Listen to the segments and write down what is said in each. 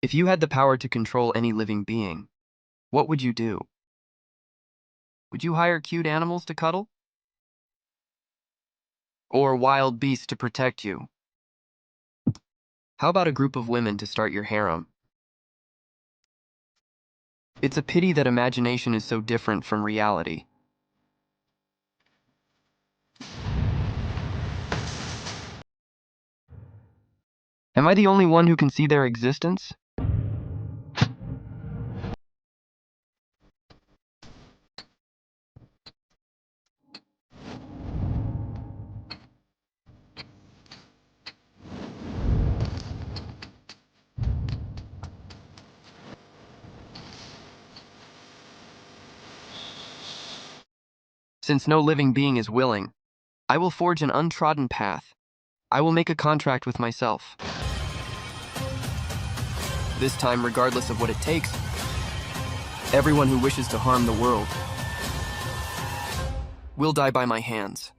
If you had the power to control any living being, what would you do? Would you hire cute animals to cuddle? Or wild beasts to protect you? How about a group of women to start your harem? It's a pity that imagination is so different from reality. Am I the only one who can see their existence? Since no living being is willing, I will forge an untrodden path. I will make a contract with myself. This time, regardless of what it takes, everyone who wishes to harm the world will die by my hands.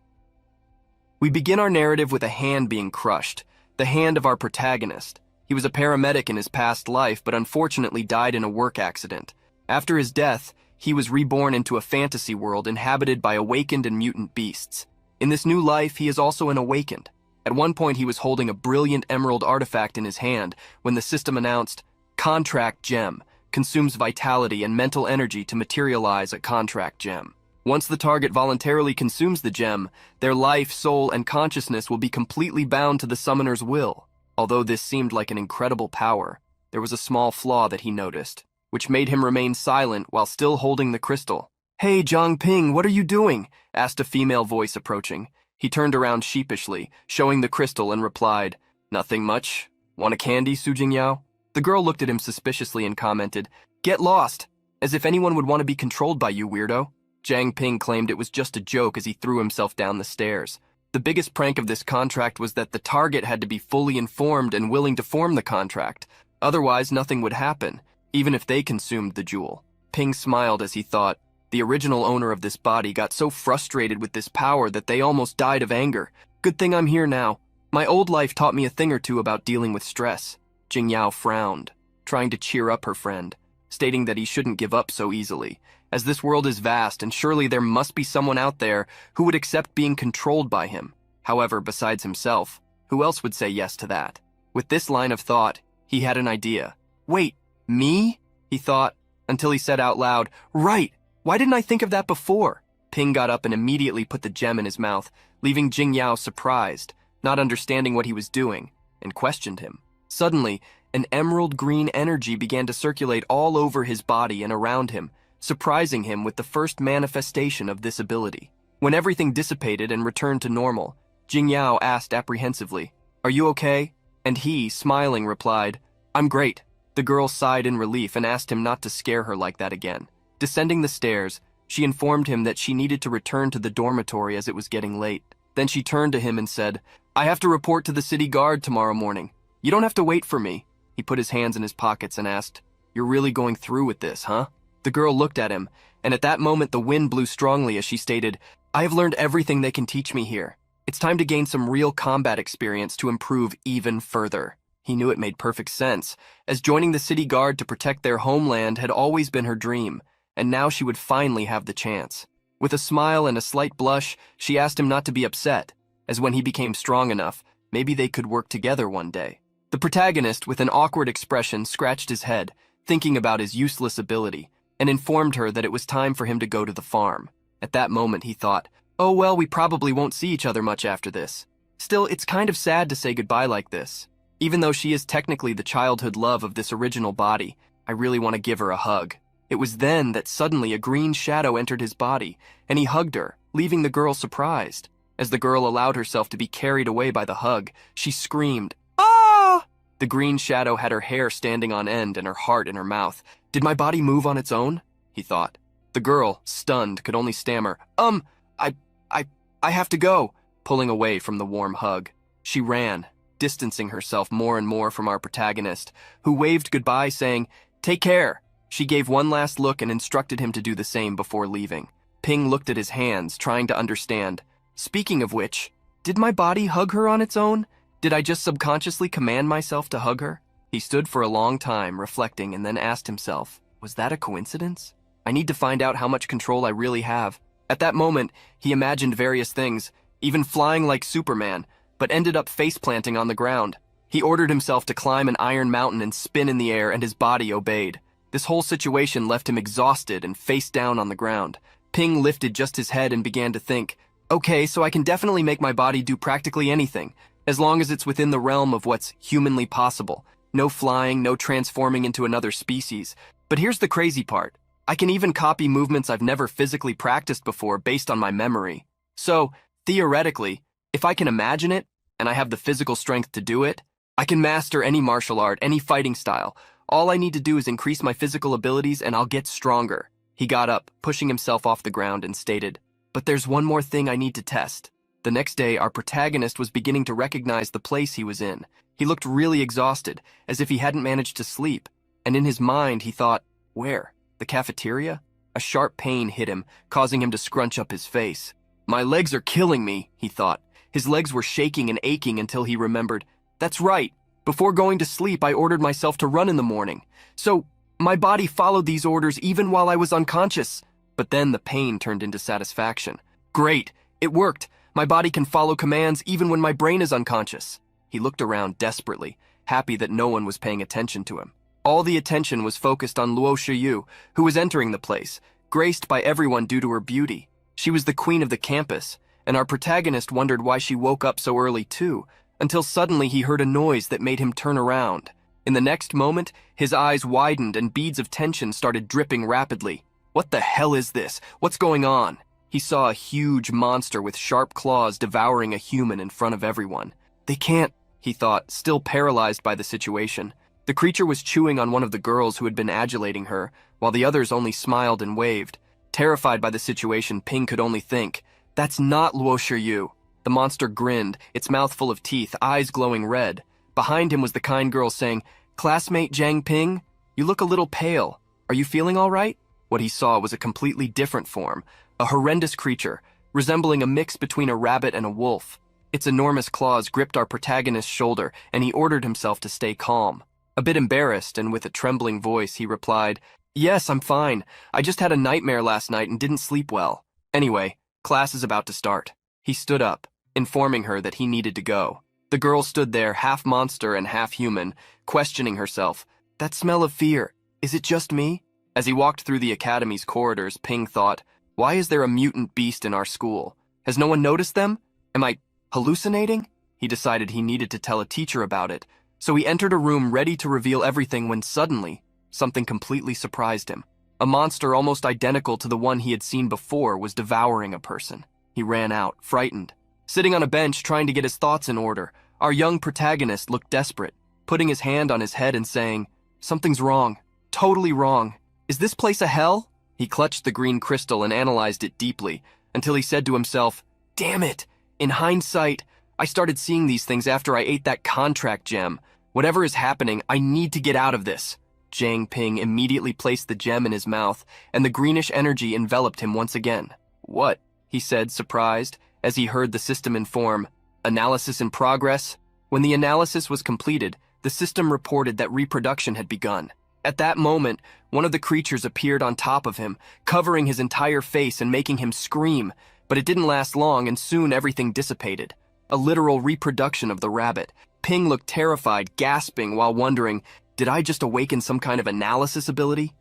We begin our narrative with a hand being crushed, the hand of our protagonist. He was a paramedic in his past life, but unfortunately died in a work accident. After his death, he was reborn into a fantasy world inhabited by awakened and mutant beasts. In this new life, he is also an awakened. At one point, he was holding a brilliant emerald artifact in his hand when the system announced, "Contract Gem, consumes vitality and mental energy to materialize a contract gem. Once the target voluntarily consumes the gem, their life, soul, and consciousness will be completely bound to the summoner's will." Although this seemed like an incredible power, there was a small flaw that he noticed, which made him remain silent while still holding the crystal. "Hey, Ping, what are you doing?" asked a female voice approaching. He turned around sheepishly, showing the crystal, and replied, "Nothing much. Want a candy, Su Jingyao?" The girl looked at him suspiciously and commented, "Get lost, as if anyone would want to be controlled by you, weirdo." Jiang Ping claimed it was just a joke as he threw himself down the stairs. The biggest prank of this contract was that the target had to be fully informed and willing to form the contract. Otherwise, nothing would happen, even if they consumed the jewel. Ping smiled as he thought, the original owner of this body got so frustrated with this power that they almost died of anger. Good thing I'm here now. My old life taught me a thing or two about dealing with stress. Jingyao frowned, trying to cheer up her friend, stating that he shouldn't give up so easily, as this world is vast and surely there must be someone out there who would accept being controlled by him. However, besides himself, who else would say yes to that? With this line of thought, he had an idea. "Wait, me?" he thought, until he said out loud, "Right! Why didn't I think of that before?" Ping got up and immediately put the gem in his mouth, leaving Jingyao surprised, not understanding what he was doing, and questioned him. Suddenly, an emerald green energy began to circulate all over his body and around him, surprising him with the first manifestation of this ability. When everything dissipated and returned to normal, Jingyao asked apprehensively, "Are you okay?" And he, smiling, replied, "I'm great." The girl sighed in relief and asked him not to scare her like that again. Descending the stairs, she informed him that she needed to return to the dormitory as it was getting late. Then she turned to him and said, "I have to report to the city guard tomorrow morning. You don't have to wait for me." He put his hands in his pockets and asked, "You're really going through with this, huh?" The girl looked at him, and at that moment the wind blew strongly as she stated, "I have learned everything they can teach me here. It's time to gain some real combat experience to improve even further." He knew it made perfect sense, as joining the city guard to protect their homeland had always been her dream, and now she would finally have the chance. With a smile and a slight blush, she asked him not to be upset, as when he became strong enough, maybe they could work together one day. The protagonist, with an awkward expression, scratched his head, thinking about his useless ability, and informed her that it was time for him to go to the farm. At that moment, he thought, "Oh well, we probably won't see each other much after this. Still, it's kind of sad to say goodbye like this. Even though she is technically the childhood love of this original body, I really want to give her a hug." It was then that suddenly a green shadow entered his body, and he hugged her, leaving the girl surprised. As the girl allowed herself to be carried away by the hug, she screamed, "Ah!" The green shadow had her hair standing on end and her heart in her mouth. "Did my body move on its own?" he thought. The girl, stunned, could only stammer, I have to go," pulling away from the warm hug. She ran, distancing herself more and more from our protagonist, who waved goodbye, saying, "Take care." She gave one last look and instructed him to do the same before leaving. Ping looked at his hands, trying to understand. Speaking of which, did my body hug her on its own? Did I just subconsciously command myself to hug her? He stood for a long time, reflecting, and then asked himself, was that a coincidence? I need to find out how much control I really have. At that moment, he imagined various things, even flying like Superman, but ended up face-planting on the ground. He ordered himself to climb an iron mountain and spin in the air, and his body obeyed. This whole situation left him exhausted and face down on the ground. Ping lifted just his head and began to think, okay, so I can definitely make my body do practically anything, as long as it's within the realm of what's humanly possible. No flying, no transforming into another species. But here's the crazy part. I can even copy movements I've never physically practiced before based on my memory. So, theoretically, if I can imagine it, and I have the physical strength to do it, I can master any martial art, any fighting style. All I need to do is increase my physical abilities and I'll get stronger. He got up, pushing himself off the ground, and stated, but there's one more thing I need to test. The next day, our protagonist was beginning to recognize the place he was in. He looked really exhausted, as if he hadn't managed to sleep. And in his mind, he thought, where? The cafeteria? A sharp pain hit him, causing him to scrunch up his face. My legs are killing me, he thought. His legs were shaking and aching until he remembered, that's right. Before going to sleep, I ordered myself to run in the morning. So, my body followed these orders even while I was unconscious. But then the pain turned into satisfaction. Great, it worked. My body can follow commands even when my brain is unconscious. He looked around desperately, happy that no one was paying attention to him. All the attention was focused on Luo Shiyu, who was entering the place, graced by everyone due to her beauty. She was the queen of the campus, and our protagonist wondered why she woke up so early too, until suddenly he heard a noise that made him turn around. In the next moment, his eyes widened and beads of tension started dripping rapidly. What the hell is this? What's going on? He saw a huge monster with sharp claws devouring a human in front of everyone. They can't, he thought, still paralyzed by the situation. The creature was chewing on one of the girls who had been adulating her, while the others only smiled and waved. Terrified by the situation, Ping could only think, that's not Luo Shiyu. The monster grinned, its mouth full of teeth, eyes glowing red. Behind him was the kind girl saying, classmate Jiang Ping, you look a little pale. Are you feeling all right? What he saw was a completely different form, a horrendous creature, resembling a mix between a rabbit and a wolf. Its enormous claws gripped our protagonist's shoulder, and he ordered himself to stay calm. A bit embarrassed and with a trembling voice, he replied, yes, I'm fine. I just had a nightmare last night and didn't sleep well. Anyway, class is about to start. He stood up, informing her that he needed to go. The girl stood there, half monster and half human, questioning herself. That smell of fear, is it just me? As he walked through the academy's corridors, Ping thought, why is there a mutant beast in our school? Has no one noticed them? Am I hallucinating? He decided he needed to tell a teacher about it, so he entered a room ready to reveal everything when suddenly, something completely surprised him. A monster almost identical to the one he had seen before was devouring a person. He ran out, frightened. Sitting on a bench trying to get his thoughts in order, our young protagonist looked desperate, putting his hand on his head and saying, something's wrong, totally wrong. Is this place a hell? He clutched the green crystal and analyzed it deeply, until he said to himself, damn it! In hindsight, I started seeing these things after I ate that contract gem. Whatever is happening, I need to get out of this. Jiang Ping immediately placed the gem in his mouth, and the greenish energy enveloped him once again. What? He said, surprised, as he heard the system inform, analysis in progress. When the analysis was completed, the system reported that reproduction had begun. At that moment, one of the creatures appeared on top of him, covering his entire face and making him scream, but it didn't last long and soon everything dissipated. A literal reproduction of the rabbit. Ping looked terrified, gasping while wondering, did I just awaken some kind of analysis ability?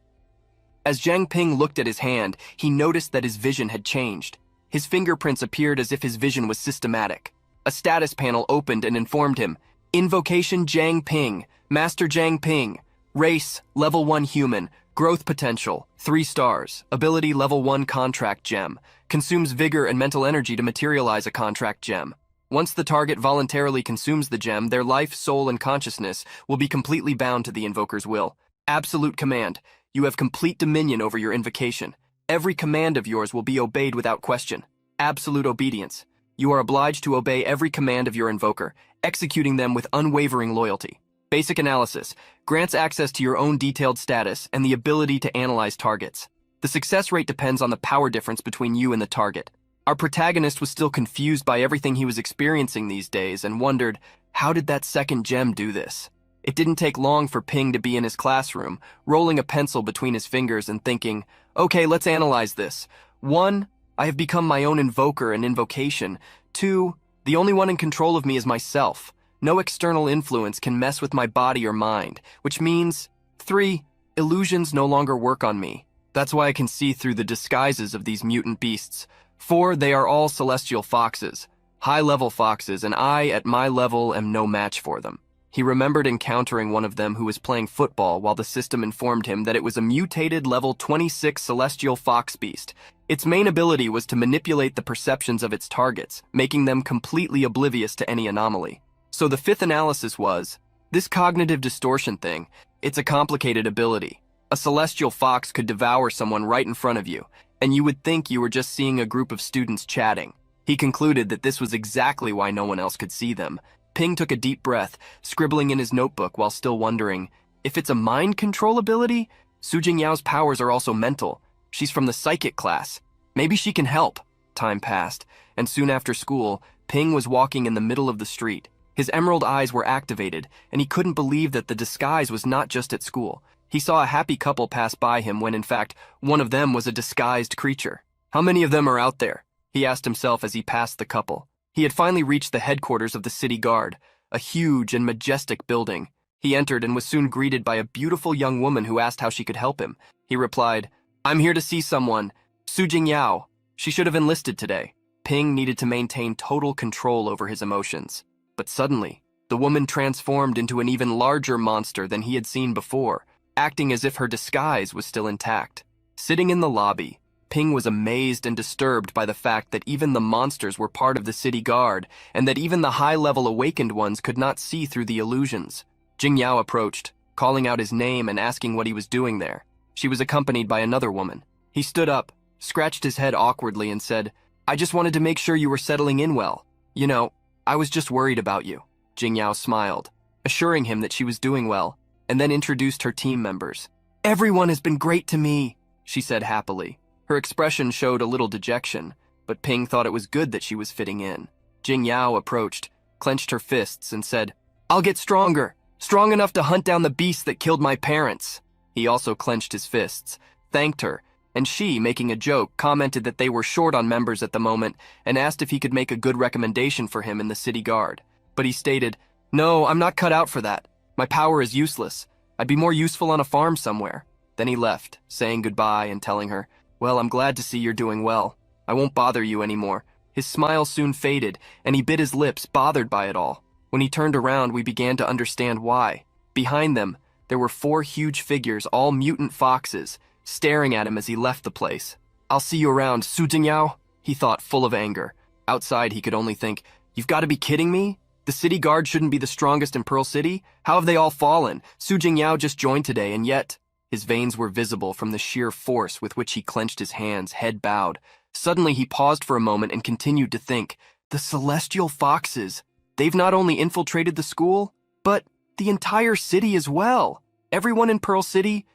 As Jiang Ping looked at his hand, he noticed that his vision had changed. His fingerprints appeared as if his vision was systematic. A status panel opened and informed him, Invocation Jiang Ping, Master Jiang Ping, Race, Level 1 Human, Growth Potential, 3 stars, Ability Level 1 Contract Gem, consumes vigor and mental energy to materialize a contract gem. Once the target voluntarily consumes the gem, their life, soul, and consciousness will be completely bound to the invoker's will. Absolute command. You have complete dominion over your invocation. Every command of yours will be obeyed without question. Absolute obedience. You are obliged to obey every command of your invoker, executing them with unwavering loyalty. Basic analysis grants access to your own detailed status and the ability to analyze targets. The success rate depends on the power difference between you and the target. Our protagonist was still confused by everything he was experiencing these days and wondered, how did that second gem do this? It didn't take long for Ping to be in his classroom, rolling a pencil between his fingers and thinking, okay, let's analyze this. 1, I have become my own invoker and invocation. 2, the only one in control of me is myself. No external influence can mess with my body or mind, which means 3, illusions no longer work on me. That's why I can see through the disguises of these mutant beasts. 4, they are all celestial foxes, high-level foxes, and I, at my level, am no match for them. He remembered encountering one of them who was playing football while the system informed him that it was a mutated level 26 celestial fox beast. Its main ability was to manipulate the perceptions of its targets, making them completely oblivious to any anomaly. So the 5th analysis was, this cognitive distortion thing, it's a complicated ability. A celestial fox could devour someone right in front of you, and you would think you were just seeing a group of students chatting. He concluded that this was exactly why no one else could see them. Ping took a deep breath, scribbling in his notebook while still wondering, if it's a mind control ability, Su Jingyao's powers are also mental. She's from the psychic class. Maybe she can help. Time passed, and soon after school, Ping was walking in the middle of the street. His emerald eyes were activated, and he couldn't believe that the disguise was not just at school. He saw a happy couple pass by him when, in fact, one of them was a disguised creature. How many of them are out there? He asked himself as he passed the couple. He had finally reached the headquarters of the city guard, a huge and majestic building. He entered and was soon greeted by a beautiful young woman who asked how she could help him. He replied, I'm here to see someone, Su Jingyao. She should have enlisted today. Ping needed to maintain total control over his emotions. But suddenly, the woman transformed into an even larger monster than he had seen before, acting as if her disguise was still intact. Sitting in the lobby, Ping was amazed and disturbed by the fact that even the monsters were part of the city guard, and that even the high-level awakened ones could not see through the illusions. Jingyao approached, calling out his name and asking what he was doing there. She was accompanied by another woman. He stood up, scratched his head awkwardly and said, I just wanted to make sure you were settling in well. You know, I was just worried about you. Jingyao smiled, assuring him that she was doing well, and then introduced her team members. Everyone has been great to me, she said happily. Her expression showed a little dejection, but Ping thought it was good that she was fitting in. Jingyao approached, clenched her fists, and said, I'll get stronger, strong enough to hunt down the beast that killed my parents. He also clenched his fists, thanked her, and she, making a joke, commented that they were short on members at the moment and asked if he could make a good recommendation for him in the city guard. But he stated, No, I'm not cut out for that. My power is useless. I'd be more useful on a farm somewhere. Then he left, saying goodbye and telling her, Well, I'm glad to see you're doing well. I won't bother you anymore. His smile soon faded, and he bit his lips, bothered by it all. When he turned around, we began to understand why. Behind them, there were 4 huge figures, all mutant foxes, staring at him as he left the place. I'll see you around, Su Jingyao, he thought, full of anger. Outside, he could only think, You've got to be kidding me? The city guard shouldn't be the strongest in Pearl City? How have they all fallen? Su Jingyao just joined today, and yet... His veins were visible from the sheer force with which he clenched his hands, head bowed. Suddenly, he paused for a moment and continued to think, The celestial foxes. They've not only infiltrated the school, but the entire city as well. Everyone in Pearl City...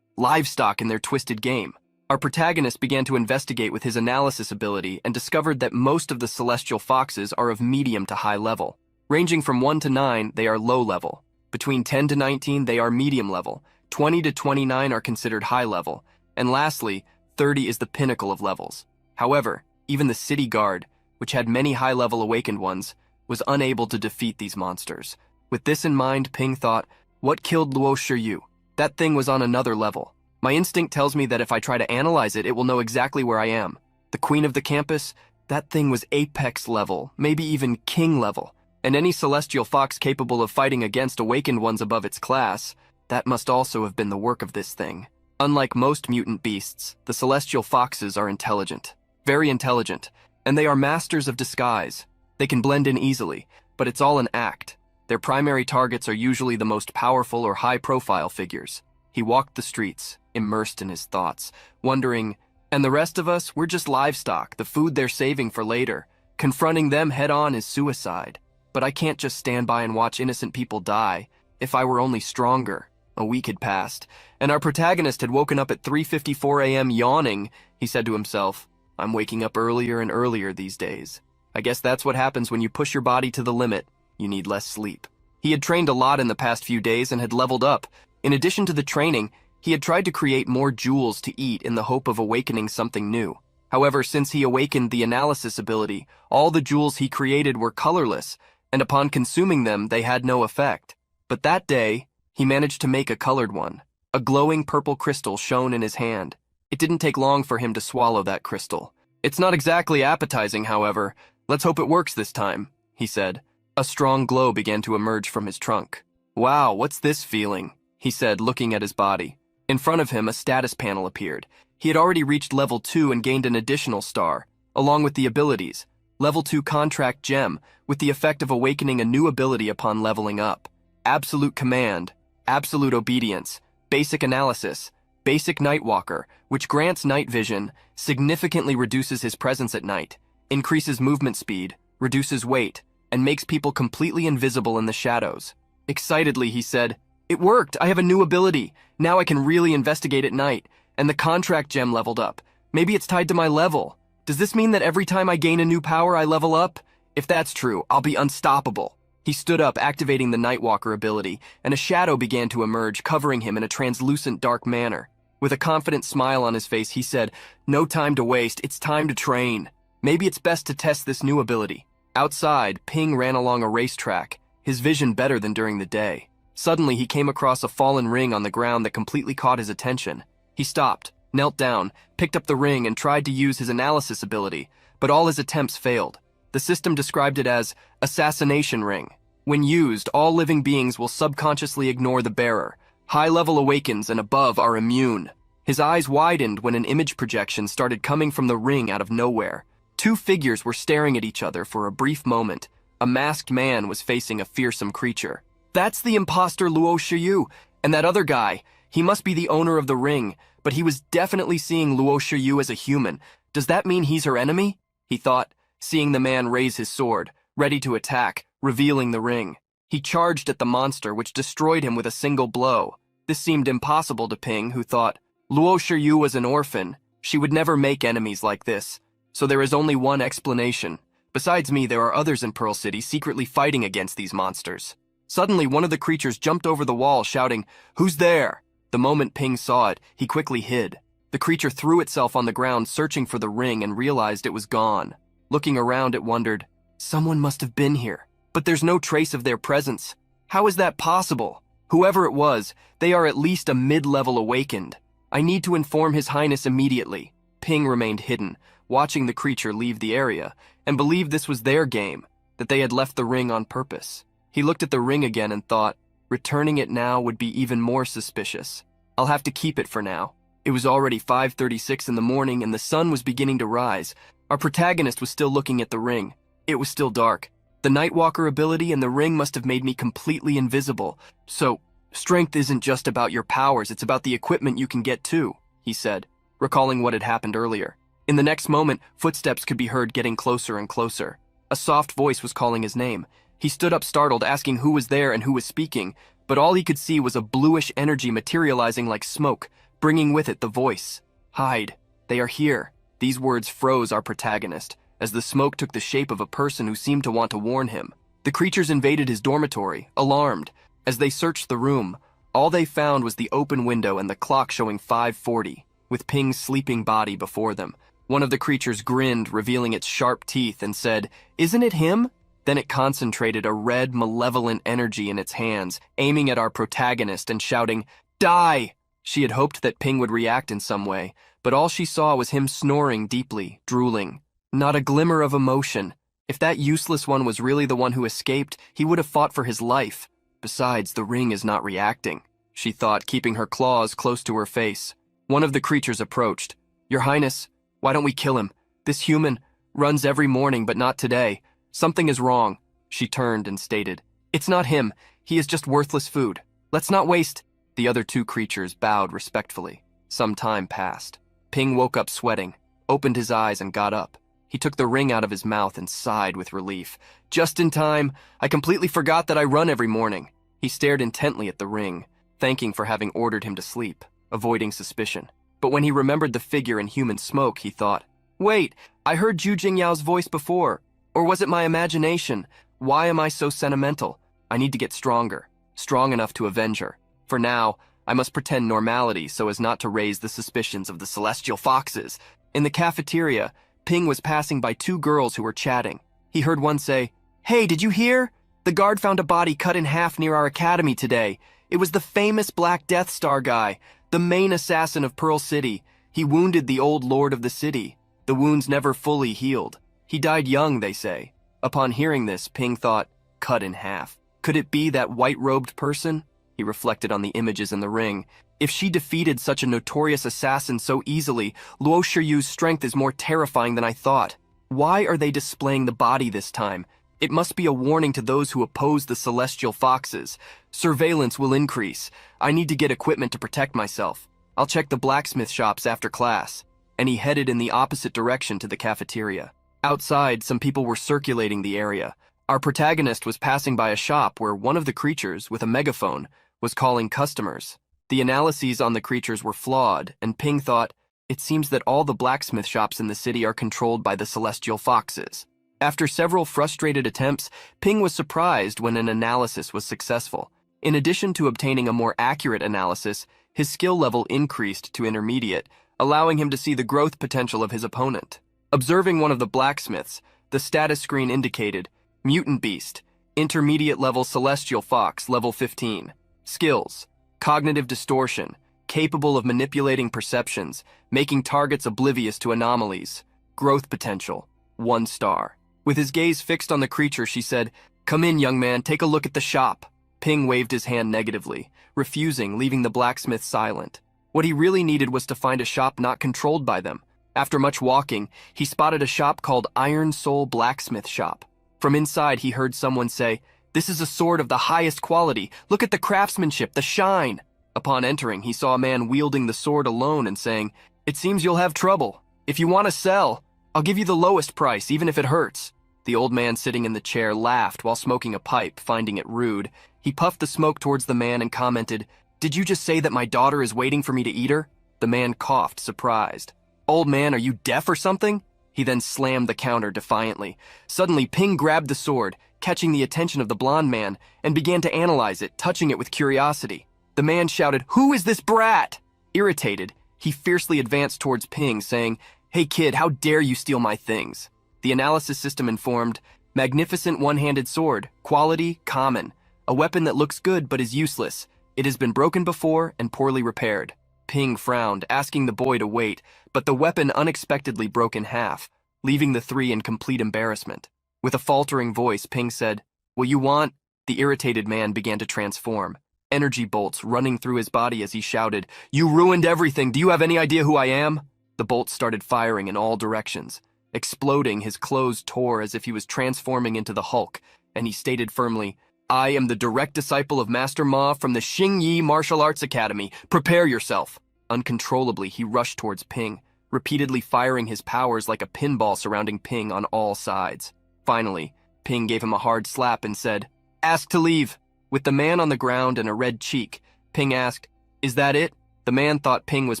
Livestock in their twisted game. Our protagonist began to investigate with his analysis ability and discovered that most of the celestial foxes are of medium to high level. Ranging from 1 to 9, they are low level. Between 10 to 19, they are medium level. 20 to 29 are considered high level. And lastly, 30 is the pinnacle of levels. However, even the city guard, which had many high-level awakened ones, was unable to defeat these monsters. With this in mind, Ping thought, What killed Luo Shiyu? That thing was on another level. My instinct tells me that if I try to analyze it, it will know exactly where I am. The queen of the campus? That thing was apex level, maybe even king level. And any celestial fox capable of fighting against awakened ones above its class, that must also have been the work of this thing. Unlike most mutant beasts, the celestial foxes are intelligent. Very intelligent. And they are masters of disguise. They can blend in easily, but it's all an act. Their primary targets are usually the most powerful or high-profile figures. He walked the streets, immersed in his thoughts, wondering, and the rest of us, we're just livestock, the food they're saving for later. Confronting them head-on is suicide. But I can't just stand by and watch innocent people die. If I were only stronger. A week had passed, and our protagonist had woken up at 3:54 a.m. yawning. He said to himself, I'm waking up earlier and earlier these days. I guess that's what happens when you push your body to the limit. You need less sleep. He had trained a lot in the past few days and had leveled up. In addition to the training, he had tried to create more jewels to eat in the hope of awakening something new. However, since he awakened the analysis ability, all the jewels he created were colorless, and upon consuming them, they had no effect. But that day, he managed to make a colored one. A glowing purple crystal shone in his hand. It didn't take long for him to swallow that crystal. "It's not exactly appetizing, however. Let's hope it works this time," he said. A strong glow began to emerge from his trunk. "Wow, what's this feeling?" he said, looking at his body. In front of him, a status panel appeared. He had already reached level 2 and gained an additional star, along with the abilities. Level 2 Contract Gem, with the effect of awakening a new ability upon leveling up. Absolute Command, Absolute Obedience, Basic Analysis, Basic Nightwalker, which grants night vision, significantly reduces his presence at night, increases movement speed, reduces weight, and makes people completely invisible in the shadows. Excitedly, he said, "It worked! I have a new ability! Now I can really investigate at night, and the Contract Gem leveled up. Maybe it's tied to my level. Does this mean that every time I gain a new power, I level up? If that's true, I'll be unstoppable." He stood up, activating the Nightwalker ability, and a shadow began to emerge, covering him in a translucent dark manner. With a confident smile on his face, he said, "No time to waste, it's time to train. Maybe it's best to test this new ability." Outside, Ping ran along a racetrack, his vision better than during the day. Suddenly, he came across a fallen ring on the ground that completely caught his attention. He stopped, knelt down, picked up the ring, and tried to use his analysis ability, but all his attempts failed. The system described it as Assassination Ring. When used, all living beings will subconsciously ignore the bearer. High-level Awakens and above are immune. His eyes widened when an image projection started coming from the ring out of nowhere. Two figures were staring at each other for a brief moment. A masked man was facing a fearsome creature. "That's the imposter Luo Shiyu, and that other guy. He must be the owner of the ring, but he was definitely seeing Luo Shiyu as a human. Does that mean he's her enemy?" he thought, seeing the man raise his sword, ready to attack, revealing the ring. He charged at the monster, which destroyed him with a single blow. This seemed impossible to Ping, who thought, Luo Shiyu was an orphan. She would never make enemies like this. So there is only one explanation. Besides me, there are others in Pearl City secretly fighting against these monsters. Suddenly, one of the creatures jumped over the wall, shouting, "Who's there?" The moment Ping saw it, he quickly hid. The creature threw itself on the ground, searching for the ring, and realized it was gone. Looking around, it wondered, "Someone must have been here, but there's no trace of their presence. How is that possible? Whoever it was, they are at least a mid-level awakened. I need to inform His Highness immediately." Ping remained hidden, watching the creature leave the area, and believed this was their game, that they had left the ring on purpose. He looked at the ring again and thought, returning it now would be even more suspicious. I'll have to keep it for now. It was already 5:36 in the morning and the sun was beginning to rise. Our protagonist was still looking at the ring. It was still dark. The Nightwalker ability and the ring must have made me completely invisible. So, strength isn't just about your powers, it's about the equipment you can get too, he said, recalling what had happened earlier. In the next moment, footsteps could be heard getting closer and closer. A soft voice was calling his name. He stood up startled, asking who was there and who was speaking, but all he could see was a bluish energy materializing like smoke, bringing with it the voice. "Hide. They are here." These words froze our protagonist, as the smoke took the shape of a person who seemed to want to warn him. The creatures invaded his dormitory, alarmed. As they searched the room, all they found was the open window and the clock showing 5:40, with Ping's sleeping body before them. One of the creatures grinned, revealing its sharp teeth, and said, "Isn't it him?" Then it concentrated a red, malevolent energy in its hands, aiming at our protagonist and shouting, "Die!" She had hoped that Ping would react in some way, but all she saw was him snoring deeply, drooling. Not a glimmer of emotion. If that useless one was really the one who escaped, he would have fought for his life. Besides, the ring is not reacting, she thought, keeping her claws close to her face. One of the creatures approached. "Your Highness, why don't we kill him? This human runs every morning, but not today. Something is wrong." She turned and stated, "It's not him. He is just worthless food. Let's not waste." The other two creatures bowed respectfully. Some time passed. Ping woke up sweating, opened his eyes, and got up. He took the ring out of his mouth and sighed with relief. "Just in time. I completely forgot that I run every morning." He stared intently at the ring, thanking for having ordered him to sleep, avoiding suspicion. But when he remembered the figure in human smoke, he thought, "Wait, I heard Zhu Jingyao's voice before. Or was it my imagination? Why am I so sentimental? I need to get stronger, strong enough to avenge her. For now, I must pretend normality so as not to raise the suspicions of the celestial foxes. In the cafeteria, Ping was passing by two girls who were chatting. He heard one say, "Hey, did you hear? The guard found a body cut in half near our academy today. It was the famous Black Death Star guy, the main assassin of Pearl City. He wounded the old lord of the city. The wounds never fully healed. He died young, they say." Upon hearing this, Ping thought, cut in half. Could it be that white-robed person? He reflected on the images in the ring. If she defeated such a notorious assassin so easily, Luo Shiyu's strength is more terrifying than I thought. Why are they displaying the body this time? It must be a warning to those who oppose the celestial foxes. Surveillance will increase. I need to get equipment to protect myself. I'll check the blacksmith shops after class. And he headed in the opposite direction to the cafeteria. Outside, some people were circulating the area. Our protagonist was passing by a shop where one of the creatures, with a megaphone, was calling customers. The analyses on the creatures were flawed, and Ping thought, it seems that all the blacksmith shops in the city are controlled by the celestial foxes. After several frustrated attempts, Ping was surprised when an analysis was successful. In addition to obtaining a more accurate analysis, his skill level increased to intermediate, allowing him to see the growth potential of his opponent. Observing one of the blacksmiths, the status screen indicated, Mutant Beast, Intermediate Level Celestial Fox, Level 15. Skills, Cognitive Distortion, capable of manipulating perceptions, making targets oblivious to anomalies. Growth Potential, 1 star. With his gaze fixed on the creature, she said, "Come in, young man, take a look at the shop." Ping waved his hand negatively, refusing, leaving the blacksmith silent. What he really needed was to find a shop not controlled by them. After much walking, he spotted a shop called Iron Soul Blacksmith Shop. From inside, he heard someone say, "This is a sword of the highest quality. Look at the craftsmanship, the shine." Upon entering, he saw a man wielding the sword alone and saying, "It seems you'll have trouble. If you want to sell, I'll give you the lowest price, even if it hurts." The old man sitting in the chair laughed while smoking a pipe, finding it rude. He puffed the smoke towards the man and commented, "Did you just say that my daughter is waiting for me to eat her?" The man coughed, surprised. "Old man, are you deaf or something?" He then slammed the counter defiantly. Suddenly, Ping grabbed the sword, catching the attention of the blonde man, and began to analyze it, touching it with curiosity. The man shouted, "Who is this brat?" Irritated, he fiercely advanced towards Ping, saying, "Hey kid, how dare you steal my things?" The analysis system informed, "Magnificent one-handed sword, quality, common. A weapon that looks good but is useless. It has been broken before and poorly repaired." Ping frowned, asking the boy to wait, but the weapon unexpectedly broke in half, leaving the three in complete embarrassment. With a faltering voice, Ping said, "What you want?" The irritated man began to transform, energy bolts running through his body as he shouted, "You ruined everything! Do you have any idea who I am?" The bolts started firing in all directions. Exploding, his clothes tore as if he was transforming into the Hulk, and he stated firmly, "I am the direct disciple of Master Ma from the Xingyi Martial Arts Academy. Prepare yourself." Uncontrollably, he rushed towards Ping, repeatedly firing his powers like a pinball surrounding Ping on all sides. Finally, Ping gave him a hard slap and said, "Ask to leave." With the man on the ground and a red cheek, Ping asked, "Is that it?" The man thought Ping was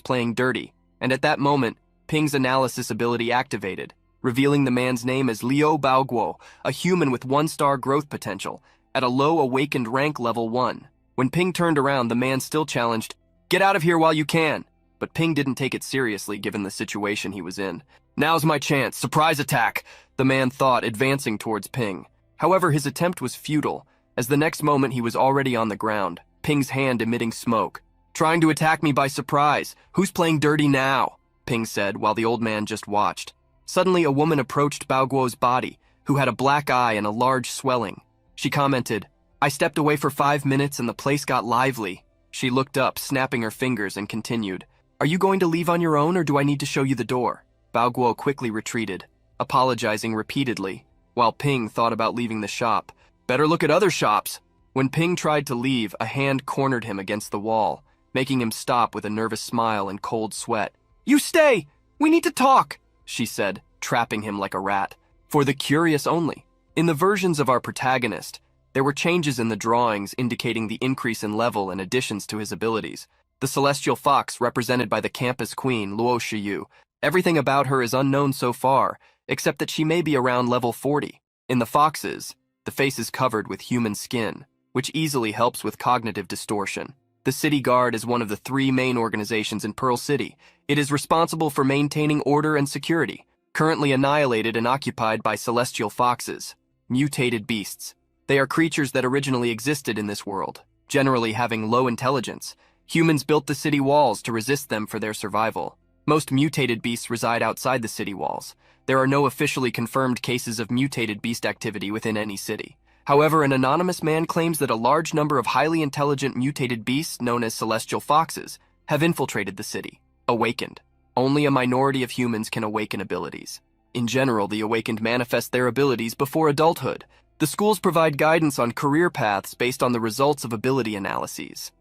playing dirty, and at that moment, Ping's analysis ability activated, revealing the man's name as Liu Baoguo, a human with 1-star growth potential, at a low awakened rank level 1. When Ping turned around, the man still challenged, "Get out of here while you can." But Ping didn't take it seriously given the situation he was in. "Now's my chance, surprise attack," the man thought, advancing towards Ping. However, his attempt was futile, as the next moment he was already on the ground, Ping's hand emitting smoke. "Trying to attack me by surprise. Who's playing dirty now?" Ping said, while the old man just watched. Suddenly, a woman approached Baoguo's body, who had a black eye and a large swelling. She commented, "I stepped away for 5 minutes and the place got lively." She looked up, snapping her fingers, and continued, "Are you going to leave on your own or do I need to show you the door?" Baoguo quickly retreated, apologizing repeatedly, while Ping thought about leaving the shop. "Better look at other shops." When Ping tried to leave, a hand cornered him against the wall, making him stop with a nervous smile and cold sweat. "You stay! We need to talk!" she said, trapping him like a rat. For the curious only. In the versions of our protagonist, there were changes in the drawings indicating the increase in level and additions to his abilities. The celestial fox, represented by the campus queen, Luo Shiyu. Everything about her is unknown so far, except that she may be around level 40. In the foxes, the face is covered with human skin. which easily helps with cognitive distortion. The City Guard is one of the three main organizations in Pearl City. It is responsible for maintaining order and security, currently annihilated and occupied by celestial foxes, mutated beasts. They are creatures that originally existed in this world, generally having low intelligence. Humans built the city walls to resist them for their survival. Most mutated beasts reside outside the city walls. There are no officially confirmed cases of mutated beast activity within any city. However, an anonymous man claims that a large number of highly intelligent mutated beasts known as celestial foxes have infiltrated the city, awakened. Only a minority of humans can awaken abilities. In general, the awakened manifest their abilities before adulthood. The schools provide guidance on career paths based on the results of ability analyses.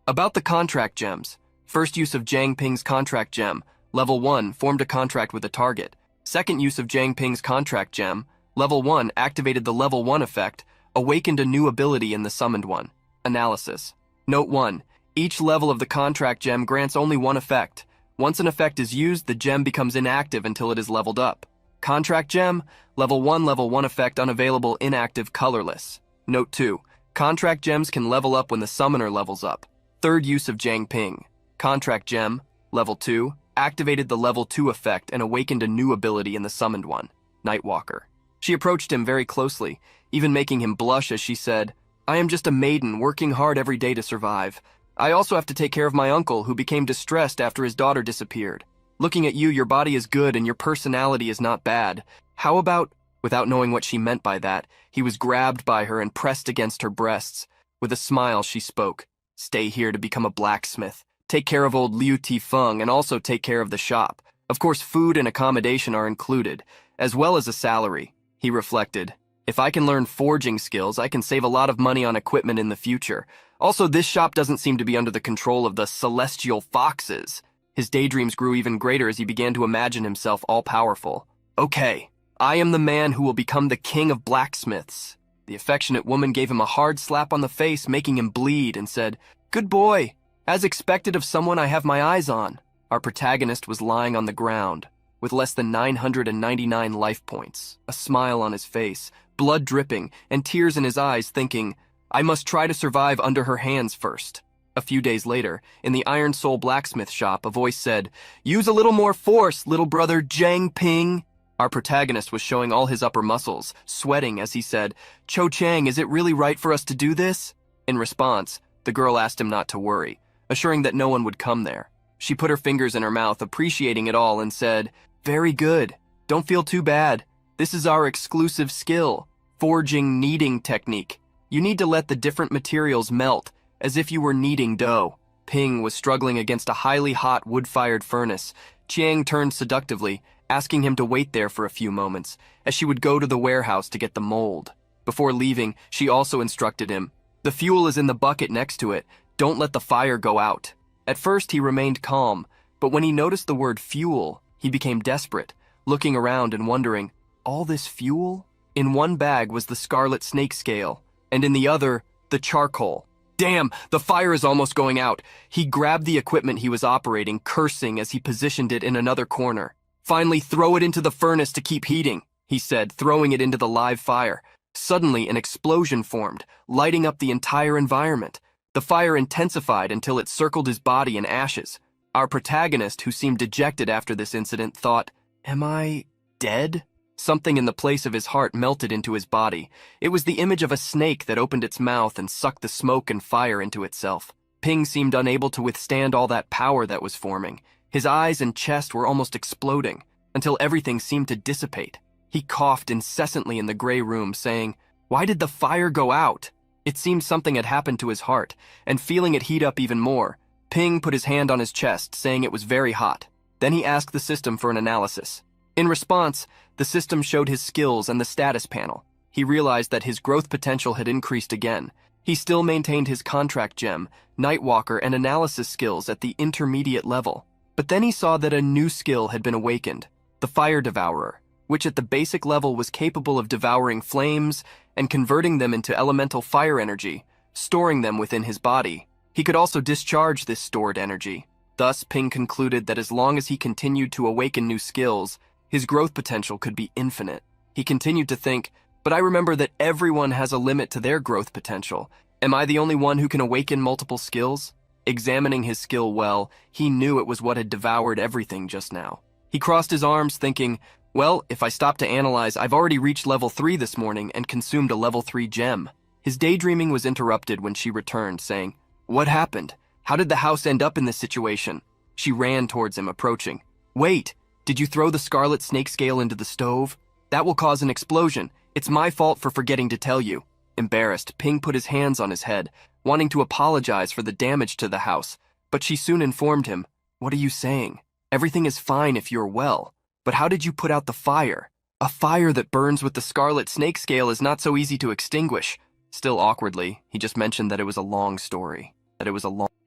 About the contract gems. First use of Jiang Ping's contract gem, level 1, formed a contract with a target. Second use of Jiang Ping's contract gem, level 1, activated the level 1 effect, awakened a new ability in the summoned one. Analysis. Note 1. Each level of the contract gem grants only one effect. Once an effect is used, the gem becomes inactive until it is leveled up. Contract gem, level 1 effect unavailable, inactive, colorless. Note 2. Contract gems can level up when the summoner levels up. Third use of Jiang Ping. Contract gem, level 2, activated the level 2 effect and awakened a new ability in the summoned one. Nightwalker. She approached him very closely, even making him blush as she said, "I am just a maiden working hard every day to survive. I also have to take care of my uncle who became distressed after his daughter disappeared. Looking at you, your body is good and your personality is not bad. How about..." Without knowing what she meant by that, he was grabbed by her and pressed against her breasts. With a smile, she spoke, "Stay here to become a blacksmith. Take care of old Liu Tifeng and also take care of the shop. Of course, food and accommodation are included, as well as a salary." He reflected, "If I can learn forging skills, I can save a lot of money on equipment in the future. Also, this shop doesn't seem to be under the control of the celestial foxes." His daydreams grew even greater as he began to imagine himself all-powerful. "Okay, I am the man who will become the king of blacksmiths." The affectionate woman gave him a hard slap on the face, making him bleed, and said, "Good boy. As expected of someone I have my eyes on." Our protagonist was lying on the ground, with less than 999 life points, a smile on his face, blood dripping, and tears in his eyes, thinking, "I must try to survive under her hands first." A few days later, in the Iron Soul blacksmith shop, a voice said, "Use a little more force, little brother Jiang Ping." Our protagonist was showing all his upper muscles, sweating as he said, "Cho Chang, is it really right for us to do this?" In response, the girl asked him not to worry, assuring that no one would come there. She put her fingers in her mouth, appreciating it all, and said, "Very good. Don't feel too bad. This is our exclusive skill, forging kneading technique. You need to let the different materials melt, as if you were kneading dough." Ping was struggling against a highly hot wood-fired furnace. Chiang turned seductively, asking him to wait there for a few moments, as she would go to the warehouse to get the mold. Before leaving, she also instructed him, "The fuel is in the bucket next to it. Don't let the fire go out." At first, he remained calm, but when he noticed the word fuel, he became desperate, looking around and wondering, all this fuel? In one bag was the scarlet snake scale, and in the other, the charcoal. Damn, the fire is almost going out. He grabbed the equipment he was operating, cursing as he positioned it in another corner. "Finally, throw it into the furnace to keep heating," he said, throwing it into the live fire. Suddenly, an explosion formed, lighting up the entire environment. The fire intensified until it circled his body in ashes. Our protagonist, who seemed dejected after this incident, thought, "Am I dead?" Something in the place of his heart melted into his body. It was the image of a snake that opened its mouth and sucked the smoke and fire into itself. Ping seemed unable to withstand all that power that was forming. His eyes and chest were almost exploding, until everything seemed to dissipate. He coughed incessantly in the gray room, saying, "Why did the fire go out?" It seemed something had happened to his heart, and feeling it heat up even more, Ping put his hand on his chest, saying it was very hot. Then he asked the system for an analysis. In response, the system showed his skills and the status panel. He realized that his growth potential had increased again. He still maintained his contract gem, Nightwalker, and analysis skills at the intermediate level. But then he saw that a new skill had been awakened, the Fire Devourer, which at the basic level was capable of devouring flames and converting them into elemental fire energy, storing them within his body. He could also discharge this stored energy. Thus, Ping concluded that as long as he continued to awaken new skills, his growth potential could be infinite. He continued to think, But I remember that everyone has a limit to their growth potential. Am I the only one who can awaken multiple skills? Examining his skill well, he knew it was what had devoured everything just now. He crossed his arms, thinking, well, if I stop to analyze, I've already reached level 3 this morning and consumed a level 3 gem. His daydreaming was interrupted when she returned, saying, what happened? How did the house end up in this situation? She ran towards him, approaching. Wait, did you throw the scarlet snake scale into the stove? That will cause an explosion. It's my fault for forgetting to tell you. Embarrassed, Ping put his hands on his head, wanting to apologize for the damage to the house, but she soon informed him, what are you saying? Everything is fine if you're well. But how did you put out the fire? A fire that burns with the scarlet snake scale is not so easy to extinguish. Still awkwardly, he just mentioned that it was a long story.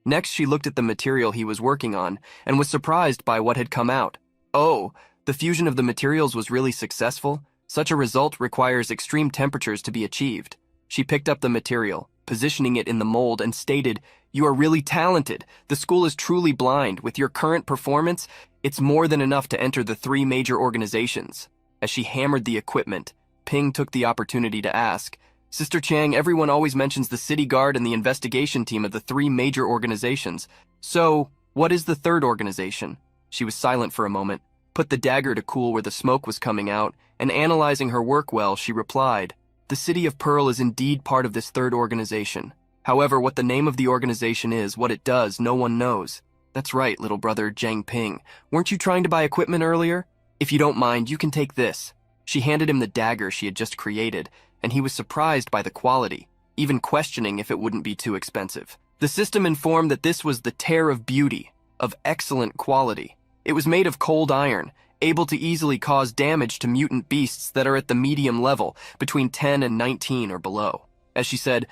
Next, she looked at the material he was working on and was surprised by what had come out. Oh, the fusion of the materials was really successful? Such a result requires extreme temperatures to be achieved. She picked up the material, positioning it in the mold, and stated, you are really talented. The school is truly blind. With your current performance, it's more than enough to enter the 3 major organizations. As she hammered the equipment, Ping took the opportunity to ask, Sister Chang, everyone always mentions the city guard and the investigation team of the 3 major organizations. So, what is the 3rd organization? She was silent for a moment, put the dagger to cool where the smoke was coming out, and analyzing her work well, she replied, the City of Pearl is indeed part of this 3rd organization. However, what the name of the organization is, what it does, no one knows. That's right, little brother Jiang Ping. Weren't you trying to buy equipment earlier? If you don't mind, you can take this. She handed him the dagger she had just created, and he was surprised by the quality, even questioning if it wouldn't be too expensive. The system informed that this was the Tear of Beauty, of excellent quality. It was made of cold iron, able to easily cause damage to mutant beasts that are at the medium level, between 10 and 19 or below. As she said,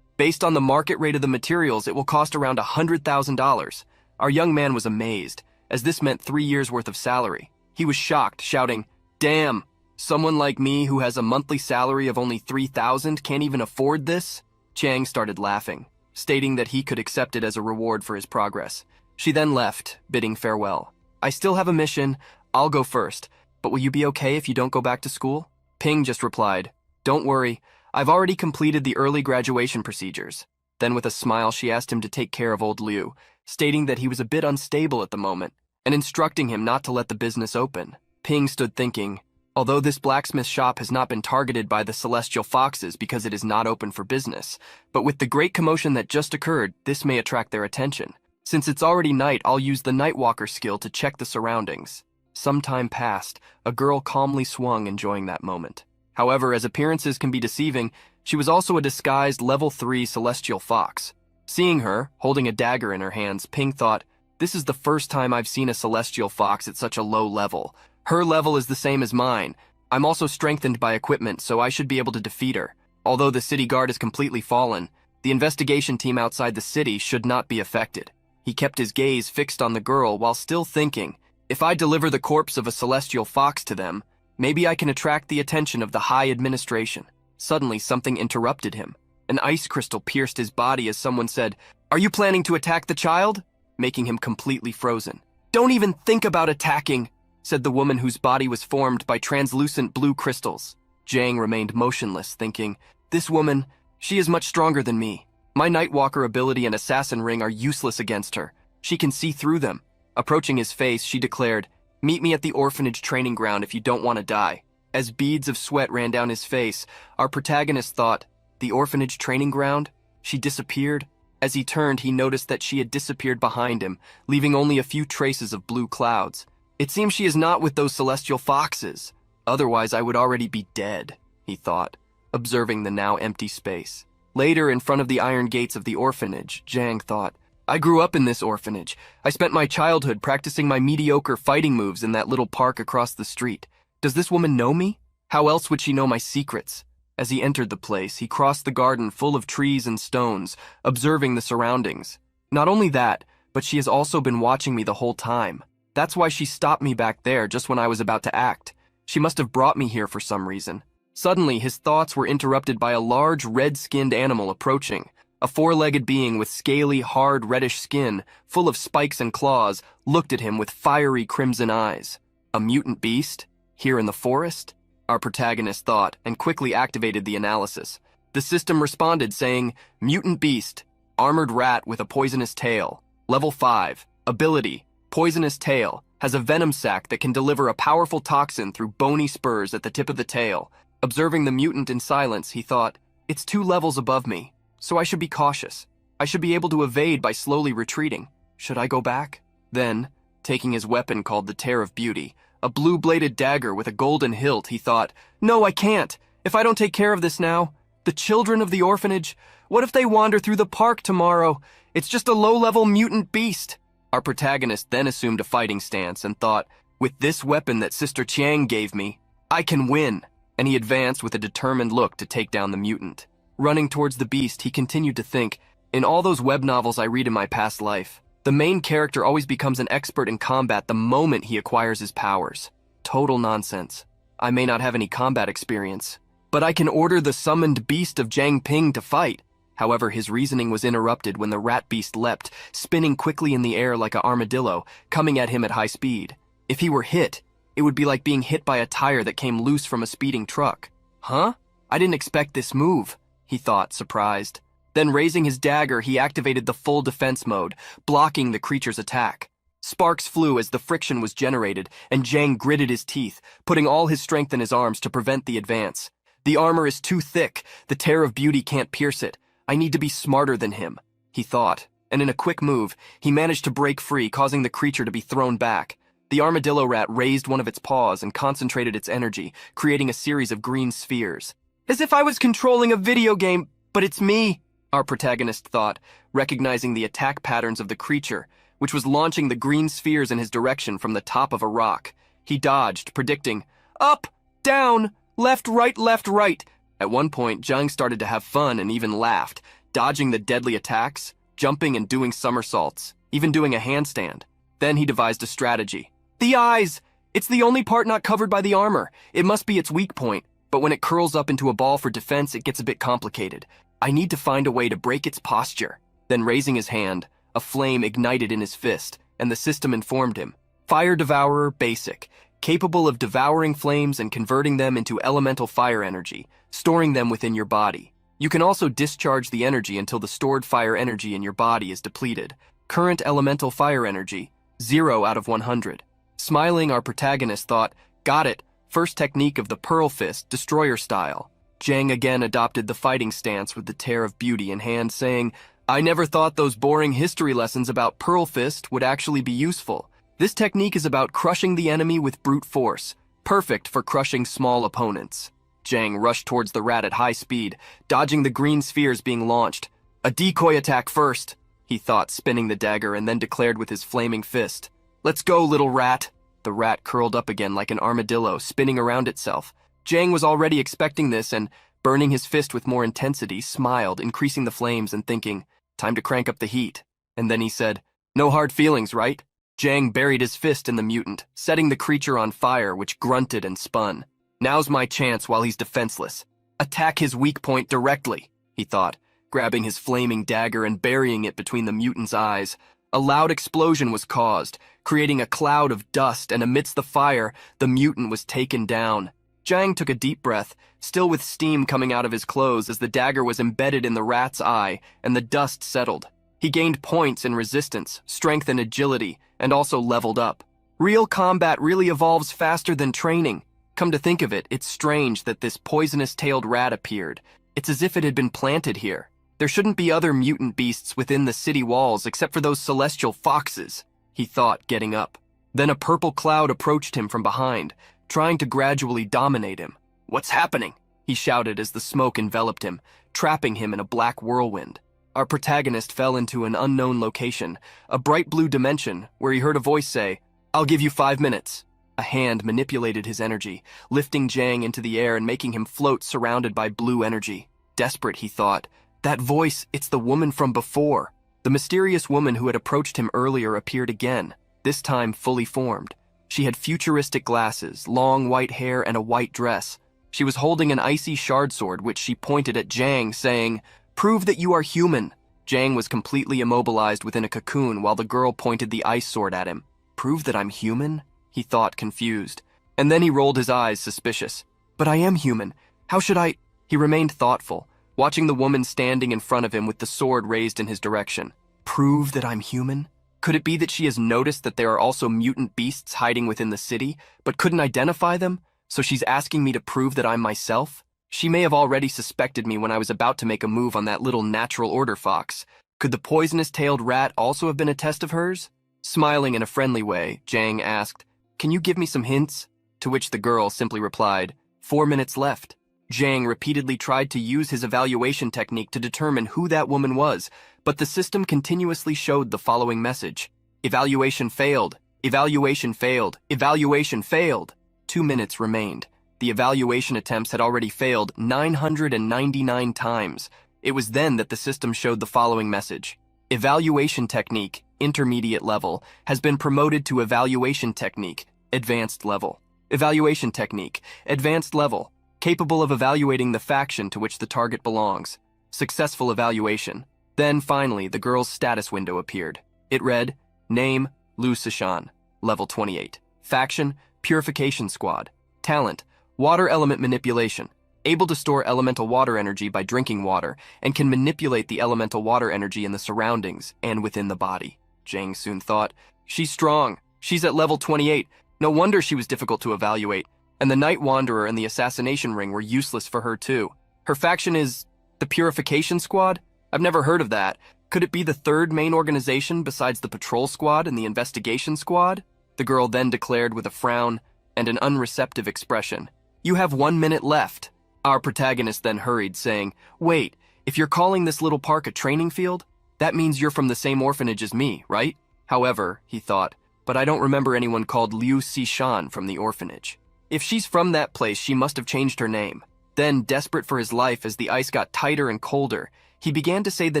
based on the market rate of the materials, it will cost around $100,000. Our young man was amazed, as this meant 3 years' worth of salary. He was shocked, shouting, damn, someone like me who has a monthly salary of only $3,000 can't even afford this? Chang started laughing, stating that he could accept it as a reward for his progress. She then left, bidding farewell. I still have a mission. I'll go first, but will you be okay if you don't go back to school? Ping just replied, don't worry, I've already completed the early graduation procedures. Then with a smile, she asked him to take care of old Liu, stating that he was a bit unstable at the moment, and instructing him not to let the business open. Ping stood thinking, although this blacksmith shop has not been targeted by the celestial foxes because it is not open for business, but with the great commotion that just occurred, this may attract their attention. Since it's already night, I'll use the Nightwalker skill to check the surroundings. Some time passed, a girl calmly swung, enjoying that moment. However, as appearances can be deceiving, she was also a disguised level 3 celestial fox. Seeing her, holding a dagger in her hands, Ping thought, this is the first time I've seen a celestial fox at such a low level. Her level is the same as mine. I'm also strengthened by equipment, so I should be able to defeat her. Although the city guard is completely fallen, the investigation team outside the city should not be affected. He kept his gaze fixed on the girl while still thinking, if I deliver the corpse of a celestial fox to them, maybe I can attract the attention of the high administration. Suddenly, something interrupted him. An ice crystal pierced his body as someone said, are you planning to attack the child? Making him completely frozen. Don't even think about attacking, said the woman whose body was formed by translucent blue crystals. Jiang remained motionless, thinking, this woman, she is much stronger than me. My Nightwalker ability and assassin ring are useless against her. She can see through them. Approaching his face, she declared, meet me at the orphanage training ground if you don't want to die. As beads of sweat ran down his face, our protagonist thought, the orphanage training ground? She disappeared? As he turned, he noticed that she had disappeared behind him, leaving only a few traces of blue clouds. It seems she is not with those celestial foxes. Otherwise, I would already be dead, he thought, observing the now empty space. Later, in front of the iron gates of the orphanage, Jiang thought, I grew up in this orphanage. I spent my childhood practicing my mediocre fighting moves in that little park across the street. Does this woman know me? How else would she know my secrets? As he entered the place, he crossed the garden full of trees and stones, observing the surroundings. Not only that, but she has also been watching me the whole time. That's why she stopped me back there just when I was about to act. She must have brought me here for some reason. Suddenly, his thoughts were interrupted by a large red-skinned animal approaching. A four-legged being with scaly, hard, reddish skin, full of spikes and claws, looked at him with fiery crimson eyes. A mutant beast? Here in the forest? our protagonist thought, and quickly activated the analysis. The system responded saying, Mutant Beast, Armored Rat with a Poisonous Tail. Level 5, Ability, Poisonous Tail, has a venom sac that can deliver a powerful toxin through bony spurs at the tip of the tail. Observing the mutant in silence, he thought, it's 2 levels above me, so I should be cautious. I should be able to evade by slowly retreating. Should I go back? Then, taking his weapon called the Tear of Beauty, a blue-bladed dagger with a golden hilt, he thought, no, I can't. If I don't take care of this now, the children of the orphanage, what if they wander through the park tomorrow? It's just a low-level mutant beast. Our protagonist then assumed a fighting stance and thought, with this weapon that Sister Chiang gave me, I can win. And he advanced with a determined look to take down the mutant. Running towards the beast, he continued to think, in all those web novels I read in my past life, the main character always becomes an expert in combat the moment he acquires his powers. Total nonsense. I may not have any combat experience, but I can order the summoned beast of Jiang Ping to fight. However, his reasoning was interrupted when the rat beast leapt, spinning quickly in the air like an armadillo, coming at him at high speed. If he were hit, it would be like being hit by a tire that came loose from a speeding truck. Huh? I didn't expect this move, he thought, surprised. Then raising his dagger, he activated the full defense mode, blocking the creature's attack. Sparks flew as the friction was generated, and Jiang gritted his teeth, putting all his strength in his arms to prevent the advance. The armor is too thick, the Tear of Beauty can't pierce it. I need to be smarter than him, he thought, and in a quick move, he managed to break free, causing the creature to be thrown back. The armadillo rat raised one of its paws and concentrated its energy, creating a series of green spheres. As if I was controlling a video game, but it's me, our protagonist thought, recognizing the attack patterns of the creature, which was launching the green spheres in his direction from the top of a rock. He dodged, predicting, up, down, left, right. At one point, Jiang started to have fun and even laughed, dodging the deadly attacks, jumping and doing somersaults, even doing a handstand. Then he devised a strategy. The eyes! It's the only part not covered by the armor. It must be its weak point, but when it curls up into a ball for defense, it gets a bit complicated. I need to find a way to break its posture. Then raising his hand, a flame ignited in his fist, and the system informed him. Fire Devourer Basic, capable of devouring flames and converting them into elemental fire energy, storing them within your body. You can also discharge the energy until the stored fire energy in your body is depleted. Current elemental fire energy, 0 out of 100. Smiling, our protagonist thought, got it, first technique of the Pearl Fist, Destroyer style. Jiang again adopted the fighting stance with the Tear of Beauty in hand, saying, I never thought those boring history lessons about Pearl Fist would actually be useful. This technique is about crushing the enemy with brute force, perfect for crushing small opponents. Jiang rushed towards the rat at high speed, dodging the green spheres being launched. A decoy attack first, he thought, spinning the dagger, and then declared with his flaming fist. Let's go, little rat. The rat curled up again like an armadillo, spinning around itself. Jiang was already expecting this and, burning his fist with more intensity, smiled, increasing the flames and thinking, time to crank up the heat. And then he said, no hard feelings, right? Jiang buried his fist in the mutant, setting the creature on fire, which grunted and spun. Now's my chance while he's defenseless. Attack his weak point directly, he thought, grabbing his flaming dagger and burying it between the mutant's eyes. A loud explosion was caused, creating a cloud of dust, and amidst the fire, the mutant was taken down. Jiang took a deep breath, still with steam coming out of his clothes as the dagger was embedded in the rat's eye and the dust settled. He gained points in resistance, strength and agility, and also leveled up. Real combat really evolves faster than training. Come to think of it, it's strange that this poisonous-tailed rat appeared. It's as if it had been planted here. There shouldn't be other mutant beasts within the city walls except for those celestial foxes, he thought, getting up. Then a purple cloud approached him from behind, trying to gradually dominate him. What's happening? He shouted as the smoke enveloped him, trapping him in a black whirlwind. Our protagonist fell into an unknown location, a bright blue dimension, where he heard a voice say, I'll give you 5 minutes. A hand manipulated his energy, lifting Jiang into the air and making him float surrounded by blue energy. Desperate, he thought. That voice, it's the woman from before. The mysterious woman who had approached him earlier appeared again, this time fully formed. She had futuristic glasses, long white hair, and a white dress. She was holding an icy shard sword, which she pointed at Jiang, saying, Prove that you are human. Jiang was completely immobilized within a cocoon while the girl pointed the ice sword at him. Prove that I'm human? He thought, confused. And then he rolled his eyes, suspicious. But I am human. How should I? He remained thoughtful, watching the woman standing in front of him with the sword raised in his direction. Prove that I'm human? Could it be that she has noticed that there are also mutant beasts hiding within the city, but couldn't identify them? So she's asking me to prove that I'm myself? She may have already suspected me when I was about to make a move on that little natural order fox. Could the poisonous-tailed rat also have been a test of hers? Smiling in a friendly way, Jang asked, "Can you give me some hints?" To which the girl simply replied, 4 minutes left. Jang repeatedly tried to use his evaluation technique to determine who that woman was, but the system continuously showed the following message: evaluation failed, evaluation failed, evaluation failed. 2 minutes remained. The evaluation attempts had already failed 999 times. It was then that the system showed the following message: evaluation technique, intermediate level, has been promoted to evaluation technique, advanced level. Evaluation technique, advanced level, capable of evaluating the faction to which the target belongs. Successful evaluation. Then, finally, the girl's status window appeared. It read, Name, Lu Sishan, level 28. Faction, Purification Squad. Talent, Water Element Manipulation. Able to store elemental water energy by drinking water, and can manipulate the elemental water energy in the surroundings and within the body. Jang soon thought, she's strong. She's at level 28. No wonder she was difficult to evaluate. And the Night Wanderer and the Assassination Ring were useless for her too. Her faction is the Purification Squad? I've never heard of that. Could it be the third main organization besides the Patrol Squad and the Investigation Squad? The girl then declared with a frown and an unreceptive expression. You have 1 minute left. Our protagonist then hurried, saying, Wait, if you're calling this little park a training field, that means you're from the same orphanage as me, right? However, he thought, but I don't remember anyone called Liu Sishan from the orphanage. If she's from that place, she must have changed her name. Then, desperate for his life as the ice got tighter and colder, he began to say the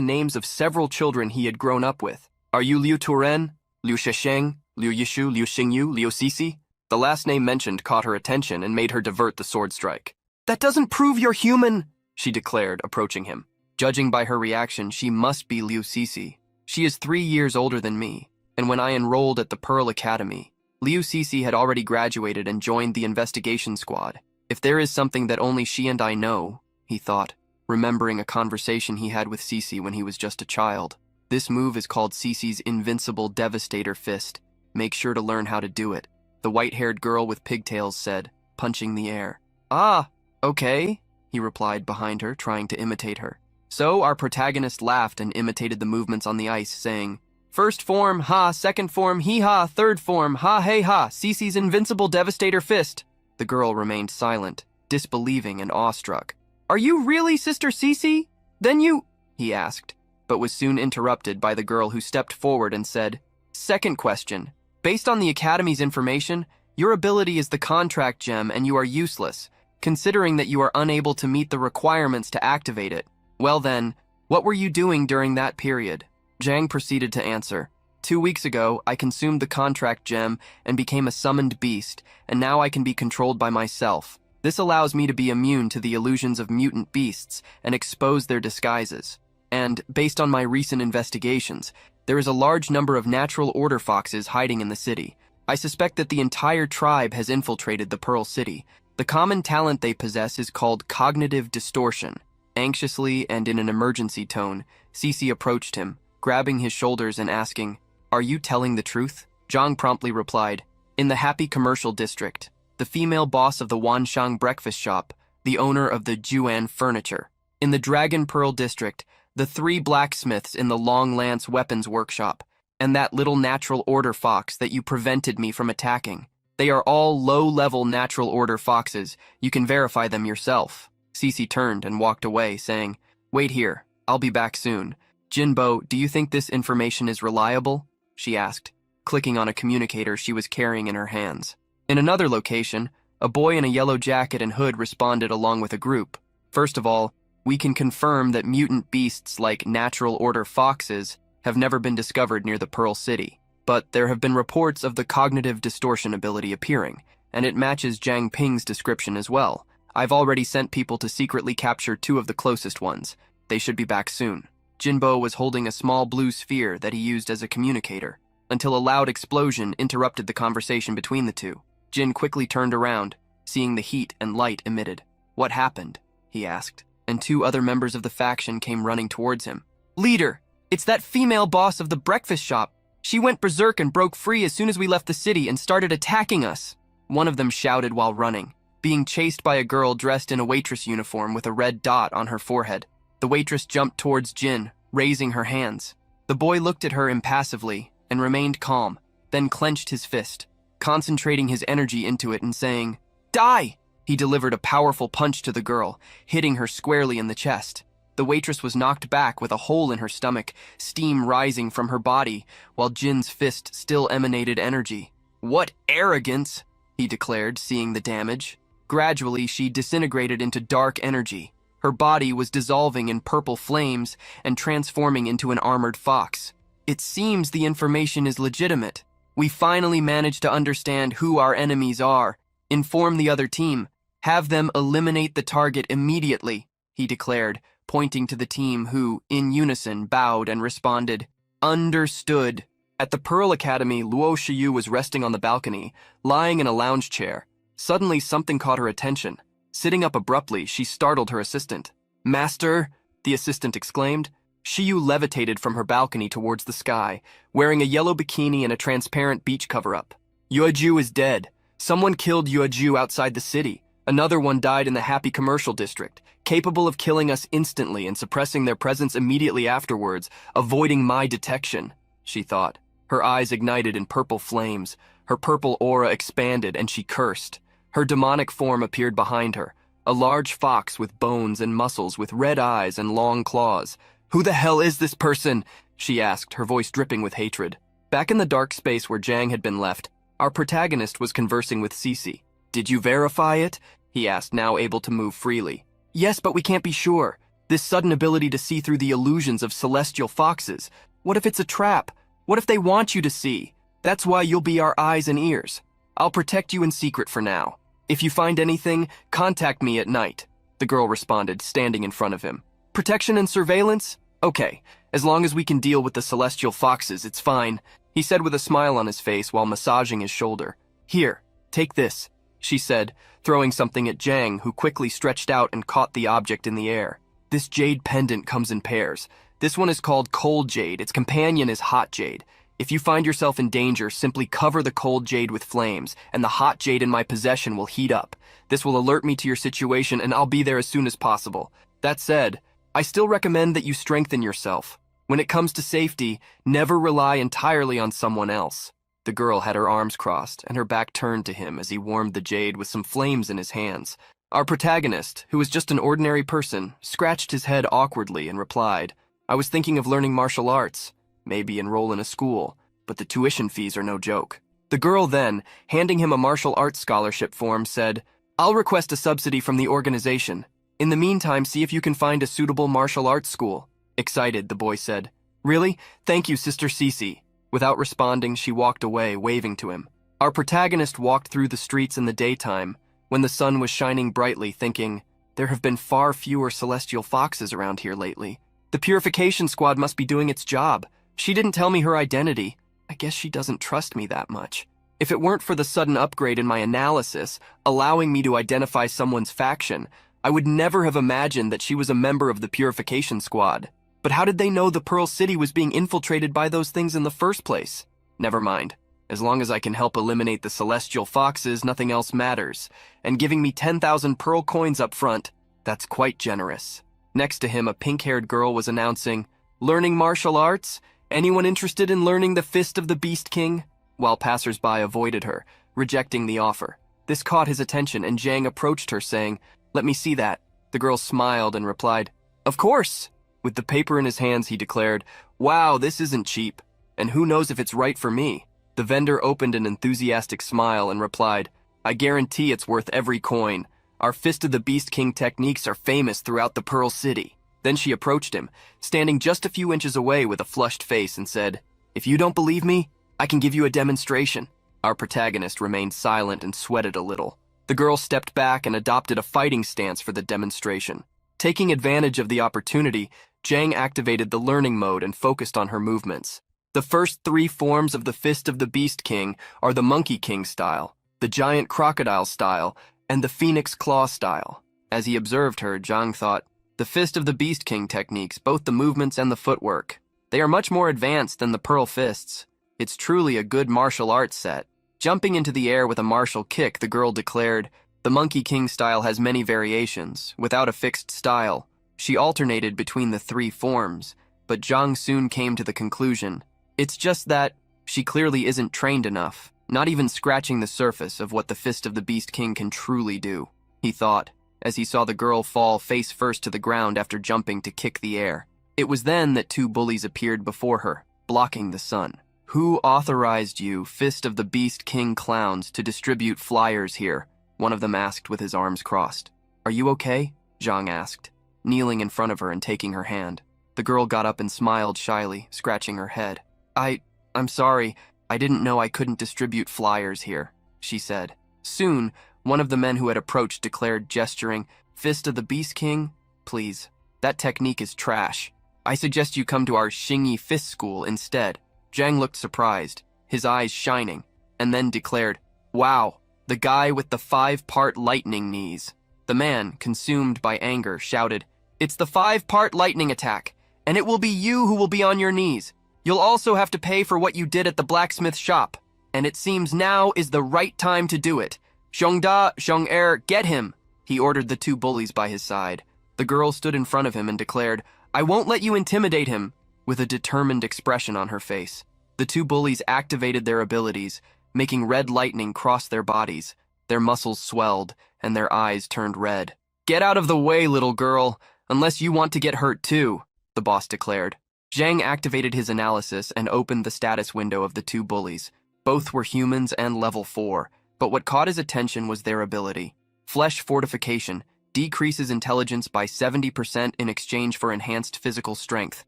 names of several children he had grown up with. Are you Liu Turen, Liu Shesheng, Liu Yishu, Liu Xingyu, Liu Sisi? The last name mentioned caught her attention and made her divert the sword strike. That doesn't prove you're human, she declared, approaching him. Judging by her reaction, she must be Liu Sisi. She is 3 years older than me, and when I enrolled at the Pearl Academy, Liu Sisi had already graduated and joined the investigation squad. If there is something that only she and I know, he thought, remembering a conversation he had with Sisi when he was just a child. This move is called Sisi's Invincible Devastator Fist. Make sure to learn how to do it, the white-haired girl with pigtails said, punching the air. Ah, okay, he replied behind her, trying to imitate her. So our protagonist laughed and imitated the movements on the ice, saying, First form, ha, second form, hee-ha, third form, ha-hey-ha, Sisi's Invincible Devastator Fist. The girl remained silent, disbelieving and awestruck. Are you really Sister Sisi? Then you, he asked, but was soon interrupted by the girl who stepped forward and said, Second question. Based on the Academy's information, your ability is the contract gem and you are useless, considering that you are unable to meet the requirements to activate it. Well then, what were you doing during that period? Jang proceeded to answer. 2 weeks ago, I consumed the contract gem and became a summoned beast, and now I can be controlled by myself. This allows me to be immune to the illusions of mutant beasts and expose their disguises. And, based on my recent investigations, there is a large number of natural order foxes hiding in the city. I suspect that the entire tribe has infiltrated the Pearl City. The common talent they possess is called cognitive distortion. Anxiously and in an emergency tone, Sisi approached him, grabbing his shoulders and asking, Are you telling the truth? Zhang promptly replied, In the Happy Commercial District, the female boss of the Wanshang Breakfast Shop, the owner of the Juan Furniture. In the Dragon Pearl District, the 3 blacksmiths in the Long Lance Weapons Workshop, and that little natural order fox that you prevented me from attacking. They are all low-level natural order foxes. You can verify them yourself. Sisi turned and walked away, saying, Wait here, I'll be back soon. Jinbo, do you think this information is reliable? She asked, clicking on a communicator she was carrying in her hands. In another location, a boy in a yellow jacket and hood responded along with a group. First of all, we can confirm that mutant beasts like natural order foxes have never been discovered near the Pearl City, but there have been reports of the cognitive distortion ability appearing, and it matches Jiang Ping's description as well. I've already sent people to secretly capture 2 of the closest ones. They should be back soon. Jinbo was holding a small blue sphere that he used as a communicator, until a loud explosion interrupted the conversation between the two. Jin quickly turned around. seeing the heat and light emitted. "What happened?" he asked, and 2 other members of the faction came running towards him. "Leader, it's that female boss of the breakfast shop. She went berserk and broke free as soon as we left the city and started attacking us," one of them shouted while running, being chased by a girl dressed in a waitress uniform with a red dot on her forehead. The waitress jumped towards Jin, raising her hands. The boy looked at her impassively and remained calm, then clenched his fist, concentrating his energy into it and saying, "Die!" He delivered a powerful punch to the girl, hitting her squarely in the chest. The waitress was knocked back with a hole in her stomach, steam rising from her body, while Jin's fist still emanated energy. "What arrogance!" he declared, seeing the damage. Gradually, she disintegrated into dark energy. Her body was dissolving in purple flames and transforming into an armored fox. "It seems the information is legitimate. We finally managed to understand who our enemies are. Inform the other team. Have them eliminate the target immediately," he declared, pointing to the team who, in unison, bowed and responded, "Understood." At the Pearl Academy, Luo Shiyu was resting on the balcony, lying in a lounge chair. Suddenly, something caught her attention. Sitting up abruptly, she startled her assistant. "Master," the assistant exclaimed. Shiyu levitated from her balcony towards the sky, wearing a yellow bikini and a transparent beach cover-up. "Yueju is dead. Someone killed Yueju outside the city. Another one died in the Happy Commercial District, capable of killing us instantly and suppressing their presence immediately afterwards, avoiding my detection," she thought. Her eyes ignited in purple flames. Her purple aura expanded, and she cursed. Her demonic form appeared behind her, a large fox with bones and muscles with red eyes and long claws. "Who the hell is this person?" she asked, her voice dripping with hatred. Back in the dark space where Jang had been left, our protagonist was conversing with Cece. "Did you verify it?" he asked, now able to move freely. "Yes, but we can't be sure. This sudden ability to see through the illusions of celestial foxes. What if it's a trap? What if they want you to see? That's why you'll be our eyes and ears. I'll protect you in secret for now. If you find anything, contact me at night," the girl responded, standing in front of him. "Protection and surveillance? Okay, as long as we can deal with the celestial foxes, it's fine," he said with a smile on his face while massaging his shoulder. "Here, take this," she said, throwing something at Jang, who quickly stretched out and caught the object in the air. "This jade pendant comes in pairs. This one is called Cold Jade. Its companion is Hot Jade. If you find yourself in danger, simply cover the cold jade with flames, and the hot jade in my possession will heat up. This will alert me to your situation, and I'll be there as soon as possible. That said, I still recommend that you strengthen yourself. When it comes to safety, never rely entirely on someone else." The girl had her arms crossed, and her back turned to him as he warmed the jade with some flames in his hands. Our protagonist, who was just an ordinary person, scratched his head awkwardly and replied, "I was thinking of learning martial arts. Maybe enroll in a school, but the tuition fees are no joke." The girl then, handing him a martial arts scholarship form, said, "I'll request a subsidy from the organization. In the meantime, see if you can find a suitable martial arts school." Excited, the boy said, "Really? Thank you, Sister Cece." Without responding, she walked away, waving to him. Our protagonist walked through the streets in the daytime, when the sun was shining brightly, thinking, "There have been far fewer celestial foxes around here lately. The purification squad must be doing its job. She didn't tell me her identity. I guess she doesn't trust me that much. If it weren't for the sudden upgrade in my analysis, allowing me to identify someone's faction, I would never have imagined that she was a member of the purification squad. But how did they know the Pearl City was being infiltrated by those things in the first place? Never mind. As long as I can help eliminate the celestial foxes, nothing else matters. And giving me 10,000 pearl coins up front, that's quite generous." Next to him, a pink-haired girl was announcing, "Learning martial arts? Anyone interested in learning the Fist of the Beast King?" While passers-by avoided her, rejecting the offer. This caught his attention, and Jang approached her, saying, "Let me see that." The girl smiled and replied, "Of course." With the paper in his hands, he declared, "Wow, this isn't cheap. And who knows if it's right for me?" The vendor opened an enthusiastic smile and replied, "I guarantee it's worth every coin. Our Fist of the Beast King techniques are famous throughout the Pearl City." Then she approached him, standing just a few inches away with a flushed face, and said, "If you don't believe me, I can give you a demonstration." Our protagonist remained silent and sweated a little. The girl stepped back and adopted a fighting stance for the demonstration. Taking advantage of the opportunity, Jang activated the learning mode and focused on her movements. The first 3 forms of the Fist of the Beast King are the Monkey King style, the Giant Crocodile style, And the Phoenix Claw style. As he observed her, Zhang thought, the Fist of the Beast King techniques, both the movements and the footwork. They are much more advanced than the Pearl Fists. It's truly a good martial arts set. Jumping into the air with a martial kick, the girl declared, the Monkey King style has many variations, without a fixed style. She alternated between the three forms, but Zhang soon came to the conclusion, it's just that she clearly isn't trained enough, not even scratching the surface of what the Fist of the Beast King can truly do, he thought, as he saw the girl fall face first to the ground after jumping to kick the air. It was then that two bullies appeared before her, blocking the sun. Who authorized you, Fist of the Beast King clowns, to distribute flyers here? One of them asked with his arms crossed. Are you okay? Zhang asked, kneeling in front of her and taking her hand. The girl got up and smiled shyly, scratching her head. I'm sorry, I didn't know I couldn't distribute flyers here, she said. Soon, one of the men who had approached declared, gesturing, Fist of the Beast King? Please, that technique is trash. I suggest you come to our Xingyi Fist School instead. Zhang looked surprised, his eyes shining, and then declared, Wow, the guy with the 5-part lightning knees. The man, consumed by anger, shouted, It's the 5-part lightning attack, and it will be you who will be on your knees. You'll also have to pay for what you did at the blacksmith shop, and it seems now is the right time to do it. Zhongda, Zhong-er, get him, he ordered the two bullies by his side. The girl stood in front of him and declared, I won't let you intimidate him, with a determined expression on her face. The two bullies activated their abilities, making red lightning cross their bodies. Their muscles swelled, and their eyes turned red. Get out of the way, little girl, unless you want to get hurt too, the boss declared. Zhang activated his analysis and opened the status window of the two bullies. Both were humans and level 4, but what caught his attention was their ability. Flesh Fortification decreases intelligence by 70% in exchange for enhanced physical strength.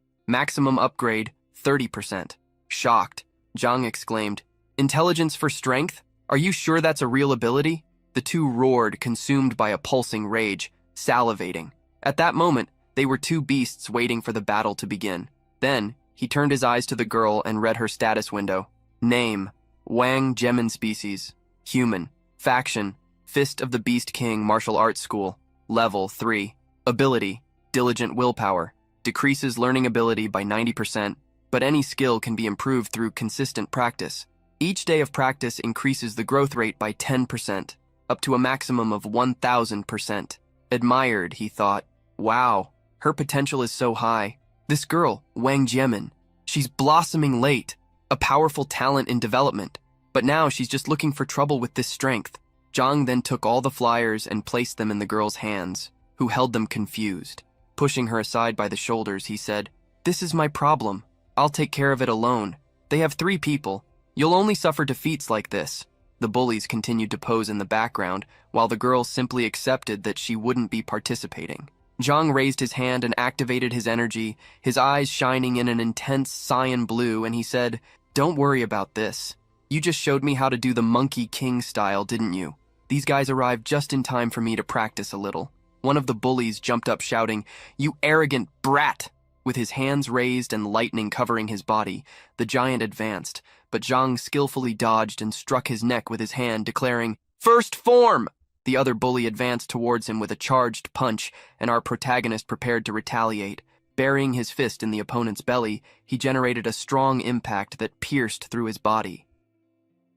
Maximum upgrade, 30%. Shocked, Zhang exclaimed, Intelligence for strength? Are you sure that's a real ability? The two roared, consumed by a pulsing rage, salivating. At that moment, they were two beasts waiting for the battle to begin. Then, he turned his eyes to the girl and read her status window. Name, Wang Gemin Species. Human. Faction, Fist of the Beast King Martial Arts School. Level 3. Ability, Diligent Willpower. Decreases learning ability by 90%, but any skill can be improved through consistent practice. Each day of practice increases the growth rate by 10%, up to a maximum of 1,000%. Admired, he thought. Wow, her potential is so high. This girl, Wang Jiamin, she's blossoming late, a powerful talent in development, but now she's just looking for trouble with this strength. Zhang then took all the flyers and placed them in the girl's hands, who held them confused. Pushing her aside by the shoulders, he said, This is my problem. I'll take care of it alone. They have 3 people. You'll only suffer defeats like this. The bullies continued to pose in the background, while the girl simply accepted that she wouldn't be participating. Zhang raised his hand and activated his energy, his eyes shining in an intense cyan blue, and he said, Don't worry about this. You just showed me how to do the Monkey King style, didn't you? These guys arrived just in time for me to practice a little. One of the bullies jumped up shouting, You arrogant brat! With his hands raised and lightning covering his body, the giant advanced, but Zhang skillfully dodged and struck his neck with his hand, declaring, First form! The other bully advanced towards him with a charged punch, and our protagonist prepared to retaliate. Burying his fist in the opponent's belly, he generated a strong impact that pierced through his body.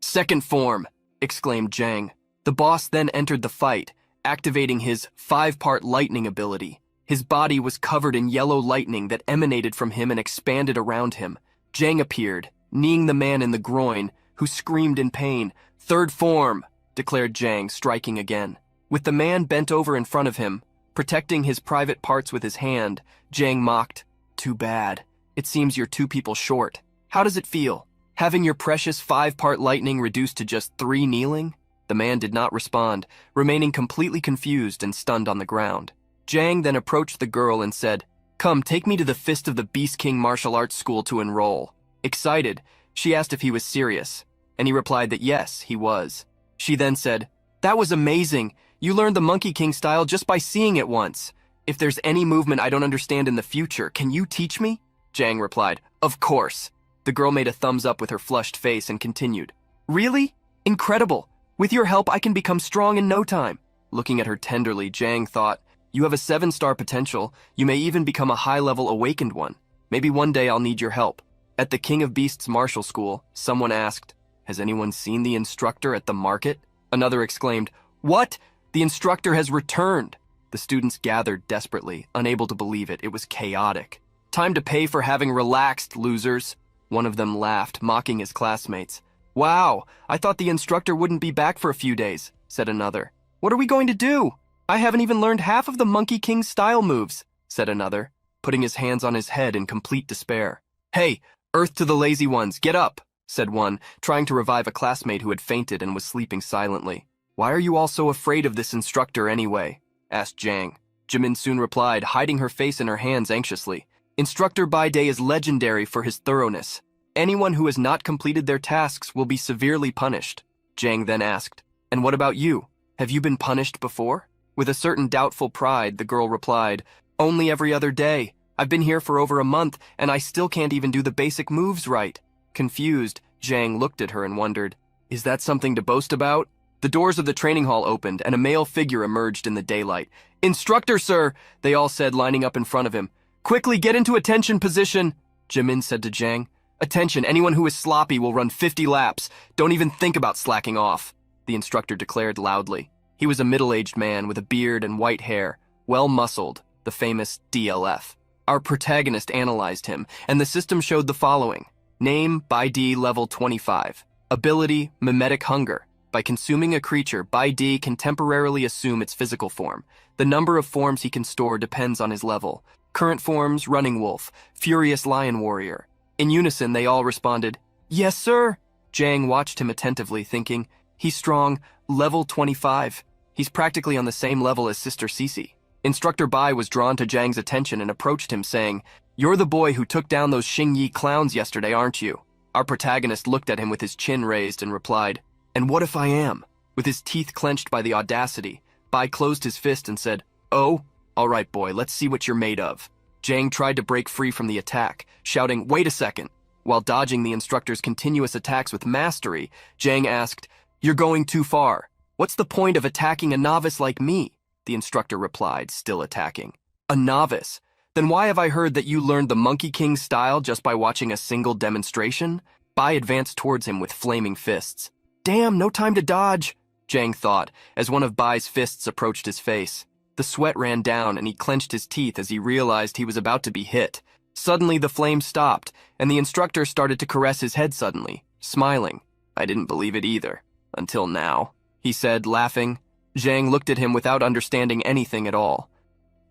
Second form! Exclaimed Zhang. The boss then entered the fight, activating his 5-part lightning ability. His body was covered in yellow lightning that emanated from him and expanded around him. Zhang appeared, kneeing the man in the groin, who screamed in pain. Third form! Declared Zhang, striking again. With the man bent over in front of him, protecting his private parts with his hand, Zhang mocked, Too bad. It seems you're 2 people short. How does it feel? Having your precious 5-part lightning reduced to just 3 kneeling? The man did not respond, remaining completely confused and stunned on the ground. Zhang then approached the girl and said, Come, take me to the Fist of the Beast King Martial Arts School to enroll. Excited, she asked if he was serious, and he replied that yes, he was. She then said, That was amazing. You learned the Monkey King style just by seeing it once. If there's any movement I don't understand in the future, can you teach me? Zhang replied, Of course. The girl made a thumbs up with her flushed face and continued, Really? Incredible. With your help, I can become strong in no time. Looking at her tenderly, Jang thought, "You have a 7-star potential. You may even become a high-level awakened one. Maybe one day I'll need your help." At the King of Beasts martial school, someone asked, "Has anyone seen the instructor at the market?" Another exclaimed, "What? The instructor has returned!" The students gathered desperately, unable to believe it. It was chaotic. "Time to pay for having relaxed, losers." One of them laughed, mocking his classmates. "Wow, I thought the instructor wouldn't be back for a few days," said another. "What are we going to do? I haven't even learned half of the Monkey King style moves," said another, putting his hands on his head in complete despair. "Hey, earth to the lazy ones, get up," said one, trying to revive a classmate who had fainted and was sleeping silently. "Why are you all so afraid of this instructor anyway?" asked Jang. Jimin soon replied, hiding her face in her hands anxiously. "Instructor Bai Day is legendary for his thoroughness. Anyone who has not completed their tasks will be severely punished." Jang then asked, "And what about you? Have you been punished before?" With a certain doubtful pride, the girl replied, "Only every other day. I've been here for over a month, and I still can't even do the basic moves right." Confused, Jang looked at her and wondered, "Is that something to boast about?" The doors of the training hall opened, and a male figure emerged in the daylight. "Instructor, sir," they all said, lining up in front of him. "Quickly, get into attention position," Jimin said to Jang. "Attention, anyone who is sloppy will run 50 laps. Don't even think about slacking off," the instructor declared loudly. He was a middle-aged man with a beard and white hair, well-muscled, the famous DLF. Our protagonist analyzed him, and the system showed the following. Name, Bai D level 25. Ability, Mimetic Hunger. By consuming a creature, Bai D can temporarily assume its physical form. The number of forms he can store depends on his level. Current forms, Running Wolf, Furious Lion Warrior. In unison, they all responded, "Yes, sir." Jang watched him attentively, thinking, "He's strong, level 25. He's practically on the same level as Sister Cece." Instructor Bai was drawn to Jang's attention and approached him, saying, "You're the boy who took down those Xingyi clowns yesterday, aren't you?" Our protagonist looked at him with his chin raised and replied, "And what if I am?" With his teeth clenched by the audacity, Bai closed his fist and said, "Oh, all right, boy, let's see what you're made of." Jang tried to break free from the attack, shouting, "Wait a second." While dodging the instructor's continuous attacks with mastery, Jang asked, "You're going too far. What's the point of attacking a novice like me?" The instructor replied, still attacking. "A novice? Then why have I heard that you learned the Monkey King style just by watching a single demonstration?" Bai advanced towards him with flaming fists. "Damn, no time to dodge," Jang thought, as one of Bai's fists approached his face. The sweat ran down and he clenched his teeth as he realized he was about to be hit. Suddenly the flame stopped, and the instructor started to caress his head suddenly, smiling. "I didn't believe it either, until now," he said, laughing. Jang looked at him without understanding anything at all.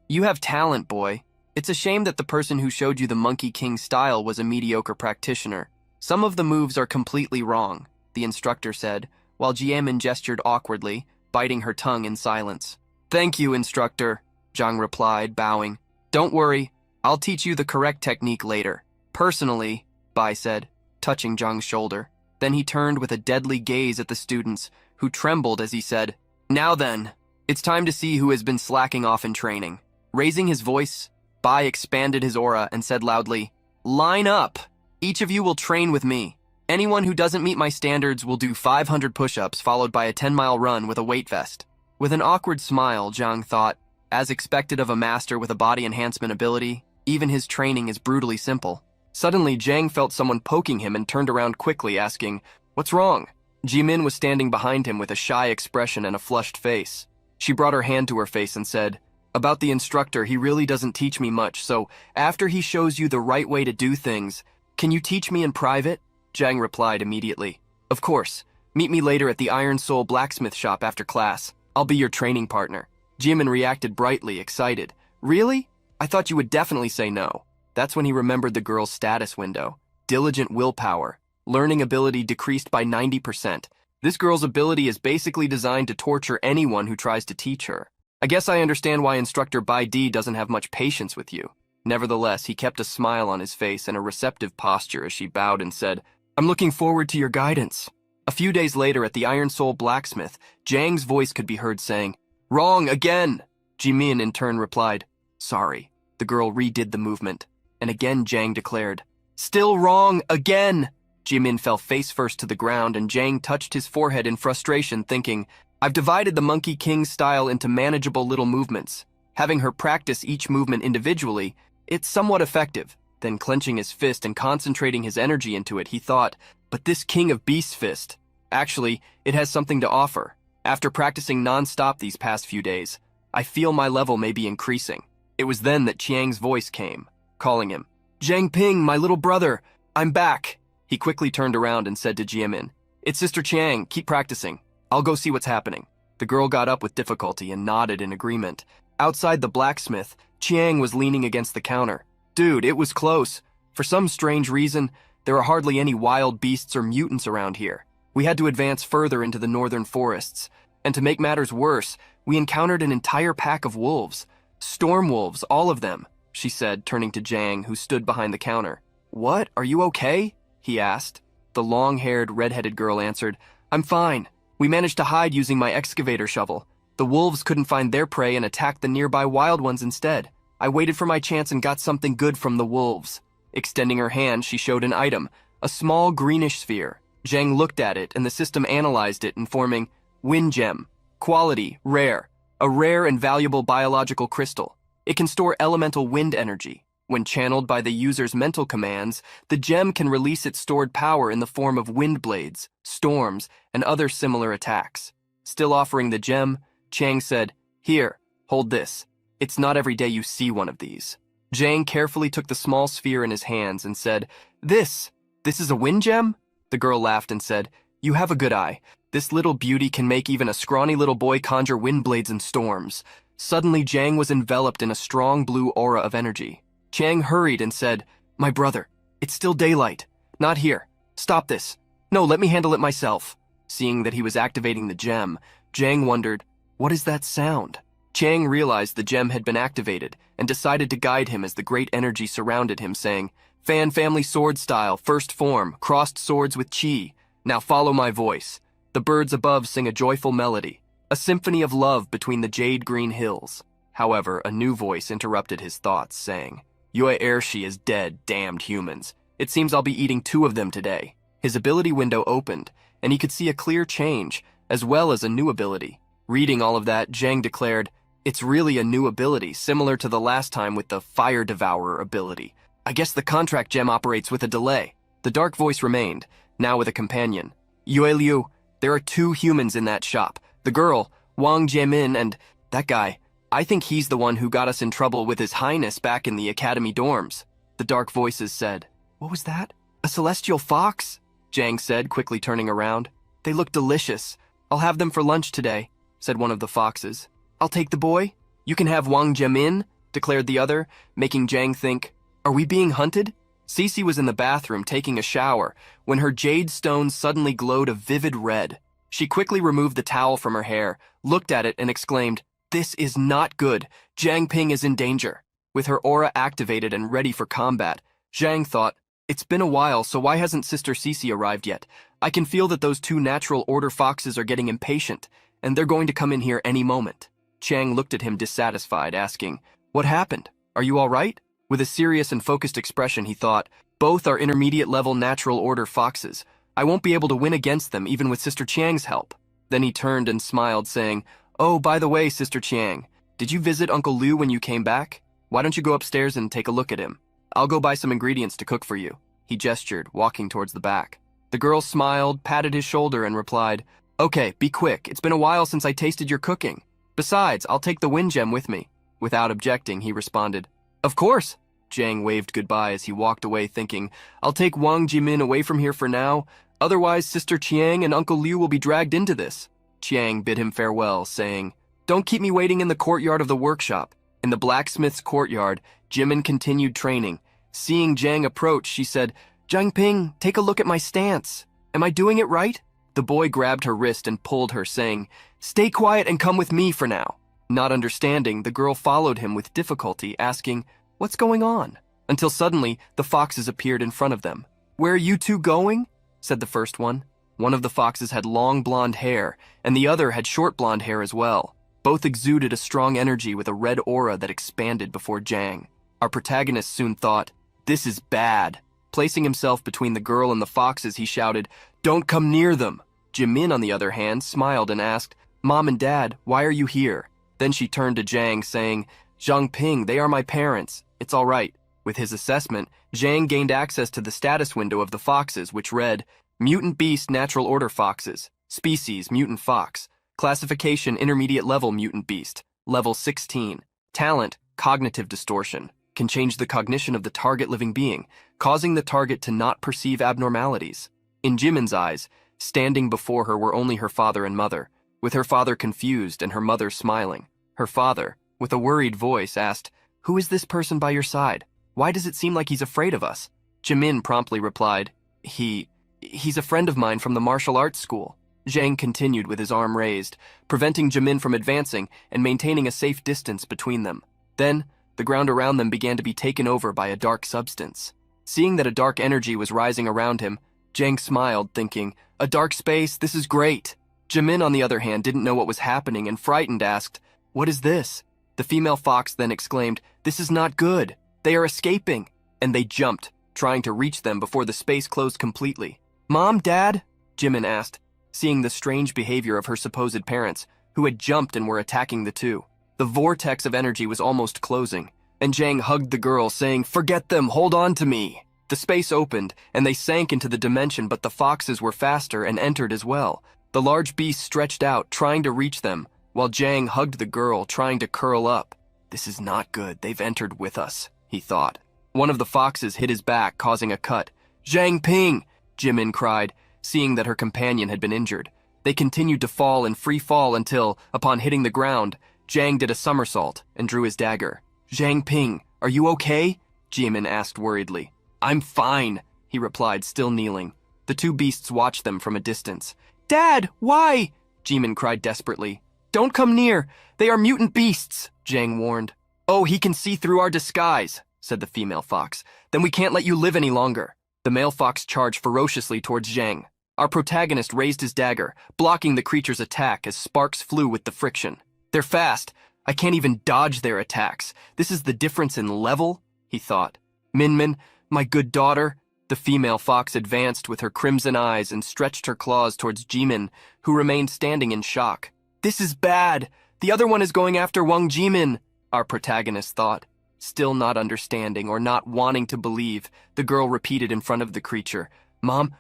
"You have talent, boy. It's a shame that the person who showed you the Monkey King style was a mediocre practitioner. Some of the moves are completely wrong," the instructor said, while Jiamin gestured awkwardly, biting her tongue in silence. "Thank you, instructor," Jang replied, bowing. "Don't worry, I'll teach you the correct technique later. Personally," Bai said, touching Jang's shoulder. Then he turned with a deadly gaze at the students, who trembled as he said, "Now then, it's time to see who has been slacking off in training." Raising his voice, Bai expanded his aura and said loudly, "Line up! Each of you will train with me. Anyone who doesn't meet my standards will do 500 push-ups followed by a 10-mile run with a weight vest." With an awkward smile, Jang thought, as expected of a master with a body enhancement ability, even his training is brutally simple. Suddenly, Jang felt someone poking him and turned around quickly, asking, "What's wrong?" Jimin was standing behind him with a shy expression and a flushed face. She brought her hand to her face and said, "About the instructor, he really doesn't teach me much, so after he shows you the right way to do things, can you teach me in private?" Jang replied immediately, "Of course. Meet me later at the Iron Soul blacksmith shop after class. I'll be your training partner." Jimin reacted brightly, excited. "Really? I thought you would definitely say no." That's when he remembered the girl's status window. Diligent willpower. Learning ability decreased by 90%. This girl's ability is basically designed to torture anyone who tries to teach her. "I guess I understand why Instructor Bai D doesn't have much patience with you." Nevertheless, he kept a smile on his face and a receptive posture as she bowed and said, "I'm looking forward to your guidance." A few days later at the Iron Soul blacksmith, Jang's voice could be heard saying, "Wrong again!" Jimin in turn replied, "Sorry." The girl redid the movement, and again Jang declared, "Still wrong again!" Jimin fell face first to the ground and Jang touched his forehead in frustration, thinking, I've divided the Monkey King style into manageable little movements. Having her practice each movement individually, it's somewhat effective. Then clenching his fist and concentrating his energy into it, he thought, but this King of Beasts fist, actually, it has something to offer. After practicing non-stop these past few days, I feel my level may be increasing. It was then that Chiang's voice came, calling him. Jiang Ping, my little brother, I'm back. He quickly turned around and said to Jiamin, it's Sister Chiang, keep practicing. I'll go see what's happening. The girl got up with difficulty and nodded in agreement. Outside the blacksmith, Chiang was leaning against the counter. Dude, it was close. For some strange reason, there are hardly any wild beasts or mutants around here. We had to advance further into the northern forests. And to make matters worse, we encountered an entire pack of wolves. Storm wolves, all of them, she said, turning to Jiang, who stood behind the counter. What? Are you okay? He asked. The long-haired, red-headed girl answered, I'm fine. We managed to hide using my excavator shovel. The wolves couldn't find their prey and attacked the nearby wild ones instead. I waited for my chance and got something good from the wolves. Extending her hand, she showed an item, a small greenish sphere. Jiang looked at it and the system analyzed it, informing, Wind Gem. Quality, rare. A rare and valuable biological crystal. It can store elemental wind energy. When channeled by the user's mental commands, the gem can release its stored power in the form of wind blades, storms, and other similar attacks. Still offering the gem, Chiang said, Here, hold this. It's not every day you see one of these. Jiang carefully took the small sphere in his hands and said, This is a wind gem? The girl laughed and said, You have a good eye. This little beauty can make even a scrawny little boy conjure wind blades and storms. Suddenly, Jiang was enveloped in a strong blue aura of energy. Chiang hurried and said, My brother, it's still daylight. Not here. Stop this. No, let me handle it myself. Seeing that he was activating the gem, Jiang wondered, What is that sound? Chiang realized the gem had been activated and decided to guide him as the great energy surrounded him, saying, Fan family sword style, first form, crossed swords with chi. Now follow my voice. The birds above sing a joyful melody, a symphony of love between the jade green hills. However, a new voice interrupted his thoughts, saying, Yue Ershi is dead, damned humans. It seems I'll be eating 2 of them today. His ability window opened, and he could see a clear change, as well as a new ability. Reading all of that, Jiang declared, It's really a new ability, similar to the last time with the Fire Devourer ability. I guess the contract gem operates with a delay. The dark voice remained, now with a companion. Yue Liu, there are 2 humans in that shop. The girl, Wang Jiemin, and that guy. I think he's the one who got us in trouble with His Highness back in the academy dorms. The dark voices said, What was that? A celestial fox? Jiang said, quickly turning around. They look delicious. I'll have them for lunch today, said one of the foxes. I'll take the boy. You can have Wang Jiemin, declared the other, making Jiang think, Are we being hunted? Cece was in the bathroom taking a shower when her jade stone suddenly glowed a vivid red. She quickly removed the towel from her hair, looked at it, and exclaimed, This is not good. Jiang Ping is in danger. With her aura activated and ready for combat, Jiang thought, It's been a while, so why hasn't Sister Cece arrived yet? I can feel that those 2 natural order foxes are getting impatient, and they're going to come in here any moment. Chiang looked at him dissatisfied, asking, What happened? Are you all right? With a serious and focused expression, he thought, Both are intermediate-level natural order foxes. I won't be able to win against them, even with Sister Chiang's help. Then he turned and smiled, saying, Oh, by the way, Sister Chiang, did you visit Uncle Liu when you came back? Why don't you go upstairs and take a look at him? I'll go buy some ingredients to cook for you. He gestured, walking towards the back. The girl smiled, patted his shoulder, and replied, Okay, be quick. It's been a while since I tasted your cooking. Besides, I'll take the wind gem with me. Without objecting, he responded, Of course. Jiang waved goodbye as he walked away, thinking, I'll take Wang Jimin away from here for now. Otherwise, Sister Chiang and Uncle Liu will be dragged into this. Chiang bid him farewell, saying, Don't keep me waiting in the courtyard of the workshop. In the blacksmith's courtyard, Jimin continued training. Seeing Jiang approach, she said, Jiang Ping, take a look at my stance. Am I doing it right? The boy grabbed her wrist and pulled her, saying, Stay quiet and come with me for now. Not understanding, the girl followed him with difficulty, asking, What's going on? Until suddenly, the foxes appeared in front of them. Where are you 2 going? Said the first one. One of the foxes had long blonde hair, and the other had short blonde hair as well. Both exuded a strong energy with a red aura that expanded before Jiang. Our protagonist soon thought, This is bad. Placing himself between the girl and the foxes, he shouted, Don't come near them. Jimin, on the other hand, smiled and asked, "Mom and Dad, why are you here?" Then she turned to Zhang, saying, "Zhang Ping, they are my parents. It's all right." With his assessment, Zhang gained access to the status window of the foxes, which read, Mutant Beast Natural Order Foxes. Species, Mutant Fox. Classification, Intermediate Level Mutant Beast. Level 16. Talent, Cognitive Distortion. Can change the cognition of the target living being, causing the target to not perceive abnormalities. In Jimin's eyes, standing before her were only her father and mother, with her father confused and her mother smiling. Her father, with a worried voice, asked, "Who is this person by your side? Why does it seem like he's afraid of us?" Jimin promptly replied, He's a friend of mine from the martial arts school." Zhang continued with his arm raised, preventing Jimin from advancing and maintaining a safe distance between them. Then, the ground around them began to be taken over by a dark substance. Seeing that a dark energy was rising around him, Zhang smiled, thinking, "A dark space, this is great." Jimin, on the other hand, didn't know what was happening and frightened asked, "What is this?" The female fox then exclaimed, "This is not good. They are escaping." And they jumped, trying to reach them before the space closed completely. "Mom, Dad?" Jimin asked, seeing the strange behavior of her supposed parents, who had jumped and were attacking the two. The vortex of energy was almost closing, and Zhang hugged the girl, saying, "Forget them, hold on to me." The space opened, and they sank into the dimension, but the foxes were faster and entered as well. The large beast stretched out, trying to reach them, while Zhang hugged the girl, trying to curl up. "This is not good, they've entered with us," he thought. One of the foxes hit his back, causing a cut. "Zhang Ping!" Jimin cried, seeing that her companion had been injured. They continued to fall in free fall until, upon hitting the ground, Zhang did a somersault and drew his dagger. "Zhang Ping, are you okay?" Jimin asked worriedly. "I'm fine," he replied, still kneeling. The two beasts watched them from a distance. "Dad, why?" Jimin cried desperately. "Don't come near. They are mutant beasts," Zhang warned. "Oh, he can see through our disguise," said the female fox. "Then we can't let you live any longer." The male fox charged ferociously towards Zhang. Our protagonist raised his dagger, blocking the creature's attack as sparks flew with the friction. "They're fast. I can't even dodge their attacks. This is the difference in level," he thought. "Minmin, my good daughter." The female fox advanced with her crimson eyes and stretched her claws towards Jimin, who remained standing in shock. "This is bad. The other one is going after Wang Jimin," our protagonist thought. Still not understanding or not wanting to believe, the girl repeated in front of the creature, Mom,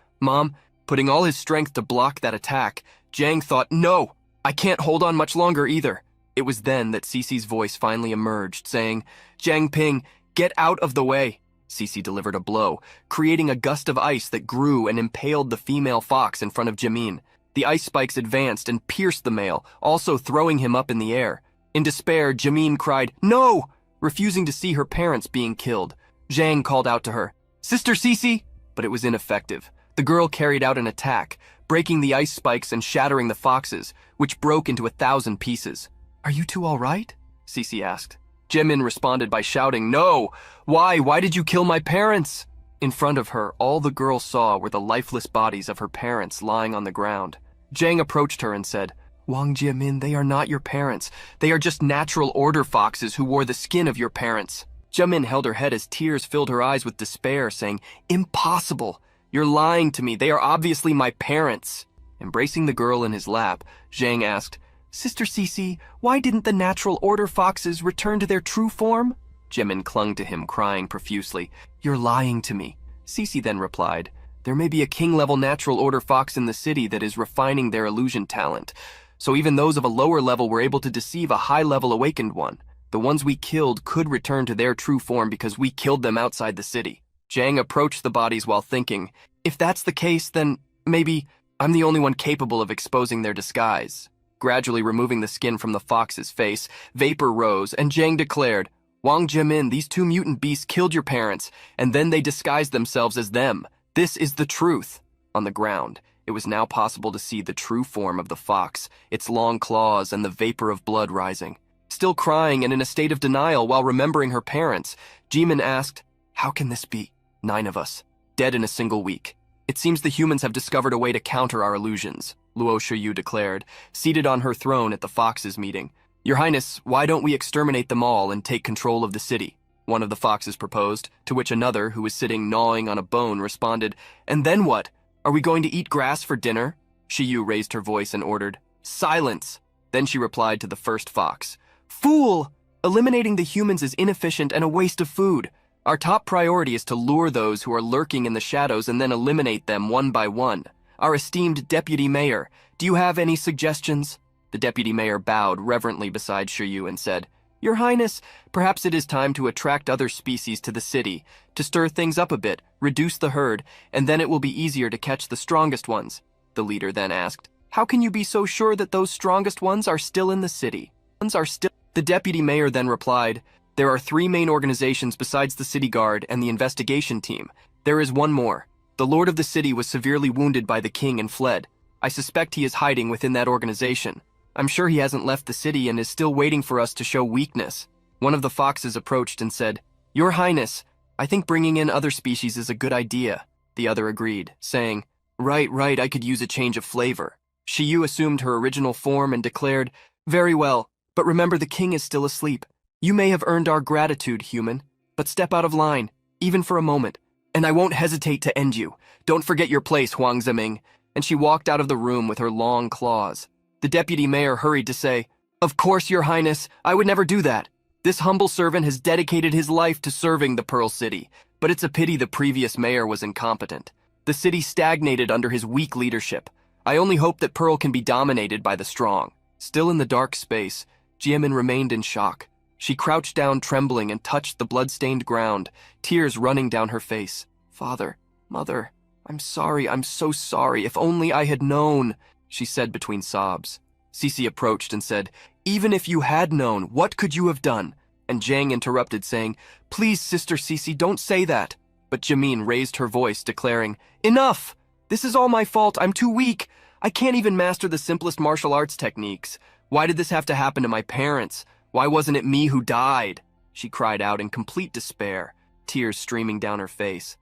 putting all his strength to block that attack. Zhang thought, "No, I can't hold on much longer either." It was then that Cece's voice finally emerged, saying, "Zhang Ping, get out of the way." Cece delivered a blow, creating a gust of ice that grew and impaled the female fox in front of Jimin. The ice spikes advanced and pierced the male, also throwing him up in the air. In despair, Jimin cried, "No!" refusing to see her parents being killed. Zhang called out to her, "Sister Cece!" But it was ineffective. The girl carried out an attack, breaking the ice spikes and shattering the foxes, which broke into 1,000 pieces. "Are you two all right?" Cece asked. Jimin responded by shouting, "No! Why did you kill my parents?" In front of her, all the girl saw were the lifeless bodies of her parents lying on the ground. Zhang approached her and said, "Wang Jimin, they are not your parents. They are just natural order foxes who wore the skin of your parents." Jimin held her head as tears filled her eyes with despair, saying, "Impossible! You're lying to me. They are obviously my parents." Embracing the girl in his lap, Zhang asked, "Sister Cece, why didn't the natural order foxes return to their true form?" Jimin clung to him, crying profusely, "You're lying to me." Cece then replied, "There may be a king-level natural order fox in the city that is refining their illusion talent. So even those of a lower level were able to deceive a high-level awakened one. The ones we killed could return to their true form because we killed them outside the city." Zhang approached the bodies while thinking, "If that's the case, then maybe I'm the only one capable of exposing their disguise." Gradually removing the skin from the fox's face, vapor rose, and Zhang declared, "Wang Jimin, these two mutant beasts killed your parents, and then they disguised themselves as them. This is the truth." On the ground, it was now possible to see the true form of the fox, its long claws and the vapor of blood rising. Still crying and in a state of denial while remembering her parents, Jimin asked, "How can this be? 9 of us, dead in a single week. It seems the humans have discovered a way to counter our illusions," Luo Shiyu declared, seated on her throne at the foxes' meeting. "Your Highness, why don't we exterminate them all and take control of the city?" one of the foxes proposed, to which another, who was sitting gnawing on a bone, responded, "And then what? Are we going to eat grass for dinner?" Shiyu raised her voice and ordered, "Silence!" Then she replied to the first fox. Fool! Eliminating the humans is inefficient and a waste of food. Our top priority is to lure those who are lurking in the shadows and then eliminate them one by one. Our esteemed deputy mayor, do you have any suggestions? The deputy mayor bowed reverently beside Shiryu and said, Your Highness, perhaps it is time to attract other species to the city, to stir things up a bit, reduce the herd, and then it will be easier to catch the strongest ones. The leader then asked, How can you be so sure that those strongest ones are still in the city? The deputy mayor then replied, There are 3 main organizations besides the city guard and the investigation team. There is one more. The lord of the city was severely wounded by the king and fled. I suspect he is hiding within that organization. I'm sure he hasn't left the city and is still waiting for us to show weakness. One of the foxes approached and said, Your Highness, I think bringing in other species is a good idea. The other agreed, saying, Right, I could use a change of flavor. Shiryu assumed her original form and declared, Very well, but remember the king is still asleep. You may have earned our gratitude, human, but step out of line, even for a moment, and I won't hesitate to end you. Don't forget your place, Huang Zeming. And she walked out of the room with her long claws. The deputy mayor hurried to say, Of course, Your Highness, I would never do that. This humble servant has dedicated his life to serving the Pearl City, but it's a pity the previous mayor was incompetent. The city stagnated under his weak leadership. I only hope that Pearl can be dominated by the strong. Still in the dark space, Jiamin remained in shock. She crouched down trembling and touched the blood-stained ground, tears running down her face. Father, Mother, I'm sorry, I'm so sorry. If only I had known, she said between sobs. Cece approached and said, Even if you had known, what could you have done? And Zhang interrupted, saying, Please, Sister Cece, don't say that. But Jimin raised her voice, declaring, Enough! This is all my fault. I'm too weak. I can't even master the simplest martial arts techniques. Why did this have to happen to my parents? Why wasn't it me who died? She cried out in complete despair, tears streaming down her face.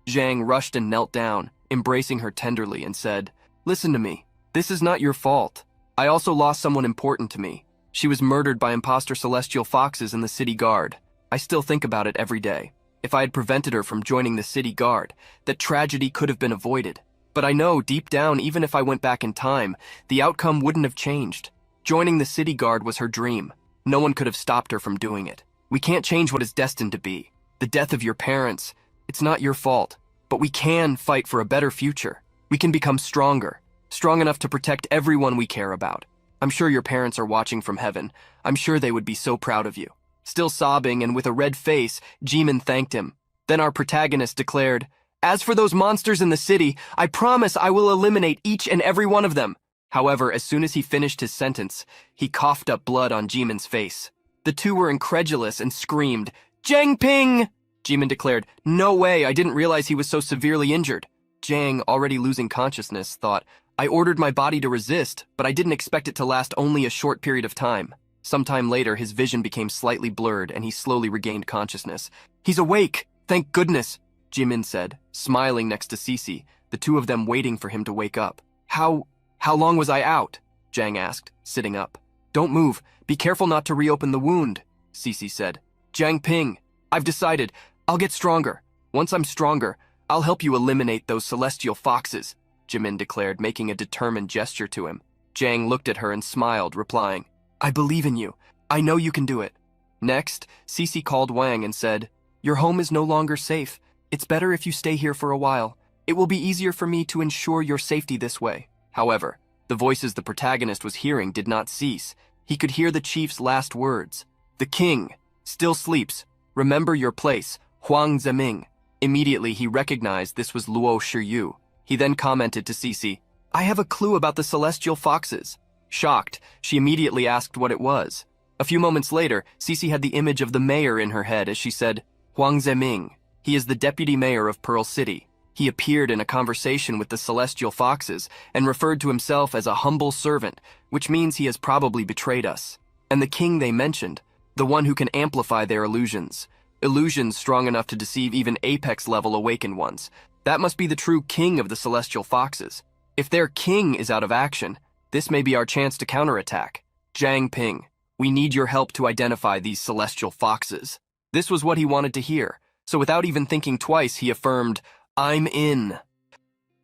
Zhang rushed and knelt down, embracing her tenderly, and said, Listen to me. This is not your fault. I also lost someone important to me. She was murdered by imposter celestial foxes in the city guard. I still think about it every day. If I had prevented her from joining the city guard, that tragedy could have been avoided. But I know, deep down, even if I went back in time, the outcome wouldn't have changed. Joining the city guard was her dream. No one could have stopped her from doing it. We can't change what is destined to be. The death of your parents, it's not your fault. But we can fight for a better future. We can become stronger, strong enough to protect everyone we care about. I'm sure your parents are watching from heaven. I'm sure they would be so proud of you. Still sobbing and with a red face, Jimin thanked him. Then our protagonist declared, As for those monsters in the city, I promise I will eliminate each and every one of them. However, as soon as he finished his sentence, he coughed up blood on Jimin's face. The two were incredulous and screamed, Zhang Ping! Jimin declared, No way, I didn't realize he was so severely injured. Zhang, already losing consciousness, thought, I ordered my body to resist, but I didn't expect it to last only a short period of time. Sometime later, his vision became slightly blurred and he slowly regained consciousness. He's awake! Thank goodness! Jimin said, smiling next to Cece, the two of them waiting for him to wake up. How long was I out? Zhang asked, sitting up. Don't move. Be careful not to reopen the wound, Cece said. Zhang Ping, I've decided. I'll get stronger. Once I'm stronger, I'll help you eliminate those celestial foxes, Jimin declared, making a determined gesture to him. Zhang looked at her and smiled, replying, I believe in you. I know you can do it. Next, Cece called Wang and said, Your home is no longer safe. It's better if you stay here for a while. It will be easier for me to ensure your safety this way. However, the voices the protagonist was hearing did not cease. He could hear the chief's last words. The king still sleeps. Remember your place, Huang Zeming. Immediately, he recognized this was Luo Shiryu. He then commented to Cece, I have a clue about the celestial foxes. Shocked, she immediately asked what it was. A few moments later, Cece had the image of the mayor in her head as she said, Huang Zeming. He is the deputy mayor of Pearl City. He appeared in a conversation with the celestial foxes and referred to himself as a humble servant, which means he has probably betrayed us. And the king they mentioned, the one who can amplify their illusions. Illusions strong enough to deceive even apex-level awakened ones. That must be the true king of the celestial foxes. If their king is out of action, this may be our chance to counterattack. Zhang Ping, we need your help to identify these celestial foxes. This was what he wanted to hear, so without even thinking twice, he affirmed, I'm in.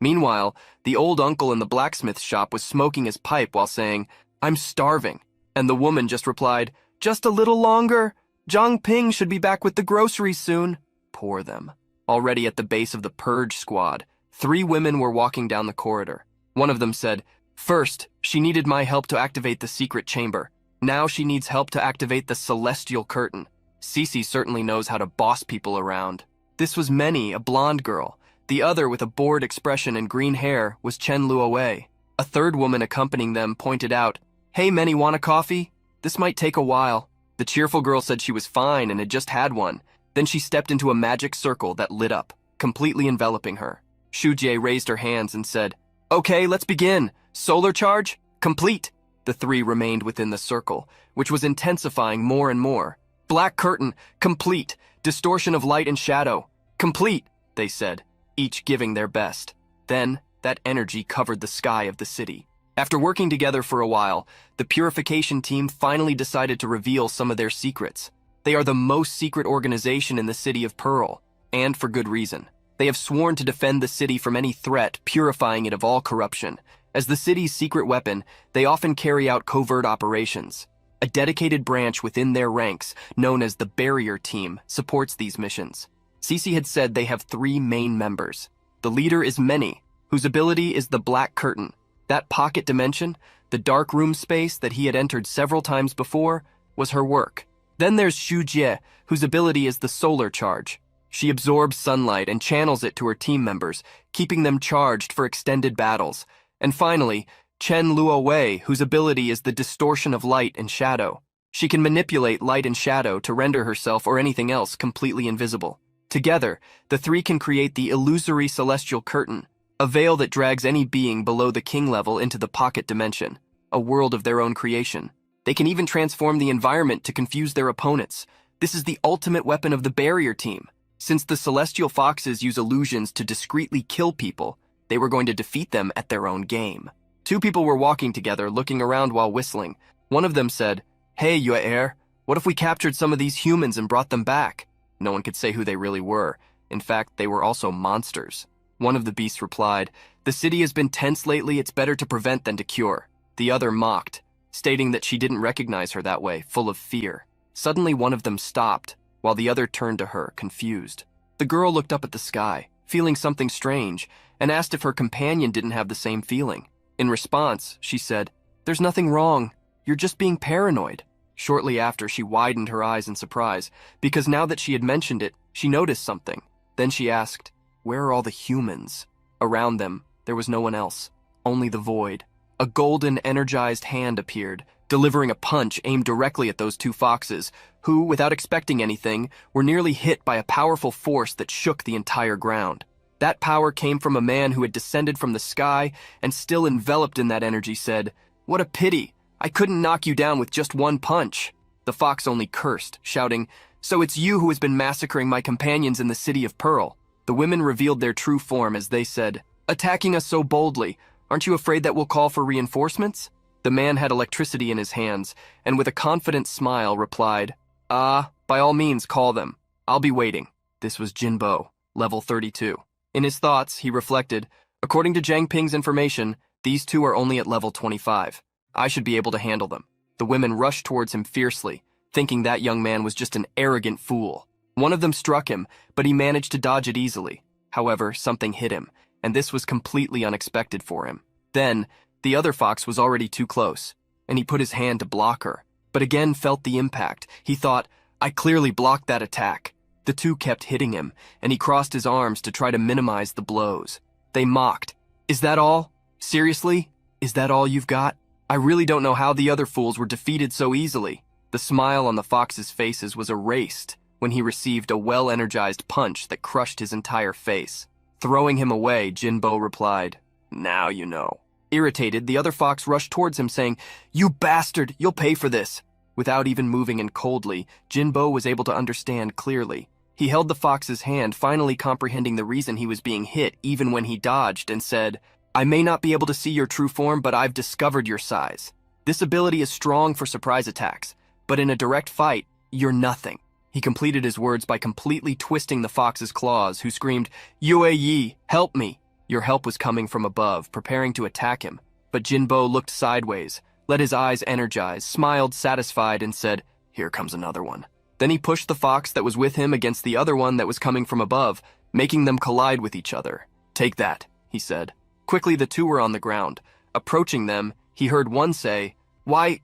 Meanwhile, the old uncle in the blacksmith shop was smoking his pipe while saying, I'm starving. And the woman just replied, just a little longer. Zhang Ping should be back with the groceries soon. Poor them. Already at the base of the purge squad, 3 women were walking down the corridor. One of them said, first, she needed my help to activate the secret chamber. Now she needs help to activate the celestial curtain. Cece certainly knows how to boss people around. This was Meni, a blonde girl. The other, with a bored expression and green hair, was Chen Luowei. A third woman accompanying them pointed out, hey Meni, want a coffee? This might take a while. The cheerful girl said she was fine and had just had one. Then she stepped into a magic circle that lit up, completely enveloping her. Shujie raised her hands and said, okay, let's begin. Solar charge, complete. The 3 remained within the circle, which was intensifying more and more. Black curtain, complete. Distortion of light and shadow, complete, they said, each giving their best. Then, that energy covered the sky of the city. After working together for a while, the purification team finally decided to reveal some of their secrets. They are the most secret organization in the city of Pearl, and for good reason. They have sworn to defend the city from any threat, purifying it of all corruption. As the city's secret weapon, they often carry out covert operations. A dedicated branch within their ranks, known as the Barrier Team, supports these missions. Cece had said they have 3 main members. The leader is Meni, whose ability is the Black Curtain. That pocket dimension, the dark room space that he had entered several times before, was her work. Then there's Shujie, whose ability is the Solar Charge. She absorbs sunlight and channels it to her team members, keeping them charged for extended battles. And finally, Chen Luowei, whose ability is the distortion of light and shadow. She can manipulate light and shadow to render herself or anything else completely invisible. Together, the 3 can create the illusory celestial curtain, a veil that drags any being below the king level into the pocket dimension, a world of their own creation. They can even transform the environment to confuse their opponents. This is the ultimate weapon of the Barrier Team. Since the Celestial Foxes use illusions to discreetly kill people, they were going to defeat them at their own game. 2 people were walking together, looking around while whistling. One of them said, hey, Yahello, what if we captured some of these humans and brought them back? No one could say who they really were. In fact, they were also monsters. One of the beasts replied, the city has been tense lately, it's better to prevent than to cure. The other mocked, stating that she didn't recognize her that way, full of fear. Suddenly one of them stopped, while the other turned to her, confused. The girl looked up at the sky, feeling something strange, and asked if her companion didn't have the same feeling. In response, she said, there's nothing wrong, you're just being paranoid. Shortly after, she widened her eyes in surprise, because now that she had mentioned it, she noticed something. Then she asked, where are all the humans? Around them, there was no one else, only the void. A golden, energized hand appeared, delivering a punch aimed directly at those 2 foxes, who, without expecting anything, were nearly hit by a powerful force that shook the entire ground. That power came from a man who had descended from the sky and, still enveloped in that energy, said, what a pity, I couldn't knock you down with just 1 punch. The fox only cursed, shouting, so it's you who has been massacring my companions in the city of Pearl. The women revealed their true form as they said, attacking us so boldly, aren't you afraid that we'll call for reinforcements? The man had electricity in his hands, and with a confident smile replied, by all means call them. I'll be waiting. This was Jinbo, level 32. In his thoughts, he reflected, according to Zhang Ping's information, these 2 are only at level 25. I should be able to handle them. The women rushed towards him fiercely, thinking that young man was just an arrogant fool. One of them struck him, but he managed to dodge it easily. However, something hit him, and this was completely unexpected for him. Then, the other fox was already too close, and he put his hand to block her, but again felt the impact. He thought, I clearly blocked that attack. The 2 kept hitting him, and he crossed his arms to try to minimize the blows. They mocked. Is that all? Seriously? Is that all you've got? I really don't know how the other fools were defeated so easily. The smile on the foxes' faces was erased when he received a well-energized punch that crushed his entire face. Throwing him away, Jinbo replied, now you know. Irritated, the other fox rushed towards him saying, you bastard, you'll pay for this. Without even moving and coldly, Jinbo was able to understand clearly. He held the fox's hand, finally comprehending the reason he was being hit even when he dodged, and said, I may not be able to see your true form, but I've discovered your size. This ability is strong for surprise attacks, but in a direct fight, you're nothing. He completed his words by completely twisting the fox's claws, who screamed, Yue Yi, help me! Your help was coming from above, preparing to attack him, but Jinbo looked sideways, let his eyes energize, smiled satisfied, and said, "Here comes another one." Then he pushed the fox that was with him against the other one that was coming from above, making them collide with each other. "Take that," he said. Quickly the two were on the ground. Approaching them, he heard one say, Why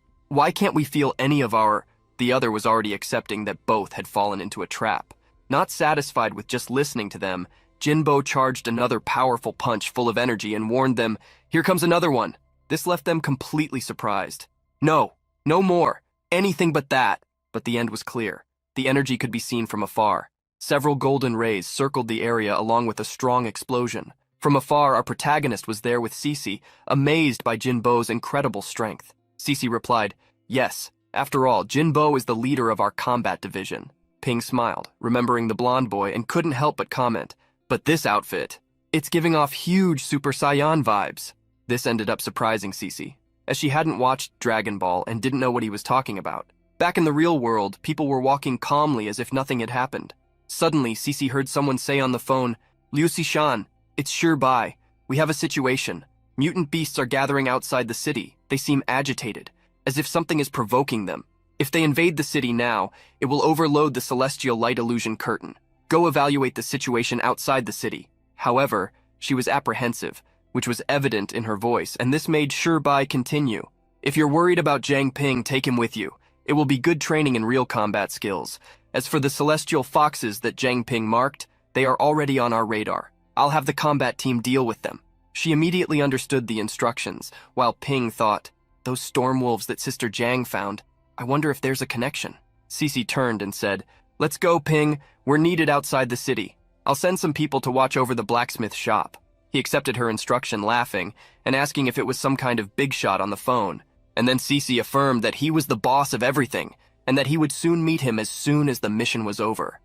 can't we feel any of our—" The other was already accepting that both had fallen into a trap. Not satisfied with just listening to them, Jinbo charged another powerful punch full of energy and warned them, "Here comes another one." This left them completely surprised. No more, anything but that. But the end was clear. The energy could be seen from afar. Several golden rays circled the area along with a strong explosion. From afar, our protagonist was there with Cece, amazed by Jinbo's incredible strength. Cece replied, "Yes, after all, Jinbo is the leader of our combat division." Ping smiled, remembering the blonde boy, and couldn't help but comment, "But this outfit, it's giving off huge Super Saiyan vibes." This ended up surprising Cece, as she hadn't watched Dragon Ball and didn't know what he was talking about. Back in the real world, people were walking calmly as if nothing had happened. Suddenly, Cece heard someone say on the phone, "Liu Shan, it's sure by. We have a situation. Mutant beasts are gathering outside the city. They seem agitated, as if something is provoking them. If they invade the city now, it will overload the celestial light illusion curtain. Go evaluate the situation outside the city." However, she was apprehensive, which was evident in her voice, and this made Sure Bai continue. "If you're worried about Jiang Ping, take him with you. It will be good training in real combat skills. As for the celestial foxes that Jiang Ping marked, they are already on our radar. I'll have the combat team deal with them." She immediately understood the instructions, while Ping thought, "Those storm wolves that Sister Jiang found, I wonder if there's a connection." Cece turned and said, "Let's go, Ping. We're needed outside the city. I'll send some people to watch over the blacksmith shop." He accepted her instruction, laughing, and asking if it was some kind of big shot on the phone. And then Cece affirmed that he was the boss of everything, and that he would soon meet him as soon as the mission was over.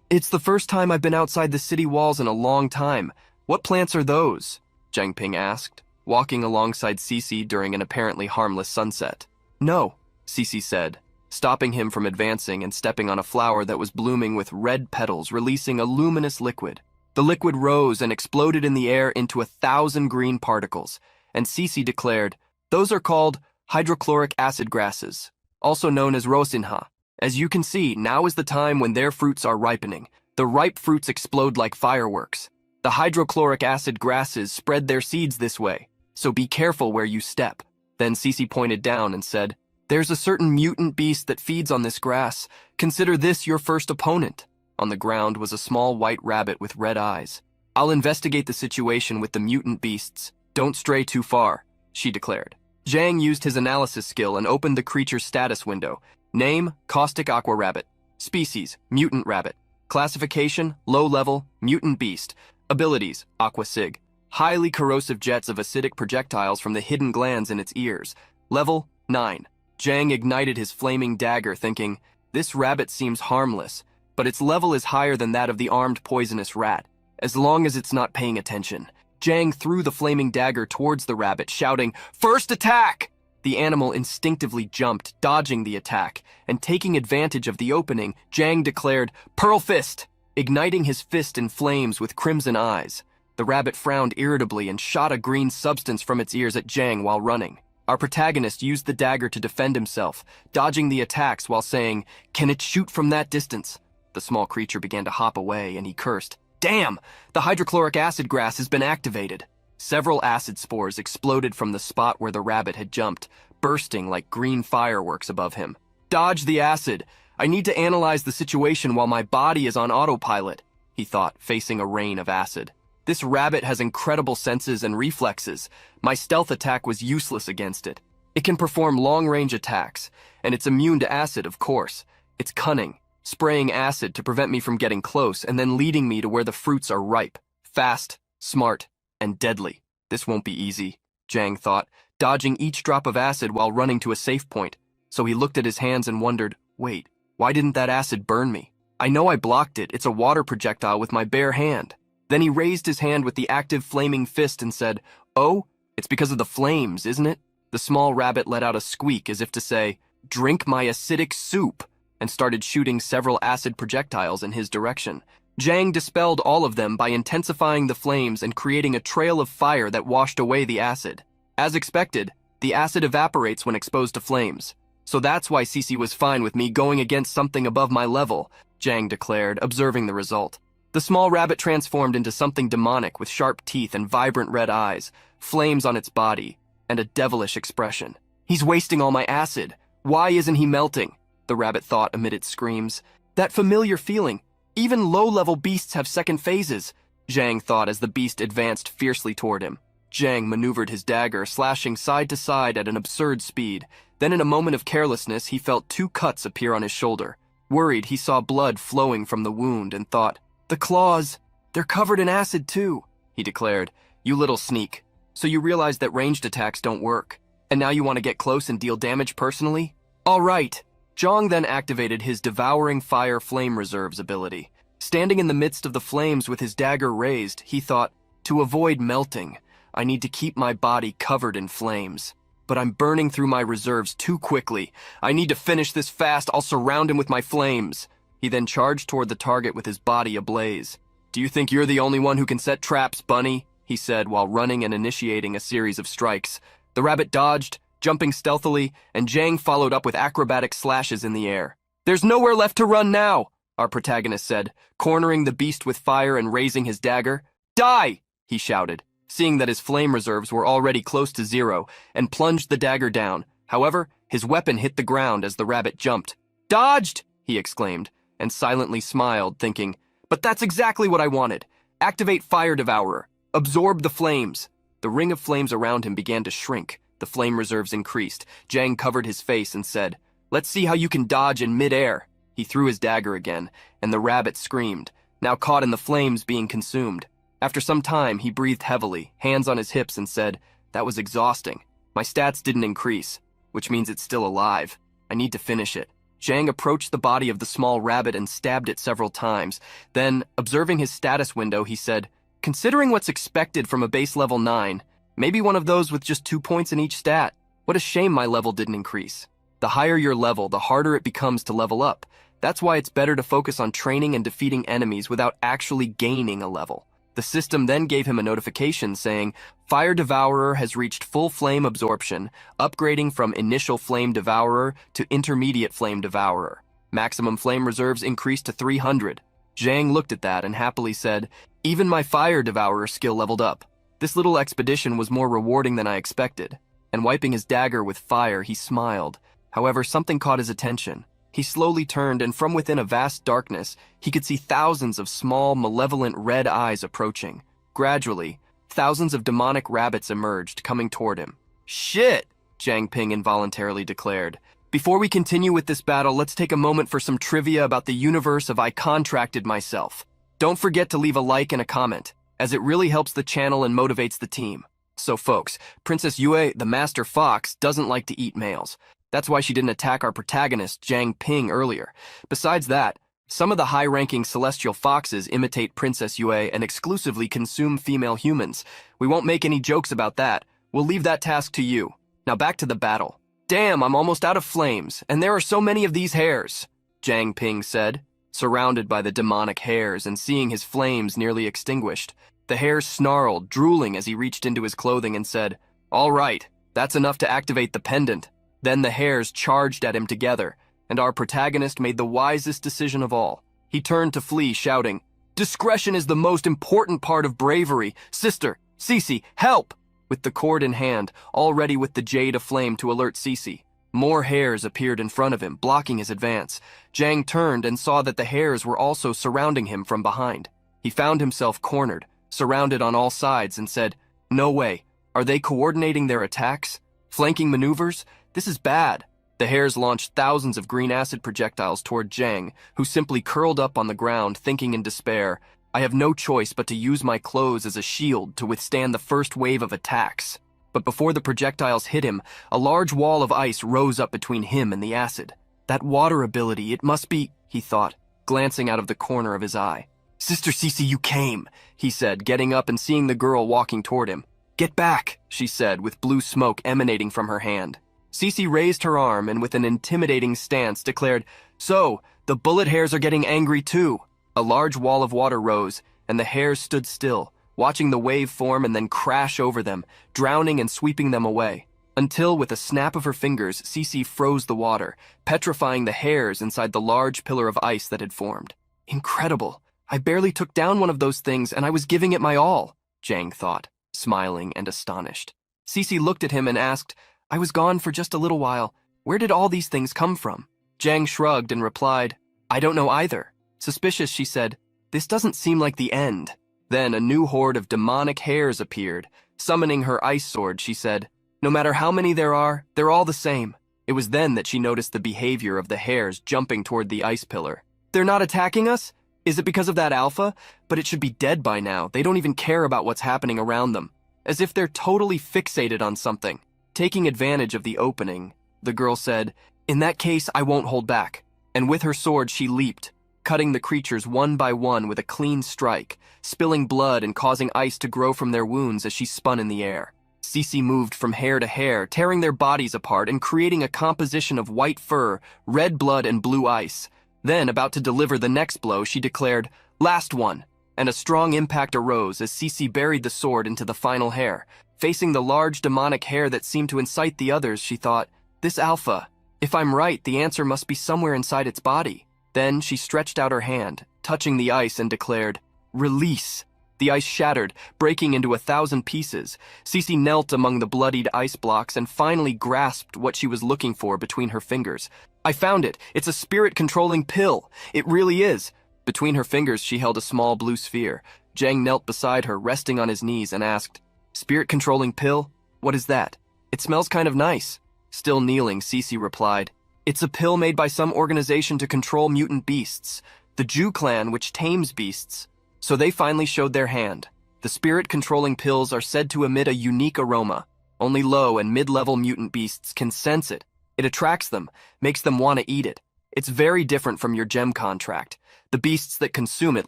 "It's the first time I've been outside the city walls in a long time. What plants are those?" Jiang Ping asked, walking alongside Cece during an apparently harmless sunset. "No," Cece said, stopping him from advancing and stepping on a flower that was blooming with red petals, releasing a luminous liquid. The liquid rose and exploded in the air into 1,000 green particles, and Cece declared, "Those are called hydrochloric acid grasses, also known as rosinha. As you can see, now is the time when their fruits are ripening. The ripe fruits explode like fireworks. The hydrochloric acid grasses spread their seeds this way, so be careful where you step." Then Cece pointed down and said, "There's a certain mutant beast that feeds on this grass. Consider this your first opponent." On the ground was a small white rabbit with red eyes. "I'll investigate the situation with the mutant beasts. Don't stray too far," she declared. Jiang used his analysis skill and opened the creature's status window. Name, caustic aqua rabbit. Species, mutant rabbit. Classification, low level, mutant beast. Abilities, aqua sig. Highly corrosive jets of acidic projectiles from the hidden glands in its ears. Level, 9. Jiang ignited his flaming dagger, thinking, "This rabbit seems harmless, but its level is higher than that of the armed poisonous rat, as long as it's not paying attention." Jiang threw the flaming dagger towards the rabbit, shouting, "First attack!" The animal instinctively jumped, dodging the attack, and taking advantage of the opening, Jiang declared, "Pearl Fist!" igniting his fist in flames with crimson eyes. The rabbit frowned irritably and shot a green substance from its ears at Jiang while running. Our protagonist used the dagger to defend himself, dodging the attacks while saying, "Can it shoot from that distance?" The small creature began to hop away, and he cursed, "Damn! The hydrochloric acid grass has been activated." Several acid spores exploded from the spot where the rabbit had jumped, bursting like green fireworks above him. "Dodge the acid! I need to analyze the situation while my body is on autopilot," he thought, facing a rain of acid. "This rabbit has incredible senses and reflexes. My stealth attack was useless against it. It can perform long-range attacks, and it's immune to acid, of course. It's cunning, spraying acid to prevent me from getting close and then leading me to where the fruits are ripe. Fast, smart, and deadly. This won't be easy," Jiang thought, dodging each drop of acid while running to a safe point. So he looked at his hands and wondered, "Wait, why didn't that acid burn me? I know I blocked it. It's a water projectile with my bare hand." Then he raised his hand with the active flaming fist and said, "Oh, it's because of the flames, isn't it?" The small rabbit let out a squeak as if to say, "Drink my acidic soup," and started shooting several acid projectiles in his direction. Jiang dispelled all of them by intensifying the flames and creating a trail of fire that washed away the acid. As expected, The acid evaporates when exposed to flames. So that's why Cece was fine with me going against something above my level, Jang declared, observing the result. The small rabbit transformed into something demonic with sharp teeth and vibrant red eyes, flames on its body, and a devilish expression. He's wasting all my acid. Why isn't he melting? The rabbit thought amid its screams. That familiar feeling. Even low-level beasts have second phases, Jang thought as the beast advanced fiercely toward him. Jang maneuvered his dagger, slashing side to side at an absurd speed. Then in a moment of carelessness, he felt 2 cuts appear on his shoulder. Worried, he saw blood flowing from the wound and thought, "The claws, they're covered in acid too," he declared. "You little sneak. So you realize that ranged attacks don't work. And now you want to get close and deal damage personally? All right." Zhang then activated his Devouring Fire Flame Reserves ability. Standing in the midst of the flames with his dagger raised, he thought, "To avoid melting, I need to keep my body covered in flames. But I'm burning through my reserves too quickly. I need to finish this fast. I'll surround him with my flames." He then charged toward the target with his body ablaze. "Do you think you're the only one who can set traps, Bunny?" he said while running and initiating a series of strikes. The rabbit dodged, jumping stealthily, and Jang followed up with acrobatic slashes in the air. "There's nowhere left to run now," our protagonist said, cornering the beast with fire and raising his dagger. "Die!" he shouted, seeing that his flame reserves were already close to 0, and plunged the dagger down. However, his weapon hit the ground as the rabbit jumped. "Dodged!" he exclaimed, and silently smiled, thinking, "But that's exactly what I wanted. Activate Fire Devourer. Absorb the flames." The ring of flames around him began to shrink. The flame reserves increased. Jang covered his face and said, "Let's see how you can dodge in mid-air." He threw his dagger again, and the rabbit screamed, now caught in the flames being consumed. After some time, he breathed heavily, hands on his hips, and said, "That was exhausting. My stats didn't increase, which means it's still alive. I need to finish it." Jang approached the body of the small rabbit and stabbed it several times. Then, observing his status window, he said, "Considering what's expected from a base level 9, maybe one of those with just 2 points in each stat. What a shame my level didn't increase." The higher your level, the harder it becomes to level up. That's why it's better to focus on training and defeating enemies without actually gaining a level. The system then gave him a notification saying, "Fire Devourer has reached full flame absorption, upgrading from Initial Flame Devourer to Intermediate Flame Devourer. Maximum flame reserves increased to 300. Jang looked at that and happily said, "Even my Fire Devourer skill leveled up." This little expedition was more rewarding than I expected, and wiping his dagger with fire, he smiled. However, something caught his attention. He slowly turned, and from within a vast darkness, he could see thousands of small, malevolent red eyes approaching. Gradually, thousands of demonic rabbits emerged, coming toward him. "Shit!" Jang Ping involuntarily declared. "Before we continue with this battle, let's take a moment for some trivia about the universe of I Contracted Myself. Don't forget to leave a like and a comment, as it really helps the channel and motivates the team. So folks, Princess Yue, the Master Fox, doesn't like to eat males. That's why she didn't attack our protagonist, Jang Ping, earlier. Besides that, some of the high-ranking celestial foxes imitate Princess Yue and exclusively consume female humans. We won't make any jokes about that. We'll leave that task to you. Now back to the battle." "Damn, I'm almost out of flames, and there are so many of these hairs," Jang Ping said, surrounded by the demonic hairs and seeing his flames nearly extinguished. The hairs snarled, drooling as he reached into his clothing and said, "All right, that's enough to activate the pendant." Then the hairs charged at him together, and our protagonist made the wisest decision of all. He turned to flee, shouting, "Discretion is the most important part of bravery. Sister, Cece, help!" With the cord in hand, already with the jade aflame to alert Cece. More hairs appeared in front of him, blocking his advance. Jang turned and saw that the hairs were also surrounding him from behind. He found himself cornered, surrounded on all sides, and said, "No way. Are they coordinating their attacks? Flanking maneuvers? This is bad." The hairs launched thousands of green acid projectiles toward Jang, who simply curled up on the ground, thinking in despair, "I have no choice but to use my clothes as a shield to withstand the first wave of attacks." But before the projectiles hit him, a large wall of ice rose up between him and the acid. "That water ability, it must be," he thought, glancing out of the corner of his eye. "Sister Cece, you came," he said, getting up and seeing the girl walking toward him. "Get back," she said, with blue smoke emanating from her hand. Cece raised her arm and with an intimidating stance declared, "So, the bullet hairs are getting angry too." A large wall of water rose, and the hairs stood still, watching the wave form and then crash over them, drowning and sweeping them away. until with a snap of her fingers, Cece froze the water, petrifying the hairs inside the large pillar of ice that had formed. Incredible. I barely took down one of those things and I was giving it my all, Jang thought, smiling and astonished. Cece looked at him and asked, I was gone for just a little while. Where did all these things come from? Jang shrugged and replied, I don't know either. Suspicious, she said, this doesn't seem like the end. Then a new horde of demonic hairs appeared. Summoning her ice sword, she said, no matter how many there are, they're all the same. It was then that she noticed the behavior of the hairs jumping toward the ice pillar. They're not attacking us? Is it because of that alpha? But it should be dead by now. They don't even care about what's happening around them. As if they're totally fixated on something. Taking advantage of the opening, the girl said, in that case, I won't hold back. And with her sword, she leaped, cutting the creatures one by one with a clean strike, spilling blood and causing ice to grow from their wounds as she spun in the air. Cece moved from hair to hair, tearing their bodies apart and creating a composition of white fur, red blood, and blue ice. Then, about to deliver the next blow, she declared, last one, and a strong impact arose as Cece buried the sword into the final hair. Facing the large demonic hair that seemed to incite the others, she thought, this alpha, if I'm right, the answer must be somewhere inside its body. Then she stretched out her hand, touching the ice, and declared, release. The ice shattered, breaking into 1,000 pieces. Cece knelt among the bloodied ice blocks and finally grasped what she was looking for between her fingers. I found it. It's a spirit-controlling pill. It really is. Between her fingers, she held a small blue sphere. Jang knelt beside her, resting on his knees, and asked, spirit-controlling pill? What is that? It smells kind of nice. Still kneeling, Cece replied, it's a pill made by some organization to control mutant beasts, the Jew clan which tames beasts. So they finally showed their hand. The spirit-controlling pills are said to emit a unique aroma. Only low and mid-level mutant beasts can sense it. It attracts them, makes them want to eat it. It's very different from your gem contract. The beasts that consume it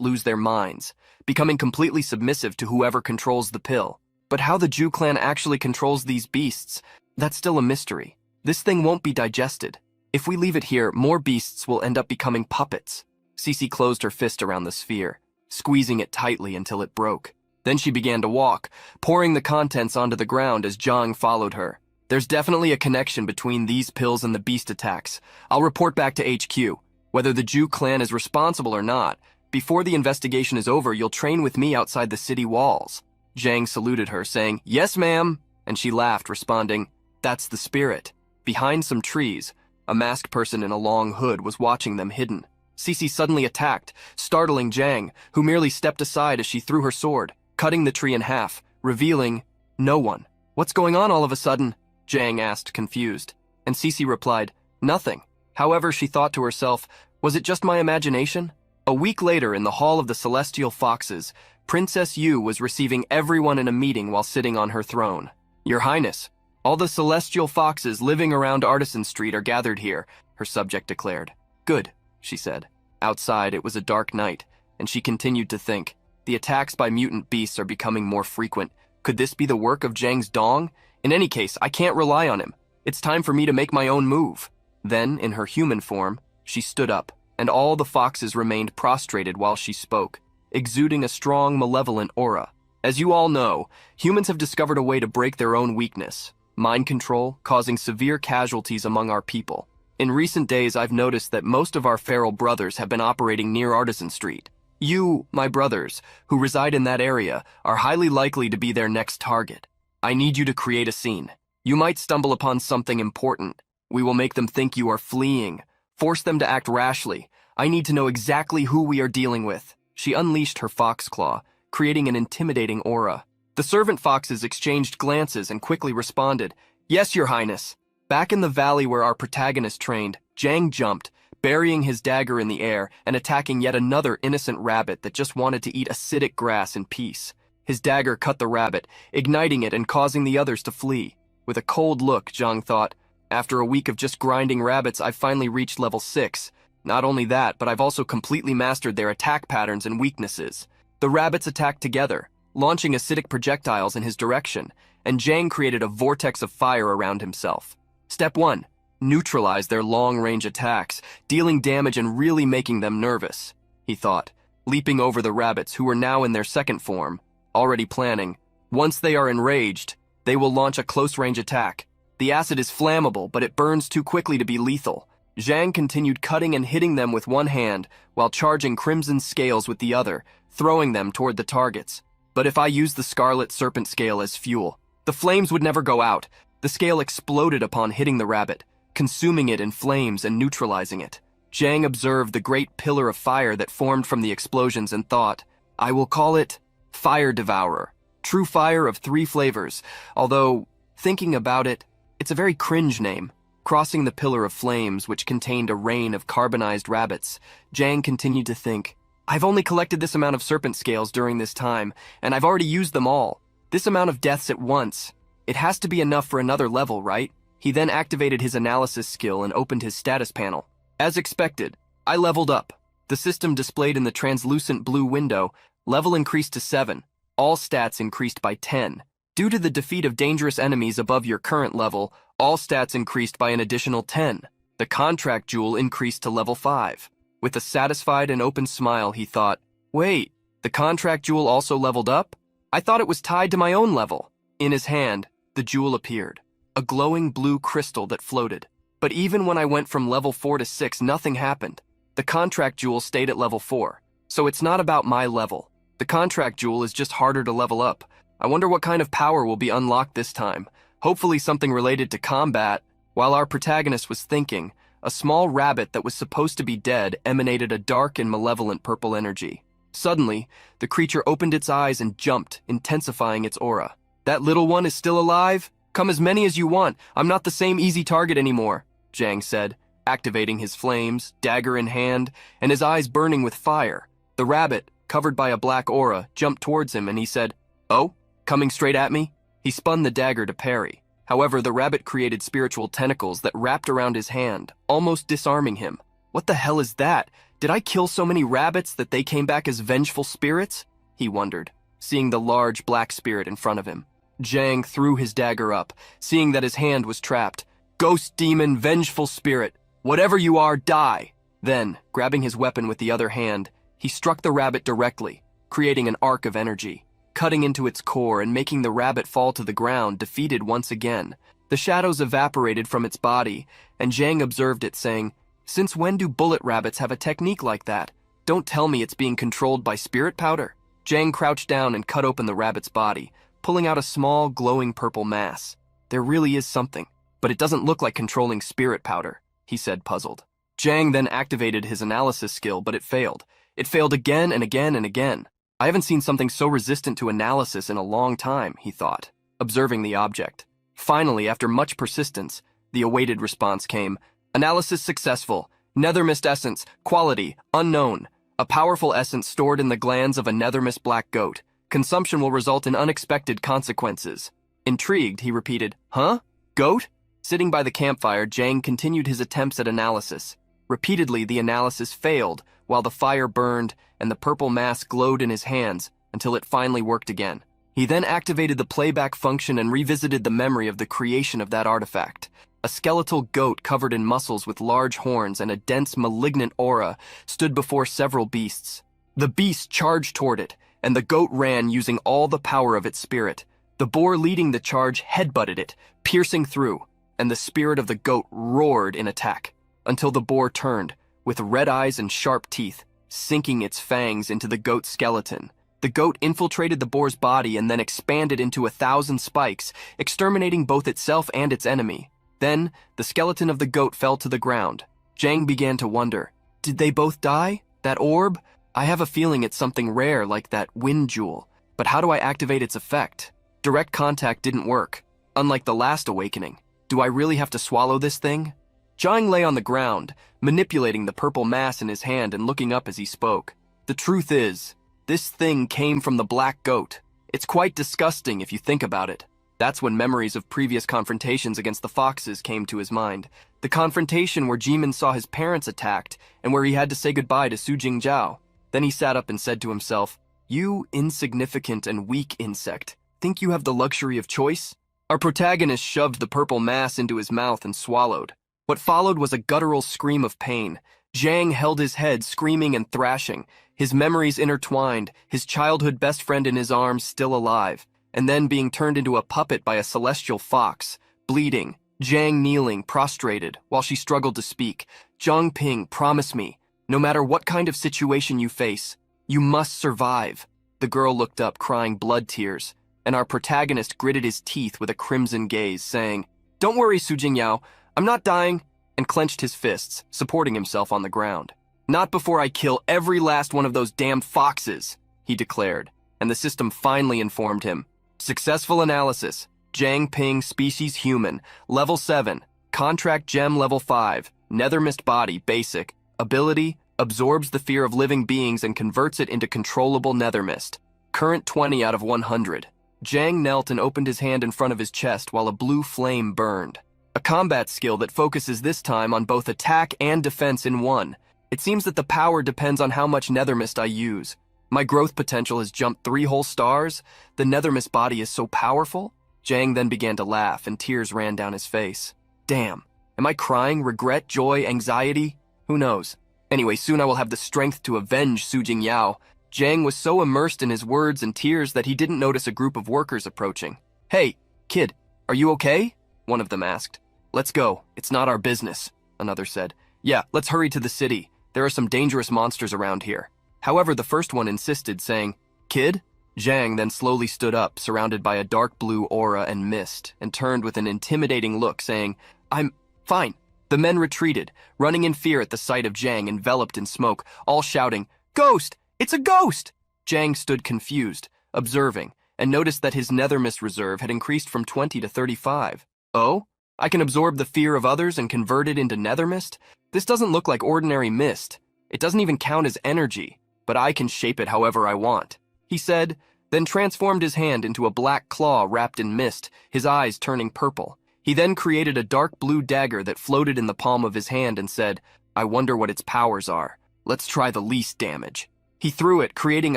lose their minds, becoming completely submissive to whoever controls the pill. But how the Jew clan actually controls these beasts, that's still a mystery. This thing won't be digested. If we leave it here, more beasts will end up becoming puppets. Cece closed her fist around the sphere, squeezing it tightly until it broke. Then she began to walk, pouring the contents onto the ground as Zhang followed her. There's definitely a connection between these pills and the beast attacks. I'll report back to HQ. Whether the Jew clan is responsible or not, before the investigation is over, you'll train with me outside the city walls. Zhang saluted her, saying, yes, ma'am, and she laughed, responding, that's the spirit. Behind some trees, a masked person in a long hood was watching them hidden. Cece suddenly attacked, startling Zhang, who merely stepped aside as she threw her sword, cutting the tree in half, revealing no one. What's going on all of a sudden? Zhang asked, confused, and Cece replied, nothing. However, she thought to herself, was it just my imagination? A week later, in the Hall of the Celestial Foxes, Princess Yu was receiving everyone in a meeting while sitting on her throne. Your Highness, all the Celestial Foxes living around Artisan Street are gathered here, her subject declared. Good, she said. Outside, it was a dark night, and she continued to think, the attacks by mutant beasts are becoming more frequent. Could this be the work of Zhang's dong? In any case, I can't rely on him. It's time for me to make my own move. Then, in her human form, she stood up, and all the foxes remained prostrated while she spoke, exuding a strong, malevolent aura. As you all know, humans have discovered a way to break their own weakness, mind control, causing severe casualties among our people. In recent days, I've noticed that most of our feral brothers have been operating near Artisan Street. You, my brothers, who reside in that area, are highly likely to be their next target. I need you to create a scene. You might stumble upon something important. We will make them think you are fleeing. Force them to act rashly. I need to know exactly who we are dealing with. She unleashed her fox claw, creating an intimidating aura. The servant foxes exchanged glances and quickly responded, yes, Your Highness. Back in the valley where our protagonist trained, Zhang jumped, burying his dagger in the air and attacking yet another innocent rabbit that just wanted to eat acidic grass in peace. His dagger cut the rabbit, igniting it and causing the others to flee. With a cold look, Zhang thought, after a week of just grinding rabbits, I've finally reached level 6. Not only that, but I've also completely mastered their attack patterns and weaknesses. The rabbits attacked together, launching acidic projectiles in his direction, and Zhang created a vortex of fire around himself. Step 1. Neutralize their long-range attacks, dealing damage and really making them nervous, he thought, leaping over the rabbits who were now in their second form, already planning. Once they are enraged, they will launch a close-range attack. The acid is flammable, but it burns too quickly to be lethal. Zhang continued cutting and hitting them with one hand, while charging crimson scales with the other, throwing them toward the targets. But if I used the scarlet serpent scale as fuel, the flames would never go out. The scale exploded upon hitting the rabbit, consuming it in flames and neutralizing it. Zhang observed the great pillar of fire that formed from the explosions and thought, I will call it Fire Devourer. True fire of 3 flavors, although, thinking about it, it's a very cringe name. Crossing the pillar of flames, which contained a rain of carbonized rabbits, Zhang continued to think, I've only collected this amount of serpent scales during this time, and I've already used them all. This amount of deaths at once. It has to be enough for another level, right? He then activated his analysis skill and opened his status panel. As expected, I leveled up. The system displayed in the translucent blue window, level increased to 7. All stats increased by 10. Due to the defeat of dangerous enemies above your current level, all stats increased by an additional 10. The contract jewel increased to level 5. With a satisfied and open smile, he thought, wait, the contract jewel also leveled up? I thought it was tied to my own level. In his hand, the jewel appeared, a glowing blue crystal that floated. But even when I went from level 4 to 6, nothing happened. The contract jewel stayed at level 4. So it's not about my level. The contract jewel is just harder to level up. I wonder what kind of power will be unlocked this time. Hopefully something related to combat. While our protagonist was thinking, a small rabbit that was supposed to be dead emanated a dark and malevolent purple energy. Suddenly, the creature opened its eyes and jumped, intensifying its aura. That little one is still alive? Come as many as you want. I'm not the same easy target anymore, Zhang said, activating his flames, dagger in hand, and his eyes burning with fire. The rabbit, covered by a black aura, jumped towards him and he said, Oh, coming straight at me? He spun the dagger to parry. However, the rabbit created spiritual tentacles that wrapped around his hand, almost disarming him. What the hell is that? Did I kill so many rabbits that they came back as vengeful spirits? He wondered, seeing the large black spirit in front of him. Zhang threw his dagger up, seeing that his hand was trapped. Ghost demon, vengeful spirit, whatever you are, die! Then, grabbing his weapon with the other hand, he struck the rabbit directly, creating an arc of energy, cutting into its core and making the rabbit fall to the ground, defeated once again. The shadows evaporated from its body, and Zhang observed it, saying, Since when do bullet rabbits have a technique like that? Don't tell me it's being controlled by spirit powder. Zhang crouched down and cut open the rabbit's body, pulling out a small, glowing purple mass. There really is something, but it doesn't look like controlling spirit powder, he said, puzzled. Zhang then activated his analysis skill, but it failed. It failed again and again and again. I haven't seen something so resistant to analysis in a long time, he thought, observing the object. Finally, after much persistence, the awaited response came. Analysis successful. Nether mist essence. Quality. Unknown. A powerful essence stored in the glands of a nether mist black goat. Consumption will result in unexpected consequences. Intrigued, he repeated, Huh? Goat? Sitting by the campfire, Zhang continued his attempts at analysis. Repeatedly, the analysis failed, while the fire burned and the purple mass glowed in his hands until it finally worked again. He then activated the playback function and revisited the memory of the creation of that artifact. A skeletal goat covered in muscles with large horns and a dense malignant aura stood before several beasts. The beasts charged toward it, and the goat ran using all the power of its spirit. The boar leading the charge headbutted it, piercing through, and the spirit of the goat roared in attack, until the boar turned, with red eyes and sharp teeth, sinking its fangs into the goat's skeleton. The goat infiltrated the boar's body and then expanded into 1,000 spikes, exterminating both itself and its enemy. Then, the skeleton of the goat fell to the ground. Zhang began to wonder, did they both die? That orb? I have a feeling it's something rare like that wind jewel, but how do I activate its effect? Direct contact didn't work, unlike the last awakening. Do I really have to swallow this thing? Zhang lay on the ground, manipulating the purple mass in his hand and looking up as he spoke. The truth is, this thing came from the black goat. It's quite disgusting if you think about it. That's when memories of previous confrontations against the foxes came to his mind. The confrontation where Jimin saw his parents attacked and where he had to say goodbye to Su Jingzhao. Then he sat up and said to himself, You insignificant and weak insect, think you have the luxury of choice? Our protagonist shoved the purple mass into his mouth and swallowed. What followed was a guttural scream of pain. Zhang held his head, screaming and thrashing, his memories intertwined, his childhood best friend in his arms still alive, and then being turned into a puppet by a celestial fox, bleeding, Jiang kneeling, prostrated, while she struggled to speak. Zhangping, promise me, no matter what kind of situation you face, you must survive. The girl looked up, crying blood tears, and our protagonist gritted his teeth with a crimson gaze, saying, "Don't worry, Su Jingyao, I'm not dying," and clenched his fists, supporting himself on the ground. "Not before I kill every last one of those damned foxes," he declared, and the system finally informed him. Successful analysis. Jiang Ping, species human, level 7, contract gem level 5, nether mist body, basic, ability, absorbs the fear of living beings and converts it into controllable nether mist. Current 20 out of 100. Jiang knelt and opened his hand in front of his chest while a blue flame burned. A combat skill that focuses this time on both attack and defense in one. It seems that the power depends on how much nether mist I use. My growth potential has jumped 3 whole stars. The nether mist body is so powerful. Jiang then began to laugh, and tears ran down his face. Damn, am I crying, regret, joy, anxiety? Who knows? Anyway, soon I will have the strength to avenge Su Jingyao. Jiang was so immersed in his words and tears that he didn't notice a group of workers approaching. "Hey, kid, are you okay?" one of them asked. "Let's go, it's not our business," another said. "Yeah, let's hurry to the city. There are some dangerous monsters around here." However, the first one insisted, saying, "Kid?" Jiang then slowly stood up, surrounded by a dark blue aura and mist, and turned with an intimidating look, saying, "I'm fine." The men retreated, running in fear at the sight of Jiang enveloped in smoke, all shouting, "Ghost! It's a ghost!" Jiang stood confused, observing, and noticed that his nether mist reserve had increased from 20 to 35. "Oh? I can absorb the fear of others and convert it into nether mist? This doesn't look like ordinary mist. It doesn't even count as energy, but I can shape it however I want," he said, then transformed his hand into a black claw wrapped in mist, his eyes turning purple. He then created a dark blue dagger that floated in the palm of his hand and said, "I wonder what its powers are. Let's try the least damage." He threw it, creating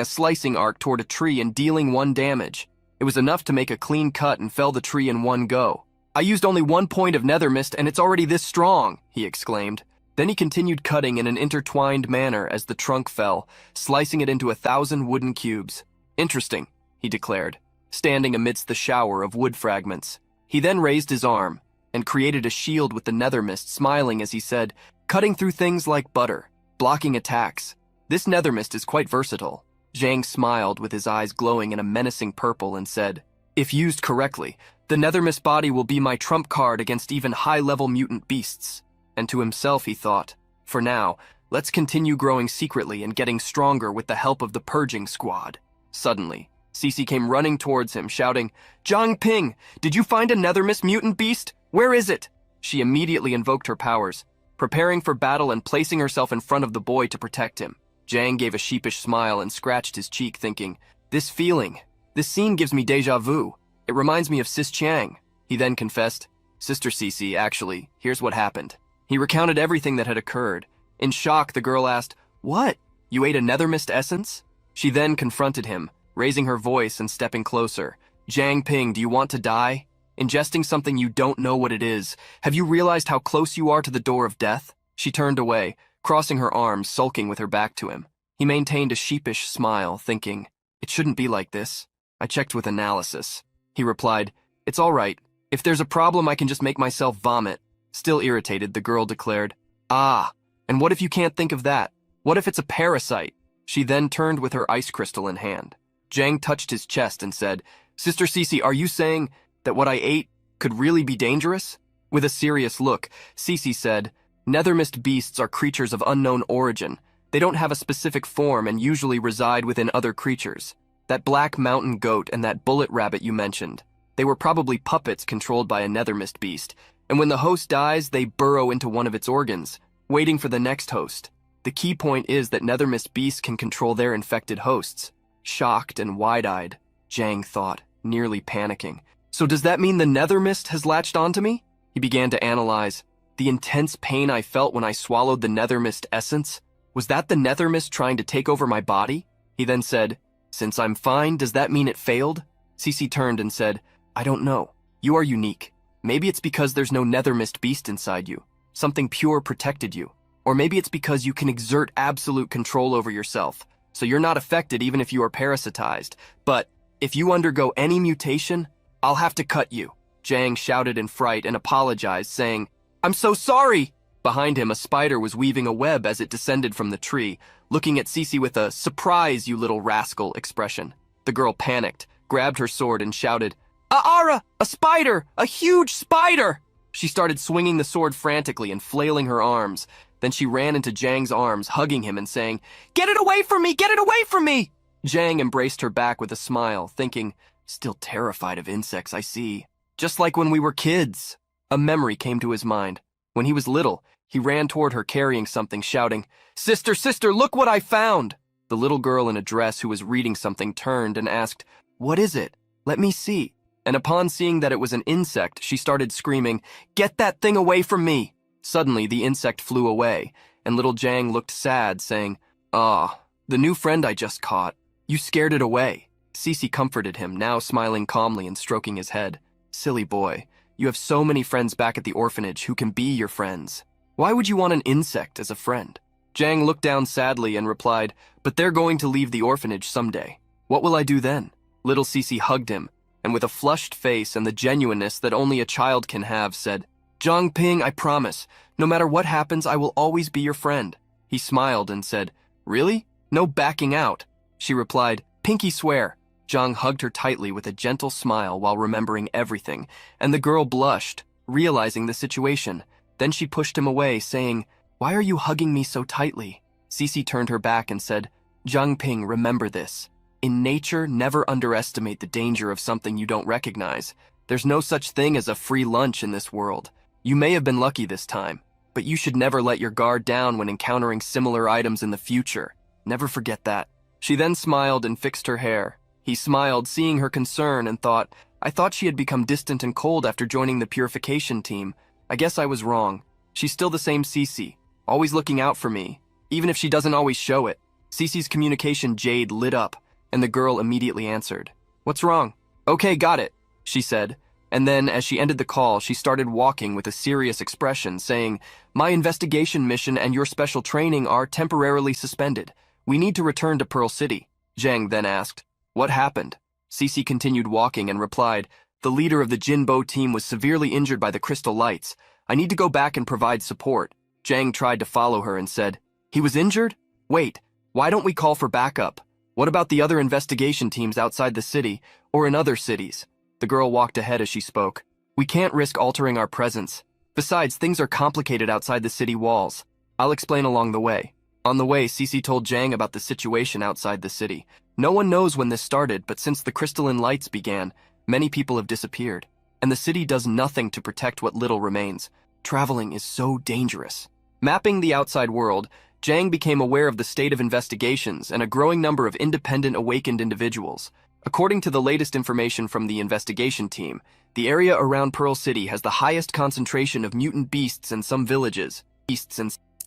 a slicing arc toward a tree and dealing 1 damage. It was enough to make a clean cut and fell the tree in one go. "I used only 1 point of nether mist and it's already this strong," he exclaimed. Then he continued cutting in an intertwined manner as the trunk fell, slicing it into 1,000 wooden cubes. "Interesting," he declared, standing amidst the shower of wood fragments. He then raised his arm and created a shield with the nether mist, smiling as he said, "Cutting through things like butter, blocking attacks. This nether mist is quite versatile." Jiang smiled with his eyes glowing in a menacing purple and said, "If used correctly, the nether mist body will be my trump card against even high-level mutant beasts." And to himself he thought, "For now, let's continue growing secretly and getting stronger with the help of the purging squad." Suddenly, Cece came running towards him, shouting, "Zhang Ping, did you find a nether mist mutant beast? Where is it?" She immediately invoked her powers, preparing for battle and placing herself in front of the boy to protect him. Jiang gave a sheepish smile and scratched his cheek, thinking, this scene gives me deja vu. It reminds me of Sis Chiang." He then confessed, "Sister Cece, actually, here's what happened." He recounted everything that had occurred. In shock, the girl asked, "What? You ate a nether mist essence?" She then confronted him, raising her voice and stepping closer. "Jiang Ping, do you want to die? Ingesting something you don't know what it is. Have you realized how close you are to the door of death?" She turned away, crossing her arms, sulking with her back to him. He maintained a sheepish smile, thinking, "It shouldn't be like this. I checked with analysis." He replied, "It's all right. If there's a problem, I can just make myself vomit." Still irritated, the girl declared, "Ah, and what if you can't think of that? What if it's a parasite?" She then turned with her ice crystal in hand. Jiang touched his chest and said, "Sister Cece, are you saying that what I ate could really be dangerous?" With a serious look, Cece said, "Nether mist beasts are creatures of unknown origin. They don't have a specific form and usually reside within other creatures. That black mountain goat and that bullet rabbit you mentioned, they were probably puppets controlled by a nether mist beast, and when the host dies, they burrow into one of its organs, waiting for the next host. The key point is that nether mist beasts can control their infected hosts." Shocked and wide-eyed, Jiang thought, nearly panicking. "So does that mean the nether mist has latched onto me?" He began to analyze. The intense pain I felt when I swallowed the nether mist essence, was that the nether mist trying to take over my body? He then said, "Since I'm fine, does that mean it failed?" Cece turned and said, "I don't know. You are unique. Maybe it's because there's no nether mist beast inside you. Something pure protected you. Or maybe it's because you can exert absolute control over yourself, so you're not affected even if you are parasitized. But if you undergo any mutation, I'll have to cut you." Jang shouted in fright and apologized, saying, "I'm so sorry!" Behind him, a spider was weaving a web as it descended from the tree, looking at Cece with a "surprise, you little rascal" expression. The girl panicked, grabbed her sword, and shouted, "Aara! A spider! A huge spider!" She started swinging the sword frantically and flailing her arms. Then she ran into Jang's arms, hugging him and saying, "Get it away from me! Get it away from me!" Jang embraced her back with a smile, thinking, "Still terrified of insects, I see. Just like when we were kids." A memory came to his mind. When he was little, he ran toward her carrying something, shouting, "Sister, sister, look what I found!" The little girl in a dress who was reading something turned and asked, "What is it? Let me see." And upon seeing that it was an insect, she started screaming, "Get that thing away from me!" Suddenly, the insect flew away, and little Jang looked sad, saying, "Ah, the new friend I just caught. You scared it away." Cece comforted him, now smiling calmly and stroking his head. "Silly boy, you have so many friends back at the orphanage who can be your friends. Why would you want an insect as a friend?" Jang looked down sadly and replied, "But they're going to leave the orphanage someday. What will I do then?" Little Cece hugged him, and with a flushed face and the genuineness that only a child can have, said, "Zhang Ping, I promise, no matter what happens, I will always be your friend." He smiled and said, "Really? No backing out." She replied, "Pinky swear." Zhang hugged her tightly with a gentle smile while remembering everything, and the girl blushed, realizing the situation. Then she pushed him away, saying, "Why are you hugging me so tightly?" Cece turned her back and said, "Zhang Ping, remember this. In nature, never underestimate the danger of something you don't recognize. There's no such thing as a free lunch in this world. You may have been lucky this time, but you should never let your guard down when encountering similar items in the future. Never forget that." She then smiled and fixed her hair. He smiled, seeing her concern, and thought, "I thought she had become distant and cold after joining the purification team. I guess I was wrong. She's still the same Cece, always looking out for me, even if she doesn't always show it." Cece's communication jade lit up, and the girl immediately answered. "What's wrong?" "Okay, got it," she said. And then, as she ended the call, she started walking with a serious expression, saying, "My investigation mission and your special training are temporarily suspended. We need to return to Pearl City." Zhang then asked, "What happened?" Cece continued walking and replied, "The leader of the Jinbo team was severely injured by the crystal lights. I need to go back and provide support." Zhang tried to follow her and said, "He was injured? Wait, why don't we call for backup? What about the other investigation teams outside the city or in other cities?" The girl walked ahead as she spoke. "We can't risk altering our presence. Besides, things are complicated outside the city walls. I'll explain along the way." On the way, Cece told Zhang about the situation outside the city. No one knows when this started, but since the crystalline lights began, many people have disappeared, and the city does nothing to protect what little remains. Traveling is so dangerous. Mapping the outside world, Zhang became aware of the state of investigations and a growing number of independent awakened individuals. According to the latest information from the investigation team, the area around Pearl City has the highest concentration of mutant beasts in some villages,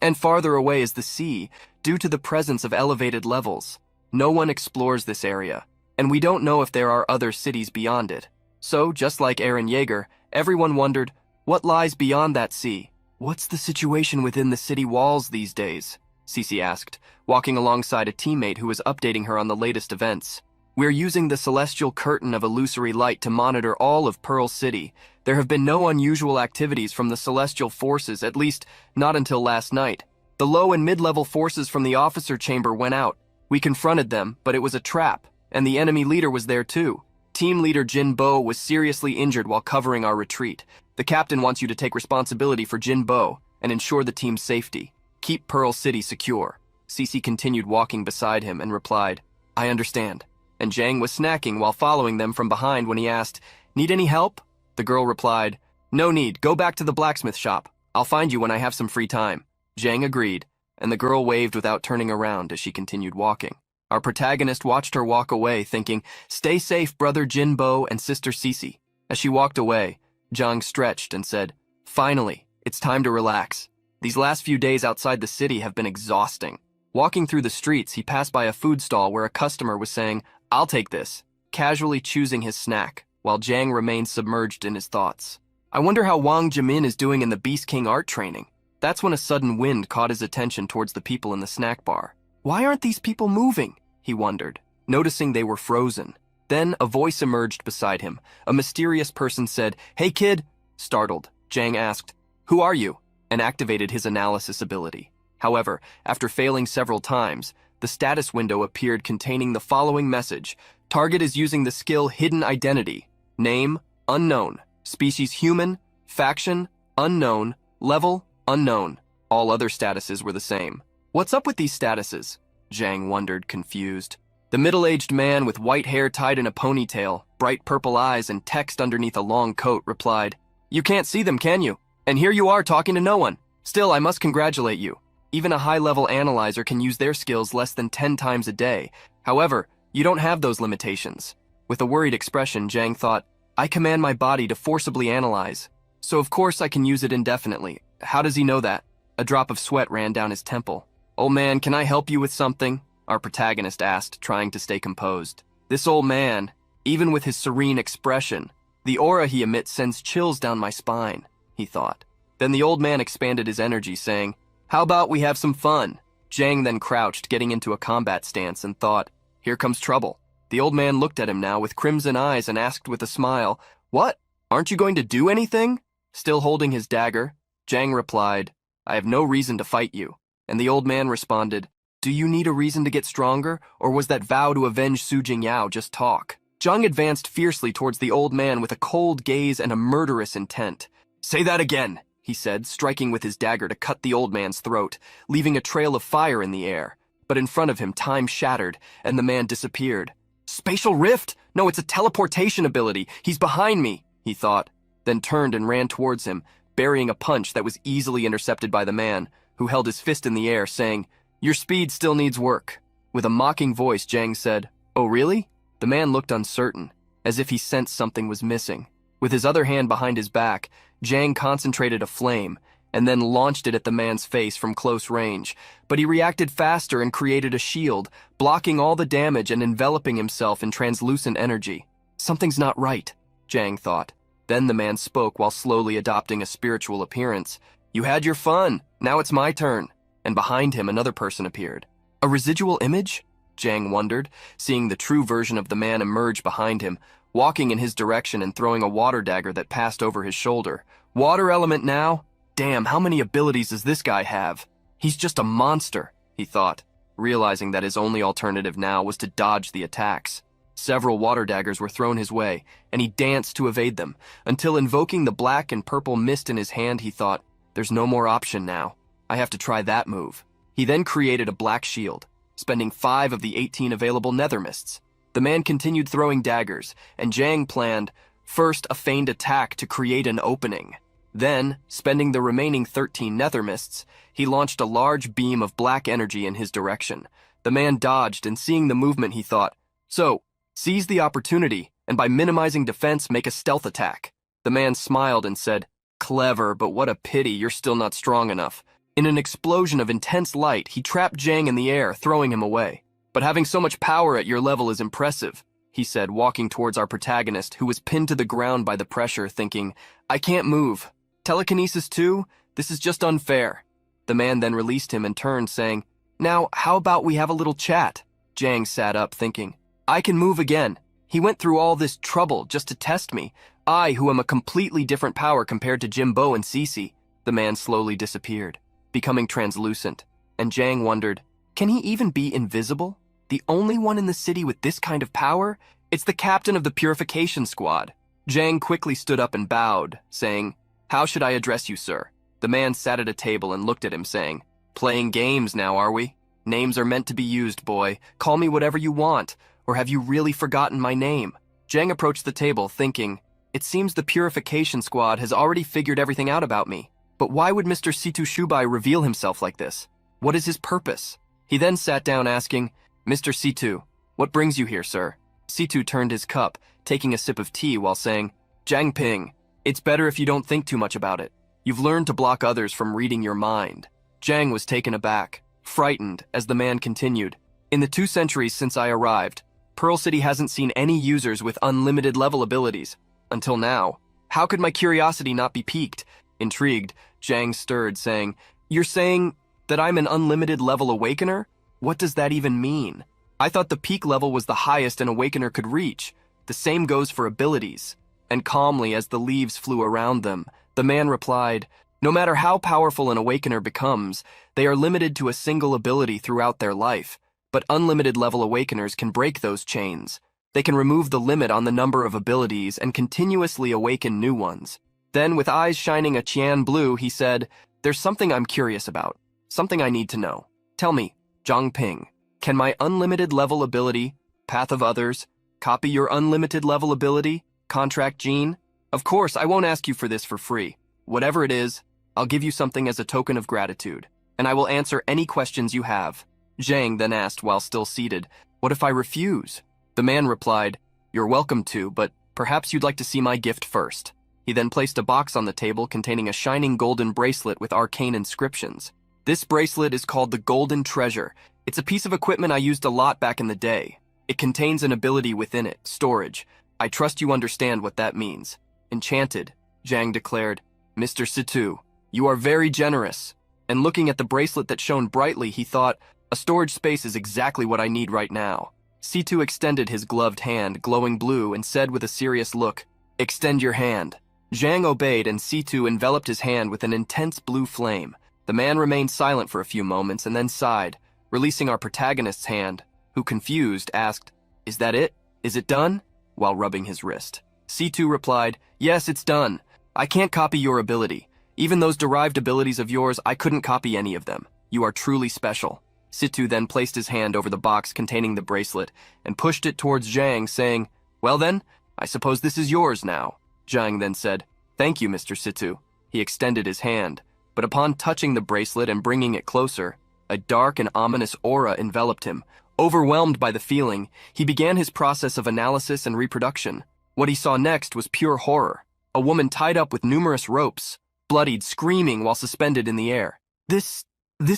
and farther away is the sea, due to the presence of elevated levels. No one explores this area, and we don't know if there are other cities beyond it. So, just like Eren Yeager, everyone wondered, what lies beyond that sea? "What's the situation within the city walls these days?" Cece asked, walking alongside a teammate who was updating her on the latest events. "We're using the celestial curtain of illusory light to monitor all of Pearl City. There have been no unusual activities from the celestial forces, at least not until last night. The low and mid-level forces from the officer chamber went out. We confronted them, but it was a trap, and the enemy leader was there too. Team leader Jin Bo was seriously injured while covering our retreat. The captain wants you to take responsibility for Jin Bo and ensure the team's safety. Keep Pearl City secure." Cece continued walking beside him and replied, "I understand." And Zhang was snacking while following them from behind when he asked, "Need any help?" The girl replied, "No need, go back to the blacksmith shop. I'll find you when I have some free time." Zhang agreed, and the girl waved without turning around as she continued walking. Our protagonist watched her walk away, thinking, "Stay safe, brother Jin Bo and sister Cece." As she walked away, Zhang stretched and said, "Finally, it's time to relax. These last few days outside the city have been exhausting." Walking through the streets, he passed by a food stall where a customer was saying, "I'll take this," casually choosing his snack, while Zhang remained submerged in his thoughts. "I wonder how Wang Jimin is doing in the Beast King art training." That's when a sudden wind caught his attention towards the people in the snack bar. "Why aren't these people moving?" he wondered, noticing they were frozen. Then a voice emerged beside him. A mysterious person said, "Hey kid!" Startled, Jang asked, "Who are you?" and activated his analysis ability. However, after failing several times, the status window appeared containing the following message. Target is using the skill Hidden Identity. Name, unknown. Species human. Faction, unknown. Level, unknown. All other statuses were the same. What's up with these statuses? Jang wondered, confused. The middle-aged man with white hair tied in a ponytail, bright purple eyes, and text underneath a long coat replied, "You can't see them, can you? And here you are talking to no one. Still, I must congratulate you. Even a high-level analyzer can use their skills less than 10 times a day. However, you don't have those limitations." With a worried expression, Jang thought, "I command my body to forcibly analyze, so of course I can use it indefinitely. How does he know that?" A drop of sweat ran down his temple. "Old man, can I help you with something?" our protagonist asked, trying to stay composed. This old man, even with his serene expression, the aura he emits sends chills down my spine, he thought. Then the old man expanded his energy, saying, "How about we have some fun?" Jang then crouched, getting into a combat stance, and thought, "Here comes trouble." The old man looked at him now with crimson eyes and asked with a smile, "What? Aren't you going to do anything?" Still holding his dagger, Jang replied, "I have no reason to fight you." And the old man responded, "Do you need a reason to get stronger, or was that vow to avenge Su Jingyao just talk?" Jang advanced fiercely towards the old man with a cold gaze and a murderous intent. "Say that again," he said, striking with his dagger to cut the old man's throat, leaving a trail of fire in the air. But in front of him, time shattered, and the man disappeared. "Spatial rift? No, it's a teleportation ability. He's behind me," he thought, then turned and ran towards him, burying a punch that was easily intercepted by the man, who held his fist in the air, saying, "Your speed still needs work." With a mocking voice, Jang said, "Oh, really?" The man looked uncertain, as if he sensed something was missing. With his other hand behind his back, Jang concentrated a flame, and then launched it at the man's face from close range. But he reacted faster and created a shield, blocking all the damage and enveloping himself in translucent energy. Something's not right, Jang thought. Then the man spoke while slowly adopting a spiritual appearance. "You had your fun, now it's my turn." And behind him another person appeared. A residual image? Jang wondered, seeing the true version of the man emerge behind him, walking in his direction and throwing a water dagger that passed over his shoulder. Water element now? Damn, how many abilities does this guy have? He's just a monster, he thought, realizing that his only alternative now was to dodge the attacks. Several water daggers were thrown his way, and he danced to evade them, until invoking the black and purple mist in his hand, he thought, "There's no more option now. I have to try that move." He then created a black shield, spending 5 of the 18 available nether mists. The man continued throwing daggers, and Jang planned, first a feigned attack to create an opening. Then, spending the remaining 13 nether mists, he launched a large beam of black energy in his direction. The man dodged, and seeing the movement, he thought, "So, seize the opportunity, and by minimizing defense, make a stealth attack." The man smiled and said, "Clever, but what a pity you're still not strong enough." In an explosion of intense light, he trapped Jang in the air, throwing him away. "But having so much power at your level is impressive," he said, walking towards our protagonist, who was pinned to the ground by the pressure, thinking, "I can't move. Telekinesis too? This is just unfair." The man then released him and turned, saying, "Now, how about we have a little chat?" Jang sat up, thinking, "I can move again. He went through all this trouble just to test me. I, who am a completely different power compared to Jimbo and Cece." The man slowly disappeared, becoming translucent, and Jang wondered, can he even be invisible? The only one in the city with this kind of power? It's the captain of the purification squad. Jang quickly stood up and bowed, saying, "How should I address you, sir?" The man sat at a table and looked at him, saying, "Playing games now, are we? Names are meant to be used, boy. Call me whatever you want, or have you really forgotten my name?" Jang approached the table, thinking, it seems the purification squad has already figured everything out about me. But why would Mr. Situ Shubai reveal himself like this? What is his purpose? He then sat down asking, "Mr. Situ, what brings you here, sir?" Situ turned his cup, taking a sip of tea while saying, "Jang Ping, it's better if you don't think too much about it. You've learned to block others from reading your mind." Jang was taken aback, frightened, as the man continued, "In the 2 centuries since I arrived, Pearl City hasn't seen any users with unlimited level abilities. Until now. How could my curiosity not be piqued?" Intrigued, Jang stirred, saying, "You're saying that I'm an unlimited level awakener? What does that even mean?" I thought the peak level was the highest an awakener could reach. The same goes for abilities. And calmly, as the leaves flew around them, the man replied, no matter how powerful an awakener becomes, they are limited to a single ability throughout their life. But unlimited level awakeners can break those chains. They can remove the limit on the number of abilities and continuously awaken new ones. Then, with eyes shining a cyan blue, he said, there's something I'm curious about. Something I need to know. Tell me, Zhangping, can my unlimited level ability, Path of Others, copy your unlimited level ability, Contract Gene? Of course, I won't ask you for this for free. Whatever it is, I'll give you something as a token of gratitude, and I will answer any questions you have. Zhang then asked while still seated, what if I refuse? The man replied, you're welcome to, but perhaps you'd like to see my gift first. He then placed a box on the table containing a shining golden bracelet with arcane inscriptions. This bracelet is called the Golden Treasure. It's a piece of equipment I used a lot back in the day. It contains an ability within it, storage. I trust you understand what that means. Enchanted, Zhang declared. Mr. Situ, you are very generous. And looking at the bracelet that shone brightly, he thought, a storage space is exactly what I need right now. Situ extended his gloved hand, glowing blue, and said with a serious look, extend your hand. Zhang obeyed, and Situ enveloped his hand with an intense blue flame. The man remained silent for a few moments and then sighed, releasing our protagonist's hand, who, confused, asked, is that it? Is it done? While rubbing his wrist. Situ replied, yes, it's done. I can't copy your ability. Even those derived abilities of yours, I couldn't copy any of them. You are truly special. Situ then placed his hand over the box containing the bracelet and pushed it towards Zhang, saying, well then, I suppose this is yours now. Zhang then said, thank you, Mr. Situ. He extended his hand, but upon touching the bracelet and bringing it closer, a dark and ominous aura enveloped him. Overwhelmed by the feeling, he began his process of analysis and reproduction. What he saw next was pure horror. A woman tied up with numerous ropes, bloodied, screaming while suspended in the air. This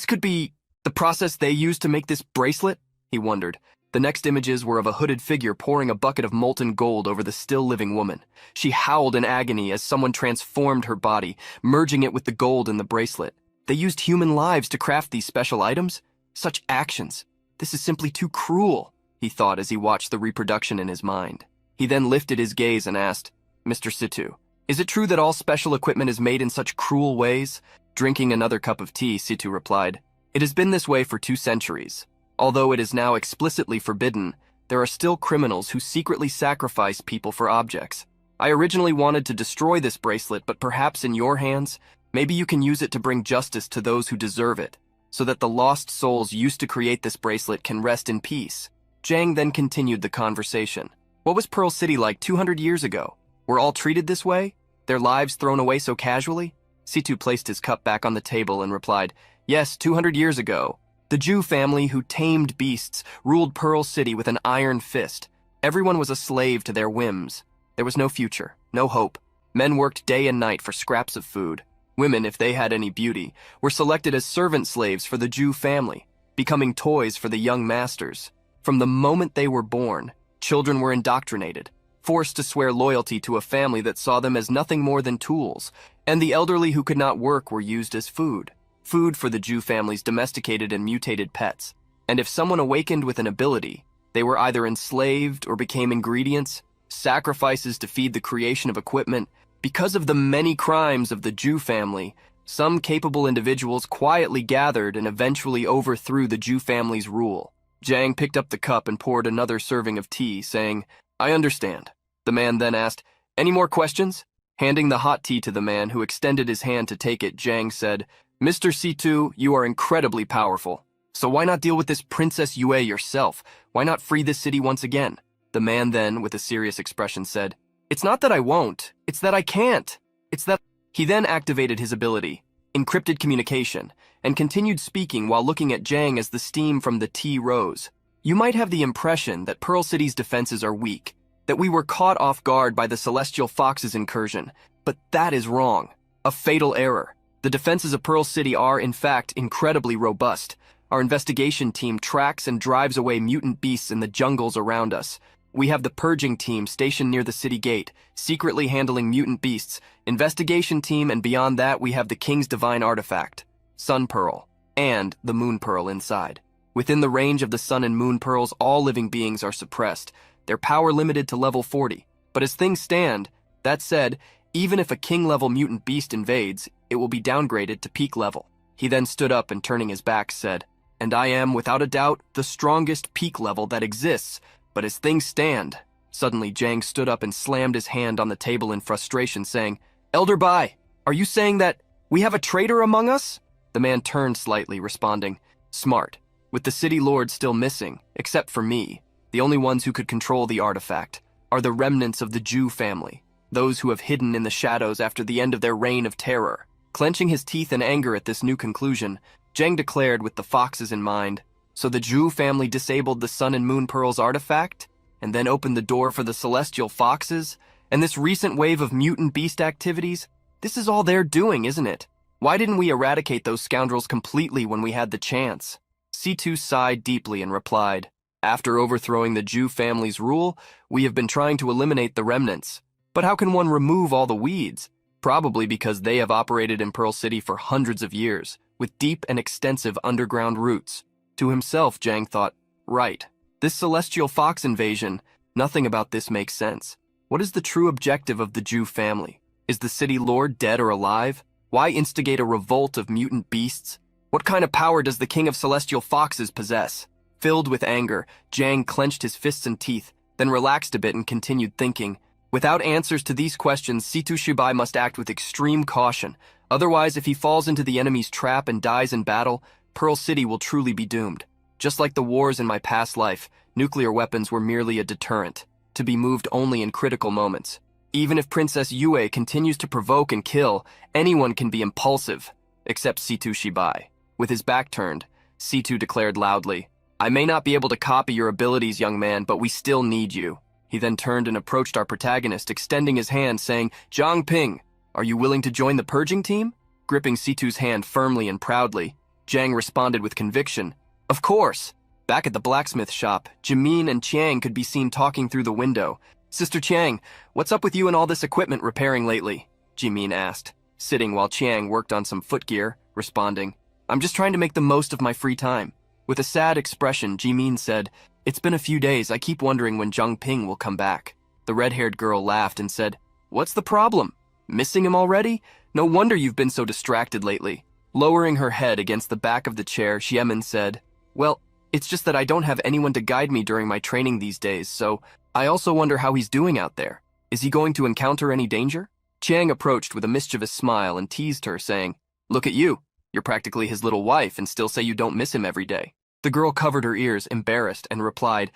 could be the process they used to make this bracelet? He wondered. The next images were of a hooded figure pouring a bucket of molten gold over the still-living woman. She howled in agony as someone transformed her body, merging it with the gold in the bracelet. They used human lives to craft these special items? Such actions. This is simply too cruel, he thought as he watched the reproduction in his mind. He then lifted his gaze and asked, Mr. Situ, is it true that all special equipment is made in such cruel ways? Drinking another cup of tea, Situ replied, it has been this way for 2 centuries. Although it is now explicitly forbidden, there are still criminals who secretly sacrifice people for objects. I originally wanted to destroy this bracelet, but perhaps in your hands, maybe you can use it to bring justice to those who deserve it, so that the lost souls used to create this bracelet can rest in peace. Zhang then continued the conversation. What was Pearl City like 200 years ago? Were all treated this way? Their lives thrown away so casually? Situ placed his cup back on the table and replied, yes, 200 years ago. The Jew family who tamed beasts ruled Pearl City with an iron fist. Everyone was a slave to their whims. There was no future, no hope. Men worked day and night for scraps of food. Women, if they had any beauty, were selected as servant slaves for the Jew family, becoming toys for the young masters. From the moment they were born, children were indoctrinated, forced to swear loyalty to a family that saw them as nothing more than tools, and the elderly who could not work were used as food. Food for the Jew family's domesticated and mutated pets. And if someone awakened with an ability, they were either enslaved or became ingredients, sacrifices to feed the creation of equipment. Because of the many crimes of the Jew family, some capable individuals quietly gathered and eventually overthrew the Jew family's rule. Zhang picked up the cup and poured another serving of tea, saying, I understand. The man then asked, any more questions? Handing the hot tea to the man, who extended his hand to take it, Zhang said, Mr. Situ, you are incredibly powerful. So why not deal with this Princess Yue yourself? Why not free this city once again? The man then, with a serious expression, said, it's not that I won't, it's that I can't. It's that... He then activated his ability, encrypted communication, and continued speaking while looking at Zhang as the steam from the tea rose. You might have the impression that Pearl City's defenses are weak, that we were caught off guard by the Celestial Fox's incursion, but that is wrong. A fatal error. The defenses of Pearl City are, in fact, incredibly robust. Our investigation team tracks and drives away mutant beasts in the jungles around us. We have the purging team stationed near the city gate, secretly handling mutant beasts, investigation team, and beyond that we have the King's Divine Artifact, Sun Pearl, and the Moon Pearl inside. Within the range of the sun and moon pearls, all living beings are suppressed, their power limited to level 40. But as things stand, that said, even if a king-level mutant beast invades, it will be downgraded to peak level. He then stood up and turning his back said, "And I am, without a doubt, the strongest peak level that exists, but as things stand." Suddenly, Jang stood up and slammed his hand on the table in frustration, saying, "Elder Bai, are you saying that we have a traitor among us?" The man turned slightly, responding, "Smart. With the city lord still missing, except for me, the only ones who could control the artifact are the remnants of the Jew family, those who have hidden in the shadows after the end of their reign of terror." Clenching his teeth in anger at this new conclusion, Jang declared with the foxes in mind, "So the Jew family disabled the Sun and Moon Pearls artifact, and then opened the door for the celestial foxes, and this recent wave of mutant beast activities, this is all they're doing, isn't it? Why didn't we eradicate those scoundrels completely when we had the chance?" C2 sighed deeply and replied, "After overthrowing the Jew family's rule, we have been trying to eliminate the remnants. But how can one remove all the weeds? Probably because they have operated in Pearl City for hundreds of years, with deep and extensive underground roots." To himself, Jang thought, "Right. This celestial fox invasion, nothing about this makes sense. What is the true objective of the Jew family? Is the city lord dead or alive? Why instigate a revolt of mutant beasts? What kind of power does the king of celestial foxes possess?" Filled with anger, Jang clenched his fists and teeth, then relaxed a bit and continued thinking. Without answers to these questions, Situ Shibai must act with extreme caution. Otherwise, if he falls into the enemy's trap and dies in battle, Pearl City will truly be doomed. Just like the wars in my past life, nuclear weapons were merely a deterrent, to be moved only in critical moments. Even if Princess Yue continues to provoke and kill, anyone can be impulsive, except Situ Shibai. With his back turned, Situ declared loudly, "I may not be able to copy your abilities, young man, but we still need you." He then turned and approached our protagonist, extending his hand, saying, "Zhang Ping, are you willing to join the purging team?" Gripping Situ's hand firmly and proudly, Jang responded with conviction, "Of course." Back at the blacksmith shop, Jimin and Chiang could be seen talking through the window. "Sister Chiang, what's up with you and all this equipment repairing lately?" Jimin asked, sitting while Chiang worked on some footgear, responding, "I'm just trying to make the most of my free time." With a sad expression, Jimin said, "It's been a few days. I keep wondering when Zhang Ping will come back." The red-haired girl laughed and said, "What's the problem? Missing him already? No wonder you've been so distracted lately." Lowering her head against the back of the chair, Xiamen said, "Well, it's just that I don't have anyone to guide me during my training these days, so I also wonder how he's doing out there. Is he going to encounter any danger?" Chiang approached with a mischievous smile and teased her, saying, "Look at you. You're practically his little wife and still say you don't miss him every day." The girl covered her ears, embarrassed, and replied,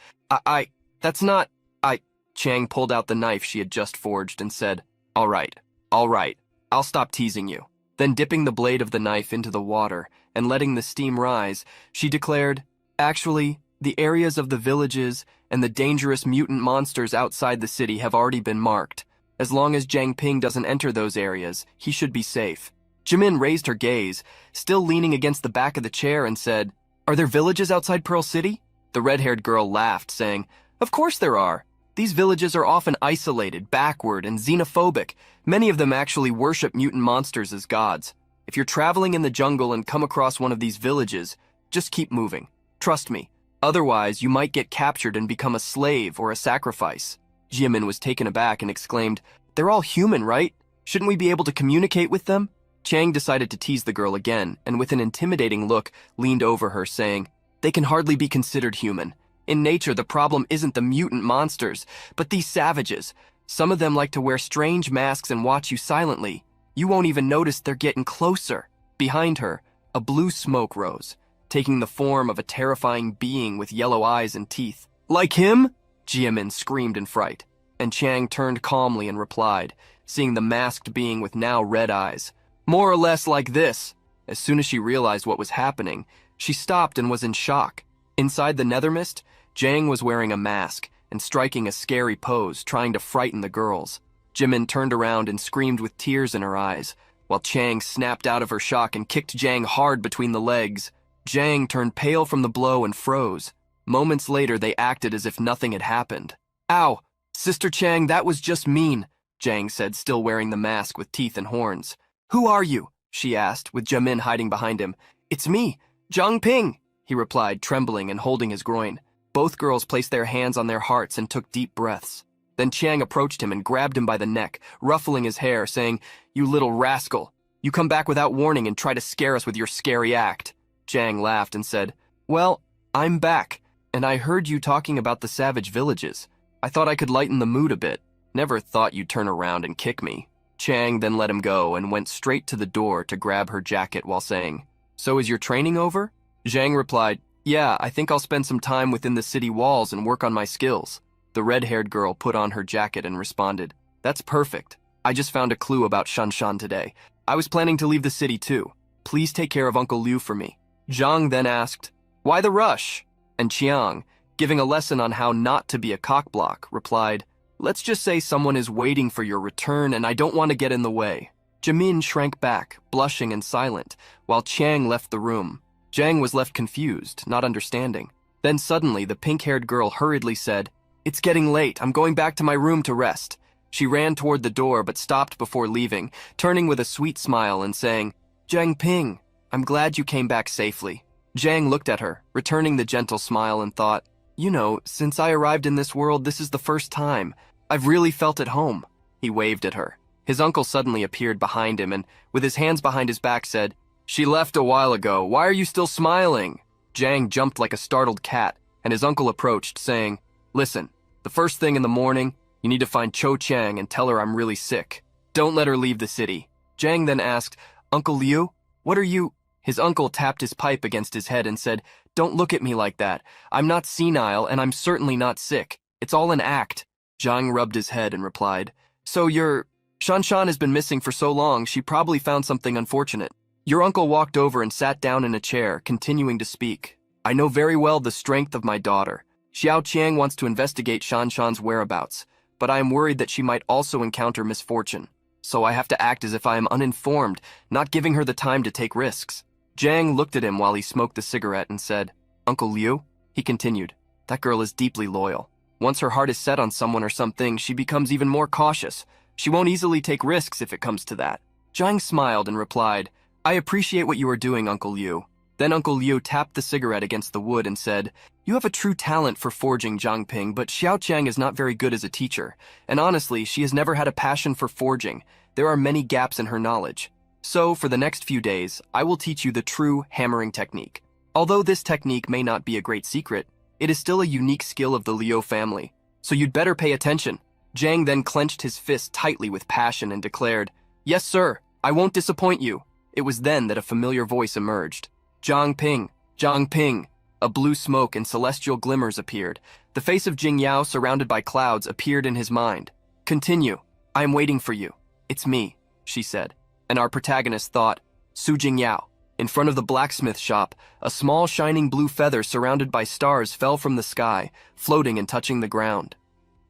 That's not, Chiang pulled out the knife she had just forged and said, all right, I'll stop teasing you." Then dipping the blade of the knife into the water and letting the steam rise, she declared, "Actually, the areas of the villages and the dangerous mutant monsters outside the city have already been marked. As long as Zhang Ping doesn't enter those areas, he should be safe." Jimin raised her gaze, still leaning against the back of the chair, and said, "Are there villages outside Pearl City?" The red-haired girl laughed, saying, "Of course there are. These villages are often isolated, backward, and xenophobic. Many of them actually worship mutant monsters as gods. If you're traveling in the jungle and come across one of these villages, just keep moving. Trust me. Otherwise, you might get captured and become a slave or a sacrifice." Jimin was taken aback and exclaimed, "They're all human, right? Shouldn't we be able to communicate with them?" Chiang decided to tease the girl again, and with an intimidating look, leaned over her, saying, "They can hardly be considered human. In nature, the problem isn't the mutant monsters, but these savages. Some of them like to wear strange masks and watch you silently. You won't even notice they're getting closer." Behind her, a blue smoke rose, taking the form of a terrifying being with yellow eyes and teeth. "Like him?" Jiamin screamed in fright, and Chiang turned calmly and replied, seeing the masked being with now red eyes, "More or less like this." As soon as she realized what was happening, she stopped and was in shock. Inside the nethermist, Jang was wearing a mask and striking a scary pose, trying to frighten the girls. Jimin turned around and screamed with tears in her eyes, while Chang snapped out of her shock and kicked Jang hard between the legs. Jang turned pale from the blow and froze. Moments later, they acted as if nothing had happened. "Ow! Sister Chang, that was just mean," Jang said, still wearing the mask with teeth and horns. "Who are you?" she asked, with Jimin hiding behind him. "It's me, Zhang Ping." he replied, trembling and holding his groin. Both girls placed their hands on their hearts and took deep breaths. Then Chang approached him and grabbed him by the neck, ruffling his hair, saying, "You little rascal! You come back without warning and try to scare us with your scary act." Chang laughed and said, "Well, I'm back, and I heard you talking about the savage villages. I thought I could lighten the mood a bit. Never thought you'd turn around and kick me." Chang then let him go and went straight to the door to grab her jacket while saying, "So is your training over?" Zhang replied, "Yeah, I think I'll spend some time within the city walls and work on my skills." The red-haired girl put on her jacket and responded, "That's perfect. I just found a clue about Shanshan today. I was planning to leave the city too. Please take care of Uncle Liu for me." Zhang then asked, "Why the rush?" And Chiang, giving a lesson on how not to be a cockblock, replied, "Let's just say someone is waiting for your return and I don't want to get in the way." Jamin shrank back, blushing and silent, while Chiang left the room. Zhang was left confused, not understanding. Then suddenly the pink-haired girl hurriedly said, "It's getting late. I'm going back to my room to rest." She ran toward the door but stopped before leaving, turning with a sweet smile and saying, "Zhang Ping, I'm glad you came back safely." Zhang looked at her, returning the gentle smile, and thought, "You know, since I arrived in this world, this is the first time I've really felt at home." He waved at her. His uncle suddenly appeared behind him and, with his hands behind his back, said, "She left a while ago. Why are you still smiling?" Zhang jumped like a startled cat, and his uncle approached, saying, "Listen, the first thing in the morning, you need to find Cho Chang and tell her I'm really sick. Don't let her leave the city." Zhang then asked, "Uncle Liu, what are you—" His uncle tapped his pipe against his head and said, "Don't look at me like that. I'm not senile and I'm certainly not sick. It's all an act." Zhang rubbed his head and replied, "So Shanshan has been missing for so long, she probably found something unfortunate." Your uncle walked over and sat down in a chair, continuing to speak. "I know very well the strength of my daughter. Xiao Qiang wants to investigate Shanshan's whereabouts, but I am worried that she might also encounter misfortune. So I have to act as if I am uninformed, not giving her the time to take risks." Zhang looked at him while he smoked the cigarette and said, "Uncle Liu," he continued, "that girl is deeply loyal. Once her heart is set on someone or something, she becomes even more cautious. She won't easily take risks if it comes to that." Zhang smiled and replied, "I appreciate what you are doing, Uncle Liu." Then Uncle Liu tapped the cigarette against the wood and said, "You have a true talent for forging, Zhang Ping, but Xiao Qiang is not very good as a teacher, and honestly, she has never had a passion for forging. There are many gaps in her knowledge. So, for the next few days, I will teach you the true hammering technique. Although this technique may not be a great secret, it is still a unique skill of the Liu family, so you'd better pay attention." Zhang then clenched his fist tightly with passion and declared, "Yes, sir, I won't disappoint you." It was then that a familiar voice emerged. "Zhang Ping, Zhang Ping." A blue smoke and celestial glimmers appeared. The face of Jing Yao, surrounded by clouds, appeared in his mind. "Continue. I am waiting for you." "It's me," she said. And our protagonist thought, Su Jingyao. In front of the blacksmith shop, a small shining blue feather surrounded by stars fell from the sky, floating and touching the ground.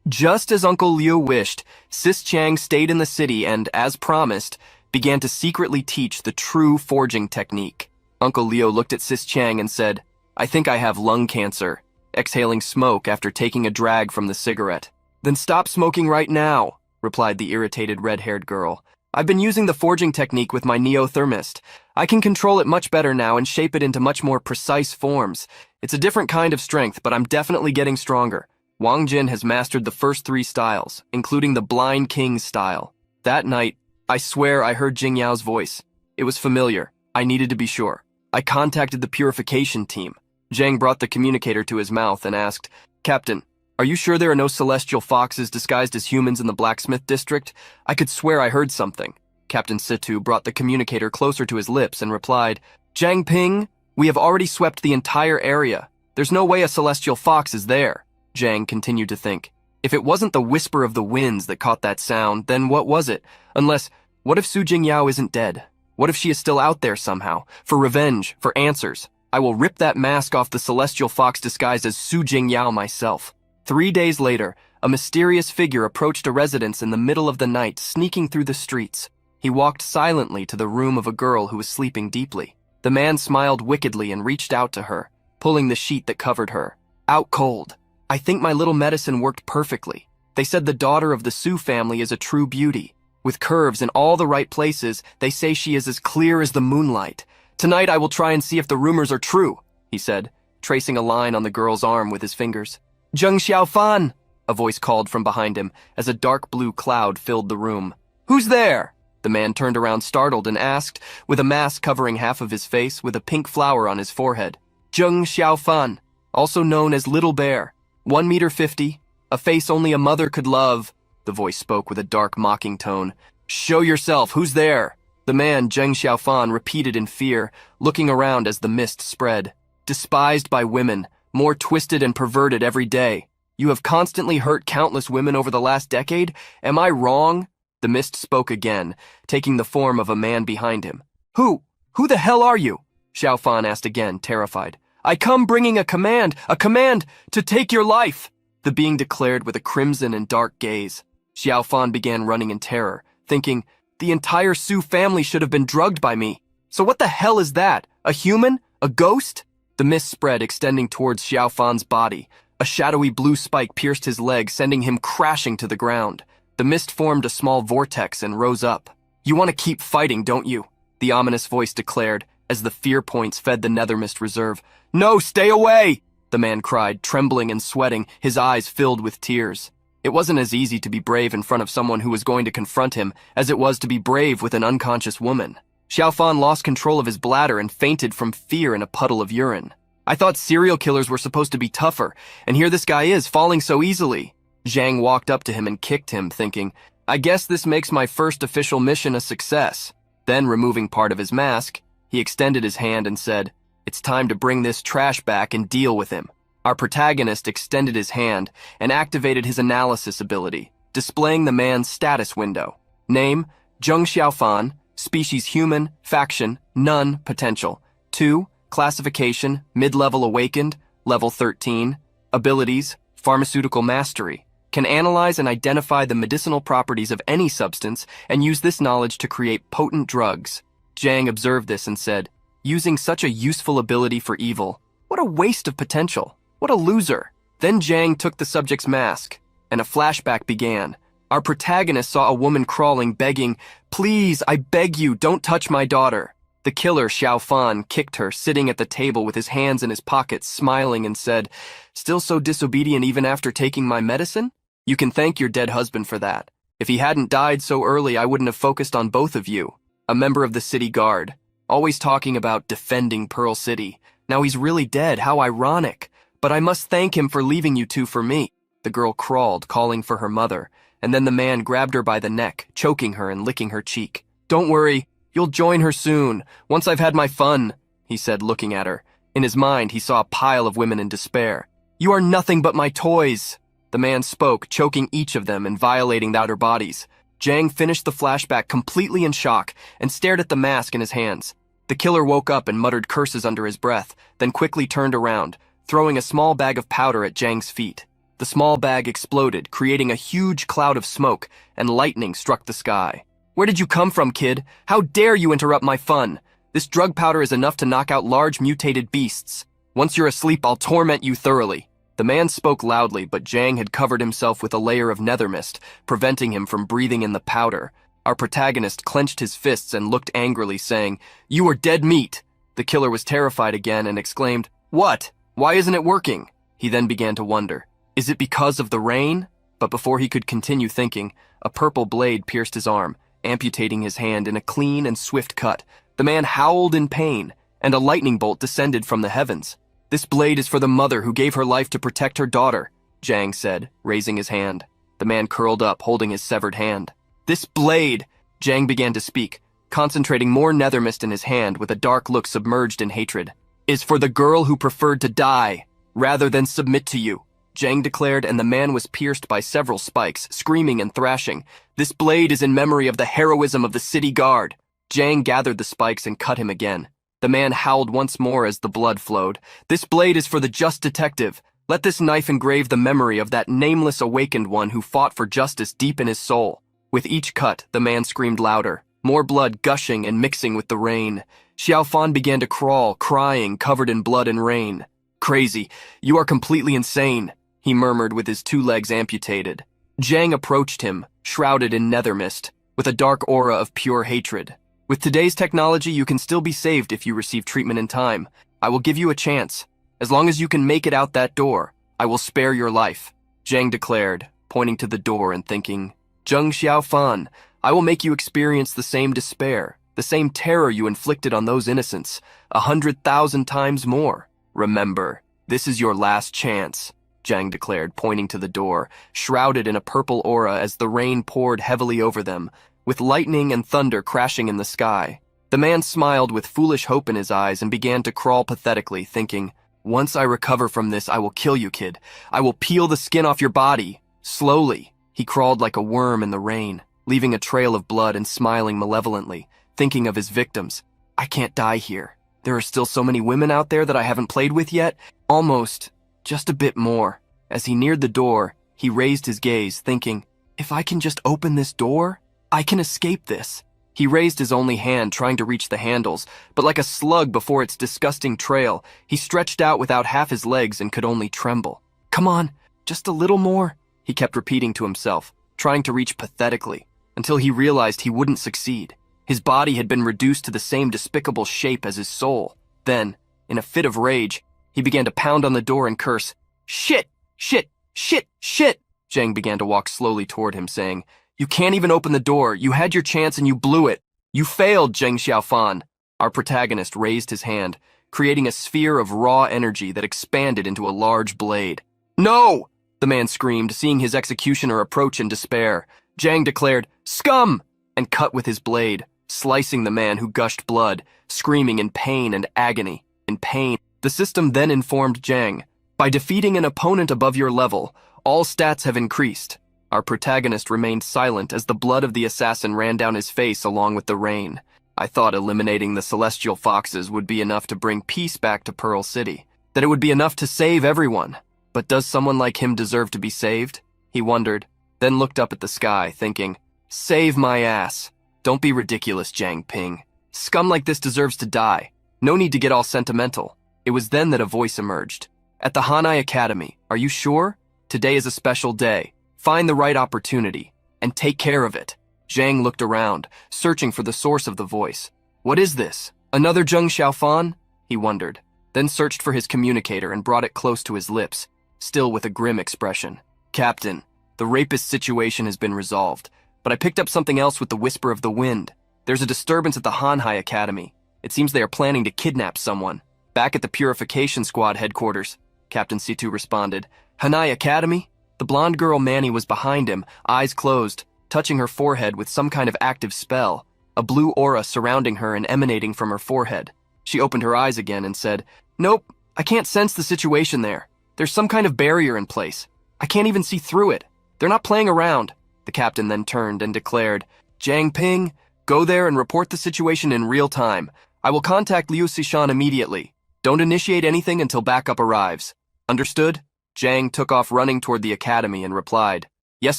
Just as Uncle Liu wished, Sis Chang stayed in the city and, as promised, began to secretly teach the true forging technique. Uncle Liu looked at Sis Chang and said, "I think I have lung cancer," exhaling smoke after taking a drag from the cigarette. "Then stop smoking right now," replied the irritated red-haired girl. "I've been using the forging technique with my neo-thermist. I can control it much better now and shape it into much more precise forms. It's a different kind of strength, but I'm definitely getting stronger. Wang Jin has mastered the first 3 styles, including the Blind King's style." That night, I swear I heard Jing Yao's voice. It was familiar. I needed to be sure. I contacted the purification team. Zhang brought the communicator to his mouth and asked, "Captain, are you sure there are no celestial foxes disguised as humans in the blacksmith district? I could swear I heard something." Captain Situ brought the communicator closer to his lips and replied, "Zhang Ping, we have already swept the entire area. There's no way a celestial fox is there." Zhang continued to think. If it wasn't the whisper of the winds that caught that sound, then what was it? Unless, what if Su Jingyao isn't dead? What if she is still out there somehow? For revenge, for answers. I will rip that mask off the celestial fox disguised as Su Jingyao myself. 3 days later, a mysterious figure approached a residence in the middle of the night, sneaking through the streets. He walked silently to the room of a girl who was sleeping deeply. The man smiled wickedly and reached out to her, pulling the sheet that covered her. Out cold. I think my little medicine worked perfectly. They said the daughter of the Su family is a true beauty. With curves in all the right places, they say she is as clear as the moonlight. Tonight I will try and see if the rumors are true." he said, tracing a line on the girl's arm with his fingers. Zheng Xiaofan, a voice called from behind him as a dark blue cloud filled the room. Who's there? The man turned around startled and asked, with a mask covering half of his face with a pink flower on his forehead. Zheng Xiaofan, also known as Little Bear, 1.50 meters, a face only a mother could love. The voice spoke with a dark, mocking tone. Show yourself, who's there? The man, Zheng Xiaofan, repeated in fear, looking around as the mist spread. Despised by women, more twisted and perverted every day. You have constantly hurt countless women over the last decade? Am I wrong? The mist spoke again, taking the form of a man behind him. Who the hell are you? Xiaofan asked again, terrified. I come bringing a command to take your life, the being declared with a crimson and dark gaze. Xiaofan began running in terror, thinking, the entire Su family should have been drugged by me. So what the hell is that? A human? A ghost? The mist spread, extending towards Xiaofan's body. A shadowy blue spike pierced his leg, sending him crashing to the ground. The mist formed a small vortex and rose up. You want to keep fighting, don't you? The ominous voice declared, as the fear points fed the nethermist reserve. No, stay away! The man cried, trembling and sweating, his eyes filled with tears. It wasn't as easy to be brave in front of someone who was going to confront him as it was to be brave with an unconscious woman. Xiaofan lost control of his bladder and fainted from fear in a puddle of urine. I thought serial killers were supposed to be tougher, and here this guy is, falling so easily. Zhang walked up to him and kicked him, thinking, I guess this makes my first official mission a success. Then, removing part of his mask, he extended his hand and said, It's time to bring this trash back and deal with him. Our protagonist extended his hand and activated his analysis ability, displaying the man's status window. Name, Zheng Xiaofan, species human, faction, none, potential. 2, classification, mid-level awakened, level 13. Abilities, pharmaceutical mastery. Can analyze and identify the medicinal properties of any substance and use this knowledge to create potent drugs. Zhang observed this and said, using such a useful ability for evil, what a waste of potential. What a loser. Then Zhang took the subject's mask, and a flashback began. Our protagonist saw a woman crawling, begging, Please, I beg you, don't touch my daughter. The killer, Xiaofan, kicked her, sitting at the table with his hands in his pockets, smiling and said, Still so disobedient even after taking my medicine? You can thank your dead husband for that. If he hadn't died so early, I wouldn't have focused on both of you. A member of the city guard, always talking about defending Pearl City. Now he's really dead, how ironic. But I must thank him for leaving you two for me. The girl crawled, calling for her mother, and then the man grabbed her by the neck, choking her and licking her cheek. Don't worry, you'll join her soon, once I've had my fun, he said, looking at her. In his mind, he saw a pile of women in despair. You are nothing but my toys. The man spoke, choking each of them and violating their outer bodies. Zhang finished the flashback completely in shock and stared at the mask in his hands. The killer woke up and muttered curses under his breath, then quickly turned around, throwing a small bag of powder at Zhang's feet. The small bag exploded, creating a huge cloud of smoke, and lightning struck the sky. Where did you come from, kid? How dare you interrupt my fun? This drug powder is enough to knock out large mutated beasts. Once you're asleep, I'll torment you thoroughly. The man spoke loudly, but Zhang had covered himself with a layer of nether mist, preventing him from breathing in the powder. Our protagonist clenched his fists and looked angrily, saying, You are dead meat. The killer was terrified again and exclaimed, What? Why isn't it working? He then began to wonder. Is it because of the rain? But before he could continue thinking, a purple blade pierced his arm, amputating his hand in a clean and swift cut. The man howled in pain, and a lightning bolt descended from the heavens. This blade is for the mother who gave her life to protect her daughter, Zhang said, raising his hand. The man curled up, holding his severed hand. This blade, Zhang began to speak, concentrating more nether mist in his hand with a dark look submerged in hatred, is for the girl who preferred to die rather than submit to you, Zhang declared, and the man was pierced by several spikes, screaming and thrashing. This blade is in memory of the heroism of the city guard. Zhang gathered the spikes and cut him again. The man howled once more as the blood flowed. This blade is for the just detective. Let this knife engrave the memory of that nameless awakened one who fought for justice deep in his soul. With each cut, the man screamed louder, more blood gushing and mixing with the rain. Xiaofan began to crawl, crying, covered in blood and rain. Crazy, you are completely insane, he murmured with his 2 legs amputated. Zhang approached him, shrouded in nether mist, with a dark aura of pure hatred. With today's technology, you can still be saved if you receive treatment in time. I will give you a chance. As long as you can make it out that door, I will spare your life, Zhang declared, pointing to the door and thinking, Zheng Xiaofan, I will make you experience the same despair, the same terror you inflicted on those innocents, 100,000 times more. Remember, this is your last chance, Zhang declared, pointing to the door, shrouded in a purple aura as the rain poured heavily over them, with lightning and thunder crashing in the sky. The man smiled with foolish hope in his eyes and began to crawl pathetically, thinking, once I recover from this, I will kill you, kid. I will peel the skin off your body. Slowly, he crawled like a worm in the rain, leaving a trail of blood and smiling malevolently, thinking of his victims. I can't die here. There are still so many women out there that I haven't played with yet. Almost, just a bit more. As he neared the door, he raised his gaze, thinking, if I can just open this door, I can escape this. He raised his only hand, trying to reach the handles, but like a slug before its disgusting trail, he stretched out without half his legs and could only tremble. Come on, just a little more, he kept repeating to himself, trying to reach pathetically, until he realized he wouldn't succeed. His body had been reduced to the same despicable shape as his soul. Then, in a fit of rage, he began to pound on the door and curse, Shit! Shit! Shit! Shit! Zhang began to walk slowly toward him, saying, You can't even open the door. You had your chance and you blew it. You failed, Zheng Xiaofan. Our protagonist raised his hand, creating a sphere of raw energy that expanded into a large blade. No! The man screamed, seeing his executioner approach in despair. Zhang declared, Scum! And cut with his blade, slicing the man who gushed blood, screaming in pain and agony. In pain. The system then informed Zhang, by defeating an opponent above your level, all stats have increased. Our protagonist remained silent as the blood of the assassin ran down his face along with the rain. I thought eliminating the celestial foxes would be enough to bring peace back to Pearl City, that it would be enough to save everyone. But does someone like him deserve to be saved? He wondered, then looked up at the sky, thinking, Save my ass. Don't be ridiculous, Jiang Ping. Scum like this deserves to die. No need to get all sentimental. It was then that a voice emerged. At the Hanai Academy, are you sure? Today is a special day. Find the right opportunity, and take care of it. Zhang looked around, searching for the source of the voice. What is this? Another Zheng Xiaofan? He wondered, then searched for his communicator and brought it close to his lips, still with a grim expression. Captain, the rapist situation has been resolved, but I picked up something else with the whisper of the wind. There's a disturbance at the Hanhai Academy. It seems they are planning to kidnap someone. Back at the Purification Squad headquarters, Captain Situ responded. Hanai Academy? The blonde girl Manny was behind him, eyes closed, touching her forehead with some kind of active spell, a blue aura surrounding her and emanating from her forehead. She opened her eyes again and said, Nope, I can't sense the situation there. There's some kind of barrier in place. I can't even see through it. They're not playing around. The captain then turned and declared, Jiang Ping, go there and report the situation in real time. I will contact Liu Sishan immediately. Don't initiate anything until backup arrives. Understood? Zhang took off running toward the academy and replied, Yes,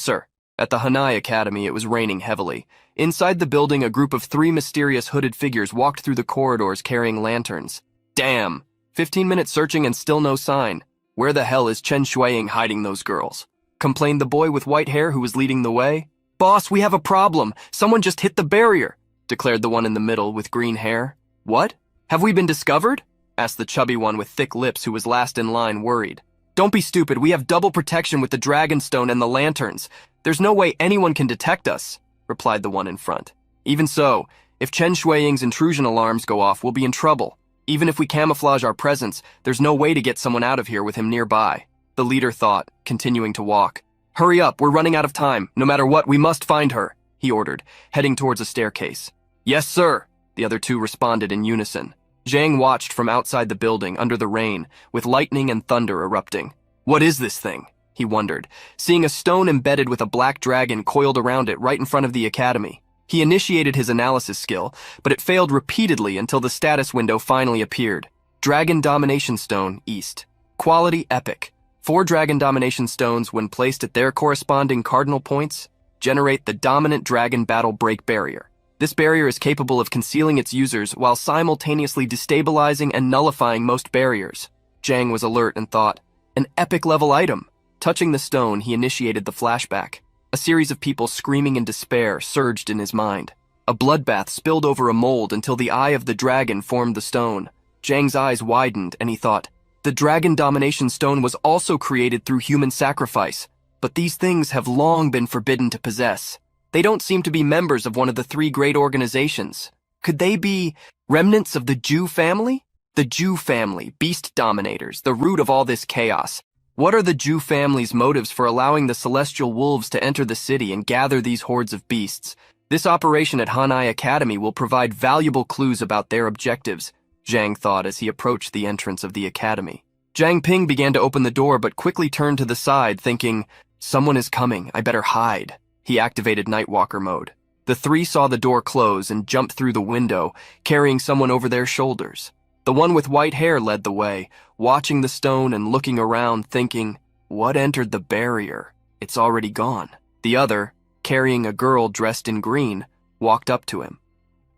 sir. At the Hanai Academy, it was raining heavily. Inside the building, a group of 3 mysterious hooded figures walked through the corridors carrying lanterns. Damn! 15 minutes searching and still no sign. Where the hell is Chen Shuiying hiding those girls? Complained the boy with white hair who was leading the way. Boss, we have a problem. Someone just hit the barrier, declared the one in the middle with green hair. What? Have we been discovered? Asked the chubby one with thick lips who was last in line, worried. Don't be stupid, we have double protection with the Dragonstone and the lanterns. There's no way anyone can detect us, replied the one in front. Even so, if Chen Shuiying's intrusion alarms go off, we'll be in trouble. Even if we camouflage our presence, there's no way to get someone out of here with him nearby. The leader thought, continuing to walk. Hurry up, we're running out of time. No matter what, we must find her, he ordered, heading towards a staircase. Yes, sir, the other two responded in unison. Zhang watched from outside the building under the rain, with lightning and thunder erupting. What is this thing? He wondered, seeing a stone embedded with a black dragon coiled around it right in front of the academy. He initiated his analysis skill, but it failed repeatedly until the status window finally appeared. Dragon Domination Stone, East. Quality Epic. 4 Dragon Domination Stones, when placed at their corresponding cardinal points, generate the Dominant Dragon Battle Break Barrier. This barrier is capable of concealing its users while simultaneously destabilizing and nullifying most barriers. Zhang was alert and thought, an epic level item. Touching the stone, he initiated the flashback. A series of people screaming in despair surged in his mind. A bloodbath spilled over a mold until the eye of the dragon formed the stone. Zhang's eyes widened and he thought, the Dragon Domination Stone was also created through human sacrifice, but these things have long been forbidden to possess. They don't seem to be members of one of the three great organizations. Could they be remnants of the Jew family? The Jew family, beast dominators, the root of all this chaos. What are the Jew family's motives for allowing the celestial wolves to enter the city and gather these hordes of beasts? This operation at Hanai Academy will provide valuable clues about their objectives, Zhang thought as he approached the entrance of the academy. Zhang Ping began to open the door but quickly turned to the side, thinking, someone is coming, I better hide. He activated Nightwalker mode. The three saw the door close and jumped through the window, carrying someone over their shoulders. The one with white hair led the way, watching the stone and looking around, thinking, what entered the barrier? It's already gone. The other, carrying a girl dressed in green, walked up to him.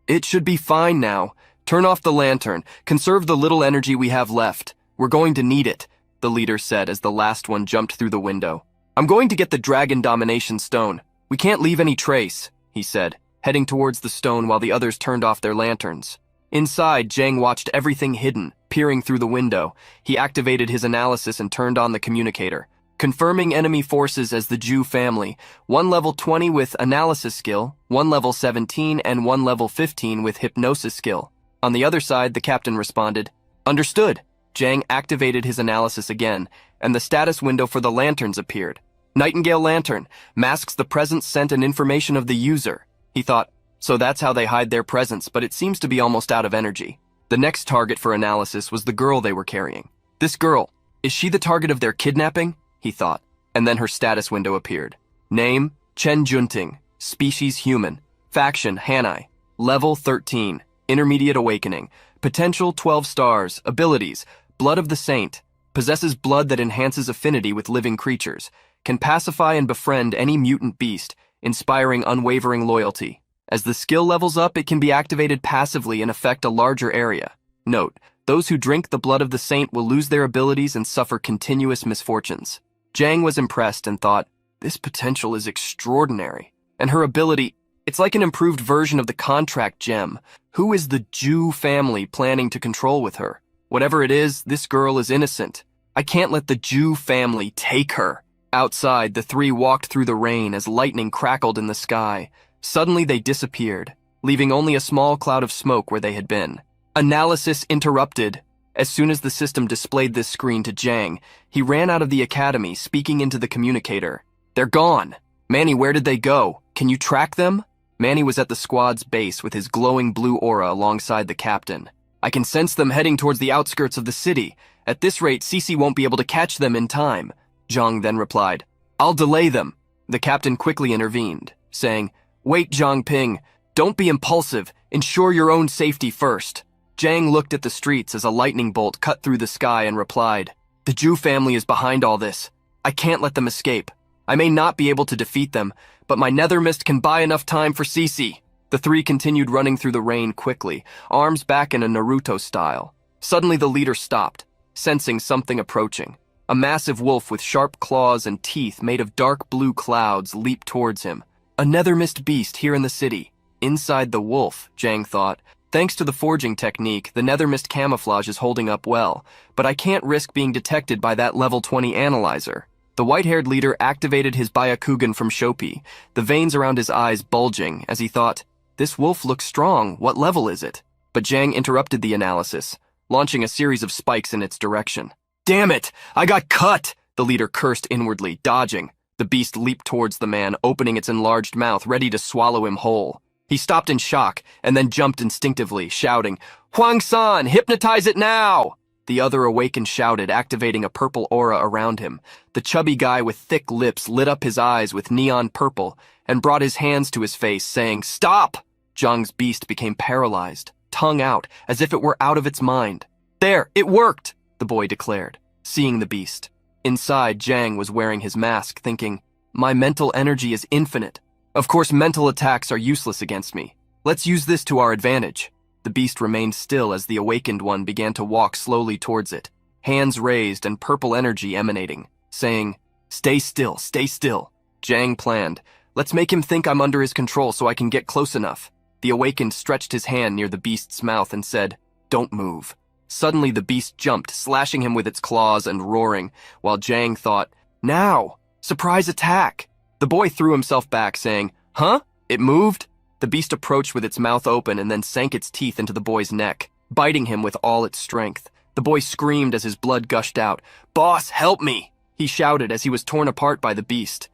It should be fine now. Turn off the lantern. Conserve the little energy we have left. We're going to need it, the leader said as the last one jumped through the window. I'm going to get the Dragon Domination Stone. We can't leave any trace, he said, heading towards the stone while the others turned off their lanterns. Inside, Zhang watched everything hidden, peering through the window. He activated his analysis and turned on the communicator. Confirming enemy forces as the Jew family, one level 20 with analysis skill, one level 17, and one level 15 with hypnosis skill. On the other side, the captain responded, understood. Zhang activated his analysis again, and the status window for the lanterns appeared. Nightingale Lantern masks the presence, scent, and information of the user. He thought, so that's how they hide their presence, but it seems to be almost out of energy. The next target for analysis was the girl they were carrying. This girl, is she the target of their kidnapping? He thought, and then her status window appeared. Name, Chen Junting, species human, faction Hanai, level 13, intermediate awakening, potential 12 stars, abilities, blood of the saint, possesses blood that enhances affinity with living creatures, can pacify and befriend any mutant beast, inspiring unwavering loyalty. As the skill levels up, it can be activated passively and affect a larger area. Note, those who drink the blood of the saint will lose their abilities and suffer continuous misfortunes. Zhang was impressed and thought, this potential is extraordinary. And her ability, it's like an improved version of the contract gem. Who is the Jew family planning to control with her? Whatever it is, this girl is innocent. I can't let the Jew family take her. Outside, the three walked through the rain as lightning crackled in the sky. Suddenly they disappeared, leaving only a small cloud of smoke where they had been. Analysis interrupted. As soon as the system displayed this screen to Zhang, he ran out of the academy, speaking into the communicator. They're gone. Manny, where did they go? Can you track them? Manny was at the squad's base with his glowing blue aura alongside the captain. I can sense them heading towards the outskirts of the city. At this rate, Cece won't be able to catch them in time. Zhang then replied, I'll delay them. The captain quickly intervened, saying, wait, Zhang Ping, don't be impulsive. Ensure your own safety first. Zhang looked at the streets as a lightning bolt cut through the sky and replied, the Jew family is behind all this. I can't let them escape. I may not be able to defeat them, but my nether mist can buy enough time for Cece. The three continued running through the rain quickly, arms back in a Naruto style. Suddenly the leader stopped, sensing something approaching. A massive wolf with sharp claws and teeth made of dark blue clouds leaped towards him. A nether mist beast here in the city. Inside the wolf, Zhang thought, thanks to the forging technique, the nether mist camouflage is holding up well, but I can't risk being detected by that level 20 analyzer. The white-haired leader activated his Byakugan from Shopi, the veins around his eyes bulging as he thought, this wolf looks strong, what level is it? But Zhang interrupted the analysis, launching a series of spikes in its direction. Damn it! I got cut! The leader cursed inwardly, dodging. The beast leaped towards the man, opening its enlarged mouth, ready to swallow him whole. He stopped in shock, and then jumped instinctively, shouting, Huang-san, hypnotize it now! The other awakened shouted, activating a purple aura around him. The chubby guy with thick lips lit up his eyes with neon purple and brought his hands to his face, saying, Stop! Zhang's beast became paralyzed, tongue out, as if it were out of its mind. There, it worked, the boy declared, seeing the beast. Inside, Zhang was wearing his mask, thinking, my mental energy is infinite. Of course, mental attacks are useless against me. Let's use this to our advantage. The beast remained still as the awakened one began to walk slowly towards it, hands raised and purple energy emanating, saying, Stay still, stay still. Zhang planned, let's make him think I'm under his control so I can get close enough. The awakened stretched his hand near the beast's mouth and said, Don't move. Suddenly the beast jumped, slashing him with its claws and roaring, while Jang thought, "Now! Surprise attack!" The boy threw himself back, saying, "Huh? It moved?" The beast approached with its mouth open and then sank its teeth into the boy's neck, biting him with all its strength. The boy screamed as his blood gushed out. "Boss, help me!" he shouted as he was torn apart by the beast.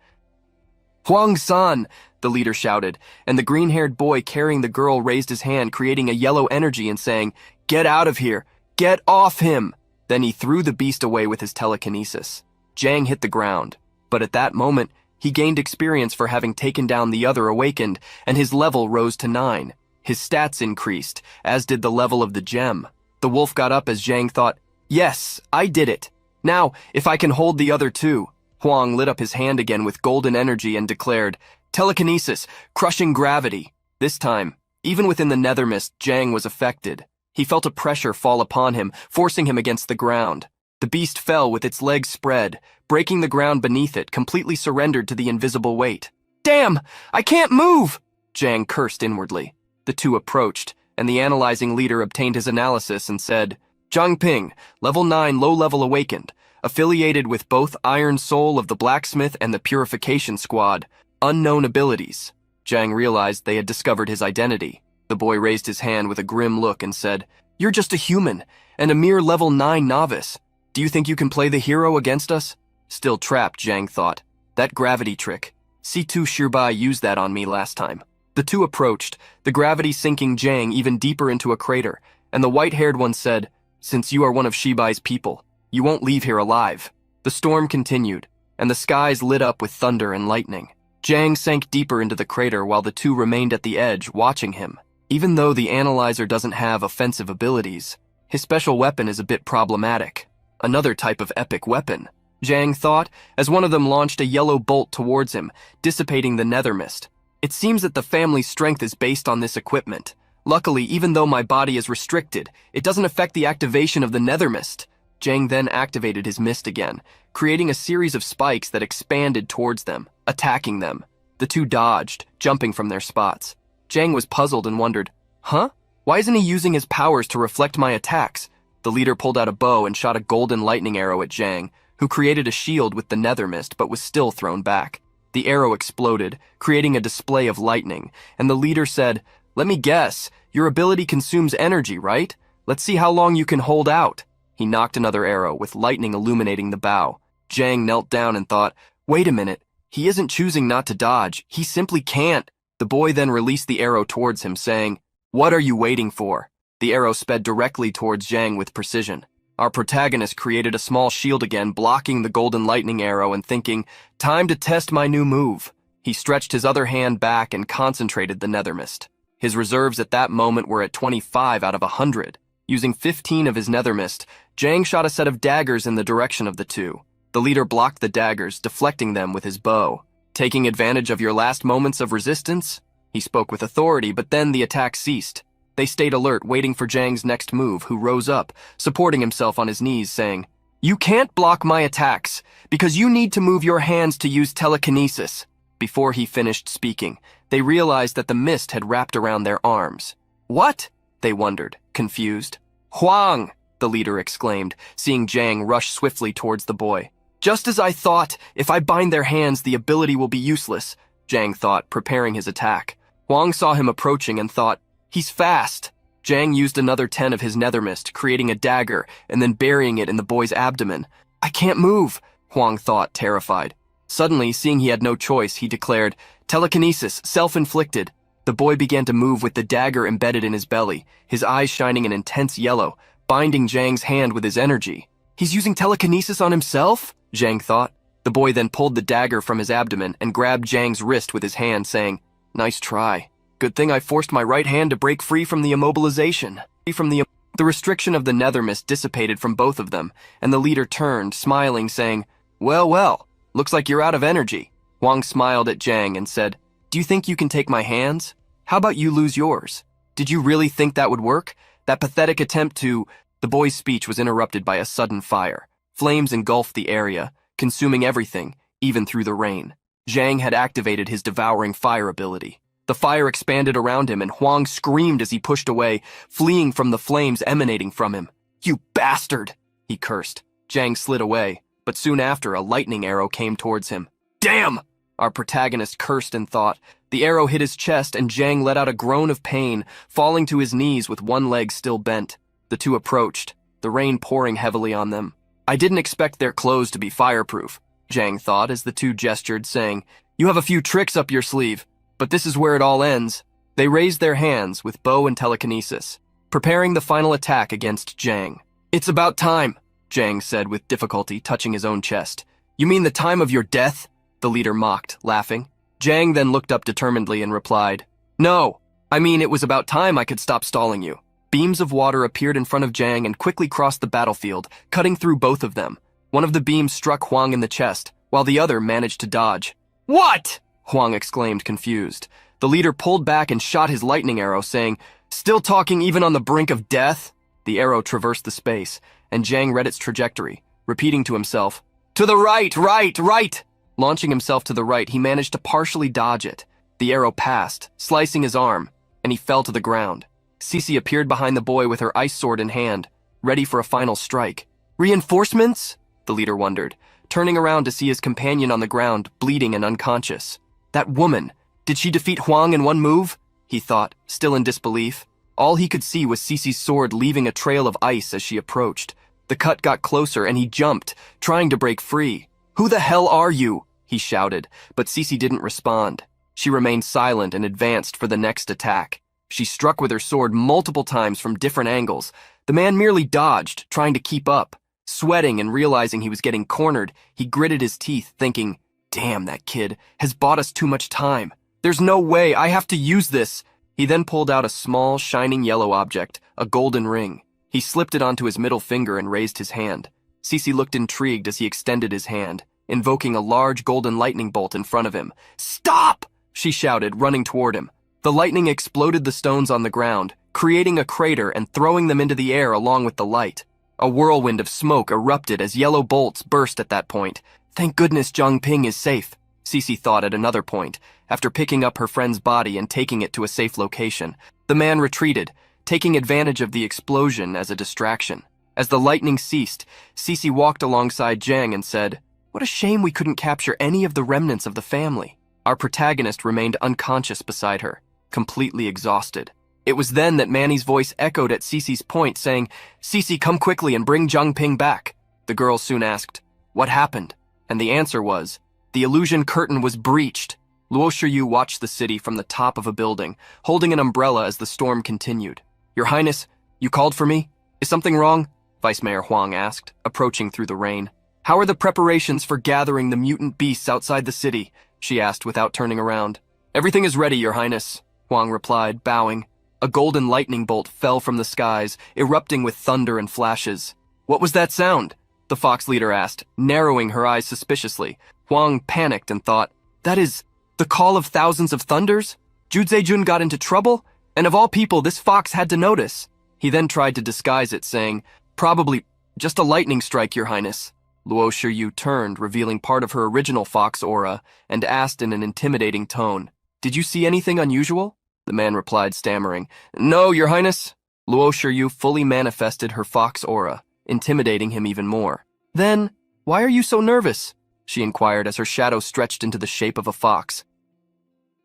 "Huang-san!" the leader shouted, and the green-haired boy carrying the girl raised his hand, creating a yellow energy and saying, "Get out of here! Get off him!" Then he threw the beast away with his telekinesis. Jang hit the ground, but at that moment, he gained experience for having taken down the other awakened, and his level rose to 9. His stats increased, as did the level of the gem. The wolf got up as Jang thought, "Yes, I did it. Now, if I can hold the other two." Huang lit up his hand again with golden energy and declared, "Telekinesis, crushing gravity." This time, even within the nether mist, Jang was affected. He felt a pressure fall upon him, forcing him against the ground. The beast fell with its legs spread, breaking the ground beneath it, completely surrendered to the invisible weight. "Damn! I can't move!" Jang cursed inwardly. The two approached, and the analyzing leader obtained his analysis and said, "Zhang Ping, level 9 low-level awakened, affiliated with both Iron Soul of the Blacksmith and the Purification Squad. Unknown abilities." Jang realized they had discovered his identity. The boy raised his hand with a grim look and said, "You're just a human, and a mere level 9 novice. Do you think you can play the hero against us?" Still trapped, Jang thought. That gravity trick. C2 Shirbai used that on me last time. The two approached, the gravity sinking Jang even deeper into a crater, and the white-haired one said, "Since you are one of Shibai's people, you won't leave here alive." The storm continued, and the skies lit up with thunder and lightning. Jang sank deeper into the crater while the two remained at the edge, watching him. Even though the analyzer doesn't have offensive abilities, his special weapon is a bit problematic. Another type of epic weapon, Jang thought, as one of them launched a yellow bolt towards him, dissipating the nether mist. It seems that the family's strength is based on this equipment. Luckily, even though my body is restricted, it doesn't affect the activation of the nether mist. Jang then activated his mist again, creating a series of spikes that expanded towards them, attacking them. The two dodged, jumping from their spots. Jang was puzzled and wondered, "Huh? Why isn't he using his powers to reflect my attacks?" The leader pulled out a bow and shot a golden lightning arrow at Jang, who created a shield with the nether mist but was still thrown back. The arrow exploded, creating a display of lightning, and the leader said, "Let me guess, your ability consumes energy, right? Let's see how long you can hold out." He knocked another arrow, with lightning illuminating the bow. Jang knelt down and thought, "Wait a minute, he isn't choosing not to dodge, he simply can't." The boy then released the arrow towards him, saying, "What are you waiting for?" The arrow sped directly towards Jang with precision. Our protagonist created a small shield again, blocking the golden lightning arrow and thinking, "Time to test my new move." He stretched his other hand back and concentrated the nether mist. His reserves at that moment were at 25 out of 100. Using 15 of his nether mist, Jang shot a set of daggers in the direction of the two. The leader blocked the daggers, deflecting them with his bow. "Taking advantage of your last moments of resistance?" He spoke with authority, but then the attack ceased. They stayed alert, waiting for Jang's next move, who rose up, supporting himself on his knees, saying, "You can't block my attacks, because you need to move your hands to use telekinesis." Before he finished speaking, they realized that the mist had wrapped around their arms. "What?" they wondered, confused. "Huang!" the leader exclaimed, seeing Jang rush swiftly towards the boy. "Just as I thought, if I bind their hands, the ability will be useless," Jang thought, preparing his attack. Huang saw him approaching and thought, "He's fast." Jang used another 10 of his nether mist, creating a dagger and then burying it in the boy's abdomen. "I can't move," Huang thought, terrified. Suddenly, seeing he had no choice, he declared, "Telekinesis, self-inflicted." The boy began to move with the dagger embedded in his belly, his eyes shining an intense yellow, binding Jang's hand with his energy. "He's using telekinesis on himself?" Jang thought. The boy then pulled the dagger from his abdomen and grabbed Jang's wrist with his hand, saying, "Nice try. Good thing I forced my right hand to break free from the immobilization." The restriction of the nether mist dissipated from both of them, and the leader turned, smiling, saying, Well, looks like you're out of energy." Huang smiled at Jang and said, "Do you think you can take my hands? How about you lose yours? Did you really think that would work? That pathetic attempt to—" The boy's speech was interrupted by a sudden fire. Flames engulfed the area, consuming everything, even through the rain. Jang had activated his devouring fire ability. The fire expanded around him, and Huang screamed as he pushed away, fleeing from the flames emanating from him. You bastard! He cursed. Jang slid away, but soon after, a lightning arrow came towards him. Damn! Our protagonist cursed in thought. The arrow hit his chest, and Jang let out a groan of pain, falling to his knees with one leg still bent. The two approached, the rain pouring heavily on them. I didn't expect their clothes to be fireproof, Jang thought as the two gestured, saying, You have a few tricks up your sleeve, but this is where it all ends. They raised their hands with bow and telekinesis, preparing the final attack against Jang. It's about time, Jang said with difficulty, touching his own chest. You mean the time of your death? The leader mocked, laughing. Jang then looked up determinedly and replied, No, I mean it was about time I could stop stalling you. Beams of water appeared in front of Jang and quickly crossed the battlefield, cutting through both of them. One of the beams struck Huang in the chest, while the other managed to dodge. What? Huang exclaimed, confused. The leader pulled back and shot his lightning arrow, saying, Still talking even on the brink of death? The arrow traversed the space, and Jang read its trajectory, repeating to himself, To the right, right, right! Launching himself to the right, he managed to partially dodge it. The arrow passed, slicing his arm, and he fell to the ground. Cece appeared behind the boy with her ice sword in hand, ready for a final strike. Reinforcements? The leader wondered, turning around to see his companion on the ground, bleeding and unconscious. That woman, did she defeat Huang in one move? He thought, still in disbelief. All he could see was Cece's sword leaving a trail of ice as she approached. The cut got closer and he jumped, trying to break free. Who the hell are you? He shouted, but Cece didn't respond. She remained silent and advanced for the next attack. She struck with her sword multiple times from different angles. The man merely dodged, trying to keep up. Sweating and realizing he was getting cornered, he gritted his teeth, thinking, Damn, that kid has bought us too much time. There's no way, I have to use this. He then pulled out a small, shining yellow object, a golden ring. He slipped it onto his middle finger and raised his hand. Cece looked intrigued as he extended his hand, invoking a large golden lightning bolt in front of him. Stop! She shouted, running toward him. The lightning exploded the stones on the ground, creating a crater and throwing them into the air along with the light. A whirlwind of smoke erupted as yellow bolts burst at that point. Thank goodness Zhangping is safe, Cece thought at another point, after picking up her friend's body and taking it to a safe location. The man retreated, taking advantage of the explosion as a distraction. As the lightning ceased, Cece walked alongside Jang and said, What a shame we couldn't capture any of the remnants of the family. Our protagonist remained unconscious beside her, completely exhausted. It was then that Manny's voice echoed at Cece's point, saying, Cece, come quickly and bring Zhangping back. The girl soon asked, What happened? And the answer was, The illusion curtain was breached. Luo Shiyu watched the city from the top of a building, holding an umbrella as the storm continued. Your Highness, you called for me? Is something wrong? Vice Mayor Huang asked, approaching through the rain. How are the preparations for gathering the mutant beasts outside the city? She asked without turning around. Everything is ready, Your Highness, Huang replied, bowing. A golden lightning bolt fell from the skies, erupting with thunder and flashes. What was that sound? The fox leader asked, narrowing her eyes suspiciously. Huang panicked and thought, That is the call of thousands of thunders? Jun got into trouble? And of all people, this fox had to notice. He then tried to disguise it, saying, Probably just a lightning strike, Your Highness. Luo Shiyu turned, revealing part of her original fox aura, and asked in an intimidating tone, Did you see anything unusual? The man replied, stammering, No, Your Highness. Luo Shiyu fully manifested her fox aura, intimidating him even more. Then, why are you so nervous? She inquired as her shadow stretched into the shape of a fox.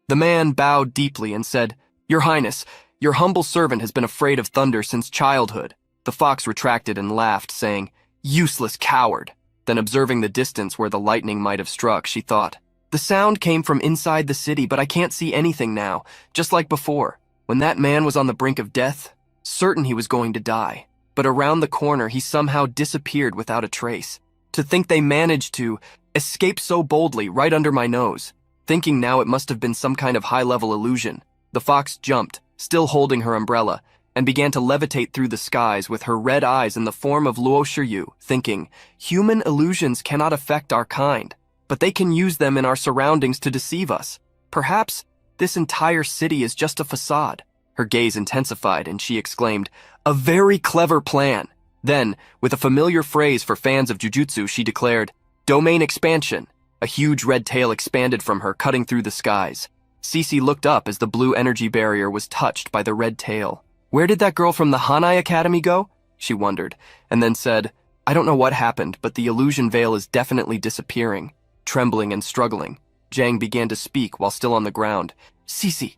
The man bowed deeply and said, Your Highness, your humble servant has been afraid of thunder since childhood. The fox retracted and laughed, saying, Useless coward. Then observing the distance where the lightning might have struck, she thought, The sound came from inside the city, but I can't see anything now, just like before. When that man was on the brink of death, certain he was going to die. But around the corner, he somehow disappeared without a trace. To think they managed to escape so boldly right under my nose. Thinking now it must have been some kind of high-level illusion. The fox jumped, still holding her umbrella, and began to levitate through the skies with her red eyes in the form of Luo Shiyu, thinking, Human illusions cannot affect our kind, but they can use them in our surroundings to deceive us. Perhaps this entire city is just a facade. Her gaze intensified, and she exclaimed, A very clever plan. Then, with a familiar phrase for fans of jujutsu, she declared, Domain expansion. A huge red tail expanded from her, cutting through the skies. Cece looked up as the blue energy barrier was touched by the red tail. Where did that girl from the Hanai Academy go? she wondered, and then said, I don't know what happened, but the illusion veil is definitely disappearing. Trembling and struggling, Jang began to speak while still on the ground. Cece,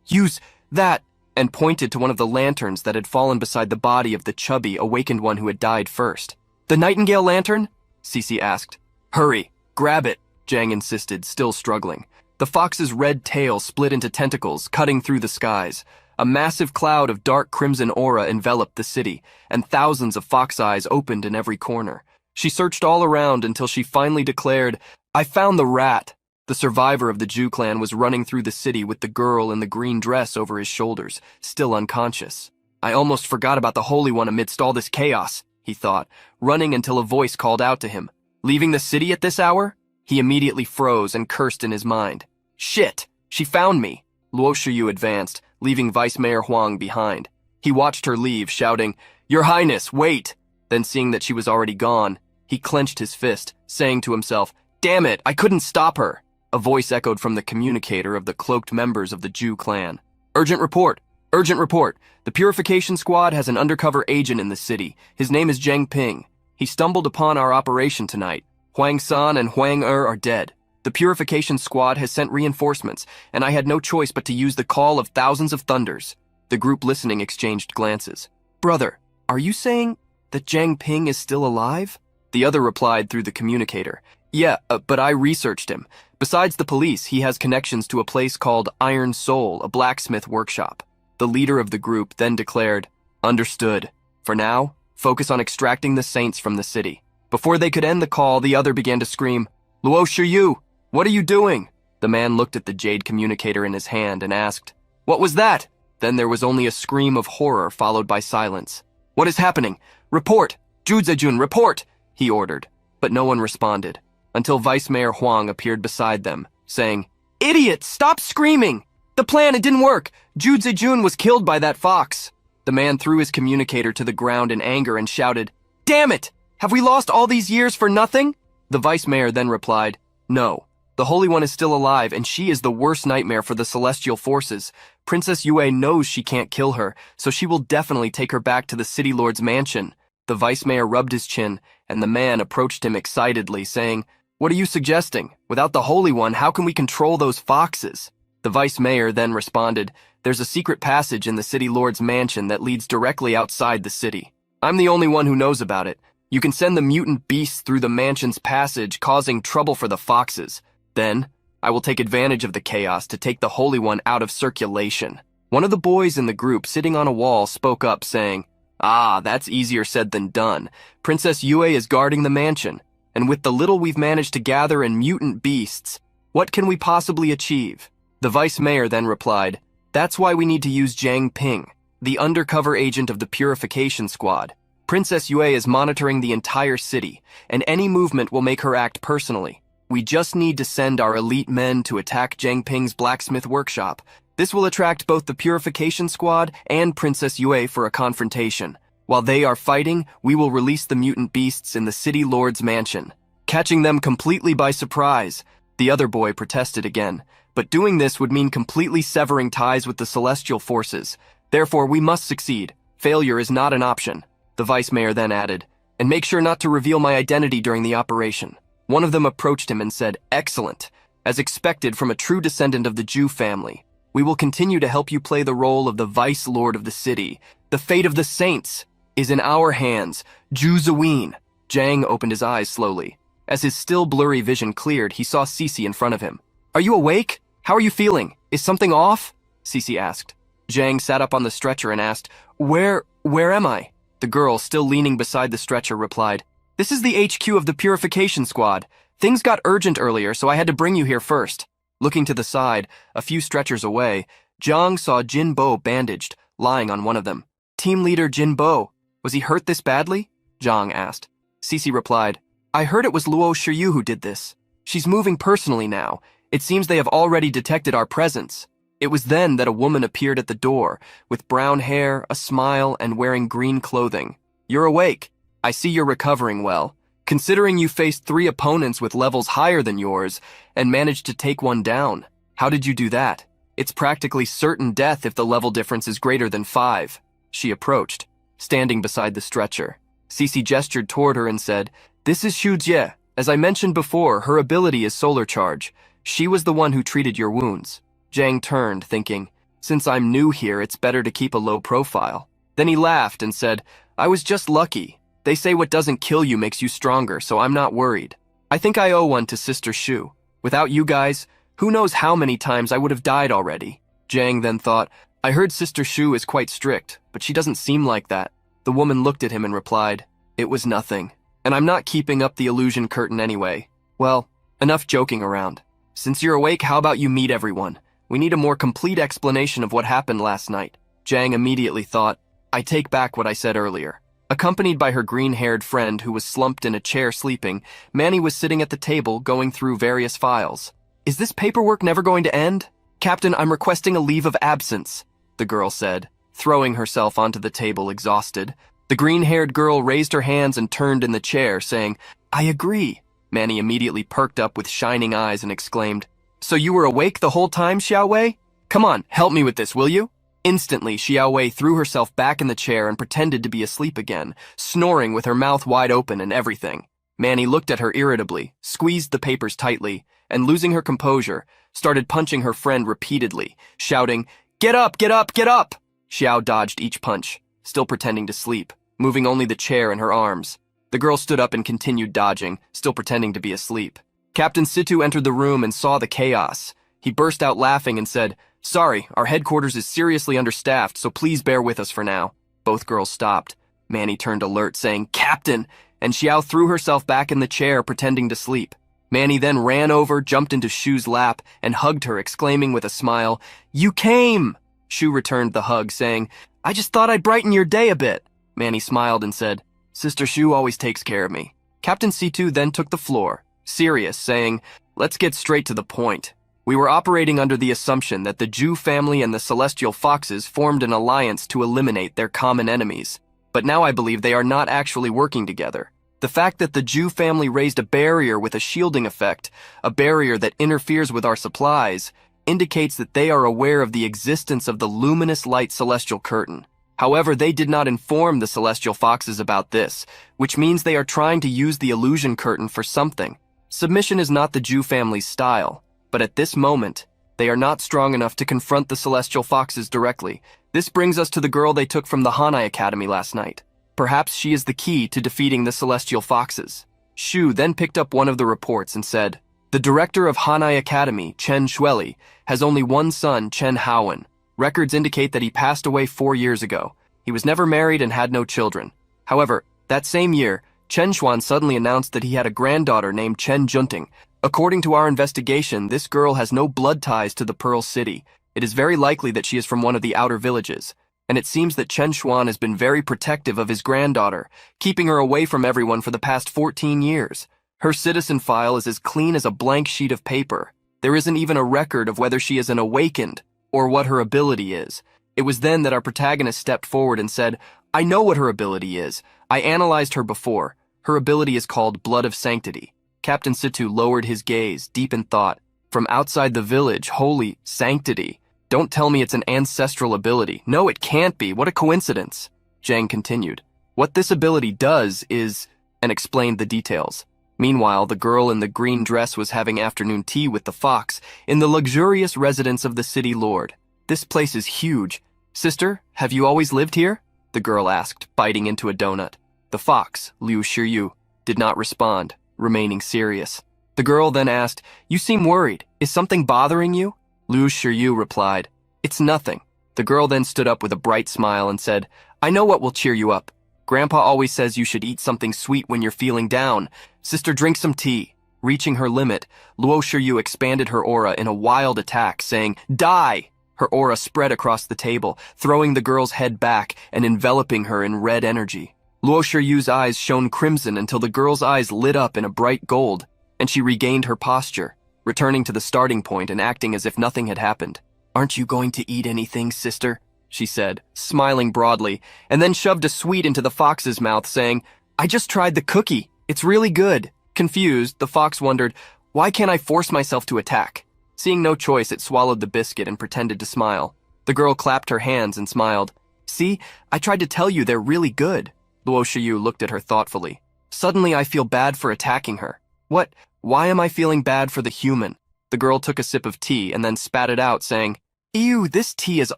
use that, and pointed to one of the lanterns that had fallen beside the body of the chubby, awakened one who had died first. The Nightingale lantern? Cece asked. Hurry, grab it, Jang insisted, still struggling. The fox's red tail split into tentacles, cutting through the skies. A massive cloud of dark crimson aura enveloped the city, and thousands of fox eyes opened in every corner. She searched all around until she finally declared, I found the rat. The survivor of the Jew clan was running through the city with the girl in the green dress over his shoulders, still unconscious. I almost forgot about the Holy One amidst all this chaos, he thought, running until a voice called out to him. Leaving the city at this hour? He immediately froze and cursed in his mind. Shit! She found me! Luo Shiyu advanced, leaving Vice Mayor Huang behind. He watched her leave, shouting, Your Highness, wait! Then seeing that she was already gone, he clenched his fist, saying to himself, Damn it, I couldn't stop her! A voice echoed from the communicator of the cloaked members of the Jew clan. Urgent report! Urgent report! The Purification Squad has an undercover agent in the city. His name is Zhang Ping. He stumbled upon our operation tonight. Huang San and Huang are dead. The Purification Squad has sent reinforcements, and I had no choice but to use the call of thousands of thunders. The group listening exchanged glances. Brother, are you saying that Zhang Ping is still alive? The other replied through the communicator. Yeah, but I researched him. Besides the police, he has connections to a place called Iron Soul, a blacksmith workshop. The leader of the group then declared, Understood. For now, focus on extracting the saints from the city. Before they could end the call, the other began to scream, Luo Shiyu, what are you doing? The man looked at the jade communicator in his hand and asked, What was that? Then there was only a scream of horror followed by silence. What is happening? Report! Juzejun, report! He ordered, but no one responded, until Vice Mayor Huang appeared beside them, saying, Idiot, stop screaming! The plan, it didn't work! Juzejun was killed by that fox! The man threw his communicator to the ground in anger and shouted, Damn it! Have we lost all these years for nothing? The Vice Mayor then replied, No, the Holy One is still alive, and she is the worst nightmare for the celestial forces. Princess Yue knows she can't kill her, so she will definitely take her back to the City Lord's mansion. The Vice Mayor rubbed his chin, and the man approached him excitedly, saying, What are you suggesting? Without the Holy One, how can we control those foxes? The Vice Mayor then responded, There's a secret passage in the City Lord's mansion that leads directly outside the city. I'm the only one who knows about it. You can send the mutant beasts through the mansion's passage, causing trouble for the foxes. Then, I will take advantage of the chaos to take the Holy One out of circulation. One of the boys in the group sitting on a wall spoke up, saying, That's easier said than done. Princess Yue is guarding the mansion, and with the little we've managed to gather in mutant beasts, what can we possibly achieve? The Vice Mayor then replied, That's why we need to use Zhang Ping, the undercover agent of the Purification Squad. Princess Yue is monitoring the entire city, and any movement will make her act personally. We just need to send our elite men to attack Zhang Ping's blacksmith workshop. This will attract both the Purification Squad and Princess Yue for a confrontation. While they are fighting, we will release the mutant beasts in the City Lord's mansion, catching them completely by surprise. The other boy protested again, but doing this would mean completely severing ties with the celestial forces. Therefore, we must succeed. Failure is not an option. The Vice Mayor then added, And make sure not to reveal my identity during the operation. One of them approached him and said, Excellent. As expected from a true descendant of the Jew family, we will continue to help you play the role of the Vice Lord of the city. The fate of the saints is in our hands. Juzeween. Zhang opened his eyes slowly. As his still blurry vision cleared, he saw Cece in front of him. Are you awake? How are you feeling? Is something off? Cece asked. Zhang sat up on the stretcher and asked, Where am I? The girl, still leaning beside the stretcher, replied, This is the HQ of the Purification Squad. Things got urgent earlier, so I had to bring you here first. Looking to the side, a few stretchers away, Zhang saw Jin Bo bandaged, lying on one of them. Team leader Jin Bo, was he hurt this badly? Zhang asked. Cece replied, I heard it was Luo Shiyu who did this. She's moving personally now. It seems they have already detected our presence. It was then that a woman appeared at the door, with brown hair, a smile, and wearing green clothing. You're awake. I see you're recovering well. Considering you faced 3 opponents with levels higher than yours, and managed to take one down, how did you do that? It's practically certain death if the level difference is greater than 5. She approached. standing beside the stretcher. Cece gestured toward her and said, "This is Xu Jie. As I mentioned before, her ability is solar charge. She was the one who treated your wounds." Zhang turned, thinking, since I'm new here, it's better to keep a low profile. Then he laughed and said, "I was just lucky. They say what doesn't kill you makes you stronger, so I'm not worried. I think I owe one to Sister Xu. Without you guys, who knows how many times I would have died already." Zhang then thought, "I heard Sister Xu is quite strict, but she doesn't seem like that." The woman looked at him and replied, "It was nothing. And I'm not keeping up the illusion curtain anyway. Well, enough joking around. Since you're awake, how about you meet everyone? We need a more complete explanation of what happened last night." Zhang immediately thought, "I take back what I said earlier." Accompanied by her green-haired friend who was slumped in a chair sleeping, Manny was sitting at the table going through various files. "Is this paperwork never going to end?" "Captain, I'm requesting a leave of absence," the girl said, throwing herself onto the table exhausted. The green-haired girl raised her hands and turned in the chair, saying, "I agree." Manny immediately perked up with shining eyes and exclaimed, "So you were awake the whole time, Xiaowei? Come on, help me with this, will you?" Instantly, Xiaowei threw herself back in the chair and pretended to be asleep again, snoring with her mouth wide open and everything. Manny looked at her irritably, squeezed the papers tightly, and losing her composure, started punching her friend repeatedly, shouting, "Get up, get up, get up!" Xiao dodged each punch, still pretending to sleep, moving only the chair and her arms. The girl stood up and continued dodging, still pretending to be asleep. Captain Situ entered the room and saw the chaos. He burst out laughing and said, "Sorry, our headquarters is seriously understaffed, so please bear with us for now." Both girls stopped. Manny turned alert, saying, "Captain!" and Xiao threw herself back in the chair, pretending to sleep. Manny then ran over, jumped into Shu's lap, and hugged her, exclaiming with a smile, "You came!" Shu returned the hug, saying, "I just thought I'd brighten your day a bit." Manny smiled and said, "Sister Shu always takes care of me." Captain Situ then took the floor, serious, saying, "Let's get straight to the point. We were operating under the assumption that the Zhu family and the Celestial Foxes formed an alliance to eliminate their common enemies. But now I believe they are not actually working together. The fact that the Zhu family raised a barrier with a shielding effect, a barrier that interferes with our supplies, indicates that they are aware of the existence of the luminous light celestial curtain. However, they did not inform the Celestial Foxes about this, which means they are trying to use the illusion curtain for something. Submission is not the Zhu family's style. But at this moment, they are not strong enough to confront the Celestial Foxes directly. This brings us to the girl they took from the Hanai Academy last night. Perhaps she is the key to defeating the Celestial Foxes. Shu then picked up one of the reports and said, "The director of Hanai Academy, Chen Shueli, has only one son, Chen Haowen. Records indicate that he passed away 4 years ago. He was never married and had no children. However, that same year, Chen Xuan suddenly announced that he had a granddaughter named Chen Junting. According to our investigation, this girl has no blood ties to the Pearl City. It is very likely that she is from one of the outer villages. And it seems that Chen Xuan has been very protective of his granddaughter, keeping her away from everyone for the past 14 years. Her citizen file is as clean as a blank sheet of paper. There isn't even a record of whether she is an awakened or what her ability is." It was then that our protagonist stepped forward and said, "I know what her ability is. I analyzed her before. Her ability is called Blood of Sanctity." Captain Situ lowered his gaze, deep in thought. "From outside the village, holy sanctity. Don't tell me it's an ancestral ability. No, it can't be. What a coincidence." Zhang continued, "What this ability does is," and explained the details. Meanwhile, the girl in the green dress was having afternoon tea with the fox in the luxurious residence of the city lord. "This place is huge. Sister, have you always lived here?" the girl asked, biting into a donut. The fox, Liu Shiyu, did not respond, remaining serious. The girl then asked, "You seem worried. Is something bothering you?" Liu Shiyu replied, "It's nothing." The girl then stood up with a bright smile and said, "I know what will cheer you up. Grandpa always says you should eat something sweet when you're feeling down. Sister, drink some tea." Reaching her limit, Luo Shiyu expanded her aura in a wild attack, saying, "Die!" Her aura spread across the table, throwing the girl's head back and enveloping her in red energy. Luo Shiyu's eyes shone crimson until the girl's eyes lit up in a bright gold, and she regained her posture, returning to the starting point and acting as if nothing had happened. "Aren't you going to eat anything, sister?" she said, smiling broadly, and then shoved a sweet into the fox's mouth, saying, "I just tried the cookie. It's really good." Confused, the fox wondered, "Why can't I force myself to attack?" Seeing no choice, it swallowed the biscuit and pretended to smile. The girl clapped her hands and smiled. See, I tried to tell you they're really good. Luo Shiyu looked at her thoughtfully. Suddenly I feel bad for attacking her. What? Why am I feeling bad for the human? The girl took a sip of tea and then spat it out, saying, Ew, this tea is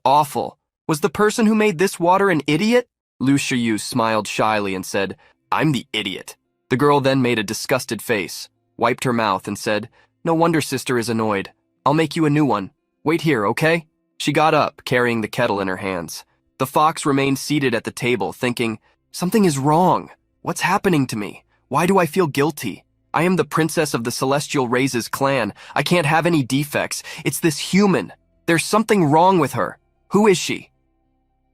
awful. Was the person who made this water an idiot? Lu Shiyu smiled shyly and said, I'm the idiot. The girl then made a disgusted face, wiped her mouth and said, No wonder sister is annoyed. I'll make you a new one. Wait here, okay? She got up, carrying the kettle in her hands. The fox remained seated at the table, thinking, Something is wrong. What's happening to me? Why do I feel guilty? I am the princess of the Celestial Races clan. I can't have any defects. It's this human. There's something wrong with her. Who is she?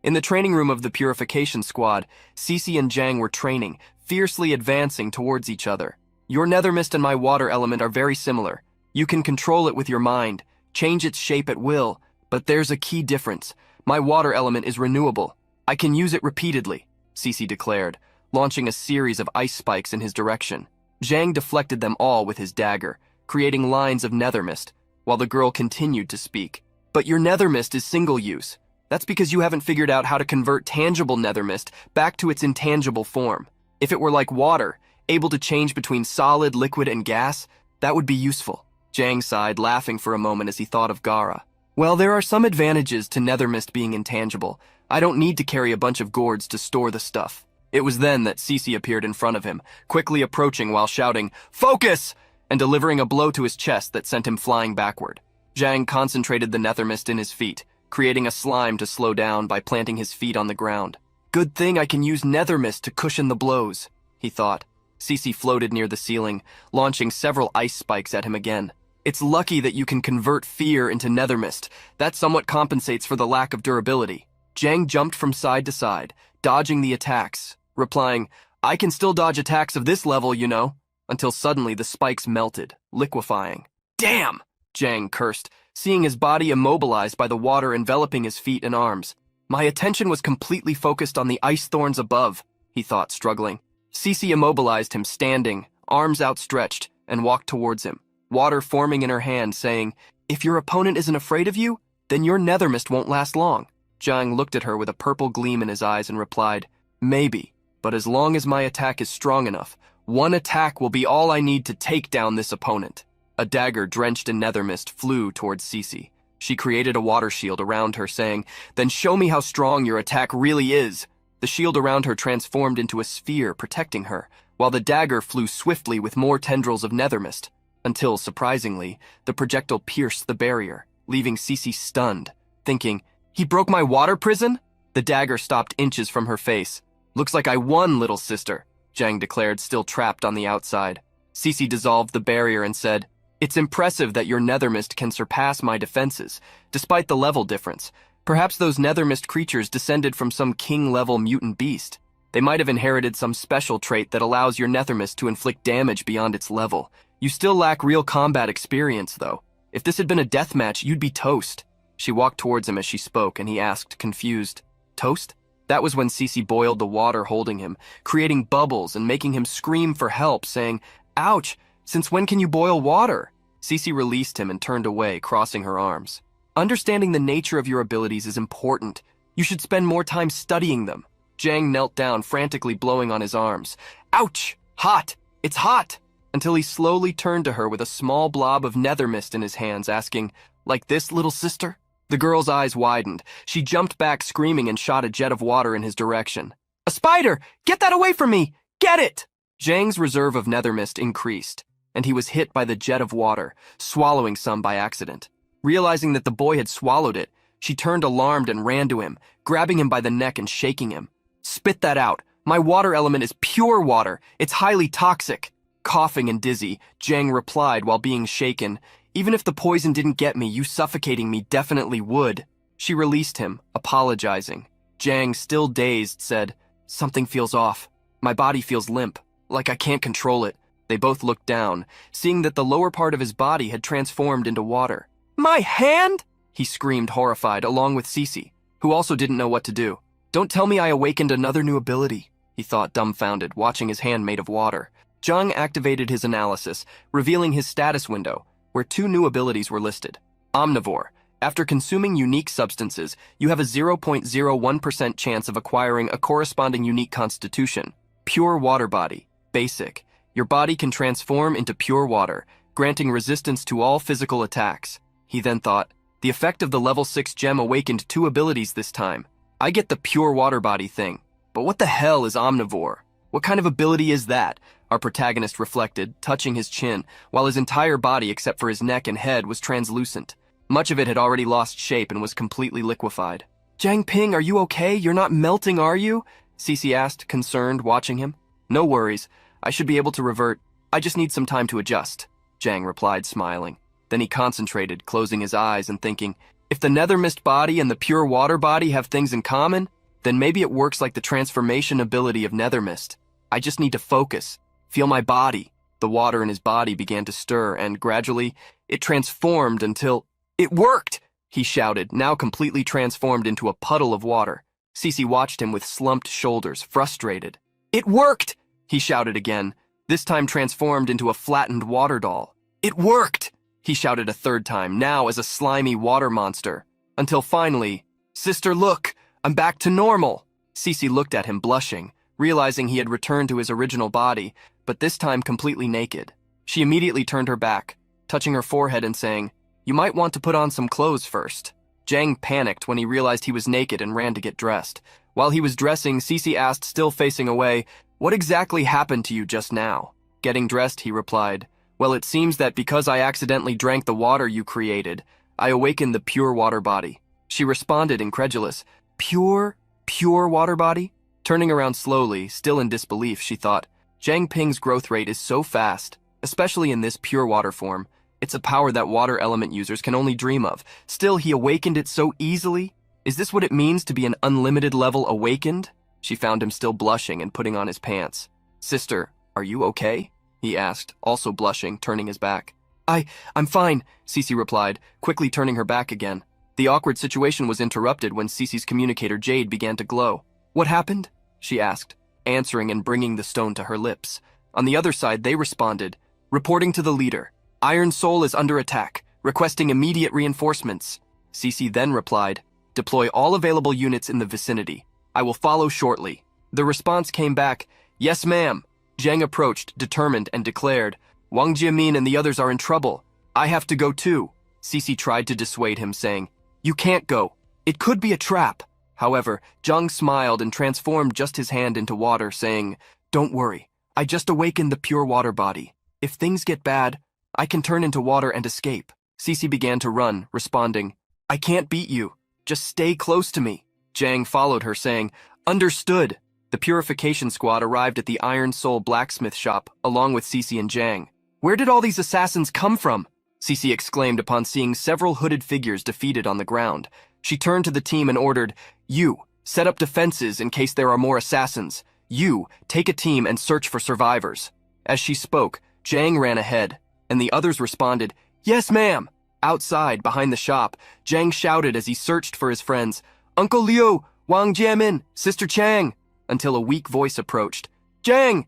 In the training room of the Purification Squad, Cece and Jang were training, fiercely advancing towards each other. Your nether mist and my water element are very similar. You can control it with your mind, change its shape at will, but there's a key difference. My water element is renewable. I can use it repeatedly, Cece declared, launching a series of ice spikes in his direction. Jang deflected them all with his dagger, creating lines of nether mist, while the girl continued to speak. But your nether mist is single use. That's because you haven't figured out how to convert tangible nether mist back to its intangible form. If it were like water, able to change between solid, liquid, and gas, that would be useful. Jang sighed, laughing for a moment as he thought of Gaara. Well, there are some advantages to nether mist being intangible. I don't need to carry a bunch of gourds to store the stuff. It was then that Cece appeared in front of him, quickly approaching while shouting, Focus! And delivering a blow to his chest that sent him flying backward. Jang concentrated the nether mist in his feet, creating a slime to slow down by planting his feet on the ground. Good thing I can use nether mist to cushion the blows, he thought. Cece floated near the ceiling, launching several ice spikes at him again. It's lucky that you can convert fear into nether mist. That somewhat compensates for the lack of durability. Jang jumped from side to side, dodging the attacks, replying, I can still dodge attacks of this level, you know, until suddenly the spikes melted, liquefying. Damn! Jang cursed, seeing his body immobilized by the water enveloping his feet and arms. My attention was completely focused on the ice thorns above, he thought, struggling. Cece immobilized him, standing, arms outstretched, and walked towards him, water forming in her hand, saying, If your opponent isn't afraid of you, then your nether mist won't last long. Jang looked at her with a purple gleam in his eyes and replied, Maybe, but as long as my attack is strong enough, one attack will be all I need to take down this opponent. A dagger drenched in nether mist flew towards Cece. She created a water shield around her, saying, Then show me how strong your attack really is. The shield around her transformed into a sphere protecting her, while the dagger flew swiftly with more tendrils of nether mist, until, surprisingly, the projectile pierced the barrier, leaving Cece stunned, thinking, He broke my water prison? The dagger stopped inches from her face. Looks like I won, little sister, Jang declared, still trapped on the outside. Cece dissolved the barrier and said, It's impressive that your nether mist can surpass my defenses, despite the level difference. Perhaps those nether mist creatures descended from some king-level mutant beast. They might have inherited some special trait that allows your nether mist to inflict damage beyond its level. You still lack real combat experience, though. If this had been a deathmatch, you'd be toast. She walked towards him as she spoke, and he asked, confused, Toast? That was when Cece boiled the water holding him, creating bubbles and making him scream for help, saying, Ouch! Since when can you boil water? Cece released him and turned away, crossing her arms. Understanding the nature of your abilities is important. You should spend more time studying them. Jang knelt down, frantically blowing on his arms. Ouch! Hot! It's hot! Until he slowly turned to her with a small blob of nether mist in his hands, asking, Like this, little sister? The girl's eyes widened. She jumped back, screaming, and shot a jet of water in his direction. A spider! Get that away from me! Get it! Jang's reserve of nether mist increased, and he was hit by the jet of water, swallowing some by accident. Realizing that the boy had swallowed it, she turned alarmed and ran to him, grabbing him by the neck and shaking him. Spit that out. My water element is pure water. It's highly toxic. Coughing and dizzy, Jang replied while being shaken, Even if the poison didn't get me, you suffocating me definitely would. She released him, apologizing. Jang, still dazed, said, Something feels off. My body feels limp, like I can't control it. They both looked down, seeing that the lower part of his body had transformed into water. My hand? He screamed, horrified, along with Cece, who also didn't know what to do. Don't tell me I awakened another new ability, he thought, dumbfounded, watching his hand made of water. Jung activated his analysis, revealing his status window, where 2 new abilities were listed. Omnivore, After consuming unique substances, you have a 0.01% chance of acquiring a corresponding unique constitution. Pure water body. Basic. Your body can transform into pure water, granting resistance to all physical attacks. He then thought, the effect of the level 6 gem awakened 2 abilities this time. I get the pure water body thing. But what the hell is omnivore? What kind of ability is that? Our protagonist reflected, touching his chin, while his entire body except for his neck and head was translucent. Much of it had already lost shape and was completely liquefied. Jiang Ping, are you okay? You're not melting, are you? Cece asked, concerned, watching him. No worries. I should be able to revert. I just need some time to adjust, Jiang replied, smiling. Then he concentrated, closing his eyes and thinking, if the nether mist body and the pure water body have things in common, then maybe it works like the transformation ability of nether mist. I just need to focus. Feel my body. The water in his body began to stir, and gradually, it transformed until... It worked! He shouted, now completely transformed into a puddle of water. Cece watched him with slumped shoulders, frustrated. It worked! He shouted again, this time transformed into a flattened water doll. It worked! He shouted a third time, now as a slimy water monster. Until finally, Sister, look! I'm back to normal! Cece looked at him, blushing, realizing he had returned to his original body, but this time completely naked. She immediately turned her back, touching her forehead and saying, you might want to put on some clothes first. Jiang panicked when he realized he was naked and ran to get dressed. While he was dressing, Cece asked, still facing away, what exactly happened to you just now? Getting dressed, he replied, well, it seems that because I accidentally drank the water you created, I awakened the pure water body. She responded, incredulous, pure water body? Turning around slowly, still in disbelief, she thought, Jiang Ping's growth rate is so fast, especially in this pure water form. It's a power that water element users can only dream of. Still, he awakened it so easily? Is this what it means to be an unlimited level awakened? She found him still blushing and putting on his pants. Sister, are you okay? He asked, also blushing, turning his back. I'm fine, Cece replied, quickly turning her back again. The awkward situation was interrupted when Cece's communicator Jade began to glow. What happened? She asked, answering and bringing the stone to her lips. On the other side, they responded, reporting to the leader. Iron Soul is under attack, requesting immediate reinforcements. Cece then replied, deploy all available units in the vicinity. I will follow shortly. The response came back, yes ma'am. Jiang approached, determined, and declared, Wang Jiamin and the others are in trouble. I have to go too. Cece tried to dissuade him, saying, you can't go. It could be a trap. However, Jiang smiled and transformed just his hand into water, saying, don't worry. I just awakened the pure water body. If things get bad, I can turn into water and escape. Cece began to run, responding, I can't beat you. Just stay close to me. Jiang followed her, saying, understood. The purification squad arrived at the Iron Soul blacksmith shop, along with Cece and Jiang. Where did all these assassins come from? Cece exclaimed upon seeing several hooded figures defeated on the ground. She turned to the team and ordered, you, set up defenses in case there are more assassins. You, take a team and search for survivors. As she spoke, Jiang ran ahead, and the others responded, yes, ma'am. Outside, behind the shop, Jiang shouted as he searched for his friends, Uncle Liu, Wang Jiamin, Sister Chang, until a weak voice approached. Jiang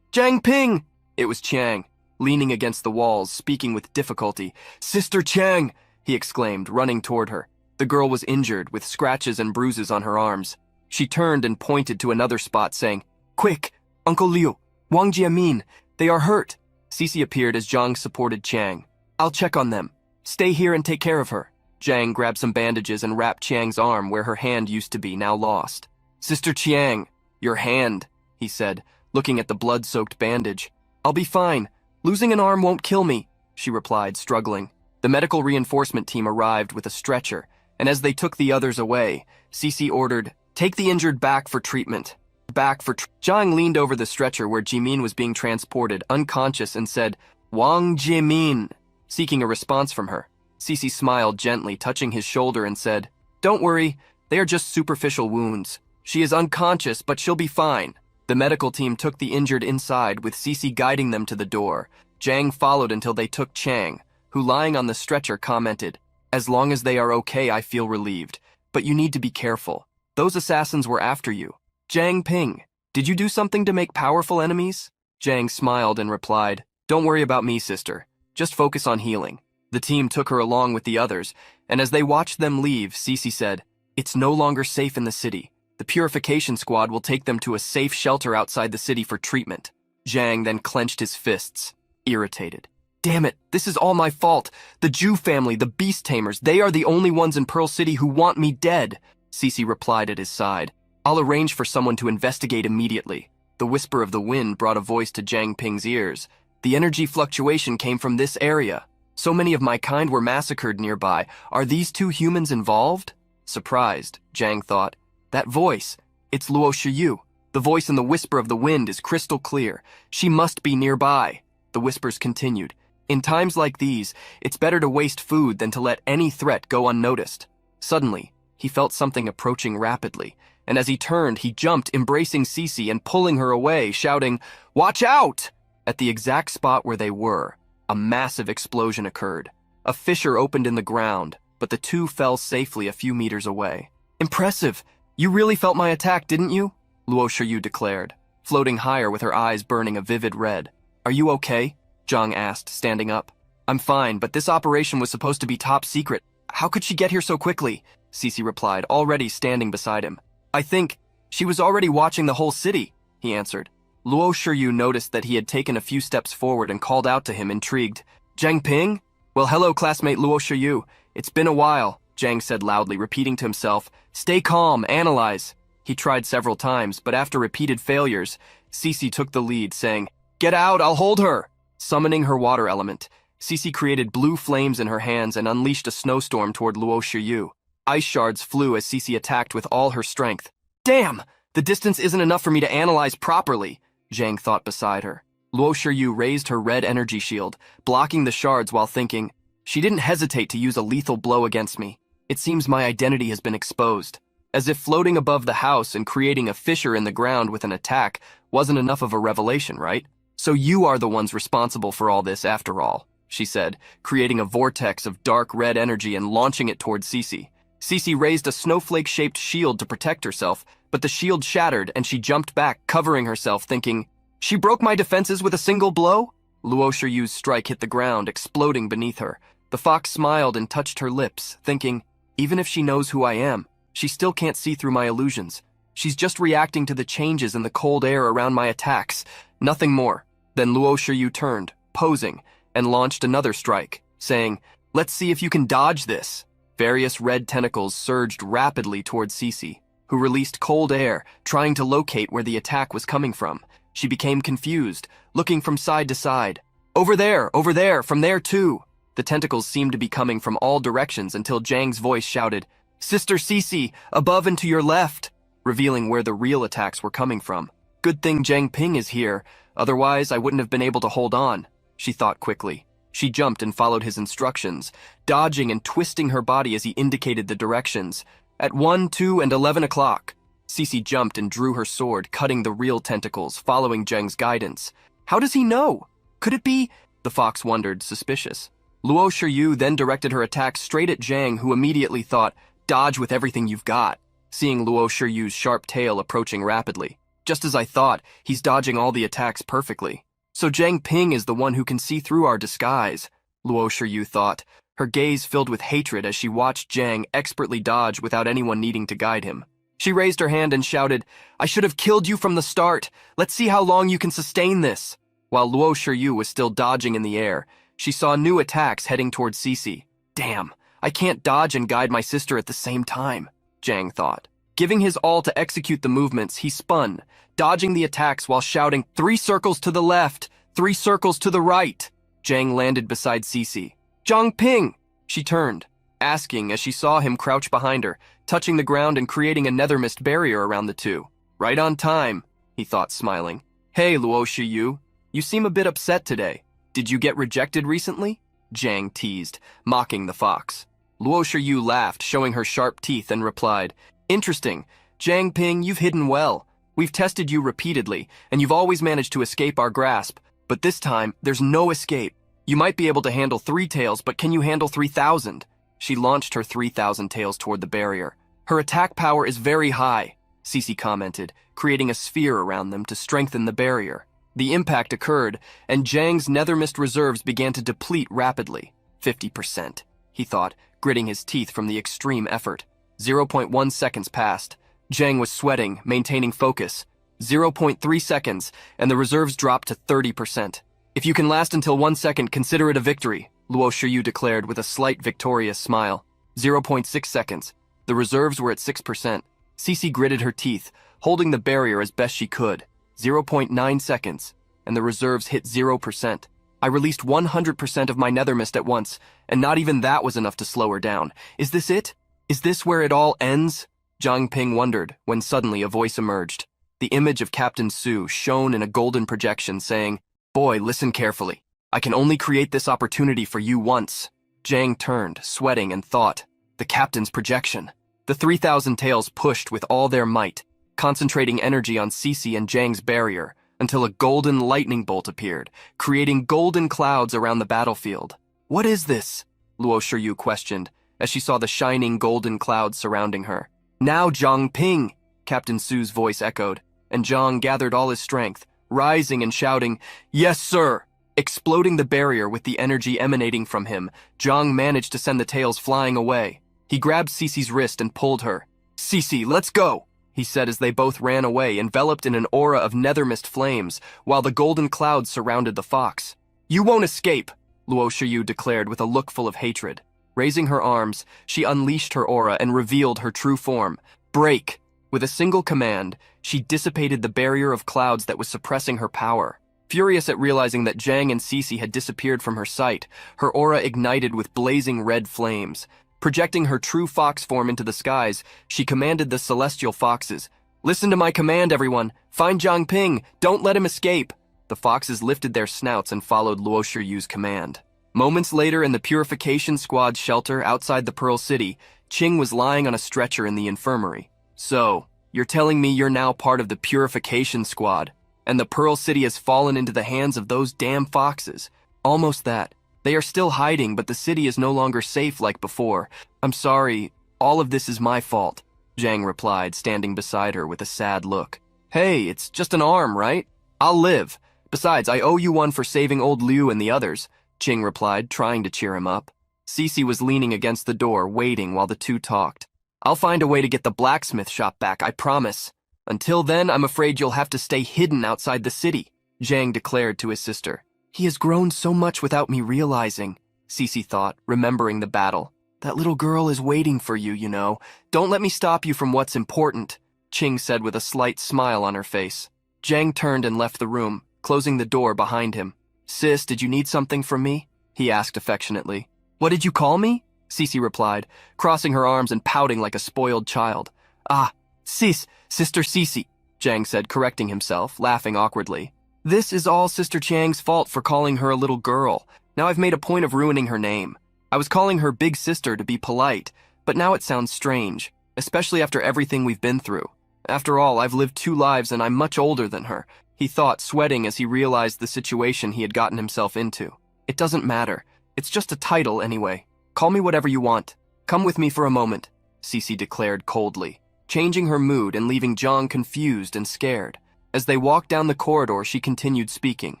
Ping! It was Chang, leaning against the walls, speaking with difficulty. Sister Chang! He exclaimed, running toward her. The girl was injured, with scratches and bruises on her arms. She turned and pointed to another spot, saying, quick, Uncle Liu, Wang Jiamin, they are hurt. Cece appeared as Jiang supported Chang. I'll check on them. Stay here and take care of her. Jiang grabbed some bandages and wrapped Chang's arm where her hand used to be, now lost. Sister Chiang, your hand, he said, looking at the blood-soaked bandage. I'll be fine. Losing an arm won't kill me, she replied, struggling. The medical reinforcement team arrived with a stretcher, and as they took the others away, Cece ordered, take the injured back for treatment. Jiang leaned over the stretcher where Jimin was being transported, unconscious, and said, Wang Jimin, seeking a response from her. Cece smiled gently, touching his shoulder, and said, don't worry, they are just superficial wounds. She is unconscious, but she'll be fine. The medical team took the injured inside, with Cece guiding them to the door. Jiang followed until they took Chang, who, lying on the stretcher, commented, as long as they are okay, I feel relieved. But you need to be careful. Those assassins were after you. Jiang Ping, did you do something to make powerful enemies? Jiang smiled and replied, don't worry about me, sister. Just focus on healing. The team took her along with the others, and as they watched them leave, Cece said, "It's no longer safe in the city. The purification squad will take them to a safe shelter outside the city for treatment." Zhang then clenched his fists, irritated. "Damn it, this is all my fault. The Jew family, the beast tamers, they are the only ones in Pearl City who want me dead," Cece replied at his side. "I'll arrange for someone to investigate immediately." The whisper of the wind brought a voice to Zhang Ping's ears. "The energy fluctuation came from this area. So many of my kind were massacred nearby. Are these two humans involved?" Surprised, Zhang thought, "That voice, it's Luo Shiyu. The voice in the whisper of the wind is crystal clear. She must be nearby." The whispers continued. "In times like these, it's better to waste food than to let any threat go unnoticed." Suddenly, he felt something approaching rapidly, and as he turned, he jumped, embracing Cece and pulling her away, shouting, "Watch out!" At the exact spot where they were, a massive explosion occurred. A fissure opened in the ground, but the two fell safely a few meters away. "Impressive! You really felt my attack, didn't you?" Luo Shiyu declared, floating higher with her eyes burning a vivid red. "Are you okay?" Zhang asked, standing up. "I'm fine, but this operation was supposed to be top secret. How could she get here so quickly?" Cece replied, already standing beside him. "I think she was already watching the whole city," he answered. Luo Shiyu noticed that he had taken a few steps forward and called out to him, intrigued. "Zhang Ping? Well, hello, classmate Luo Shiyu. It's been a while," Zhang said loudly, repeating to himself, "Stay calm, analyze." He tried several times, but after repeated failures, Cece took the lead, saying, "Get out, I'll hold her." Summoning her water element, Cece created blue flames in her hands and unleashed a snowstorm toward Luo Shiyu. Ice shards flew as Cece attacked with all her strength. "Damn! The distance isn't enough for me to analyze properly," Zhang thought beside her. Luo Shiyu raised her red energy shield, blocking the shards while thinking, "She didn't hesitate to use a lethal blow against me. It seems my identity has been exposed." As if floating above the house and creating a fissure in the ground with an attack wasn't enough of a revelation, right? "So you are the ones responsible for all this after all," she said, creating a vortex of dark red energy and launching it toward Cece. Cece raised a snowflake-shaped shield to protect herself, but the shield shattered and she jumped back, covering herself, thinking, "She broke my defenses with a single blow?" Luo Shiyu's strike hit the ground, exploding beneath her. The fox smiled and touched her lips, thinking, "Even if she knows who I am, she still can't see through my illusions. She's just reacting to the changes in the cold air around my attacks. Nothing more." Then Luo Shiyu turned, posing, and launched another strike, saying, "Let's see if you can dodge this." Various red tentacles surged rapidly towards Cece, who released cold air, trying to locate where the attack was coming from. She became confused, looking from side to side. Over there, from there too." The tentacles seemed to be coming from all directions until Zhang's voice shouted, "Sister Cece, above and to your left," revealing where the real attacks were coming from. "Good thing Zhang Ping is here, otherwise I wouldn't have been able to hold on," she thought quickly. She jumped and followed his instructions, dodging and twisting her body as he indicated the directions. At 1, 2, and 11 o'clock. Cece jumped and drew her sword, cutting the real tentacles, following Zhang's guidance. How does he know? Could it be? The fox wondered, suspicious. Luo Shiyu then directed her attack straight at Zhang, who immediately thought, "Dodge with everything you've got," seeing Luo Shiyu's sharp tail approaching rapidly. "Just as I thought, he's dodging all the attacks perfectly. So Zhang Ping is the one who can see through our disguise," Luo Shiyu thought, her gaze filled with hatred as she watched Zhang expertly dodge without anyone needing to guide him. She raised her hand and shouted, "I should have killed you from the start. Let's see how long you can sustain this." While Luo Shiyu was still dodging in the air, she saw new attacks heading towards Cece. "Damn, I can't dodge and guide my sister at the same time," Zhang thought. Giving his all to execute the movements, he spun, dodging the attacks while shouting, "3 circles to the left, 3 circles to the right." Zhang landed beside Cece. "Zhang Ping!" She turned, asking as she saw him crouch behind her, touching the ground and creating a nether mist barrier around the two. "Right on time," he thought, smiling. "Hey, Luo Shiyu, you seem a bit upset today. Did you get rejected recently?" Zhang teased, mocking the fox. Luo Shiyu laughed, showing her sharp teeth, and replied, "Interesting. Zhang Ping, you've hidden well. We've tested you repeatedly, and you've always managed to escape our grasp. But this time, there's no escape. You might be able to handle 3 tails, but can you handle 3,000? She launched her 3,000 tails toward the barrier. "Her attack power is very high," Cece commented, creating a sphere around them to strengthen the barrier. The impact occurred, and Zhang's nether mist reserves began to deplete rapidly. 50%, he thought, gritting his teeth from the extreme effort. 0.1 seconds passed. Zhang was sweating, maintaining focus. 0.3 seconds, and the reserves dropped to 30%. If you can last until 1 second, consider it a victory, Luo Shiyu declared with a slight victorious smile. 0.6 seconds. The reserves were at 6%. Cece gritted her teeth, holding the barrier as best she could. 0.9 seconds, and the reserves hit 0%. I released 100% of my nether mist at once, and not even that was enough to slow her down. Is this it? Is this where it all ends? Zhang Ping wondered, when suddenly a voice emerged. The image of Captain Su shone in a golden projection, saying, "Boy, listen carefully. I can only create this opportunity for you once." Zhang turned, sweating, and thought, the captain's projection. The 3,000 tails pushed with all their might, concentrating energy on Cece and Zhang's barrier, until a golden lightning bolt appeared, creating golden clouds around the battlefield. What is this? Luo Shiyu questioned, as she saw the shining golden clouds surrounding her. Now, Zhang Ping, Captain Su's voice echoed, and Zhang gathered all his strength, rising and shouting, "Yes, sir!" Exploding the barrier with the energy emanating from him, Zhang managed to send the tails flying away. He grabbed Cece's wrist and pulled her. "Cece, let's go!" he said as they both ran away, enveloped in an aura of nether mist flames, while the golden clouds surrounded the fox. "You won't escape," Luo Shiyu declared with a look full of hatred. Raising her arms, she unleashed her aura and revealed her true form. Break! With a single command, she dissipated the barrier of clouds that was suppressing her power. Furious at realizing that Zhang and Cece had disappeared from her sight, her aura ignited with blazing red flames. Projecting her true fox form into the skies, she commanded the celestial foxes, "Listen to my command, everyone! Find Zhang Ping! Don't let him escape!" The foxes lifted their snouts and followed Luo Shiyu's command. Moments later, in the Purification Squad's shelter outside the Pearl City, Qing was lying on a stretcher in the infirmary. "So, you're telling me you're now part of the Purification Squad, and the Pearl City has fallen into the hands of those damn foxes?" "Almost that. They are still hiding, but the city is no longer safe like before. I'm sorry, all of this is my fault," Zhang replied, standing beside her with a sad look. "Hey, it's just an arm, right? I'll live. Besides, I owe you one for saving old Liu and the others," Qing replied, trying to cheer him up. Cece was leaning against the door, waiting while the two talked. "I'll find a way to get the blacksmith shop back, I promise. Until then, I'm afraid you'll have to stay hidden outside the city," Zhang declared to his sister. "He has grown so much without me realizing," Cece thought, remembering the battle. "That little girl is waiting for you, you know. Don't let me stop you from what's important," Qing said with a slight smile on her face. Zhang turned and left the room, closing the door behind him. "Sis, did you need something from me?" he asked affectionately. "What did you call me?" Cece replied, crossing her arms and pouting like a spoiled child. "Ah, Sis, Sister Cece," Zhang said, correcting himself, laughing awkwardly. "This is all Sister Chang's fault for calling her a little girl. Now I've made a point of ruining her name. I was calling her big sister to be polite, but now it sounds strange, especially after everything we've been through. After all, I've lived 2 lives and I'm much older than her," he thought, sweating as he realized the situation he had gotten himself into. "It doesn't matter. It's just a title anyway. Call me whatever you want. Come with me for a moment," Cece declared coldly, changing her mood and leaving Zhang confused and scared. As they walked down the corridor, she continued speaking.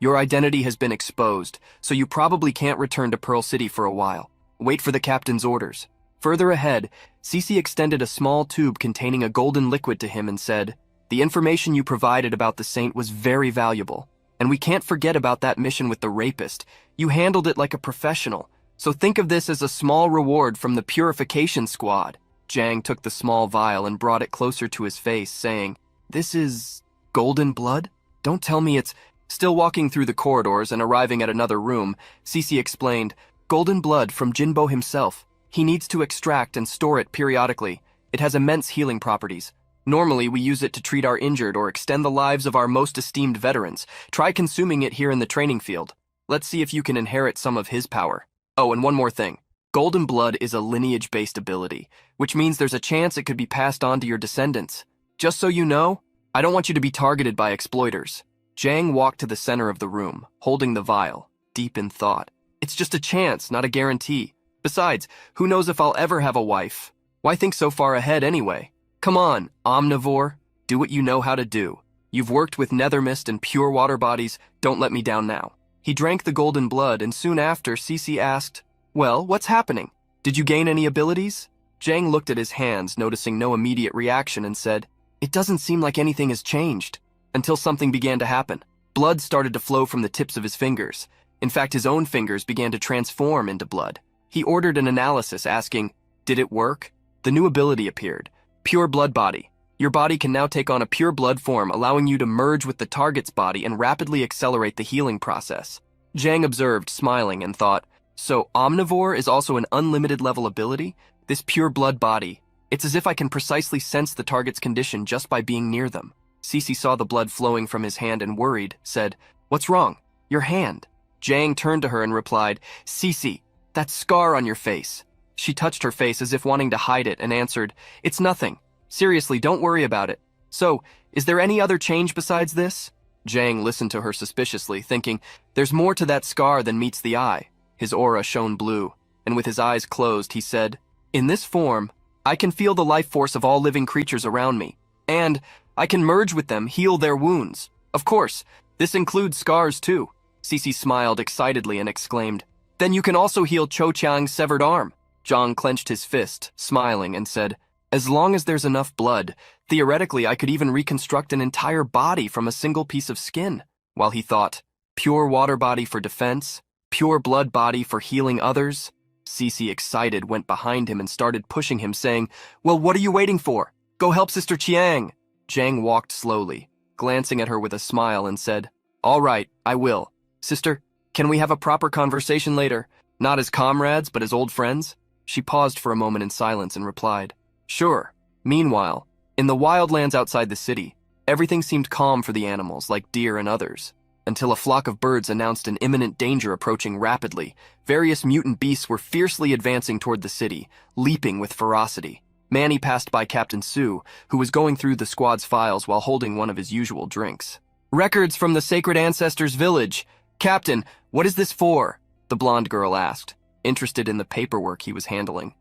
"Your identity has been exposed, so you probably can't return to Pearl City for a while. Wait for the captain's orders." Further ahead, Cece extended a small tube containing a golden liquid to him and said, "The information you provided about the saint was very valuable, and we can't forget about that mission with the rapist. You handled it like a professional, so think of this as a small reward from the Purification Squad." Zhang took the small vial and brought it closer to his face, saying, "This is golden blood? Don't tell me it's—" Still walking through the corridors and arriving at another room, Cece explained, "Golden blood from Jinbo himself. He needs to extract and store it periodically. It has immense healing properties. Normally, we use it to treat our injured or extend the lives of our most esteemed veterans. Try consuming it here in the training field. Let's see if you can inherit some of his power. Oh, and one more thing. Golden blood is a lineage-based ability, which means there's a chance it could be passed on to your descendants. Just so you know, I don't want you to be targeted by exploiters." Zhang walked to the center of the room, holding the vial, deep in thought. "It's just a chance, not a guarantee. Besides, who knows if I'll ever have a wife? Why think so far ahead anyway? Come on, omnivore, do what you know how to do. You've worked with nether mist and pure water bodies, don't let me down now." He drank the golden blood, and soon after, Cece asked, Well, what's happening? Did you gain any abilities? Jang looked at his hands, noticing no immediate reaction, and said, "It doesn't seem like anything has changed." Until something began to happen. Blood started to flow from the tips of his fingers. In fact, his own fingers began to transform into blood. He ordered an analysis, asking, "Did it work?" The new ability appeared. Pure Blood Body. Your body can now take on a pure blood form, allowing you to merge with the target's body and rapidly accelerate the healing process. Jang observed, smiling, and thought, "So Omnivore is also an unlimited level ability? This Pure Blood Body. It's as if I can precisely sense the target's condition just by being near them." Cece saw the blood flowing from his hand and worried, said, "What's wrong? Your hand." Jang turned to her and replied, "Cece, that scar on your face." She touched her face as if wanting to hide it and answered, "It's nothing. Seriously, don't worry about it. So, is there any other change besides this?" Jang listened to her suspiciously, thinking, "There's more to that scar than meets the eye." His aura shone blue, and with his eyes closed, he said, "In this form, I can feel the life force of all living creatures around me, and I can merge with them, heal their wounds. Of course, this includes scars too." Cece smiled excitedly and exclaimed, "Then you can also heal Cho Chiang's severed arm." Zhang clenched his fist, smiling, and said, "As long as there's enough blood, theoretically I could even reconstruct an entire body from a single piece of skin." While he thought, pure water body for defense, pure blood body for healing others. Cece, excited, went behind him and started pushing him, saying, "Well, what are you waiting for? Go help Sister Chiang." Jang walked slowly, glancing at her with a smile, and said, "All right, I will. Sister, can we have a proper conversation later? Not as comrades, but as old friends?" She paused for a moment in silence and replied, "Sure." Meanwhile, in the wildlands outside the city, everything seemed calm for the animals, like deer and others, until a flock of birds announced an imminent danger approaching rapidly. Various mutant beasts were fiercely advancing toward the city, leaping with ferocity. Manny passed by Captain Su, who was going through the squad's files while holding one of his usual drinks. "Records from the Sacred Ancestors Village. Captain, what is this for?" the blonde girl asked, interested in the paperwork he was handling.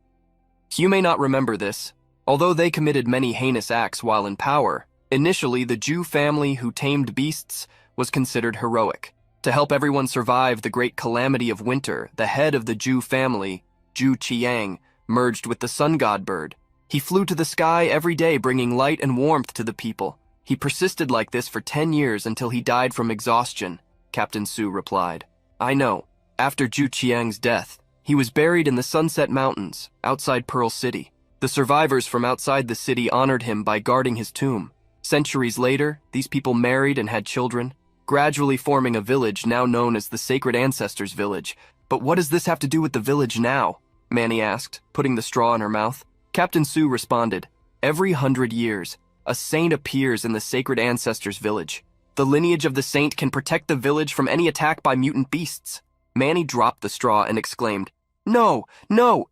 You may not remember this. Although they committed many heinous acts while in power, initially the Zhu family who tamed beasts was considered heroic. To help everyone survive the great calamity of winter, the head of the Zhu family, Zhu Qiang, merged with the sun god bird. He flew to the sky every day, bringing light and warmth to the people. He persisted like this for 10 years until he died from exhaustion, Captain Su replied. "I know. After Zhu Qiang's death, he was buried in the Sunset Mountains, outside Pearl City. The survivors from outside the city honored him by guarding his tomb. Centuries later, these people married and had children, gradually forming a village now known as the Sacred Ancestors Village. But what does this have to do with the village now?" Manny asked, putting the straw in her mouth. Captain Su responded, "Every 100 years, a saint appears in the Sacred Ancestors Village. The lineage of the saint can protect the village from any attack by mutant beasts." Manny dropped the straw and exclaimed, No,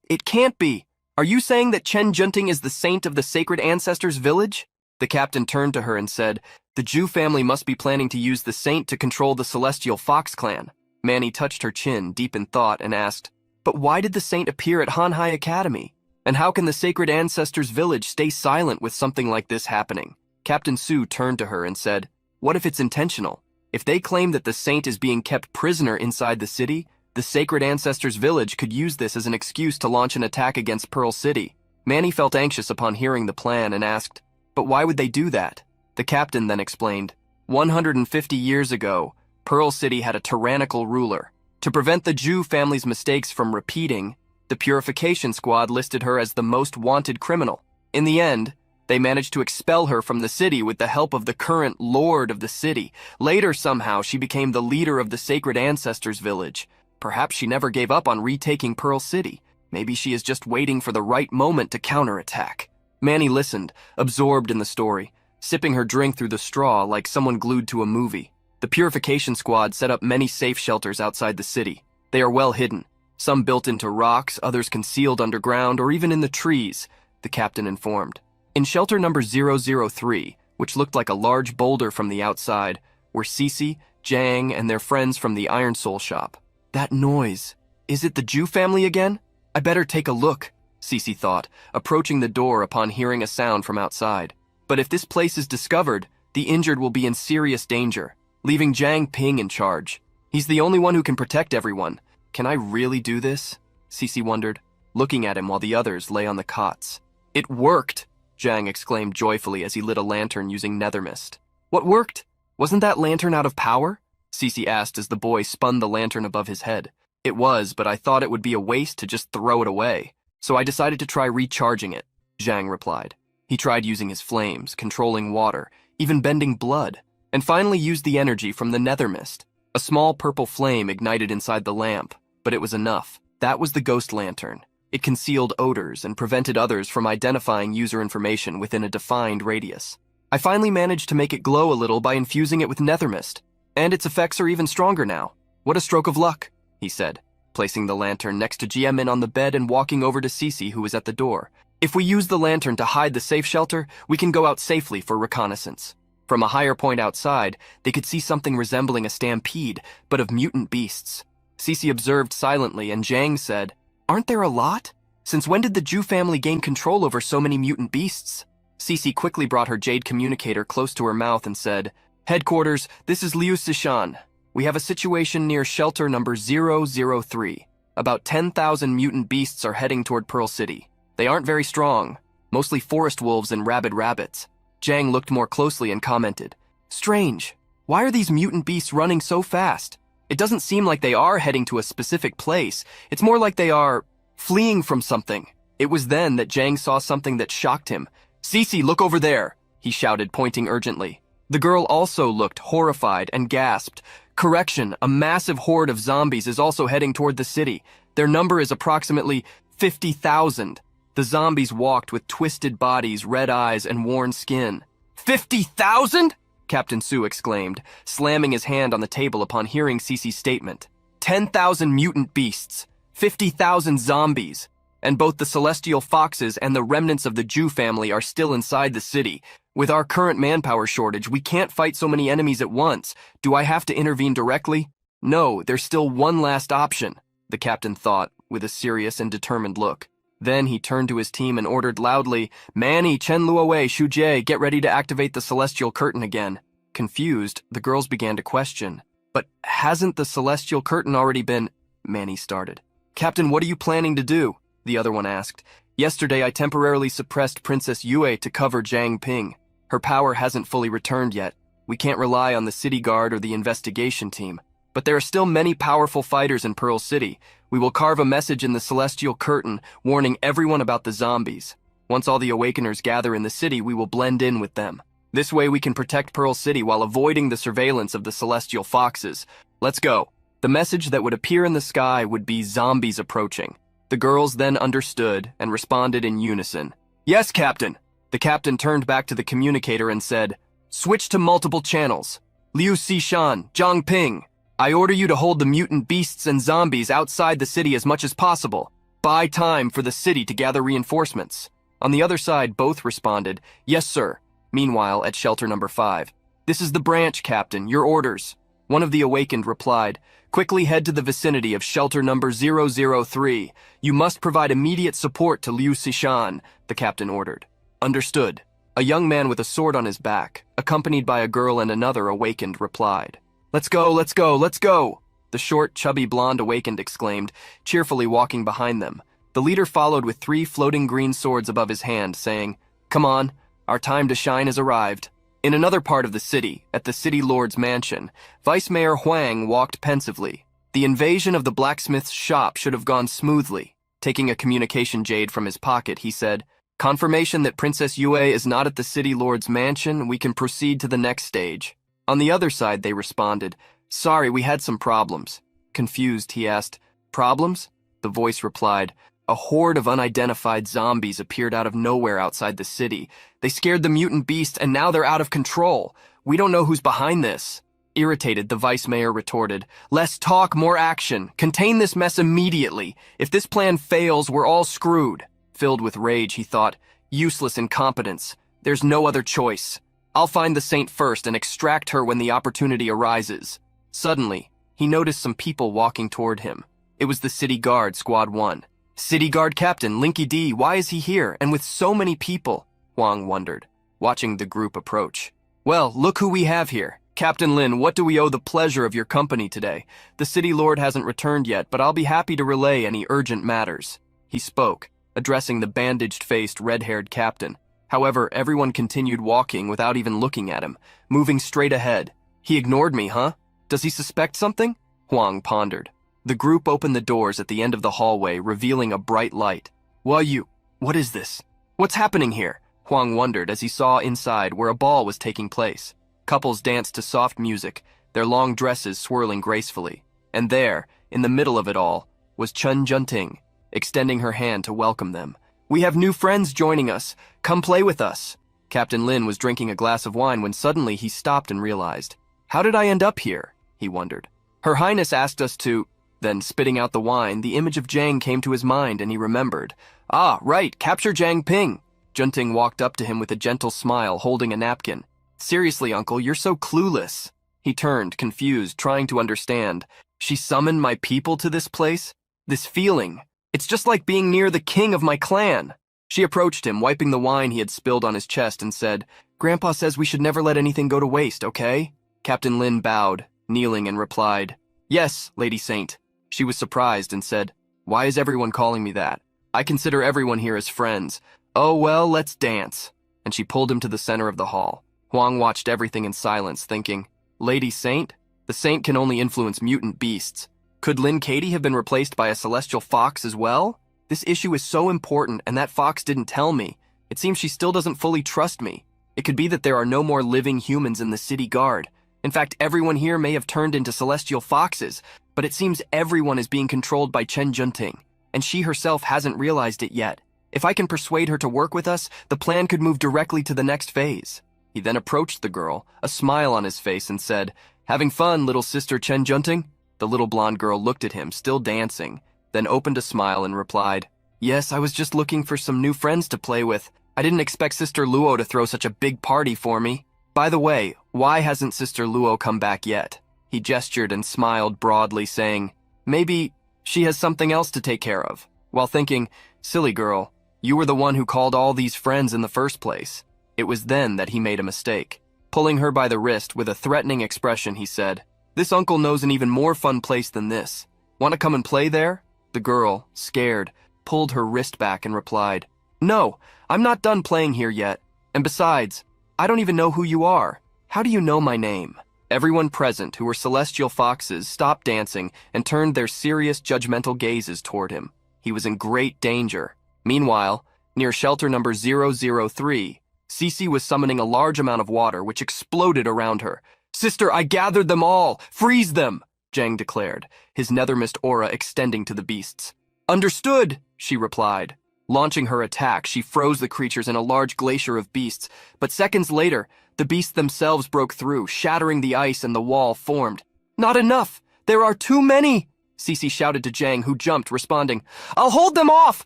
it can't be. Are you saying that Chen Junting is the saint of the Sacred Ancestors Village?" The captain turned to her and said, "The Zhu family must be planning to use the saint to control the Celestial Fox clan." Manny touched her chin, deep in thought, and asked, "But why did the saint appear at Hanhai Academy? And how can the Sacred Ancestors Village stay silent with something like this happening?" Captain Su turned to her and said, "What if it's intentional? If they claim that the saint is being kept prisoner inside the city, the Sacred Ancestors Village could use this as an excuse to launch an attack against Pearl City." Manny felt anxious upon hearing the plan and asked, "But why would they do that?" The captain then explained, 150 years ago, Pearl City had a tyrannical ruler. To prevent the Zhu family's mistakes from repeating, the Purification Squad listed her as the most wanted criminal. In the end, they managed to expel her from the city with the help of the current lord of the city. Later, somehow, she became the leader of the Sacred Ancestors Village. Perhaps she never gave up on retaking Pearl City. Maybe she is just waiting for the right moment to counterattack. Manny listened, absorbed in the story, sipping her drink through the straw like someone glued to a movie. The Purification Squad set up many safe shelters outside the city. They are well hidden, some built into rocks, others concealed underground or even in the trees, the captain informed. In shelter number 003, which looked like a large boulder from the outside, were Cece, Jang, and their friends from the Iron Soul shop. That noise. Is it the Zhu family again? I better take a look, Cece thought, approaching the door upon hearing a sound from outside. But if this place is discovered, the injured will be in serious danger, leaving Jiang Ping in charge. He's the only one who can protect everyone. Can I really do this? Cece wondered, looking at him while the others lay on the cots. It worked, Zhang exclaimed joyfully as he lit a lantern using nether mist. What worked? Wasn't that lantern out of power? Cece asked as the boy spun the lantern above his head. It was, but I thought it would be a waste to just throw it away, so I decided to try recharging it, Zhang replied. He tried using his flames, controlling water, even bending blood, and finally used the energy from the nether mist. A small purple flame ignited inside the lamp, but it was enough. That was the ghost lantern. It concealed odors and prevented others from identifying user information within a defined radius. I finally managed to make it glow a little by infusing it with nether mist, and its effects are even stronger now. What a stroke of luck, he said, placing the lantern next to Jiamin on the bed and walking over to Cece, who was at the door. If we use the lantern to hide the safe shelter, we can go out safely for reconnaissance. From a higher point outside, they could see something resembling a stampede, but of mutant beasts. Cece observed silently, and Zhang said, "Aren't there a lot? Since when did the Zhu family gain control over so many mutant beasts?" Cece quickly brought her jade communicator close to her mouth and said, "Headquarters, this is Liu Sishan. We have a situation near shelter number 003. About 10,000 mutant beasts are heading toward Pearl City. They aren't very strong, mostly forest wolves and rabid rabbits." Zhang looked more closely and commented, "Strange. Why are these mutant beasts running so fast? It doesn't seem like they are heading to a specific place. It's more like they are fleeing from something." It was then that Zhang saw something that shocked him. "Cece, look over there," he shouted, pointing urgently. The girl also looked horrified and gasped. "Correction, a massive horde of zombies is also heading toward the city. Their number is approximately 50,000. The zombies walked with twisted bodies, red eyes, and worn skin. 50,000? Captain Su exclaimed, slamming his hand on the table upon hearing Cece's statement. 10,000 mutant beasts, 50,000 zombies, and both the celestial foxes and the remnants of the Zhu family are still inside the city. With our current manpower shortage, we can't fight so many enemies at once. Do I have to intervene directly? No, there's still one last option, the captain thought, with a serious and determined look. Then he turned to his team and ordered loudly, "Manny, Chen Luowei, Shujie, get ready to activate the celestial curtain again." Confused, the girls began to question. "But hasn't the celestial curtain already been—" Manny started. "Captain, what are you planning to do?" the other one asked. "Yesterday I temporarily suppressed Princess Yue to cover Jiang Ping. Her power hasn't fully returned yet. We can't rely on the city guard or the investigation team. But there are still many powerful fighters in Pearl City. We will carve a message in the celestial curtain warning everyone about the zombies. Once all the Awakeners gather in the city, we will blend in with them. This way we can protect Pearl City while avoiding the surveillance of the celestial foxes. Let's go." The message that would appear in the sky would be zombies approaching. The girls then understood and responded in unison. "Yes, Captain." The captain turned back to the communicator and said, "Switch to multiple channels. Liu Sishan, Jiang Ping. I order you to hold the mutant beasts and zombies outside the city as much as possible. Buy time for the city to gather reinforcements." On the other side, both responded, "Yes, sir." Meanwhile, at shelter number 5, "This is the branch, Captain. Your orders." One of the awakened replied, "Quickly head to the vicinity of shelter number 003. You must provide immediate support to Liu Sishan," the captain ordered. "Understood." A young man with a sword on his back, accompanied by a girl and another awakened, replied. "Let's go, let's go, let's go!" The short, chubby blonde awakened exclaimed, cheerfully walking behind them. The leader followed with 3 floating green swords above his hand, saying, "Come on, our time to shine has arrived." In another part of the city, at the city lord's mansion, Vice Mayor Huang walked pensively. The invasion of the blacksmith's shop should have gone smoothly. Taking a communication jade from his pocket, he said, "Confirmation that Princess Yue is not at the city lord's mansion, we can proceed to the next stage." On the other side, they responded, "Sorry, we had some problems." Confused, he asked, "Problems?" The voice replied, "A horde of unidentified zombies appeared out of nowhere outside the city. They scared the mutant beast and now they're out of control. We don't know who's behind this." Irritated, the vice mayor retorted, "Less talk, more action. Contain this mess immediately. If this plan fails, we're all screwed." Filled with rage, he thought, "Useless incompetence. There's no other choice. I'll find the saint first and extract her when the opportunity arises." Suddenly, he noticed some people walking toward him. It was the city guard, Squad 1. "City guard captain, Linky D, why is he here, and with so many people?" Huang wondered, watching the group approach. "Well, look who we have here. Captain Lin, what do we owe the pleasure of your company today? The city lord hasn't returned yet, but I'll be happy to relay any urgent matters. He spoke, addressing the bandaged-faced, red-haired captain. However, everyone continued walking without even looking at him, moving straight ahead. He ignored me, huh? Does he suspect something? Huang pondered. The group opened the doors at the end of the hallway, revealing a bright light. What is this? What's happening here? Huang wondered as he saw inside where a ball was taking place. Couples danced to soft music, their long dresses swirling gracefully. And there, in the middle of it all, was Chen Junting, extending her hand to welcome them. We have new friends joining us. Come play with us. Captain Lin was drinking a glass of wine when suddenly he stopped and realized. How did I end up here? He wondered. Her Highness asked us to... Then, spitting out the wine, the image of Jiang came to his mind and he remembered. Ah, right, capture Jiang Ping. Junting walked up to him with a gentle smile, holding a napkin. Seriously, uncle, you're so clueless. He turned, confused, trying to understand. She summoned my people to this place? This feeling. It's just like being near the king of my clan. She approached him, wiping the wine he had spilled on his chest, and said, Grandpa says we should never let anything go to waste, okay? Captain Lin bowed, kneeling, and replied, Yes, Lady Saint. She was surprised and said, Why is everyone calling me that? I consider everyone here as friends. Oh, well, let's dance. And she pulled him to the center of the hall. Huang watched everything in silence, thinking, Lady Saint? The saint can only influence mutant beasts. Could Lin Katie have been replaced by a celestial fox as well? This issue is so important, and that fox didn't tell me. It seems she still doesn't fully trust me. It could be that there are no more living humans in the city guard. In fact, everyone here may have turned into celestial foxes, but it seems everyone is being controlled by Chen Junting, and she herself hasn't realized it yet. If I can persuade her to work with us, the plan could move directly to the next phase. He then approached the girl, a smile on his face, and said, Having fun, little sister Chen Junting? The little blonde girl looked at him, still dancing, then opened a smile and replied, Yes, I was just looking for some new friends to play with. I didn't expect Sister Luo to throw such a big party for me. By the way, why hasn't Sister Luo come back yet? He gestured and smiled broadly, saying, Maybe she has something else to take care of, while thinking, Silly girl, you were the one who called all these friends in the first place. It was then that he made a mistake. Pulling her by the wrist with a threatening expression, he said, This uncle knows an even more fun place than this. Want to come and play there? The girl, scared, pulled her wrist back and replied, No, I'm not done playing here yet. And besides, I don't even know who you are. How do you know my name? Everyone present, who were celestial foxes, stopped dancing and turned their serious, judgmental gazes toward him. He was in great danger. Meanwhile, near shelter number 003, Cece was summoning a large amount of water, which exploded around her. Sister, I gathered them all! Freeze them! Jiang declared, his nether mist aura extending to the beasts. Understood, she replied. Launching her attack, she froze the creatures in a large glacier of beasts, but seconds later, the beasts themselves broke through, shattering the ice and the wall formed. Not enough! There are too many! Cece shouted to Jiang, who jumped, responding, I'll hold them off!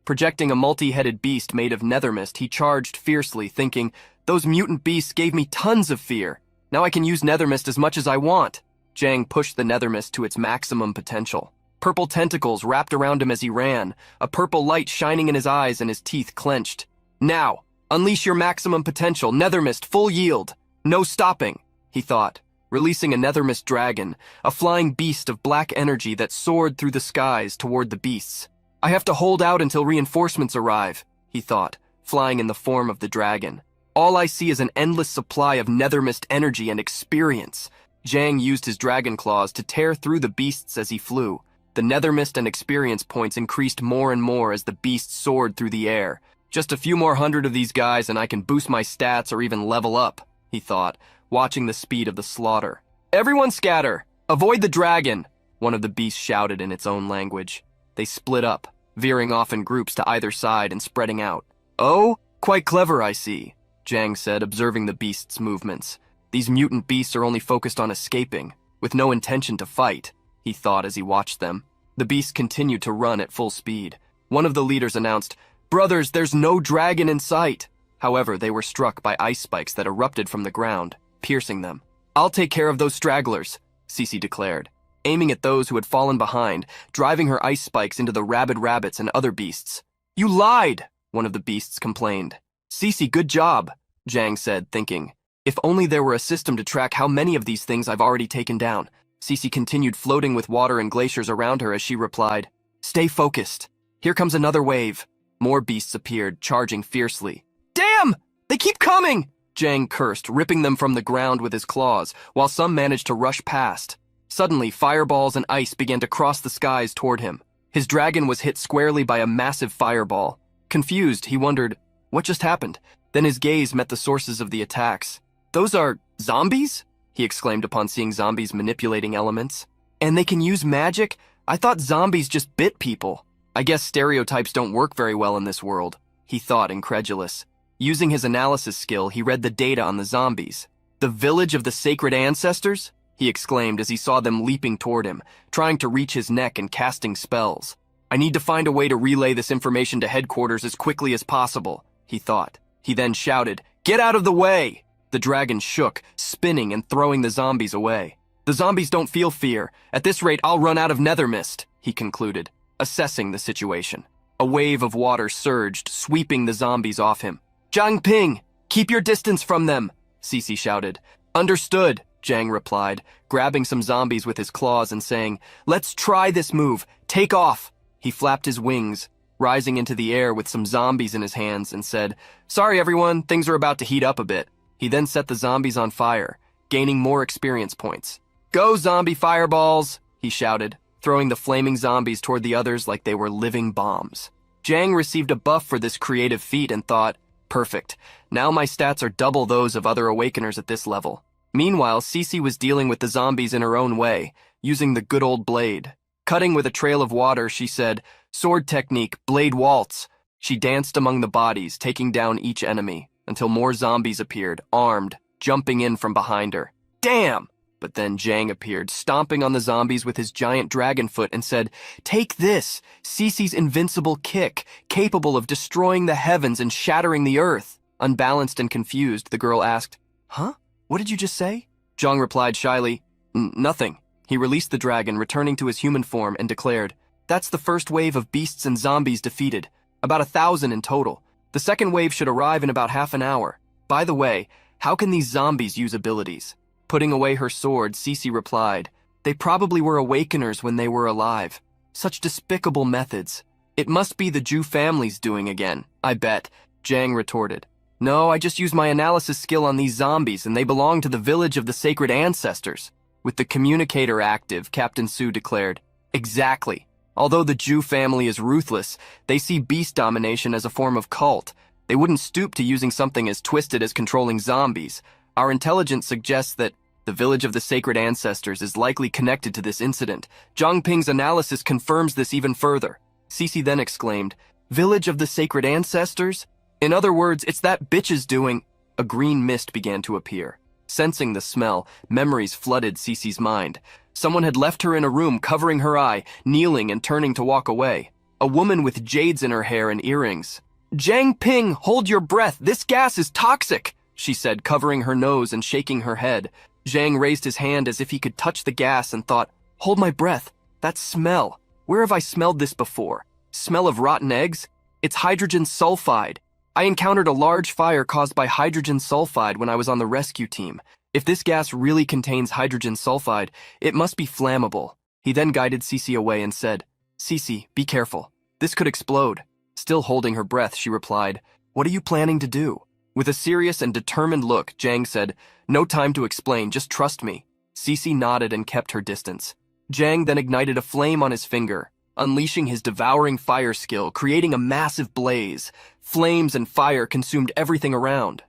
Projecting a multi-headed beast made of nether mist, he charged fiercely, thinking, Those mutant beasts gave me tons of fear. Now I can use nether mist as much as I want. Jiang pushed the nether mist to its maximum potential. Purple tentacles wrapped around him as he ran, a purple light shining in his eyes and his teeth clenched. Now, unleash your maximum potential, nether mist, full yield. No stopping, he thought, releasing a nether mist dragon, a flying beast of black energy that soared through the skies toward the beasts. I have to hold out until reinforcements arrive, he thought, flying in the form of the dragon. All I see is an endless supply of nether mist energy and experience. Jiang used his dragon claws to tear through the beasts as he flew. The nether mist and experience points increased more and more as the beasts soared through the air. Just a few more hundred of these guys and I can boost my stats or even level up, he thought, watching the speed of the slaughter. Everyone scatter! Avoid the dragon! One of the beasts shouted in its own language. They split up, veering off in groups to either side and spreading out. Oh, quite clever, I see, Jiang said, observing the beasts' movements. These mutant beasts are only focused on escaping, with no intention to fight, he thought as he watched them. The beasts continued to run at full speed. One of the leaders announced, Brothers, there's no dragon in sight! However, they were struck by ice spikes that erupted from the ground, piercing them. I'll take care of those stragglers, Cece declared, aiming at those who had fallen behind, driving her ice spikes into the rabid rabbits and other beasts. You lied, one of the beasts complained. Cece, good job, Jiang said, thinking. If only there were a system to track how many of these things I've already taken down. Cece continued floating with water and glaciers around her as she replied, "Stay focused. Here comes another wave." More beasts appeared, charging fiercely. "Damn! They keep coming!" Jang cursed, ripping them from the ground with his claws, while some managed to rush past. Suddenly, fireballs and ice began to cross the skies toward him. His dragon was hit squarely by a massive fireball. Confused, he wondered, what just happened? Then his gaze met the sources of the attacks. "Those are zombies?" he exclaimed upon seeing zombies manipulating elements. "And they can use magic? I thought zombies just bit people. I guess stereotypes don't work very well in this world," he thought, incredulous. Using his analysis skill, he read the data on the zombies. "The village of the sacred ancestors?" he exclaimed as he saw them leaping toward him, trying to reach his neck and casting spells. "I need to find a way to relay this information to headquarters as quickly as possible," he thought. He then shouted, "Get out of the way!" The dragon shook, spinning and throwing the zombies away. "The zombies don't feel fear. At this rate, I'll run out of nether mist," he concluded, assessing the situation. A wave of water surged, sweeping the zombies off him. "Zhang Ping, keep your distance from them," Cece shouted. "Understood," Zhang replied, grabbing some zombies with his claws and saying, "Let's try this move. Take off." He flapped his wings, rising into the air with some zombies in his hands, and said, "Sorry everyone, things are about to heat up a bit." He then set the zombies on fire, gaining more experience points. "Go, zombie fireballs," he shouted, throwing the flaming zombies toward the others like they were living bombs. Zhang received a buff for this creative feat and thought, "Perfect. Now my stats are double those of other Awakeners at this level." Meanwhile, Cece was dealing with the zombies in her own way, using the good old blade. Cutting with a trail of water, she said, "Sword technique, blade waltz." She danced among the bodies, taking down each enemy, until more zombies appeared, armed, jumping in from behind her. "Damn!" But then Zhang appeared, stomping on the zombies with his giant dragon foot and said, "Take this, Cece's invincible kick, capable of destroying the heavens and shattering the earth." Unbalanced and confused, the girl asked, "Huh? What did you just say?" Zhang replied shyly, "Nothing." He released the dragon, returning to his human form, and declared, "That's the first wave of beasts and zombies defeated, about 1,000 in total. The second wave should arrive in about half an hour. By the way, how can these zombies use abilities?" Putting away her sword, Cece replied, "They probably were Awakeners when they were alive. Such despicable methods. It must be the Jew family's doing again, I bet," Zhang retorted. "No, I just used my analysis skill on these zombies and they belong to the village of the sacred ancestors." With the communicator active, Captain Su declared, "Exactly. Although the Jew family is ruthless, they see beast domination as a form of cult. They wouldn't stoop to using something as twisted as controlling zombies. Our intelligence suggests that the village of the sacred ancestors is likely connected to this incident. Zhang Ping's analysis confirms this even further." Cece then exclaimed, "Village of the sacred ancestors? In other words, it's that bitch's doing." A green mist began to appear. Sensing the smell, memories flooded Cece's mind. Someone had left her in a room covering her eye, kneeling and turning to walk away. A woman with jades in her hair and earrings. "Zhang Ping, hold your breath. This gas is toxic," she said, covering her nose and shaking her head. Zhang raised his hand as if he could touch the gas and thought, "Hold my breath. That smell. Where have I smelled this before? Smell of rotten eggs? It's hydrogen sulfide. I encountered a large fire caused by hydrogen sulfide when I was on the rescue team. If this gas really contains hydrogen sulfide, it must be flammable." He then guided Cece away and said, "Cece, be careful. This could explode." Still holding her breath, she replied, "What are you planning to do?" With a serious and determined look, Zhang said, "No time to explain, just trust me." Cece nodded and kept her distance. Zhang then ignited a flame on his finger, unleashing his devouring fire skill, creating a massive blaze. Flames and fire consumed everything around.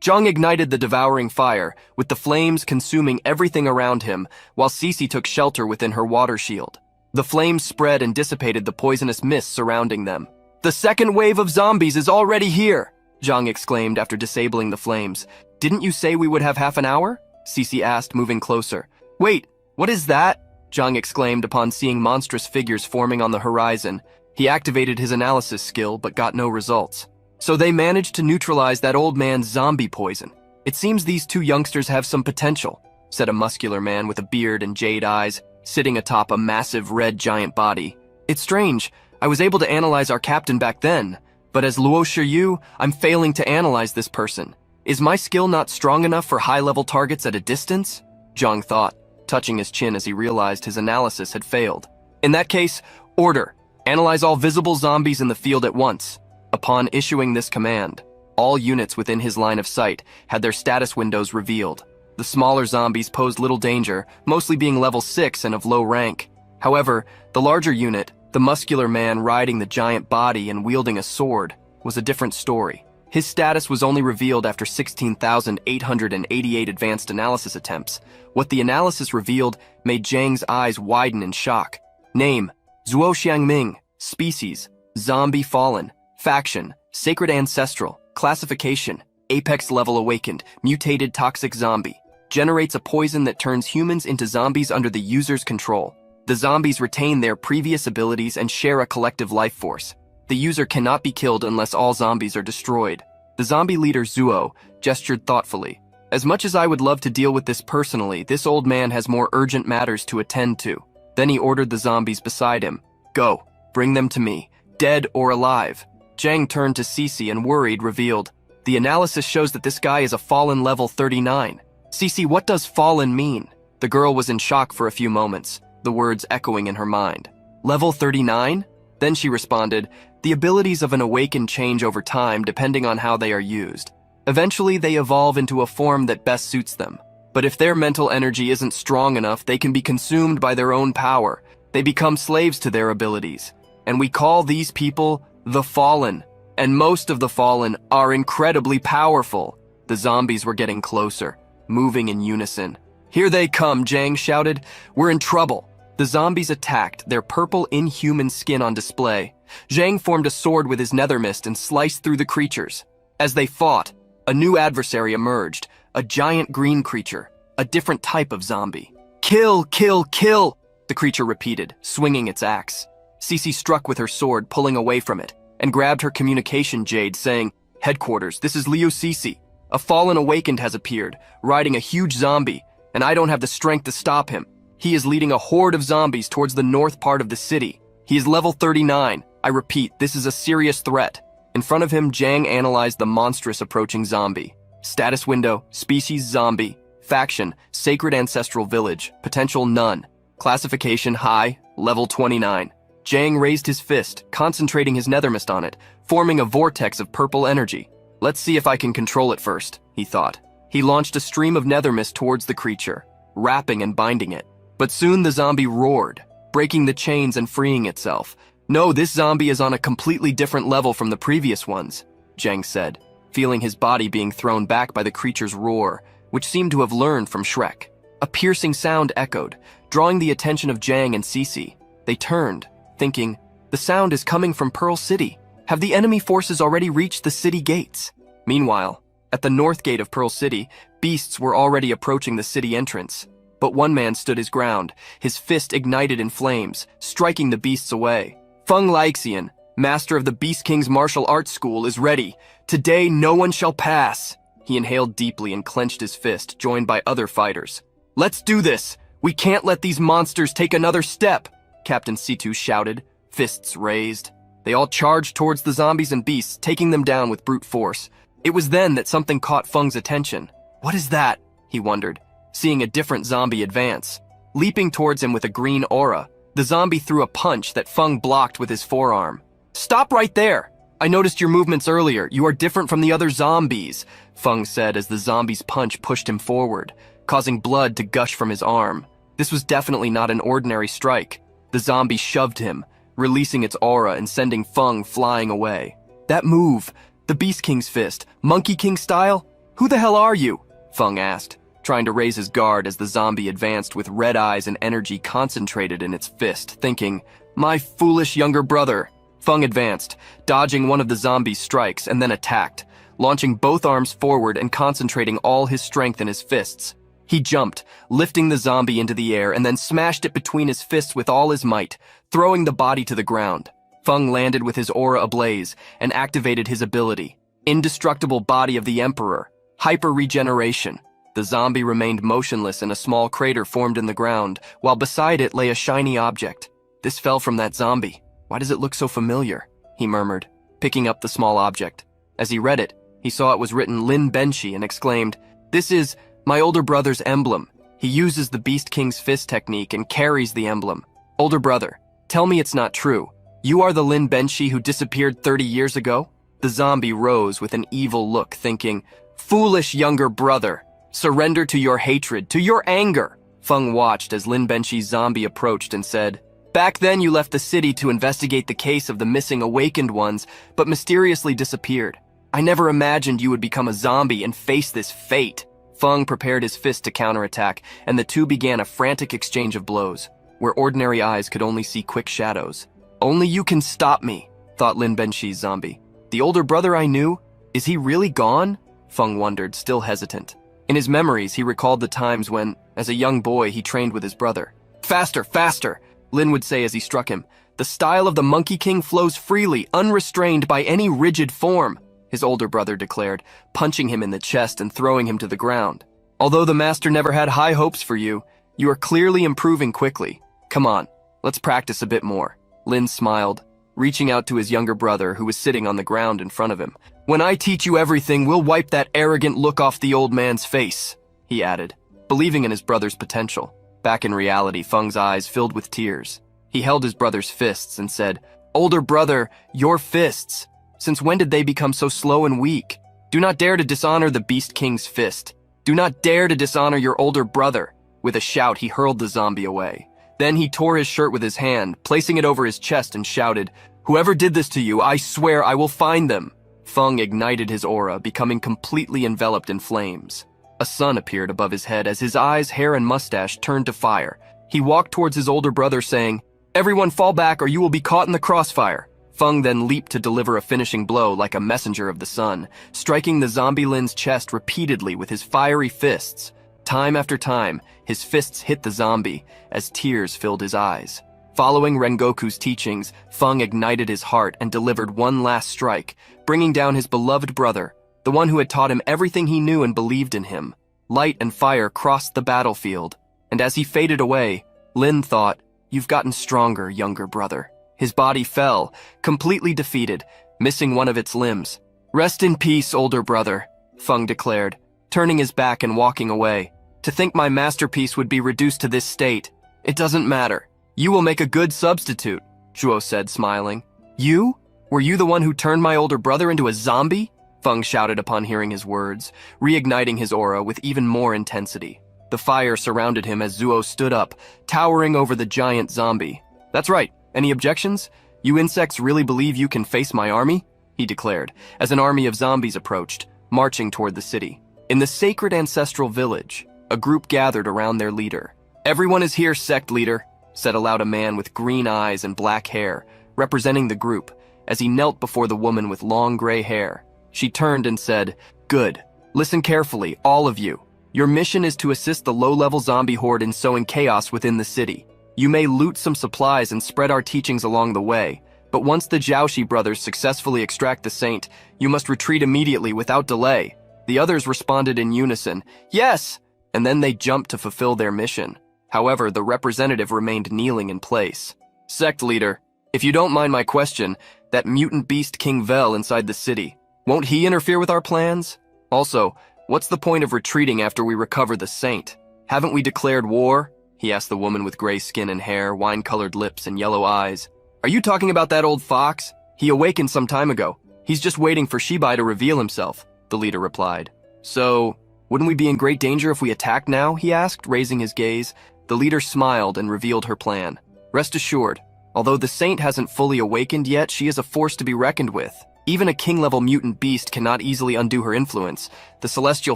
Zhang ignited the devouring fire, with the flames consuming everything around him, while Cece took shelter within her water shield. The flames spread and dissipated the poisonous mist surrounding them. "The second wave of zombies is already here," Zhang exclaimed after disabling the flames. "Didn't you say we would have half an hour?" Cece asked, moving closer. "Wait, what is that?" Zhang exclaimed upon seeing monstrous figures forming on the horizon. He activated his analysis skill, but got no results. "So they managed to neutralize that old man's zombie poison. It seems these two youngsters have some potential," said a muscular man with a beard and jade eyes, sitting atop a massive red giant body. "It's strange. I was able to analyze our captain back then, but as Luo Shiyu, I'm failing to analyze this person. Is my skill not strong enough for high-level targets at a distance? Zhang thought, touching his chin as he realized his analysis had failed. In that case, order. Analyze all visible zombies in the field at once. Upon issuing this command, all units within his line of sight had their status windows revealed. The smaller zombies posed little danger, mostly being level 6 and of low rank. However, the larger unit, the muscular man riding the giant body and wielding a sword, was a different story. His status was only revealed after 16,888 advanced analysis attempts. What the analysis revealed made Zhang's eyes widen in shock. Name, Zuo Xiangming. Species, Zombie Fallen. Faction, Sacred Ancestral. Classification, Apex Level Awakened, Mutated Toxic Zombie. Generates a poison that turns humans into zombies under the user's control. The zombies retain their previous abilities and share a collective life force. The user cannot be killed unless all zombies are destroyed. The zombie leader Zuo gestured thoughtfully. As much as I would love to deal with this personally, this old man has more urgent matters to attend to. Then he ordered the zombies beside him. Go, bring them to me, dead or alive. Zhang turned to Cece and worried revealed. The analysis shows that this guy is a fallen level 39. Cece, what does fallen mean? The girl was in shock for a few moments, the words echoing in her mind. Level 39? Then she responded, the abilities of an awakened change over time depending on how they are used. Eventually, they evolve into a form that best suits them. But if their mental energy isn't strong enough, they can be consumed by their own power. They become slaves to their abilities. And we call these people the Fallen. And most of the Fallen are incredibly powerful. The zombies were getting closer, moving in unison. Here they come, Zhang shouted. We're in trouble. The zombies attacked, their purple inhuman skin on display. Zhang formed a sword with his nether mist and sliced through the creatures. As they fought, a new adversary emerged, a giant green creature, a different type of zombie. Kill, kill, kill, the creature repeated, swinging its axe. Cece struck with her sword, pulling away from it, and grabbed her communication jade, saying, Headquarters, this is Liu Cece. A fallen awakened has appeared, riding a huge zombie, and I don't have the strength to stop him. He is leading a horde of zombies towards the north part of the city. He is level 39. I repeat, this is a serious threat. In front of him, Zhang analyzed the monstrous approaching zombie. Status window, species zombie. Faction, Sacred Ancestral Village. Potential none. Classification high, level 29. Zhang raised his fist, concentrating his nether mist on it, forming a vortex of purple energy. Let's see if I can control it first, he thought. He launched a stream of nether mist towards the creature, wrapping and binding it. But soon the zombie roared, breaking the chains and freeing itself. No, this zombie is on a completely different level from the previous ones, Zhang said, feeling his body being thrown back by the creature's roar, which seemed to have learned from Shrek. A piercing sound echoed, drawing the attention of Zhang and Cece. They turned, thinking, the sound is coming from Pearl City. Have the enemy forces already reached the city gates? Meanwhile, at the north gate of Pearl City, beasts were already approaching the city entrance. But one man stood his ground, his fist ignited in flames, striking the beasts away. Feng Laixian, master of the Beast King's martial arts school, is ready. Today no one shall pass. He inhaled deeply and clenched his fist, joined by other fighters. Let's do this! We can't let these monsters take another step! Captain Situ shouted, fists raised. They all charged towards the zombies and beasts, taking them down with brute force. It was then that something caught Feng's attention. What is that? He wondered, seeing a different zombie advance. Leaping towards him with a green aura, the zombie threw a punch that Feng blocked with his forearm. Stop right there! I noticed your movements earlier. You are different from the other zombies, Feng said as the zombie's punch pushed him forward, causing blood to gush from his arm. This was definitely not an ordinary strike. The zombie shoved him, releasing its aura and sending Feng flying away. That move, the Beast King's fist, Monkey King style? Who the hell are you? Feng asked, trying to raise his guard as the zombie advanced with red eyes and energy concentrated in its fist, thinking, my foolish younger brother. Feng advanced, dodging one of the zombie's strikes, and then attacked, launching both arms forward and concentrating all his strength in his fists. He jumped, lifting the zombie into the air and then smashed it between his fists with all his might, throwing the body to the ground. Feng landed with his aura ablaze and activated his ability, Indestructible Body of the Emperor, Hyper-Regeneration. The zombie remained motionless in a small crater formed in the ground, while beside it lay a shiny object. This fell from that zombie. Why does it look so familiar? He murmured, picking up the small object. As he read it, he He saw it was written Lin Benshi and exclaimed, "This is my older brother's emblem. He uses the Beast King's fist technique and carries the emblem. Older brother, tell me it's not true. You are the Lin Benshi who disappeared 30 years ago?" The zombie rose with an evil look, thinking, "Foolish younger brother, surrender to your hatred, to your anger." Feng watched as Lin Benshi's zombie approached and said, "Back then you left the city to investigate the case of the missing awakened ones, but mysteriously disappeared. I never imagined you would become a zombie and face this fate." Feng prepared his fist to counterattack, and the two began a frantic exchange of blows, where ordinary eyes could only see quick shadows. "Only you can stop me," thought Lin Benshi's zombie. "The older brother I knew, is he really gone?" Feng wondered, still hesitant. In his memories, he recalled the times when, as a young boy, he trained with his brother. "Faster, faster," Lin would say as he struck him. "The style of the Monkey King flows freely, unrestrained by any rigid form," his older brother declared, punching him in the chest and throwing him to the ground. "Although the master never had high hopes for you, you are clearly improving quickly. Come on, let's practice a bit more." Lin smiled, reaching out to his younger brother who was sitting on the ground in front of him. "When I teach you everything, we'll wipe that arrogant look off the old man's face," he added, believing in his brother's potential. Back in reality, Feng's eyes filled with tears. He held his brother's fists and said, "Older brother, your fists. Since when did they become so slow and weak? Do not dare to dishonor the Beast King's fist. Do not dare to dishonor your older brother." With a shout, he hurled the zombie away. Then he tore his shirt with his hand, placing it over his chest and shouted, "Whoever did this to you, I swear I will find them." Feng ignited his aura, becoming completely enveloped in flames. A sun appeared above his head as his eyes, hair, and mustache turned to fire. He walked towards his older brother saying, "Everyone fall back or you will be caught in the crossfire." Feng then leaped to deliver a finishing blow like a messenger of the sun, striking the zombie Lin's chest repeatedly with his fiery fists. Time after time, his fists hit the zombie as tears filled his eyes. Following Rengoku's teachings, Feng ignited his heart and delivered one last strike, bringing down his beloved brother, the one who had taught him everything he knew and believed in him. Light and fire crossed the battlefield, and as he faded away, Lin thought, "You've gotten stronger, younger brother." His body fell, completely defeated, missing one of its limbs. "Rest in peace, older brother," Feng declared, turning his back and walking away. "To think my masterpiece would be reduced to this state. It doesn't matter. You will make a good substitute," Zhuo said, smiling. "You? Were you the one who turned my older brother into a zombie?" Feng shouted upon hearing his words, reigniting his aura with even more intensity. The fire surrounded him as Zhuo stood up, towering over the giant zombie. "That's right. Any objections? You insects really believe you can face my army?" he declared, as an army of zombies approached, marching toward the city. In the sacred ancestral village, a group gathered around their leader. "Everyone is here, sect leader," said aloud a man with green eyes and black hair, representing the group, as he knelt before the woman with long gray hair. She turned and said, "Good. Listen carefully, all of you. Your mission is to assist the low-level zombie horde in sowing chaos within the city. You may loot some supplies and spread our teachings along the way, but once the Jiaoshi brothers successfully extract the saint, you must retreat immediately without delay." The others responded in unison, "Yes!" and then they jumped to fulfill their mission. However, the representative remained kneeling in place. "Sect leader, if you don't mind my question, that mutant beast King Vel inside the city, won't he interfere with our plans? Also, what's the point of retreating after we recover the saint? Haven't we declared war?" he asked the woman with gray skin and hair, wine-colored lips, and yellow eyes. "Are you talking about that old fox? He awakened some time ago. He's just waiting for Shibai to reveal himself," the leader replied. "So, wouldn't we be in great danger if we attacked now?" he asked, raising his gaze. The leader smiled and revealed her plan. "Rest assured, although the saint hasn't fully awakened yet, she is a force to be reckoned with. Even a king-level mutant beast cannot easily undo her influence. The celestial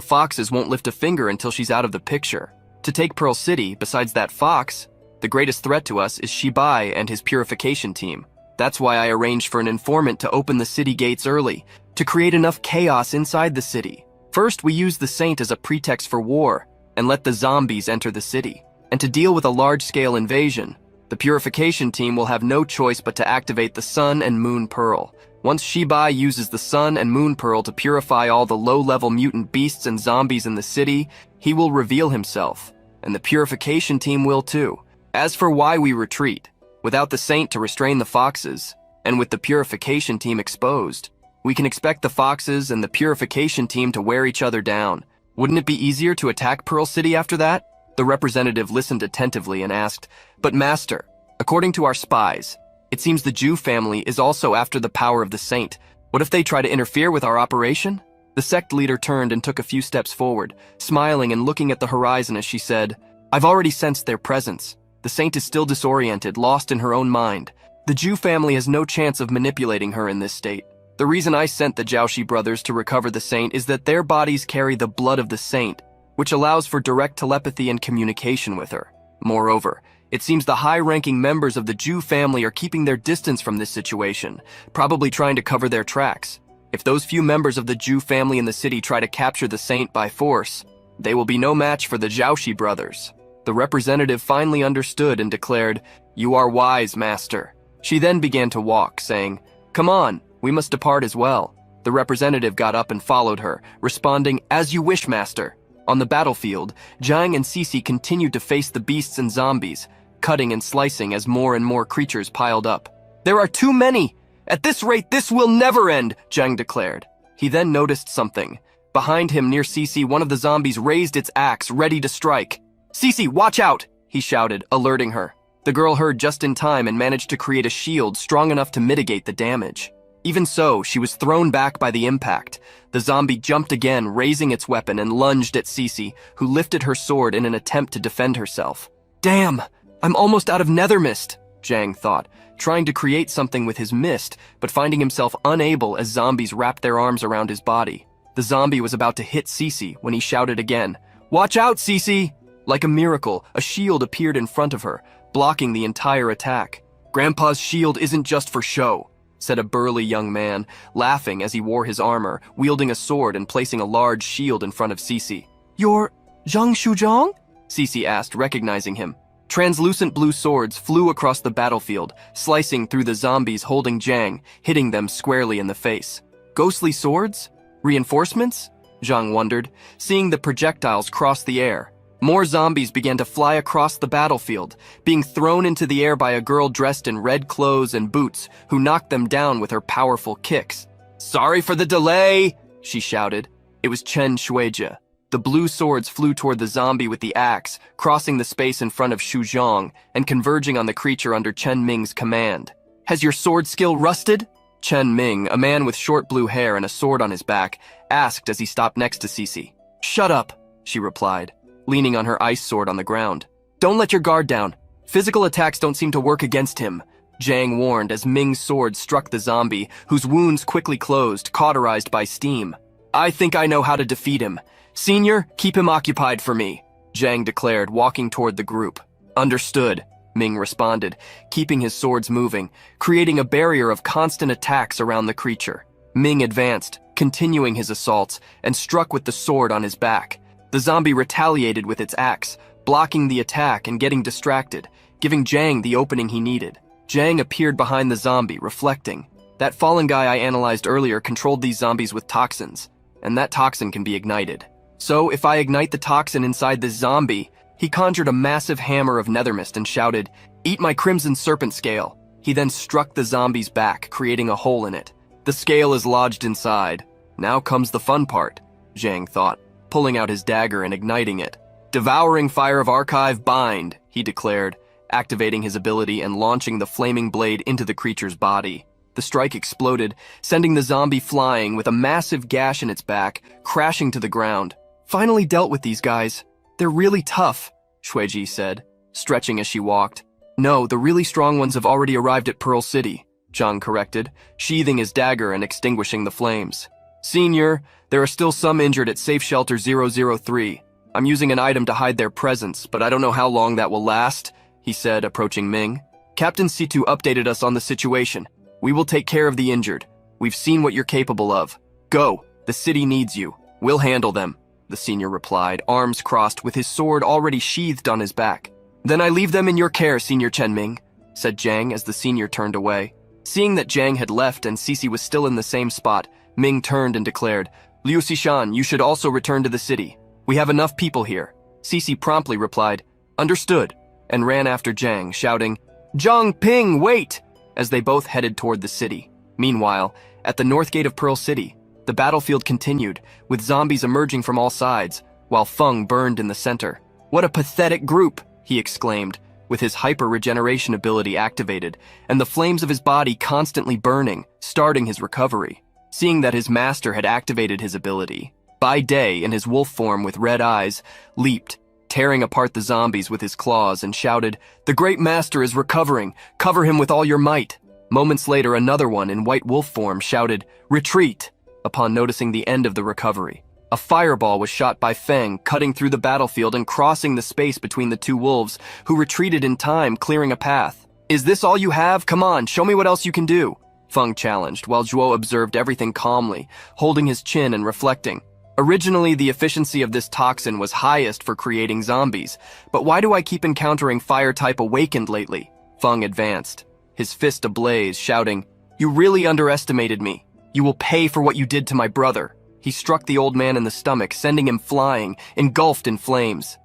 foxes won't lift a finger until she's out of the picture. To take Pearl City, besides that fox, the greatest threat to us is Shibai and his purification team. That's why I arranged for an informant to open the city gates early, to create enough chaos inside the city. First, we use the saint as a pretext for war, and let the zombies enter the city. And to deal with a large-scale invasion, the purification team will have no choice but to activate the Sun and Moon Pearl. Once Shibai uses the Sun and Moon Pearl to purify all the low-level mutant beasts and zombies in the city, he will reveal himself, and the purification team will too. As for why we retreat, without the saint to restrain the foxes, and with the purification team exposed, We can expect the Foxes and the Purification team to wear each other down. Wouldn't it be easier to attack Pearl City after that? The representative listened attentively and asked, "But Master, according to our spies, it seems the Jew family is also after the power of the saint. What if they try to interfere with our operation?" The sect leader turned and took a few steps forward, smiling and looking at the horizon as she said, "I've already sensed their presence. The saint is still disoriented, lost in her own mind. The Jew family has no chance of manipulating her in this state. The reason I sent the Jiaoshi brothers to recover the saint is that their bodies carry the blood of the saint, which allows for direct telepathy and communication with her. Moreover, it seems the high-ranking members of the Jew family are keeping their distance from this situation, probably trying to cover their tracks. If those few members of the Jew family in the city try to capture the saint by force, they will be no match for the Jiaoshi brothers." The representative finally understood and declared, "You are wise, Master." She then began to walk, saying, "Come on, we must depart as well." The representative got up and followed her, responding, "As you wish, Master." On the battlefield, Jiang and Cece continued to face the beasts and zombies, cutting and slicing as more and more creatures piled up. "There are too many! At this rate, this will never end," Jiang declared. He then noticed something. Behind him near Cece, one of the zombies raised its axe, ready to strike. "Cece, watch out!" he shouted, alerting her. The girl heard just in time and managed to create a shield strong enough to mitigate the damage. Even so, she was thrown back by the impact. The zombie jumped again, raising its weapon, and lunged at Cece, who lifted her sword in an attempt to defend herself. "Damn, I'm almost out of nether mist," Jiang thought, trying to create something with his mist, but finding himself unable as zombies wrapped their arms around his body. The zombie was about to hit Cece when he shouted again, "Watch out, Cece!" Like a miracle, a shield appeared in front of her, blocking the entire attack. "Grandpa's shield isn't just for show," said a burly young man, laughing as he wore his armor, wielding a sword and placing a large shield in front of Cece. "You're Zhang Shuzhong?" Cece asked, recognizing him. Translucent blue swords flew across the battlefield, slicing through the zombies holding Jiang, hitting them squarely in the face. Ghostly swords? Reinforcements? Zhang wondered, seeing the projectiles cross the air. More zombies began to fly across the battlefield, being thrown into the air by a girl dressed in red clothes and boots, who knocked them down with her powerful kicks. "Sorry for the delay," she shouted. It was Chen Shuijia. The blue swords flew toward the zombie with the axe, crossing the space in front of Xu Zhang and converging on the creature under Chen Ming's command. "Has your sword skill rusted?" Chen Ming, a man with short blue hair and a sword on his back, asked as he stopped next to Cece. "Shut up," she replied, leaning on her ice sword on the ground. "Don't let your guard down. Physical attacks don't seem to work against him," Jiang warned as Ming's sword struck the zombie, whose wounds quickly closed, cauterized by steam. "I think I know how to defeat him. Senior, keep him occupied for me," Jiang declared, walking toward the group. "Understood," Ming responded, keeping his swords moving, creating a barrier of constant attacks around the creature. Ming advanced, continuing his assaults, and struck with the sword on his back. The zombie retaliated with its axe, blocking the attack and getting distracted, giving Jiang the opening he needed. Jiang appeared behind the zombie, reflecting. That fallen guy I analyzed earlier controlled these zombies with toxins, and that toxin can be ignited. So if I ignite the toxin inside this zombie, he conjured a massive hammer of nethermist and shouted, "Eat my crimson serpent scale." He then struck the zombie's back, creating a hole in it. The scale is lodged inside. Now comes the fun part, Jiang thought, pulling out his dagger and igniting it. "Devouring fire of archive bind," he declared, activating his ability and launching the flaming blade into the creature's body. The strike exploded, sending the zombie flying with a massive gash in its back, crashing to the ground. "Finally dealt with these guys. They're really tough," Shuiji said, stretching as she walked. "No, the really strong ones have already arrived at Pearl City," Zhang corrected, sheathing his dagger and extinguishing the flames. "Senior, there are still some injured at Safe Shelter 003. I'm using an item to hide their presence, but I don't know how long that will last," he said, approaching Ming. "Captain Situ updated us on the situation. We will take care of the injured. We've seen what you're capable of. Go, the city needs you. We'll handle them," the senior replied, arms crossed with his sword already sheathed on his back. "Then I leave them in your care, Senior Chen Ming," said Jiang as the senior turned away. Seeing that Jiang had left and Cece was still in the same spot, Ming turned and declared, "Liu Xishan, you should also return to the city. We have enough people here." Cece promptly replied, "Understood," and ran after Jiang, shouting, "Zhang Ping, wait!" as they both headed toward the city. Meanwhile, At the north gate of Pearl City, the battlefield continued, with zombies emerging from all sides, while Feng burned in the center. "What a pathetic group!" he exclaimed, with his hyper-regeneration ability activated, and the flames of his body constantly burning, starting his recovery. Seeing that his master had activated his ability, Bai Day, in his wolf form with red eyes, leaped, tearing apart the zombies with his claws, and shouted, "The great master is recovering! Cover him with all your might!" Moments later, another one in white wolf form shouted, "Retreat!" upon noticing the end of the recovery. A fireball was shot by Feng, cutting through the battlefield and crossing the space between the two wolves, who retreated in time, clearing a path. "Is this all you have? Come on, show me what else you can do," Feng challenged, while Zhuo observed everything calmly, holding his chin and reflecting. Originally, the efficiency of this toxin was highest for creating zombies, but why do I keep encountering fire-type awakened lately? Feng advanced, his fist ablaze, shouting, "You really underestimated me. You will pay for what you did to my brother." He struck the old man in the stomach, sending him flying, engulfed in flames.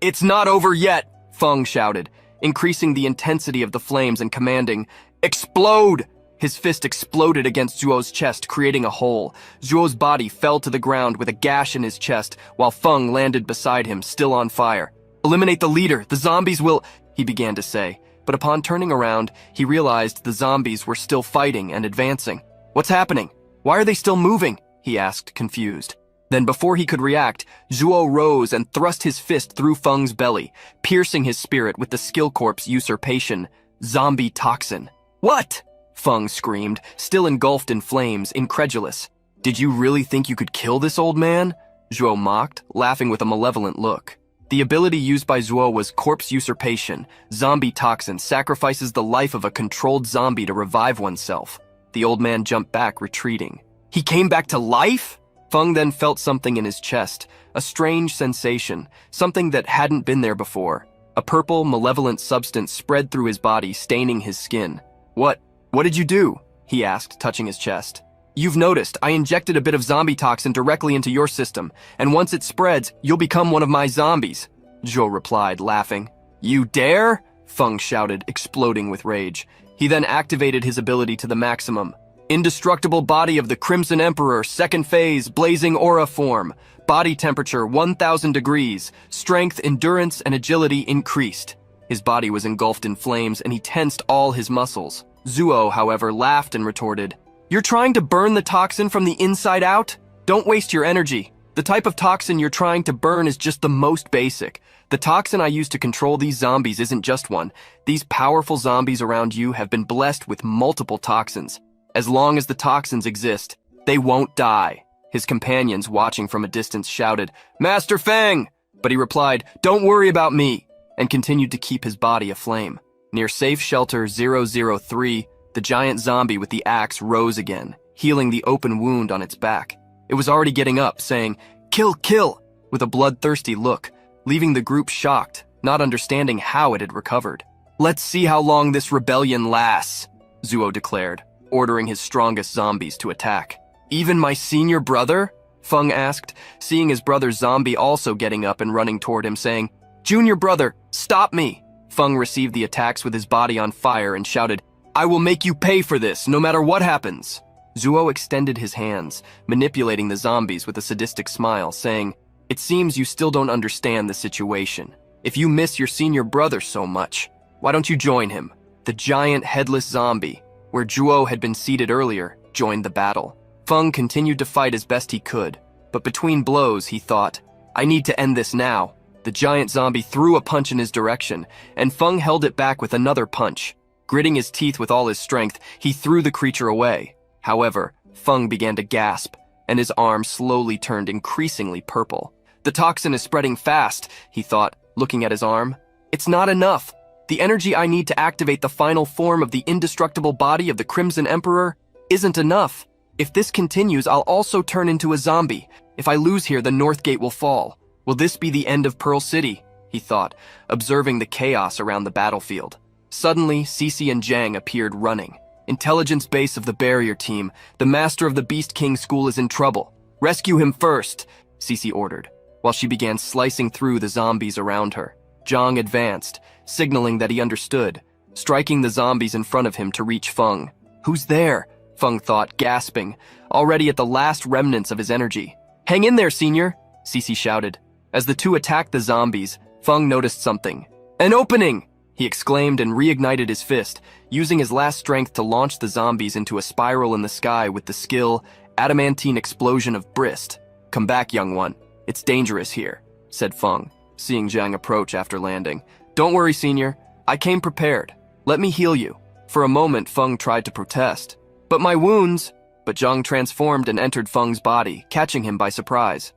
"It's not over yet," Feng shouted, increasing the intensity of the flames and commanding, "Explode!" His fist exploded against Zhuo's chest, creating a hole. Zhuo's body fell to the ground with a gash in his chest, while Feng landed beside him, still on fire. "Eliminate the leader, the zombies will," he began to say, but upon turning around, he realized the zombies were still fighting and advancing. "What's happening? Why are they still moving?" he asked, confused. Then before he could react, Zhuo rose and thrust his fist through Feng's belly, piercing his spirit with the skill corp's usurpation, zombie toxin. "What?" Feng screamed, still engulfed in flames, incredulous. "Did you really think you could kill this old man?" Zhuo mocked, laughing with a malevolent look. The ability used by Zhuo was corpse usurpation. Zombie toxin sacrifices the life of a controlled zombie to revive oneself. The old man jumped back, retreating. "He came back to life?" Feng then felt something in his chest, a strange sensation, something that hadn't been there before. A purple, malevolent substance spread through his body, staining his skin. What did you do?" he asked, touching his chest. "You've noticed, I injected a bit of zombie toxin directly into your system, and once it spreads, you'll become one of my zombies," Zhuo replied, laughing. "You dare?" Feng shouted, exploding with rage. He then activated his ability to the maximum. "Indestructible body of the Crimson Emperor, second phase, blazing aura form. Body temperature 1000 degrees. Strength, endurance, and agility increased." His body was engulfed in flames, and he tensed all his muscles. Zhuo, however, laughed and retorted, "You're trying to burn the toxin from the inside out? Don't waste your energy. The type of toxin you're trying to burn is just the most basic. The toxin I use to control these zombies isn't just one. These powerful zombies around you have been blessed with multiple toxins. As long as the toxins exist, they won't die." His companions, watching from a distance, shouted, "Master Feng!" But he replied, "Don't worry about me," and continued to keep his body aflame. Near Safe Shelter 003, the giant zombie with the axe rose again, healing the open wound on its back. It was already getting up, saying, "Kill, kill," with a bloodthirsty look, leaving the group shocked, not understanding how it had recovered. "Let's see how long this rebellion lasts," Zhuo declared, ordering his strongest zombies to attack. "Even my senior brother?" Feng asked, seeing his brother's zombie also getting up and running toward him, saying, "Junior brother, stop me!" Feng received the attacks with his body on fire and shouted, "I will make you pay for this, no matter what happens." Zhuo extended his hands, manipulating the zombies with a sadistic smile, saying, "It seems you still don't understand the situation. If you miss your senior brother so much, why don't you join him?" The giant headless zombie, where Zhuo had been seated earlier, joined the battle. Feng continued to fight as best he could, but between blows he thought, "I need to end this now." The giant zombie threw a punch in his direction, and Feng held it back with another punch. Gritting his teeth with all his strength, he threw the creature away. However, Feng began to gasp, and his arm slowly turned increasingly purple. "The toxin is spreading fast," he thought, looking at his arm. "It's not enough. The energy I need to activate the final form of the indestructible body of the Crimson Emperor isn't enough. If this continues, I'll also turn into a zombie. If I lose here, the North Gate will fall. Will this be the end of Pearl City?" he thought, observing the chaos around the battlefield. Suddenly, Cece and Zhang appeared running. "Intelligence base of the barrier team. The master of the Beast King school is in trouble. Rescue him first," Cece ordered, while she began slicing through the zombies around her. Zhang advanced, signaling that he understood, striking the zombies in front of him to reach Feng. "Who's there?" Feng thought, gasping, already at the last remnants of his energy. Hang in there, senior, Cece shouted. As the two attacked the zombies, Feng noticed something. An opening! He exclaimed and reignited his fist, using his last strength to launch the zombies into a spiral in the sky with the skill, adamantine explosion of Brist. Come back, young one. It's dangerous here, said Feng, seeing Zhang approach after landing. Don't worry, senior. I came prepared. Let me heal you. For a moment, Feng tried to protest. But my wounds... But Zhang transformed and entered Feng's body, catching him by surprise.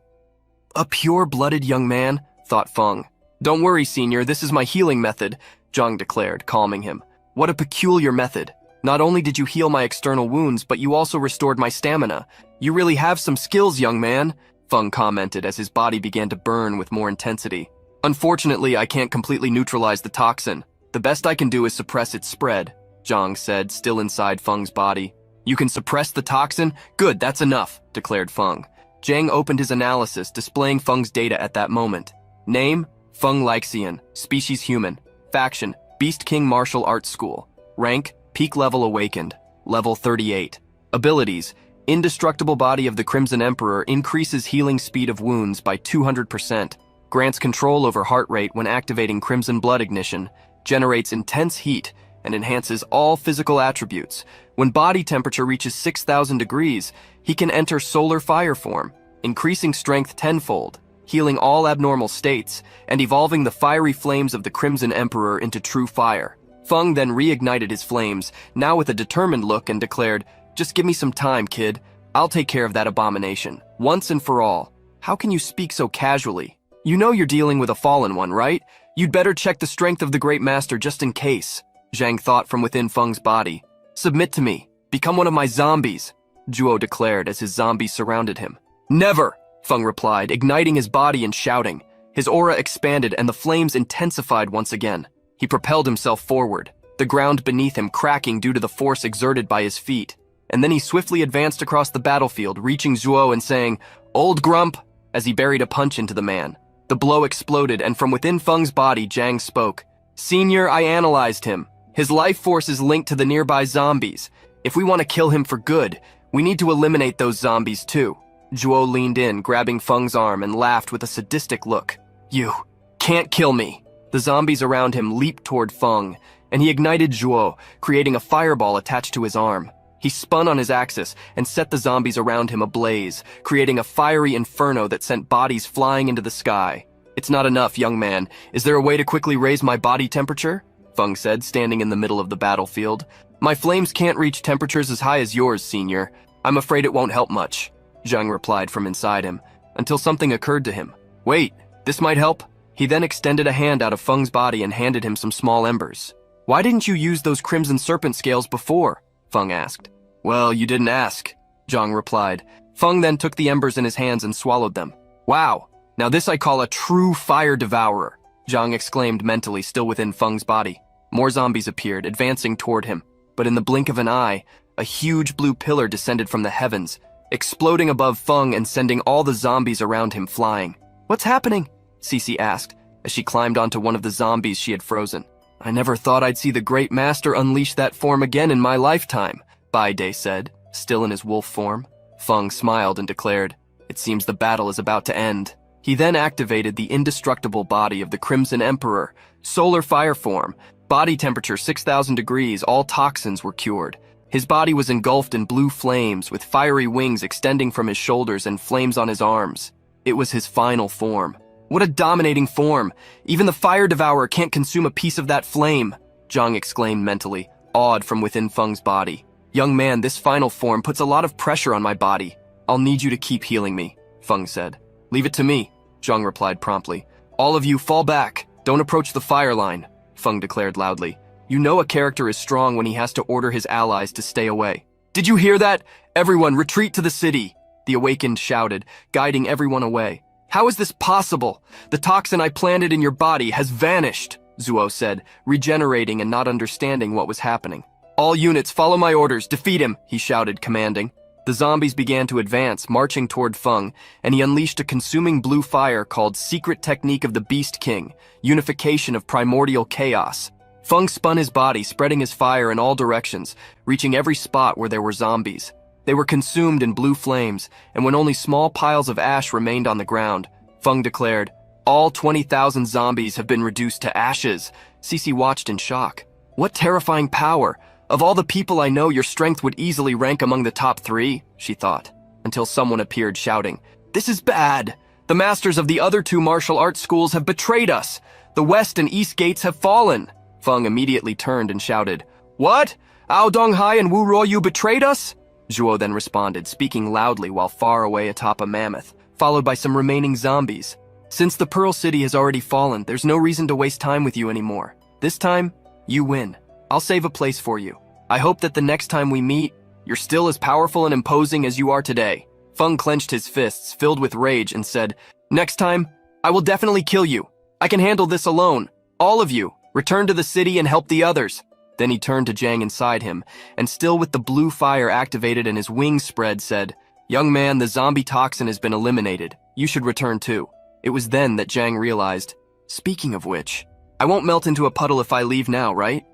A pure-blooded young man, thought Feng. Don't worry, senior, this is my healing method, Zhang declared, calming him. What a peculiar method. Not only did you heal my external wounds, but you also restored my stamina. You really have some skills, young man, Feng commented as his body began to burn with more intensity. Unfortunately, I can't completely neutralize the toxin. The best I can do is suppress its spread, Zhang said, still inside Feng's body. You can suppress the toxin? Good, that's enough, declared Feng. Zhang opened his analysis, displaying Feng's data at that moment. Name, Feng Lixian, species human. Faction, Beast King Martial Arts School. Rank, peak level awakened, level 38. Abilities, indestructible body of the Crimson Emperor increases healing speed of wounds by 200%, grants control over heart rate when activating Crimson Blood Ignition, generates intense heat, and enhances all physical attributes. When body temperature reaches 6,000 degrees, he can enter solar fire form, increasing strength tenfold, healing all abnormal states, and evolving the fiery flames of the Crimson Emperor into true fire. Feng then reignited his flames, now with a determined look, and declared, Just give me some time, kid. I'll take care of that abomination, once and for all. How can you speak so casually? You know you're dealing with a fallen one, right? You'd better check the strength of the Great Master just in case, Zhang thought from within Feng's body. Submit to me. Become one of my zombies, Zhuo declared as his zombies surrounded him. Never, Feng replied, igniting his body and shouting. His aura expanded and the flames intensified once again. He propelled himself forward, the ground beneath him cracking due to the force exerted by his feet. And then he swiftly advanced across the battlefield, reaching Zhuo and saying, Old Grump, as he buried a punch into the man. The blow exploded, and from within Feng's body, Zhang spoke. Senior, I analyzed him. His life force is linked to the nearby zombies. If we want to kill him for good, we need to eliminate those zombies too. Zhuo leaned in, grabbing Feng's arm, and laughed with a sadistic look. You can't kill me. The zombies around him leaped toward Feng, and he ignited Zhuo, creating a fireball attached to his arm. He spun on his axis and set the zombies around him ablaze, creating a fiery inferno that sent bodies flying into the sky. It's not enough, young man. Is there a way to quickly raise my body temperature? Feng said, standing in the middle of the battlefield. My flames can't reach temperatures as high as yours, senior. I'm afraid it won't help much, Zhang replied from inside him, until something occurred to him. Wait, this might help? He then extended a hand out of Feng's body and handed him some small embers. Why didn't you use those crimson serpent scales before? Feng asked. Well, you didn't ask, Zhang replied. Feng then took the embers in his hands and swallowed them. Wow, now this I call a true fire devourer, Zhang exclaimed mentally, still within Feng's body. More zombies appeared, advancing toward him, but in the blink of an eye, a huge blue pillar descended from the heavens, exploding above Feng and sending all the zombies around him flying. What's happening? Cece asked, as she climbed onto one of the zombies she had frozen. I never thought I'd see the Great Master unleash that form again in my lifetime, Bai Day said, still in his wolf form. Feng smiled and declared, It seems the battle is about to end. He then activated the indestructible body of the Crimson Emperor, solar fire form, body temperature 6,000 degrees, all toxins were cured. His body was engulfed in blue flames, with fiery wings extending from his shoulders and flames on his arms. It was his final form. What a dominating form! Even the fire devourer can't consume a piece of that flame, Zhang exclaimed mentally, awed from within Feng's body. Young man, this final form puts a lot of pressure on my body. I'll need you to keep healing me, Feng said. Leave it to me, Zhang replied promptly. All of you fall back. Don't approach the fire line, Feng declared loudly. You know a character is strong when he has to order his allies to stay away. Did you hear that? Everyone, retreat to the city, the Awakened shouted, guiding everyone away. How is this possible? The toxin I planted in your body has vanished, Zhuo said, regenerating and not understanding what was happening. All units, follow my orders, defeat him, he shouted, commanding. The zombies began to advance, marching toward Feng, and he unleashed a consuming blue fire called Secret Technique of the Beast King, Unification of Primordial Chaos. Feng spun his body, spreading his fire in all directions, reaching every spot where there were zombies. They were consumed in blue flames, and when only small piles of ash remained on the ground, Feng declared, "All 20,000 zombies have been reduced to ashes." Cece watched in shock. "What terrifying power! Of all the people I know, your strength would easily rank among the top 3, she thought, until someone appeared shouting, "This is bad! The masters of the other 2 martial arts schools have betrayed us! The west and east gates have fallen!" Feng immediately turned and shouted, "What? Ao Donghai and Wu Ruoyu betrayed us?" Zhuo then responded, speaking loudly while far away atop a mammoth, followed by some remaining zombies. "Since the Pearl City has already fallen, there's no reason to waste time with you anymore. This time, you win. I'll save a place for you. I hope that the next time we meet, you're still as powerful and imposing as you are today." Feng clenched his fists, filled with rage, and said, "Next time, I will definitely kill you. I can handle this alone. All of you, return to the city and help the others." Then he turned to Zhang inside him, and still with the blue fire activated and his wings spread, said, "Young man, the zombie toxin has been eliminated. You should return too." It was then that Zhang realized, "Speaking of which, I won't melt into a puddle if I leave now, right?"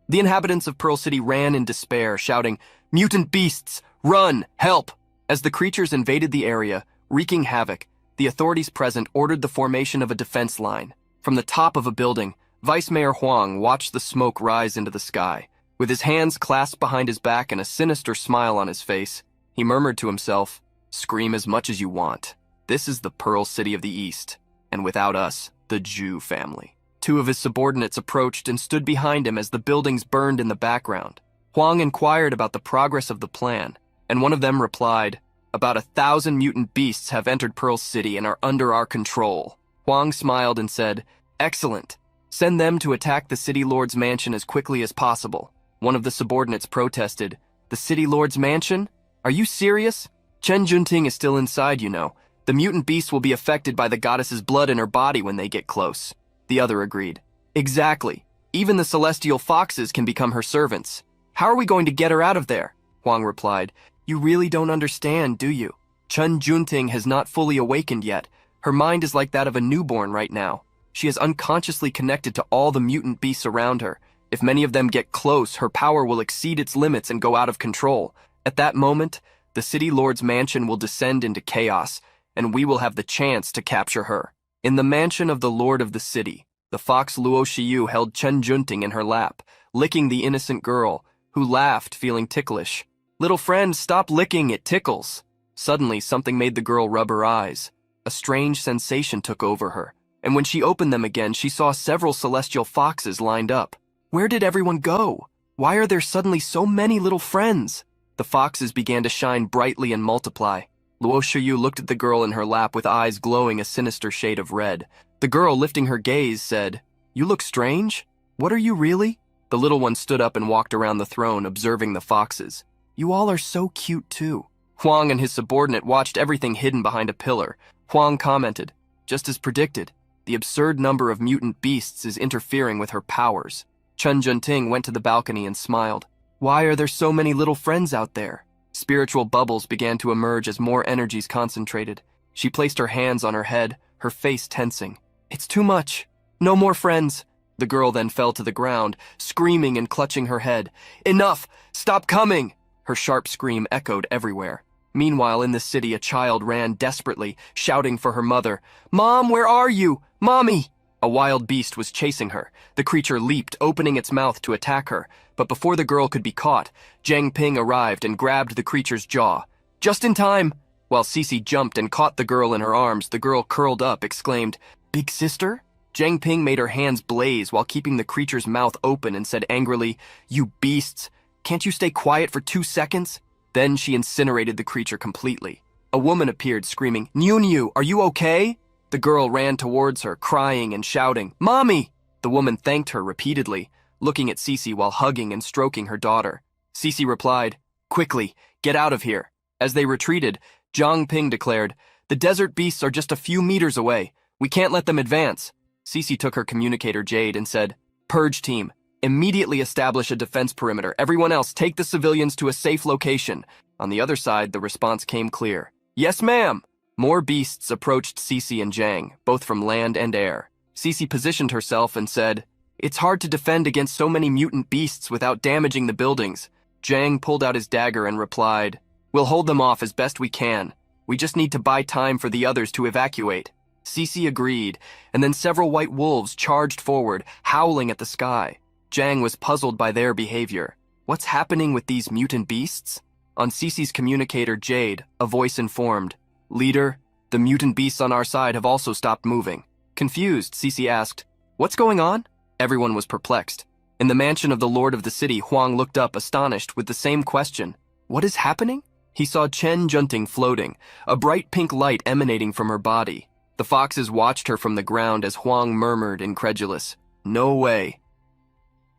The inhabitants of Pearl City ran in despair, shouting, "Mutant beasts! Run! Help!" As the creatures invaded the area, wreaking havoc, the authorities present ordered the formation of a defense line. From the top of a building, Vice Mayor Huang watched the smoke rise into the sky. With his hands clasped behind his back and a sinister smile on his face, he murmured to himself, "Scream as much as you want. This is the Pearl City of the East, and without us, the Zhu family." 2 of his subordinates approached and stood behind him as the buildings burned in the background. Huang inquired about the progress of the plan, and one of them replied, "About 1,000 mutant beasts have entered Pearl City and are under our control." Huang smiled and said, "Excellent. Send them to attack the City Lord's mansion as quickly as possible." One of the subordinates protested, "The City Lord's mansion? Are you serious? Chen Junting is still inside, you know. The mutant beast will be affected by the goddess's blood in her body when they get close." The other agreed. "Exactly. Even the celestial foxes can become her servants. How are we going to get her out of there?" Huang replied, "You really don't understand, do you? Chen Junting has not fully awakened yet. Her mind is like that of a newborn right now. She is unconsciously connected to all the mutant beasts around her. If many of them get close, her power will exceed its limits and go out of control. At that moment, the City Lord's mansion will descend into chaos, and we will have the chance to capture her." In the mansion of the Lord of the City, the fox Luo Shiyu held Chen Junting in her lap, licking the innocent girl, who laughed, feeling ticklish. "Little friend, stop licking, it tickles." Suddenly, something made the girl rub her eyes. A strange sensation took over her, and when she opened them again, she saw several celestial foxes lined up. Where did everyone go? Why are there suddenly so many little friends? The foxes began to shine brightly and multiply. Luo Shiyu looked at the girl in her lap with eyes glowing a sinister shade of red. The girl, lifting her gaze, said, "You look strange. What are you really?" The little one stood up and walked around the throne, observing the foxes. "You all are so cute, too." Huang and his subordinate watched everything hidden behind a pillar. Huang commented, "Just as predicted, the absurd number of mutant beasts is interfering with her powers." Chen Junting went to the balcony and smiled. "Why are there so many little friends out there?" Spiritual bubbles began to emerge as more energies concentrated. She placed her hands on her head, her face tensing. "It's too much. No more friends." The girl then fell to the ground, screaming and clutching her head. "Enough! Stop coming!" Her sharp scream echoed everywhere. Meanwhile, in the city, a child ran desperately, shouting for her mother. "Mom, where are you? Mommy!" A wild beast was chasing her. The creature leaped, opening its mouth to attack her. But before the girl could be caught, Jiang Ping arrived and grabbed the creature's jaw. Just in time! While Cece jumped and caught the girl in her arms, the girl curled up, exclaimed, "Big sister?" Jiang Ping made her hands blaze while keeping the creature's mouth open and said angrily, "You beasts! Can't you stay quiet for 2 seconds?" Then she incinerated the creature completely. A woman appeared, screaming, "Niu, are you okay?" The girl ran towards her, crying and shouting, "Mommy!" The woman thanked her repeatedly, looking at Cece while hugging and stroking her daughter. Cece replied, "Quickly, get out of here." As they retreated, Jiang Ping declared, "The desert beasts are just a few meters away. We can't let them advance." Cece took her communicator Jade and said, "Purge team, immediately establish a defense perimeter. Everyone else, take the civilians to a safe location." On the other side, the response came clear. "Yes, ma'am." More beasts approached Cece and Jiang, both from land and air. Cece positioned herself and said, It's hard to defend against so many mutant beasts without damaging the buildings. Jang pulled out his dagger and replied, "We'll hold them off as best we can. We just need to buy time for the others to evacuate." Cece agreed, and then several white wolves charged forward, howling at the sky. Jang was puzzled by their behavior. What's happening with these mutant beasts? On Cece's communicator, Jade, a voice informed, "Leader, the mutant beasts on our side have also stopped moving." Confused, Cece asked, "What's going on?" Everyone was perplexed. In the mansion of the Lord of the City, Huang looked up, astonished, with the same question. What is happening? He saw Chen Junting floating, a bright pink light emanating from her body. The foxes watched her from the ground as Huang murmured, incredulous, "No way."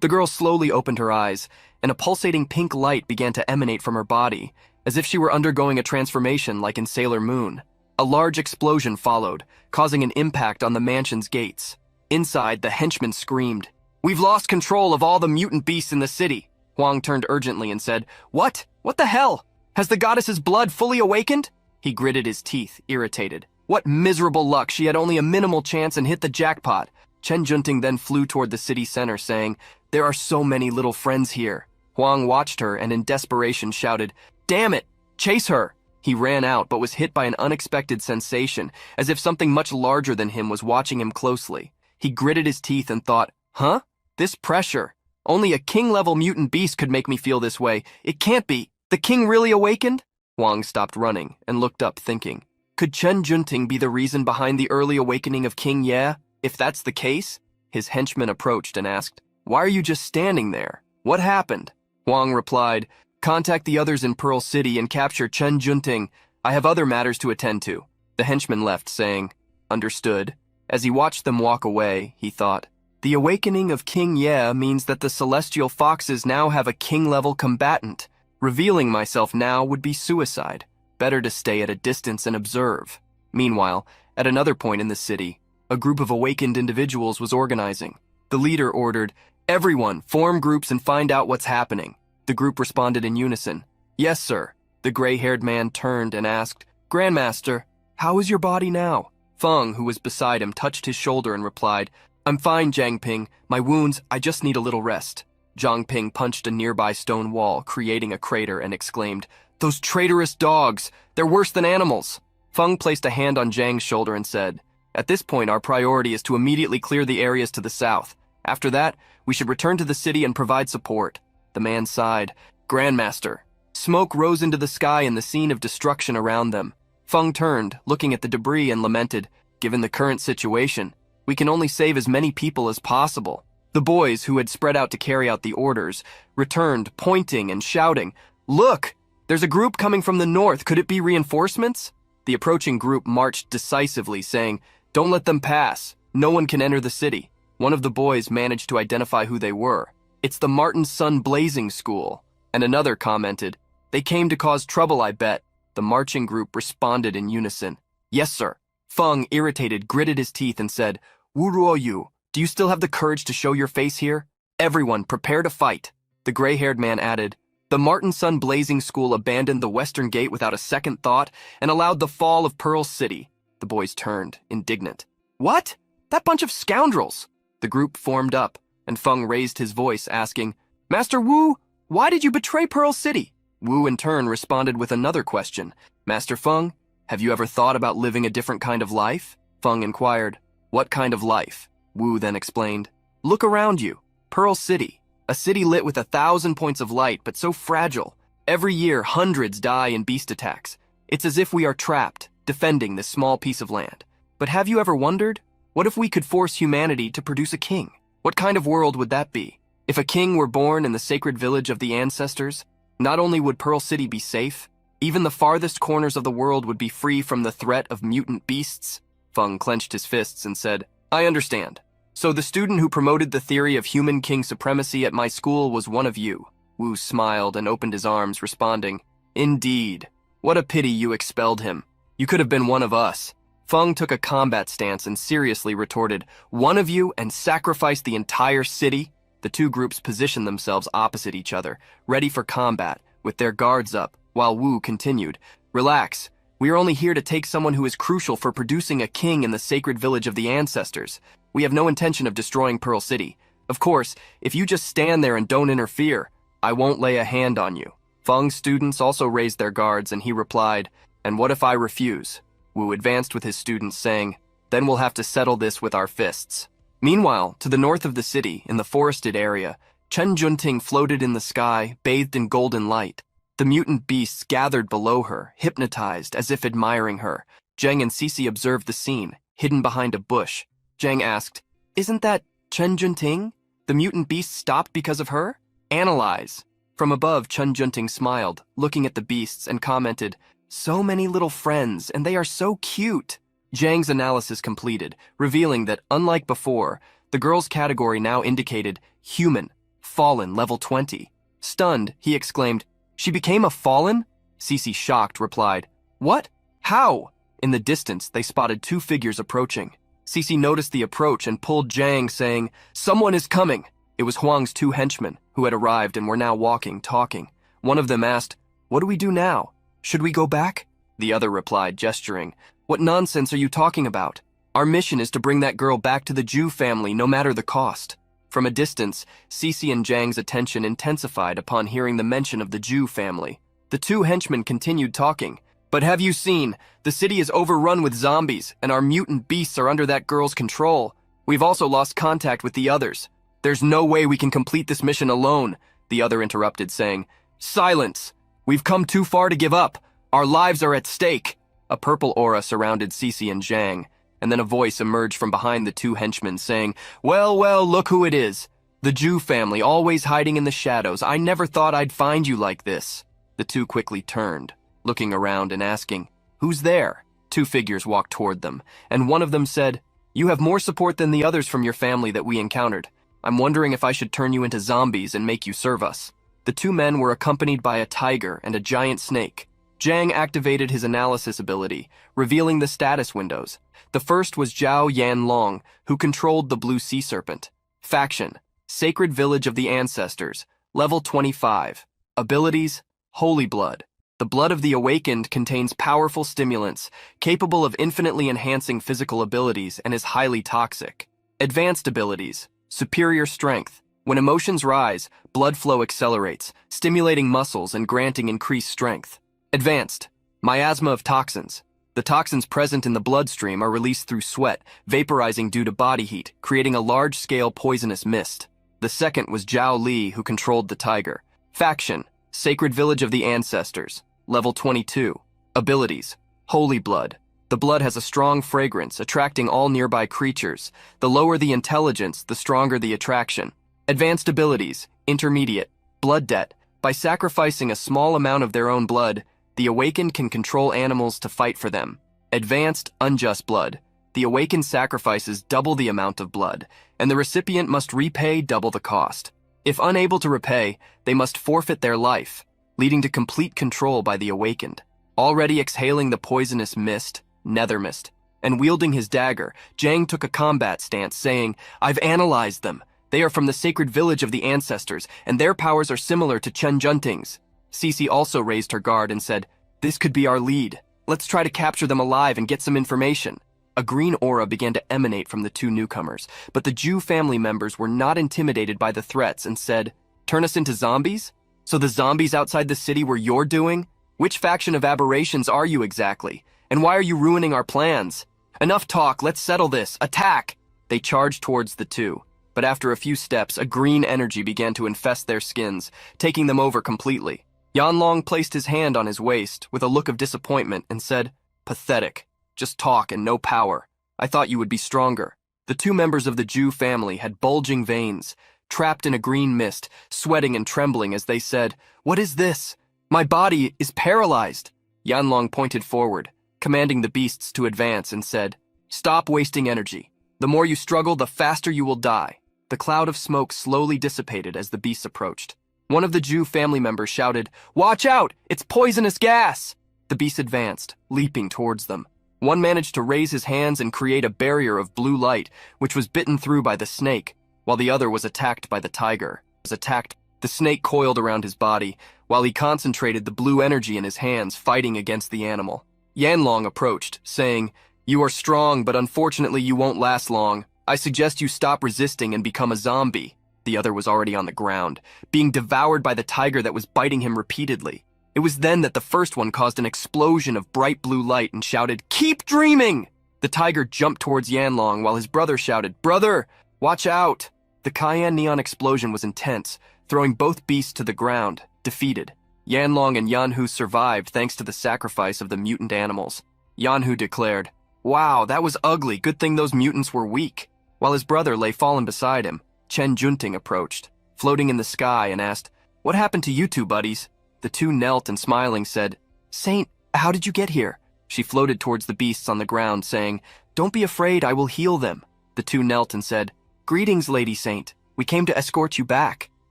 The girl slowly opened her eyes, and a pulsating pink light began to emanate from her body, as if she were undergoing a transformation like in Sailor Moon. A large explosion followed, causing an impact on the mansion's gates. Inside, the henchmen screamed, "We've lost control of all the mutant beasts in the city." Huang turned urgently and said, What? What the hell? Has the goddess's blood fully awakened?" He gritted his teeth, irritated. What miserable luck, she had only a minimal chance and hit the jackpot. Chen Junting then flew toward the city center, saying, "There are so many little friends here." Huang watched her and in desperation shouted, "Damn it! Chase her!" He ran out but was hit by an unexpected sensation, as if something much larger than him was watching him closely. He gritted his teeth and thought, "Huh? This pressure. Only a king-level mutant beast could make me feel this way. It can't be. The king really awakened?" Huang stopped running and looked up, thinking, could Chen Junting be the reason behind the early awakening of King Ye? If that's the case, his henchman approached and asked, "Why are you just standing there? What happened?" Huang replied, "Contact the others in Pearl City and capture Chen Junting. I have other matters to attend to." The henchman left, saying, "Understood." As he watched them walk away, he thought, the awakening of King Ye means that the celestial foxes now have a king-level combatant. Revealing myself now would be suicide. Better to stay at a distance and observe. Meanwhile, at another point in the city, a group of awakened individuals was organizing. The leader ordered, "Everyone, form groups and find out what's happening." The group responded in unison, "Yes, sir." The gray-haired man turned and asked, "Grandmaster, how is your body now?" Feng, who was beside him, touched his shoulder and replied, "I'm fine, Jiang Ping. My wounds, I just need a little rest." Jiang Ping punched a nearby stone wall, creating a crater, and exclaimed, "Those traitorous dogs! They're worse than animals!" Feng placed a hand on Jiang's shoulder and said, "At this point, our priority is to immediately clear the areas to the south. After that, we should return to the city and provide support." The man sighed, "Grandmaster." Smoke rose into the sky in the scene of destruction around them. Feng turned, looking at the debris, and lamented, "Given the current situation, we can only save as many people as possible." The boys, who had spread out to carry out the orders, returned, pointing and shouting, "Look! There's a group coming from the north. Could it be reinforcements?" The approaching group marched decisively, saying, "Don't let them pass. No one can enter the city." One of the boys managed to identify who they were. "It's the Martin Sun Blazing School." And another commented, "They came to cause trouble, I bet." The marching group responded in unison, "Yes, sir." Feng, irritated, gritted his teeth and said, "Wu Ruoyu, do you still have the courage to show your face here? Everyone, prepare to fight." The gray-haired man added, "The Martin Sun Blazing School abandoned the western gate without a second thought and allowed the fall of Pearl City." The boys turned, indignant. "What? That bunch of scoundrels!" The group formed up, and Feng raised his voice, asking, "Master Wu, why did you betray Pearl City?" Wu in turn responded with another question. "Master Feng, have you ever thought about living a different kind of life?" Feng inquired. "What kind of life?" Wu then explained. "Look around you. Pearl City. A city lit with 1,000 points of light, but so fragile. Every year, hundreds die in beast attacks. It's as if we are trapped, defending this small piece of land. But have you ever wondered? What if we could force humanity to produce a king? What kind of world would that be? If a king were born in the sacred village of the ancestors, not only would Pearl City be safe, even the farthest corners of the world would be free from the threat of mutant beasts." Feng clenched his fists and said, "I understand. So the student who promoted the theory of human king supremacy at my school was one of you." Wu smiled and opened his arms, responding, "Indeed. What a pity you expelled him. You could have been one of us." Feng took a combat stance and seriously retorted, "One of you and sacrifice the entire city?" The two groups positioned themselves opposite each other, ready for combat, with their guards up, while Wu continued, "Relax. We are only here to take someone who is crucial for producing a king in the sacred village of the ancestors. We have no intention of destroying Pearl City. Of course, if you just stand there and don't interfere, I won't lay a hand on you. Feng's students also raised their guards, and he replied, "And what if I refuse?" Wu advanced with his students, saying, "Then we'll have to settle this with our fists." Meanwhile, to the north of the city, in the forested area, Chen Junting floated in the sky, bathed in golden light. The mutant beasts gathered below her, hypnotized, as if admiring her. Zhang and Cici observed the scene, hidden behind a bush. Zhang asked, "Isn't that Chen Junting? The mutant beasts stopped because of her? Analyze." From above, Chen Junting smiled, looking at the beasts, and commented, "So many little friends, and they are so cute." Zhang's analysis completed, revealing that, unlike before, the girl's category now indicated human, fallen, level 20. Stunned, he exclaimed, "She became a fallen?" Cici, shocked, replied, "What? How?" In the distance, they spotted two figures approaching. Cici noticed the approach and pulled Zhang, saying, "Someone is coming." It was Huang's two henchmen, who had arrived and were now walking, talking. One of them asked, "What do we do now? Should we go back?" The other replied, gesturing, "What nonsense are you talking about? Our mission is to bring that girl back to the Zhu family, no matter the cost." From a distance, Cici and Zhang's attention intensified upon hearing the mention of the Zhu family. The two henchmen continued talking. "But have you seen? The city is overrun with zombies, and our mutant beasts are under that girl's control. We've also lost contact with the others. There's no way we can complete this mission alone," the other interrupted, saying, "Silence! We've come too far to give up. Our lives are at stake." A purple aura surrounded Cici and Zhang, and then a voice emerged from behind the two henchmen, saying, Well, look who it is. The Zhu family, always hiding in the shadows. I never thought I'd find you like this." The two quickly turned, looking around and asking, "Who's there?" Two figures walked toward them, and one of them said, "You have more support than the others from your family that we encountered. I'm wondering if I should turn you into zombies and make you serve us." The two men were accompanied by a tiger and a giant snake. Zhang activated his analysis ability, revealing the status windows. The first was Zhao Yanlong, who controlled the blue sea serpent. Faction, Sacred Village of the Ancestors, level 25. Abilities, Holy Blood. The blood of the awakened contains powerful stimulants, capable of infinitely enhancing physical abilities, and is highly toxic. Advanced abilities, Superior Strength. When emotions rise, blood flow accelerates, stimulating muscles and granting increased strength. Advanced, Miasma of Toxins. The toxins present in the bloodstream are released through sweat, vaporizing due to body heat, creating a large-scale poisonous mist. The second was Zhao Li, who controlled the tiger. Faction, Sacred Village of the Ancestors, level 22. Abilities, Holy Blood. The blood has a strong fragrance, attracting all nearby creatures. The lower the intelligence, the stronger the attraction. Advanced abilities, Intermediate, Blood Debt. By sacrificing a small amount of their own blood, the awakened can control animals to fight for them. Advanced, Unjust Blood. The awakened sacrifices double the amount of blood, and the recipient must repay double the cost. If unable to repay, they must forfeit their life, leading to complete control by the awakened. Already exhaling the poisonous mist, Nether Mist, and wielding his dagger, Zhang took a combat stance, saying, "I've analyzed them. They are from the Sacred Village of the Ancestors, and their powers are similar to Chen Junting's." Cici also raised her guard and said, "This could be our lead. Let's try to capture them alive and get some information." A green aura began to emanate from the two newcomers, but the Zhu family members were not intimidated by the threats and said, "Turn us into zombies? So the zombies outside the city were your doing? Which faction of aberrations are you exactly? And why are you ruining our plans? Enough talk, let's settle this. Attack!" They charged towards the two, but after a few steps, a green energy began to infest their skins, taking them over completely. Yanlong placed his hand on his waist with a look of disappointment and said, "Pathetic. Just talk and no power. I thought you would be stronger." The two members of the Zhu family had bulging veins, trapped in a green mist, sweating and trembling as they said, "What is this? My body is paralyzed." Yanlong pointed forward, commanding the beasts to advance, and said, "Stop wasting energy. The more you struggle, the faster you will die." The cloud of smoke slowly dissipated as the beasts approached. One of the Zhu family members shouted, "Watch out! It's poisonous gas!" The beasts advanced, leaping towards them. One managed to raise his hands and create a barrier of blue light, which was bitten through by the snake, while the other was attacked by the tiger. The snake coiled around his body, while he concentrated the blue energy in his hands, fighting against the animal. Yanlong approached, saying, "You are strong, but unfortunately you won't last long. I suggest you stop resisting and become a zombie." The other was already on the ground, being devoured by the tiger that was biting him repeatedly. It was then that the first one caused an explosion of bright blue light and shouted, "Keep dreaming!" The tiger jumped towards Yanlong while his brother shouted, "Brother, watch out!" The cyan neon explosion was intense, throwing both beasts to the ground, defeated. Yanlong and Yanhu survived thanks to the sacrifice of the mutant animals. Yanhu declared, "Wow, that was ugly. Good thing those mutants were weak." While his brother lay fallen beside him, Chen Junting approached, floating in the sky, and asked, "What happened to you two buddies?" The two knelt and smiling said, "Saint, how did you get here?" She floated towards the beasts on the ground, saying, "Don't be afraid, I will heal them." The two knelt and said, "Greetings, Lady Saint. We came to escort you back."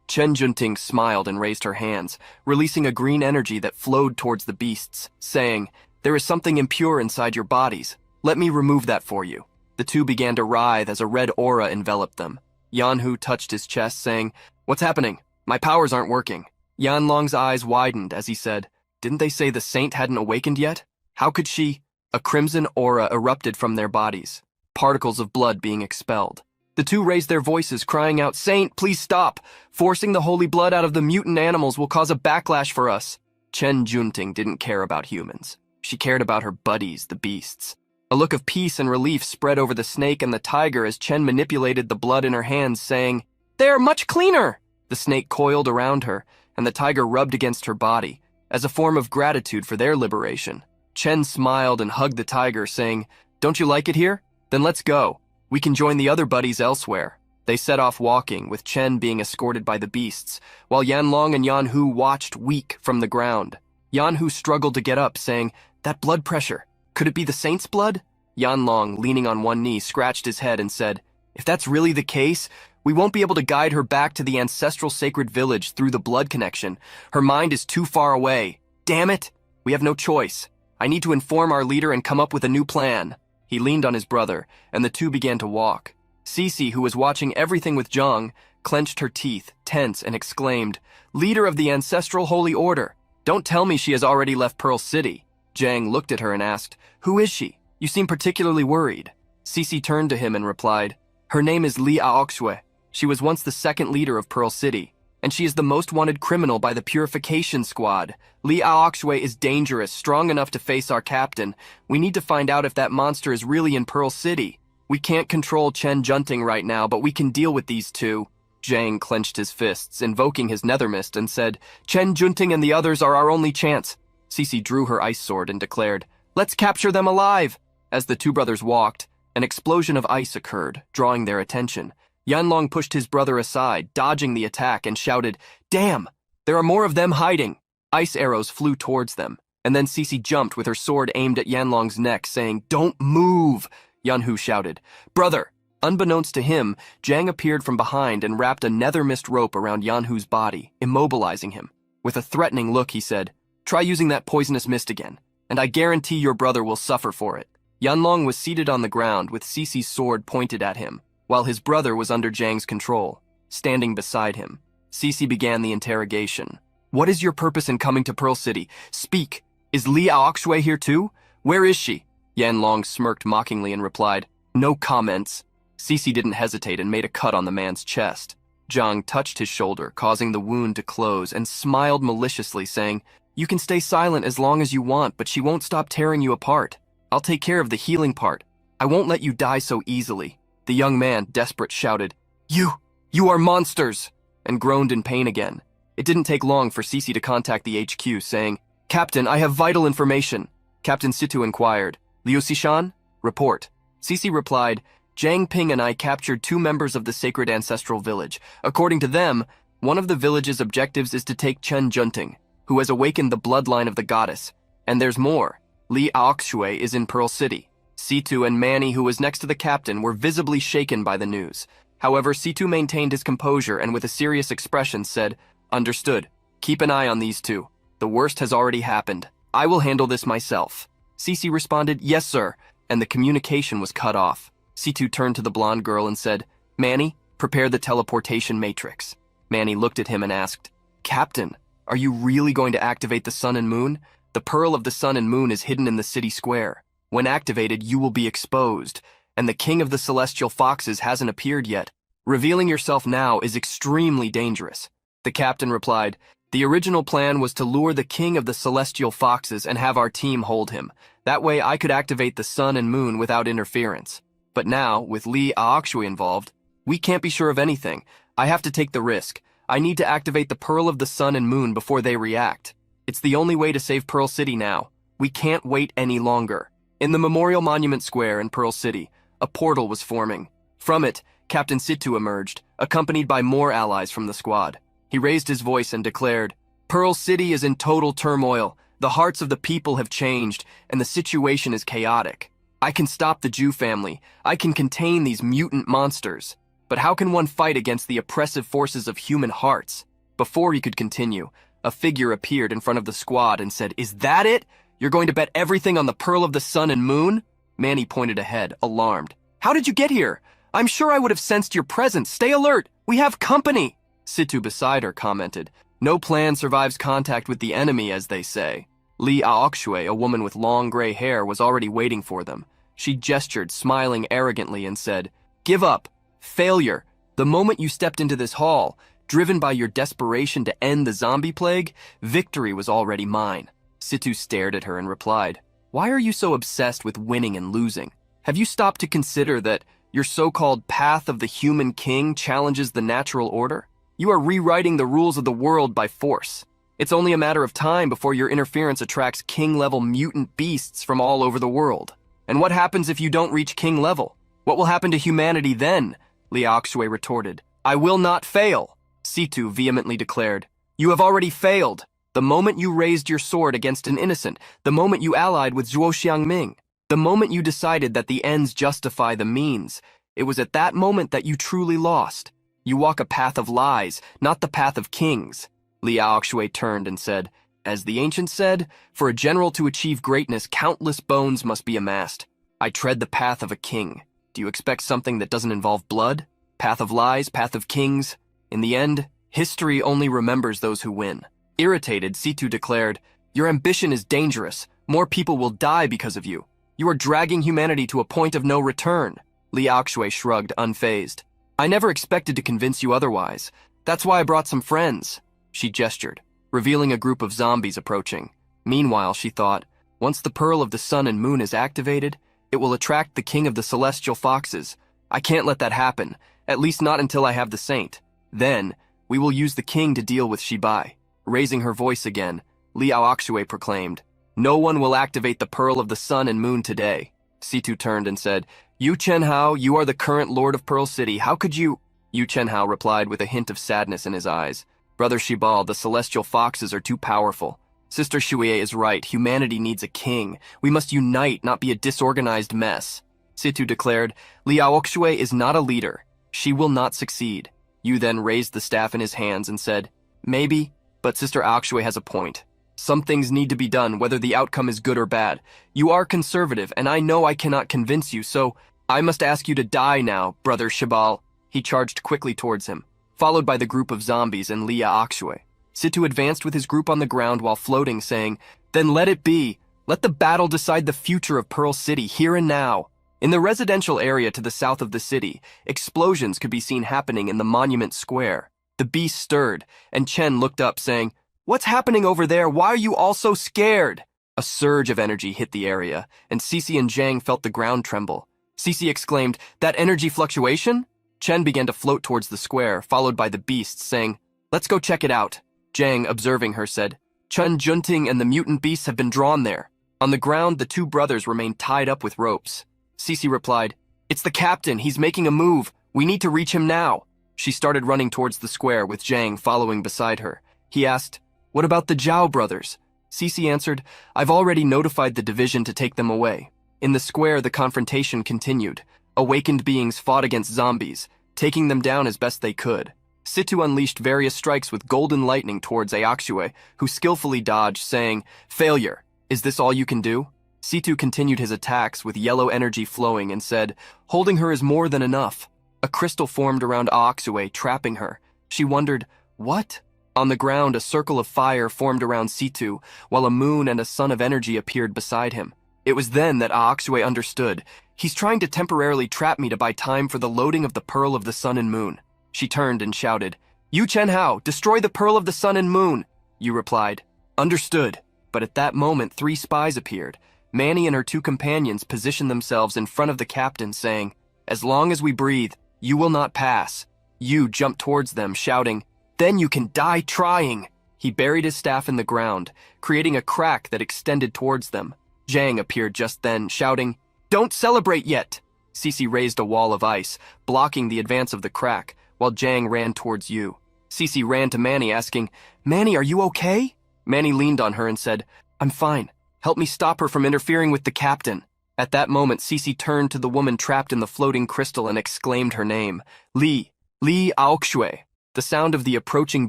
Chen Junting smiled and raised her hands, releasing a green energy that flowed towards the beasts, saying, "There is something impure inside your bodies. Let me remove that for you." The two began to writhe as a red aura enveloped them. Yanhu touched his chest, saying, "What's happening? My powers aren't working." Yanlong's eyes widened as he said, "Didn't they say the saint hadn't awakened yet? How could she?" A crimson aura erupted from their bodies, particles of blood being expelled. The two raised their voices, crying out, "Saint, please stop! Forcing the holy blood out of the mutant animals will cause a backlash for us." Chen Junting didn't care about humans. She cared about her buddies, the beasts. A look of peace and relief spread over the snake and the tiger as Chen manipulated the blood in her hands, saying, "They are much cleaner!" The snake coiled around her, and the tiger rubbed against her body, as a form of gratitude for their liberation. Chen smiled and hugged the tiger, saying, "Don't you like it here? Then let's go. We can join the other buddies elsewhere." They set off walking, with Chen being escorted by the beasts, while Yanlong and Yanhu watched weak from the ground. Yanhu struggled to get up, saying, "That blood pressure. Could it be the saint's blood?" Yanlong, leaning on one knee, scratched his head and said, "If that's really the case, we won't be able to guide her back to the ancestral sacred village through the blood connection. Her mind is too far away. Damn it! We have no choice. I need to inform our leader and come up with a new plan." He leaned on his brother, and the two began to walk. Cece, who was watching everything with Zhang, clenched her teeth, tense, and exclaimed, "Leader of the ancestral holy order, don't tell me she has already left Pearl City." Zhang looked at her and asked, "Who is she? You seem particularly worried." Cece turned to him and replied, "Her name is Li Aoxue. She was once the second leader of Pearl City, and she is the most wanted criminal by the Purification Squad. Li Aoxue is dangerous, strong enough to face our captain. We need to find out if that monster is really in Pearl City. We can't control Chen Junting right now, but we can deal with these two." Zhang clenched his fists, invoking his nethermist, and said, "Chen Junting and the others are our only chance." Cece drew her ice sword and declared, "Let's capture them alive!" As the two brothers walked, an explosion of ice occurred, drawing their attention. Yanlong pushed his brother aside, dodging the attack, and shouted, "Damn! There are more of them hiding!" Ice arrows flew towards them, and then Cece jumped with her sword aimed at Yanlong's neck, saying, "Don't move!" Yanhu shouted, "Brother!" Unbeknownst to him, Zhang appeared from behind and wrapped a nether mist rope around Yanhu's body, immobilizing him. With a threatening look, he said, "Try using that poisonous mist again, and I guarantee your brother will suffer for it." Yanlong was seated on the ground with Cece's sword pointed at him, while his brother was under Zhang's control, standing beside him. Cece began the interrogation. "What is your purpose in coming to Pearl City? Speak. Is Li Aoxue here too? Where is she?" Yanlong smirked mockingly and replied, "No comments." Cece didn't hesitate and made a cut on the man's chest. Zhang touched his shoulder, causing the wound to close, and smiled maliciously, saying, "You can stay silent as long as you want, but she won't stop tearing you apart. I'll take care of the healing part. I won't let you die so easily." The young man, desperate, shouted, You are monsters!" and groaned in pain again. It didn't take long for Cece to contact the HQ, saying, "Captain, I have vital information." Captain Situ inquired, "Liu Xishan? Report." Cece replied, "Zhang Ping and I captured 2 members of the sacred ancestral village. According to them, one of the village's objectives is to take Chen Junting, who has awakened the bloodline of the goddess. And there's more. Li Aoxue is in Pearl City." Situ and Manny, who was next to the captain, were visibly shaken by the news. However, Situ maintained his composure and with a serious expression said, "Understood. Keep an eye on these two. The worst has already happened. I will handle this myself." Cece responded, "Yes, sir," and the communication was cut off. Situ turned to the blonde girl and said, "Manny, prepare the teleportation matrix." Manny looked at him and asked, "Captain, are you really going to activate the sun and moon? The pearl of the sun and moon is hidden in the city square. When activated, you will be exposed, and the king of the celestial foxes hasn't appeared yet. Revealing yourself now is extremely dangerous. The captain replied, the original plan was to lure the king of the celestial foxes and have our team hold him. That way I could activate the sun and moon without interference. But now, with Lee Aokshui involved, we can't be sure of anything. I have to take the risk. I need to activate the Pearl of the Sun and Moon before they react. It's the only way to save Pearl City now. We can't wait any longer. In the Memorial Monument Square in Pearl City, a portal was forming. From it, Captain Situ emerged, accompanied by more allies from the squad. He raised his voice and declared, Pearl City is in total turmoil. The hearts of the people have changed, and the situation is chaotic. I can stop the Jew family. I can contain these mutant monsters. But how can one fight against the oppressive forces of human hearts? Before he could continue, a figure appeared in front of the squad and said, Is that it? You're going to bet everything on the Pearl of the Sun and Moon? Manny pointed ahead, alarmed. How did you get here? I'm sure I would have sensed your presence. Stay alert. We have company. Situ beside her commented, No plan survives contact with the enemy, as they say. Lee Aokshui, a woman with long gray hair, was already waiting for them. She gestured, smiling arrogantly, and said, Give up. Failure. The moment you stepped into this hall, driven by your desperation to end the zombie plague, victory was already mine. Situ stared at her and replied, Why are you so obsessed with winning and losing? Have you stopped to consider that your so-called path of the human king challenges the natural order? You are rewriting the rules of the world by force. It's only a matter of time before your interference attracts king-level mutant beasts from all over the world. And what happens if you don't reach king level? What will happen to humanity then? Lee Aokshui retorted. I will not fail, Situ vehemently declared. You have already failed. The moment you raised your sword against an innocent, the moment you allied with Zhuo Xiangming, the moment you decided that the ends justify the means, it was at that moment that you truly lost. You walk a path of lies, not the path of kings. Lee Aokshui turned and said, As the ancients said, for a general to achieve greatness, countless bones must be amassed. I tread the path of a king. Do you expect something that doesn't involve blood? Path of lies, path of kings? In the end, history only remembers those who win. Irritated, Situ declared, Your ambition is dangerous. More people will die because of you. You are dragging humanity to a point of no return. Lee Aokshui shrugged, unfazed. I never expected to convince you otherwise. That's why I brought some friends. She gestured, revealing a group of zombies approaching. Meanwhile, she thought, once the Pearl of the Sun and Moon is activated, it will attract the king of the celestial foxes. I can't let that happen, at least not until I have the saint. Then, we will use the king to deal with Shibai. Raising her voice again, Lee Aokshui proclaimed, No one will activate the Pearl of the Sun and Moon today. Situ turned and said, Yu Chenhao, you are the current lord of Pearl City. How could you? Yu Chenhao replied with a hint of sadness in his eyes. Brother Shibal, the celestial foxes are too powerful. Sister Shuye is right. Humanity needs a king. We must unite, not be a disorganized mess. Situ declared, Lee Aokshui is not a leader. She will not succeed. Yu then raised the staff in his hands and said, Maybe, but Sister Aokshui has a point. Some things need to be done, whether the outcome is good or bad. You are conservative, and I know I cannot convince you, so I must ask you to die now, Brother Shibal. He charged quickly towards him, followed by the group of zombies and Lee Aokshui. Situ advanced with his group on the ground while floating, saying, Then let it be. Let the battle decide the future of Pearl City, here and now. In the residential area to the south of the city, explosions could be seen happening in the Monument Square. The beast stirred, and Chen looked up, saying, What's happening over there? Why are you all so scared? A surge of energy hit the area, and Cece and Zhang felt the ground tremble. Cece exclaimed, That energy fluctuation? Chen began to float towards the square, followed by the beasts, saying, Let's go check it out. Zhang, observing her, said, Chen Junting and the mutant beasts have been drawn there. On the ground, the two brothers remained tied up with ropes. Cece replied, It's the captain. He's making a move. We need to reach him now. She started running towards the square, with Zhang following beside her. He asked, What about the Zhao brothers? Cece answered, I've already notified the division to take them away. In the square, the confrontation continued. Awakened beings fought against zombies, taking them down as best they could. Situ unleashed various strikes with golden lightning towards Aokshui, who skillfully dodged, saying, Failure. Is this all you can do? Situ continued his attacks with yellow energy flowing and said, Holding her is more than enough. A crystal formed around Aokshui, trapping her. She wondered, What? On the ground, a circle of fire formed around Situ, while a moon and a sun of energy appeared beside him. It was then that Aokshui understood. He's trying to temporarily trap me to buy time for the loading of the Pearl of the Sun and Moon. She turned and shouted, "You Chen Hao, destroy the Pearl of the Sun and Moon!" You replied, "Understood." But at that moment, 3 spies appeared. Manny and her 2 companions positioned themselves in front of the captain, saying, "As long as we breathe, you will not pass." Yu jumped towards them, shouting, "Then you can die trying!" He buried his staff in the ground, creating a crack that extended towards them. Zhang appeared just then, shouting, "Don't celebrate yet!" Cece raised a wall of ice, blocking the advance of the crack, while Zhang ran towards Yu. Cece ran to Manny, asking, "Manny, are you okay?" Manny leaned on her and said, "I'm fine. Help me stop her from interfering with the captain." At that moment, Cece turned to the woman trapped in the floating crystal and exclaimed her name, Li Aokshui. The sound of the approaching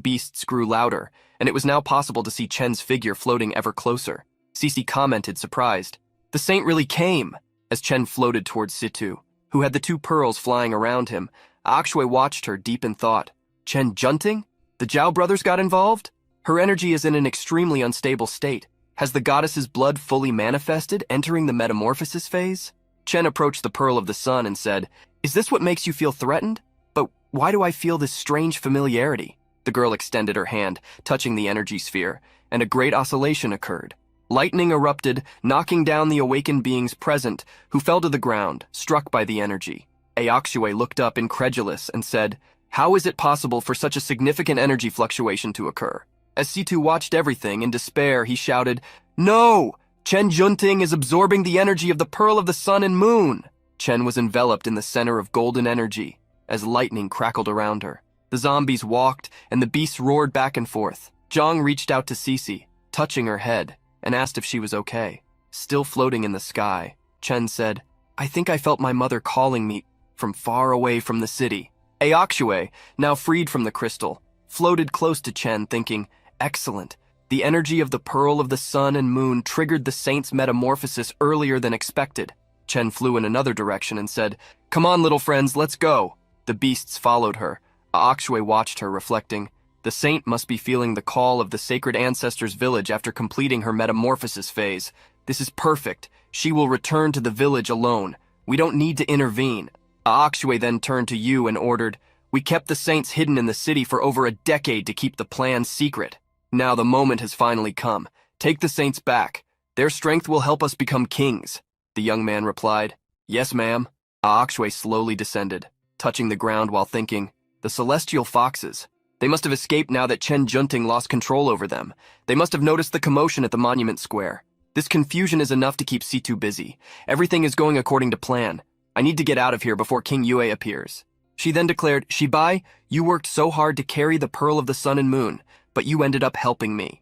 beasts grew louder, and it was now possible to see Chen's figure floating ever closer. Cece commented, surprised, "The saint really came." As Chen floated towards Situ, who had the 2 pearls flying around him, Aokshui watched her deep in thought. Chen Junting? The Zhao brothers got involved? Her energy is in an extremely unstable state. Has the goddess's blood fully manifested, entering the metamorphosis phase? Chen approached the Pearl of the Sun and said, "Is this what makes you feel threatened? But why do I feel this strange familiarity?" The girl extended her hand, touching the energy sphere, and a great oscillation occurred. Lightning erupted, knocking down the awakened beings present, who fell to the ground, struck by the energy. Aokshui looked up incredulous and said, "How is it possible for such a significant energy fluctuation to occur?" As Situ watched everything, in despair, he shouted, "No! Chen Junting is absorbing the energy of the Pearl of the Sun and Moon!" Chen was enveloped in the center of golden energy, as lightning crackled around her. The zombies walked, and the beasts roared back and forth. Zhang reached out to Cece, touching her head, and asked if she was okay. Still floating in the sky, Chen said, "I think I felt my mother calling me from far away from the city." Aokshui, now freed from the crystal, floated close to Chen, thinking, "Excellent. The energy of the Pearl of the Sun and Moon triggered the saint's metamorphosis earlier than expected." Chen flew in another direction and said, "Come on, little friends, let's go." The beasts followed her. Aokshui watched her, reflecting, "The saint must be feeling the call of the sacred ancestors' village after completing her metamorphosis phase. This is perfect. She will return to the village alone. We don't need to intervene." Aokshui then turned to Yu and ordered, "We kept the saints hidden in the city for over a decade to keep the plan secret. Now the moment has finally come. Take the saints back. Their strength will help us become kings." The young man replied, "Yes, ma'am." Aokshui slowly descended, touching the ground while thinking, "The celestial foxes. They must have escaped now that Chen Junting lost control over them. They must have noticed the commotion at the monument square. This confusion is enough to keep Situ busy. Everything is going according to plan. I need to get out of here before King Yue appears." She then declared, "Shibai, you worked so hard to carry the Pearl of the Sun and Moon, but you ended up helping me."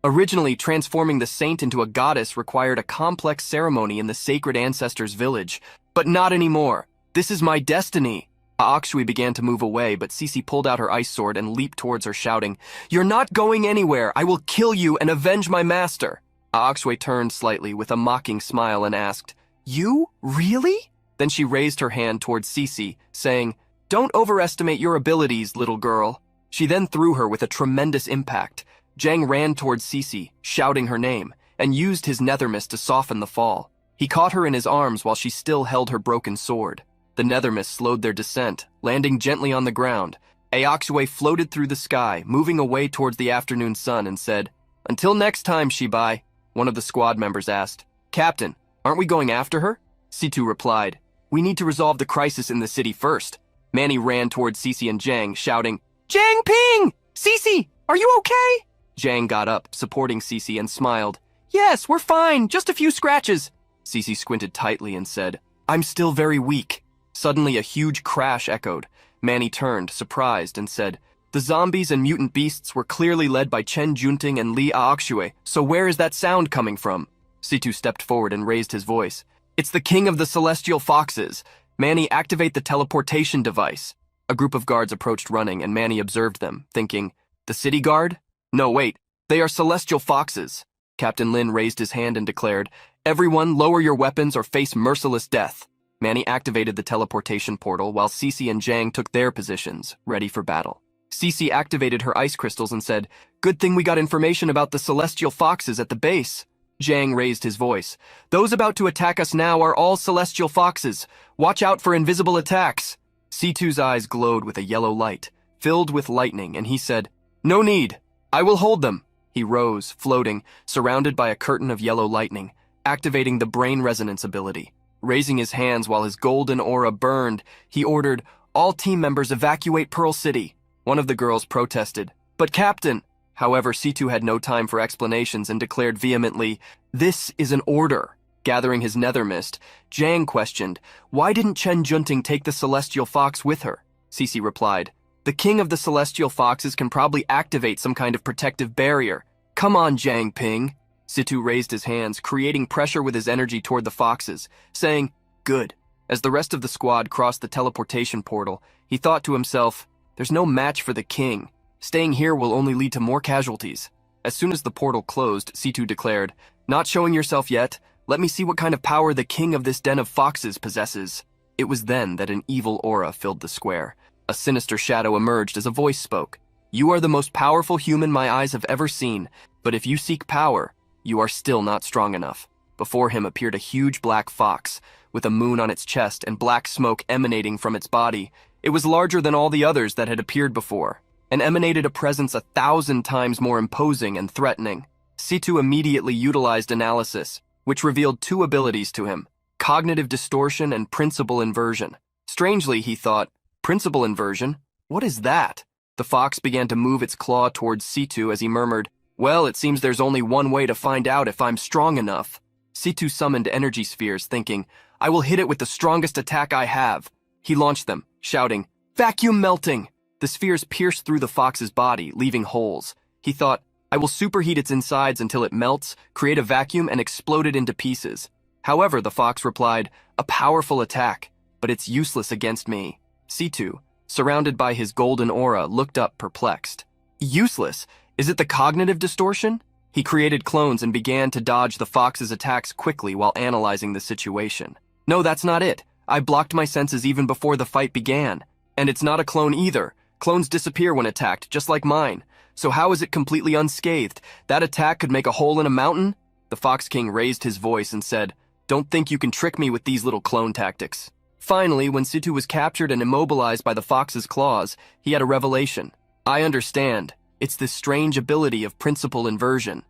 Originally, transforming the saint into a goddess required a complex ceremony in the sacred ancestors' village, but not anymore. This is my destiny. Aokshui began to move away, but Cece pulled out her ice sword and leaped towards her, shouting, "You're not going anywhere. I will kill you and avenge my master." Aokshui turned slightly with a mocking smile and asked, "You? Really?" Then she raised her hand towards Cece, saying, "Don't overestimate your abilities, little girl." She then threw her with a tremendous impact. Zhang ran towards Cece, shouting her name, and used his nethermist to soften the fall. He caught her in his arms while she still held her broken sword. The nethermist slowed their descent, landing gently on the ground. Aokshui floated through the sky, moving away towards the afternoon sun, and said, "Until next time, Shibai." One of the squad members asked, "Captain, aren't we going after her?" Situ replied, "We need to resolve the crisis in the city first." Manny ran towards Cece and Zhang, shouting, "Zhang Ping! Cece, are you okay?" Zhang got up, supporting Cece, and smiled. "Yes, we're fine, just a few scratches." Cece squinted tightly and said, "I'm still very weak." Suddenly, a huge crash echoed. Manny turned, surprised, and said, "The zombies and mutant beasts were clearly led by Chen Junting and Li Aokshui, so where is that sound coming from?" Situ stepped forward and raised his voice. "It's the king of the celestial foxes. Manny, activate the teleportation device." A group of guards approached running, and Manny observed them, thinking, "The city guard? No, wait, they are celestial foxes." Captain Lin raised his hand and declared, "Everyone, lower your weapons or face merciless death." Manny activated the teleportation portal while Cece and Zhang took their positions, ready for battle. Cece activated her ice crystals and said, "Good thing we got information about the celestial foxes at the base." Zhang raised his voice. Those about to attack us now are all celestial foxes. Watch out for invisible attacks. C2's eyes glowed with a yellow light, filled with lightning, and he said, No need. I will hold them. He rose, floating, surrounded by a curtain of yellow lightning, activating the brain resonance ability. Raising his hands while his golden aura burned, he ordered, All team members evacuate Pearl City. One of the girls protested, But Captain! However, C2 had no time for explanations and declared vehemently, This is an order. Gathering his nether mist, Zhang questioned, Why didn't Chen Junting take the celestial fox with her? Cece replied, The king of the celestial foxes can probably activate some kind of protective barrier. Come on, Zhang Ping. Situ raised his hands, creating pressure with his energy toward the foxes, saying, Good. As the rest of the squad crossed the teleportation portal, he thought to himself, There's no match for the king. Staying here will only lead to more casualties. As soon as the portal closed, C2 declared, Not showing yourself yet? Let me see what kind of power the king of this den of foxes possesses. It was then that an evil aura filled the square. A sinister shadow emerged as a voice spoke. You are the most powerful human my eyes have ever seen, but if you seek power, you are still not strong enough. Before him appeared a huge black fox, with a moon on its chest and black smoke emanating from its body. It was larger than all the others that had appeared before, and emanated a presence 1,000 times more imposing and threatening. C2 immediately utilized analysis, which revealed two abilities to him, cognitive distortion and principal inversion. Strangely, he thought, principal inversion? What is that? The fox began to move its claw towards C2 as he murmured, Well, it seems there's only one way to find out if I'm strong enough. C2 summoned energy spheres, thinking, I will hit it with the strongest attack I have. He launched them, shouting, Vacuum melting! The spheres pierced through the fox's body, leaving holes. He thought, I will superheat its insides until it melts, create a vacuum, and explode it into pieces. However, the fox replied, A powerful attack, but it's useless against me. C2, surrounded by his golden aura, looked up perplexed. Useless? Is it the cognitive distortion? He created clones and began to dodge the fox's attacks quickly while analyzing the situation. No, that's not it. I blocked my senses even before the fight began. And it's not a clone either. Clones disappear when attacked, just like mine. So how is it completely unscathed? That attack could make a hole in a mountain? The Fox King raised his voice and said, Don't think you can trick me with these little clone tactics. Finally, when Situ was captured and immobilized by the fox's claws, he had a revelation. I understand. It's this strange ability of principal inversion.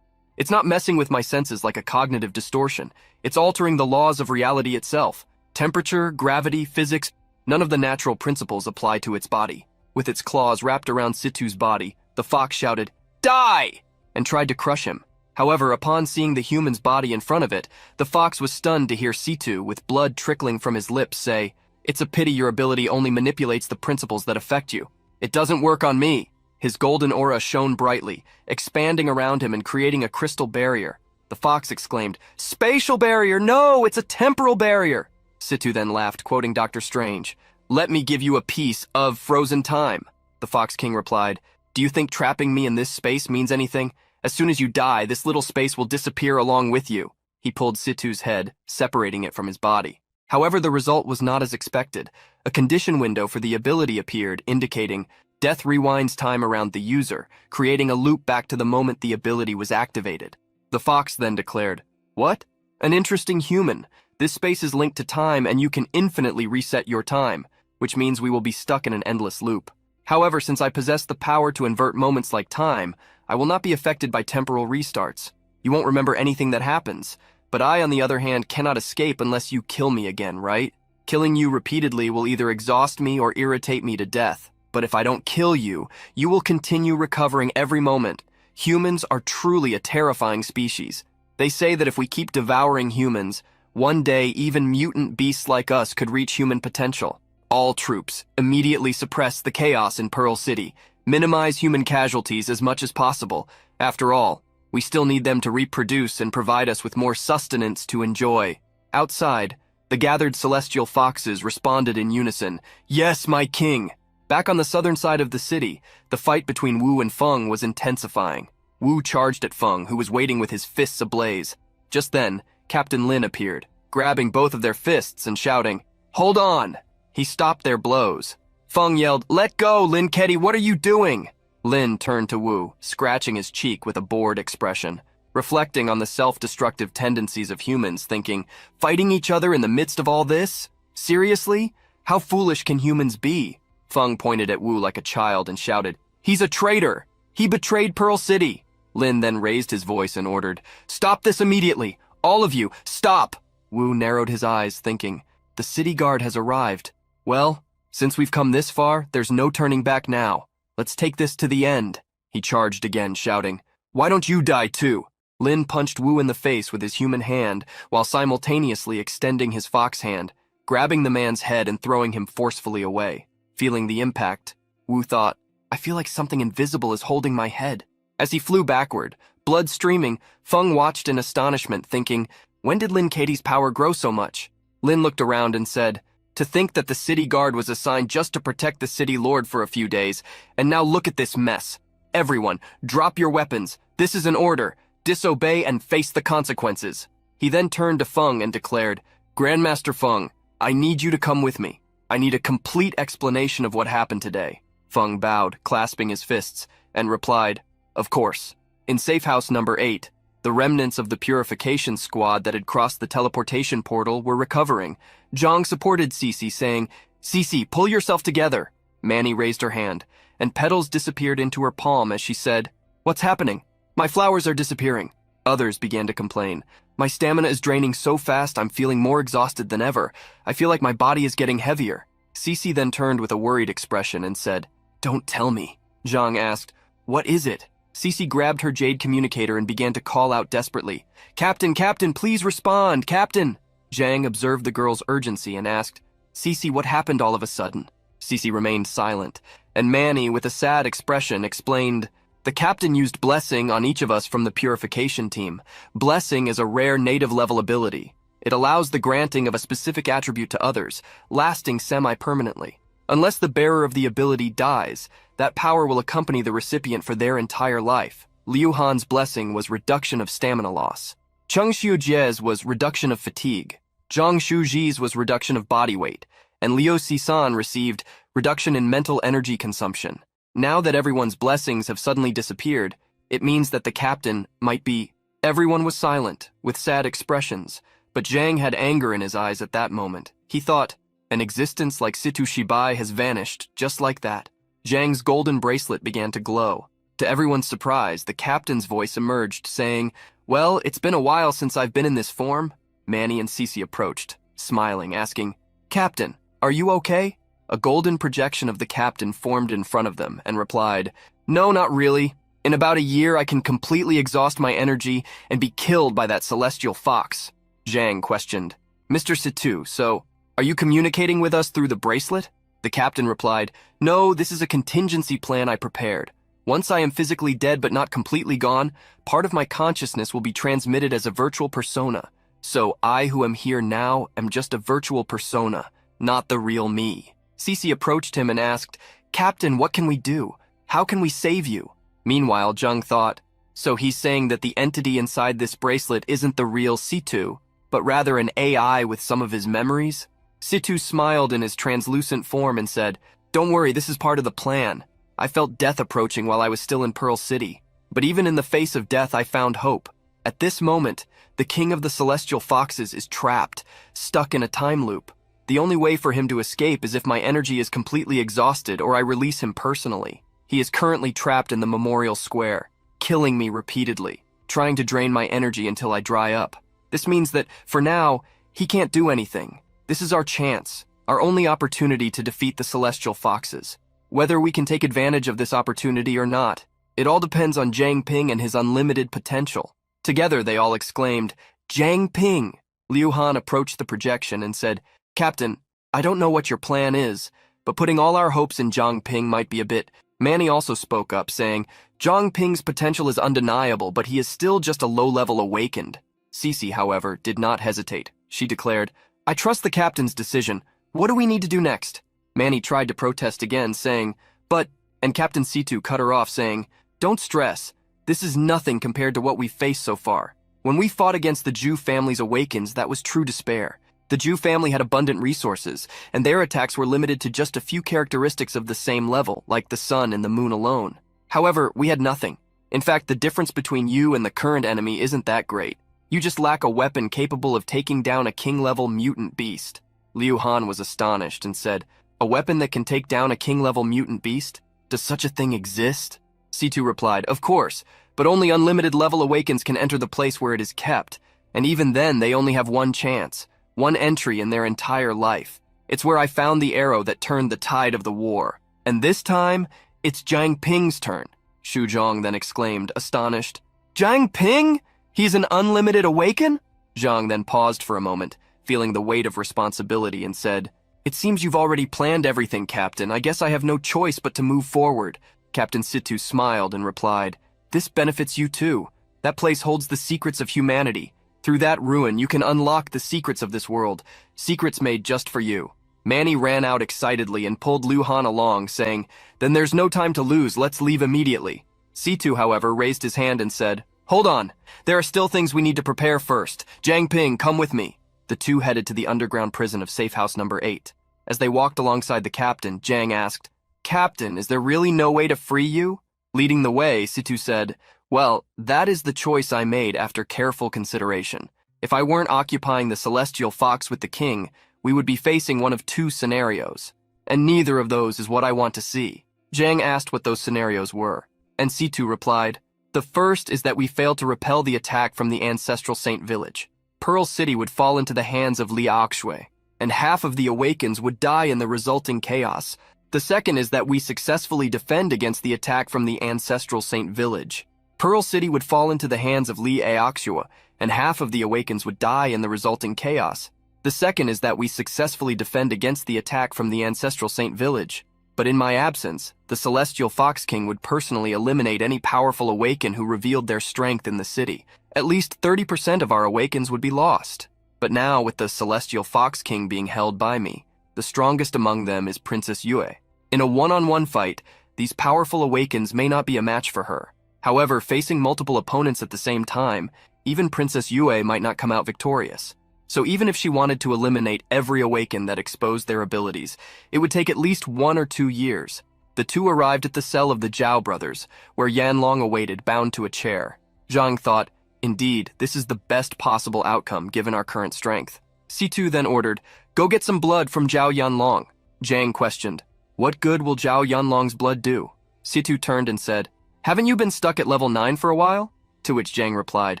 It's not messing with my senses like a cognitive distortion. It's altering the laws of reality itself. Temperature, gravity, physics, none of the natural principles apply to its body. With its claws wrapped around Situ's body, the fox shouted, Die! And tried to crush him. However, upon seeing the human's body in front of it, the fox was stunned to hear Situ, with blood trickling from his lips, say, It's a pity your ability only manipulates the principles that affect you. It doesn't work on me. His golden aura shone brightly, expanding around him and creating a crystal barrier. The fox exclaimed, Spatial barrier! No, it's a temporal barrier! Situ then laughed, quoting Dr. Strange. Let me give you a piece of frozen time. The Fox King replied, Do you think trapping me in this space means anything? As soon as you die, this little space will disappear along with you. He pulled Situ's head, separating it from his body. However, the result was not as expected. A condition window for the ability appeared, indicating, Death rewinds time around the user, creating a loop back to the moment the ability was activated. The fox then declared, What? An interesting human. This space is linked to time and you can infinitely reset your time, which means we will be stuck in an endless loop. However, since I possess the power to invert moments like time, I will not be affected by temporal restarts. You won't remember anything that happens, but I, on the other hand, cannot escape unless you kill me again, right? Killing you repeatedly will either exhaust me or irritate me to death. But if I don't kill you, you will continue recovering every moment. Humans are truly a terrifying species. They say that if we keep devouring humans, one day even mutant beasts like us could reach human potential. All troops, immediately suppress the chaos in Pearl City. Minimize human casualties as much as possible. After all, we still need them to reproduce and provide us with more sustenance to enjoy. Outside, the gathered celestial foxes responded in unison, Yes, my king! Back on the southern side of the city, the fight between Wu and Feng was intensifying. Wu charged at Feng, who was waiting with his fists ablaze. Just then, Captain Lin appeared, grabbing both of their fists and shouting, Hold on! He stopped their blows. Feng yelled, Let go, Lin Ketty, what are you doing? Lin turned to Wu, scratching his cheek with a bored expression. reflecting on the self-destructive tendencies of humans, thinking, fighting each other in the midst of all this? Seriously? How foolish can humans be? Feng pointed at Wu like a child and shouted, "He's a traitor! He betrayed Pearl City!" Lin then raised his voice and ordered, "Stop this immediately! All of you, stop!" Wu narrowed his eyes, thinking, the city guard has arrived. Well, since we've come this far, there's no turning back now. Let's take this to the end. He charged again, shouting, "Why don't you die too?" Lin punched Wu in the face with his human hand while simultaneously extending his fox hand, grabbing the man's head and throwing him forcefully away. Feeling the impact, Wu thought, I feel like something invisible is holding my head. As he flew backward, blood streaming, Feng watched in astonishment, thinking, when did Lin Katie's power grow so much? Lin looked around and said, to think that the city guard was assigned just to protect the city lord for a few days, and now look at this mess. Everyone, drop your weapons. This is an order. Disobey and face the consequences. He then turned to Feng and declared, Grandmaster Feng, I need you to come with me. I need a complete explanation of what happened today. Feng bowed, clasping his fists, and replied, Of course. In safe house number 8, the remnants of the purification squad that had crossed the teleportation portal were recovering. Zhang supported Cece, saying, Cece, pull yourself together. Manny raised her hand, and petals disappeared into her palm as she said, What's happening? My flowers are disappearing. Others began to complain. My stamina is draining so fast I'm feeling more exhausted than ever. I feel like my body is getting heavier. Cece then turned with a worried expression and said, Don't tell me. Zhang asked, What is it? Cece grabbed her jade communicator and began to call out desperately, Captain, Captain, please respond, Captain! Zhang observed the girl's urgency and asked, Cece, what happened all of a sudden? Cece remained silent, and Manny, with a sad expression, explained, The captain used Blessing on each of us from the purification team. Blessing is a rare native-level ability. It allows the granting of a specific attribute to others, lasting semi-permanently. Unless the bearer of the ability dies, that power will accompany the recipient for their entire life. Liu Han's blessing was reduction of stamina loss. Cheng Xiujie's was reduction of fatigue. Zhang Shuji's was reduction of body weight. And Liu Sisan received reduction in mental energy consumption. Now that everyone's blessings have suddenly disappeared, it means that the captain might be... Everyone was silent, with sad expressions, but Zhang had anger in his eyes at that moment. He thought, an existence like Situ Shibai has vanished, just like that. Zhang's golden bracelet began to glow. To everyone's surprise, the captain's voice emerged, saying, Well, it's been a while since I've been in this form. Manny and Cece approached, smiling, asking, Captain, are you okay? A golden projection of the captain formed in front of them and replied, No, not really. In about a year, I can completely exhaust my energy and be killed by that celestial fox. Zhang questioned, Mr. Situ, so are you communicating with us through the bracelet? The captain replied, No, this is a contingency plan I prepared. Once I am physically dead but not completely gone, part of my consciousness will be transmitted as a virtual persona. So I who am here now am just a virtual persona, not the real me. Cece approached him and asked, Captain, what can we do? How can we save you? Meanwhile, Zhang thought, so he's saying that the entity inside this bracelet isn't the real Situ, but rather an AI with some of his memories? Situ smiled in his translucent form and said, Don't worry, this is part of the plan. I felt death approaching while I was still in Pearl City. But even in the face of death, I found hope. At this moment, the king of the celestial foxes is trapped, stuck in a time loop. The only way for him to escape is if my energy is completely exhausted or I release him personally. He is currently trapped in the Memorial Square, killing me repeatedly, trying to drain my energy until I dry up. This means that, for now, he can't do anything. This is our chance, our only opportunity to defeat the celestial foxes. Whether we can take advantage of this opportunity or not, it all depends on Jiang Ping and his unlimited potential. Together they all exclaimed, Jiang Ping! Liu Han approached the projection and said, Captain, I don't know what your plan is, but putting all our hopes in Jiang Ping might be a bit... Manny also spoke up, saying, Jiang Ping's potential is undeniable, but he is still just a low-level awakened. Cece, however, did not hesitate. She declared, I trust the captain's decision. What do we need to do next? Manny tried to protest again, saying, But... And Captain Situ cut her off, saying, Don't stress. This is nothing compared to what we've faced so far. When we fought against the Zhu family's Awakens, that was true despair. The Zhu family had abundant resources, and their attacks were limited to just a few characteristics of the same level, like the sun and the moon alone. However, we had nothing. In fact, the difference between you and the current enemy isn't that great. You just lack a weapon capable of taking down a king-level mutant beast. Liu Han was astonished and said, "A weapon that can take down a king-level mutant beast? Does such a thing exist?" C2 replied, "Of course, but only unlimited level Awakens can enter the place where it is kept, and even then they only have one chance, one entry in their entire life. It's where I found the arrow that turned the tide of the war. And this time, it's Jiang Ping's turn." Xu Zhang then exclaimed, astonished, "Jiang Ping? He's an unlimited Awaken?" Zhang then paused for a moment, feeling the weight of responsibility, and said, "It seems you've already planned everything, Captain. I guess I have no choice but to move forward." Captain Situ smiled and replied, "This benefits you too. That place holds the secrets of humanity. Through that ruin, you can unlock the secrets of this world, secrets made just for you." Manny ran out excitedly and pulled Liu Han along, saying, "Then there's no time to lose, let's leave immediately." Situ, however, raised his hand and said, "Hold on, there are still things we need to prepare first. Jiang Ping, come with me." The two headed to the underground prison of Safe House number 8. As they walked alongside the captain, Jiang asked, "Captain, is there really no way to free you?" Leading the way, Situ said, "Well, that is the choice I made after careful consideration. If I weren't occupying the Celestial Fox with the king, we would be facing one of two scenarios, and neither of those is what I want to see." Jiang asked what those scenarios were, and Situ replied, "The first is that we fail to repel the attack from the ancestral Saint Village. Pearl City would fall into the hands of Li Akshui, and half of the Awakens would die in the resulting chaos. The second is that we successfully defend against the attack from the ancestral Saint Village. Pearl City would fall into the hands of Li Akshui, and half of the Awakens would die in the resulting chaos. The second is that we successfully defend against the attack from the ancestral Saint Village. But in my absence, the Celestial Fox King would personally eliminate any powerful Awaken who revealed their strength in the city. At least 30% of our Awakens would be lost. But now, with the Celestial Fox King being held by me, the strongest among them is Princess Yue. In a one-on-one fight, these powerful Awakens may not be a match for her. However, facing multiple opponents at the same time, even Princess Yue might not come out victorious. So even if she wanted to eliminate every Awaken that exposed their abilities, it would take at least 1 or 2 years. The two arrived at the cell of the Zhao brothers, where Yanlong awaited, bound to a chair. Zhang thought, "Indeed, this is the best possible outcome given our current strength." Situ then ordered, "Go get some blood from Zhao Yanlong." Jiang questioned, "What good will Zhao Yanlong's blood do?" Situ turned and said, "Haven't you been stuck at level 9 for a while?" To which Jiang replied,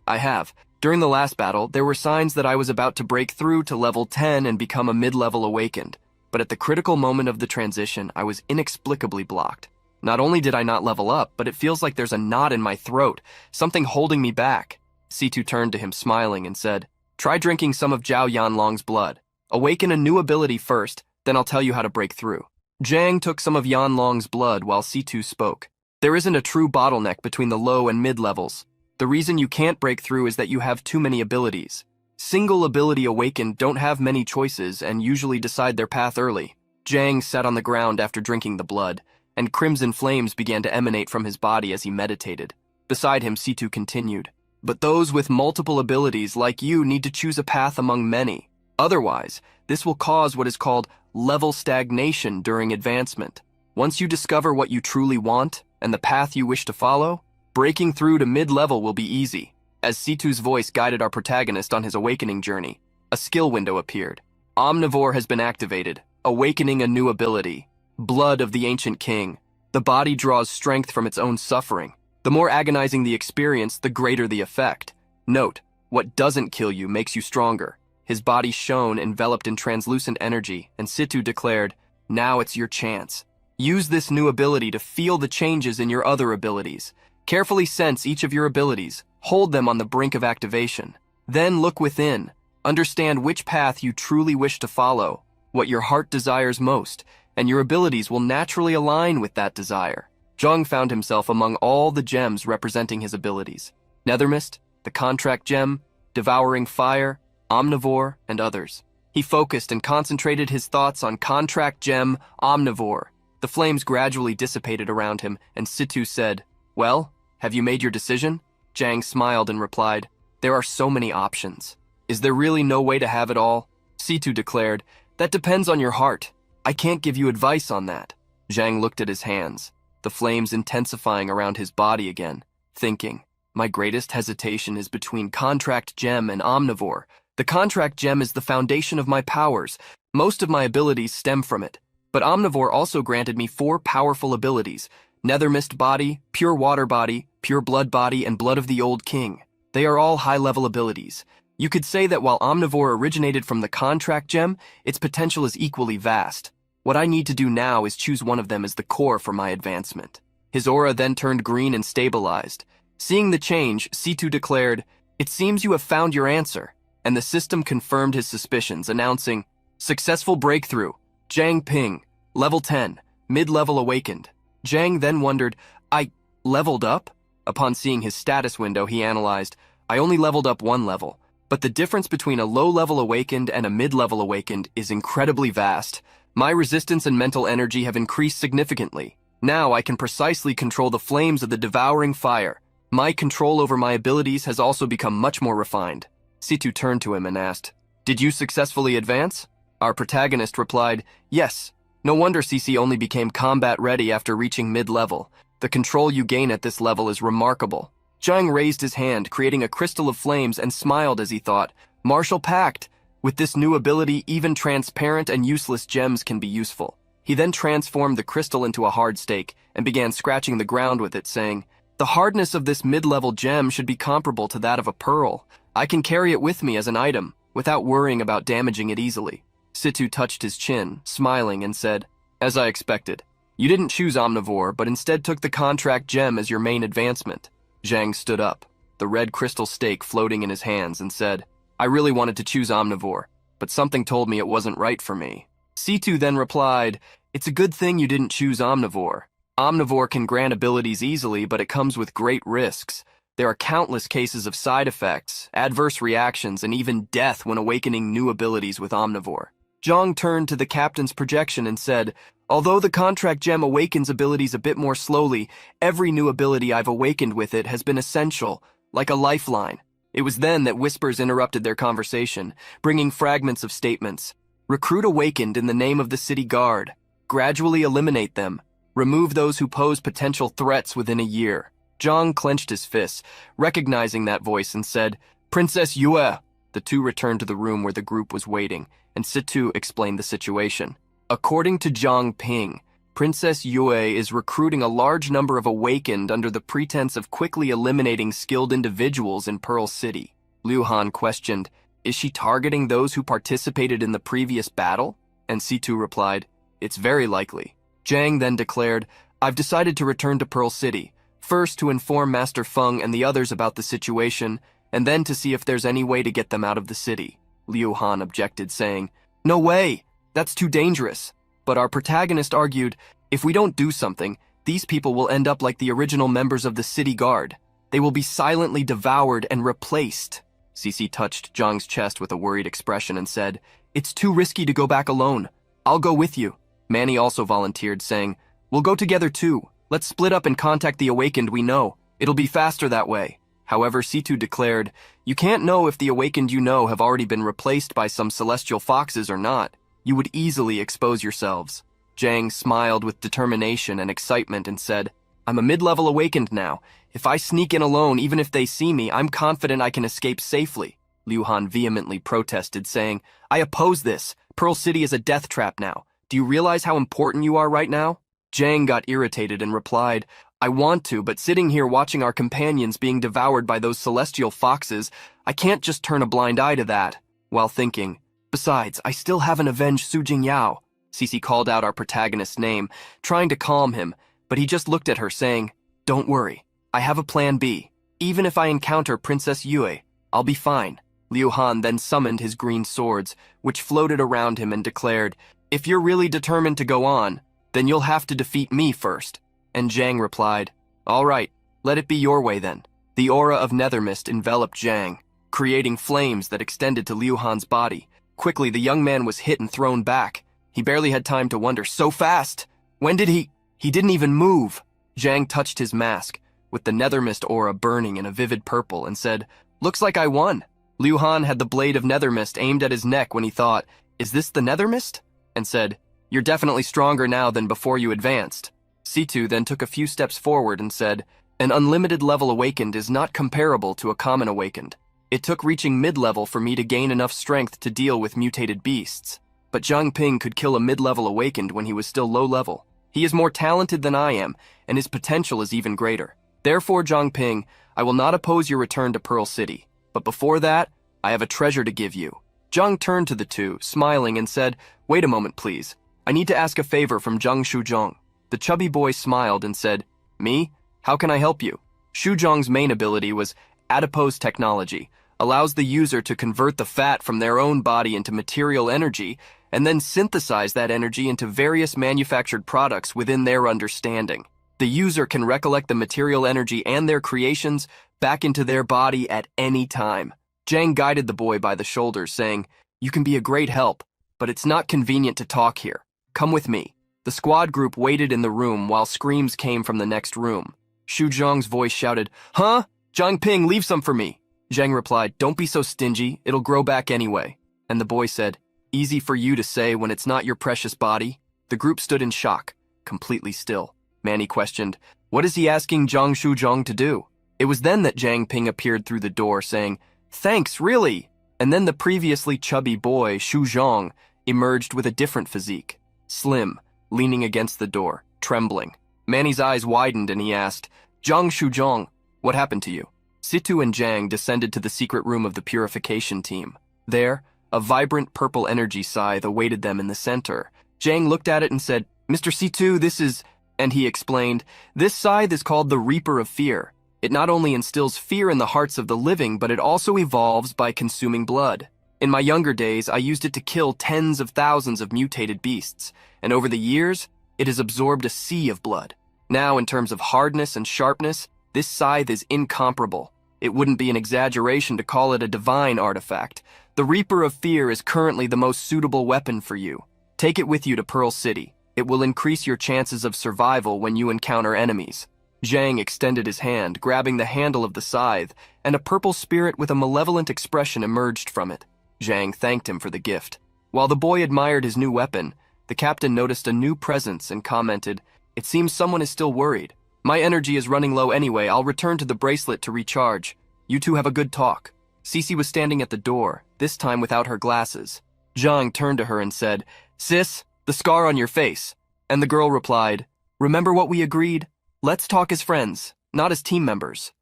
"I have. During the last battle, there were signs that I was about to break through to level 10 and become a mid-level Awakened. But at the critical moment of the transition, I was inexplicably blocked. Not only did I not level up, but it feels like there's a knot in my throat, something holding me back." Situ turned to him smiling and said, "Try drinking some of Zhao Yanlong's blood. Awaken a new ability first, then I'll tell you how to break through." Jiang took some of Yanlong's blood while Situ spoke. "There isn't a true bottleneck between the low and mid levels. The reason you can't break through is that you have too many abilities. Single ability Awakened don't have many choices and usually decide their path early." Jiang sat on the ground after drinking the blood, and crimson flames began to emanate from his body as he meditated. Beside him, Situ continued, "But those with multiple abilities like you need to choose a path among many. Otherwise, this will cause what is called level stagnation during advancement. Once you discover what you truly want and the path you wish to follow, breaking through to mid-level will be easy." As Situ's voice guided our protagonist on his awakening journey, a skill window appeared. Omnivore has been activated, awakening a new ability. Blood of the Ancient King. The body draws strength from its own suffering. The more agonizing the experience, the greater the effect. Note, what doesn't kill you makes you stronger. His body shone, enveloped in translucent energy, and Situ declared, "Now it's your chance. Use this new ability to feel the changes in your other abilities. Carefully sense each of your abilities, hold them on the brink of activation. Then look within, understand which path you truly wish to follow, what your heart desires most, and your abilities will naturally align with that desire." Zhang found himself among all the gems representing his abilities. Nethermist, the Contract Gem, Devouring Fire, Omnivore, and others. He focused and concentrated his thoughts on Contract Gem, Omnivore. The flames gradually dissipated around him, and Situ said, "Well, have you made your decision?" Jiang smiled and replied, "There are so many options. Is there really no way to have it all?" Situ declared, "That depends on your heart. I can't give you advice on that." Jiang looked at his hands, the flames intensifying around his body again. thinking. My greatest hesitation is between Contract Gem and Omnivore. The Contract Gem is the foundation of my powers. Most of my abilities stem from it. But Omnivore also granted me 4 powerful abilities: Nether Mist Body, Pure Water Body, Pure Blood Body, and Blood of the Old King. They are all high-level abilities. You could say that while Omnivore originated from the Contract Gem, its potential is equally vast. What I need to do now is choose one of them as the core for my advancement. His aura then turned green and stabilized. Seeing the change, C2 declared, "It seems you have found your answer," and the system confirmed his suspicions, announcing, "Successful breakthrough. Zhang Ping, level 10, mid-level awakened." Zhang then wondered, "I leveled up?" Upon seeing his status window, he analyzed, "I only leveled up 1 level, but the difference between a low-level awakened and a mid-level awakened is incredibly vast. My resistance and mental energy have increased significantly. Now I can precisely control the flames of the devouring fire. My control over my abilities has also become much more refined." Situ turned to him and asked, "Did you successfully advance?" Our protagonist replied, "Yes. No wonder CC only became combat ready after reaching mid-level. The control you gain at this level is remarkable." Zhang raised his hand, creating a crystal of flames, and smiled as he thought, "Martial Pact! With this new ability, even transparent and useless gems can be useful." He then transformed the crystal into a hard stake and began scratching the ground with it, saying, "The hardness of this mid-level gem should be comparable to that of a pearl. I can carry it with me as an item, without worrying about damaging it easily." Situ touched his chin, smiling, and said, "As I expected. You didn't choose Omnivore, but instead took the Contract Gem as your main advancement." Zhang stood up, the red crystal stake floating in his hands, and said, "I really wanted to choose Omnivore, but something told me it wasn't right for me." C2 then replied, "It's a good thing you didn't choose Omnivore. Omnivore can grant abilities easily, but it comes with great risks. There are countless cases of side effects, adverse reactions, and even death when awakening new abilities with Omnivore." Zhang turned to the captain's projection and said, "Although the Contract Gem awakens abilities a bit more slowly, every new ability I've awakened with it has been essential, like a lifeline." It was then that whispers interrupted their conversation, bringing fragments of statements. "Recruit awakened in the name of the city guard. Gradually eliminate them. Remove those who pose potential threats within a year." Zhang clenched his fists, recognizing that voice, and said, "Princess Yue." The two returned to the room where the group was waiting, and Situ explained the situation. According to Zhang Ping, Princess Yue is recruiting a large number of awakened under the pretense of quickly eliminating skilled individuals in Pearl City. Liu Han questioned, "Is she targeting those who participated in the previous battle?" And Situ replied, "It's very likely." Zhang then declared, "I've decided to return to Pearl City, first to inform Master Feng and the others about the situation, and then to see if there's any way to get them out of the city." Liu Han objected, saying, "No way! That's too dangerous." But our protagonist argued, "If we don't do something, these people will end up like the original members of the city guard. They will be silently devoured and replaced." Cece touched Zhang's chest with a worried expression and said, "It's too risky to go back alone. I'll go with you." Manny also volunteered, saying, "We'll go together too. Let's split up and contact the awakened we know. It'll be faster that way." However, Situ declared, "You can't know if the awakened you know have already been replaced by some celestial foxes or not. You would easily expose yourselves." Zhang smiled with determination and excitement and said, "I'm a mid-level awakened now. If I sneak in alone, even if they see me, I'm confident I can escape safely." Liu Han vehemently protested, saying, "I oppose this. Pearl City is a death trap now. Do you realize how important you are right now?" Zhang got irritated and replied, "I want to, but sitting here watching our companions being devoured by those celestial foxes, I can't just turn a blind eye to that." While thinking, "Besides, I still haven't avenged Su Jingyao." Cece called out our protagonist's name, trying to calm him, but he just looked at her, saying, "Don't worry, I have a plan B. Even if I encounter Princess Yue, I'll be fine." Liu Han then summoned his green swords, which floated around him, and declared, "If you're really determined to go on, then you'll have to defeat me first." And Zhang replied, "All right, let it be your way then." The aura of nether mist enveloped Zhang, creating flames that extended to Liu Han's body. Quickly, the young man was hit and thrown back. He barely had time to wonder, "So fast! When did he didn't even move." Zhang touched his mask, with the nether mist aura burning in a vivid purple, and said, "Looks like I won." Liu Han had the blade of nether mist aimed at his neck when he thought, "Is this the nether mist?" and said, "You're definitely stronger now than before you advanced." Situ then took a few steps forward and said, An unlimited level awakened is not comparable to a common awakened. It took reaching mid-level for me to gain enough strength to deal with mutated beasts. But Zhang Ping could kill a mid-level awakened when he was still low-level. He is more talented than I am, and his potential is even greater. Therefore, Zhang Ping, I will not oppose your return to Pearl City. But before that, I have a treasure to give you. Zhang turned to the two, smiling, and said, "Wait a moment, please. I need to ask a favor from Zhang Shuzhong." The chubby boy smiled and said, "Me? How can I help you?" Shuzhong's main ability was adipose technology, allows the user to convert the fat from their own body into material energy and then synthesize that energy into various manufactured products within their understanding. The user can recollect the material energy and their creations back into their body at any time. Zhang guided the boy by the shoulders, saying, "You can be a great help, but it's not convenient to talk here. Come with me." The squad group waited in the room while screams came from the next room. Xu Zhang's voice shouted, "Huh? Zhang Ping, leave some for me." Zhang replied, "Don't be so stingy, it'll grow back anyway." And the boy said, "Easy for you to say when it's not your precious body." The group stood in shock, completely still. Manny questioned, "What is he asking Zhang Shuzhong to do?" It was then that Zhang Ping appeared through the door, saying, "Thanks, really?" And then the previously chubby boy, Shuzhong, emerged with a different physique. Slim, leaning against the door, trembling. Manny's eyes widened and he asked, "Zhang Shuzhong, what happened to you?" Situ and Zhang descended to the secret room of the purification team. There, a vibrant purple energy scythe awaited them in the center. Zhang looked at it and said, "Mr. Situ, this is..." And he explained, "This scythe is called the Reaper of Fear. It not only instills fear in the hearts of the living, but it also evolves by consuming blood. In my younger days, I used it to kill tens of thousands of mutated beasts, and over the years, it has absorbed a sea of blood. Now, in terms of hardness and sharpness, this scythe is incomparable. It wouldn't be an exaggeration to call it a divine artifact. The Reaper of Fear is currently the most suitable weapon for you. Take it with you to Pearl City. It will increase your chances of survival when you encounter enemies." Zhang extended his hand, grabbing the handle of the scythe, and a purple spirit with a malevolent expression emerged from it. Zhang thanked him for the gift. While the boy admired his new weapon, the captain noticed a new presence and commented, "It seems someone is still worried. My energy is running low anyway. I'll return to the bracelet to recharge. You two have a good talk." Cece was standing at the door, this time without her glasses. Zhang turned to her and said, "Sis, the scar on your face." And the girl replied, "Remember what we agreed? Let's talk as friends, not as team members."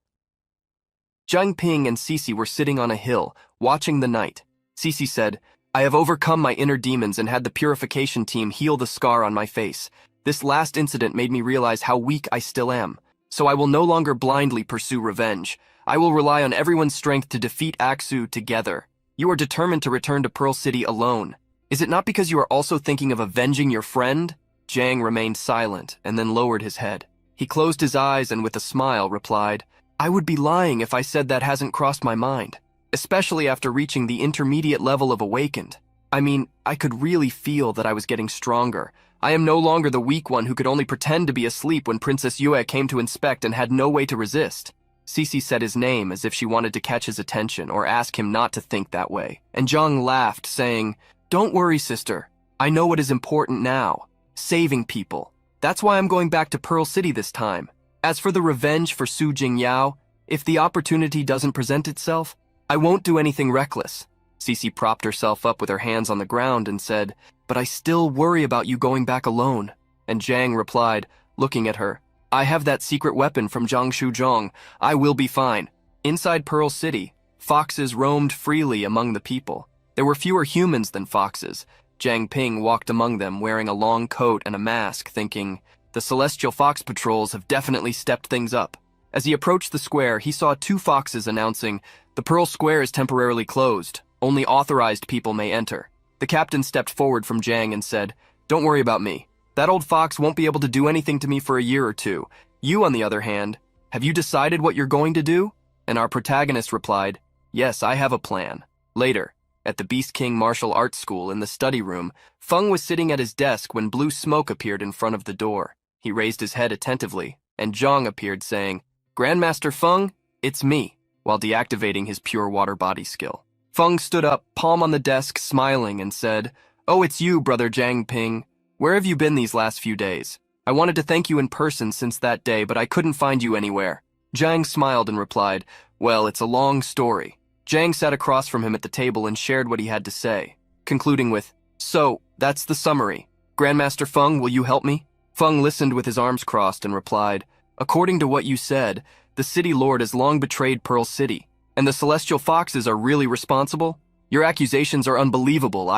Zhang Ping and Cece were sitting on a hill, watching the night. Cece said, "I have overcome my inner demons and had the purification team heal the scar on my face. This last incident made me realize how weak I still am, so I will no longer blindly pursue revenge. I will rely on everyone's strength to defeat Aksu together. You are determined to return to Pearl City alone. Is it not because you are also thinking of avenging your friend?" Zhang remained silent and then lowered his head. He closed his eyes and with a smile replied, "I would be lying if I said that hasn't crossed my mind, especially after reaching the intermediate level of awakened. I mean, I could really feel that I was getting stronger. I am no longer the weak one who could only pretend to be asleep when Princess Yue came to inspect and had no way to resist." Cece said his name as if she wanted to catch his attention or ask him not to think that way. And Zhang laughed, saying, "Don't worry, sister. I know what is important now. Saving people. That's why I'm going back to Pearl City this time. As for the revenge for Su Jingyao, if the opportunity doesn't present itself, I won't do anything reckless." Cece propped herself up with her hands on the ground and said, "But I still worry about you going back alone." And Zhang replied, looking at her, "I have that secret weapon from Zhang Shuzhong. I will be fine." Inside Pearl City, foxes roamed freely among the people. There were fewer humans than foxes. Zhang Ping walked among them wearing a long coat and a mask, thinking, "The Celestial Fox Patrols have definitely stepped things up." As he approached the square, he saw two foxes announcing, "The Pearl Square is temporarily closed. Only authorized people may enter." The captain stepped forward from Zhang and said, "Don't worry about me. That old fox won't be able to do anything to me for a year or two. You, on the other hand, have you decided what you're going to do?" And our protagonist replied, "Yes, I have a plan." Later, at the Beast King Martial Arts School in the study room, Feng was sitting at his desk when blue smoke appeared in front of the door. He raised his head attentively, and Zhang appeared saying, "Grandmaster Feng, it's me," while deactivating his pure water body skill. Feng stood up, palm on the desk, smiling, and said, "Oh, it's you, brother Zhang Ping. Where have you been these last few days? I wanted to thank you in person since that day, but I couldn't find you anywhere." Jiang smiled and replied, "Well, it's a long story." Jiang sat across from him at the table and shared what he had to say, concluding with, "So, that's the summary. Grandmaster Feng, will you help me?" Feng listened with his arms crossed and replied, "According to what you said, the City Lord has long betrayed Pearl City, and the Celestial Foxes are really responsible? Your accusations are unbelievable.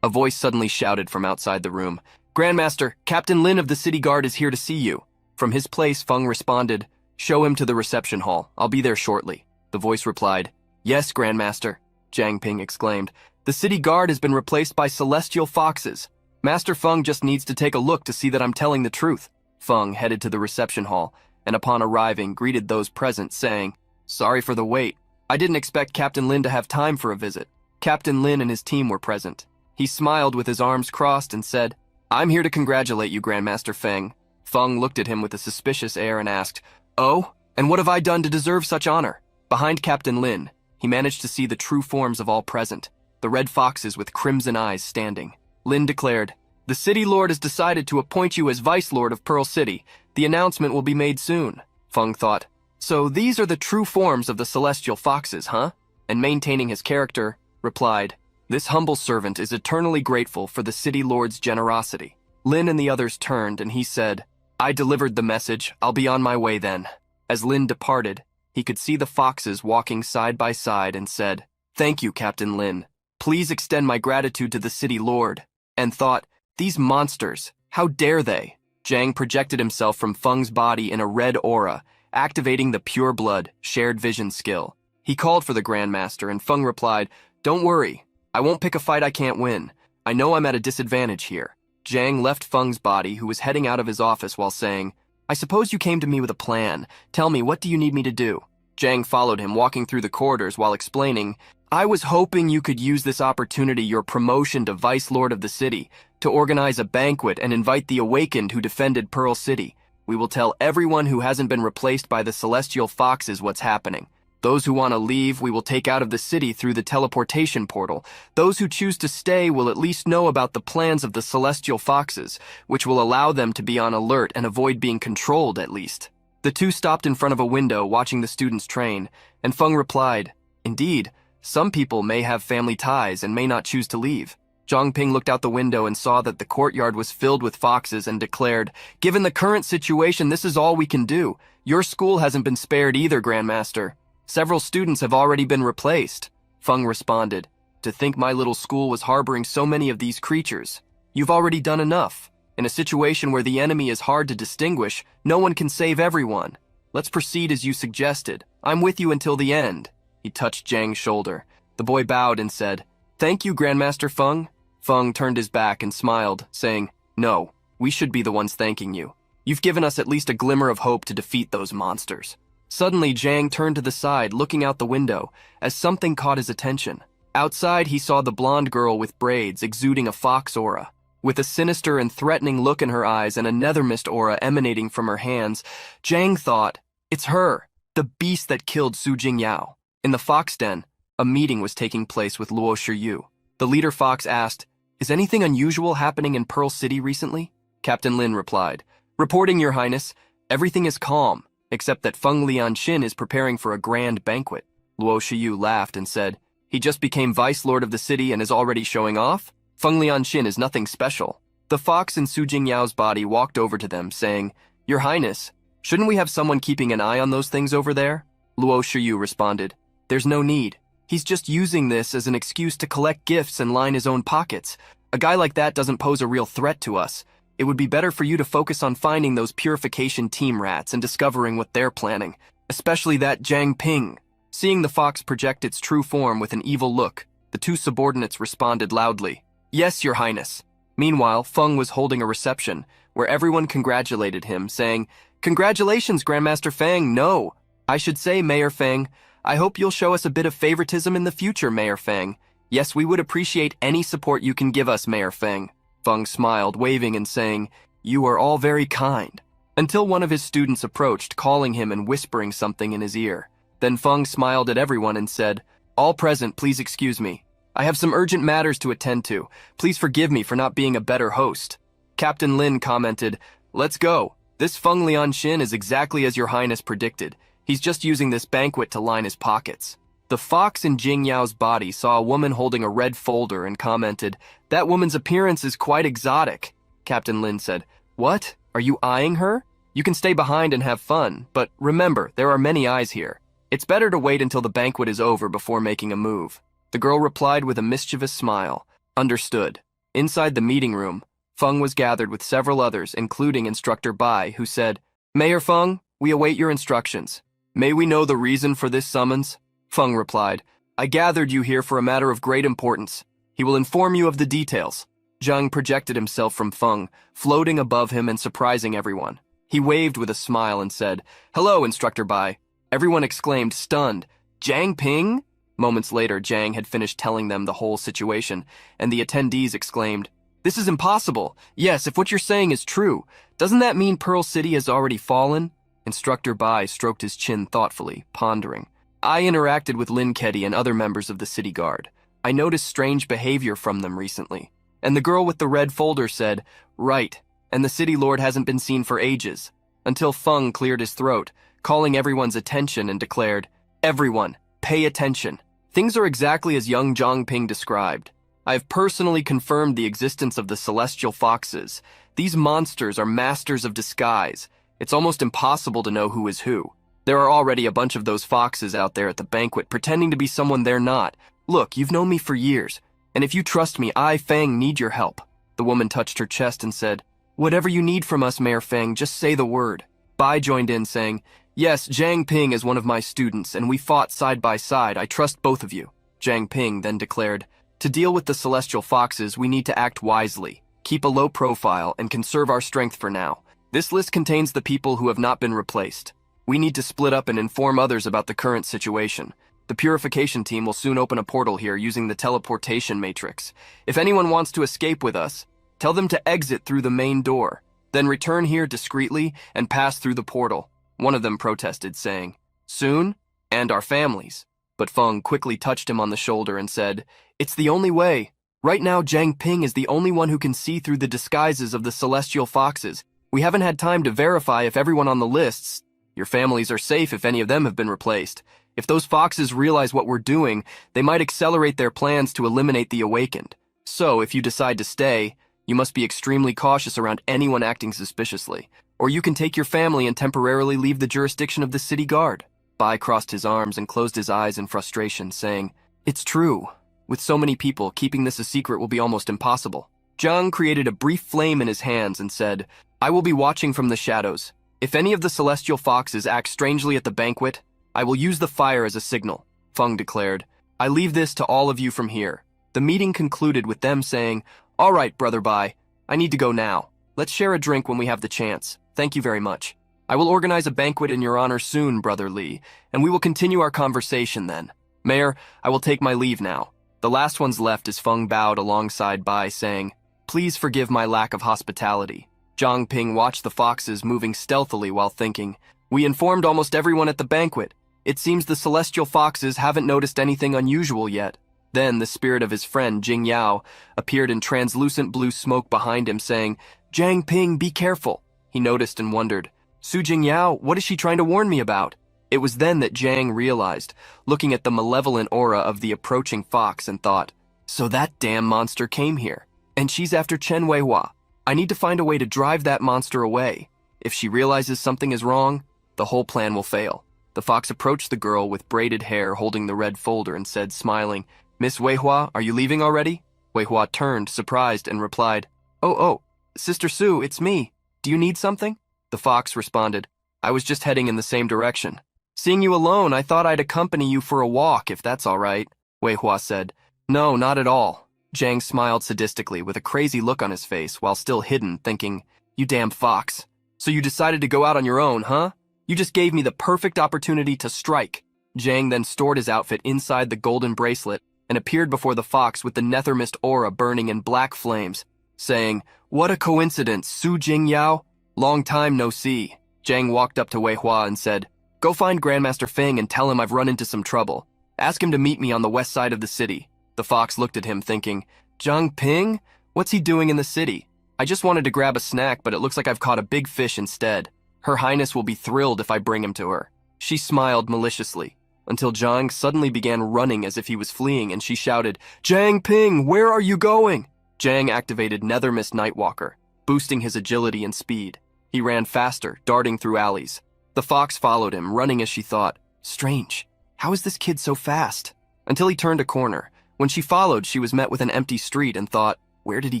A voice suddenly shouted from outside the room, "Grandmaster, Captain Lin of the City Guard is here to see you." From his place, Feng responded, "Show him to the reception hall. I'll be there shortly." The voice replied, "Yes, Grandmaster," Jiang Ping exclaimed. "The City Guard has been replaced by Celestial Foxes. Master Feng just needs to take a look to see that I'm telling the truth." Feng headed to the reception hall, and upon arriving, greeted those present, saying, "Sorry for the wait. I didn't expect Captain Lin to have time for a visit." Captain Lin and his team were present. He smiled with his arms crossed and said, "I'm here to congratulate you, Grandmaster Feng." Feng looked at him with a suspicious air and asked, "Oh, and what have I done to deserve such honor?" Behind Captain Lin, he managed to see the true forms of all present, the red foxes with crimson eyes standing. Lin declared, "The City Lord has decided to appoint you as Vice Lord of Pearl City. The announcement will be made soon." Feng thought, "So these are the true forms of the Celestial Foxes, huh?" And maintaining his character, replied, "This humble servant is eternally grateful for the City Lord's generosity." Lin and the others turned, and he said, "I delivered the message. I'll be on my way then." As Lin departed, he could see the foxes walking side by side and said, "Thank you, Captain Lin. Please extend my gratitude to the City Lord." And thought, "These monsters, how dare they?" Jiang projected himself from Feng's body in a red aura, activating the pure blood, shared vision skill. He called for the Grandmaster, and Feng replied, "Don't worry. I won't pick a fight I can't win. I know I'm at a disadvantage here." Jiang left Feng's body, who was heading out of his office, while saying, "I suppose you came to me with a plan. Tell me, what do you need me to do?" Jiang followed him, walking through the corridors while explaining, "I was hoping you could use this opportunity, your promotion to Vice Lord of the city, to organize a banquet and invite the Awakened who defended Pearl City. We will tell everyone who hasn't been replaced by the Celestial Foxes what's happening. Those who want to leave, we will take out of the city through the teleportation portal. Those who choose to stay will at least know about the plans of the Celestial Foxes, which will allow them to be on alert and avoid being controlled at least." The two stopped in front of a window watching the students train, and Feng replied, "Indeed, some people may have family ties and may not choose to leave." Zhongping looked out the window and saw that the courtyard was filled with foxes and declared, "Given the current situation, this is all we can do. Your school hasn't been spared either, Grandmaster. Several students have already been replaced." Feng responded, "To think my little school was harboring so many of these creatures. You've already done enough. In a situation where the enemy is hard to distinguish, no one can save everyone. Let's proceed as you suggested. I'm with you until the end." He touched Jiang's shoulder. The boy bowed and said, "Thank you, Grandmaster Feng." Feng turned his back and smiled, saying, "No, we should be the ones thanking you. You've given us at least a glimmer of hope to defeat those monsters." Suddenly, Jiang turned to the side, looking out the window, as something caught his attention. Outside, he saw the blonde girl with braids exuding a fox aura. With a sinister and threatening look in her eyes and a nether mist aura emanating from her hands, Jiang thought, "It's her, the beast that killed Su Jingyao." In the fox den, a meeting was taking place with Luo Shiyu. The leader fox asked, "Is anything unusual happening in Pearl City recently?" Captain Lin replied, "Reporting, Your Highness, everything is calm, except that Feng Lianxin is preparing for a grand banquet." Luo Shiyu laughed and said, "He just became Vice Lord of the city and is already showing off? Feng Lianxin is nothing special." The fox in Su Jingyao's body walked over to them, saying, "Your Highness, shouldn't we have someone keeping an eye on those things over there?" Luo Shiyu responded, "There's no need. He's just using this as an excuse to collect gifts and line his own pockets. A guy like that doesn't pose a real threat to us. It would be better for you to focus on finding those purification team rats and discovering what they're planning, especially that Jiang Ping." Seeing the fox project its true form with an evil look, the two subordinates responded loudly, "Yes, Your Highness." Meanwhile, Feng was holding a reception, where everyone congratulated him, saying, "Congratulations, Grandmaster Feng. No, I should say, Mayor Feng. I hope you'll show us a bit of favoritism in the future, Mayor Feng. Yes, we would appreciate any support you can give us, Mayor Feng." Feng smiled, waving and saying, "You are all very kind." Until one of his students approached, calling him and whispering something in his ear. Then Feng smiled at everyone and said, "All present, please excuse me. I have some urgent matters to attend to. Please forgive me for not being a better host." Captain Lin commented, "Let's go. This Feng Lianxin is exactly as Your Highness predicted. He's just using this banquet to line his pockets. The fox in Jing Yao's body saw a woman holding a red folder and commented, "That woman's appearance is quite exotic." Captain Lin said, "What? Are you eyeing her? You can stay behind and have fun, but remember, there are many eyes here. It's better to wait until the banquet is over before making a move." The girl replied with a mischievous smile. Understood. Inside the meeting room, Feng was gathered with several others, including Instructor Bai, who said, "Mayor Feng, we await your instructions. May we know the reason for this summons?" Feng replied, "I gathered you here for a matter of great importance. He will inform you of the details." Zhang projected himself from Feng, floating above him and surprising everyone. He waved with a smile and said, "Hello, Instructor Bai." Everyone exclaimed, stunned, "Jiang Ping?" Moments later, Jiang had finished telling them the whole situation, and the attendees exclaimed, "This is impossible. Yes, if what you're saying is true, doesn't that mean Pearl City has already fallen?" Instructor Bai stroked his chin thoughtfully, pondering. "I interacted with Lin Keddy and other members of the city guard. I noticed strange behavior from them recently." And the girl with the red folder said, "Right, and the city lord hasn't been seen for ages." Until Feng cleared his throat, calling everyone's attention and declared, "Everyone, pay attention. Things are exactly as young Jiang Ping described. I have personally confirmed the existence of the celestial foxes. These monsters are masters of disguise. It's almost impossible to know who is who. There are already a bunch of those foxes out there at the banquet pretending to be someone they're not. Look, you've known me for years, and if you trust me, I, Feng, need your help." The woman touched her chest and said, "Whatever you need from us, Mayor Feng, just say the word." Bai joined in, saying, "Yes, Jiang Ping is one of my students, and we fought side by side. I trust both of you." Jiang Ping then declared, "To deal with the celestial foxes, we need to act wisely, keep a low profile, and conserve our strength for now. This list contains the people who have not been replaced. We need to split up and inform others about the current situation. The purification team will soon open a portal here using the teleportation matrix. If anyone wants to escape with us, tell them to exit through the main door, then return here discreetly and pass through the portal." One of them protested, saying, "Soon? And our families." But Feng quickly touched him on the shoulder and said, "It's the only way. Right now, Jiang Ping is the only one who can see through the disguises of the celestial foxes. We haven't had time to verify if everyone on the lists. Your families are safe if any of them have been replaced. If those foxes realize what we're doing, they might accelerate their plans to eliminate the awakened. So, if you decide to stay, you must be extremely cautious around anyone acting suspiciously. Or you can take your family and temporarily leave the jurisdiction of the city guard." Bai crossed his arms and closed his eyes in frustration, saying, "It's true. With so many people, keeping this a secret will be almost impossible." Zhang created a brief flame in his hands and said, "I will be watching from the shadows. If any of the celestial foxes act strangely at the banquet, I will use the fire as a signal," Feng declared. "I leave this to all of you from here." The meeting concluded with them saying, "All right, Brother Bai, I need to go now. Let's share a drink when we have the chance. Thank you very much. I will organize a banquet in your honor soon, Brother Li, and we will continue our conversation then. Mayor, I will take my leave now." The last ones left as Feng bowed alongside Bai, saying, "Please forgive my lack of hospitality." Jiang Ping watched the foxes moving stealthily while thinking, "We informed almost everyone at the banquet. It seems the celestial foxes haven't noticed anything unusual yet." Then the spirit of his friend, Jing Yao, appeared in translucent blue smoke behind him, saying, "Jiang Ping, be careful." He noticed and wondered, "Su Jingyao, what is she trying to warn me about?" It was then that Jiang realized, looking at the malevolent aura of the approaching fox, and thought, "So that damn monster came here, and she's after Chen Weihua. I need to find a way to drive that monster away. If she realizes something is wrong, the whole plan will fail." The fox approached the girl with braided hair holding the red folder and said, smiling, "Miss Weihua, are you leaving already?" Weihua turned, surprised, and replied, Oh, Sister Su, it's me. Do you need something?" The fox responded, "I was just heading in the same direction. Seeing you alone, I thought I'd accompany you for a walk, if that's all right." Weihua said, "No, not at all." Jiang smiled sadistically with a crazy look on his face while still hidden, thinking, "You damn fox. So you decided to go out on your own, huh? You just gave me the perfect opportunity to strike." Jiang then stored his outfit inside the golden bracelet and appeared before the fox with the nether mist aura burning in black flames, saying, "What a coincidence, Su Jingyao. Long time no see." Jiang walked up to Weihua and said, "Go find Grandmaster Feng and tell him I've run into some trouble. Ask him to meet me on the west side of the city." The fox looked at him thinking, "Jiang Ping? What's he doing in the city? I just wanted to grab a snack, but it looks like I've caught a big fish instead. Her Highness will be thrilled if I bring him to her." She smiled maliciously, until Zhang suddenly began running as if he was fleeing, and she shouted, "Zhang Ping, where are you going?" Zhang activated Nethermist Nightwalker, boosting his agility and speed. He ran faster, darting through alleys. The fox followed him, running as she thought, "Strange, how is this kid so fast?" Until he turned a corner. When she followed, she was met with an empty street and thought, "Where did he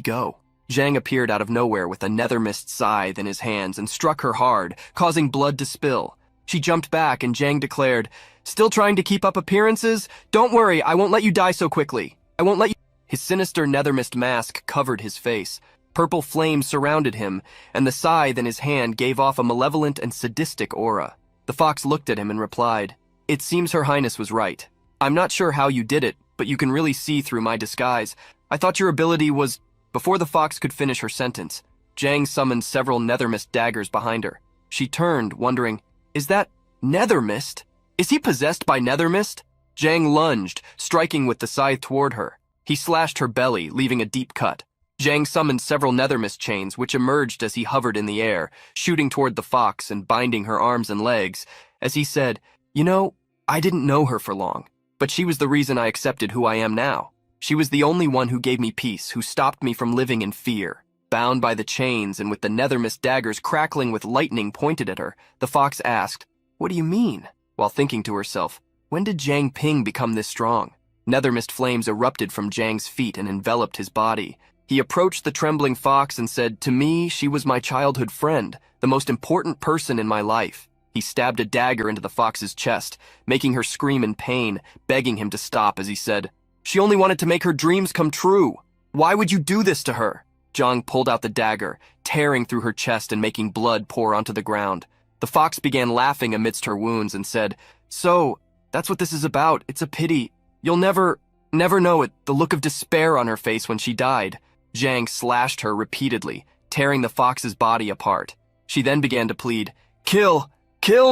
go?" Zhang appeared out of nowhere with a Nethermist scythe in his hands and struck her hard, causing blood to spill. She jumped back and Zhang declared, "Still trying to keep up appearances? Don't worry, I won't let you die so quickly. I won't let you—" His sinister Nethermist mask covered his face. Purple flames surrounded him, and the scythe in his hand gave off a malevolent and sadistic aura. The fox looked at him and replied, "It seems Her Highness was right. I'm not sure how you did it, but you can really see through my disguise. I thought your ability was—" Before the fox could finish her sentence, Zhang summoned several Nethermist daggers behind her. She turned, wondering, "Is that Nethermist? Is he possessed by Nethermist?" Zhang lunged, striking with the scythe toward her. He slashed her belly, leaving a deep cut. Zhang summoned several Nethermist chains, which emerged as he hovered in the air, shooting toward the fox and binding her arms and legs, as he said, "You know, I didn't know her for long, but she was the reason I accepted who I am now. She was the only one who gave me peace, who stopped me from living in fear." Bound by the chains and with the Nethermist daggers crackling with lightning pointed at her, the fox asked, "What do you mean?" While thinking to herself, "When did Zhang Ping become this strong?" Nethermist flames erupted from Zhang's feet and enveloped his body. He approached the trembling fox and said, "To me, she was my childhood friend, the most important person in my life." He stabbed a dagger into the fox's chest, making her scream in pain, begging him to stop as he said, "She only wanted to make her dreams come true. Why would you do this to her?" Zhang pulled out the dagger, tearing through her chest and making blood pour onto the ground. The fox began laughing amidst her wounds and said, "So, that's what this is about. It's a pity. You'll never know it, the look of despair on her face when she died." Zhang slashed her repeatedly, tearing the fox's body apart. She then began to plead, "Kill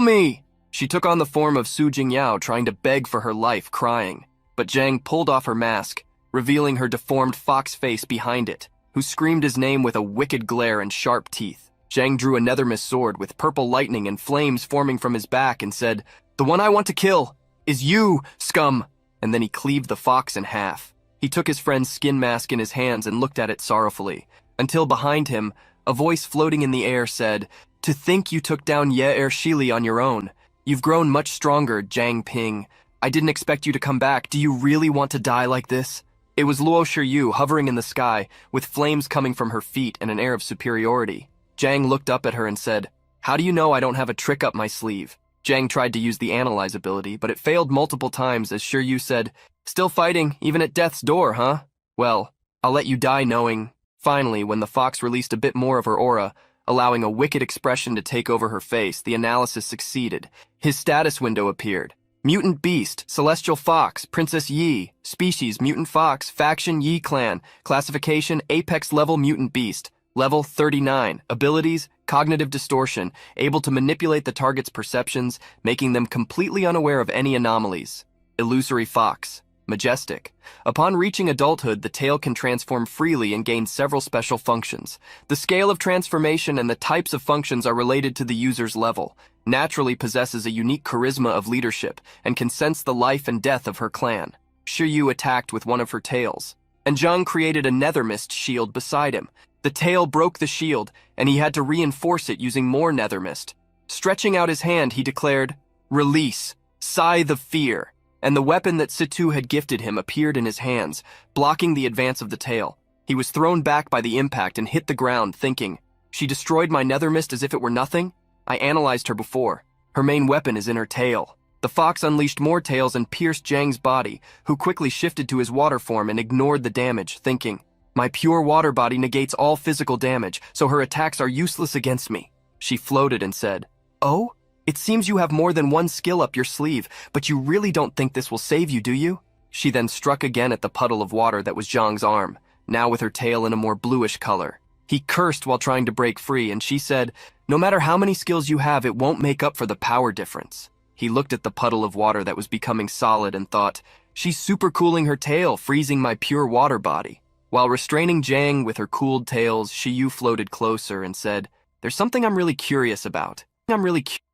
me!" She took on the form of Su Jingyao, trying to beg for her life, crying. But Zhang pulled off her mask, revealing her deformed fox face behind it, who screamed his name with a wicked glare and sharp teeth. Zhang drew a Nethermist sword with purple lightning and flames forming from his back and said, "The one I want to kill is you, scum!" And then he cleaved the fox in half. He took his friend's skin mask in his hands and looked at it sorrowfully, until behind him, a voice floating in the air said, "To think you took down Ye Shili on your own. You've grown much stronger, Zhang Ping. I didn't expect you to come back. Do you really want to die like this?" It was Luo Shiyu hovering in the sky, with flames coming from her feet and an air of superiority. Zhang looked up at her and said, "How do you know I don't have a trick up my sleeve?" Zhang tried to use the analyze ability, but it failed multiple times as Shiyu said, "Still fighting, even at death's door, huh? Well, I'll let you die knowing." Finally, when the fox released a bit more of her aura, allowing a wicked expression to take over her face, the analysis succeeded. His status window appeared. Mutant Beast, Celestial Fox, Princess Yi, Species Mutant Fox, Faction Yi Clan, Classification Apex Level Mutant Beast, Level 39, Abilities, Cognitive Distortion, able to manipulate the target's perceptions, making them completely unaware of any anomalies. Illusory Fox, Majestic. Upon reaching adulthood, the tail can transform freely and gain several special functions. The scale of transformation and the types of functions are related to the user's level. Naturally possesses a unique charisma of leadership and can sense the life and death of her clan. Shiyu attacked with one of her tails, and Zhang created a Nethermist shield beside him. The tail broke the shield, and he had to reinforce it using more Nethermist. Stretching out his hand, he declared, "Release, Scythe of Fear," and the weapon that Situ had gifted him appeared in his hands, blocking the advance of the tail. He was thrown back by the impact and hit the ground, thinking, "She destroyed my Nethermist as if it were nothing? I analyzed her before. Her main weapon is in her tail." The fox unleashed more tails and pierced Zhang's body, who quickly shifted to his water form and ignored the damage, thinking, "My pure water body negates all physical damage, so her attacks are useless against me." She floated and said, "Oh? It seems you have more than one skill up your sleeve, but you really don't think this will save you, do you?" She then struck again at the puddle of water that was Zhang's arm, now with her tail in a more bluish color. He cursed while trying to break free, and she said, "No matter how many skills you have, it won't make up for the power difference." He looked at the puddle of water that was becoming solid and thought, "She's supercooling her tail, freezing my pure water body." While restraining Zhang with her cooled tails, Shiyu floated closer and said, "There's something I'm really curious about.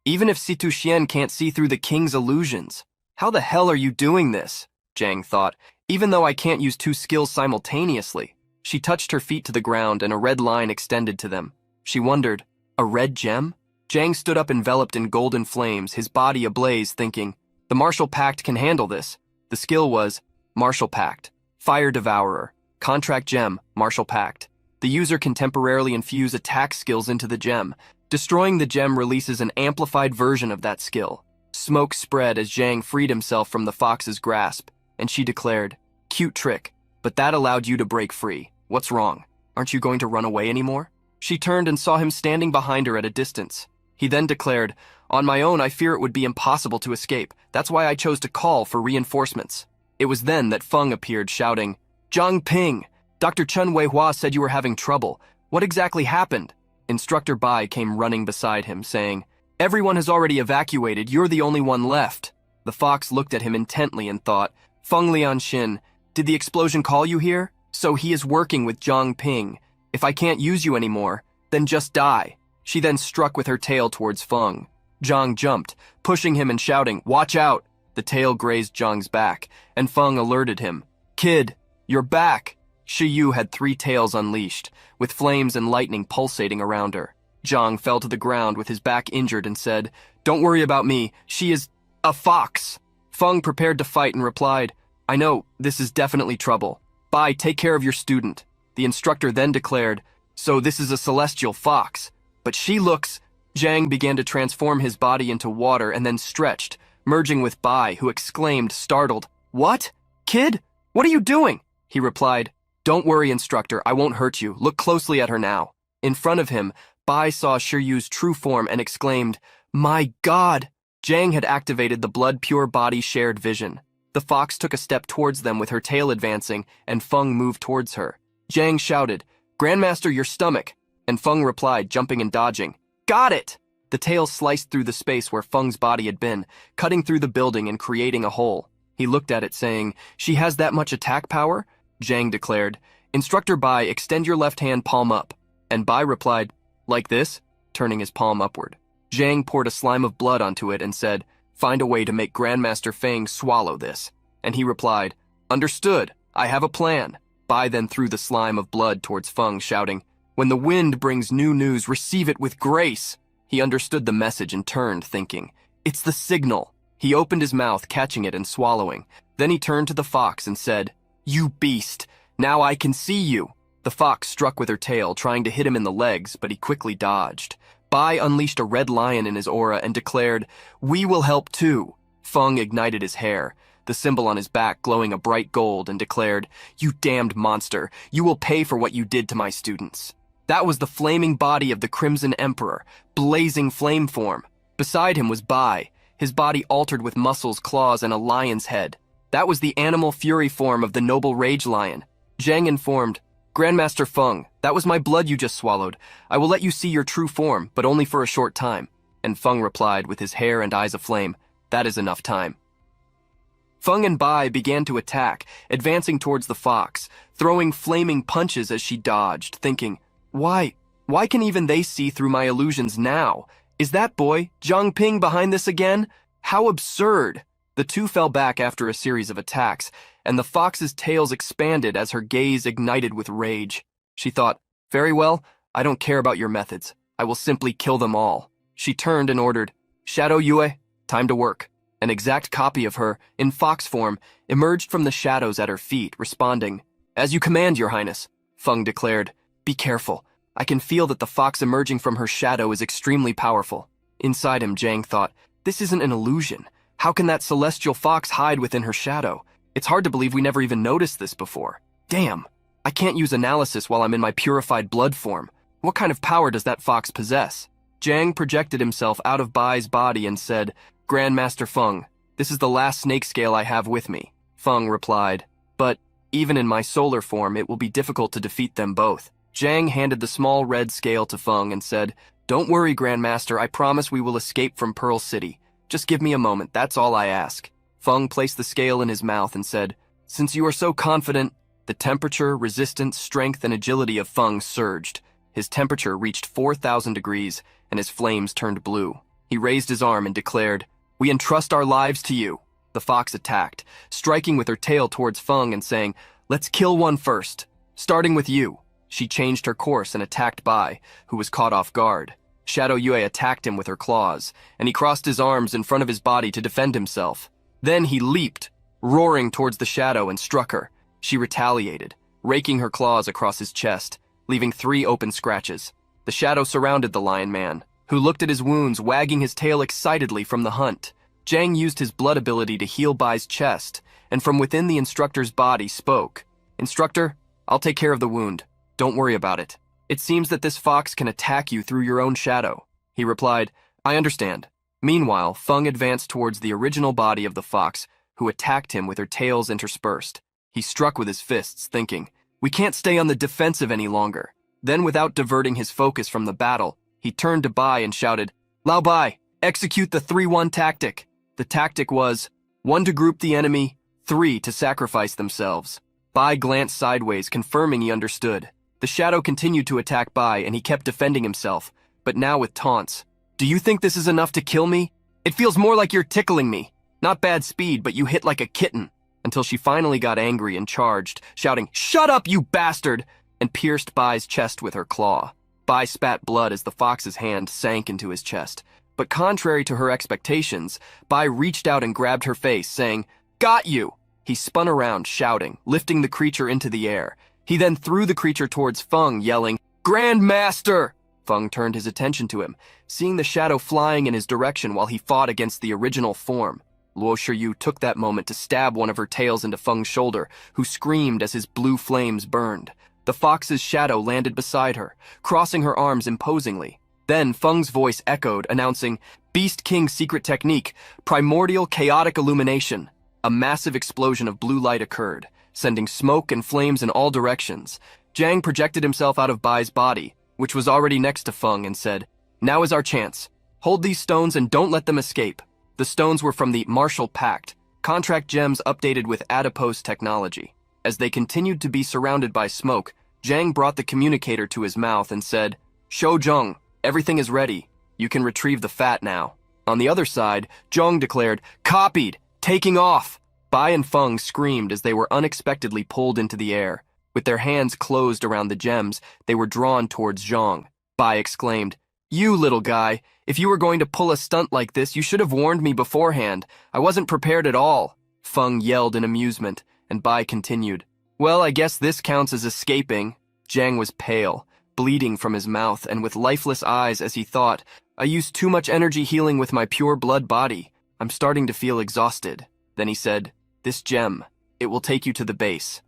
Even if Situ Xian can't see through the king's illusions. How the hell are you doing this? Zhang thought, even though I can't use 2 skills simultaneously. She touched her feet to the ground and a red line extended to them. She wondered, a red gem? Zhang stood up enveloped in golden flames, his body ablaze, thinking, the Martial Pact can handle this. The skill was Martial Pact, Fire Devourer, Contract Gem, Martial Pact. The user can temporarily infuse attack skills into the gem. Destroying the gem releases an amplified version of that skill. Smoke spread as Zhang freed himself from the fox's grasp, and she declared, cute trick, but that allowed you to break free. What's wrong? Aren't you going to run away anymore? She turned and saw him standing behind her at a distance. He then declared, on my own I fear it would be impossible to escape. That's why I chose to call for reinforcements. It was then that Feng appeared shouting, Zhang Ping, Dr. Chen Weihua said you were having trouble. What exactly happened? Instructor Bai came running beside him, saying, everyone has already evacuated, you're the only one left. The fox looked at him intently and thought, Feng Lianxin, did the explosion call you here? So he is working with Zhang Ping. If I can't use you anymore, then just die. She then struck with her tail towards Feng. Zhang jumped, pushing him and shouting, watch out! The tail grazed Zhang's back, and Feng alerted him. Kid, you're back! Shi Yu had 3 tails unleashed, with flames and lightning pulsating around her. Zhang fell to the ground with his back injured and said, don't worry about me, she is a fox. Feng prepared to fight and replied, I know, this is definitely trouble. Bai, take care of your student. The instructor then declared, so this is a celestial fox. But she looks... Zhang began to transform his body into water and then stretched, merging with Bai, who exclaimed, startled, what? Kid? What are you doing? He replied, don't worry, instructor, I won't hurt you. Look closely at her now. In front of him, Bai saw Shiryu's true form and exclaimed, my God! Zhang had activated the blood-pure body shared vision. The fox took a step towards them with her tail advancing, and Feng moved towards her. Zhang shouted, Grandmaster, your stomach! And Feng replied, jumping and dodging, got it! The tail sliced through the space where Feng's body had been, cutting through the building and creating a hole. He looked at it, saying, she has that much attack power? Zhang declared, Instructor Bai, extend your left hand palm up. And Bai replied, like this, turning his palm upward. Zhang poured a slime of blood onto it and said, find a way to make Grandmaster Feng swallow this. And he replied, understood, I have a plan. Bai then threw the slime of blood towards Feng, shouting, when the wind brings new news, receive it with grace. He understood the message and turned, thinking, it's the signal. He opened his mouth, catching it and swallowing. Then he turned to the fox and said, you beast, now I can see you. The fox struck with her tail, trying to hit him in the legs, but he quickly dodged. Bai unleashed a red lion in his aura and declared, we will help too. Feng ignited his hair, the symbol on his back glowing a bright gold, and declared, you damned monster, you will pay for what you did to my students. That was the flaming body of the Crimson Emperor, blazing flame form. Beside him was Bai, his body altered with muscles, claws, and a lion's head. That was the animal fury form of the noble rage lion. Zhang informed, Grandmaster Feng, that was my blood you just swallowed. I will let you see your true form, but only for a short time. And Feng replied with his hair and eyes aflame, that is enough time. Feng and Bai began to attack, advancing towards the fox, throwing flaming punches as she dodged, thinking, why can even they see through my illusions now? Is that boy, Zhang Ping, behind this again? How absurd! The two fell back after a series of attacks, and the fox's tails expanded as her gaze ignited with rage. She thought, very well, I don't care about your methods. I will simply kill them all. She turned and ordered, Shadow Yue, time to work. An exact copy of her, in fox form, emerged from the shadows at her feet, responding, as you command, Your Highness. Feng declared, be careful. I can feel that the fox emerging from her shadow is extremely powerful. Inside him, Zhang thought, this isn't an illusion. How can that celestial fox hide within her shadow? It's hard to believe we never even noticed this before. Damn, I can't use analysis while I'm in my purified blood form. What kind of power does that fox possess? Zhang projected himself out of Bai's body and said, Grandmaster Feng, this is the last snake scale I have with me. Feng replied, but even in my solar form, it will be difficult to defeat them both. Zhang handed the small red scale to Feng and said, don't worry, Grandmaster, I promise we will escape from Pearl City. Just give me a moment, that's all I ask. Feng placed the scale in his mouth and said, since you are so confident, the temperature, resistance, strength, and agility of Feng surged. His temperature reached 4,000 degrees, and his flames turned blue. He raised his arm and declared, "We entrust our lives to you." The fox attacked, striking with her tail towards Feng and saying, "Let's kill one first. Starting with you." She changed her course and attacked Bai, who was caught off guard. Shadow Yue attacked him with her claws, and he crossed his arms in front of his body to defend himself. Then he leaped, roaring towards the shadow, and struck her. She retaliated, raking her claws across his chest, leaving 3 open scratches. The shadow surrounded the lion man, who looked at his wounds, wagging his tail excitedly from the hunt. Zhang used his blood ability to heal Bai's chest, and from within the instructor's body spoke, "Instructor, I'll take care of the wound. Don't worry about it. It seems that this fox can attack you through your own shadow." He replied, "I understand." Meanwhile, Feng advanced towards the original body of the fox, who attacked him with her tails interspersed. He struck with his fists, thinking, "We can't stay on the defensive any longer." Then, without diverting his focus from the battle, he turned to Bai and shouted, "Lao Bai, execute the 3-1 tactic." The tactic was 1 to group the enemy, 3 to sacrifice themselves. Bai glanced sideways, confirming he understood. The shadow continued to attack Bai, and he kept defending himself, but now with taunts. "Do you think this is enough to kill me? It feels more like you're tickling me. Not bad speed, but you hit like a kitten." Until she finally got angry and charged, shouting, "Shut up, you bastard!" and pierced Bai's chest with her claw. Bai spat blood as the fox's hand sank into his chest. But contrary to her expectations, Bai reached out and grabbed her face, saying, "Got you!" He spun around, shouting, lifting the creature into the air. He then threw the creature towards Feng, yelling, "Grand Master!" Feng turned his attention to him, seeing the shadow flying in his direction while he fought against the original form. Luo Shiyu took that moment to stab one of her tails into Feng's shoulder, who screamed as his blue flames burned. The fox's shadow landed beside her, crossing her arms imposingly. Then Feng's voice echoed, announcing, "Beast King's secret technique, primordial chaotic illumination." A massive explosion of blue light occurred, sending smoke and flames in all directions. Zhang projected himself out of Bai's body, which was already next to Feng, and said, "Now is our chance. Hold these stones and don't let them escape." The stones were from the Martial Pact, contract gems updated with adipose technology. As they continued to be surrounded by smoke, Zhang brought the communicator to his mouth and said, "Shou Zhong, everything is ready. You can retrieve the fat now." On the other side, Zhong declared, "Copied! Taking off!" Bai and Feng screamed as they were unexpectedly pulled into the air. With their hands closed around the gems, they were drawn towards Zhong. Bai exclaimed, "You little guy, if you were going to pull a stunt like this, you should have warned me beforehand. I wasn't prepared at all." Feng yelled in amusement, and Bai continued, "Well, I guess this counts as escaping." Zhang was pale, bleeding from his mouth, and with lifeless eyes as he thought, "I used too much energy healing with my pure blood body. I'm starting to feel exhausted." Then he said, "This gem, it will take you to the base."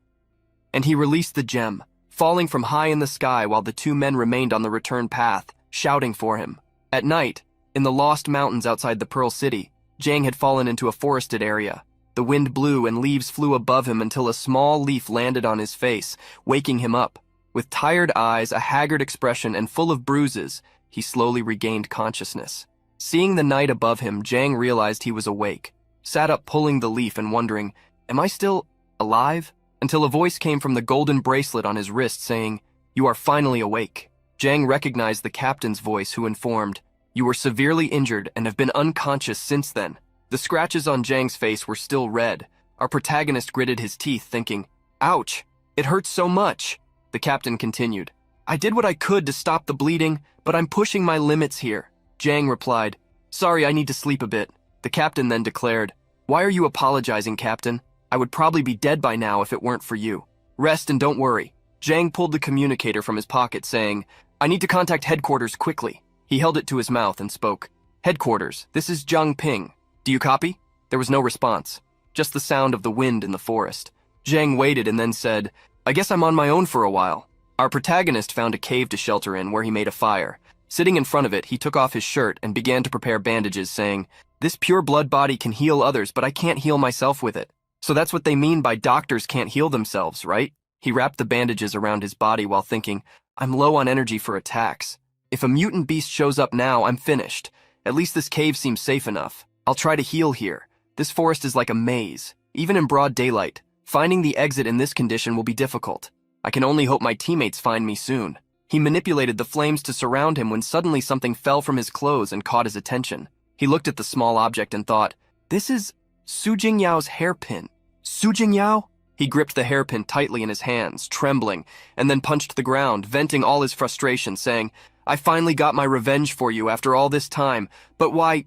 And he released the gem, falling from high in the sky while the 2 men remained on the return path, shouting for him. At night, in the lost mountains outside the Pearl City, Zhang had fallen into a forested area. The wind blew and leaves flew above him until a small leaf landed on his face, waking him up. With tired eyes, a haggard expression, and full of bruises, he slowly regained consciousness. Seeing the night above him, Zhang realized he was awake, sat up pulling the leaf and wondering, "Am I still alive?" Until a voice came from the golden bracelet on his wrist saying, "You are finally awake." Zhang recognized the captain's voice, who informed, "You were severely injured and have been unconscious since then." The scratches on Zhang's face were still red. Our protagonist gritted his teeth, thinking, "Ouch, it hurts so much." The captain continued, "I did what I could to stop the bleeding, but I'm pushing my limits here." Zhang replied, "Sorry, I need to sleep a bit." The captain then declared, "Why are you apologizing, Captain? I would probably be dead by now if it weren't for you. Rest and don't worry." Zhang pulled the communicator from his pocket, saying, "I need to contact headquarters quickly." He held it to his mouth and spoke, "Headquarters, this is Zhang Ping. Do you copy?" There was no response, just the sound of the wind in the forest. Zhang waited and then said, "I guess I'm on my own for a while." Our protagonist found a cave to shelter in where he made a fire. Sitting in front of it, he took off his shirt and began to prepare bandages, saying, "This pure blood body can heal others, but I can't heal myself with it. So that's what they mean by doctors can't heal themselves, right?" He wrapped the bandages around his body while thinking, "I'm low on energy for attacks. If a mutant beast shows up now, I'm finished. At least this cave seems safe enough. I'll try to heal here. This forest is like a maze. Even in broad daylight, finding the exit in this condition will be difficult. I can only hope my teammates find me soon." He manipulated the flames to surround him when suddenly something fell from his clothes and caught his attention. He looked at the small object and thought, "This is Su Jingyao's hairpin." Su Jingyao? He gripped the hairpin tightly in his hands, trembling, and then punched the ground, venting all his frustration, saying, "I finally got my revenge for you after all this time, but why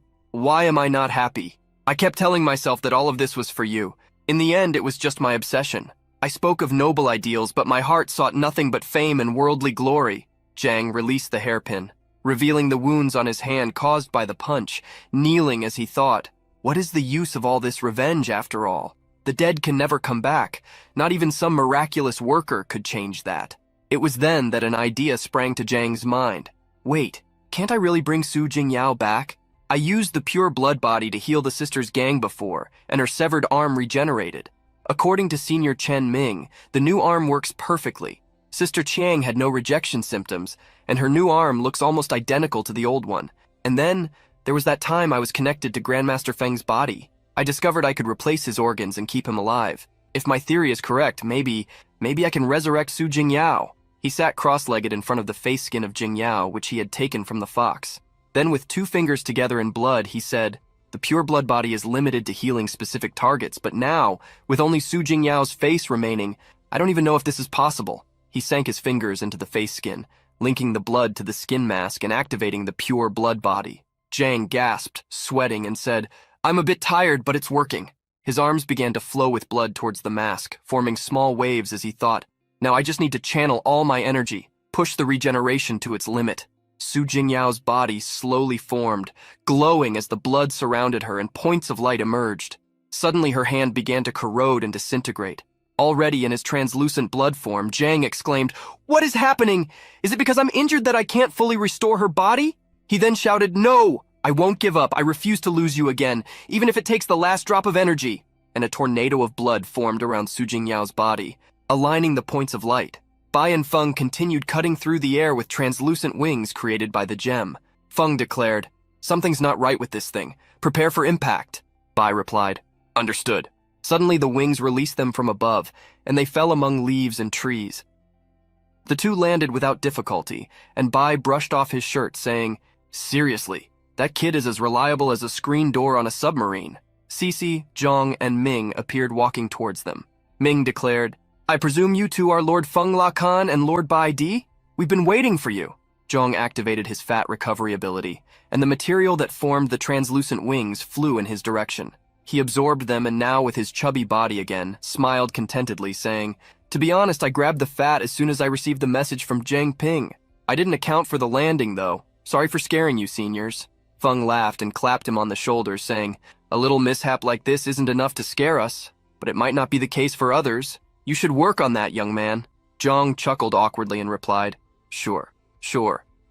am I not happy? I kept telling myself that all of this was for you. In the end, it was just my obsession. I spoke of noble ideals, but my heart sought nothing but fame and worldly glory." Zhang released the hairpin, revealing the wounds on his hand caused by the punch, kneeling as he thought, "What is the use of all this revenge after all? The dead can never come back. Not even some miraculous worker could change that." It was then that an idea sprang to Zhang's mind. "Wait, can't I really bring Su Jingyao back? I used the pure blood body to heal the sister's gang before, and her severed arm regenerated. According to Senior Chen Ming, the new arm works perfectly. Sister Chiang had no rejection symptoms, and her new arm looks almost identical to the old one. And then, there was that time I was connected to Grandmaster Feng's body. I discovered I could replace his organs and keep him alive. If my theory is correct, maybe I can resurrect Su Jingyao." He sat cross-legged in front of the face skin of Jingyao, which he had taken from the fox. Then with 2 fingers together in blood, he said, "The pure blood body is limited to healing specific targets, but now, with only Su Jingyao's face remaining, I don't even know if this is possible." He sank his fingers into the face skin, linking the blood to the skin mask and activating the pure blood body. Zhang gasped, sweating, and said, "I'm a bit tired, but it's working." His arms began to flow with blood towards the mask, forming small waves as he thought, "Now I just need to channel all my energy, push the regeneration to its limit." Su Jingyao's body slowly formed, glowing as the blood surrounded her and points of light emerged. Suddenly her hand began to corrode and disintegrate. Already in his translucent blood form, Zhang exclaimed, "What is happening? Is it because I'm injured that I can't fully restore her body?" He then shouted, "No! I won't give up. I refuse to lose you again, even if it takes the last drop of energy." And a tornado of blood formed around Su Jingyao's body, aligning the points of light. Bai and Feng continued cutting through the air with translucent wings created by the gem. Feng declared, "Something's not right with this thing. Prepare for impact." Bai replied, "Understood." Suddenly the wings released them from above, and they fell among leaves and trees. The 2 landed without difficulty, and Bai brushed off his shirt, saying, "Seriously, that kid is as reliable as a screen door on a submarine." Cece, Zhang, and Ming appeared walking towards them. Ming declared, "I presume you 2 are Lord Feng La Kan and Lord Bai Di? We've been waiting for you." Zhang activated his fat recovery ability, and the material that formed the translucent wings flew in his direction. He absorbed them and now, with his chubby body again, smiled contentedly, saying, "To be honest, I grabbed the fat as soon as I received the message from Zhang Ping. I didn't account for the landing, though. Sorry for scaring you, seniors." Feng laughed and clapped him on the shoulders, saying, "A little mishap like this isn't enough to scare us, but it might not be the case for others. You should work on that, young man." Zhang chuckled awkwardly and replied, Sure.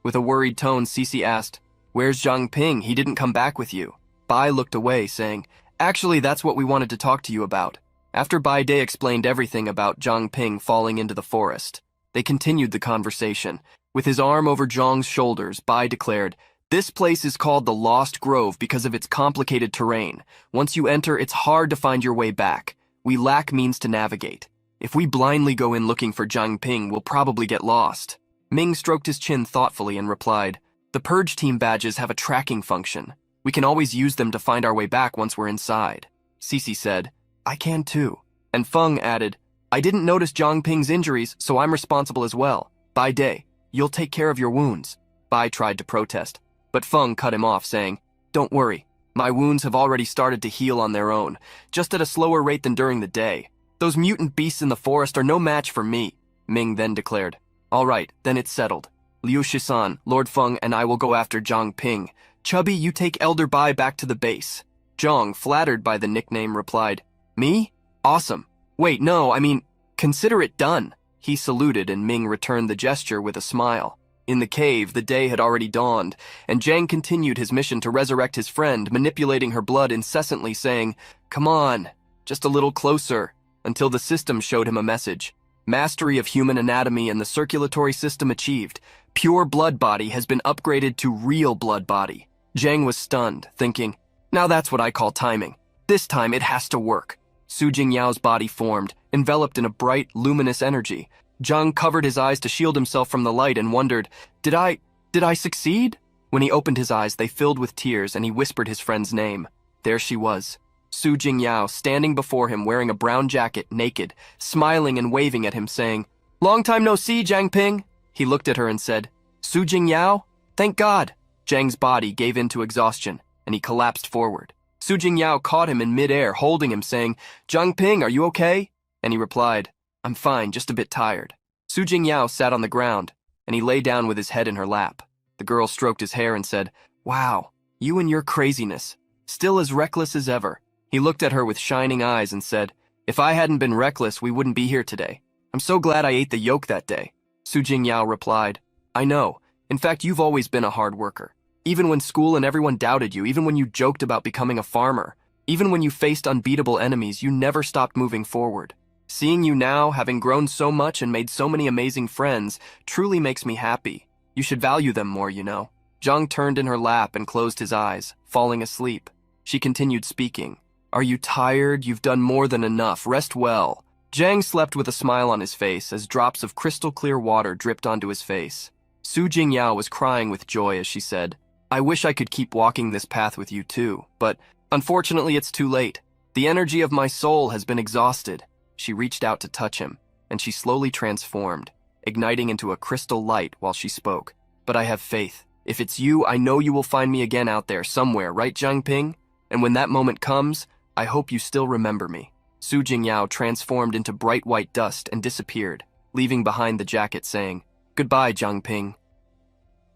With a worried tone, Cece asked, "Where's Zhang Ping? He didn't come back with you." Bai looked away, saying, "Actually, that's what we wanted to talk to you about." After Bai Day explained everything about Zhang Ping falling into the forest, they continued the conversation. With his arm over Zhang's shoulders, Bai declared, "This place is called the Lost Grove because of its complicated terrain. Once you enter, it's hard to find your way back. We lack means to navigate. If we blindly go in looking for Zhang Ping, we'll probably get lost." Ming stroked his chin thoughtfully and replied, "The Purge Team badges have a tracking function. We can always use them to find our way back once we're inside." Cece said, "I can too." And Feng added, "I didn't notice Zhang Ping's injuries, so I'm responsible as well. Bai Day, you'll take care of your wounds." Bai tried to protest, but Feng cut him off, saying, "Don't worry. My wounds have already started to heal on their own, just at a slower rate than during the day. Those mutant beasts in the forest are no match for me." Ming then declared, "All right, then it's settled. Liu Shisan, Lord Feng, and I will go after Zhang Ping. Chubby, you take Elder Bai back to the base." Zhang, flattered by the nickname, replied, "Me? Awesome. Wait, no, I mean, consider it done." He saluted, and Ming returned the gesture with a smile. In the cave, the day had already dawned, and Zhang continued his mission to resurrect his friend, manipulating her blood incessantly, saying, "Come on, just a little closer," until the system showed him a message. "Mastery of human anatomy and the circulatory system achieved. Pure blood body has been upgraded to real blood body." Zhang was stunned, thinking, "Now that's what I call timing. This time it has to work." Su Jingyao's body formed, enveloped in a bright, luminous energy. Zhang covered his eyes to shield himself from the light and wondered, Did I succeed? When he opened his eyes, they filled with tears and he whispered his friend's name. There she was, Su Jingyao, standing before him wearing a brown jacket, naked, smiling and waving at him, saying, Long time no see, Jiang Ping. He looked at her and said, Su Jingyao? Thank God. Zhang's body gave in to exhaustion, and he collapsed forward. Su Jingyao caught him in midair, holding him, saying, Jiang Ping, are you okay? And he replied, I'm fine, just a bit tired. Su Jingyao sat on the ground, and he lay down with his head in her lap. The girl stroked his hair and said, Wow, you and your craziness, still as reckless as ever. He looked at her with shining eyes and said, If I hadn't been reckless, we wouldn't be here today. I'm so glad I ate the yolk that day. Su Jingyao replied, I know. In fact, you've always been a hard worker. Even when school and everyone doubted you, even when you joked about becoming a farmer, even when you faced unbeatable enemies, you never stopped moving forward. Seeing you now, having grown so much and made so many amazing friends, truly makes me happy. You should value them more, you know. Zhang turned in her lap and closed his eyes, falling asleep. She continued speaking. Are you tired? You've done more than enough. Rest well. Zhang slept with a smile on his face as drops of crystal-clear water dripped onto his face. Su Jingyao was crying with joy as she said, I wish I could keep walking this path with you too, but unfortunately it's too late. The energy of my soul has been exhausted. She reached out to touch him, and she slowly transformed, igniting into a crystal light while she spoke. But I have faith. If it's you, I know you will find me again out there somewhere, right, Jiang Ping? And when that moment comes, I hope you still remember me. Su Jingyao transformed into bright white dust and disappeared, leaving behind the jacket saying, Goodbye, Jiang Ping.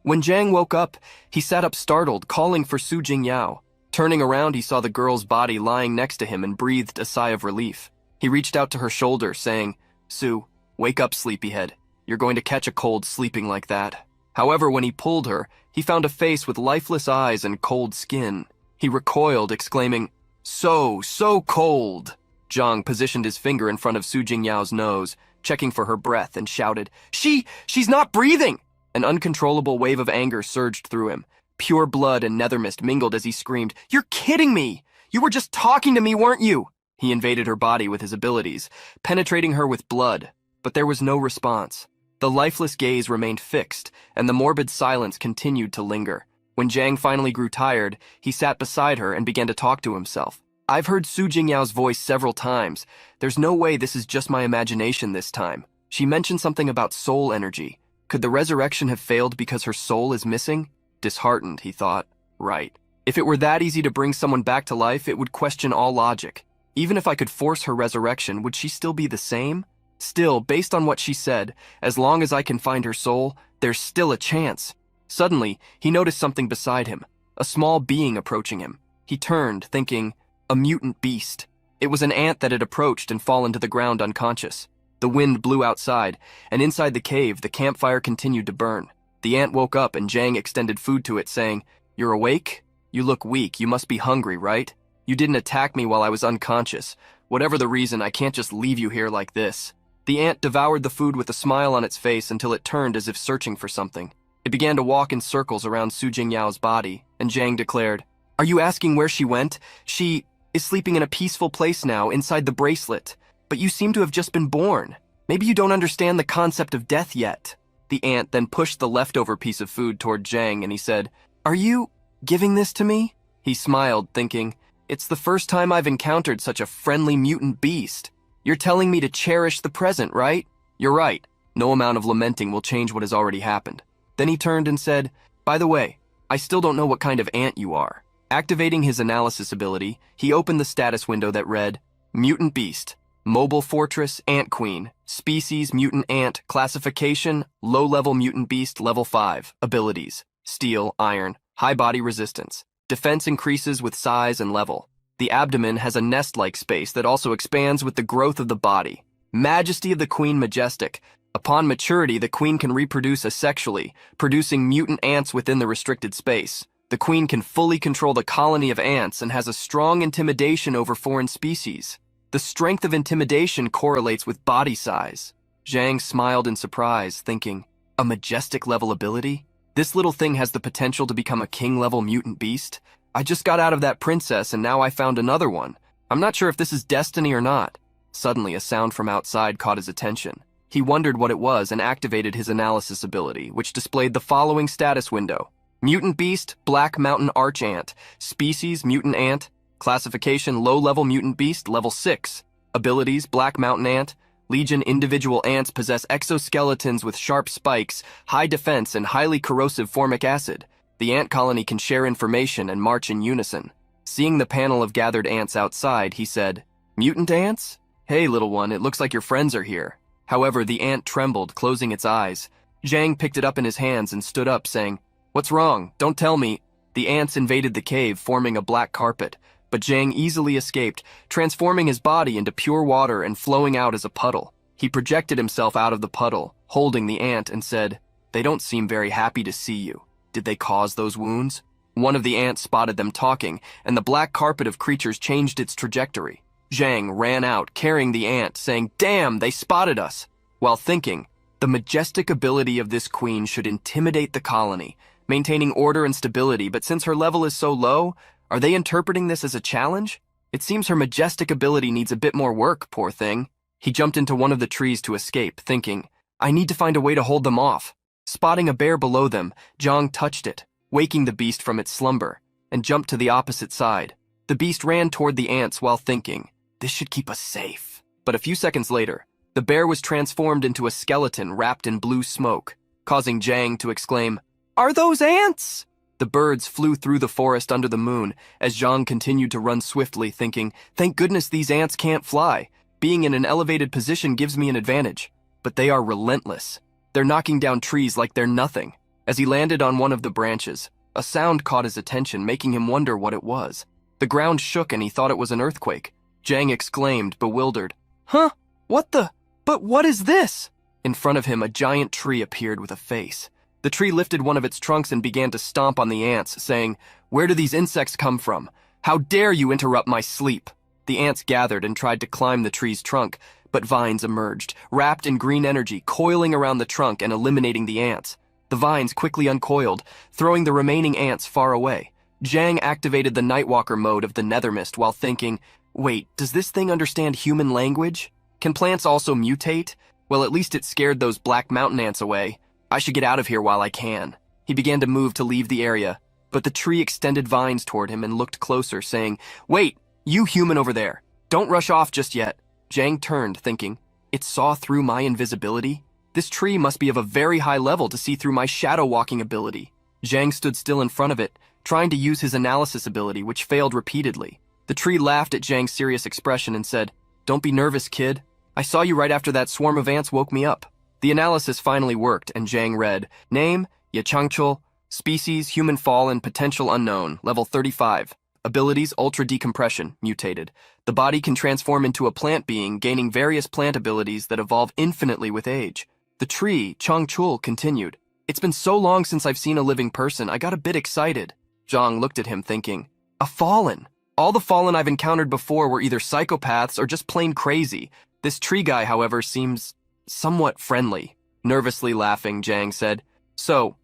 When Zhang woke up, he sat up startled, calling for Su Jingyao. Turning around, he saw the girl's body lying next to him and breathed a sigh of relief. He reached out to her shoulder, saying, Su, wake up, sleepyhead. You're going to catch a cold sleeping like that. However, when he pulled her, he found a face with lifeless eyes and cold skin. He recoiled, exclaiming, So cold. Zhang positioned his finger in front of Su Jingyao's nose, checking for her breath, and shouted, She's not breathing! An uncontrollable wave of anger surged through him. Pure blood and nether mist mingled as he screamed, You're kidding me! You were just talking to me, weren't you? He invaded her body with his abilities, penetrating her with blood, but there was no response. The lifeless gaze remained fixed, and the morbid silence continued to linger. When Zhang finally grew tired, he sat beside her and began to talk to himself. I've heard Su Jingyao's voice several times. There's no way this is just my imagination this time. She mentioned something about soul energy. Could the resurrection have failed because her soul is missing? Disheartened, he thought. Right. If it were that easy to bring someone back to life, it would question all logic. Even if I could force her resurrection, would she still be the same? Still, based on what she said, as long as I can find her soul, there's still a chance. Suddenly, he noticed something beside him, a small being approaching him. He turned, thinking, a mutant beast. It was an ant that had approached and fallen to the ground unconscious. The wind blew outside, and inside the cave, the campfire continued to burn. The ant woke up and Zhang extended food to it, saying, You're awake? You look weak. You must be hungry, right? You didn't attack me while I was unconscious. Whatever the reason, I can't just leave you here like this. The ant devoured the food with a smile on its face until it turned as if searching for something. It began to walk in circles around Su Jingyao's body, and Zhang declared, Are you asking where she went? She is sleeping in a peaceful place now, inside the bracelet. But you seem to have just been born. Maybe you don't understand the concept of death yet. The ant then pushed the leftover piece of food toward Zhang, and he said, Are you giving this to me? He smiled, thinking, It's the first time I've encountered such a friendly mutant beast. You're telling me to cherish the present, right? You're right. No amount of lamenting will change what has already happened. Then he turned and said, By the way, I still don't know what kind of ant you are. Activating his analysis ability, he opened the status window that read, Mutant Beast, Mobile Fortress, Ant Queen, Species, Mutant Ant, Classification, Low-Level Mutant Beast, Level 5, Abilities, Steel, Iron, High Body Resistance. Defense increases with size and level. The abdomen has a nest-like space that also expands with the growth of the body. Majesty of the Queen Majestic. Upon maturity, the queen can reproduce asexually, producing mutant ants within the restricted space. The queen can fully control the colony of ants and has a strong intimidation over foreign species. The strength of intimidation correlates with body size. Zhang smiled in surprise, thinking, A majestic level ability? This little thing has the potential to become a king-level mutant beast? I just got out of that princess and now I found another one. I'm not sure if this is destiny or not. Suddenly, a sound from outside caught his attention. He wondered what it was and activated his analysis ability, which displayed the following status window. Mutant beast, black mountain arch ant. Species, mutant ant. Classification, low-level mutant beast, level 6. Abilities, black mountain ant. Legion individual ants possess exoskeletons with sharp spikes, high defense, and highly corrosive formic acid. The ant colony can share information and march in unison. Seeing the panel of gathered ants outside, he said, "Mutant ants? Hey, little one, it looks like your friends are here." However, the ant trembled, closing its eyes. Zhang picked it up in his hands and stood up, saying, "What's wrong? Don't tell me." The ants invaded the cave, forming a black carpet, but Zhang easily escaped, transforming his body into pure water and flowing out as a puddle. He projected himself out of the puddle, holding the ant, and said, "They don't seem very happy to see you. Did they cause those wounds?" One of the ants spotted them talking, and the black carpet of creatures changed its trajectory. Zhang ran out, carrying the ant, saying, "Damn, they spotted us," while thinking, the majestic ability of this queen should intimidate the colony, maintaining order and stability, but since her level is so low, are they interpreting this as a challenge? It seems her majestic ability needs a bit more work, poor thing. He jumped into one of the trees to escape, thinking, I need to find a way to hold them off. Spotting a bear below them, Zhang touched it, waking the beast from its slumber, and jumped to the opposite side. The beast ran toward the ants while thinking, this should keep us safe. But a few seconds later, the bear was transformed into a skeleton wrapped in blue smoke, causing Zhang to exclaim, "Are those ants?" The birds flew through the forest under the moon as Zhang continued to run swiftly, thinking, thank goodness these ants can't fly. Being in an elevated position gives me an advantage. But they are relentless. They're knocking down trees like they're nothing. As he landed on one of the branches, a sound caught his attention, making him wonder what it was. The ground shook and he thought it was an earthquake. Zhang exclaimed, bewildered, "Huh? But what is this?" In front of him, a giant tree appeared with a face. The tree lifted one of its trunks and began to stomp on the ants, saying, "Where do these insects come from? How dare you interrupt my sleep?" The ants gathered and tried to climb the tree's trunk, but vines emerged, wrapped in green energy, coiling around the trunk and eliminating the ants. The vines quickly uncoiled, throwing the remaining ants far away. Zhang activated the Nightwalker mode of the Nethermist while thinking, wait, does this thing understand human language? Can plants also mutate? Well, at least it scared those black mountain ants away. I should get out of here while I can. He began to move to leave the area, but the tree extended vines toward him and looked closer, saying, "Wait, you human over there, don't rush off just yet." Zhang turned, thinking, it saw through my invisibility? This tree must be of a very high level to see through my shadow walking ability. Zhang stood still in front of it, trying to use his analysis ability, which failed repeatedly. The tree laughed at Zhang's serious expression and said, "Don't be nervous, kid. I saw you right after that swarm of ants woke me up." The analysis finally worked, and Zhang read, Name, Yechangchul, Species, Human Fallen, Potential Unknown, Level 35. Abilities, Ultra Decompression, Mutated. The body can transform into a plant being, gaining various plant abilities that evolve infinitely with age. The tree, Changchul, continued, "It's been so long since I've seen a living person, I got a bit excited." Zhang looked at him thinking, a fallen. All the fallen I've encountered before were either psychopaths or just plain crazy. This tree guy, however, seems somewhat friendly. Nervously laughing, Zhang said, So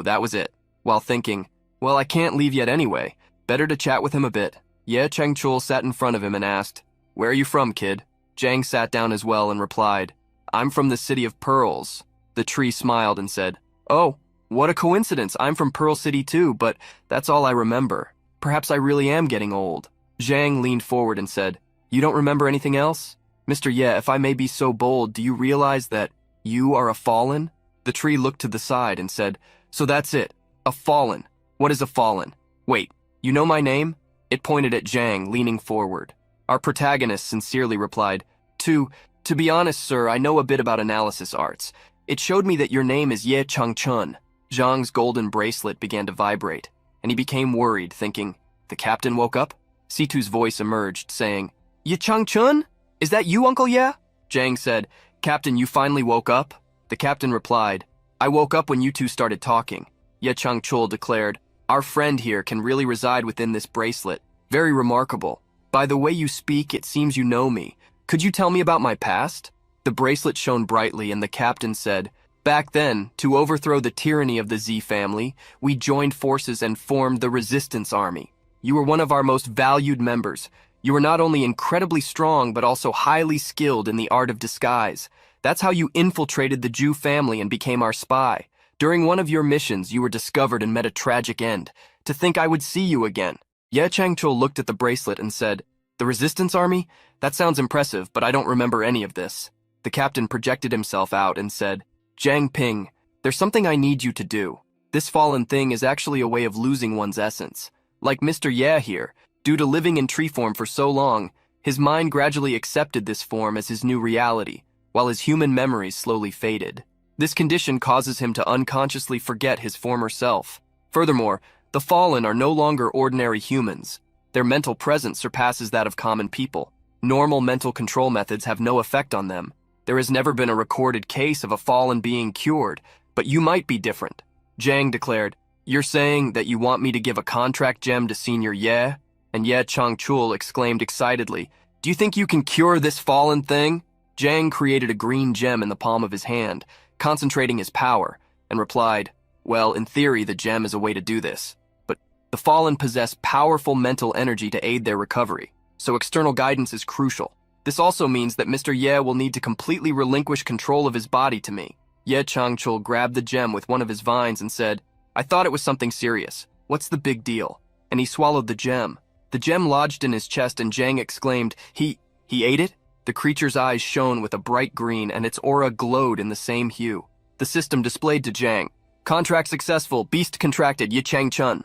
that was it. While thinking, well, I can't leave yet anyway. Better to chat with him a bit. Ye Changchul sat in front of him and asked, "Where are you from, kid?" Zhang sat down as well and replied, "I'm from the City of Pearls." The tree smiled and said, "Oh, what a coincidence. I'm from Pearl City too, but that's all I remember. Perhaps I really am getting old." Zhang leaned forward and said, "You don't remember anything else? Mr. Ye, if I may be so bold, do you realize that you are a fallen?" The tree looked to the side and said, "So that's it. A fallen. What is a fallen? Wait, you know my name?" It pointed at Zhang, leaning forward. Our protagonist sincerely replied, To be honest, sir, I know a bit about analysis arts. It showed me that your name is Ye Changchun." Zhang's golden bracelet began to vibrate, and he became worried, thinking, the captain woke up? Situ's voice emerged, saying, "Ye Changchun? Is that you, Uncle Ye?" Zhang said, "Captain, you finally woke up?" The captain replied, "I woke up when you two started talking." Ye Changchul declared, "Our friend here can really reside within this bracelet. Very remarkable. By the way you speak, it seems you know me. Could you tell me about my past?" The bracelet shone brightly, and the captain said, "Back then, to overthrow the tyranny of the Z family, we joined forces and formed the Resistance Army. You were one of our most valued members. You were not only incredibly strong, but also highly skilled in the art of disguise. That's how you infiltrated the Jew family and became our spy. During one of your missions, you were discovered and met a tragic end. To think I would see you again." Ye Changchul looked at the bracelet and said, "The Resistance Army? That sounds impressive, but I don't remember any of this." The captain projected himself out and said, "Jiang Ping, there's something I need you to do. This fallen thing is actually a way of losing one's essence. Like Mr. Ye here, due to living in tree form for so long, his mind gradually accepted this form as his new reality, while his human memories slowly faded. This condition causes him to unconsciously forget his former self. Furthermore, the fallen are no longer ordinary humans. Their mental presence surpasses that of common people. Normal mental control methods have no effect on them. There has never been a recorded case of a fallen being cured, but you might be different." Jiang declared, "You're saying that you want me to give a contract gem to Senior Ye?" And Ye Changchul exclaimed excitedly, "Do you think you can cure this fallen thing?" Jiang created a green gem in the palm of his hand, concentrating his power, and replied, "Well, in theory, the gem is a way to do this. But the fallen possess powerful mental energy to aid their recovery, so external guidance is crucial. This also means that Mr. Ye will need to completely relinquish control of his body to me." Ye Changchul grabbed the gem with one of his vines and said, "I thought it was something serious. What's the big deal?" And he swallowed the gem. The gem lodged in his chest and Jiang exclaimed, He ate it?" The creature's eyes shone with a bright green and its aura glowed in the same hue. The system displayed to Jiang, "Contract successful, beast contracted, Yi Chang Chun."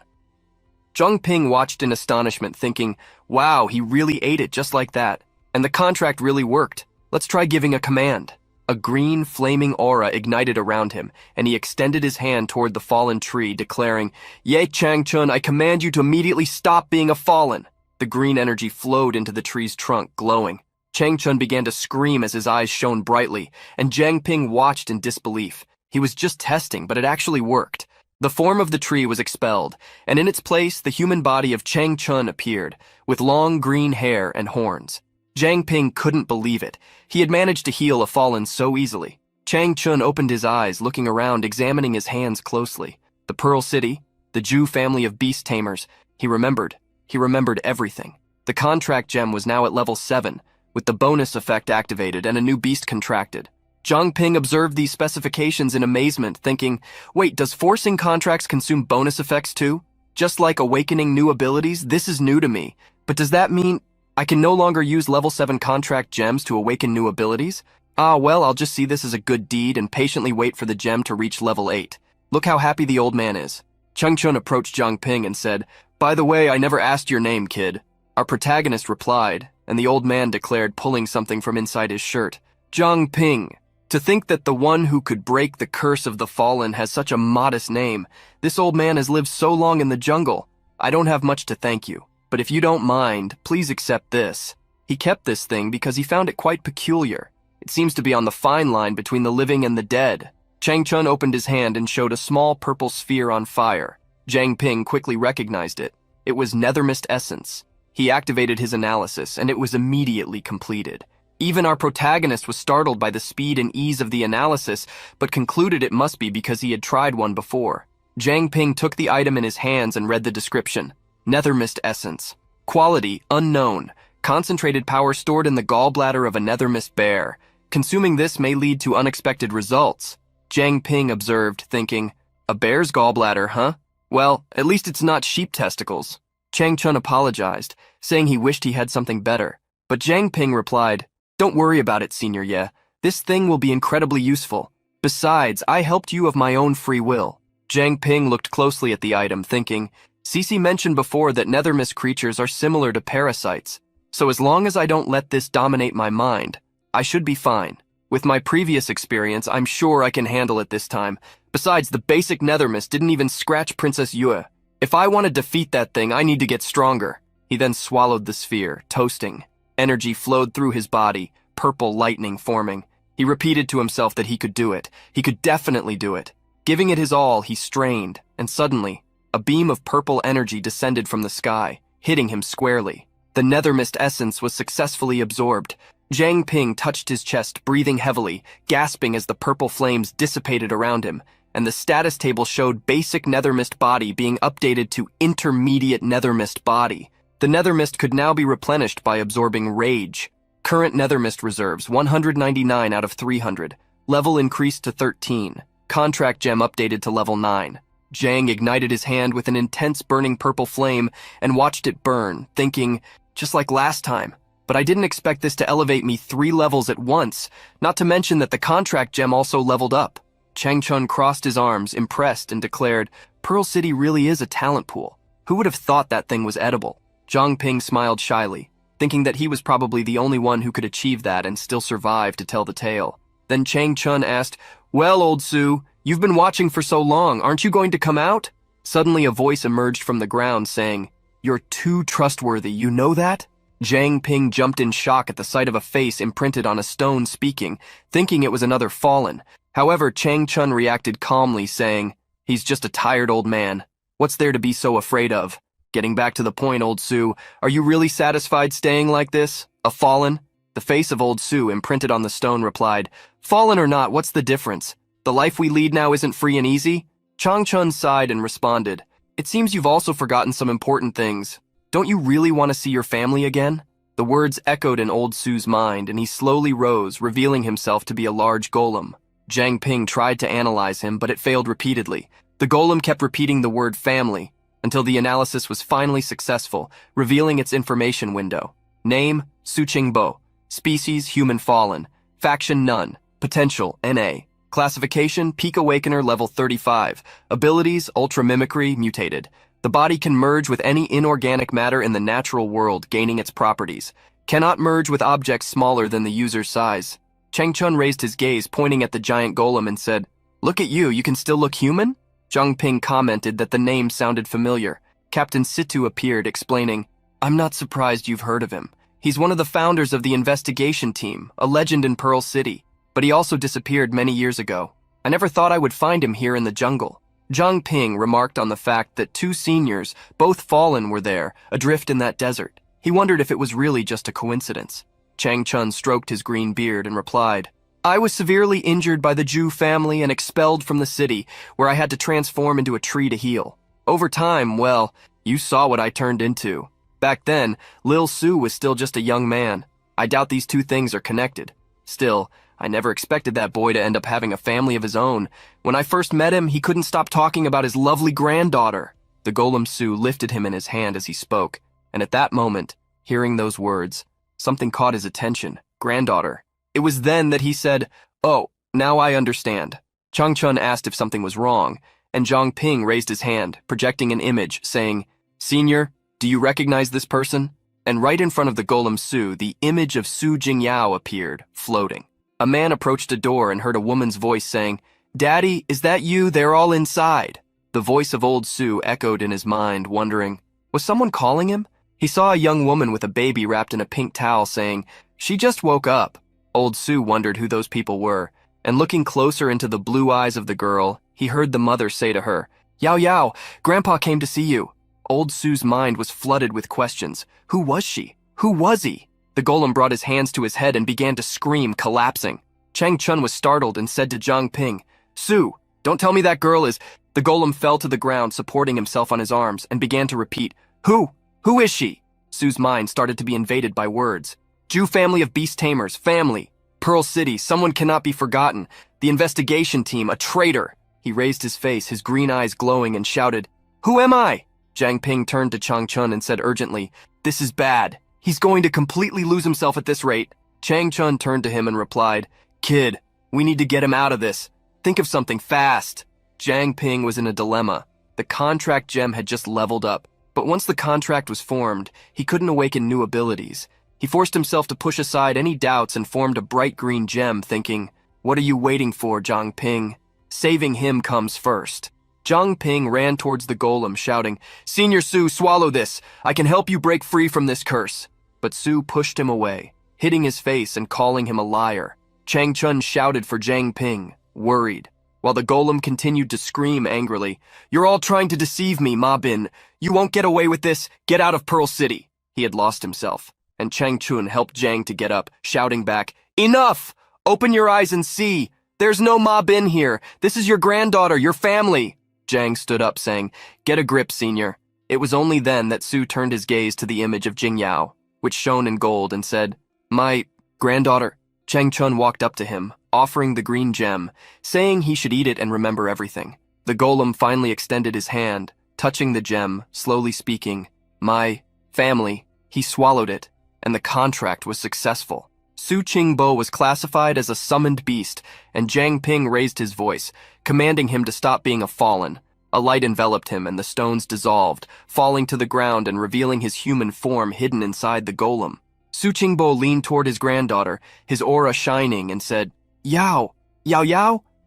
Zhang Ping watched in astonishment, thinking, "Wow, he really ate it just like that. And the contract really worked. Let's try giving a command." A green, flaming aura ignited around him, and he extended his hand toward the fallen tree, declaring, "Ye Chang Chun, I command you to immediately stop being a fallen." The green energy flowed into the tree's trunk, glowing. Chang Chun began to scream as his eyes shone brightly, and Jiang Ping watched in disbelief. He was just testing, but it actually worked. The form of the tree was expelled, and in its place, the human body of Chang Chun appeared, with long green hair and horns. Jiang Ping couldn't believe it. He had managed to heal a fallen so easily. Chang Chun opened his eyes, looking around, examining his hands closely. The Pearl City, the Jew family of beast tamers. He remembered everything. The contract gem was now at level 7, with the bonus effect activated and a new beast contracted. Zhang Ping observed these specifications in amazement, thinking, "Wait, does forcing contracts consume bonus effects too? Just like awakening new abilities, this is new to me. But does that mean I can no longer use level 7 contract gems to awaken new abilities? Well, I'll just see this as a good deed and patiently wait for the gem to reach level 8. Look how happy the old man is." Cheng Chun approached Zhang Ping and said, "By the way, I never asked your name, kid." Our protagonist replied, and the old man declared, pulling something from inside his shirt, "Zhang Ping. To think that the one who could break the curse of the fallen has such a modest name. This old man has lived so long in the jungle. I don't have much to thank you, but if you don't mind, please accept this." He kept this thing because he found it quite peculiar. It seems to be on the fine line between the living and the dead. Chang Chun opened his hand and showed a small purple sphere on fire. Jiang Ping quickly recognized it. It was Nethermist essence. He activated his analysis, and it was immediately completed. Even our protagonist was startled by the speed and ease of the analysis, but concluded it must be because he had tried one before. Jiang Ping took the item in his hands and read the description. Nethermist essence. Quality, unknown. Concentrated power stored in the gallbladder of a Nethermist bear. Consuming this may lead to unexpected results. Jiang Ping observed, thinking, "A bear's gallbladder, huh? Well, at least it's not sheep testicles." Chang Chun apologized, saying he wished he had something better. But Jiang Ping replied, "Don't worry about it, Senior Ye. This thing will be incredibly useful. Besides, I helped you of my own free will." Jiang Ping looked closely at the item, thinking, Cece mentioned before that Nethermist creatures are similar to parasites, so as long as I don't let this dominate my mind, I should be fine. With my previous experience, I'm sure I can handle it this time. Besides, the basic Nethermist didn't even scratch Princess Yue. If I want to defeat that thing, I need to get stronger. He then swallowed the sphere, toasting. Energy flowed through his body, purple lightning forming. He repeated to himself that he could do it. He could definitely do it. Giving it his all, he strained, and suddenly, a beam of purple energy descended from the sky, hitting him squarely. The Nethermist essence was successfully absorbed. Jiang Ping touched his chest, breathing heavily, gasping as the purple flames dissipated around him, and the status table showed basic Nethermist body being updated to intermediate Nethermist body. The Nethermist could now be replenished by absorbing rage, Current Nethermist reserves, 199 out of 300. Level increased to 13. Contract gem updated to level 9. Jang ignited his hand with an intense burning purple flame and watched it burn, thinking, just like last time. But I didn't expect this to elevate me 3 levels at once, not to mention that the contract gem also leveled up. Chang Chun crossed his arms, impressed, and declared, Pearl City really is a talent pool. Who would have thought that thing was edible? Zhang Ping smiled shyly, thinking that he was probably the only one who could achieve that and still survive to tell the tale. Then Chang Chun asked, Well, old Su, you've been watching for so long, aren't you going to come out? Suddenly a voice emerged from the ground saying, You're too trustworthy, you know that? Zhang Ping jumped in shock at the sight of a face imprinted on a stone speaking, thinking it was another fallen. However, Chang Chun reacted calmly, saying, He's just a tired old man. What's there to be so afraid of? Getting back to the point, old Su, are you really satisfied staying like this? A fallen? The face of old Su, imprinted on the stone, replied, Fallen or not, what's the difference? The life we lead now isn't free and easy? Chang Chun sighed and responded, It seems you've also forgotten some important things. Don't you really want to see your family again? The words echoed in old Su's mind, and he slowly rose, revealing himself to be a large golem. Zhang Ping tried to analyze him, but it failed repeatedly. The golem kept repeating the word family, until the analysis was finally successful, revealing its information window. Name, Su Qingbo. Species, human fallen. Faction, none. Potential, NA. Classification, Peak Awakener level 35. Abilities, Ultra Mimicry, mutated. The body can merge with any inorganic matter in the natural world, gaining its properties. Cannot merge with objects smaller than the user's size. Chang Chun raised his gaze, pointing at the giant golem, and said, Look at you can still look human? Zhang Ping commented that the name sounded familiar. Captain Situ appeared, explaining, I'm not surprised you've heard of him. He's one of the founders of the investigation team, a legend in Pearl City. But he also disappeared many years ago. I never thought I would find him here in the jungle. Zhang Ping remarked on the fact that 2 seniors, both fallen, were there, adrift in that desert. He wondered if it was really just a coincidence. Chang Chun stroked his green beard and replied, I was severely injured by the Zhu family and expelled from the city, where I had to transform into a tree to heal. Over time, well, you saw what I turned into. Back then, Lil Su was still just a young man. I doubt these 2 things are connected. Still, I never expected that boy to end up having a family of his own. When I first met him, he couldn't stop talking about his lovely granddaughter. The golem Su lifted him in his hand as he spoke, and at that moment, hearing those words, something caught his attention. Granddaughter. It was then that he said, Oh, now I understand. Chang Chun asked if something was wrong, and Zhang Ping raised his hand, projecting an image, saying, Senior, do you recognize this person? And right in front of the golem Su, the image of Su Jingyao appeared, floating. A man approached a door and heard a woman's voice saying, Daddy, is that you? They're all inside. The voice of old Su echoed in his mind, wondering, was someone calling him? He saw a young woman with a baby wrapped in a pink towel saying, She just woke up. Old Su wondered who those people were, and looking closer into the blue eyes of the girl, he heard the mother say to her, Yao Yao, Grandpa came to see you. Old Su's mind was flooded with questions. Who was she? Who was he? The golem brought his hands to his head and began to scream, collapsing. Chang Chun was startled and said to Zhang Ping, Su, don't tell me that girl is... The golem fell to the ground, supporting himself on his arms, and began to repeat, Who? Who is she? Su's mind started to be invaded by words. Zhu family of beast tamers, family. Pearl City, someone cannot be forgotten. The investigation team, a traitor. He raised his face, his green eyes glowing, and shouted, Who am I? Zhang Ping turned to Chang Chun and said urgently, This is bad. He's going to completely lose himself at this rate. Chang Chun turned to him and replied, Kid, we need to get him out of this. Think of something fast. Zhang Ping was in a dilemma. The contract gem had just leveled up, but once the contract was formed, he couldn't awaken new abilities. He forced himself to push aside any doubts and formed a bright green gem, thinking, What are you waiting for, Zhang Ping? Saving him comes first. Zhang Ping ran towards the golem, shouting, Senior Su, swallow this. I can help you break free from this curse. But Su pushed him away, hitting his face and calling him a liar. Chang Chun shouted for Zhang Ping, worried, while the golem continued to scream angrily, You're all trying to deceive me, Ma Bin. You won't get away with this. Get out of Pearl City. He had lost himself, and Chang Chun helped Zhang to get up, shouting back, Enough! Open your eyes and see. There's no Ma Bin here. This is your granddaughter, your family. Zhang stood up, saying, Get a grip, senior. It was only then that Su turned his gaze to the image of Jingyao, which shone in gold, and said, My Granddaughter, Chang Chun walked up to him, offering the green gem, saying he should eat it and remember everything. The golem finally extended his hand, touching the gem, slowly speaking, "My family." He swallowed it, and the contract was successful. Su Qingbo was classified as a summoned beast, and Jiang Ping raised his voice, commanding him to stop being a fallen. A light enveloped him, and the stones dissolved, falling to the ground and revealing his human form hidden inside the golem. Su Qingbo leaned toward his granddaughter, his aura shining, and said, Yao,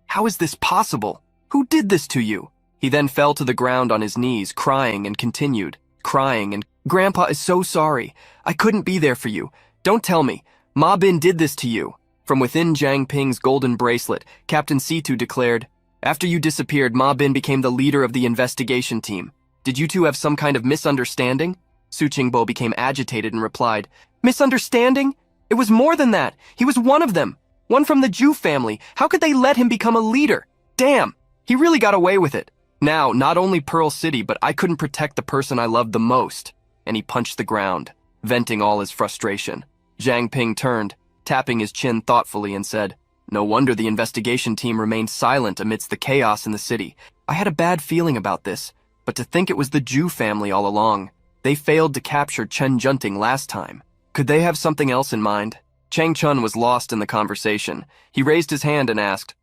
how is this possible? Who did this to you?" He then fell to the ground on his knees, crying, and continued, crying, and "Grandpa is so sorry. I couldn't be there for you. Don't tell me. Ma Bin did this to you." From within Jiang Ping's golden bracelet, Captain Situ declared, "After you disappeared, Ma Bin became the leader of the investigation team. Did you two have some kind of misunderstanding?" Su Qingbo became agitated and replied, "Misunderstanding? It was more than that. He was one of them. One from the Jew family. How could they let him become a leader? Damn, he really got away with it. Now, not only Pearl City, but I couldn't protect the person I loved the most." And he punched the ground, venting all his frustration. Jiang Ping turned, tapping his chin thoughtfully, and said, "No wonder the investigation team remained silent amidst the chaos in the city. I had a bad feeling about this, but to think it was the Jew family all along. They failed to capture Chen Junting last time. Could they have something else in mind?" Chang Chun was lost in the conversation. He raised his hand and asked,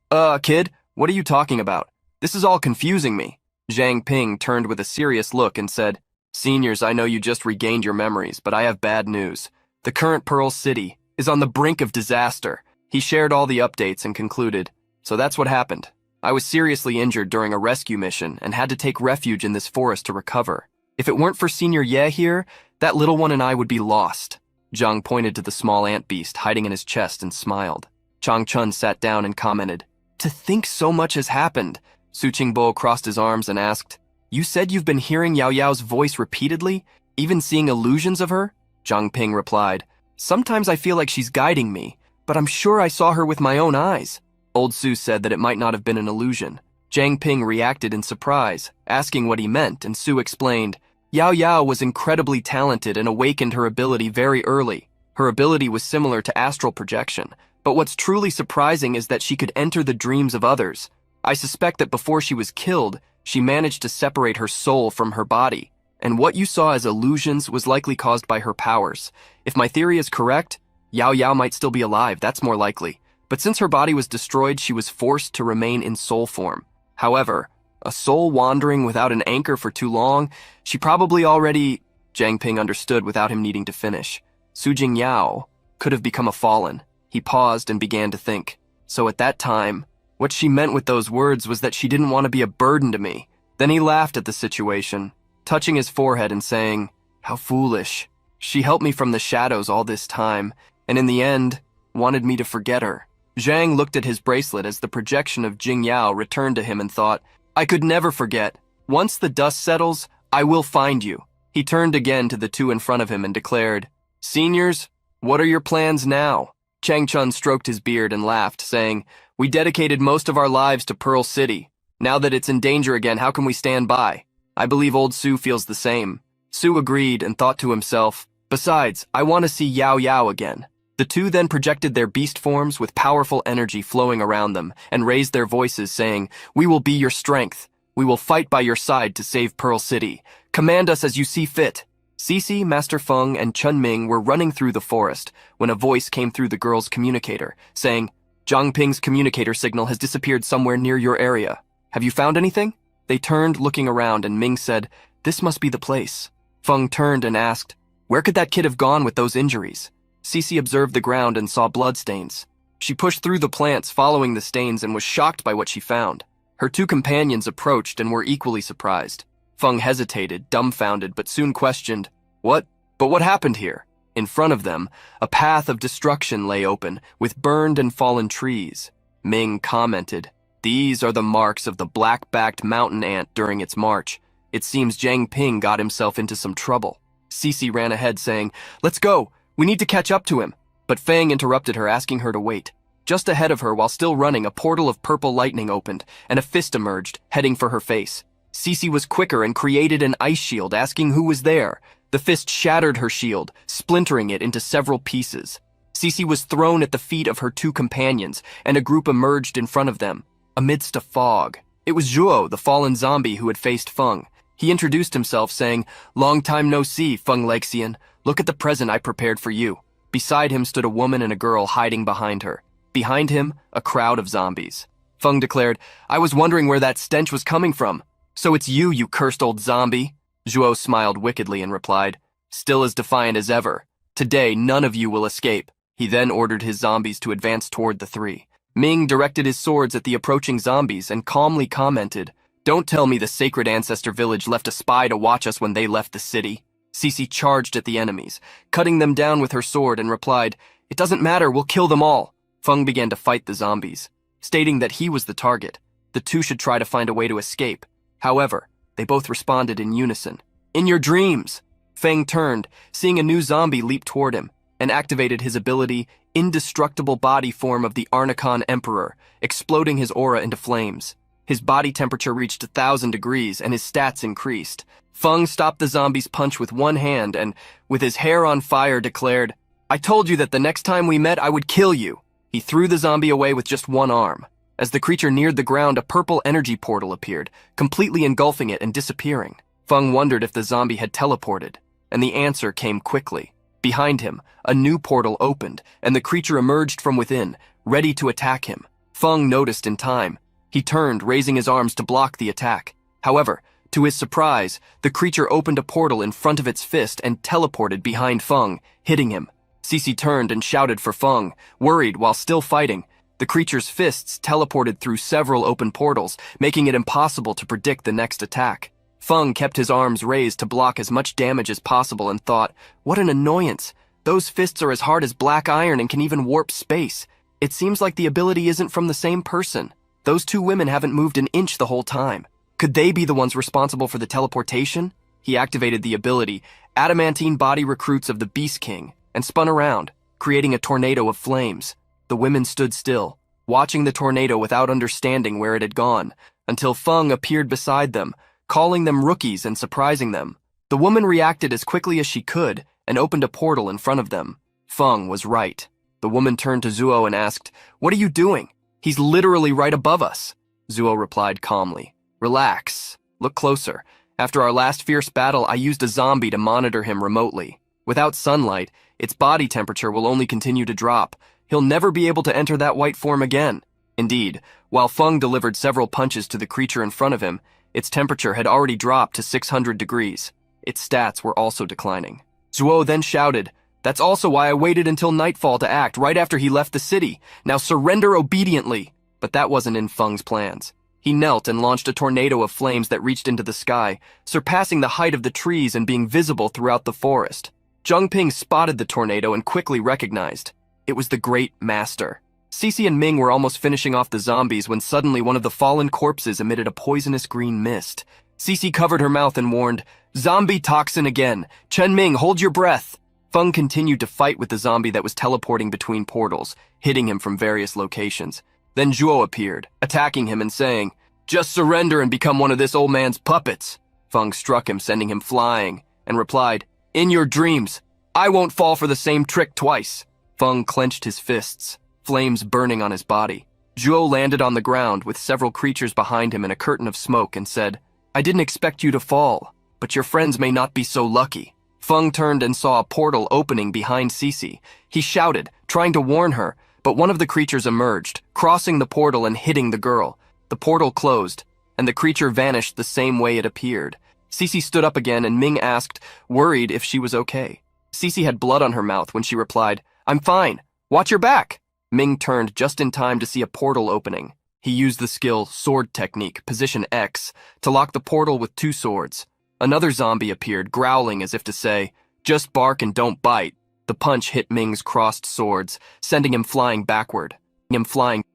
Kid, what are you talking about? This is all confusing me." Jiang Ping turned with a serious look and said, "Seniors, I know you just regained your memories, but I have bad news. The current Pearl City is on the brink of disaster." He shared all the updates and concluded, "So that's what happened. I was seriously injured during a rescue mission and had to take refuge in this forest to recover. If it weren't for Senior Ye here, that little one and I would be lost." Zhang pointed to the small ant beast hiding in his chest and smiled. Chang Chun sat down and commented, "To think so much has happened." Su Qingbo crossed his arms and asked, "You said you've been hearing Yao Yao's voice repeatedly, even seeing illusions of her?" Jiang Ping replied, "Sometimes I feel like she's guiding me, but I'm sure I saw her with my own eyes." Old Su said that it might not have been an illusion. Jiang Ping reacted in surprise, asking what he meant, and Su explained, "Yao Yao was incredibly talented and awakened her ability very early. Her ability was similar to astral projection, but what's truly surprising is that she could enter the dreams of others. I suspect that before she was killed, she managed to separate her soul from her body, and what you saw as illusions was likely caused by her powers. If my theory is correct, Yao Yao might still be alive, that's more likely. But since her body was destroyed, she was forced to remain in soul form. However, a soul wandering without an anchor for too long, she probably already..." Jiang Ping understood without him needing to finish. Su Jingyao could have become a fallen. He paused and began to think. So at that time, what she meant with those words was that she didn't want to be a burden to me. Then he laughed at the situation, touching his forehead and saying, "How foolish. She helped me from the shadows all this time, and in the end, wanted me to forget her." Zhang looked at his bracelet as the projection of Jing Yao returned to him and thought, "I could never forget. Once the dust settles, I will find you." He turned again to the two in front of him and declared, "Seniors, what are your plans now?" Chang Chun stroked his beard and laughed, saying, "We dedicated most of our lives to Pearl City. Now that it's in danger again, how can we stand by? I believe old Su feels the same." Su agreed and thought to himself, "Besides, I want to see Yao Yao again." The two then projected their beast forms with powerful energy flowing around them and raised their voices saying, "We will be your strength. We will fight by your side to save Pearl City. Command us as you see fit." Cece, Master Feng, and Chun Ming were running through the forest when a voice came through the girl's communicator, saying, "Zhang Ping's communicator signal has disappeared somewhere near your area. Have you found anything?" They turned, looking around, and Ming said, "This must be the place." Feng turned and asked, "Where could that kid have gone with those injuries?" Cece observed the ground and saw bloodstains. She pushed through the plants following the stains and was shocked by what she found. Her two companions approached and were equally surprised. Feng hesitated, dumbfounded, but soon questioned, What happened here?" In front of them, a path of destruction lay open, with burned and fallen trees. Ming commented, "These are the marks of the black-backed mountain ant during its march. It seems Jiang Ping got himself into some trouble." Cece ran ahead saying, "Let's go, we need to catch up to him." But Fang interrupted her, asking her to wait. Just ahead of her, while still running, a portal of purple lightning opened, and a fist emerged, heading for her face. Cece was quicker and created an ice shield, asking who was there. The fist shattered her shield, splintering it into several pieces. Cece was thrown at the feet of her two companions, and a group emerged in front of them, amidst a fog. It was Zhuo, the fallen zombie who had faced Feng. He introduced himself, saying, "Long time no see, Feng Lexian. Look at the present I prepared for you." Beside him stood a woman and a girl hiding behind her. Behind him, a crowd of zombies. Feng declared, "I was wondering where that stench was coming from." "So it's you, you cursed old zombie." Zhuo smiled wickedly and replied, "Still as defiant as ever. Today, none of you will escape." He then ordered his zombies to advance toward the three. Ming directed his swords at the approaching zombies and calmly commented, "Don't tell me the sacred ancestor village left a spy to watch us when they left the city." Cece charged at the enemies, cutting them down with her sword, and replied, "It doesn't matter, we'll kill them all." Feng began to fight the zombies, stating that he was the target. The two should try to find a way to escape. However, they both responded in unison. "In your dreams!" Feng turned, seeing a new zombie leap toward him, and activated his ability, Indestructible Body Form of the Arnicon Emperor, exploding his aura into flames. His body temperature reached 1,000 degrees, and his stats increased. Feng stopped the zombie's punch with one hand and, with his hair on fire, declared, "I told you that the next time we met I would kill you." He threw the zombie away with just one arm. As the creature neared the ground, a purple energy portal appeared, completely engulfing it and disappearing. Feng wondered if the zombie had teleported, and the answer came quickly. Behind him, a new portal opened, and the creature emerged from within, ready to attack him. Feng noticed in time. He turned, raising his arms to block the attack. However, to his surprise, the creature opened a portal in front of its fist and teleported behind Feng, hitting him. Cece turned and shouted for Feng, worried while still fighting. The creature's fists teleported through several open portals, making it impossible to predict the next attack. Feng kept his arms raised to block as much damage as possible and thought, "What an annoyance. Those fists are as hard as black iron and can even warp space. It seems like the ability isn't from the same person. Those two women haven't moved an inch the whole time. Could they be the ones responsible for the teleportation?" He activated the ability, Adamantine Body Recruits of the Beast King, and spun around, creating a tornado of flames. The women stood still, watching the tornado without understanding where it had gone, until Feng appeared beside them, calling them rookies and surprising them. The woman reacted as quickly as she could and opened a portal in front of them. Feng was right. The woman turned to Zhuo and asked, "What are you doing? He's literally right above us." Zhuo replied calmly, "Relax. Look closer. After our last fierce battle, I used a zombie to monitor him remotely. Without sunlight, its body temperature will only continue to drop. He'll never be able to enter that white form again." Indeed, while Feng delivered several punches to the creature in front of him, its temperature had already dropped to 600 degrees. Its stats were also declining. Zhuo then shouted, "That's also why I waited until nightfall to act right after he left the city. Now surrender obediently." But that wasn't in Feng's plans. He knelt and launched a tornado of flames that reached into the sky, surpassing the height of the trees and being visible throughout the forest. Zhengping spotted the tornado and quickly recognized. It was the Great Master. Cece and Ming were almost finishing off the zombies when suddenly one of the fallen corpses emitted a poisonous green mist. Cece covered her mouth and warned, "Zombie toxin again. Chen Ming, hold your breath." Feng continued to fight with the zombie that was teleporting between portals, hitting him from various locations. Then Zhuo appeared, attacking him and saying, "Just surrender and become one of this old man's puppets." Feng struck him, sending him flying, and replied, "In your dreams. I won't fall for the same trick twice." Feng clenched his fists, flames burning on his body. Zhuo landed on the ground with several creatures behind him in a curtain of smoke and said, "I didn't expect you to fall, but your friends may not be so lucky." Feng turned and saw a portal opening behind Cece. He shouted, trying to warn her, but one of the creatures emerged, crossing the portal and hitting the girl. The portal closed, and the creature vanished the same way it appeared. Cece stood up again, and Ming asked, worried if she was okay. Cece had blood on her mouth when she replied, "I'm fine. Watch your back." Ming turned just in time to see a portal opening. He used the skill Sword Technique, Position X, to lock the portal with two swords. Another zombie appeared, growling as if to say, "Just bark and don't bite." The punch hit Ming's crossed swords, sending him flying backward.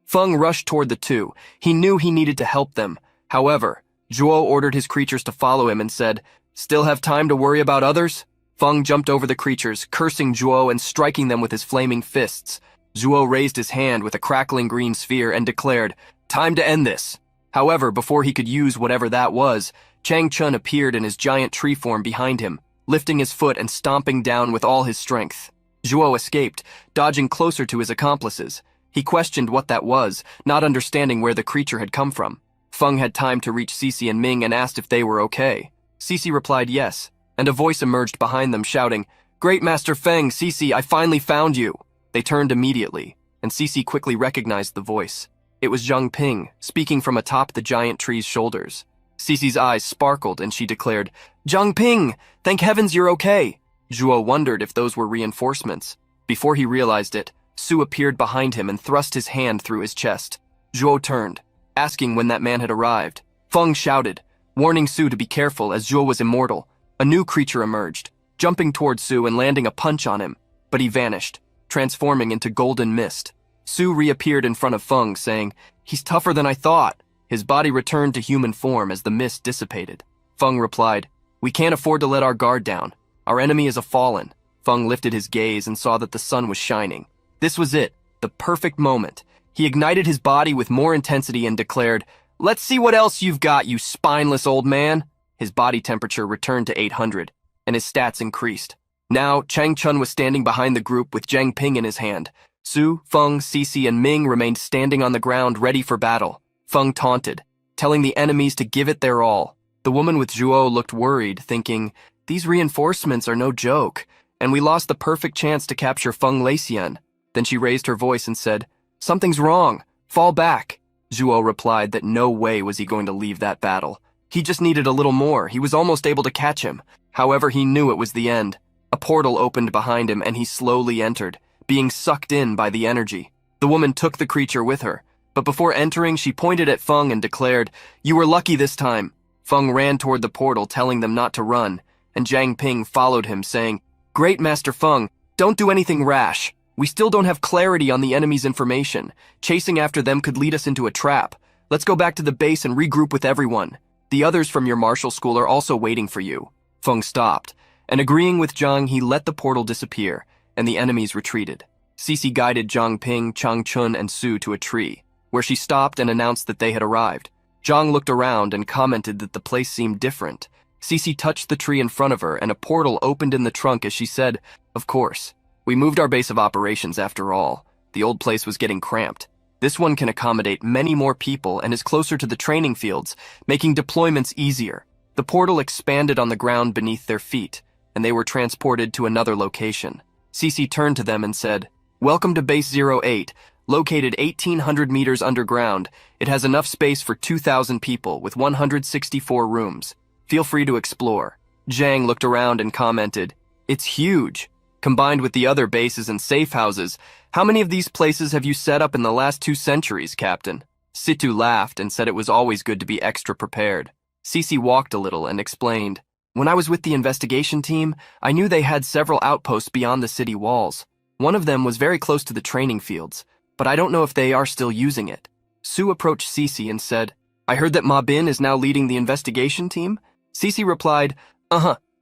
Feng rushed toward the two. He knew he needed to help them. However, Zhuo ordered his creatures to follow him and said, "Still have time to worry about others?" Feng jumped over the creatures, cursing Zhuo and striking them with his flaming fists. Zhuo raised his hand with a crackling green sphere and declared, "Time to end this." However, before he could use whatever that was, Chang Chun appeared in his giant tree form behind him, lifting his foot and stomping down with all his strength. Zhuo escaped, dodging closer to his accomplices. He questioned what that was, not understanding where the creature had come from. Feng had time to reach Cici and Ming and asked if they were okay. Cici replied yes, and a voice emerged behind them shouting, "Great Master Feng, Cici, I finally found you!" They turned immediately, and Cici quickly recognized the voice. It was Zhang Ping, speaking from atop the giant tree's shoulders. Cici's eyes sparkled and she declared, "Zhang Ping, thank heavens you're okay." Zhuo wondered if those were reinforcements. Before he realized it, Su appeared behind him and thrust his hand through his chest. Zhuo turned, asking when that man had arrived. Feng shouted, warning Su to be careful as Zhuo was immortal. A new creature emerged, jumping towards Su and landing a punch on him, but he vanished, transforming into golden mist. Su reappeared in front of Feng, saying, "He's tougher than I thought." His body returned to human form as the mist dissipated. Feng replied, "We can't afford to let our guard down. Our enemy is a fallen." Feng lifted his gaze and saw that the sun was shining. This was it, the perfect moment. He ignited his body with more intensity and declared, "Let's see what else you've got, you spineless old man." His body temperature returned to 800, and his stats increased. Now, Chang Chun was standing behind the group with Zhang Ping in his hand. Su, Feng, Cici, and Ming remained standing on the ground ready for battle. Feng taunted, telling the enemies to give it their all. The woman with Zhuo looked worried, thinking, "These reinforcements are no joke, and we lost the perfect chance to capture Feng Leixian." Then she raised her voice and said, "Something's wrong. Fall back." Zhuo replied that no way was he going to leave that battle. He just needed a little more. He was almost able to catch him. However, he knew it was the end. A portal opened behind him and he slowly entered, being sucked in by the energy. The woman took the creature with her, but before entering, she pointed at Feng and declared, "You were lucky this time." Feng ran toward the portal, telling them not to run, and Zhang Ping followed him, saying, "Great Master Feng, don't do anything rash. We still don't have clarity on the enemy's information. Chasing after them could lead us into a trap. Let's go back to the base and regroup with everyone. The others from your martial school are also waiting for you." Feng stopped, and agreeing with Zhang, he let the portal disappear, and the enemies retreated. Cici guided Zhang Ping, Chang Chun, and Su to a tree, where she stopped and announced that they had arrived. Zhang looked around and commented that the place seemed different. Cici touched the tree in front of her, and a portal opened in the trunk as she said, "Of course. We moved our base of operations after all. The old place was getting cramped. This one can accommodate many more people and is closer to the training fields, making deployments easier." The portal expanded on the ground beneath their feet, and they were transported to another location. Cici turned to them and said, "Welcome to Base 08, located 1,800 meters underground. It has enough space for 2,000 people with 164 rooms. Feel free to explore." Zhang looked around and commented, "It's huge. Combined with the other bases and safe houses, how many of these places have you set up in the last 2 centuries, Captain?" Situ laughed and said it was always good to be extra prepared. Cici walked a little and explained, "When I was with the investigation team, I knew they had several outposts beyond the city walls. One of them was very close to the training fields, but I don't know if they are still using it." Su approached Cici and said, "I heard that Ma Bin is now leading the investigation team?" Cici replied,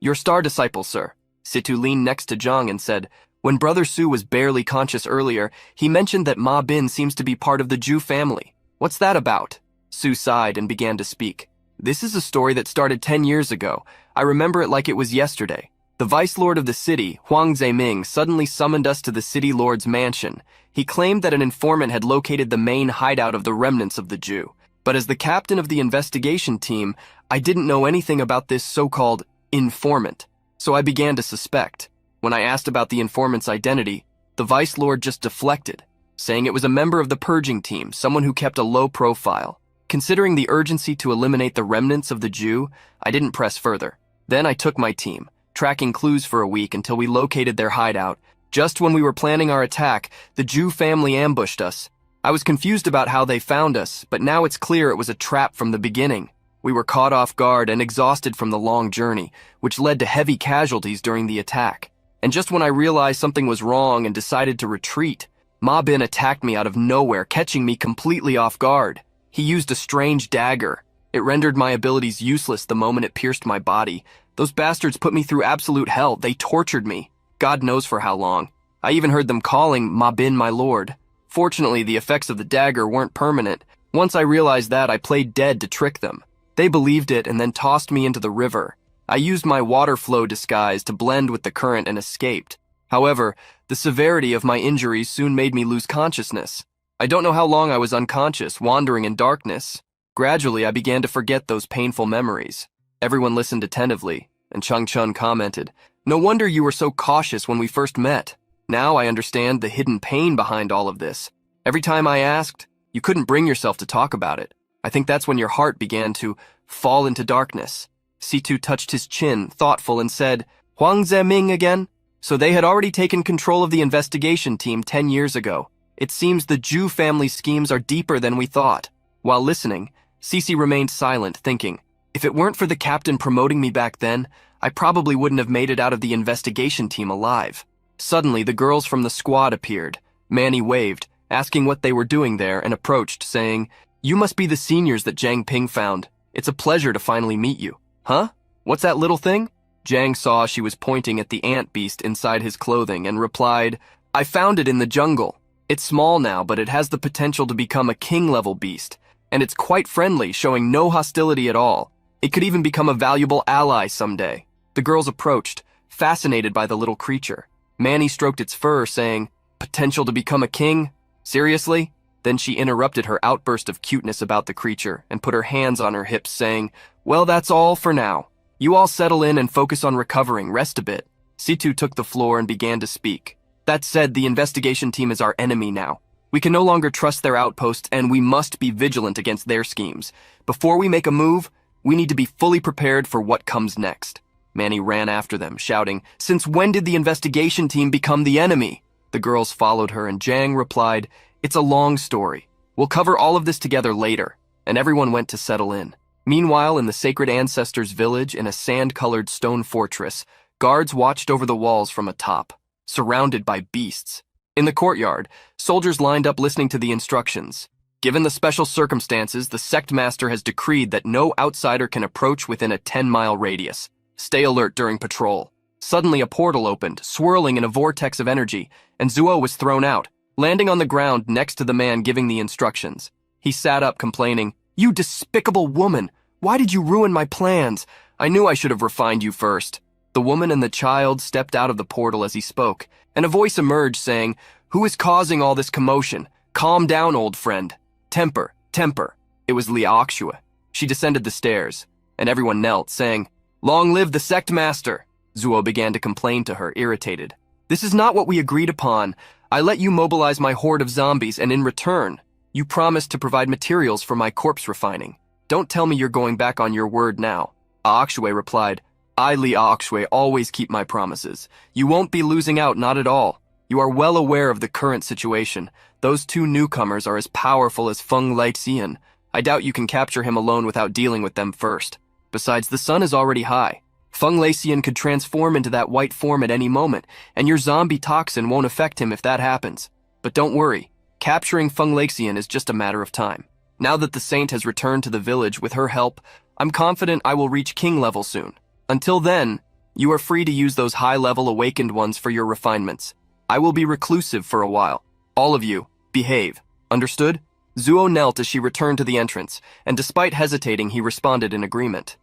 "Your star disciple, sir." Situ leaned next to Zhang and said, "When Brother Su was barely conscious earlier, he mentioned that Ma Bin seems to be part of the Zhu family. What's that about?" Su sighed and began to speak. "This is a story that started 10 years ago. I remember it like it was yesterday. The Vice Lord of the city, Huang Zeiming, suddenly summoned us to the City Lord's mansion. He claimed that an informant had located the main hideout of the remnants of the Jew. But as the captain of the investigation team, I didn't know anything about this so-called informant. So I began to suspect. When I asked about the informant's identity, the Vice Lord just deflected, saying it was a member of the purging team, someone who kept a low profile. Considering the urgency to eliminate the remnants of the Jew, I didn't press further. Then I took my team, tracking clues for a week until we located their hideout. Just when we were planning our attack, the Jew family ambushed us. I was confused about how they found us, but now it's clear it was a trap from the beginning. We were caught off guard and exhausted from the long journey, which led to heavy casualties during the attack. And just when I realized something was wrong and decided to retreat, Ma Bin attacked me out of nowhere, catching me completely off guard. He used a strange dagger. It rendered my abilities useless the moment it pierced my body. Those bastards put me through absolute hell. They tortured me. God knows for how long. I even heard them calling Ma Bin my lord. Fortunately, the effects of the dagger weren't permanent. Once I realized that, I played dead to trick them. They believed it and then tossed me into the river. I used my water flow disguise to blend with the current and escaped. However, The severity of my injuries soon made me lose consciousness. I don't know how long I was unconscious, wandering in darkness. Gradually, I began to forget those painful memories. Everyone listened attentively, and Chung Chun commented, "No wonder you were so cautious when we first met. Now I understand the hidden pain behind all of this. Every time I asked, you couldn't bring yourself to talk about it. I think that's when your heart began to fall into darkness." Situ touched his chin, thoughtful, and said, "Huang Zeming again?" So they had already taken control of the investigation team 10 years ago. It seems the Zhu family schemes are deeper than we thought. While listening, Cece remained silent, thinking, if it weren't for the captain promoting me back then, I probably wouldn't have made it out of the investigation team alive. Suddenly, the girls from the squad appeared. Manny waved, asking what they were doing there, and approached, saying, "You must be the seniors that Jiang Ping found. It's a pleasure to finally meet you." "Huh? What's that little thing?" Jiang saw she was pointing at the ant beast inside his clothing and replied, "I found it in the jungle. It's small now, but it has the potential to become a king-level beast, and it's quite friendly, showing no hostility at all. It could even become a valuable ally someday." The girls approached, fascinated by the little creature. Manny stroked its fur, saying, "Potential to become a king? Seriously?" Then she interrupted her outburst of cuteness about the creature and put her hands on her hips, saying, "Well, that's all for now. You all settle in and focus on recovering, rest a bit." Situ took the floor and began to speak. "That said, the investigation team is our enemy now. We can no longer trust their outposts, and we must be vigilant against their schemes. Before we make a move, we need to be fully prepared for what comes next." Manny ran after them, shouting, "Since when did the investigation team become the enemy?" The girls followed her, and Jiang replied, "It's a long story. We'll cover all of this together later," and everyone went to settle in. Meanwhile, in the sacred ancestors' village in a sand-colored stone fortress, guards watched over the walls from atop, surrounded by beasts. In the courtyard, soldiers lined up listening to the instructions. Given the special circumstances, the sect master has decreed that no outsider can approach within a 10-mile radius. Stay alert during patrol. Suddenly, a portal opened, swirling in a vortex of energy, and Zuo was thrown out, landing on the ground next to the man giving the instructions. He sat up, complaining, "You despicable woman! Why did you ruin my plans? I knew I should have refined you first." The woman and the child stepped out of the portal as he spoke, and a voice emerged saying, "Who is causing all this commotion? Calm down, old friend. Temper, temper." It was Liaoxue. She descended the stairs, and everyone knelt, saying, "Long live the sect master." Zuo began to complain to her, irritated. "This is not what we agreed upon. I let you mobilize my horde of zombies, and in return, you promised to provide materials for my corpse refining. Don't tell me you're going back on your word now." Aoxue replied, "I, Liaoxue, always keep my promises. You won't be losing out, not at all. You are well aware of the current situation. Those two newcomers are as powerful as Feng Leixian. I doubt you can capture him alone without dealing with them first. Besides, the sun is already high. Feng Leixian could transform into that white form at any moment, and your zombie toxin won't affect him if that happens. But don't worry, capturing Feng Leixian is just a matter of time. Now that the saint has returned to the village with her help, I'm confident I will reach king level soon. Until then, you are free to use those high-level awakened ones for your refinements. I will be reclusive for a while. All of you, behave. Understood?" Zuo knelt as she returned to the entrance, and despite hesitating, he responded in agreement.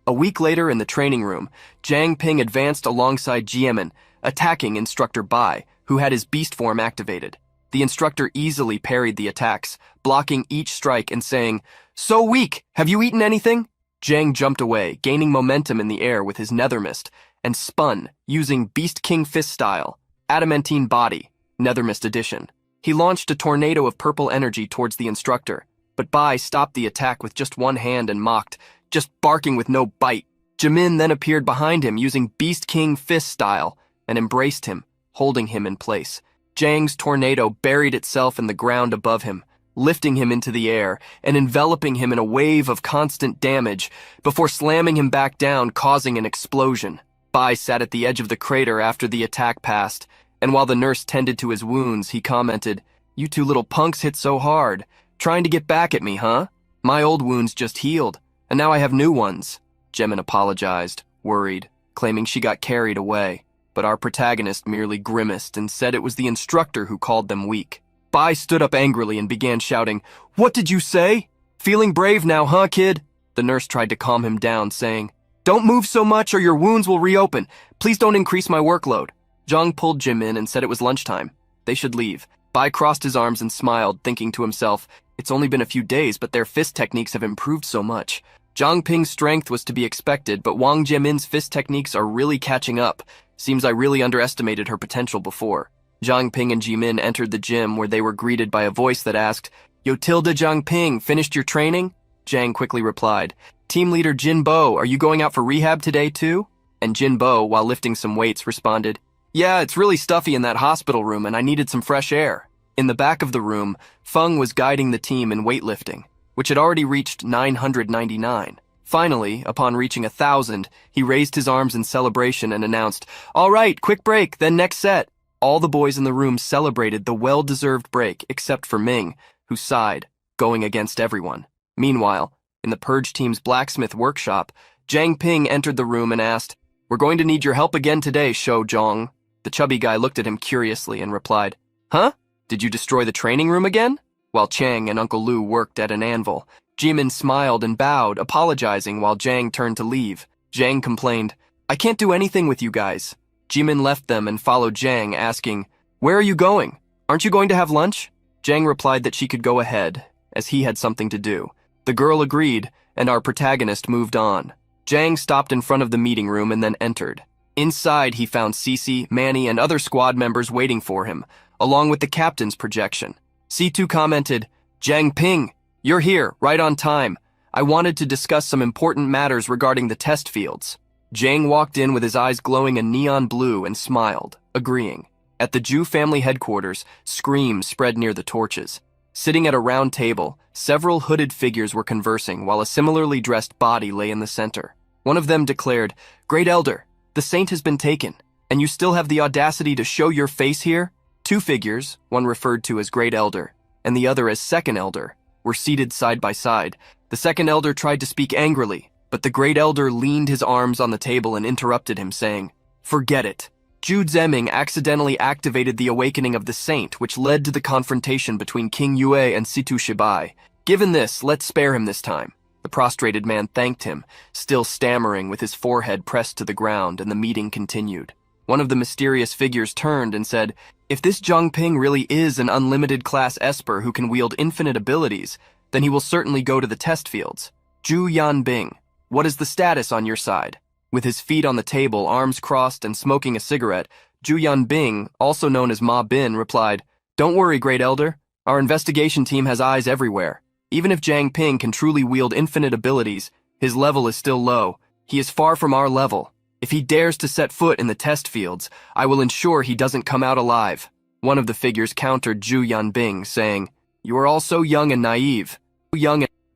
A week later in the training room, Jiang Ping advanced alongside Jiamin, attacking Instructor Bai, who had his beast form activated. The instructor easily parried the attacks, blocking each strike and saying, "So weak! Have you eaten anything?" Jiang jumped away, gaining momentum in the air with his nether mist, and spun, using Beast King Fist style, Adamantine Body, Nether Mist Edition. He launched a tornado of purple energy towards the instructor, but Bai stopped the attack with just one hand and mocked, "Just barking with no bite." Jimin then appeared behind him using Beast King Fist style and embraced him, holding him in place. Jiang's tornado buried itself in the ground above him, lifting him into the air and enveloping him in a wave of constant damage before slamming him back down, causing an explosion. Bai sat at the edge of the crater after the attack passed, and while the nurse tended to his wounds, he commented, "You two little punks hit so hard. Trying to get back at me, huh? My old wounds just healed, and now I have new ones." Jimin apologized, worried, claiming she got carried away, but our protagonist merely grimaced and said it was the instructor who called them weak. Bai stood up angrily and began shouting, "What did you say? Feeling brave now, huh, kid?" The nurse tried to calm him down, saying, "Don't move so much or your wounds will reopen. Please don't increase my workload." Zhang pulled Jim in and said it was lunchtime. They should leave. Bai crossed his arms and smiled, thinking to himself, it's only been a few days, but their fist techniques have improved so much. Zhang Ping's strength was to be expected, but Wang Jimin's fist techniques are really catching up. Seems I really underestimated her potential before. Zhang Ping and Jimin entered the gym where they were greeted by a voice that asked, Yo Tilda Zhang Ping, finished your training? Zhang quickly replied, Team leader Jin Bo, are you going out for rehab today too? And Jin Bo, while lifting some weights, responded, Yeah, it's really stuffy in that hospital room and I needed some fresh air. In the back of the room, Feng was guiding the team in weightlifting, which had already reached 999. Finally, upon reaching 1,000, he raised his arms in celebration and announced, All right, quick break, then next set. All the boys in the room celebrated the well-deserved break, except for Ming, who sighed, going against everyone. Meanwhile, in the Purge team's blacksmith workshop, Zhang Ping entered the room and asked, We're going to need your help again today, Shou Zhong. The chubby guy looked at him curiously and replied, Huh? Did you destroy the training room again? While Chang and Uncle Lu worked at an anvil, Jimin smiled and bowed, apologizing while Zhang turned to leave. Zhang complained, I can't do anything with you guys. Jimin left them and followed Zhang, asking, Where are you going? Aren't you going to have lunch? Zhang replied that she could go ahead, as he had something to do. The girl agreed, and our protagonist moved on. Zhang stopped in front of the meeting room and then entered. Inside, he found Cece, Manny, and other squad members waiting for him, along with the captain's projection. C2 commented, Zhang Ping, you're here, right on time. I wanted to discuss some important matters regarding the test fields. Zhang walked in with his eyes glowing a neon blue and smiled, agreeing. At the Zhu family headquarters, screams spread near the torches. Sitting at a round table, several hooded figures were conversing while a similarly dressed body lay in the center. One of them declared, Great Elder, the saint has been taken, and you still have the audacity to show your face here? Two figures, one referred to as Great Elder, and the other as Second Elder, were seated side by side. The Second Elder tried to speak angrily, but the Great Elder leaned his arms on the table and interrupted him, saying, Forget it. Zhu Zeming accidentally activated the awakening of the saint, which led to the confrontation between King Yue and Situ Shibai. Given this, let's spare him this time. The prostrated man thanked him, still stammering with his forehead pressed to the ground, and the meeting continued. One of the mysterious figures turned and said, If this Zhang Ping really is an unlimited class Esper who can wield infinite abilities, then he will certainly go to the test fields. Zhu Yanbing, what is the status on your side? With his feet on the table, arms crossed, and smoking a cigarette, Zhu Yanbing, also known as Ma Bin, replied, Don't worry, Great Elder. Our investigation team has eyes everywhere. Even if Zhang Ping can truly wield infinite abilities, his level is still low. He is far from our level. If he dares to set foot in the test fields, I will ensure he doesn't come out alive. One of the figures countered Zhu Yanbing, saying, You are all so young and naive.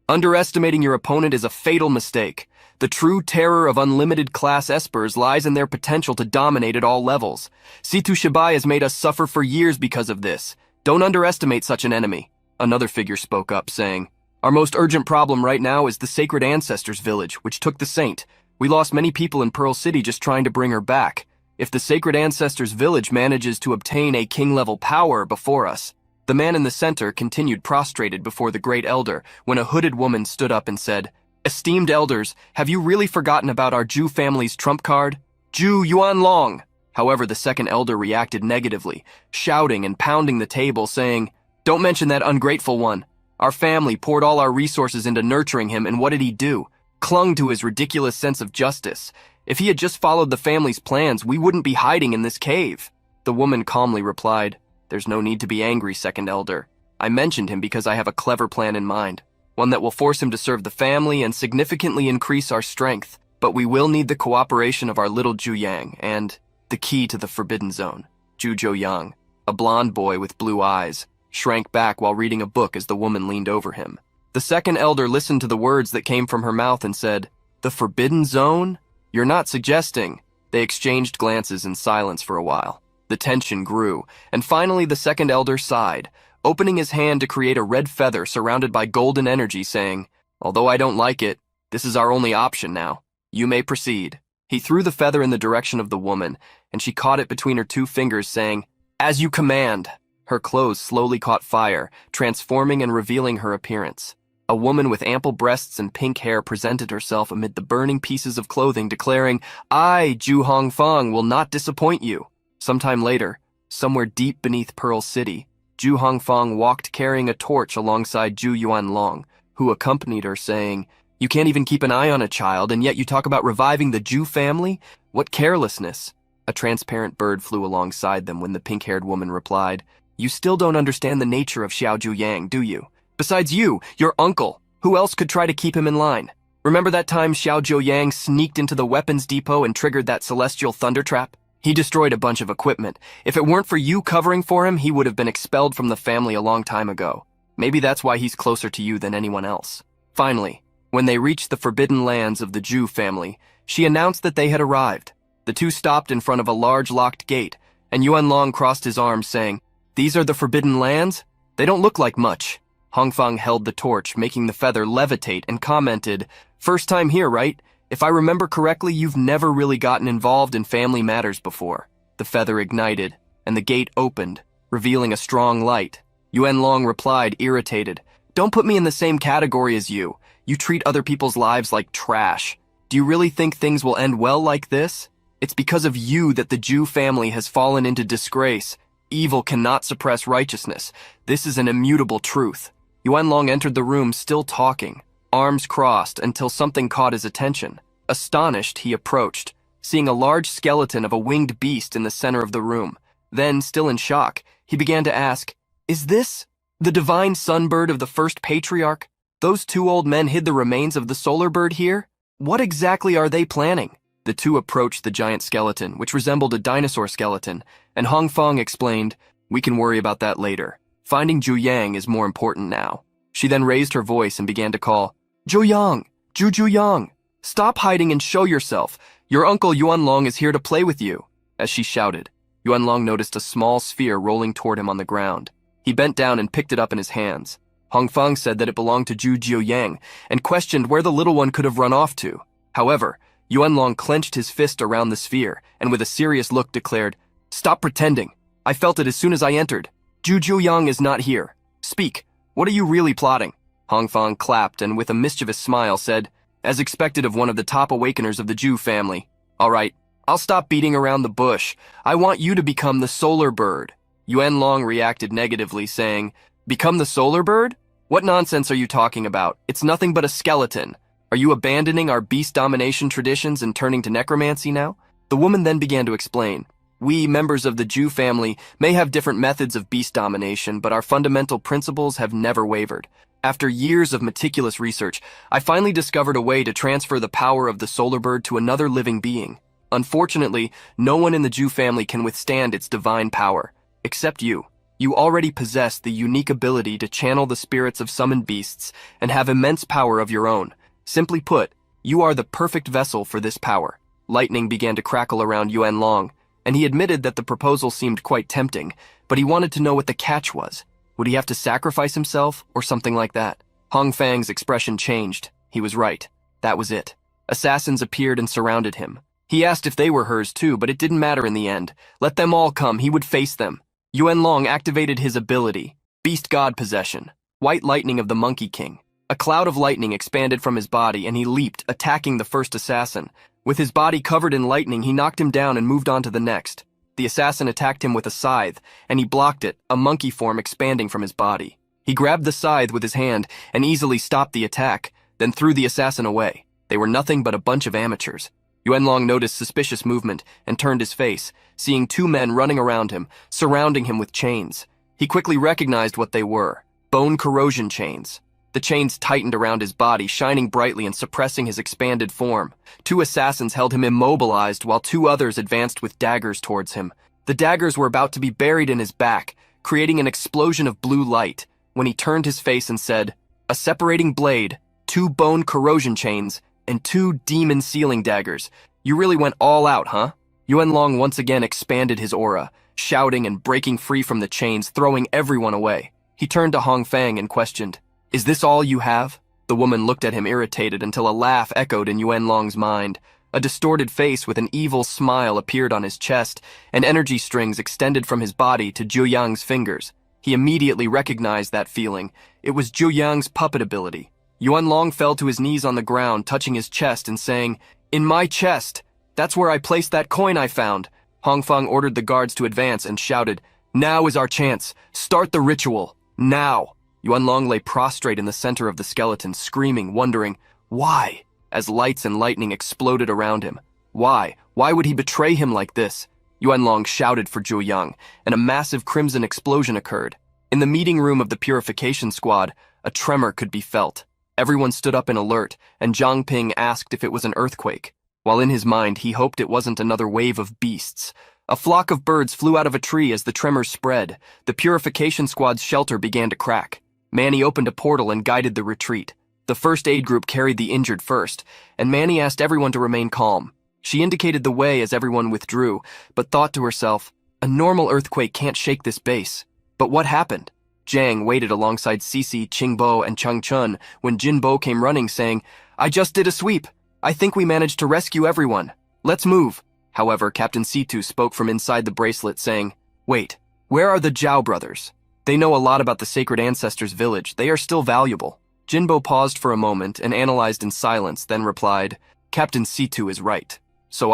Underestimating your opponent is a fatal mistake. The true terror of unlimited class Espers lies in their potential to dominate at all levels. Situ Shibai has made us suffer for years because of this. Don't underestimate such an enemy. Another figure spoke up, saying, Our most urgent problem right now is the Sacred Ancestors Village, which took the saint. We lost many people in Pearl City just trying to bring her back. If the Sacred Ancestors Village manages to obtain a king-level power before us. The man in the center continued prostrated before the Great Elder when a hooded woman stood up and said, Esteemed elders, have you really forgotten about our Zhu family's trump card? Zhu Yuanlong. However, the second elder reacted negatively, shouting and pounding the table, saying, Don't mention that ungrateful one. Our family poured all our resources into nurturing him, and what did he do? Clung to his ridiculous sense of justice. If he had just followed the family's plans, we wouldn't be hiding in this cave. The woman calmly replied, There's no need to be angry, second elder. I mentioned him because I have a clever plan in mind. One that will force him to serve the family and significantly increase our strength. But we will need the cooperation of our little Zhu Yang and the key to the Forbidden Zone. Zhu Zhou-yang, a blonde boy with blue eyes, shrank back while reading a book as the woman leaned over him. The second elder listened to the words that came from her mouth and said, The Forbidden Zone? You're not suggesting. They exchanged glances in silence for a while. The tension grew, and finally the second elder sighed, opening his hand to create a red feather surrounded by golden energy, saying, Although I don't like it, this is our only option now. You may proceed. He threw the feather in the direction of the woman, and she caught it between her two fingers, saying, As you command. Her clothes slowly caught fire, transforming and revealing her appearance. A woman with ample breasts and pink hair presented herself amid the burning pieces of clothing, declaring, I, Zhu Hongfang, will not disappoint you. Sometime later, somewhere deep beneath Pearl City, Zhu Hongfang walked carrying a torch alongside Zhu Yuanlong, who accompanied her, saying, "You can't even keep an eye on a child, and yet you talk about reviving the Zhu family? What carelessness!" A transparent bird flew alongside them when the pink-haired woman replied, "You still don't understand the nature of Xiao Zhuyang, do you? Besides you, your uncle, who else could try to keep him in line? Remember that time Xiao Zhuyang sneaked into the weapons depot and triggered that celestial thunder trap? He destroyed a bunch of equipment. If it weren't for you covering for him, he would have been expelled from the family a long time ago. Maybe that's why he's closer to you than anyone else." Finally, when they reached the forbidden lands of the Zhu family, she announced that they had arrived. The two stopped in front of a large locked gate, and Yuanlong crossed his arms, saying, "These are the forbidden lands? They don't look like much." Hongfang held the torch, making the feather levitate, and commented, "First time here, right? If I remember correctly, you've never really gotten involved in family matters before." The feather ignited, and the gate opened, revealing a strong light. Yuanlong replied, irritated, "Don't put me in the same category as you. You treat other people's lives like trash. Do you really think things will end well like this? It's because of you that the Zhu family has fallen into disgrace. Evil cannot suppress righteousness. This is an immutable truth." Yuanlong entered the room still talking, arms crossed, until something caught his attention. Astonished, he approached, seeing a large skeleton of a winged beast in the center of the room. Then, still in shock, he began to ask, "Is this the divine sunbird of the first patriarch? Those two old men hid the remains of the solar bird here? What exactly are they planning?" The two approached the giant skeleton, which resembled a dinosaur skeleton, and Hongfang explained, "We can worry about that later. Finding Zhu Yang is more important now." She then raised her voice and began to call, "Zhu Yang! Zhu Yang! Stop hiding and show yourself. Your uncle Yuanlong is here to play with you." As she shouted, Yuanlong noticed a small sphere rolling toward him on the ground. He bent down and picked it up in his hands. Hongfang said that it belonged to Zhu Jiuyang and questioned where the little one could have run off to. However, Yuanlong clenched his fist around the sphere and with a serious look declared, "Stop pretending. I felt it as soon as I entered. Zhu Jiuyang is not here. Speak. What are you really plotting?" Hongfang clapped and with a mischievous smile said, "As expected of one of the top awakeners of the Zhu family. All right, I'll stop beating around the bush. I want you to become the solar bird." Yuanlong reacted negatively, saying, "Become the solar bird? What nonsense are you talking about? It's nothing but a skeleton. Are you abandoning our beast domination traditions and turning to necromancy now?" The woman then began to explain, "We, members of the Zhu family, may have different methods of beast domination, but our fundamental principles have never wavered. After years of meticulous research, I finally discovered a way to transfer the power of the solar bird to another living being. Unfortunately, no one in the Zhu family can withstand its divine power, except you. You already possess the unique ability to channel the spirits of summoned beasts and have immense power of your own. Simply put, you are the perfect vessel for this power." Lightning began to crackle around Yuanlong, and he admitted that the proposal seemed quite tempting, but he wanted to know what the catch was. Would he have to sacrifice himself, or something like that? Hongfang's expression changed. He was right. That was it. Assassins appeared and surrounded him. He asked if they were hers too, but it didn't matter in the end. Let them all come, he would face them. Yuanlong activated his ability, Beast God Possession, White Lightning of the Monkey King. A cloud of lightning expanded from his body and he leaped, attacking the first assassin. With his body covered in lightning, he knocked him down and moved on to the next. The assassin attacked him with a scythe, and he blocked it, a monkey form expanding from his body. He grabbed the scythe with his hand and easily stopped the attack, then threw the assassin away. They were nothing but a bunch of amateurs. Yuanlong noticed suspicious movement and turned his face, seeing two men running around him, surrounding him with chains. He quickly recognized what they were: bone corrosion chains. The chains tightened around his body, shining brightly and suppressing his expanded form. Two assassins held him immobilized while two others advanced with daggers towards him. The daggers were about to be buried in his back, creating an explosion of blue light, when he turned his face and said, "A separating blade, 2 bone corrosion chains, and 2 demon sealing daggers. You really went all out, huh?" Yuanlong once again expanded his aura, shouting and breaking free from the chains, throwing everyone away. He turned to Hongfang and questioned, "Is this all you have?" The woman looked at him irritated until a laugh echoed in Yuanlong's mind. A distorted face with an evil smile appeared on his chest, and energy strings extended from his body to Zhuyang's fingers. He immediately recognized that feeling. It was Zhuyang's puppet ability. Yuanlong fell to his knees on the ground, touching his chest and saying, "In my chest! That's where I placed that coin I found." Hongfang ordered the guards to advance and shouted, "Now is our chance! Start the ritual! Now!" Yuanlong lay prostrate in the center of the skeleton, screaming, wondering, why? As lights and lightning exploded around him. Why? Why would he betray him like this? Yuanlong shouted for Zhu Yang, and a massive crimson explosion occurred. In the meeting room of the purification squad, a tremor could be felt. Everyone stood up in alert, and Zhang Ping asked if it was an earthquake, while in his mind he hoped it wasn't another wave of beasts. A flock of birds flew out of a tree as the tremors spread. The purification squad's shelter began to crack. Manny opened a portal and guided the retreat. The first aid group carried the injured first, and Manny asked everyone to remain calm. She indicated the way as everyone withdrew, but thought to herself, a normal earthquake can't shake this base. But what happened? Jiang waited alongside Cici, Qingbo, and Cheng Chun when Jinbo came running, saying, "I just did a sweep. I think we managed to rescue everyone. Let's move." However, Captain Situ spoke from inside the bracelet, saying, "Wait, where are the Zhao brothers? They know a lot about the sacred ancestors' village. They are still valuable." Jinbo paused for a moment and analyzed in silence, then replied, "Captain Situ is right. So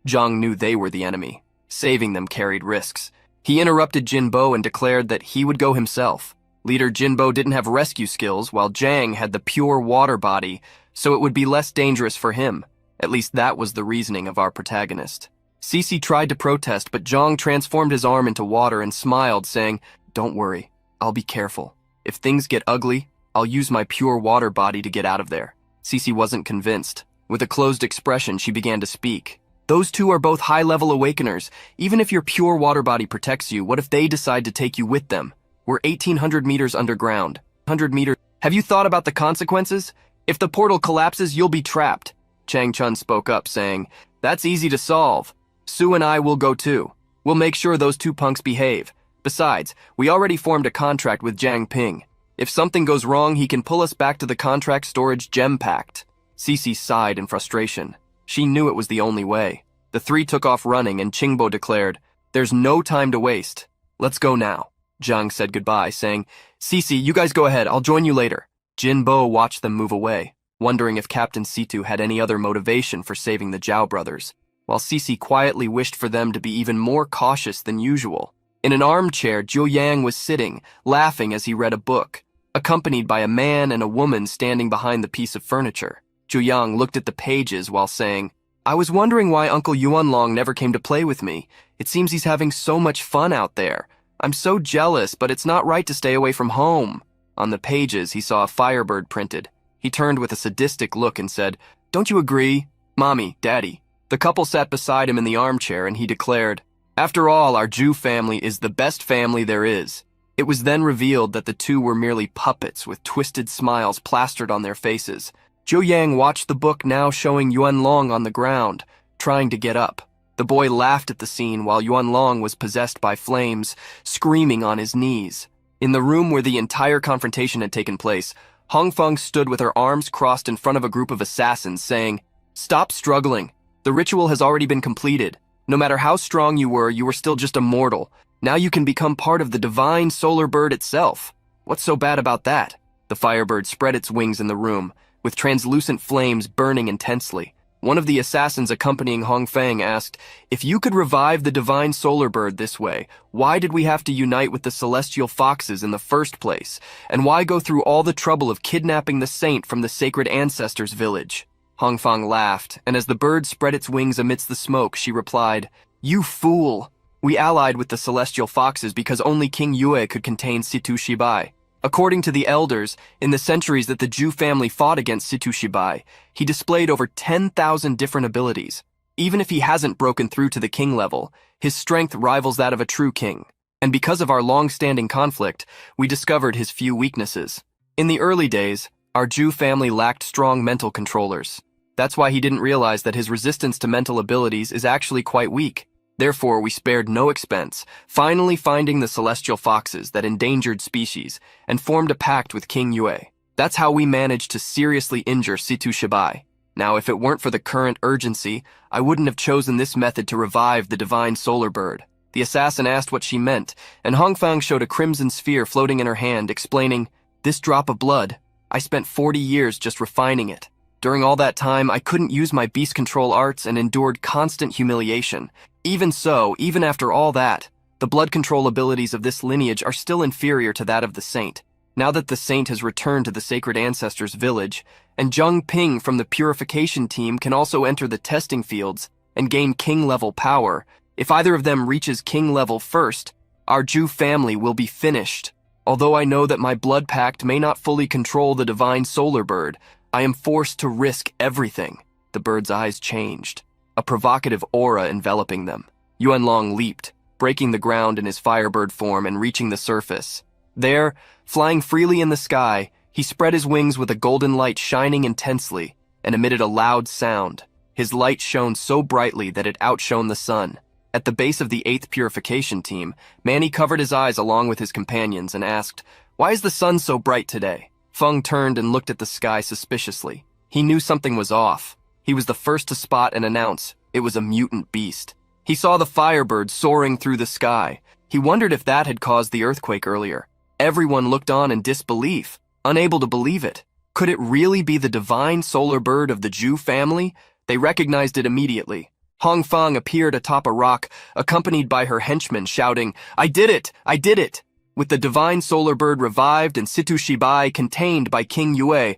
Zhang knew they were the enemy. Saving them carried risks." He interrupted Jinbo and declared that he would go himself. Leader Jinbo didn't have rescue skills, while Zhang had the pure water body, so it would be less dangerous for him. At least that was the reasoning of our protagonist. Cici tried to protest, but Zhang transformed his arm into water and smiled, saying, "Don't worry, I'll be careful. If things get ugly, I'll use my pure water body to get out of there." Cici wasn't convinced. With a closed expression, she began to speak. "Those two are both high-level awakeners. Even if your pure water body protects you, what if they decide to take you with them? We're 1,800 meters underground. 100 meters. Have you thought about the consequences? If the portal collapses, you'll be trapped." Chang Chun spoke up, saying, "That's easy to solve. Su and I will go too. We'll make sure those two punks behave. Besides, we already formed a contract with Jiang Ping. If something goes wrong, he can pull us back to the contract storage gem pact." Cici sighed in frustration. She knew it was the only way. The three took off running, and Qingbo declared, "There's no time to waste. Let's go now." Zhang said goodbye, saying, "Cici, you guys go ahead. I'll join you later." Jinbo watched them move away, wondering if Captain Situ had any other motivation for saving the Zhao brothers, while Cici quietly wished for them to be even more cautious than usual. In an armchair, Zhu Yang was sitting, laughing as he read a book, accompanied by a man and a woman standing behind the piece of furniture. Zhu Yang looked at the pages while saying, "I was wondering why Uncle Yuanlong never came to play with me. It seems he's having so much fun out there. I'm so jealous, but it's not right to stay away from home." On the pages, he saw a firebird printed. He turned with a sadistic look and said, "Don't you agree? Mommy, Daddy." The couple sat beside him in the armchair, and he declared, "After all, our Zhu family is the best family there is." It was then revealed that the two were merely puppets with twisted smiles plastered on their faces. Zhu Yang watched the book now showing Yuanlong on the ground, trying to get up. The boy laughed at the scene while Yuanlong was possessed by flames, screaming on his knees. In the room where the entire confrontation had taken place, Hongfeng stood with her arms crossed in front of a group of assassins, saying, "Stop struggling. The ritual has already been completed. No matter how strong you were still just a mortal. Now you can become part of the divine solar bird itself. What's so bad about that?" The firebird spread its wings in the room, with translucent flames burning intensely. One of the assassins accompanying Hongfeng asked, "If you could revive the divine solar bird this way, why did we have to unite with the celestial foxes in the first place? And why go through all the trouble of kidnapping the saint from the sacred ancestors' village?" Hongfeng laughed, and as the bird spread its wings amidst the smoke, she replied, "You fool! We allied with the celestial foxes because only King Yue could contain Situ Shibai. According to the elders, in the centuries that the Zhu family fought against Situ Shibai, he displayed over 10,000 different abilities. Even if he hasn't broken through to the king level, his strength rivals that of a true king. And because of our long-standing conflict, we discovered his few weaknesses. In the early days, our Zhu family lacked strong mental controllers. That's why he didn't realize that his resistance to mental abilities is actually quite weak. Therefore, we spared no expense, finally finding the celestial foxes, that endangered species, and formed a pact with King Yue. That's how we managed to seriously injure Situ Shibai. Now, if it weren't for the current urgency, I wouldn't have chosen this method to revive the divine solar bird." The assassin asked what she meant, and Hongfeng showed a crimson sphere floating in her hand, explaining, "This drop of blood, I spent 40 years just refining it. During all that time, I couldn't use my beast control arts and endured constant humiliation. Even so, even after all that, the blood control abilities of this lineage are still inferior to that of the saint. Now that the saint has returned to the sacred ancestors' village, and Zheng Ping from the purification team can also enter the testing fields and gain king-level power, if either of them reaches king level first, our Zhu family will be finished. Although I know that my blood pact may not fully control the divine solar bird, I am forced to risk everything. The bird's eyes changed, a provocative aura enveloping them. Yuanlong leaped, breaking the ground in his firebird form and reaching the surface. There, flying freely in the sky, he spread his wings with a golden light shining intensely and emitted a loud sound. His light shone so brightly that it outshone the sun. At the base of the 8th purification team, Manny covered his eyes along with his companions and asked, "Why is the sun so bright today?" Feng turned and looked at the sky suspiciously. He knew something was off. He was the first to spot and announce it was a mutant beast. He saw the firebird soaring through the sky. He wondered if that had caused the earthquake earlier. Everyone looked on in disbelief, unable to believe it. Could it really be the divine solar bird of the Zhu family? They recognized it immediately. Hong Feng appeared atop a rock, accompanied by her henchmen shouting, "I did it! I did it!" With the divine solar bird revived and Situ Shibai contained by King Yue,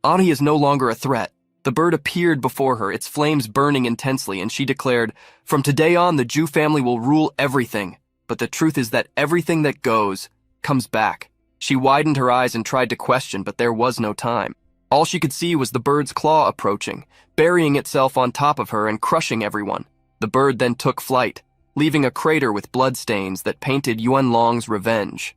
Ani is no longer a threat. The bird appeared before her, its flames burning intensely, and she declared, "From today on, the Zhu family will rule everything. But the truth is that everything that goes comes back." She widened her eyes and tried to question, but there was no time. All she could see was the bird's claw approaching, burying itself on top of her and crushing everyone. The bird then took flight, leaving a crater with bloodstains that painted Yuanlong's revenge.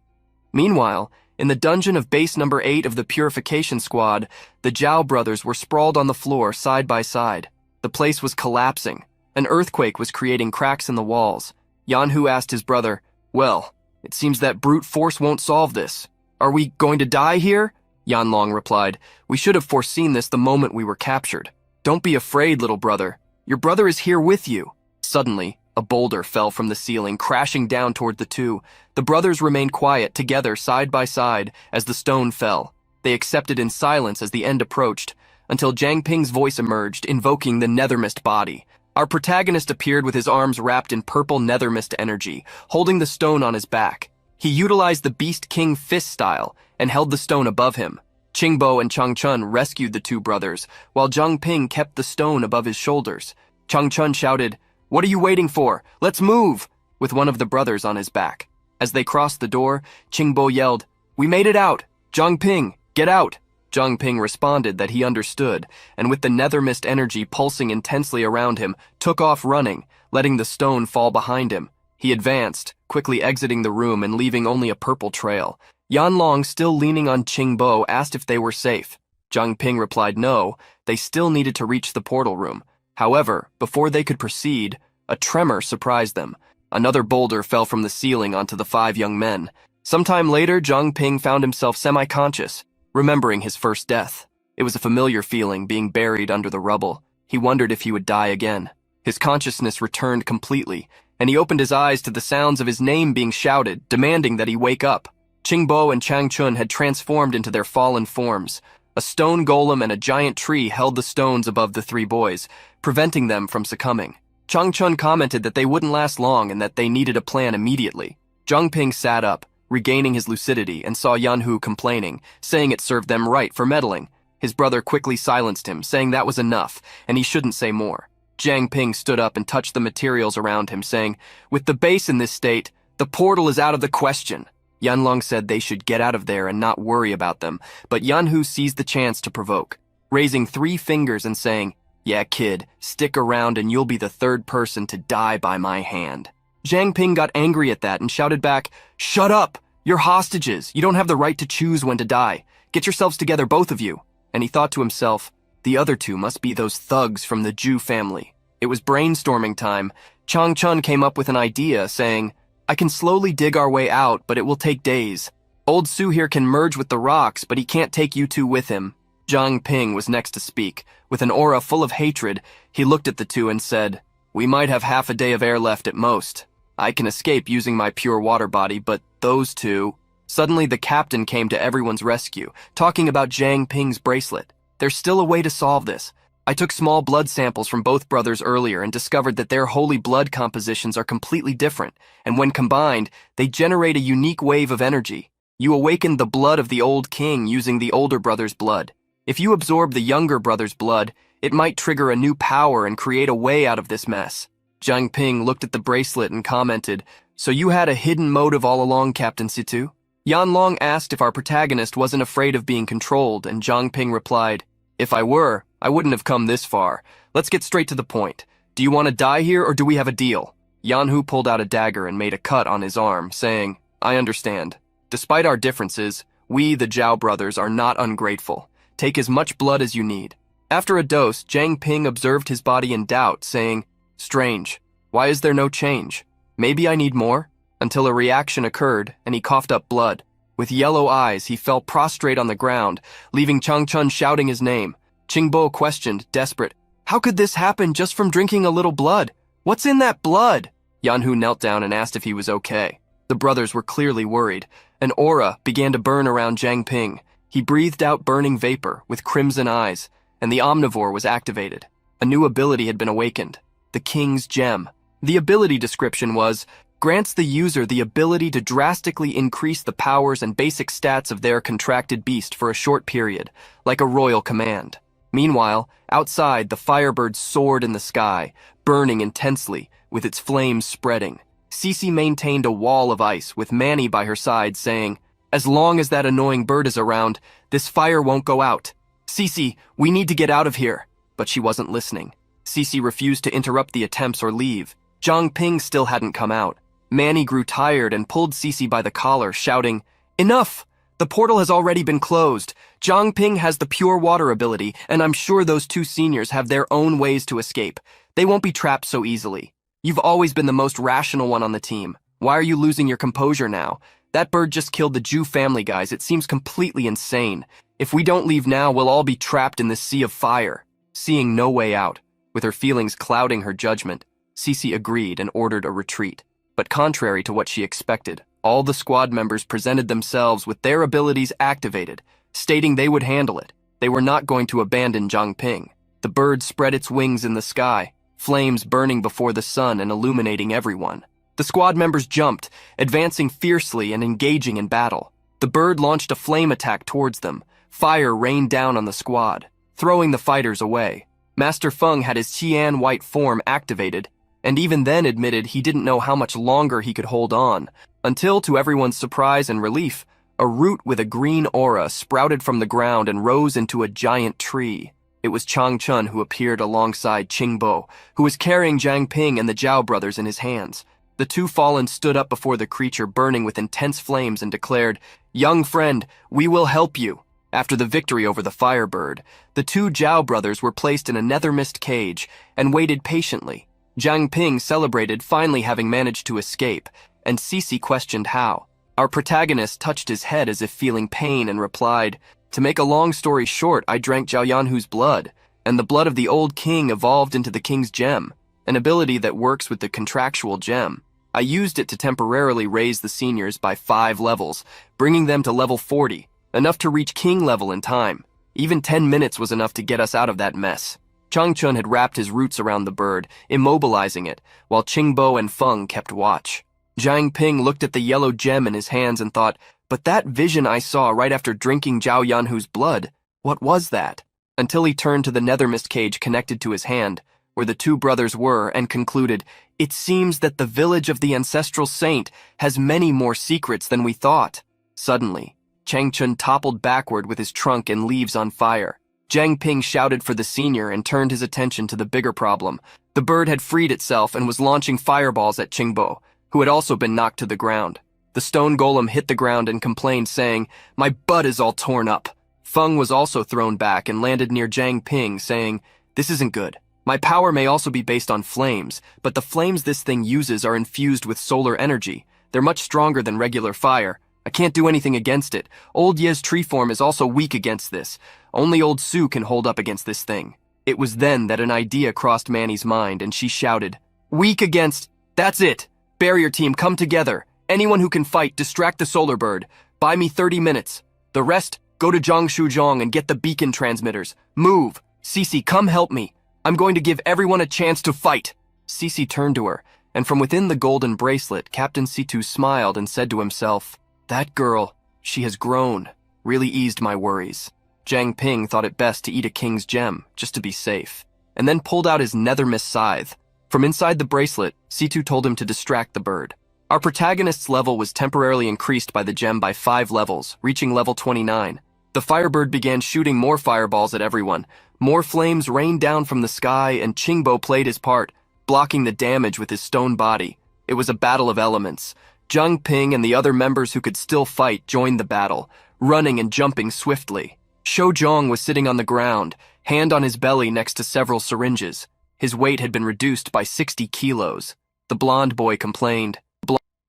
Meanwhile, in the dungeon of base number 8 of the Purification Squad, the Zhao brothers were sprawled on the floor side by side. The place was collapsing. An earthquake was creating cracks in the walls. Yanhu asked his brother, "Well, it seems that brute force won't solve this. Are we going to die here?" Yanlong replied, "We should have foreseen this the moment we were captured. Don't be afraid, little brother. Your brother is here with you." Suddenly, a boulder fell from the ceiling, crashing down toward the two. The brothers remained quiet, together, side by side, as the stone fell. They accepted in silence as the end approached, until Zhang Ping's voice emerged, invoking the Nethermist body. Our protagonist appeared with his arms wrapped in purple Nethermist energy, holding the stone on his back. He utilized the Beast King fist style and held the stone above him. Qingbo and Changchun rescued the two brothers, while Zhang Ping kept the stone above his shoulders. Changchun shouted, "What are you waiting for? Let's move!" with one of the brothers on his back. As they crossed the door, Qingbo yelled, "We made it out! Zhang Ping, get out!" Zhang Ping responded that he understood, and with the Nethermist energy pulsing intensely around him, took off running, letting the stone fall behind him. He advanced, quickly exiting the room and leaving only a purple trail. Yanlong, still leaning on Qingbo, asked if they were safe. Zhang Ping replied no, they still needed to reach the portal room. However, before they could proceed, a tremor surprised them. Another boulder fell from the ceiling onto the 5 young men. Sometime later, Zhang Ping found himself semi-conscious, remembering his first death. It was a familiar feeling, being buried under the rubble. He wondered if he would die again. His consciousness returned completely, and he opened his eyes to the sounds of his name being shouted, demanding that he wake up. Qingbo and Changchun had transformed into their fallen forms. A stone golem and a giant tree held the stones above the 3 boys, preventing them from succumbing. Changchun commented that they wouldn't last long and that they needed a plan immediately. Zhang Ping sat up, regaining his lucidity, and saw Yanhu complaining, saying it served them right for meddling. His brother quickly silenced him, saying that was enough, and he shouldn't say more. Zhang Ping stood up and touched the materials around him, saying, "With the base in this state, the portal is out of the question." Yanlong said they should get out of there and not worry about them, but Yanhu seized the chance to provoke, raising 3 fingers and saying, "Yeah, kid, stick around and you'll be the 3rd person to die by my hand." Zhang Ping got angry at that and shouted back, "Shut up! You're hostages. You don't have the right to choose when to die. Get yourselves together, both of you." And he thought to himself, the other 2 must be those thugs from the Zhu family. It was brainstorming time. Changchun came up with an idea, saying, "I can slowly dig our way out, but it will take days. Old Su here can merge with the rocks, but he can't take you 2 with him." Zhang Ping was next to speak. With an aura full of hatred, he looked at the 2 and said, "We might have half a day of air left at most. I can escape using my pure water body, but those 2... Suddenly, the captain came to everyone's rescue, talking about Zhang Ping's bracelet. "There's still a way to solve this. I took small blood samples from both brothers earlier and discovered that their holy blood compositions are completely different, and when combined, they generate a unique wave of energy. You awakened the blood of the old king using the older brother's blood. If you absorb the younger brother's blood, it might trigger a new power and create a way out of this mess. Zhang Ping looked at the bracelet and commented, "So you had a hidden motive all along, Captain Situ?" Yan Long asked if our protagonist wasn't afraid of being controlled, and Zhang Ping replied, "If I were, I wouldn't have come this far. Let's get straight to the point. Do you want to die here or do we have a deal?" Yanhu pulled out a dagger and made a cut on his arm, saying, "I understand. Despite our differences, we, the Zhao brothers, are not ungrateful. Take as much blood as you need." After a dose, Zhang Ping observed his body in doubt, saying, "Strange. Why is there no change? Maybe I need more?" Until a reaction occurred, and he coughed up blood. With yellow eyes, he fell prostrate on the ground, leaving Chang Chun shouting his name. Qingbo questioned, desperate, "How could this happen just from drinking a little blood? What's in that blood?" Yanhu knelt down and asked if he was okay. The brothers were clearly worried. An aura began to burn around Zhang Ping. He breathed out burning vapor with crimson eyes, and the omnivore was activated. A new ability had been awakened, the King's Gem. The ability description was, grants the user the ability to drastically increase the powers and basic stats of their contracted beast for a short period, like a royal command. Meanwhile, outside, the Firebird soared in the sky, burning intensely, with its flames spreading. Cece maintained a wall of ice, with Manny by her side, saying, "As long as that annoying bird is around, this fire won't go out. Cece, we need to get out of here." But she wasn't listening. Cece refused to interrupt the attempts or leave. Zhang Ping still hadn't come out. Manny grew tired and pulled Cece by the collar, shouting, "Enough! The portal has already been closed. Zhang Ping has the pure water ability, and I'm sure those two seniors have their own ways to escape. They won't be trapped so easily. You've always been the most rational one on the team. Why are you losing your composure now? That bird just killed the Jew family guys. It seems completely insane. If we don't leave now, we'll all be trapped in this sea of fire." Seeing no way out, with her feelings clouding her judgment, Cece agreed and ordered a retreat. But contrary to what she expected, all the squad members presented themselves with their abilities activated, stating they would handle it. They were not going to abandon Zhang Ping. The bird spread its wings in the sky, flames burning before the sun and illuminating everyone. The squad members jumped, advancing fiercely and engaging in battle. The bird launched a flame attack towards them. Fire rained down on the squad, throwing the fighters away. Master Feng had his Qian white form activated, and even then admitted he didn't know how much longer he could hold on, until, to everyone's surprise and relief, a root with a green aura sprouted from the ground and rose into a giant tree. It was Chang Chun who appeared alongside Qingbo, who was carrying Zhang Ping and the Zhao brothers in his hands. The two fallen stood up before the creature burning with intense flames and declared, "Young friend, we will help you." After the victory over the Firebird, the two Zhao brothers were placed in a nether mist cage and waited patiently. Zhang Ping celebrated finally having managed to escape, and Cece questioned how. Our protagonist touched his head as if feeling pain and replied, "To make a long story short, I drank Zhao Yanhu's blood, and the blood of the old king evolved into the King's Gem, an ability that works with the contractual gem. I used it to temporarily raise the seniors by 5 levels, bringing them to level 40, enough to reach king level in time. Even 10 minutes was enough to get us out of that mess." Chang Chun had wrapped his roots around the bird, immobilizing it, while Qingbo and Feng kept watch. Zhang Ping looked at the yellow gem in his hands and thought, "But that vision I saw right after drinking Zhao Yanhu's blood, what was that?" Until he turned to the nether mist cage connected to his hand, where the two brothers were, and concluded, "It seems that the village of the ancestral saint has many more secrets than we thought." Suddenly, Chang Chun toppled backward with his trunk and leaves on fire. Zhang Ping shouted for the senior and turned his attention to the bigger problem. The bird had freed itself and was launching fireballs at Qingbo, who had also been knocked to the ground. The stone golem hit the ground and complained, saying, "My butt is all torn up." Feng was also thrown back and landed near Zhang Ping, saying, "This isn't good. My power may also be based on flames, but the flames this thing uses are infused with solar energy. They're much stronger than regular fire. I can't do anything against it. Old Ye's tree form is also weak against this. Only Old Su can hold up against this thing." It was then that an idea crossed Manny's mind, and she shouted, "Weak against... That's it! Barrier team, come together. Anyone who can fight, distract the solar bird. Buy me 30 minutes. The rest, go to Zhongshu and get the beacon transmitters. Move! Cece, come help me. I'm going to give everyone a chance to fight. Cece turned to her, and from within the golden bracelet, Captain Situ smiled and said to himself, "That girl, she has grown, really eased my worries." Jiang Ping thought it best to eat a king's gem, just to be safe, and then pulled out his nethermist scythe. From inside the bracelet, Situ told him to distract the bird. Our protagonist's level was temporarily increased by the gem by 5 levels, reaching level 29. The firebird began shooting more fireballs at everyone. More flames rained down from the sky, and Qingbo played his part, blocking the damage with his stone body. It was a battle of elements. Jiang Ping and the other members who could still fight joined the battle, running and jumping swiftly. Shou Zhong was sitting on the ground, hand on his belly next to several syringes. His weight had been reduced by 60 kilos. The blonde boy complained,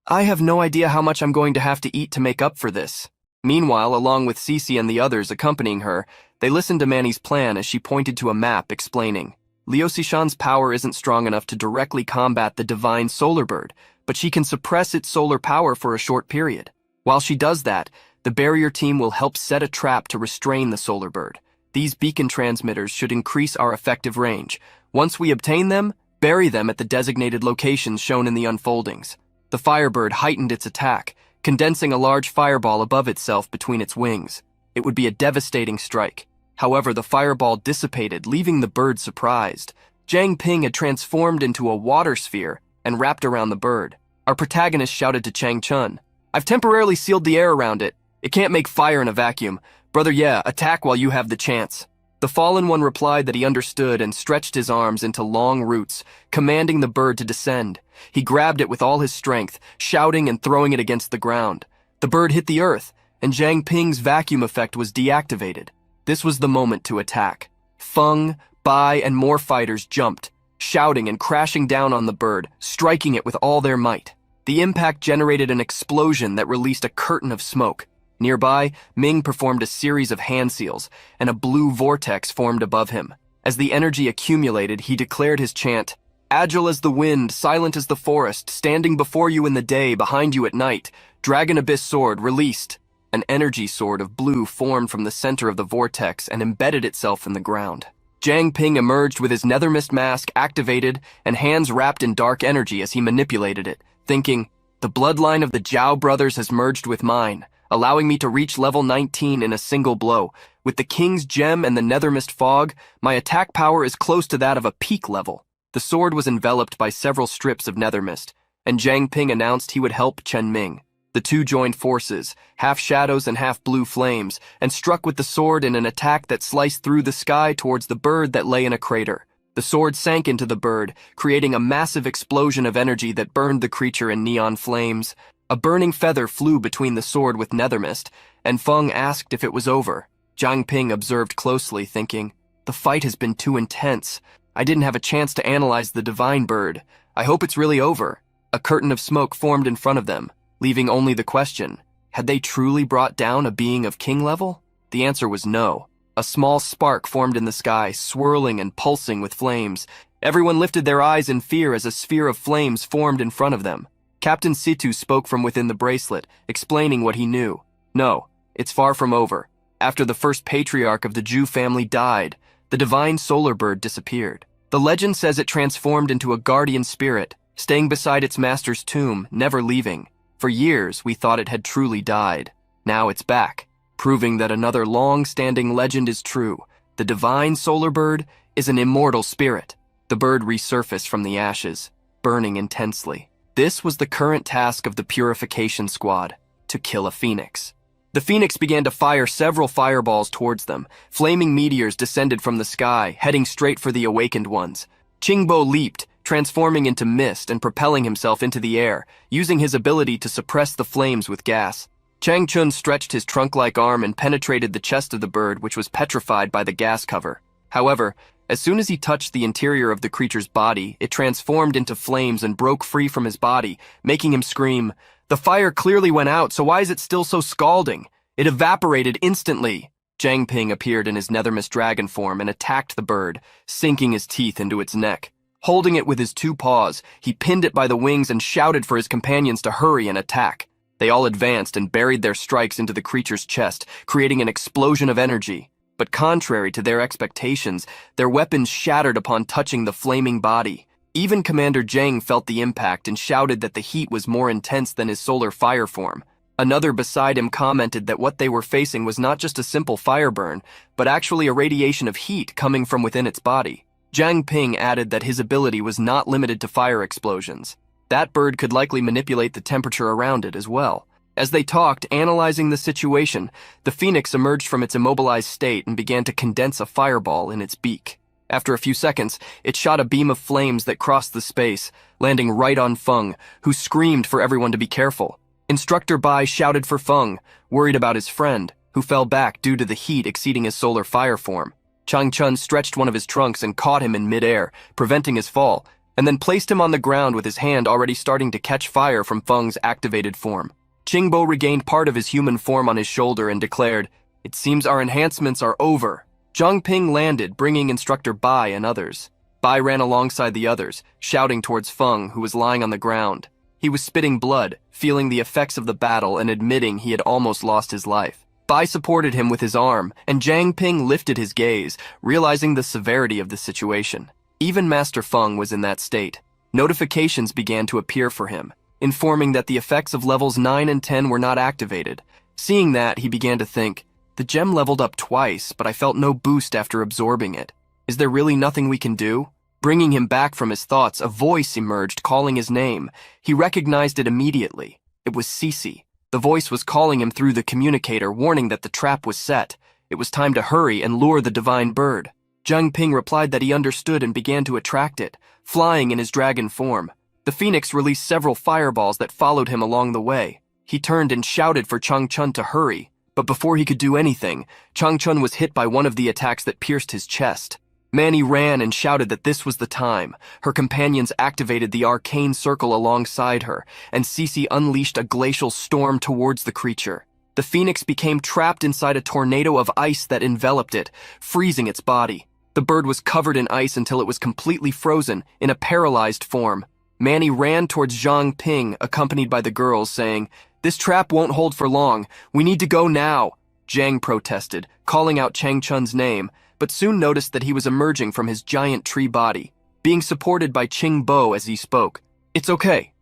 "I have no idea how much I'm going to have to eat to make up for this." Meanwhile, along with Cece and the others accompanying her, they listened to Manny's plan as she pointed to a map explaining, Liu Xishan's power isn't strong enough to directly combat the divine solar bird, but she can suppress its solar power for a short period. While she does that, the barrier team will help set a trap to restrain the solar bird. These beacon transmitters should increase our effective range. Once we obtain them, bury them at the designated locations shown in the unfoldings. The firebird heightened its attack, condensing a large fireball above itself between its wings. It would be a devastating strike. However, the fireball dissipated, leaving the bird surprised. Jiang Ping had transformed into a water sphere and wrapped around the bird. Our protagonist shouted to Chang Chun, "I've temporarily sealed the air around it. It can't make fire in a vacuum. Brother, yeah, attack while you have the chance." The fallen one replied that he understood and stretched his arms into long roots, commanding the bird to descend. He grabbed it with all his strength, shouting and throwing it against the ground. The bird hit the earth, and Jiang Ping's vacuum effect was deactivated. This was the moment to attack. Feng, Bai, and more fighters jumped, shouting and crashing down on the bird, striking it with all their might. The impact generated an explosion that released a curtain of smoke. Nearby, Ming performed a series of hand seals, and a blue vortex formed above him. As the energy accumulated, he declared his chant, "Agile as the wind, silent as the forest, standing before you in the day, behind you at night, Dragon Abyss Sword released." An energy sword of blue formed from the center of the vortex and embedded itself in the ground. Jiang Ping emerged with his nethermist mask activated and hands wrapped in dark energy as he manipulated it, thinking, "The bloodline of the Zhao brothers has merged with mine, allowing me to reach level 19 in a single blow. With the King's Gem and the Nethermist Fog, my attack power is close to that of a peak level." The sword was enveloped by several strips of Nethermist, and Jiang Ping announced he would help Chen Ming. The two joined forces, half shadows and half blue flames, and struck with the sword in an attack that sliced through the sky towards the bird that lay in a crater. The sword sank into the bird, creating a massive explosion of energy that burned the creature in neon flames. A burning feather flew between the sword with Nethermist, and Feng asked if it was over. Jiang Ping observed closely, thinking, "The fight has been too intense. I didn't have a chance to analyze the divine bird. I hope it's really over." A curtain of smoke formed in front of them, leaving only the question, had they truly brought down a being of king level? The answer was no. A small spark formed in the sky, swirling and pulsing with flames. Everyone lifted their eyes in fear as a sphere of flames formed in front of them. Captain Situ spoke from within the bracelet, explaining what he knew. "No, it's far from over. After the first patriarch of the Zhu family died, the divine solar bird disappeared. The legend says it transformed into a guardian spirit, staying beside its master's tomb, never leaving. For years, we thought it had truly died. Now it's back, proving that another long-standing legend is true. The divine solar bird is an immortal spirit." The bird resurfaced from the ashes, burning intensely. This was the current task of the Purification Squad, to kill a phoenix. The phoenix began to fire several fireballs towards them. Flaming meteors descended from the sky, heading straight for the awakened ones. Qingbo leaped, transforming into mist and propelling himself into the air, using his ability to suppress the flames with gas. Chang Chun stretched his trunk-like arm and penetrated the chest of the bird, which was petrified by the gas cover. However, as soon as he touched the interior of the creature's body, it transformed into flames and broke free from his body, making him scream, "The fire clearly went out, so why is it still so scalding? It evaporated instantly." Jiang Ping appeared in his Nethermist dragon form and attacked the bird, sinking his teeth into its neck. Holding it with his 2 paws, he pinned it by the wings and shouted for his companions to hurry and attack. They all advanced and buried their strikes into the creature's chest, creating an explosion of energy. But contrary to their expectations, their weapons shattered upon touching the flaming body. Even Commander Zhang felt the impact and shouted that the heat was more intense than his solar fire form. Another beside him commented that what they were facing was not just a simple fire burn, but actually a radiation of heat coming from within its body. Zhang Ping added that his ability was not limited to fire explosions. That bird could likely manipulate the temperature around it as well. As they talked, analyzing the situation, the phoenix emerged from its immobilized state and began to condense a fireball in its beak. After a few seconds, it shot a beam of flames that crossed the space, landing right on Feng, who screamed for everyone to be careful. Instructor Bai shouted for Feng, worried about his friend, who fell back due to the heat exceeding his solar fire form. Chang Chun stretched one of his trunks and caught him in midair, preventing his fall, and then placed him on the ground with his hand already starting to catch fire from Feng's activated form. Qingbo regained part of his human form on his shoulder and declared, "It seems our enhancements are over." Zhang Ping landed, bringing Instructor Bai and others. Bai ran alongside the others, shouting towards Feng, who was lying on the ground. He was spitting blood, feeling the effects of the battle and admitting he had almost lost his life. Bai supported him with his arm, and Zhang Ping lifted his gaze, realizing the severity of the situation. Even Master Feng was in that state. Notifications began to appear for him, informing that the effects of levels 9 and 10 were not activated. Seeing that, he began to think, the gem leveled up twice, but I felt no boost after absorbing it. Is there really nothing we can do? Bringing him back from his thoughts, a voice emerged calling his name. He recognized it immediately. It was Cece. The voice was calling him through the communicator, warning that the trap was set. It was time to hurry and lure the divine bird. Zhang Ping replied that he understood and began to attract it, flying in his dragon form. The phoenix released several fireballs that followed him along the way. He turned and shouted for Chang Chun to hurry, but before he could do anything, Chang Chun was hit by one of the attacks that pierced his chest. Manny ran and shouted that this was the time. Her companions activated the arcane circle alongside her, and Cece unleashed a glacial storm towards the creature. The phoenix became trapped inside a tornado of ice that enveloped it, freezing its body. The bird was covered in ice until it was completely frozen, in a paralyzed form. Manny ran towards Zhang Ping, accompanied by the girls, saying, "This trap won't hold for long. We need to go now." Zhang protested, calling out Chang Chun's name, but soon noticed that he was emerging from his giant tree body, being supported by Qing Bo as he spoke. It's okay.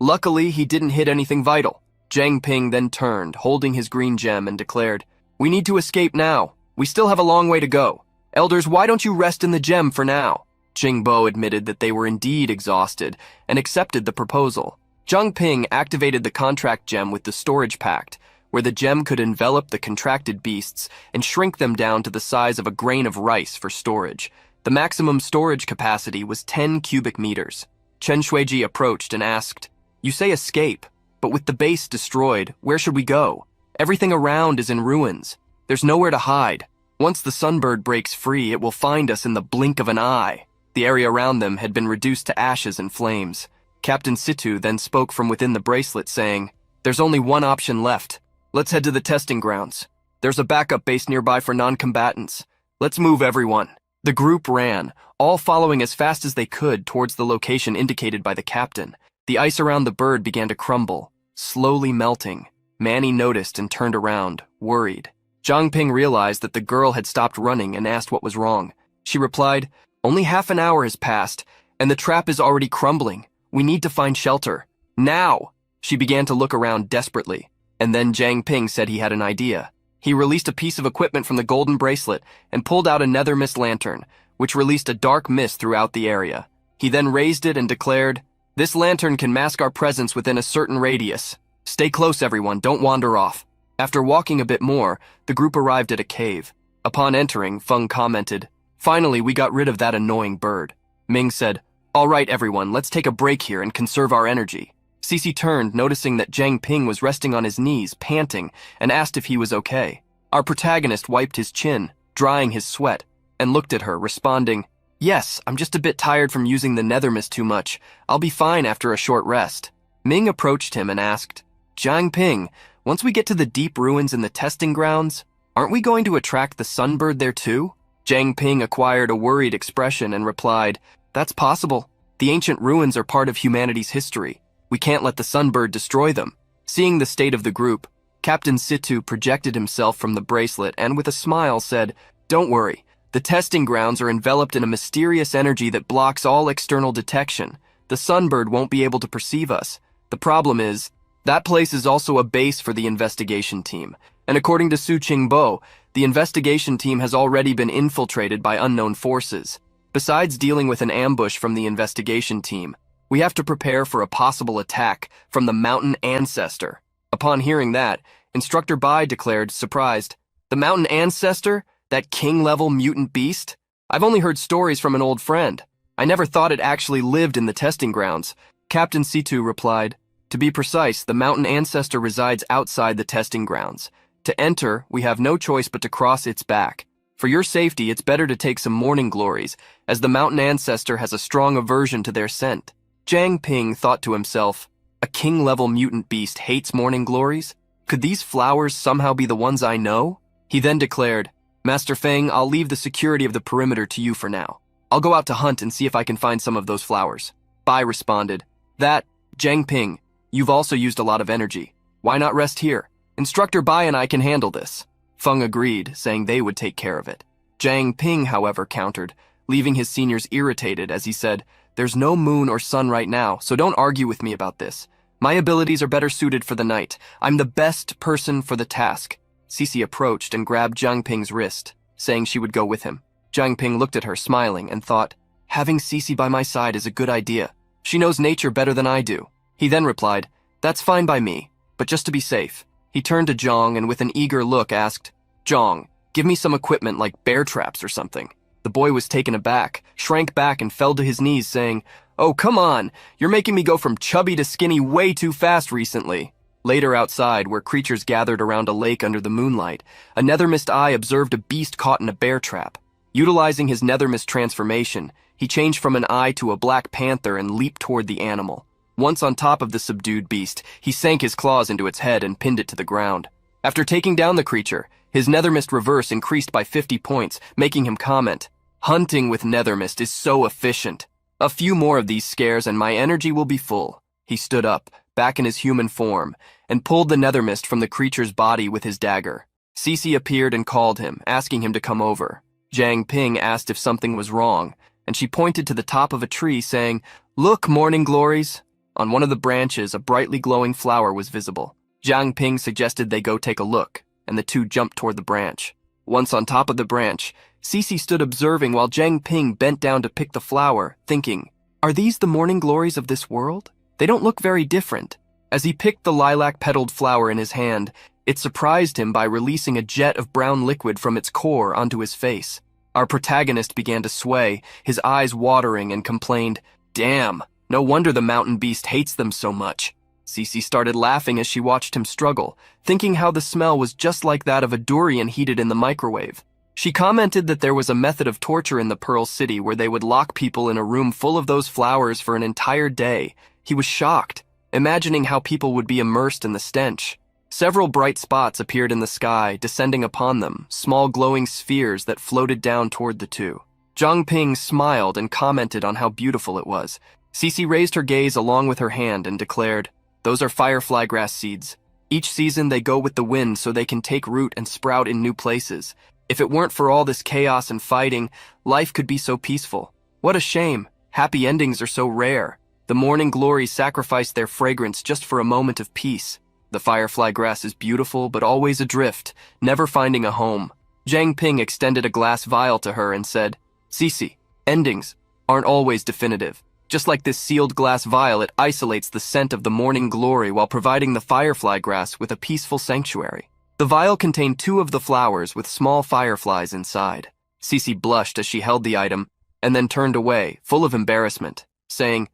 Luckily, he didn't hit anything vital. Zhang Ping then turned, holding his green gem, and declared, "We need to escape now. We still have a long way to go. Elders, why don't you rest in the gem for now?" Qing Bo admitted that they were indeed exhausted and accepted the proposal. Zhang Ping activated the contract gem with the storage pact, where the gem could envelop the contracted beasts and shrink them down to the size of a grain of rice for storage. The maximum storage capacity was 10 cubic meters. Chen Shuiji approached and asked, "You say escape, but with the base destroyed, where should we go? Everything around is in ruins. There's nowhere to hide. Once the sunbird breaks free, it will find us in the blink of an eye." The area around them had been reduced to ashes and flames. Captain Situ then spoke from within the bracelet, saying, "There's only one option left. Let's head to the testing grounds. There's a backup base nearby for non-combatants. Let's move, everyone." The group ran, all following as fast as they could towards the location indicated by the captain. The ice around the bird began to crumble, slowly melting. Manny noticed and turned around, worried. Zhang Ping realized that the girl had stopped running and asked what was wrong. She replied, "Only half an hour has passed, and the trap is already crumbling. We need to find shelter. Now!" She began to look around desperately. And then Zhang Ping said he had an idea. He released a piece of equipment from the golden bracelet and pulled out a nether mist lantern, which released a dark mist throughout the area. He then raised it and declared, "This lantern can mask our presence within a certain radius. Stay close, everyone, don't wander off." After walking a bit more, the group arrived at a cave. Upon entering, Feng commented, "Finally, we got rid of that annoying bird." Ming said, "All right, everyone, let's take a break here and conserve our energy." Cece turned, noticing that Zhang Ping was resting on his knees, panting, and asked if he was okay. Our protagonist wiped his chin, drying his sweat, and looked at her, responding, "Yes, I'm just a bit tired from using the nether mist too much. I'll be fine after a short rest." Ming approached him and asked, "Zhang Ping, once we get to the deep ruins in the testing grounds, aren't we going to attract the sunbird there too?" Zhang Ping acquired a worried expression and replied, "That's possible. The ancient ruins are part of humanity's history. We can't let the sunbird destroy them." Seeing the state of the group, Captain Situ projected himself from the bracelet and with a smile said, "Don't worry. The testing grounds are enveloped in a mysterious energy that blocks all external detection. The sunbird won't be able to perceive us. The problem is, that place is also a base for the investigation team. And according to Su Qingbo, the investigation team has already been infiltrated by unknown forces. Besides dealing with an ambush from the investigation team, we have to prepare for a possible attack from the mountain ancestor." Upon hearing that, Instructor Bai declared, surprised, "The mountain ancestor? That king-level mutant beast? I've only heard stories from an old friend. I never thought it actually lived in the testing grounds." Captain Situ replied, "To be precise, the mountain ancestor resides outside the testing grounds. To enter, we have no choice but to cross its back. For your safety, it's better to take some morning glories, as the mountain ancestor has a strong aversion to their scent." Jiang Ping thought to himself, "A king-level mutant beast hates morning glories? Could these flowers somehow be the ones I know?" He then declared, "Master Feng, I'll leave the security of the perimeter to you for now. I'll go out to hunt and see if I can find some of those flowers." Bai responded, Jiang Ping, you've also used a lot of energy. Why not rest here? Instructor Bai and I can handle this." Feng agreed, saying they would take care of it. Jiang Ping, however, countered, leaving his seniors irritated as he said, "There's no moon or sun right now, so don't argue with me about this. My abilities are better suited for the night. I'm the best person for the task." Cece approached and grabbed Jiang Ping's wrist, saying she would go with him. Jiang Ping looked at her, smiling, and thought, "Having Cece by my side is a good idea. She knows nature better than I do." He then replied, "That's fine by me, but just to be safe." He turned to Zhang and with an eager look asked, "Zhang, give me some equipment like bear traps or something." The boy was taken aback, shrank back and fell to his knees saying, "Oh, come on, you're making me go from chubby to skinny way too fast recently." Later outside, where creatures gathered around a lake under the moonlight, a nethermist eye observed a beast caught in a bear trap. Utilizing his nethermist transformation, he changed from an eye to a black panther and leaped toward the animal. Once on top of the subdued beast, he sank his claws into its head and pinned it to the ground. After taking down the creature, his nethermist reverse increased by 50 points, making him comment, "Hunting with nethermist is so efficient. A few more of these scares and my energy will be full." He stood up, back in his human form, and pulled the nethermist from the creature's body with his dagger. Cece appeared and called him, asking him to come over. Jiang Ping asked if something was wrong, and she pointed to the top of a tree, saying, "Look, morning glories." On one of the branches, a brightly glowing flower was visible. Jiang Ping suggested they go take a look, and the two jumped toward the branch. Once on top of the branch, Cece stood observing while Jiang Ping bent down to pick the flower, thinking, "Are these the morning glories of this world? They don't look very different." As he picked the lilac-petaled flower in his hand, it surprised him by releasing a jet of brown liquid from its core onto his face. Our protagonist began to sway, his eyes watering, and complained, "Damn, no wonder the mountain beast hates them so much." Cece started laughing as she watched him struggle, thinking how the smell was just like that of a durian heated in the microwave. She commented that there was a method of torture in the Pearl City where they would lock people in a room full of those flowers for an entire day. He was shocked, imagining how people would be immersed in the stench. Several bright spots appeared in the sky, descending upon them, small glowing spheres that floated down toward the two. Jiang Ping smiled and commented on how beautiful it was. Cece raised her gaze along with her hand and declared, "Those are firefly grass seeds. Each season they go with the wind so they can take root and sprout in new places. If it weren't for all this chaos and fighting, life could be so peaceful. What a shame. Happy endings are so rare. The morning glories sacrifice their fragrance just for a moment of peace. The firefly grass is beautiful but always adrift, never finding a home." Jiang Ping extended a glass vial to her and said, "Cece, endings aren't always definitive. Just like this sealed glass vial, it isolates the scent of the morning glory while providing the firefly grass with a peaceful sanctuary." The vial contained 2 of the flowers with small fireflies inside. Cece blushed as she held the item and then turned away, full of embarrassment, saying,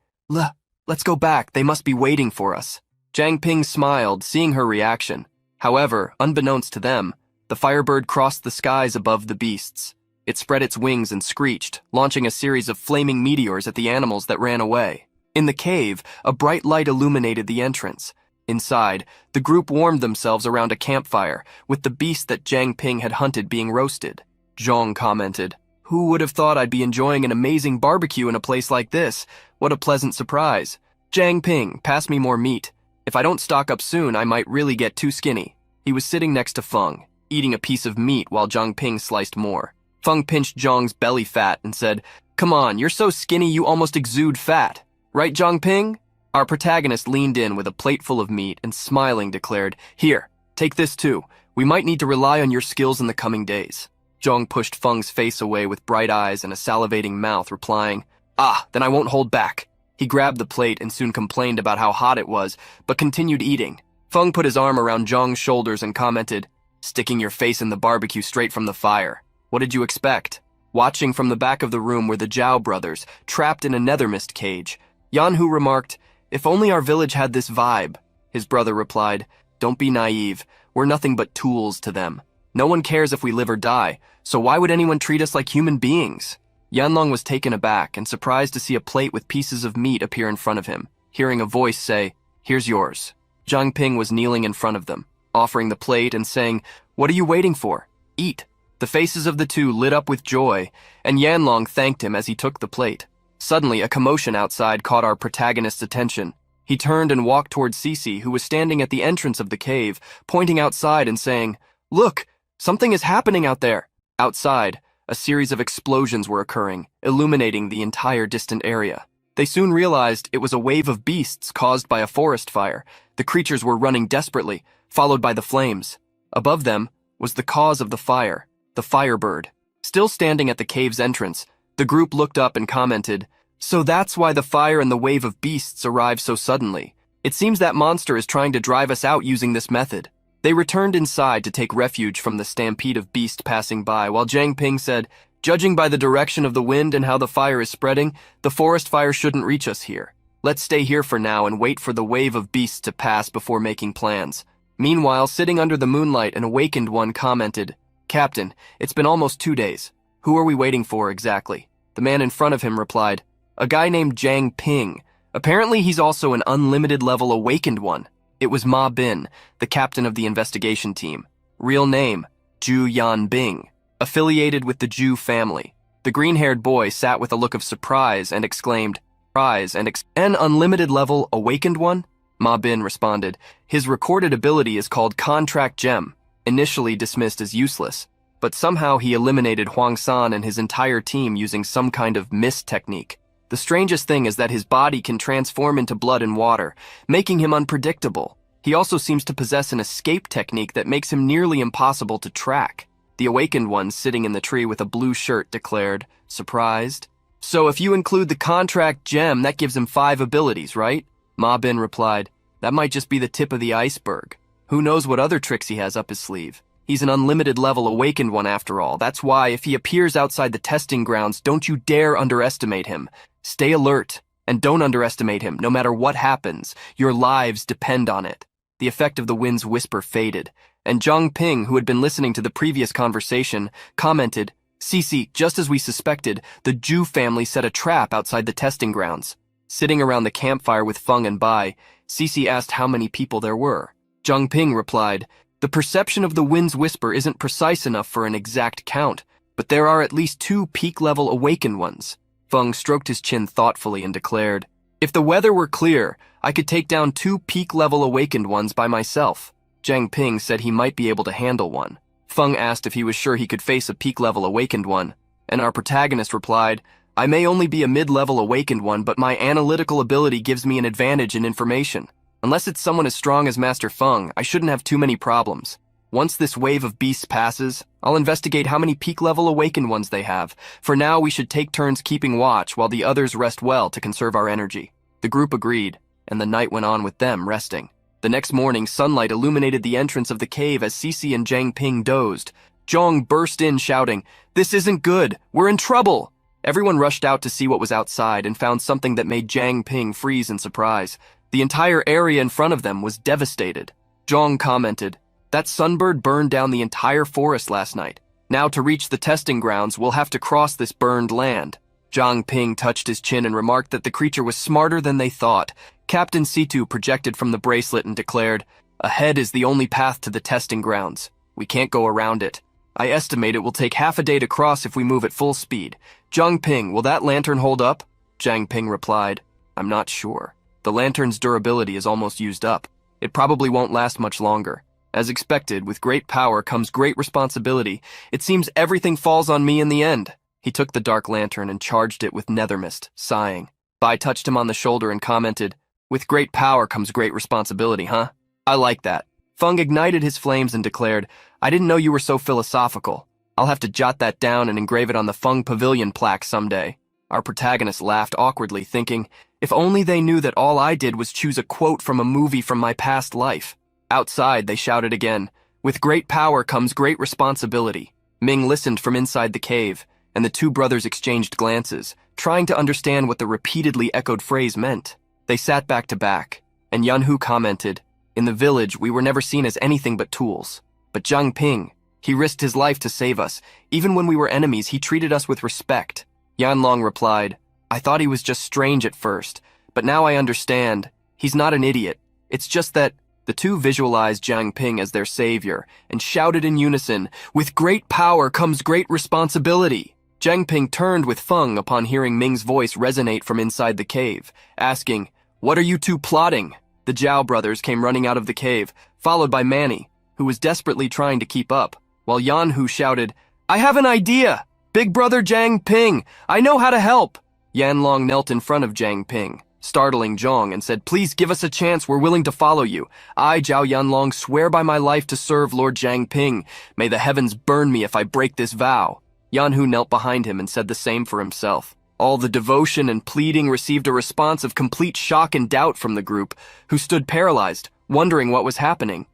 Let's go back. They must be waiting for us." Jiang Ping smiled, seeing her reaction. However, unbeknownst to them, the firebird crossed the skies above the beasts. It spread its wings and screeched, launching a series of flaming meteors at the animals that ran away. In the cave, a bright light illuminated the entrance. Inside, the group warmed themselves around a campfire, with the beast that Jiang Ping had hunted being roasted. Zhang commented, "Who would have thought I'd be enjoying an amazing barbecue in a place like this? What a pleasant surprise. Jiang Ping, pass me more meat. If I don't stock up soon, I might really get too skinny." He was sitting next to Feng, eating a piece of meat while Zhang Ping sliced more. Feng pinched Zhang's belly fat and said, "Come on, you're so skinny you almost exude fat. Right, Zhang Ping?" Our protagonist leaned in with a plate full of meat and smiling declared, "Here, take this too. We might need to rely on your skills in the coming days." Zhang pushed Feng's face away with bright eyes and a salivating mouth, replying, "Ah, then I won't hold back." He grabbed the plate and soon complained about how hot it was, but continued eating. Feng put his arm around Zhang's shoulders and commented, "Sticking your face in the barbecue straight from the fire. What did you expect?" Watching from the back of the room were the Zhao brothers, trapped in a nethermist cage. Yanhu remarked, "If only our village had this vibe." His brother replied, "Don't be naive. We're nothing but tools to them. No one cares if we live or die, so why would anyone treat us like human beings?" Yanlong was taken aback and surprised to see a plate with pieces of meat appear in front of him, hearing a voice say, "Here's yours." Zhang Ping was kneeling in front of them, offering the plate and saying, "What are you waiting for? Eat." The faces of the two lit up with joy, and Yanlong thanked him as he took the plate. Suddenly, a commotion outside caught our protagonist's attention. He turned and walked toward Cece, who was standing at the entrance of the cave, pointing outside and saying, "Look, something is happening out there." Outside, a series of explosions were occurring, illuminating the entire distant area. They soon realized it was a wave of beasts caused by a forest fire. The creatures were running desperately, followed by the flames. Above them was the cause of the fire, the firebird. Still standing at the cave's entrance, the group looked up and commented, "So that's why the fire and the wave of beasts arrived so suddenly. It seems that monster is trying to drive us out using this method." They returned inside to take refuge from the stampede of beasts passing by, while Zhang Ping said, "Judging by the direction of the wind and how the fire is spreading, the forest fire shouldn't reach us here. Let's stay here for now and wait for the wave of beasts to pass before making plans." Meanwhile, sitting under the moonlight, an awakened one commented, "Captain, it's been almost 2 days. Who are we waiting for exactly?" The man in front of him replied, "A guy named Zhang Ping. Apparently he's also an unlimited level awakened one." It was Ma Bin, the captain of the investigation team. Real name, Zhu Yan Bing, affiliated with the Zhu family. The green-haired boy sat with a look of surprise and exclaimed, "An unlimited level awakened one?" Ma Bin responded, "His recorded ability is called Contract Gem, initially dismissed as useless, but somehow he eliminated Huang San and his entire team using some kind of mist technique. The strangest thing is that his body can transform into blood and water, making him unpredictable. He also seems to possess an escape technique that makes him nearly impossible to track." The awakened one sitting in the tree with a blue shirt declared, surprised, "So if you include the contract gem, that gives him 5 abilities, right?" Ma Bin replied, "That might just be the tip of the iceberg. Who knows what other tricks he has up his sleeve. He's an unlimited level awakened one after all. That's why if he appears outside the testing grounds, don't you dare underestimate him. Stay alert, and don't underestimate him. No matter what happens, your lives depend on it." The effect of the wind's whisper faded, and Zhang Ping, who had been listening to the previous conversation, commented, "Cece, just as we suspected, the Zhu family set a trap outside the testing grounds." Sitting around the campfire with Feng and Bai, Cece asked how many people there were. Zhang Ping replied, "The perception of the wind's whisper isn't precise enough for an exact count, but there are at least 2 peak-level awakened ones." Feng stroked his chin thoughtfully and declared, "If the weather were clear, I could take down 2 peak-level awakened ones by myself." Zhang Ping said he might be able to handle one. Feng asked if he was sure he could face a peak-level awakened one, and our protagonist replied, "I may only be a mid-level awakened one, but my analytical ability gives me an advantage in information. Unless it's someone as strong as Master Feng, I shouldn't have too many problems. Once this wave of beasts passes, I'll investigate how many peak-level awakened ones they have. For now, we should take turns keeping watch while the others rest well to conserve our energy." The group agreed, and the night went on with them resting. The next morning, sunlight illuminated the entrance of the cave as Cece and Zhang Ping dozed. Zhong burst in shouting, "This isn't good! We're in trouble!" Everyone rushed out to see what was outside and found something that made Zhang Ping freeze in surprise. The entire area in front of them was devastated. Zhong commented, "That sunbird burned down the entire forest last night. Now to reach the testing grounds, we'll have to cross this burned land." Zhang Ping touched his chin and remarked that the creature was smarter than they thought. Captain Situ projected from the bracelet and declared, "Ahead is the only path to the testing grounds. We can't go around it. I estimate it will take half a day to cross if we move at full speed. Zhang Ping, will that lantern hold up?" Zhang Ping replied, "I'm not sure. The lantern's durability is almost used up. It probably won't last much longer. As expected, with great power comes great responsibility. It seems everything falls on me in the end. He took the dark lantern and charged it with nethermist, sighing. Bai touched him on the shoulder and commented, "With great power comes great responsibility, huh? I like that." Feng ignited his flames and declared, "I didn't know you were so philosophical. I'll have to jot that down and engrave it on the Feng Pavilion plaque someday." Our protagonist laughed awkwardly, thinking, if only they knew that all I did was choose a quote from a movie from my past life. Outside, they shouted again, "With great power comes great responsibility." Ming listened from inside the cave, and the two brothers exchanged glances, trying to understand what the repeatedly echoed phrase meant. They sat back to back, and Yanhu commented, "In the village, we were never seen as anything but tools. But Zhang Ping, he risked his life to save us. Even when we were enemies, he treated us with respect." Yanlong replied, "I thought he was just strange at first, but now I understand. He's not an idiot. It's just that..." The two visualized Zhang Ping as their savior and shouted in unison, "With great power comes great responsibility." Zhang Ping turned with Feng upon hearing Ming's voice resonate from inside the cave, asking, "What are you two plotting?" The Zhao brothers came running out of the cave, followed by Manny, who was desperately trying to keep up, while Yanhu shouted, "I have an idea! Big brother Zhang Ping, I know how to help!" Yanlong knelt in front of Zhang Ping, startling Zhong, and said, "Please give us a chance, we're willing to follow you. I, Zhao Yanlong, swear by my life to serve Lord Zhang Ping. May the heavens burn me if I break this vow." Yanhu knelt behind him and said the same for himself. All the devotion and pleading received a response of complete shock and doubt from the group, who stood paralyzed, wondering what was happening.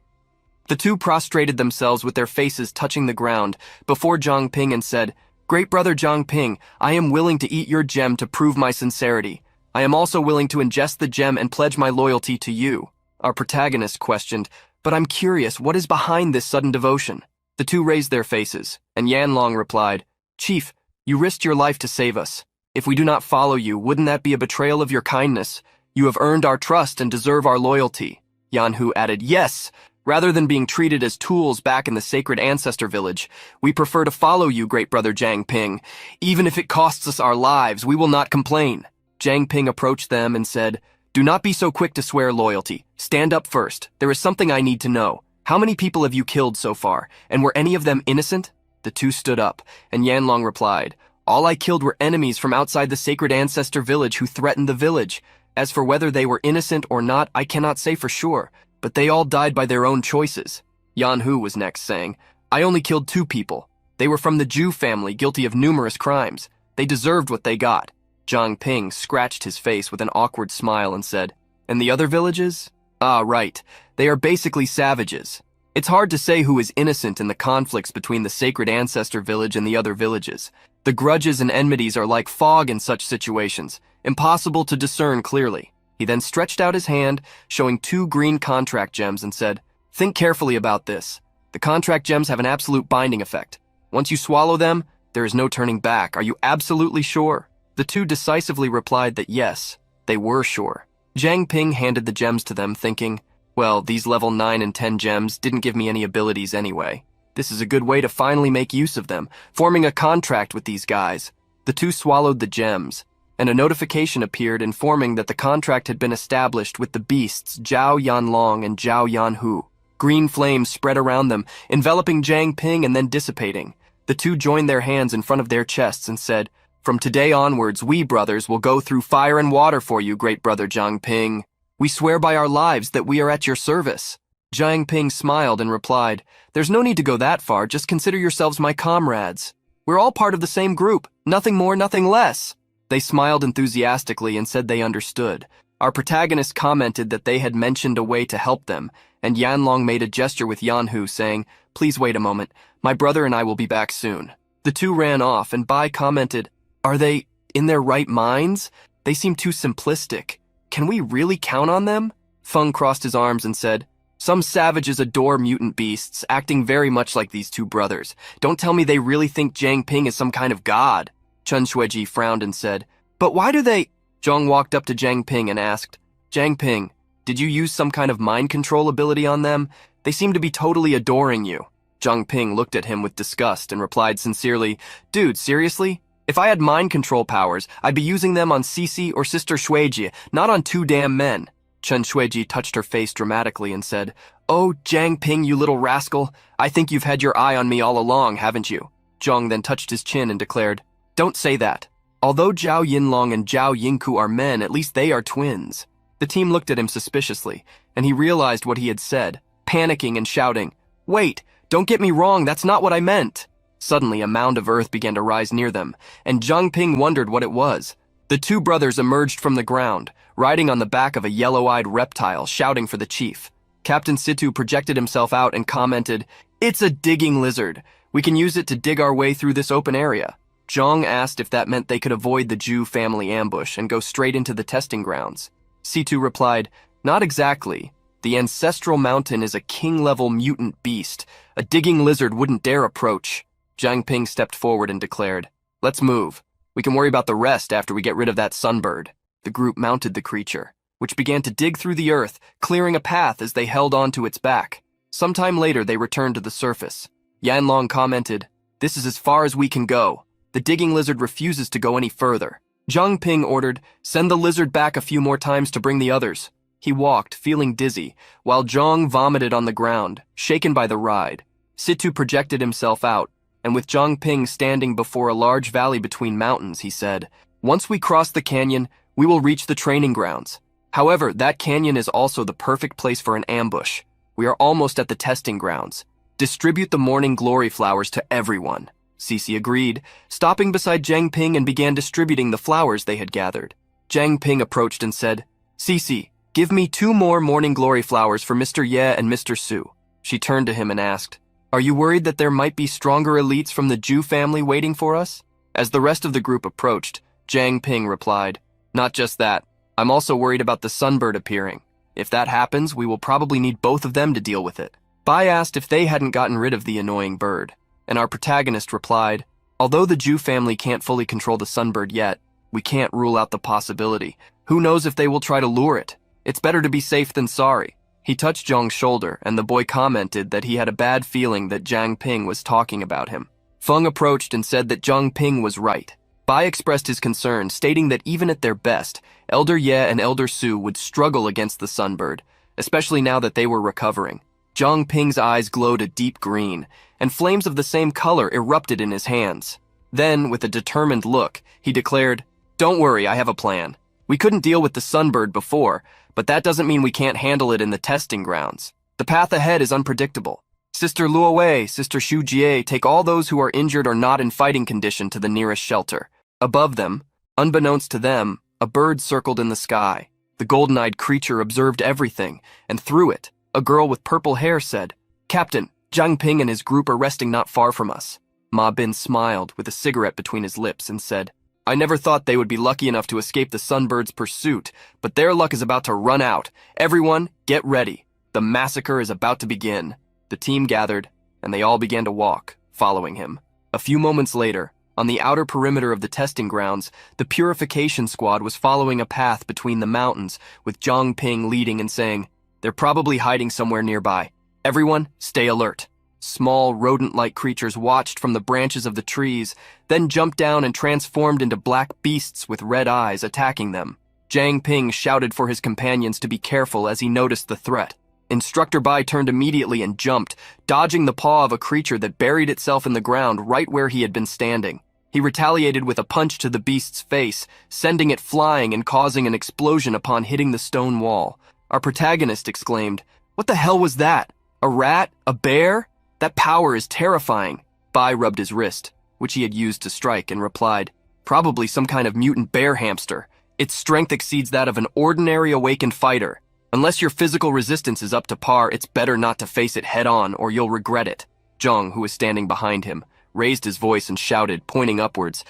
The two prostrated themselves with their faces touching the ground before Zhang Ping and said, "Great brother Zhang Ping, I am willing to eat your gem to prove my sincerity. I am also willing to ingest the gem and pledge my loyalty to you." Our protagonist questioned, "But I'm curious, what is behind this sudden devotion?" The two raised their faces, and Yanlong replied, "Chief, you risked your life to save us. If we do not follow you, wouldn't that be a betrayal of your kindness? You have earned our trust and deserve our loyalty." Yanhu added, "Yes, rather than being treated as tools back in the sacred ancestor village, we prefer to follow you, great brother Zhang Ping. Even if it costs us our lives, we will not complain." Zhang Ping approached them and said, "Do not be so quick to swear loyalty. Stand up first. There is something I need to know. How many people have you killed so far, and were any of them innocent?" The two stood up, and Yanlong replied, "All I killed were enemies from outside the sacred ancestor village who threatened the village. As for whether they were innocent or not, I cannot say for sure, but they all died by their own choices." Yanhu was next, saying, "I only killed 2 people. They were from the Zhu family, guilty of numerous crimes. They deserved what they got." Zhang Ping scratched his face with an awkward smile and said, "And the other villages?" "Ah, right. They are basically savages. It's hard to say who is innocent in the conflicts between the sacred ancestor village and the other villages. The grudges and enmities are like fog in such situations, impossible to discern clearly." He then stretched out his hand, showing 2 green contract gems and said, "Think carefully about this. The contract gems have an absolute binding effect. Once you swallow them, there is no turning back. Are you absolutely sure?" The two decisively replied that yes, they were sure. Zhang Ping handed the gems to them, thinking, "Well, these level 9 and 10 gems didn't give me any abilities anyway. This is a good way to finally make use of them, forming a contract with these guys." The two swallowed the gems, and a notification appeared informing that the contract had been established with the beasts Zhao Yanlong and Zhao Yanhu. Green flames spread around them, enveloping Zhang Ping and then dissipating. The two joined their hands in front of their chests and said, "From today onwards, we brothers will go through fire and water for you, great brother Zhang Ping. We swear by our lives that we are at your service." Zhang Ping smiled and replied, "There's no need to go that far, just consider yourselves my comrades. We're all part of the same group, nothing more, nothing less." They smiled enthusiastically and said they understood. Our protagonist commented that they had mentioned a way to help them, and Yanlong made a gesture with Yanhu, saying, "Please wait a moment, my brother and I will be back soon." The two ran off, and Bai commented, "Are they in their right minds? They seem too simplistic. Can we really count on them?" Feng crossed his arms and said, "Some savages adore mutant beasts, acting very much like these two brothers. Don't tell me they really think Zhang Ping is some kind of god." Chen Shuiji frowned and said, "But why do they—" Zhong walked up to Zhang Ping and asked, "Zhang Ping, did you use some kind of mind control ability on them? They seem to be totally adoring you." Zhang Ping looked at him with disgust and replied sincerely, "Dude, seriously? If I had mind control powers, I'd be using them on Cece or Sister Shuiji, not on 2 damn men." Chen Shuiji touched her face dramatically and said, "Oh, Jiang Ping, you little rascal. I think you've had your eye on me all along, haven't you?" Zhang then touched his chin and declared, "Don't say that. Although Zhao Yinlong and Zhao Yingku are men, at least they are twins." The team looked at him suspiciously, and he realized what he had said, panicking and shouting, "Wait, don't get me wrong, that's not what I meant." Suddenly, a mound of earth began to rise near them, and Jiang Ping wondered what it was. The two brothers emerged from the ground, riding on the back of a yellow-eyed reptile, shouting for the chief. Captain Situ projected himself out and commented, "It's a digging lizard. We can use it to dig our way through this open area." Zhang asked if that meant they could avoid the Zhu family ambush and go straight into the testing grounds. Situ replied, "Not exactly. The ancestral mountain is a king-level mutant beast. A digging lizard wouldn't dare approach." Jiang Ping stepped forward and declared, "Let's move. We can worry about the rest after we get rid of that sunbird." The group mounted the creature, which began to dig through the earth, clearing a path as they held on to its back. Sometime later, they returned to the surface. Yanlong commented, "This is as far as we can go. The digging lizard refuses to go any further." Jiang Ping ordered, "Send the lizard back a few more times to bring the others." He walked, feeling dizzy, while Zhang vomited on the ground, shaken by the ride. Situ projected himself out, and with Jiang Ping standing before a large valley between mountains, he said, "Once we cross the canyon, we will reach the training grounds. However, that canyon is also the perfect place for an ambush. We are almost at the testing grounds. Distribute the morning glory flowers to everyone." Cece agreed, stopping beside Jiang Ping and began distributing the flowers they had gathered. Jiang Ping approached and said, "Cece, give me 2 more morning glory flowers for Mr. Ye and Mr. Su." She turned to him and asked, "Are you worried that there might be stronger elites from the Zhu family waiting for us?" As the rest of the group approached, Jiang Ping replied, "Not just that. I'm also worried about the sunbird appearing. If that happens, we will probably need both of them to deal with it." Bai asked if they hadn't gotten rid of the annoying bird, and our protagonist replied, "Although the Zhu family can't fully control the sunbird yet, we can't rule out the possibility. Who knows if they will try to lure it? It's better to be safe than sorry." He touched Zhang's shoulder, and the boy commented that he had a bad feeling that Jiang Ping was talking about him. Feng approached and said that Jiang Ping was right. Bai expressed his concern, stating that even at their best, Elder Ye and Elder Su would struggle against the sunbird, especially now that they were recovering. Jiang Ping's eyes glowed a deep green, and flames of the same color erupted in his hands. Then, with a determined look, he declared, "Don't worry, I have a plan. We couldn't deal with the sunbird before, but that doesn't mean we can't handle it in the testing grounds. The path ahead is unpredictable. Sister Luowei, Sister Xu Jie, take all those who are injured or not in fighting condition to the nearest shelter." Above them, unbeknownst to them, a bird circled in the sky. The golden-eyed creature observed everything, and through it, a girl with purple hair said, "Captain, Jiang Ping and his group are resting not far from us." Ma Bin smiled with a cigarette between his lips and said, "I never thought they would be lucky enough to escape the sunbird's pursuit, but their luck is about to run out. Everyone, get ready. The massacre is about to begin." The team gathered, and they all began to walk, following him. A few moments later, on the outer perimeter of the testing grounds, the purification squad was following a path between the mountains, with Jiang Ping leading and saying, "They're probably hiding somewhere nearby. Everyone, stay alert." Small, rodent-like creatures watched from the branches of the trees, then jumped down and transformed into black beasts with red eyes, attacking them. Jiang Ping shouted for his companions to be careful as he noticed the threat. Instructor Bai turned immediately and jumped, dodging the paw of a creature that buried itself in the ground right where he had been standing. He retaliated with a punch to the beast's face, sending it flying and causing an explosion upon hitting the stone wall. Our protagonist exclaimed, "What the hell was that? A rat? A bear? That power is terrifying." Bai rubbed his wrist, which he had used to strike, and replied, "Probably some kind of mutant bear hamster. Its strength exceeds that of an ordinary awakened fighter. Unless your physical resistance is up to par, it's better not to face it head-on or you'll regret it." Zhang, who was standing behind him, raised his voice and shouted, pointing upwards,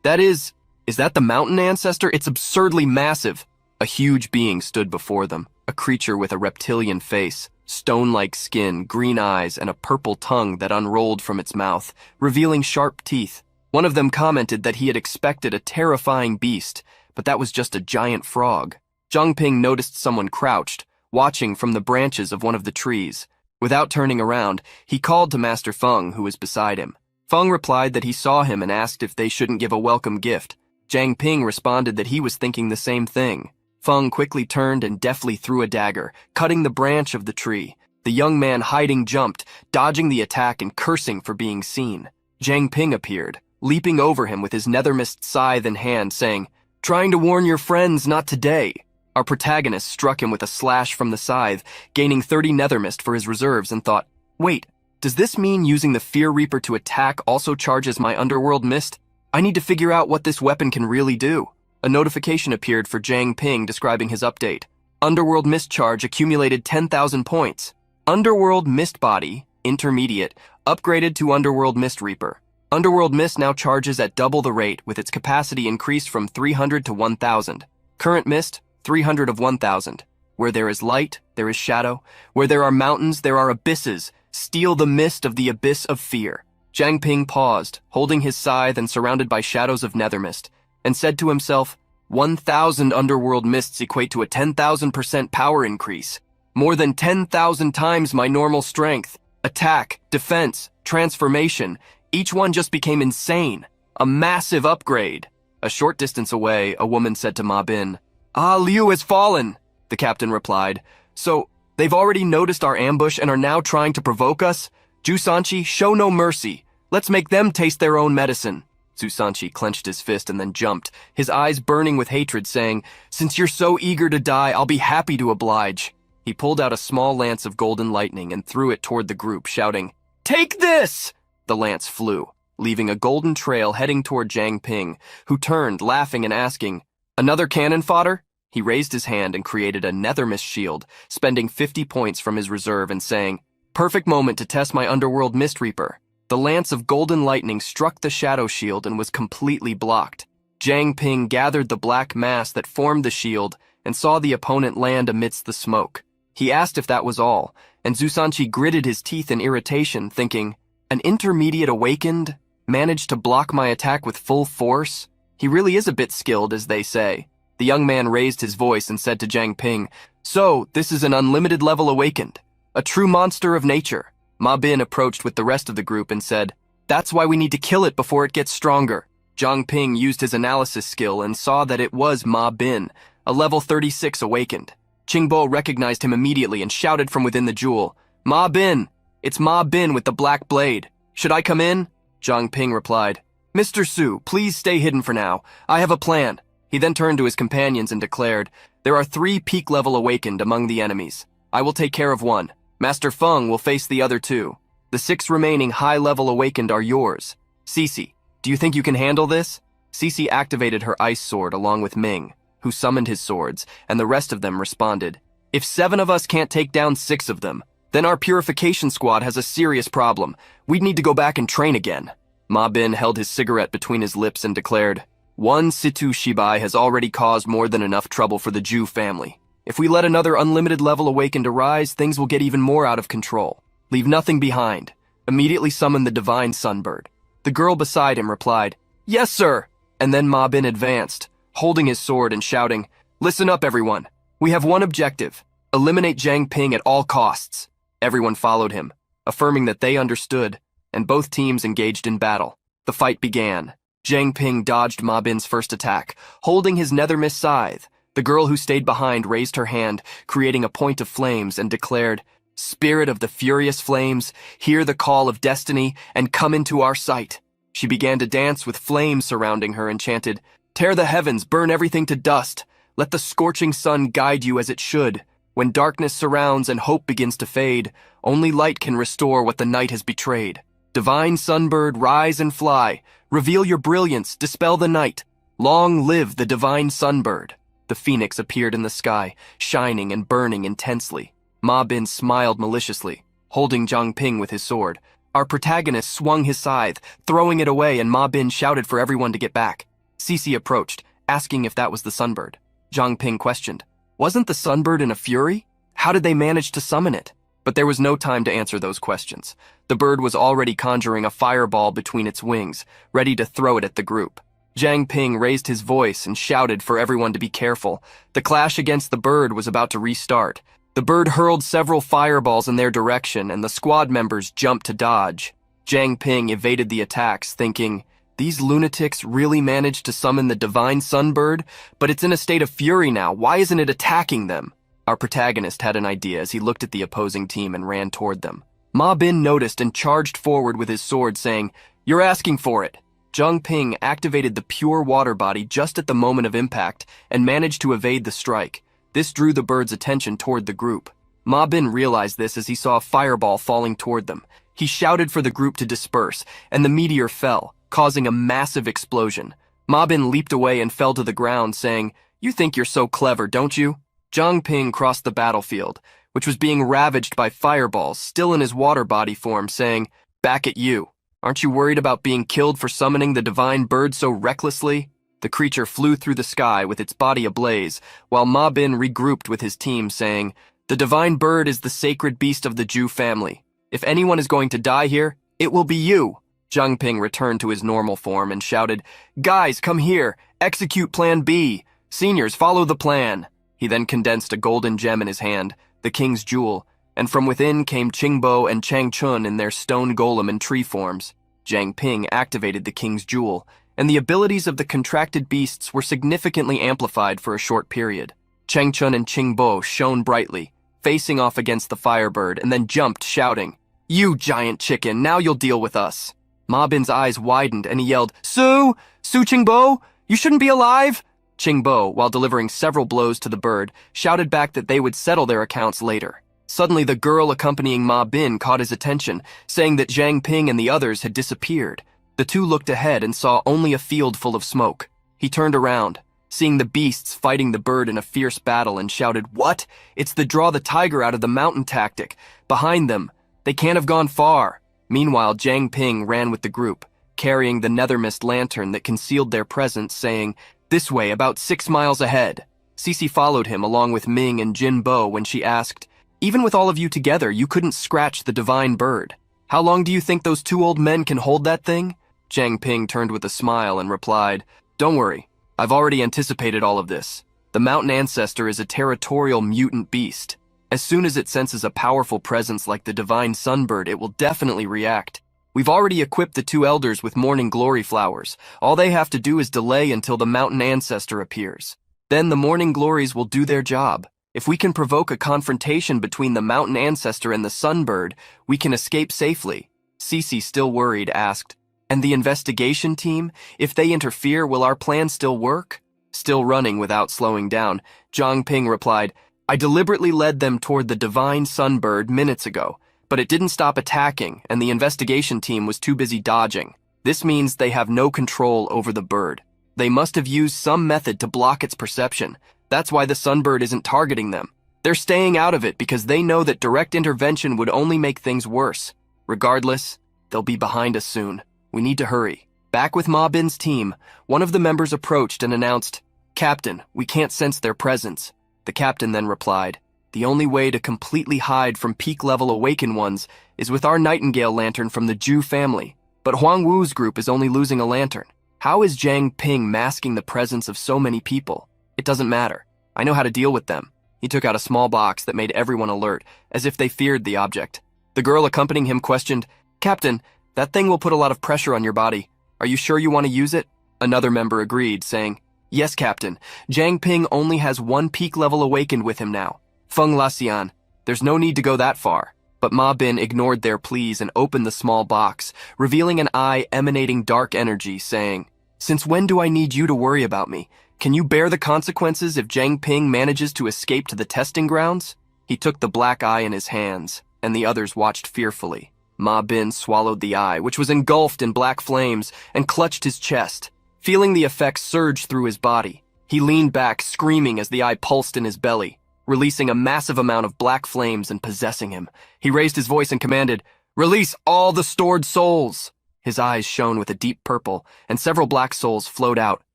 Is that the mountain ancestor? It's absurdly massive." A huge being stood before them, a creature with a reptilian face, stone-like skin, green eyes, and a purple tongue that unrolled from its mouth, revealing sharp teeth. One of them commented that he had expected a terrifying beast, but that was just a giant frog. Jiang Ping noticed someone crouched, watching from the branches of one of the trees. Without turning around, he called to Master Feng, who was beside him. Feng replied that he saw him and asked if they shouldn't give a welcome gift. Jiang Ping responded that he was thinking the same thing. Feng quickly turned and deftly threw a dagger, cutting the branch of the tree. The young man hiding jumped, dodging the attack and cursing for being seen. Jiang Ping appeared, leaping over him with his nethermist scythe in hand, saying, "Trying to warn your friends, not today." Our protagonist struck him with a slash from the scythe, gaining 30 nethermist for his reserves, and thought, "Wait, does this mean using the Fear Reaper to attack also charges my underworld mist? I need to figure out what this weapon can really do." A notification appeared for Jiang Ping describing his update. Underworld Mist Charge accumulated 10,000 points. Underworld Mist Body, Intermediate, upgraded to Underworld Mist Reaper. Underworld Mist now charges at double the rate, with its capacity increased from 300 to 1,000. Current Mist, 300 of 1,000. Where there is light, there is shadow. Where there are mountains, there are abysses. Steal the mist of the abyss of fear. Jiang Ping paused, holding his scythe and surrounded by shadows of nethermist, and said to himself, 1,000 underworld mists equate to a 10,000% power increase. More than 10,000 times my normal strength. Attack, defense, transformation, each one just became insane. A massive upgrade. A short distance away, a woman said to Ma Bin, "Ah, Liu has fallen," the captain replied. "So, they've already noticed our ambush and are now trying to provoke us? Jusanchi, show no mercy. Let's make them taste their own medicine." Jusanchi clenched his fist and then jumped, his eyes burning with hatred, saying, "Since you're so eager to die, I'll be happy to oblige." He pulled out a small lance of golden lightning and threw it toward the group, shouting, "Take this!" The lance flew, leaving a golden trail heading toward Jiang Ping, who turned, laughing and asking, "Another cannon fodder?" He raised his hand and created a nethermist shield, spending 50 points from his reserve and saying, "Perfect moment to test my underworld mist reaper." The lance of golden lightning struck the shadow shield and was completely blocked. Jiang Ping gathered the black mass that formed the shield and saw the opponent land amidst the smoke. He asked if that was all, and Jusanchi gritted his teeth in irritation, thinking, "An intermediate awakened managed to block my attack with full force? He really is a bit skilled, as they say." The young man raised his voice and said to Jiang Ping, "So, this is an unlimited level awakened, a true monster of nature." Ma Bin approached with the rest of the group and said, "That's why we need to kill it before it gets stronger." Jiang Ping used his analysis skill and saw that it was Ma Bin, a level 36 awakened. Qingbo recognized him immediately and shouted from within the jewel, "Ma Bin! It's Ma Bin with the black blade. Should I come in?" Jiang Ping replied, "Mr. Su, please stay hidden for now. I have a plan." He then turned to his companions and declared, "There are 3 peak-level awakened among the enemies. I will take care of one. Master Feng will face the other 2. The 6 remaining high-level awakened are yours. Cece, do you think you can handle this?" Cece activated her ice sword along with Ming, who summoned his swords, and the rest of them responded, "If 7 of us can't take down 6 of them, then our purification squad has a serious problem. We'd need to go back and train again." Ma Bin held his cigarette between his lips and declared, "One Situ Shibai has already caused more than enough trouble for the Ju family. If we let another unlimited level awakened arise, things will get even more out of control. Leave nothing behind. Immediately summon the divine sunbird." The girl beside him replied, "Yes, sir." And then Ma Bin advanced, holding his sword and shouting, "Listen up, everyone. We have one objective. Eliminate Jiang Ping at all costs." Everyone followed him, affirming that they understood, and both teams engaged in battle. The fight began. Jiang Ping dodged Ma Bin's first attack, holding his nethermist scythe. The girl who stayed behind raised her hand, creating a point of flames, and declared, "Spirit of the furious flames, hear the call of destiny and come into our sight." She began to dance with flames surrounding her and chanted, "Tear the heavens, burn everything to dust. Let the scorching sun guide you as it should. When darkness surrounds and hope begins to fade, only light can restore what the night has betrayed. Divine sunbird, rise and fly. Reveal your brilliance, dispel the night. Long live the divine sunbird." The phoenix appeared in the sky, shining and burning intensely. Ma Bin smiled maliciously, holding Jiang Ping with his sword. Our protagonist swung his scythe, throwing it away, and Ma Bin shouted for everyone to get back. Cece approached, asking if that was the sunbird. Jiang Ping questioned, "Wasn't the sunbird in a fury? How did they manage to summon it?" But there was no time to answer those questions. The bird was already conjuring a fireball between its wings, ready to throw it at the group. Jiang Ping raised his voice and shouted for everyone to be careful. The clash against the bird was about to restart. The bird hurled several fireballs in their direction, and the squad members jumped to dodge. Jiang Ping evaded the attacks, thinking, These lunatics really managed to summon the divine sunbird, but it's in a state of fury now. Why isn't it attacking them? Our protagonist had an idea as he looked at the opposing team and ran toward them. Ma Bin noticed and charged forward with his sword, saying, "You're asking for it." Zhang Ping activated the pure water body just at the moment of impact and managed to evade the strike. This drew the bird's attention toward the group. Ma Bin realized this as he saw a fireball falling toward them. He shouted for the group to disperse, and the meteor fell, causing a massive explosion. Ma Bin leaped away and fell to the ground, saying, "You think you're so clever, don't you?" Zhang Ping crossed the battlefield, which was being ravaged by fireballs, still in his water body form, saying, "Back at you. Aren't you worried about being killed for summoning the divine bird so recklessly?" The creature flew through the sky with its body ablaze, while Ma Bin regrouped with his team, saying, "The divine bird is the sacred beast of the Jew family. If anyone is going to die here, it will be you." Zhang Ping returned to his normal form and shouted, "Guys, come here. Execute Plan B. Seniors, follow the plan." He then condensed a golden gem in his hand, the king's jewel, and from within came Qingbo and Chang Chun in their stone golem and tree forms. Zhang Ping activated the king's jewel, and the abilities of the contracted beasts were significantly amplified for a short period. Chang Chun and Qingbo shone brightly, facing off against the firebird, and then jumped, shouting, "You giant chicken, now you'll deal with us." Ma Bin's eyes widened and he yelled, Su Qingbo, you shouldn't be alive!" Qingbo, while delivering several blows to the bird, shouted back that they would settle their accounts later. Suddenly, the girl accompanying Ma Bin caught his attention, saying that Zhang Ping and the others had disappeared. The two looked ahead and saw only a field full of smoke. He turned around, seeing the beasts fighting the bird in a fierce battle, and shouted, "What? It's the draw the tiger out of the mountain tactic. Behind them. They can't have gone far." Meanwhile, Zhang Ping ran with the group, carrying the nethermist lantern that concealed their presence, saying, "This way, about 6 miles ahead." Cece followed him along with Ming and Jin Bo when she asked, "Even with all of you together, you couldn't scratch the divine bird. How long do you think those 2 old men can hold that thing?" Zhang Ping turned with a smile and replied, "Don't worry. I've already anticipated all of this. The mountain ancestor is a territorial mutant beast. As soon as it senses a powerful presence like the divine sunbird, it will definitely react. We've already equipped the 2 elders with morning glory flowers. All they have to do is delay until the mountain ancestor appears. Then the morning glories will do their job. If we can provoke a confrontation between the mountain ancestor and the sunbird, we can escape safely." Cece, still worried, asked, "And the investigation team? If they interfere, will our plan still work?" Still running without slowing down, Zhang Ping replied, "I deliberately led them toward the divine sunbird minutes ago, but it didn't stop attacking, and the investigation team was too busy dodging. This means they have no control over the bird. They must have used some method to block its perception. That's why the sunbird isn't targeting them. They're staying out of it because they know that direct intervention would only make things worse. Regardless, they'll be behind us soon. We need to hurry." Back with Ma Bin's team, one of the members approached and announced, "Captain, we can't sense their presence." The captain then replied, "The only way to completely hide from peak-level Awakened ones is with our Nightingale lantern from the Jew family. But Huang Wu's group is only losing a lantern. How is Zhang Ping masking the presence of so many people? It doesn't matter. I know how to deal with them." He took out a small box that made everyone alert, as if they feared the object. The girl accompanying him questioned, "Captain, that thing will put a lot of pressure on your body. Are you sure you want to use it?" Another member agreed, saying, "Yes, Captain. Zhang Ping only has 1 peak-level Awakened with him now. Feng Laxian, there's no need to go that far." But Ma Bin ignored their pleas and opened the small box, revealing an eye emanating dark energy, saying, "Since when do I need you to worry about me? Can you bear the consequences if Zhang Ping manages to escape to the testing grounds?" He took the black eye in his hands, and the others watched fearfully. Ma Bin swallowed the eye, which was engulfed in black flames, and clutched his chest. Feeling the effects surge through his body, he leaned back, screaming as the eye pulsed in his belly, releasing a massive amount of black flames and possessing him. He raised his voice and commanded, "Release all the stored souls!" His eyes shone with a deep purple, and several black souls flowed out,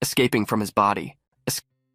escaping from his body.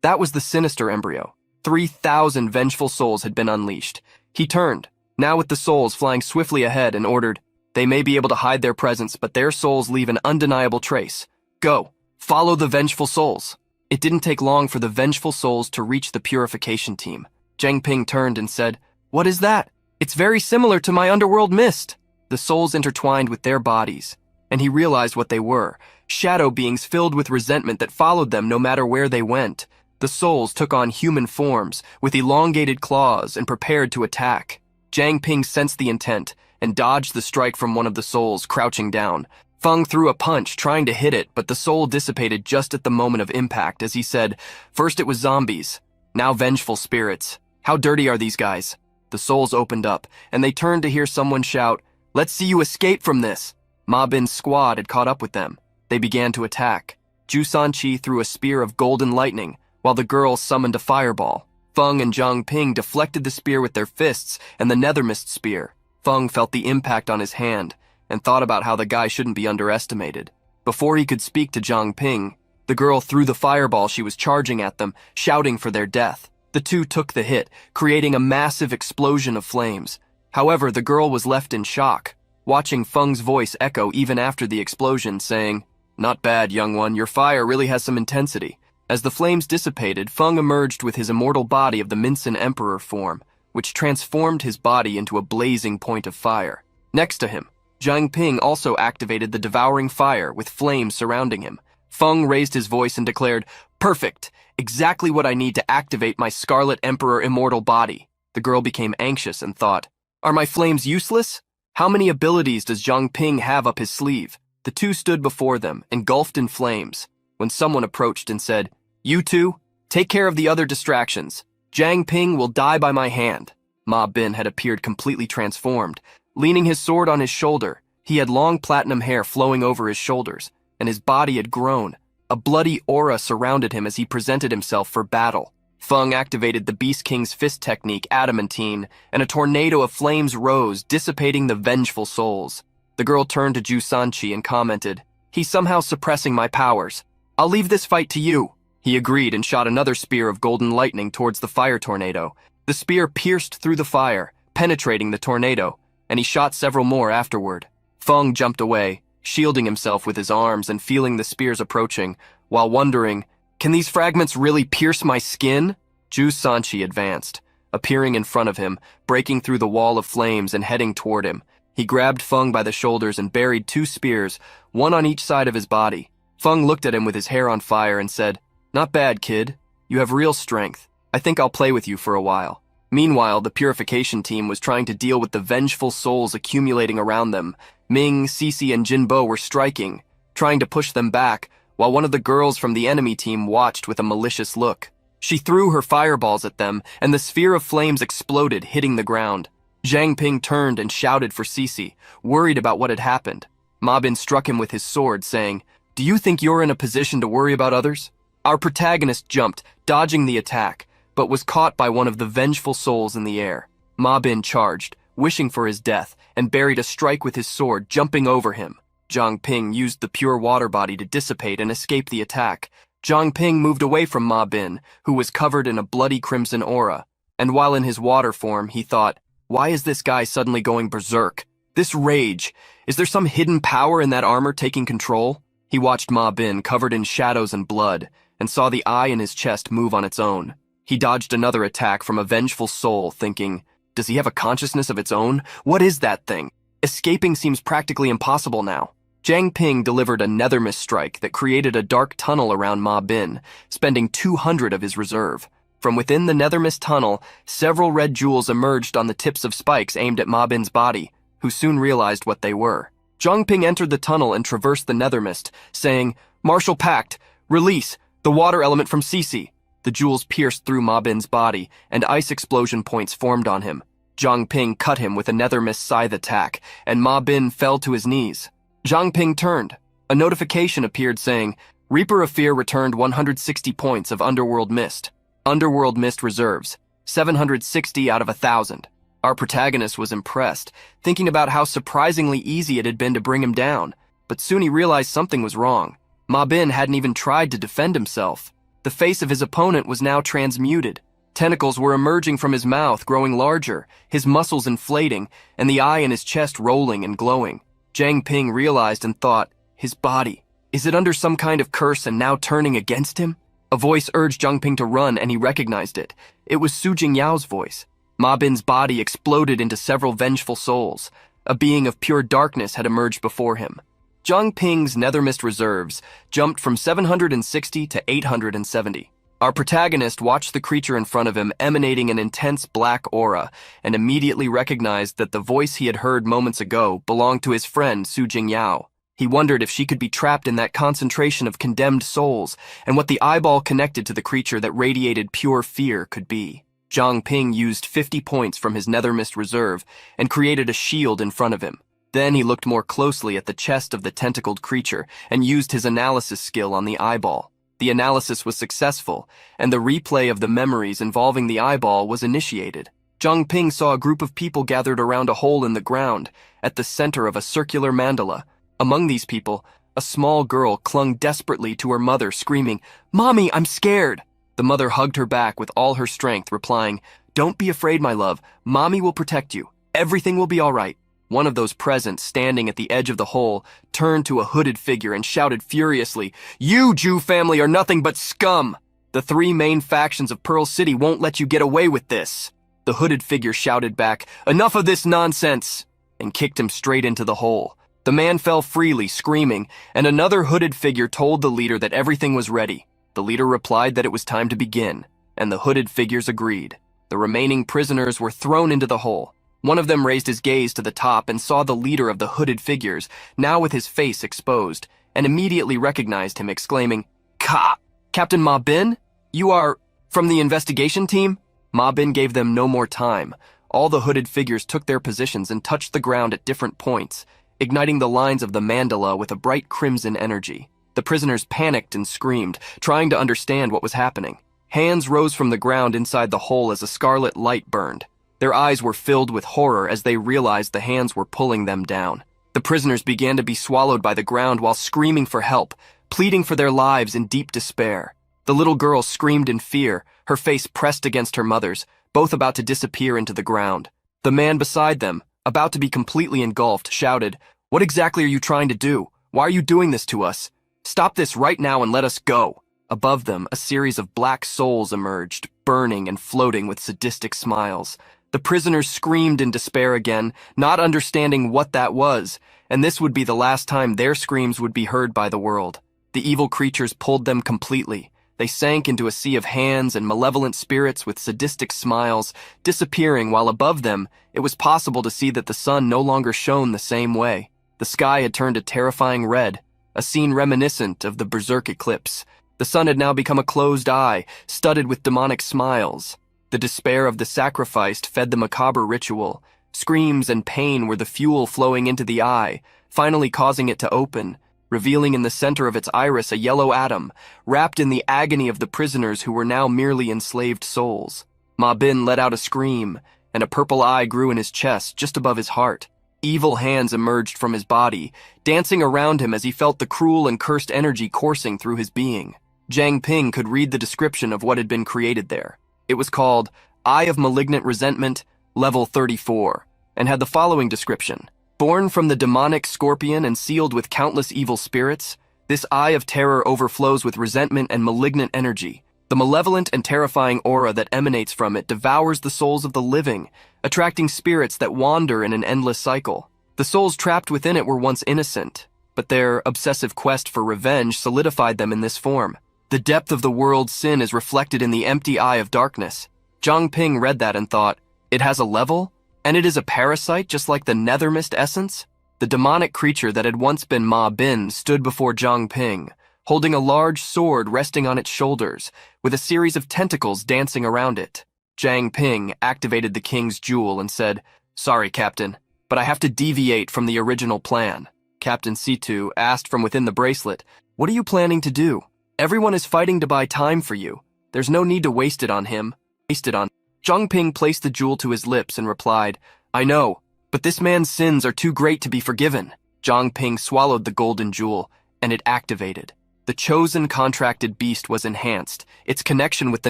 That was the sinister embryo. 3,000 vengeful souls had been unleashed. He turned, now with the souls flying swiftly ahead, and ordered, "They may be able to hide their presence, but their souls leave an undeniable trace. Go, follow the vengeful souls." It didn't take long for the vengeful souls to reach the purification team. Zhang Ping turned and said, "What is that? It's very similar to my underworld mist." The souls intertwined with their bodies, and he realized what they were: shadow beings filled with resentment that followed them no matter where they went. The souls took on human forms, with elongated claws, and prepared to attack. Jiang Ping sensed the intent, and dodged the strike from one of the souls, crouching down. Feng threw a punch, trying to hit it, but the soul dissipated just at the moment of impact as he said, "First it was zombies, now vengeful spirits. How dirty are these guys?" The souls opened up, and they turned to hear someone shout, "Let's see you escape from this." Ma Bin's squad had caught up with them. They began to attack. Ju Sanqi threw a spear of golden lightning, while the girls summoned a fireball. Feng and Jiang Ping deflected the spear with their fists and the nethermist spear. Feng felt the impact on his hand and thought about how the guy shouldn't be underestimated. Before he could speak to Jiang Ping, the girl threw the fireball she was charging at them, shouting for their death. The two took the hit, creating a massive explosion of flames. However, the girl was left in shock, watching Feng's voice echo even after the explosion, saying, "Not bad, young one, your fire really has some intensity." As the flames dissipated, Feng emerged with his immortal body of the Minsan Emperor form, which transformed his body into a blazing point of fire. Next to him, Jiang Ping also activated the devouring fire with flames surrounding him. Feng raised his voice and declared, "Perfect! Exactly what I need to activate my Scarlet Emperor immortal body." The girl became anxious and thought, "Are my flames useless? How many abilities does Jiang Ping have up his sleeve?" The two stood before them, engulfed in flames, when someone approached and said, "You two, take care of the other distractions. Jiang Ping will die by my hand." Ma Bin had appeared completely transformed. Leaning his sword on his shoulder, he had long platinum hair flowing over his shoulders, and his body had grown. A bloody aura surrounded him as he presented himself for battle. Feng activated the Beast King's fist technique, adamantine, and a tornado of flames rose, dissipating the vengeful souls. The girl turned to Ju Sanqi and commented, "He's somehow suppressing my powers. I'll leave this fight to you." He agreed and shot another spear of golden lightning towards the fire tornado. The spear pierced through the fire, penetrating the tornado, and he shot several more afterward. Feng jumped away, shielding himself with his arms and feeling the spears approaching, while wondering, "Can these fragments really pierce my skin?" Ju Sanqi advanced, appearing in front of him, breaking through the wall of flames and heading toward him. He grabbed Feng by the shoulders and buried two spears, one on each side of his body. Feng looked at him with his hair on fire and said, "Not bad, kid. You have real strength. I think I'll play with you for a while." Meanwhile, the purification team was trying to deal with the vengeful souls accumulating around them. Ming, Cece, and Jinbo were striking, trying to push them back, while one of the girls from the enemy team watched with a malicious look. She threw her fireballs at them, and the sphere of flames exploded, hitting the ground. Jiang Ping turned and shouted for Cece, worried about what had happened. Ma Bin struck him with his sword, saying, "Do you think you're in a position to worry about others?" Our protagonist jumped, dodging the attack, but was caught by one of the vengeful souls in the air. Ma Bin charged, wishing for his death, and buried a strike with his sword, jumping over him. Jiang Ping used the pure water body to dissipate and escape the attack. Jiang Ping moved away from Ma Bin, who was covered in a bloody crimson aura, and while in his water form, he thought, "Why is this guy suddenly going berserk? This rage, is there some hidden power in that armor taking control?" He watched Ma Bin covered in shadows and blood, and saw the eye in his chest move on its own. He dodged another attack from a vengeful soul, thinking, "Does he have a consciousness of its own? What is that thing? Escaping seems practically impossible now." Jiang Ping delivered a nethermist strike that created a dark tunnel around Ma Bin, spending 200 of his reserve. From within the nethermist tunnel, several red jewels emerged on the tips of spikes aimed at Ma Bin's body, who soon realized what they were. Jiang Ping entered the tunnel and traversed the nethermist, saying, "Martial Pact, release the water element from Cece." The jewels pierced through Ma Bin's body, and ice explosion points formed on him. Jiang Ping cut him with a nethermist scythe attack, and Ma Bin fell to his knees. Jiang Ping turned. A notification appeared saying, "Reaper of Fear returned 160 points of Underworld Mist. Underworld Mist reserves, 760 out of 1,000. Our protagonist was impressed, thinking about how surprisingly easy it had been to bring him down, but soon he realized something was wrong. Ma Bin hadn't even tried to defend himself. The face of his opponent was now transmuted. Tentacles were emerging from his mouth, growing larger, his muscles inflating, and the eye in his chest rolling and glowing. Jiang Ping realized and thought, his body, is it under some kind of curse and now turning against him? A voice urged Jiang Ping to run, and he recognized it. It was Su Jingyao's voice. Ma Bin's body exploded into several vengeful souls. A being of pure darkness had emerged before him. Zhang Ping's nethermist reserves jumped from 760 to 870. Our protagonist watched the creature in front of him emanating an intense black aura and immediately recognized that the voice he had heard moments ago belonged to his friend Su Jingyao. He wondered if she could be trapped in that concentration of condemned souls and what the eyeball connected to the creature that radiated pure fear could be. Zhang Ping used 50 points from his nethermist reserve and created a shield in front of him. Then he looked more closely at the chest of the tentacled creature and used his analysis skill on the eyeball. The analysis was successful, and the replay of the memories involving the eyeball was initiated. Zhang Ping saw a group of people gathered around a hole in the ground, at the center of a circular mandala. Among these people, a small girl clung desperately to her mother, screaming, "Mommy, I'm scared!" The mother hugged her back with all her strength, replying, "Don't be afraid, my love. Mommy will protect you. Everything will be all right." One of those present, standing at the edge of the hole, turned to a hooded figure and shouted furiously, "You Jew family are nothing but scum! The three main factions of Pearl City won't let you get away with this." The hooded figure shouted back, "Enough of this nonsense!" and kicked him straight into the hole. The man fell freely, screaming, and another hooded figure told the leader that everything was ready. The leader replied that it was time to begin, and the hooded figures agreed. The remaining prisoners were thrown into the hole. One of them raised his gaze to the top and saw the leader of the hooded figures, now with his face exposed, and immediately recognized him, exclaiming, Captain Ma Bin? You are from the investigation team?" Ma Bin gave them no more time. All the hooded figures took their positions and touched the ground at different points, igniting the lines of the mandala with a bright crimson energy. The prisoners panicked and screamed, trying to understand what was happening. Hands rose from the ground inside the hole as a scarlet light burned. Their eyes were filled with horror as they realized the hands were pulling them down. The prisoners began to be swallowed by the ground while screaming for help, pleading for their lives in deep despair. The little girl screamed in fear, her face pressed against her mother's, both about to disappear into the ground. The man beside them, about to be completely engulfed, shouted, "What exactly are you trying to do? Why are you doing this to us? Stop this right now and let us go." Above them, a series of black souls emerged, burning and floating with sadistic smiles. The prisoners screamed in despair again, not understanding what that was, and this would be the last time their screams would be heard by the world. The evil creatures pulled them completely. They sank into a sea of hands and malevolent spirits with sadistic smiles, disappearing while above them, it was possible to see that the sun no longer shone the same way. The sky had turned a terrifying red, a scene reminiscent of the Berserk eclipse. The sun had now become a closed eye, studded with demonic smiles. The despair of the sacrificed fed the macabre ritual. Screams and pain were the fuel flowing into the eye, finally causing it to open, revealing in the center of its iris a yellow atom, wrapped in the agony of the prisoners who were now merely enslaved souls. Ma Bin let out a scream, and a purple eye grew in his chest just above his heart. Evil hands emerged from his body, dancing around him as he felt the cruel and cursed energy coursing through his being. Zhang Ping could read the description of what had been created there. It was called Eye of Malignant Resentment, Level 34, and had the following description. Born from the demonic scorpion and sealed with countless evil spirits, this eye of terror overflows with resentment and malignant energy. The malevolent and terrifying aura that emanates from it devours the souls of the living, attracting spirits that wander in an endless cycle. The souls trapped within it were once innocent, but their obsessive quest for revenge solidified them in this form. The depth of the world's sin is reflected in the empty eye of darkness. Zhang Ping read that and thought, it has a level? And it is a parasite just like the nethermist essence? The demonic creature that had once been Ma Bin stood before Zhang Ping, holding a large sword resting on its shoulders, with a series of tentacles dancing around it. Zhang Ping activated the king's jewel and said, "Sorry, Captain, but I have to deviate from the original plan." Captain Situ asked from within the bracelet, "What are you planning to do? Everyone is fighting to buy time for you. There's no need to waste it on him." Zhang Ping placed the jewel to his lips and replied, "I know, but this man's sins are too great to be forgiven." Zhang Ping swallowed the golden jewel, and it activated. The chosen contracted beast was enhanced, its connection with the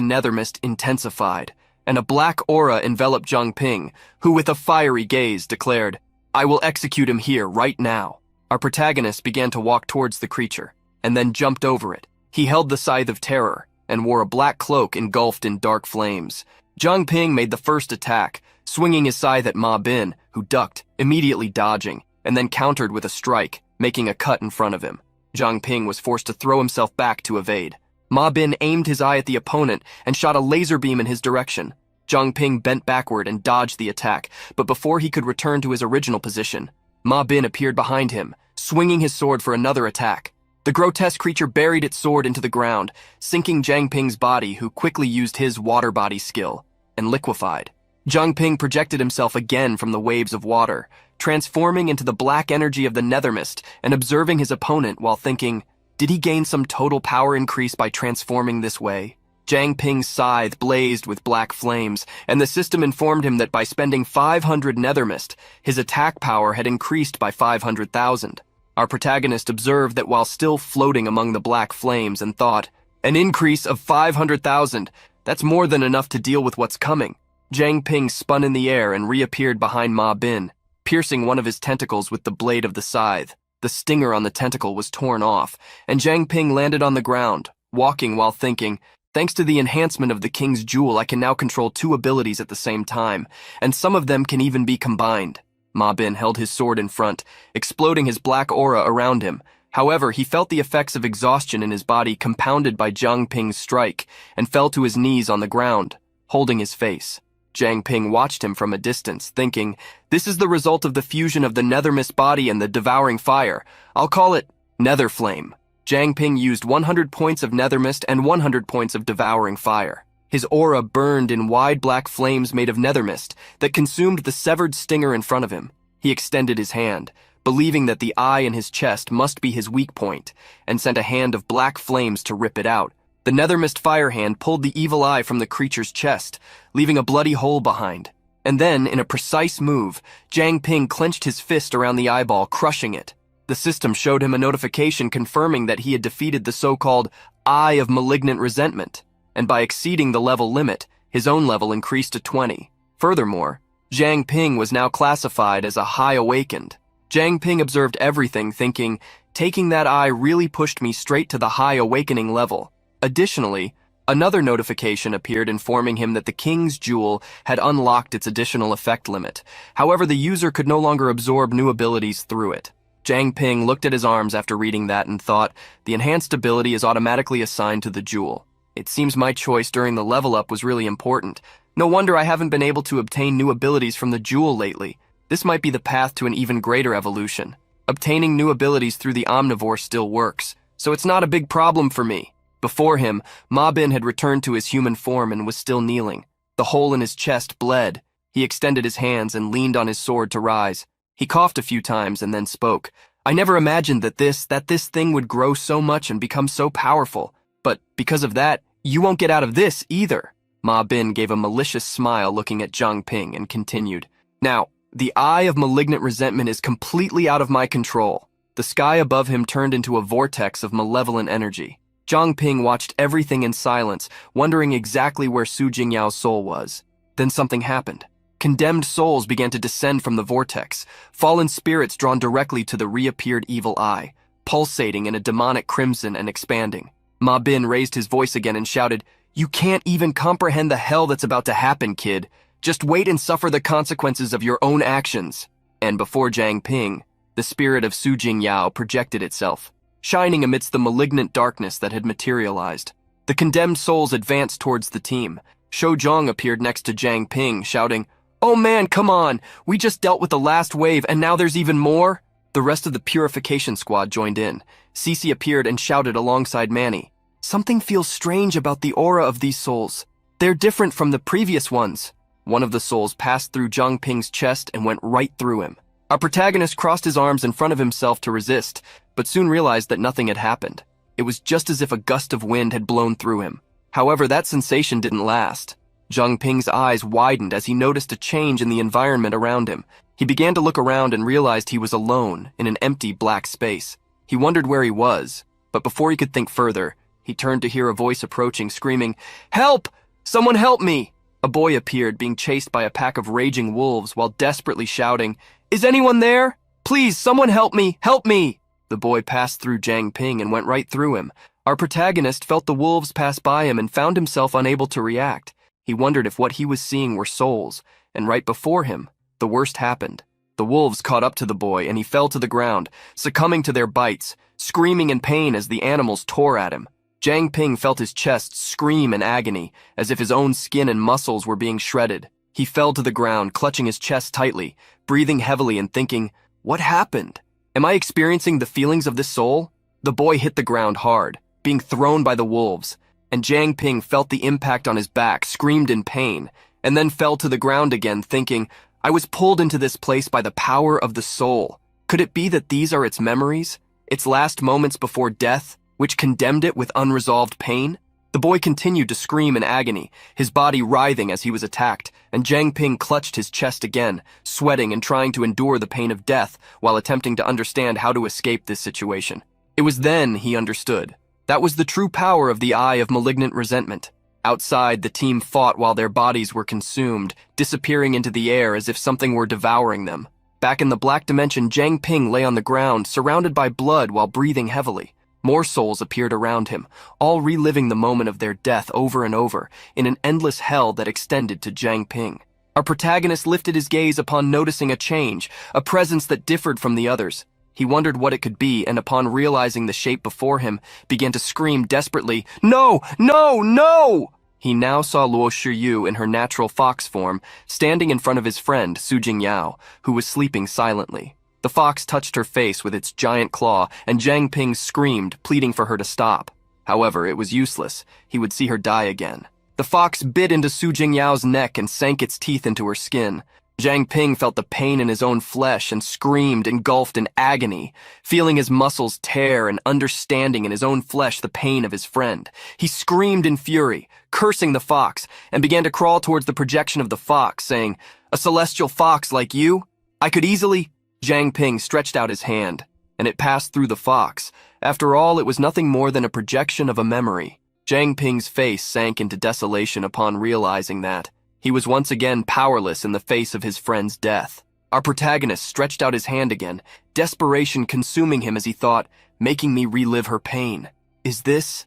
nethermist intensified, and a black aura enveloped Zhang Ping, who with a fiery gaze declared, "I will execute him here right now." Our protagonist began to walk towards the creature, and then jumped over it. He held the scythe of terror, and wore a black cloak engulfed in dark flames. Zhang Ping made the first attack, swinging his scythe at Ma Bin, who ducked, immediately dodging, and then countered with a strike. making a cut in front of him. Zhang Ping was forced to throw himself back to evade. Ma Bin aimed his eye at the opponent and shot a laser beam in his direction. Zhang Ping bent backward and dodged the attack, but before he could return to his original position, Ma Bin appeared behind him, swinging his sword for another attack. The grotesque creature buried its sword into the ground, sinking Zhang Ping's body, who quickly used his water body skill, and liquefied. Zhang Ping projected himself again from the waves of water, transforming into the black energy of the nethermist and observing his opponent while thinking, did he gain some total power increase by transforming this way? Zhang Ping's scythe blazed with black flames, and the system informed him that by spending 500 nethermist, his attack power had increased by 500,000. Our protagonist observed that while still floating among the black flames and thought, an increase of 500,000, that's more than enough to deal with what's coming. Zhang Ping spun in the air and reappeared behind Ma Bin, piercing one of his tentacles with the blade of the scythe. The stinger on the tentacle was torn off, and Zhang Ping landed on the ground, walking while thinking, thanks to the enhancement of the King's Jewel, I can now control 2 abilities at the same time, and some of them can even be combined. Ma Bin held his sword in front, exploding his black aura around him. However, he felt the effects of exhaustion in his body compounded by Zhang Ping's strike, and fell to his knees on the ground, holding his face. Zhang Ping watched him from a distance, thinking, this is the result of the fusion of the nethermist body and the devouring fire. I'll call it Nether Flame. Zhang Ping used 100 points of nethermist and 100 points of devouring fire. His aura burned in wide black flames made of nethermist that consumed the severed stinger in front of him. He extended his hand, believing that the eye in his chest must be his weak point, and sent a hand of black flames to rip it out. The nethermist fire hand pulled the evil eye from the creature's chest, leaving a bloody hole behind. And then, in a precise move, Zhang Ping clenched his fist around the eyeball, crushing it. The system showed him a notification confirming that he had defeated the so-called Eye of Malignant Resentment, and by exceeding the level limit, his own level increased to 20. Furthermore, Zhang Ping was now classified as a High Awakened. Zhang Ping observed everything, thinking, taking that eye really pushed me straight to the High Awakening level. Additionally, another notification appeared informing him that the King's Jewel had unlocked its additional effect limit. However, the user could no longer absorb new abilities through it. Zhang Ping looked at his arms after reading that and thought, the enhanced ability is automatically assigned to the jewel. It seems my choice during the level up was really important. No wonder I haven't been able to obtain new abilities from the jewel lately. This might be the path to an even greater evolution. Obtaining new abilities through the omnivore still works, so it's not a big problem for me. Before him, Ma Bin had returned to his human form and was still kneeling. The hole in his chest bled. He extended his hands and leaned on his sword to rise. He coughed a few times and then spoke. I never imagined that this thing would grow so much and become so powerful. But because of that, you won't get out of this either. Ma Bin gave a malicious smile looking at Zhang Ping and continued. Now, the Eye of Malignant Resentment is completely out of my control. The sky above him turned into a vortex of malevolent energy. Zhang Ping watched everything in silence, wondering exactly where Su Jingyao's soul was. Then something happened. Condemned souls began to descend from the vortex, fallen spirits drawn directly to the reappeared evil eye, pulsating in a demonic crimson and expanding. Ma Bin raised his voice again and shouted, You can't even comprehend the hell that's about to happen, kid. Just wait and suffer the consequences of your own actions. And before Zhang Ping, the spirit of Su Jingyao projected itself, shining amidst the malignant darkness that had materialized. The condemned souls advanced towards the team. Shou Zhong appeared next to Zhang Ping, shouting, Oh man, come on! We just dealt with the last wave and now there's even more? The rest of the purification squad joined in. Cece appeared and shouted alongside Manny. Something feels strange about the aura of these souls. They're different from the previous ones. One of the souls passed through Zhang Ping's chest and went right through him. Our protagonist crossed his arms in front of himself to resist, but soon realized that nothing had happened. It was just as if a gust of wind had blown through him. However, that sensation didn't last. Zhang Ping's eyes widened as he noticed a change in the environment around him. He began to look around and realized he was alone in an empty black space. He wondered where he was, but before he could think further, he turned to hear a voice approaching, screaming, Help! Someone help me! A boy appeared, being chased by a pack of raging wolves while desperately shouting, Is anyone there? Please, someone help me! Help me! The boy passed through Zhang Ping and went right through him. Our protagonist felt the wolves pass by him and found himself unable to react. He wondered if what he was seeing were souls, and right before him, the worst happened. The wolves caught up to the boy, and he fell to the ground, succumbing to their bites, screaming in pain as the animals tore at him. Jiang Ping felt his chest scream in agony, as if his own skin and muscles were being shredded. He fell to the ground, clutching his chest tightly, breathing heavily and thinking, "What happened? Am I experiencing the feelings of this soul?" The boy hit the ground hard, being thrown by the wolves, and Jiang Ping felt the impact on his back, screamed in pain, and then fell to the ground again, thinking, "I was pulled into this place by the power of the soul. Could it be that these are its memories, its last moments before death, which condemned it with unresolved pain?" The boy continued to scream in agony, his body writhing as he was attacked, and Jiang Ping clutched his chest again, sweating and trying to endure the pain of death while attempting to understand how to escape this situation. It was then he understood. That was the true power of the eye of malignant resentment. Outside, the team fought while their bodies were consumed, disappearing into the air as if something were devouring them. Back in the black dimension, Jiang Ping lay on the ground, surrounded by blood while breathing heavily. More souls appeared around him, all reliving the moment of their death over and over, in an endless hell that extended to Jiang Ping. Our protagonist lifted his gaze upon noticing a change, a presence that differed from the others. He wondered what it could be, and upon realizing the shape before him, began to scream desperately, "No! No! No!" He now saw Luo Shiyu in her natural fox form, standing in front of his friend, Su Jingyao, who was sleeping silently. The fox touched her face with its giant claw, and Jiang Ping screamed, pleading for her to stop. However, it was useless. He would see her die again. The fox bit into Su Jingyao's neck and sank its teeth into her skin. Jiang Ping felt the pain in his own flesh and screamed, engulfed in agony, feeling his muscles tear and understanding in his own flesh the pain of his friend. He screamed in fury, cursing the fox, and began to crawl towards the projection of the fox, saying, "A celestial fox like you? I could easily—" Jiang Ping stretched out his hand, and it passed through the fox. After all, it was nothing more than a projection of a memory. Jiang Ping's face sank into desolation upon realizing that he was once again powerless in the face of his friend's death. Our protagonist stretched out his hand again, desperation consuming him as he thought, making me relive her pain. Is this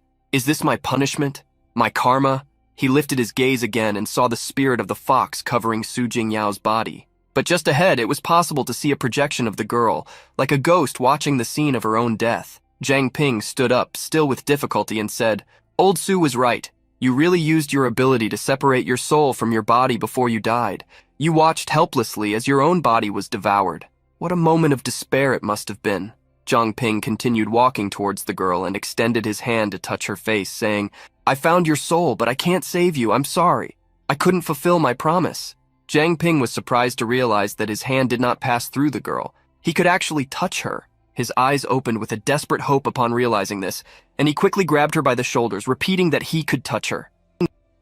my punishment? My karma? He lifted his gaze again and saw the spirit of the fox covering Su Jingyao's body. But just ahead, it was possible to see a projection of the girl, like a ghost watching the scene of her own death. Jiang Ping stood up, still with difficulty, and said, "Old Su was right. You really used your ability to separate your soul from your body before you died. You watched helplessly as your own body was devoured. What a moment of despair it must have been." Jiang Ping continued walking towards the girl and extended his hand to touch her face, saying, "I found your soul, but I can't save you. I'm sorry. I couldn't fulfill my promise." Jiang Ping was surprised to realize that his hand did not pass through the girl. He could actually touch her. His eyes opened with a desperate hope upon realizing this, and he quickly grabbed her by the shoulders, repeating that he could touch her.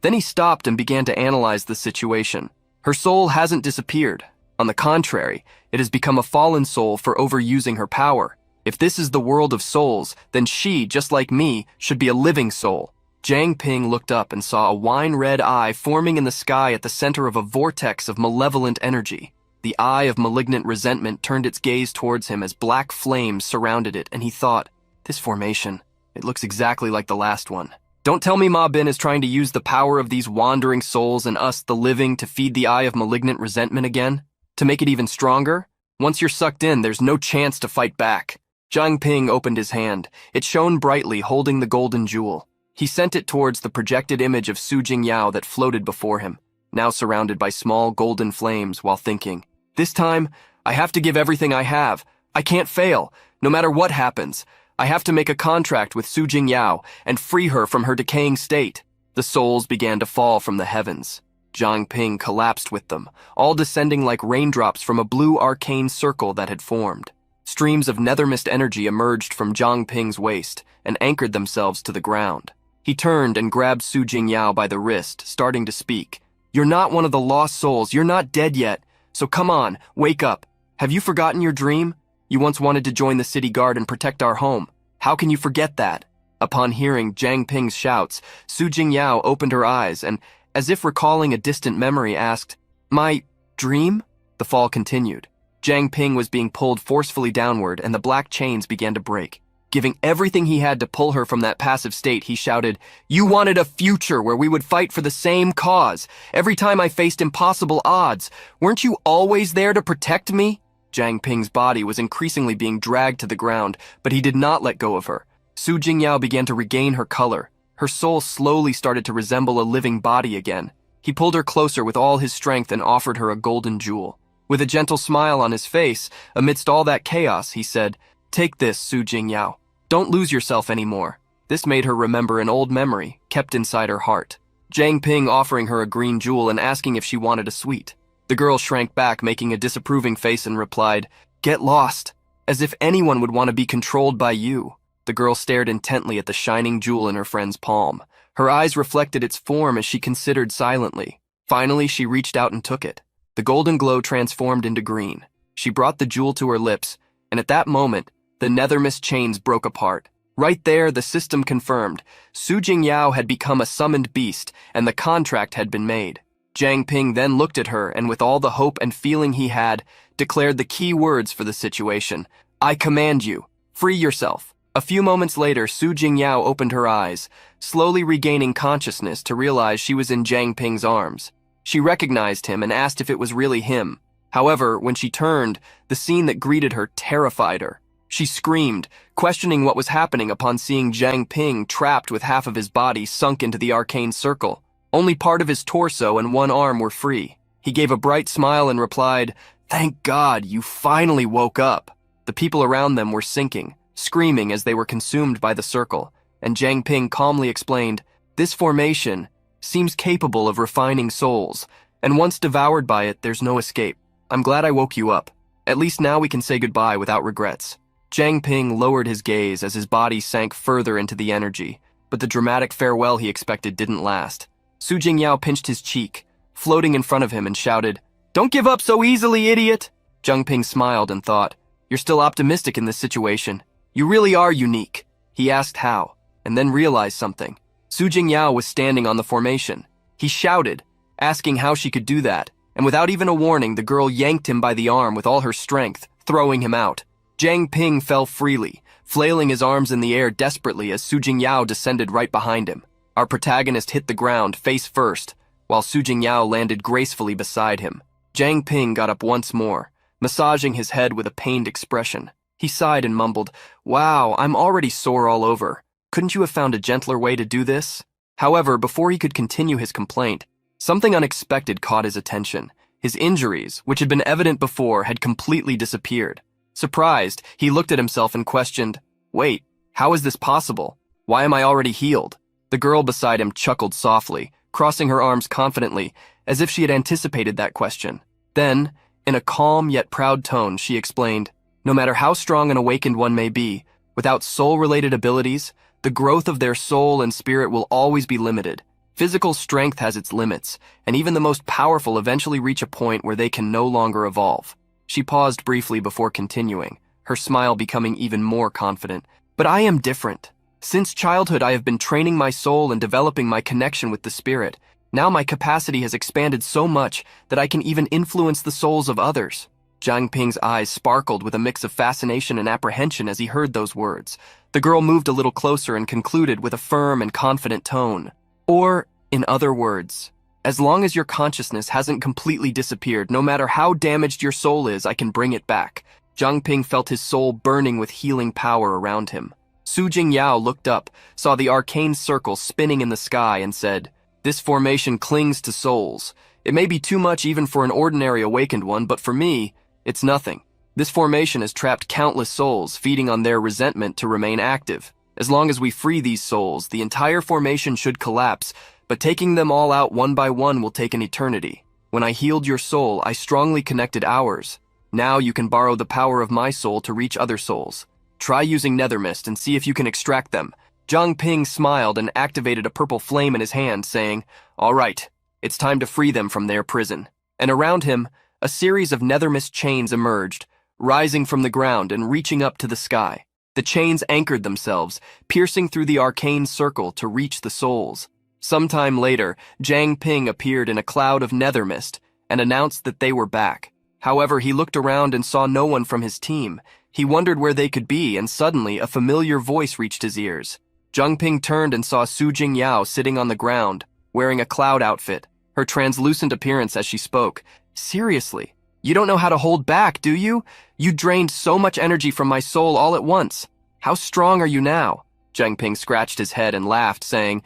Then he stopped and began to analyze the situation. Her soul hasn't disappeared. On the contrary, it has become a fallen soul for overusing her power. If this is the world of souls, then she, just like me, should be a living soul. Jiang Ping looked up and saw a wine-red eye forming in the sky at the center of a vortex of malevolent energy. The eye of malignant resentment turned its gaze towards him as black flames surrounded it, and he thought, "This formation, it looks exactly like the last one. Don't tell me Ma Bin is trying to use the power of these wandering souls and us, the living, to feed the eye of malignant resentment again? To make it even stronger? Once you're sucked in, there's no chance to fight back." Jiang Ping opened his hand. It shone brightly, holding the golden jewel. He sent it towards the projected image of Su Jingyao that floated before him, now surrounded by small golden flames, while thinking, "This time, I have to give everything I have. I can't fail, no matter what happens. I have to make a contract with Su Jingyao and free her from her decaying state." The souls began to fall from the heavens. Jiang Ping collapsed with them, all descending like raindrops from a blue arcane circle that had formed. Streams of nethermist energy emerged from Jiang Ping's waist and anchored themselves to the ground. He turned and grabbed Su Jingyao by the wrist, starting to speak. "You're not one of the lost souls. You're not dead yet. So come on, wake up. Have you forgotten your dream? You once wanted to join the city guard and protect our home. How can you forget that?" Upon hearing Jiang Ping's shouts, Su Jingyao opened her eyes and, as if recalling a distant memory, asked, "My dream?" The fall continued. Jiang Ping was being pulled forcefully downward, and the black chains began to break. Giving everything he had to pull her from that passive state, he shouted, "You wanted a future where we would fight for the same cause. Every time I faced impossible odds, weren't you always there to protect me?" Jiang Ping's body was increasingly being dragged to the ground, but he did not let go of her. Su Jingyao began to regain her color. Her soul slowly started to resemble a living body again. He pulled her closer with all his strength and offered her a golden jewel. With a gentle smile on his face, amidst all that chaos, he said, "Take this, Su Jingyao. Don't lose yourself anymore." This made her remember an old memory kept inside her heart. Jiang Ping offering her a green jewel and asking if she wanted a sweet. The girl shrank back, making a disapproving face, and replied, "Get lost, as if anyone would want to be controlled by you." The girl stared intently at the shining jewel in her friend's palm. Her eyes reflected its form as she considered silently. Finally, she reached out and took it. The golden glow transformed into green. She brought the jewel to her lips, and at that moment, the nethermist chains broke apart. Right there, the system confirmed. Su Jingyao had become a summoned beast, and the contract had been made. Jiang Ping then looked at her, and with all the hope and feeling he had, declared the key words for the situation. "I command you, free yourself." A few moments later, Su Jingyao opened her eyes, slowly regaining consciousness to realize she was in Jiang Ping's arms. She recognized him and asked if it was really him. However, when she turned, the scene that greeted her terrified her. She screamed, questioning what was happening upon seeing Jiang Ping trapped with half of his body sunk into the arcane circle. Only part of his torso and one arm were free. He gave a bright smile and replied, "Thank God, you finally woke up." The people around them were sinking, screaming as they were consumed by the circle, and Jiang Ping calmly explained, "This formation seems capable of refining souls, and once devoured by it, there's no escape. I'm glad I woke you up. At least now we can say goodbye without regrets." Jiang Ping lowered his gaze as his body sank further into the energy, but the dramatic farewell he expected didn't last. Su Jingyao pinched his cheek, floating in front of him, and shouted, "Don't give up so easily, idiot!" Jiang Ping smiled and thought, "You're still optimistic in this situation. You really are unique." He asked how, and then realized something. Su Jingyao was standing on the formation. He shouted, asking how she could do that, and without even a warning, the girl yanked him by the arm with all her strength, throwing him out. Jiang Ping fell freely, flailing his arms in the air desperately as Su Jingyao descended right behind him. Our protagonist hit the ground face first, while Su Jingyao landed gracefully beside him. Jiang Ping got up once more, massaging his head with a pained expression. He sighed and mumbled, "Wow, I'm already sore all over. Couldn't you have found a gentler way to do this?" However, before he could continue his complaint, something unexpected caught his attention. His injuries, which had been evident before, had completely disappeared. Surprised, he looked at himself and questioned, "Wait, how is this possible? Why am I already healed?" The girl beside him chuckled softly, crossing her arms confidently, as if she had anticipated that question. Then, in a calm yet proud tone, she explained, "No matter how strong an awakened one may be, without soul-related abilities, the growth of their soul and spirit will always be limited. Physical strength has its limits, and even the most powerful eventually reach a point where they can no longer evolve." She paused briefly before continuing, her smile becoming even more confident. "But I am different. Since childhood, I have been training my soul and developing my connection with the spirit. Now my capacity has expanded so much that I can even influence the souls of others." Jiang Ping's eyes sparkled with a mix of fascination and apprehension as he heard those words. The girl moved a little closer and concluded with a firm and confident tone. "Or, in other words, as long as your consciousness hasn't completely disappeared, no matter how damaged your soul is, I can bring it back." Jiang Ping felt his soul burning with healing power around him. Su Jingyao looked up, saw the arcane circle spinning in the sky, and said, "This formation clings to souls. It may be too much even for an ordinary awakened one, but for me, it's nothing. This formation has trapped countless souls, feeding on their resentment to remain active. As long as we free these souls, the entire formation should collapse, but taking them all out one by one will take an eternity. When I healed your soul, I strongly connected ours. Now you can borrow the power of my soul to reach other souls. Try using nethermist and see if you can extract them." Jiang Ping smiled and activated a purple flame in his hand, saying, "All right, it's time to free them from their prison." And around him, a series of nethermist chains emerged, rising from the ground and reaching up to the sky. The chains anchored themselves, piercing through the arcane circle to reach the souls. Sometime later, Jiang Ping appeared in a cloud of nethermist and announced that they were back. However, he looked around and saw no one from his team. He wondered where they could be, and suddenly a familiar voice reached his ears. Jiang Ping turned and saw Su Jingyao sitting on the ground, wearing a cloud outfit, her translucent appearance as she spoke. "Seriously, You don't know how to hold back, do you? You drained so much energy from my soul all at once. How strong are you now? Zhang Ping scratched his head and laughed, saying,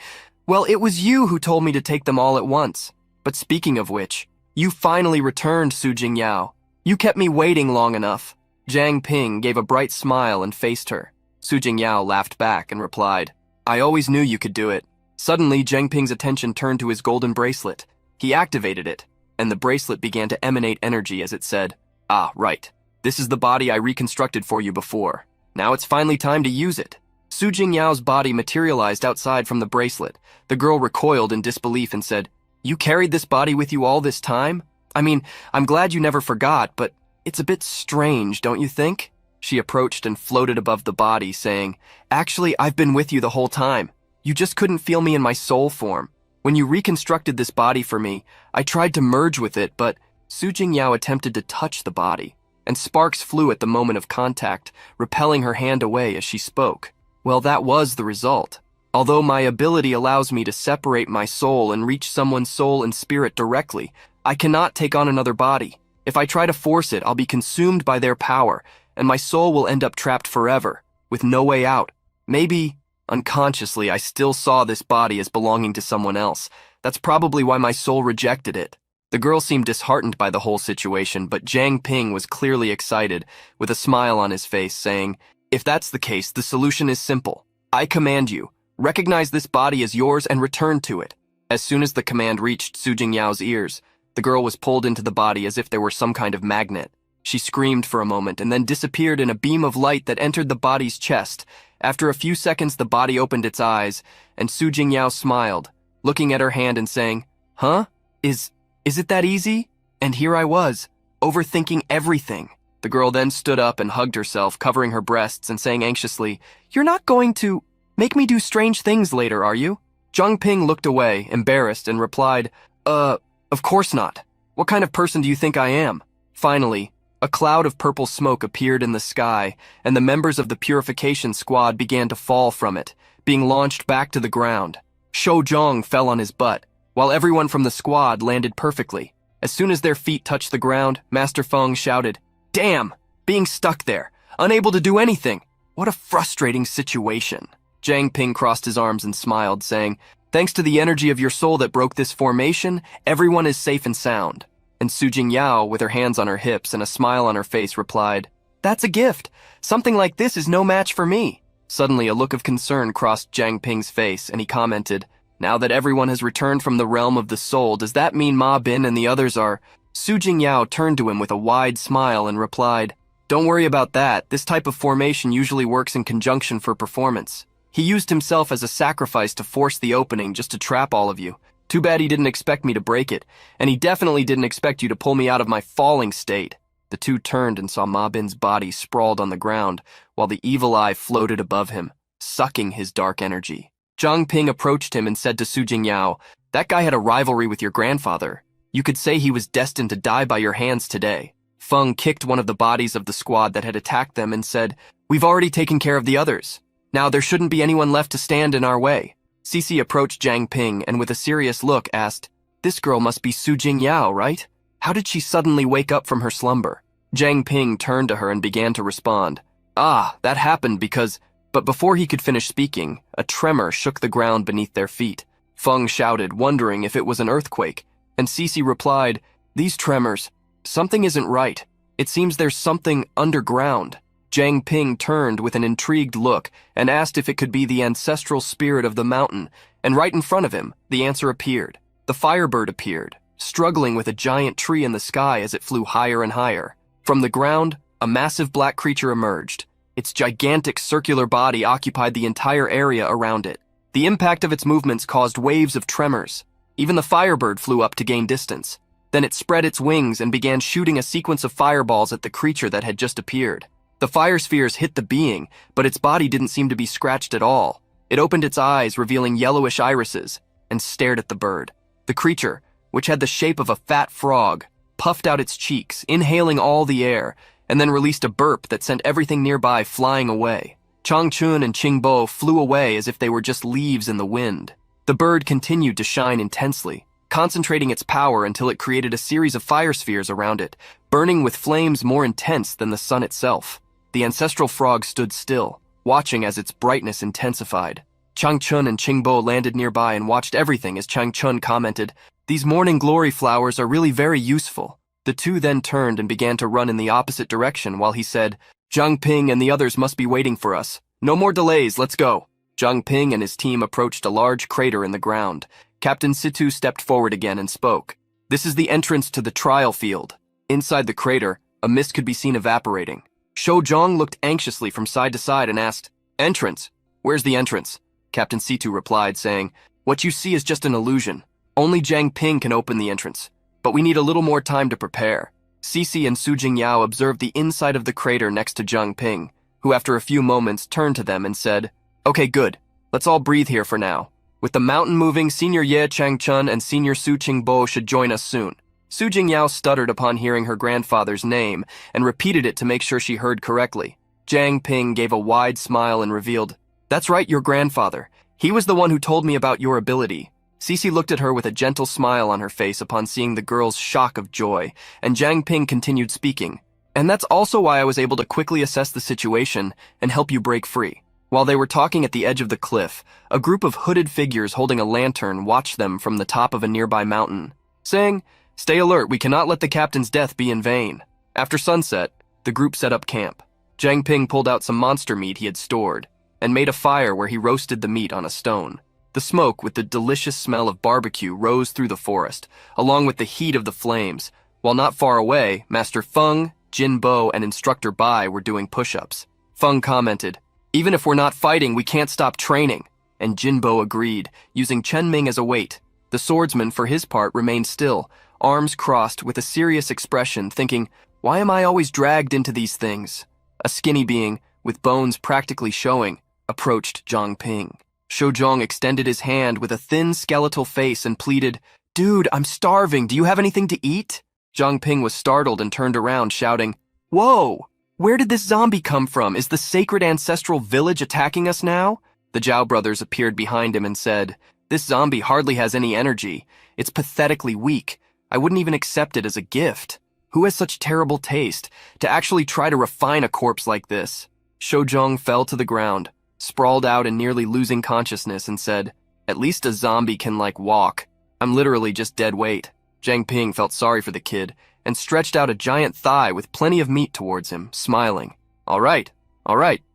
Well, it was you who told me to take them all at once. But speaking of which, you finally returned, Su Jingyao. You kept me waiting long enough. Zhang Ping gave a bright smile and faced her. Su Jingyao laughed back and replied, I always knew you could do it. Suddenly, Zhang Ping's attention turned to his golden bracelet. He activated it, and the bracelet began to emanate energy as it said, Ah, right. This is the body I reconstructed for you before. Now it's finally time to use it. Su Jingyao's body materialized outside from the bracelet. The girl recoiled in disbelief and said, You carried this body with you all this time? I mean, I'm glad you never forgot, but it's a bit strange, don't you think? She approached and floated above the body, saying, Actually, I've been with you the whole time. You just couldn't feel me in my soul form. When you reconstructed this body for me, I tried to merge with it, but Su Jingyao attempted to touch the body, and sparks flew at the moment of contact, repelling her hand away as she spoke. Well, that was the result. Although my ability allows me to separate my soul and reach someone's soul and spirit directly, I cannot take on another body. If I try to force it, I'll be consumed by their power, and my soul will end up trapped forever, with no way out. Maybe, unconsciously, I still saw this body as belonging to someone else. That's probably why my soul rejected it. The girl seemed disheartened by the whole situation, but Zhang Ping was clearly excited, with a smile on his face, saying, If that's the case, the solution is simple. I command you, recognize this body as yours and return to it. As soon as the command reached Su Jingyao's ears, the girl was pulled into the body as if there were some kind of magnet. She screamed for a moment and then disappeared in a beam of light that entered the body's chest. After a few seconds, the body opened its eyes, and Su Jingyao smiled, looking at her hand and saying, Huh? Is it that easy? And here I was, overthinking everything. The girl then stood up and hugged herself, covering her breasts and saying anxiously, You're not going to make me do strange things later, are you? Zhang Ping looked away, embarrassed, and replied, Of course not. What kind of person do you think I am? Finally, a cloud of purple smoke appeared in the sky, and the members of the purification squad began to fall from it, being launched back to the ground. Shou Zhong fell on his butt, while everyone from the squad landed perfectly. As soon as their feet touched the ground, Master Feng shouted, Damn! Being stuck there, unable to do anything. What a frustrating situation. Zhang Ping crossed his arms and smiled, saying, Thanks to the energy of your soul that broke this formation, everyone is safe and sound. And Su Jingyao, with her hands on her hips and a smile on her face, replied, That's a gift. Something like this is no match for me. Suddenly, a look of concern crossed Zhang Ping's face, and he commented, Now that everyone has returned from the realm of the soul, does that mean Ma Bin and the others are... Su Jingyao turned to him with a wide smile and replied, Don't worry about that. This type of formation usually works in conjunction for performance. He used himself as a sacrifice to force the opening just to trap all of you. Too bad he didn't expect me to break it, and he definitely didn't expect you to pull me out of my falling state. The two turned and saw Ma Bin's body sprawled on the ground, while the evil eye floated above him, sucking his dark energy. Zhang Ping approached him and said to Su Jingyao, That guy had a rivalry with your grandfather. You could say he was destined to die by your hands today. Feng kicked one of the bodies of the squad that had attacked them and said, We've already taken care of the others. Now there shouldn't be anyone left to stand in our way. Cici approached Zhang Ping and with a serious look asked, This girl must be Su Jingyao, right? How did she suddenly wake up from her slumber? Zhang Ping turned to her and began to respond. Ah, that happened because... But before he could finish speaking, a tremor shook the ground beneath their feet. Feng shouted, wondering if it was an earthquake, and Cici replied, These tremors, something isn't right. It seems there's something underground. Zhang Ping turned with an intrigued look and asked if it could be the ancestral spirit of the mountain, and right in front of him, the answer appeared. The firebird appeared, struggling with a giant tree in the sky as it flew higher and higher. From the ground, a massive black creature emerged. Its gigantic circular body occupied the entire area around it. The impact of its movements caused waves of tremors. Even the firebird flew up to gain distance. Then it spread its wings and began shooting a sequence of fireballs at the creature that had just appeared. The fire spheres hit the being, but its body didn't seem to be scratched at all. It opened its eyes, revealing yellowish irises, and stared at the bird. The creature, which had the shape of a fat frog, puffed out its cheeks, inhaling all the air, and then released a burp that sent everything nearby flying away. Changchun and Qingbo flew away as if they were just leaves in the wind. The bird continued to shine intensely, concentrating its power until it created a series of fire spheres around it, burning with flames more intense than the sun itself. The ancestral frog stood still, watching as its brightness intensified. Changchun and Qingbo landed nearby and watched everything as Changchun commented, "These morning glory flowers are really very useful." The two then turned and began to run in the opposite direction while he said, "Zhang Ping and the others must be waiting for us. No more delays, let's go." Zhang Ping and his team approached a large crater in the ground. Captain Situ stepped forward again and spoke. "This is the entrance to the trial field." Inside the crater, a mist could be seen evaporating. Shou Zhong looked anxiously from side to side and asked, "Entrance? Where's the entrance?" Captain Situ replied, saying, "What you see is just an illusion. Only Zhang Ping can open the entrance, but we need a little more time to prepare." Cece and Su Jingyao observed the inside of the crater next to Zhang Ping, who after a few moments turned to them and said, "Okay, good. Let's all breathe here for now. With the mountain moving, Senior Ye Changchun and Senior Su Qingbo should join us soon." Su Jingyao stuttered upon hearing her grandfather's name and repeated it to make sure she heard correctly. Zhang Ping gave a wide smile and revealed, "That's right, your grandfather. He was the one who told me about your ability." Cece looked at her with a gentle smile on her face upon seeing the girl's shock of joy, and Zhang Ping continued speaking, "And that's also why I was able to quickly assess the situation and help you break free." While they were talking at the edge of the cliff, a group of hooded figures holding a lantern watched them from the top of a nearby mountain, saying, "Stay alert, we cannot let the captain's death be in vain." After sunset, the group set up camp. Zhang Ping pulled out some monster meat he had stored and made a fire where he roasted the meat on a stone. The smoke with the delicious smell of barbecue rose through the forest, along with the heat of the flames, while not far away, Master Feng, Jin Bo, and Instructor Bai were doing push-ups. Feng commented, "Even if we're not fighting, we can't stop training." And Jin Bo agreed, using Chen Ming as a weight. The swordsman, for his part, remained still, arms crossed with a serious expression, thinking, "Why am I always dragged into these things?" A skinny being, with bones practically showing, approached Zhang Ping. Shou Zhong extended his hand with a thin skeletal face and pleaded, "Dude, I'm starving. Do you have anything to eat?" Zhang Ping was startled and turned around, shouting, "Whoa! Where did this zombie come from? Is the sacred ancestral village attacking us now?" The Zhao brothers appeared behind him and said, "This zombie hardly has any energy. It's pathetically weak. I wouldn't even accept it as a gift. Who has such terrible taste to actually try to refine a corpse like this?" Shou Zhong fell to the ground, sprawled out and nearly losing consciousness, and said, "At least a zombie can, walk. I'm literally just dead weight." Zhang Ping felt sorry for the kid and stretched out a giant thigh with plenty of meat towards him, smiling. All right,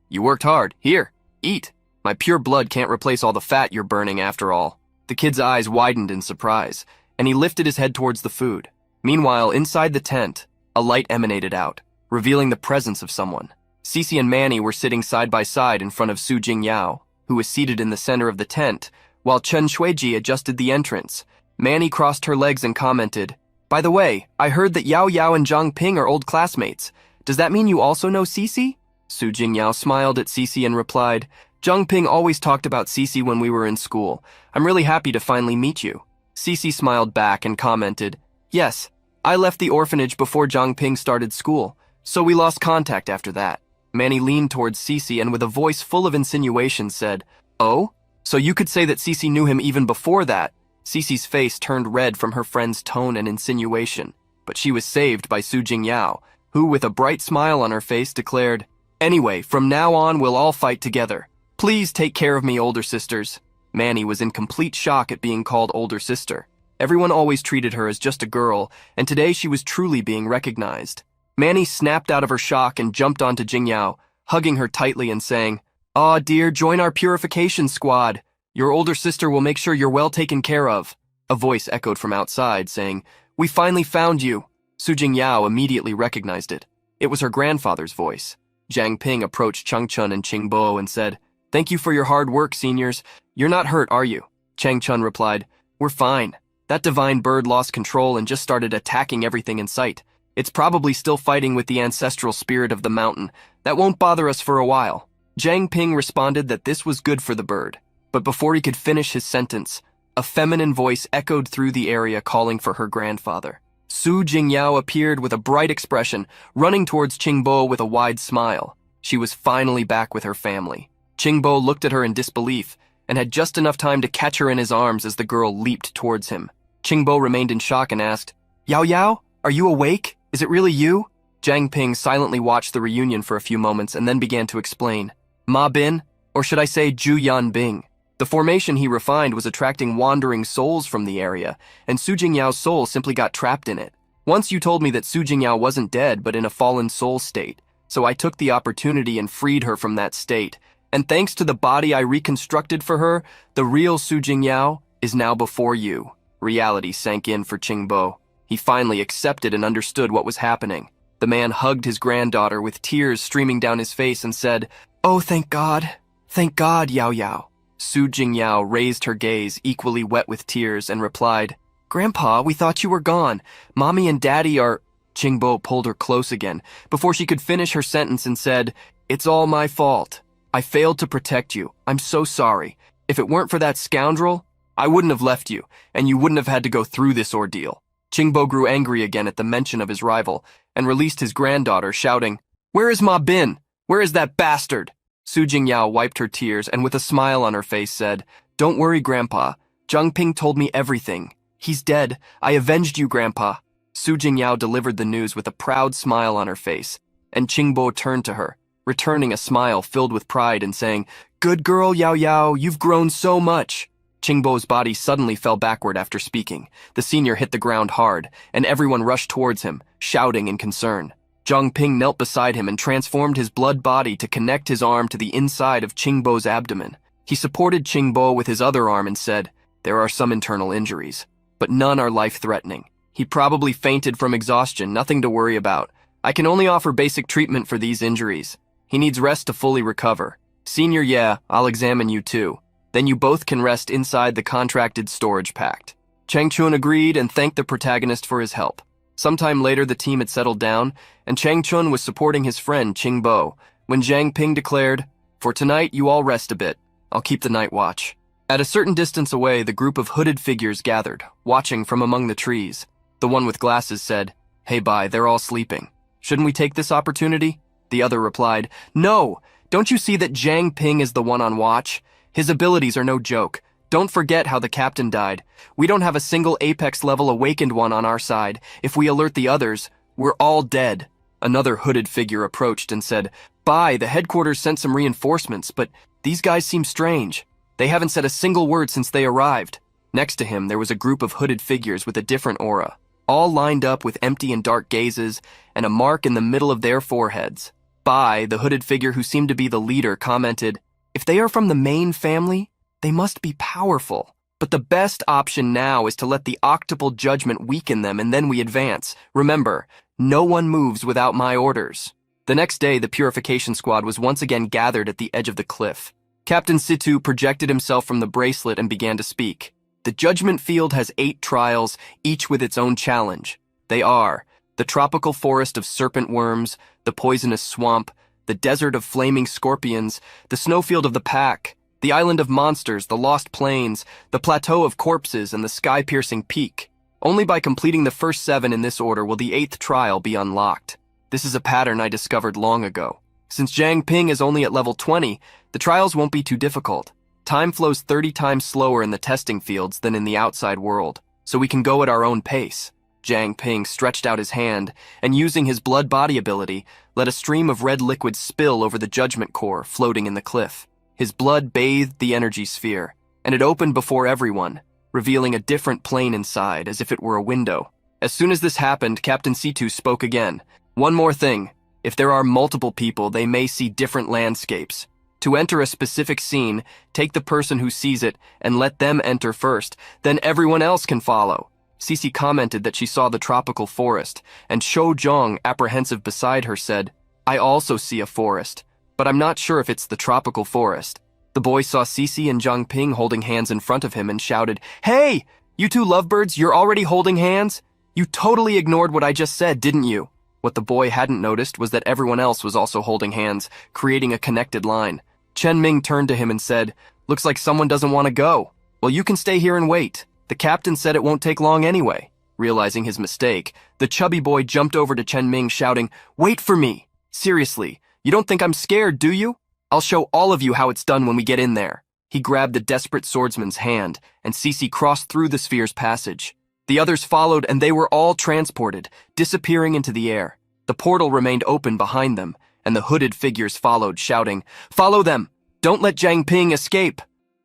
you worked hard. Here, eat. My pure blood can't replace all the fat you're burning after all." The kid's eyes widened in surprise, and he lifted his head towards the food. Meanwhile, inside the tent, a light emanated out, revealing the presence of someone. Cece and Manny were sitting side by side in front of Su Jingyao, who was seated in the center of the tent, while Chen Shuiji adjusted the entrance. Manny crossed her legs and commented, "By the way, I heard that Yao Yao and Zhang Ping are old classmates. Does that mean you also know Cece?" Su Jingyao smiled at Cece and replied, "Zhang Ping always talked about Cece when we were in school. I'm really happy to finally meet you." Cece smiled back and commented, "Yes, I left the orphanage before Zhang Ping started school, so we lost contact after that." Manny leaned towards Cece and with a voice full of insinuation said, "Oh? So you could say that Cece knew him even before that?" Cece's face turned red from her friend's tone and insinuation, but she was saved by Su Jingyao, who with a bright smile on her face declared, "Anyway, from now on we'll all fight together. Please take care of me, older sisters." Manny was in complete shock at being called older sister. Everyone always treated her as just a girl, and today she was truly being recognized. Manny snapped out of her shock and jumped onto Jingyao, hugging her tightly and saying, "Aw, dear, join our purification squad. Your older sister will make sure you're well taken care of." A voice echoed from outside, saying, "We finally found you." Su Jingyao immediately recognized it. It was her grandfather's voice. Zhang Ping approached Changchun and Qingbo and said, "Thank you for your hard work, seniors. You're not hurt, are you?" Changchun replied, "We're fine. That divine bird lost control and just started attacking everything in sight. It's probably still fighting with the ancestral spirit of the mountain. That won't bother us for a while." Zhang Ping responded that this was good for the bird, but before he could finish his sentence, a feminine voice echoed through the area calling for her grandfather. Su Jingyao appeared with a bright expression, running towards Qingbo with a wide smile. She was finally back with her family. Qingbo looked at her in disbelief and had just enough time to catch her in his arms as the girl leaped towards him. Qingbo remained in shock and asked, Yao Yao, are you awake? Is it really you? Jiang Ping silently watched the reunion for a few moments and then began to explain. Ma Bin, or should I say Ju Yan Bing. The formation he refined was attracting wandering souls from the area, and Su Jingyao's soul simply got trapped in it. Once you told me that Su Jingyao wasn't dead but in a fallen soul state, so I took the opportunity and freed her from that state. And thanks to the body I reconstructed for her, the real Su Jingyao is now before you. Reality sank in for Qingbo. He finally accepted and understood what was happening. The man hugged his granddaughter with tears streaming down his face and said, Oh, thank God, Yao Yao. Su Jingyao raised her gaze, equally wet with tears, and replied, Grandpa, we thought you were gone. Mommy and Daddy are... Qingbo pulled her close again before she could finish her sentence and said, It's all my fault. I failed to protect you. I'm so sorry. If it weren't for that scoundrel, I wouldn't have left you, and you wouldn't have had to go through this ordeal. Qingbo grew angry again at the mention of his rival and released his granddaughter, shouting, Where is Ma Bin? Where is that bastard? Su Jingyao wiped her tears and with a smile on her face said, Don't worry, Grandpa. Jiang Ping told me everything. He's dead. I avenged you, Grandpa. Su Jingyao delivered the news with a proud smile on her face, and Qingbo turned to her, returning a smile filled with pride and saying, Good girl, Yao Yao, you've grown so much. Qingbo's body suddenly fell backward after speaking. The senior hit the ground hard, and everyone rushed towards him, shouting in concern. Jiang Ping knelt beside him and transformed his blood body to connect his arm to the inside of Qingbo's abdomen. He supported Qingbo with his other arm and said, There are some internal injuries, but none are life-threatening. He probably fainted from exhaustion, nothing to worry about. I can only offer basic treatment for these injuries. He needs rest to fully recover. Senior, yeah, I'll examine you too. Then you both can rest inside the contracted storage pact. Chang Chun agreed and thanked the protagonist for his help. Sometime later, the team had settled down, and Chang Chun was supporting his friend Qingbo when Jiang Ping declared, For tonight, you all rest a bit. I'll keep the night watch. At a certain distance away, the group of hooded figures gathered, watching from among the trees. The one with glasses said, Hey, Bai, they're all sleeping. Shouldn't we take this opportunity? The other replied, No, don't you see that Jiang Ping is the one on watch? His abilities are no joke. Don't forget how the captain died. We don't have a single Apex-level awakened one on our side. If we alert the others, we're all dead. Another hooded figure approached and said, Bai, the headquarters sent some reinforcements, but these guys seem strange. They haven't said a single word since they arrived. Next to him, there was a group of hooded figures with a different aura, all lined up with empty and dark gazes and a mark in the middle of their foreheads. Bai, the hooded figure who seemed to be the leader, commented, If they are from the main family, they must be powerful. But the best option now is to let the octuple judgment weaken them and then we advance. Remember, no one moves without my orders. The next day, the purification squad was once again gathered at the edge of the cliff. Captain Situ projected himself from the bracelet and began to speak. The judgment field has 8 trials, each with its own challenge. They are the tropical forest of serpent worms, the poisonous swamp, the desert of flaming scorpions, the snowfield of the pack, the island of monsters, the lost plains, the plateau of corpses, and the sky-piercing peak. Only by completing the first 7 in this order will the 8th trial be unlocked. This is a pattern I discovered long ago. Since Jiang Ping is only at level 20, the trials won't be too difficult. Time flows 30 times slower in the testing fields than in the outside world, so we can go at our own pace. Jiang Ping stretched out his hand, and using his blood body ability, let a stream of red liquid spill over the judgment core floating in the cliff. His blood bathed the energy sphere, and it opened before everyone, revealing a different plane inside, as if it were a window. As soon as this happened, Captain Situ spoke again. One more thing. If there are multiple people, they may see different landscapes. To enter a specific scene, take the person who sees it and let them enter first, then everyone else can follow. Cece commented that she saw the tropical forest, and Shou Zhong, apprehensive beside her, said, I also see a forest, but I'm not sure if it's the tropical forest. The boy saw Cece and Jiang Ping holding hands in front of him and shouted, Hey, you two lovebirds, you're already holding hands? You totally ignored what I just said, didn't you? What the boy hadn't noticed was that everyone else was also holding hands, creating a connected line. Chen Ming turned to him and said, Looks like someone doesn't want to go. Well, you can stay here and wait. The captain said it won't take long anyway. Realizing his mistake, the chubby boy jumped over to Chen Ming shouting, Wait for me! Seriously, you don't think I'm scared, do you? I'll show all of you how it's done when we get in there. He grabbed the desperate swordsman's hand, and Cece crossed through the sphere's passage. The others followed, and they were all transported, disappearing into the air. The portal remained open behind them, and the hooded figures followed, shouting, "Follow them! Don't let Jiang Ping escape!"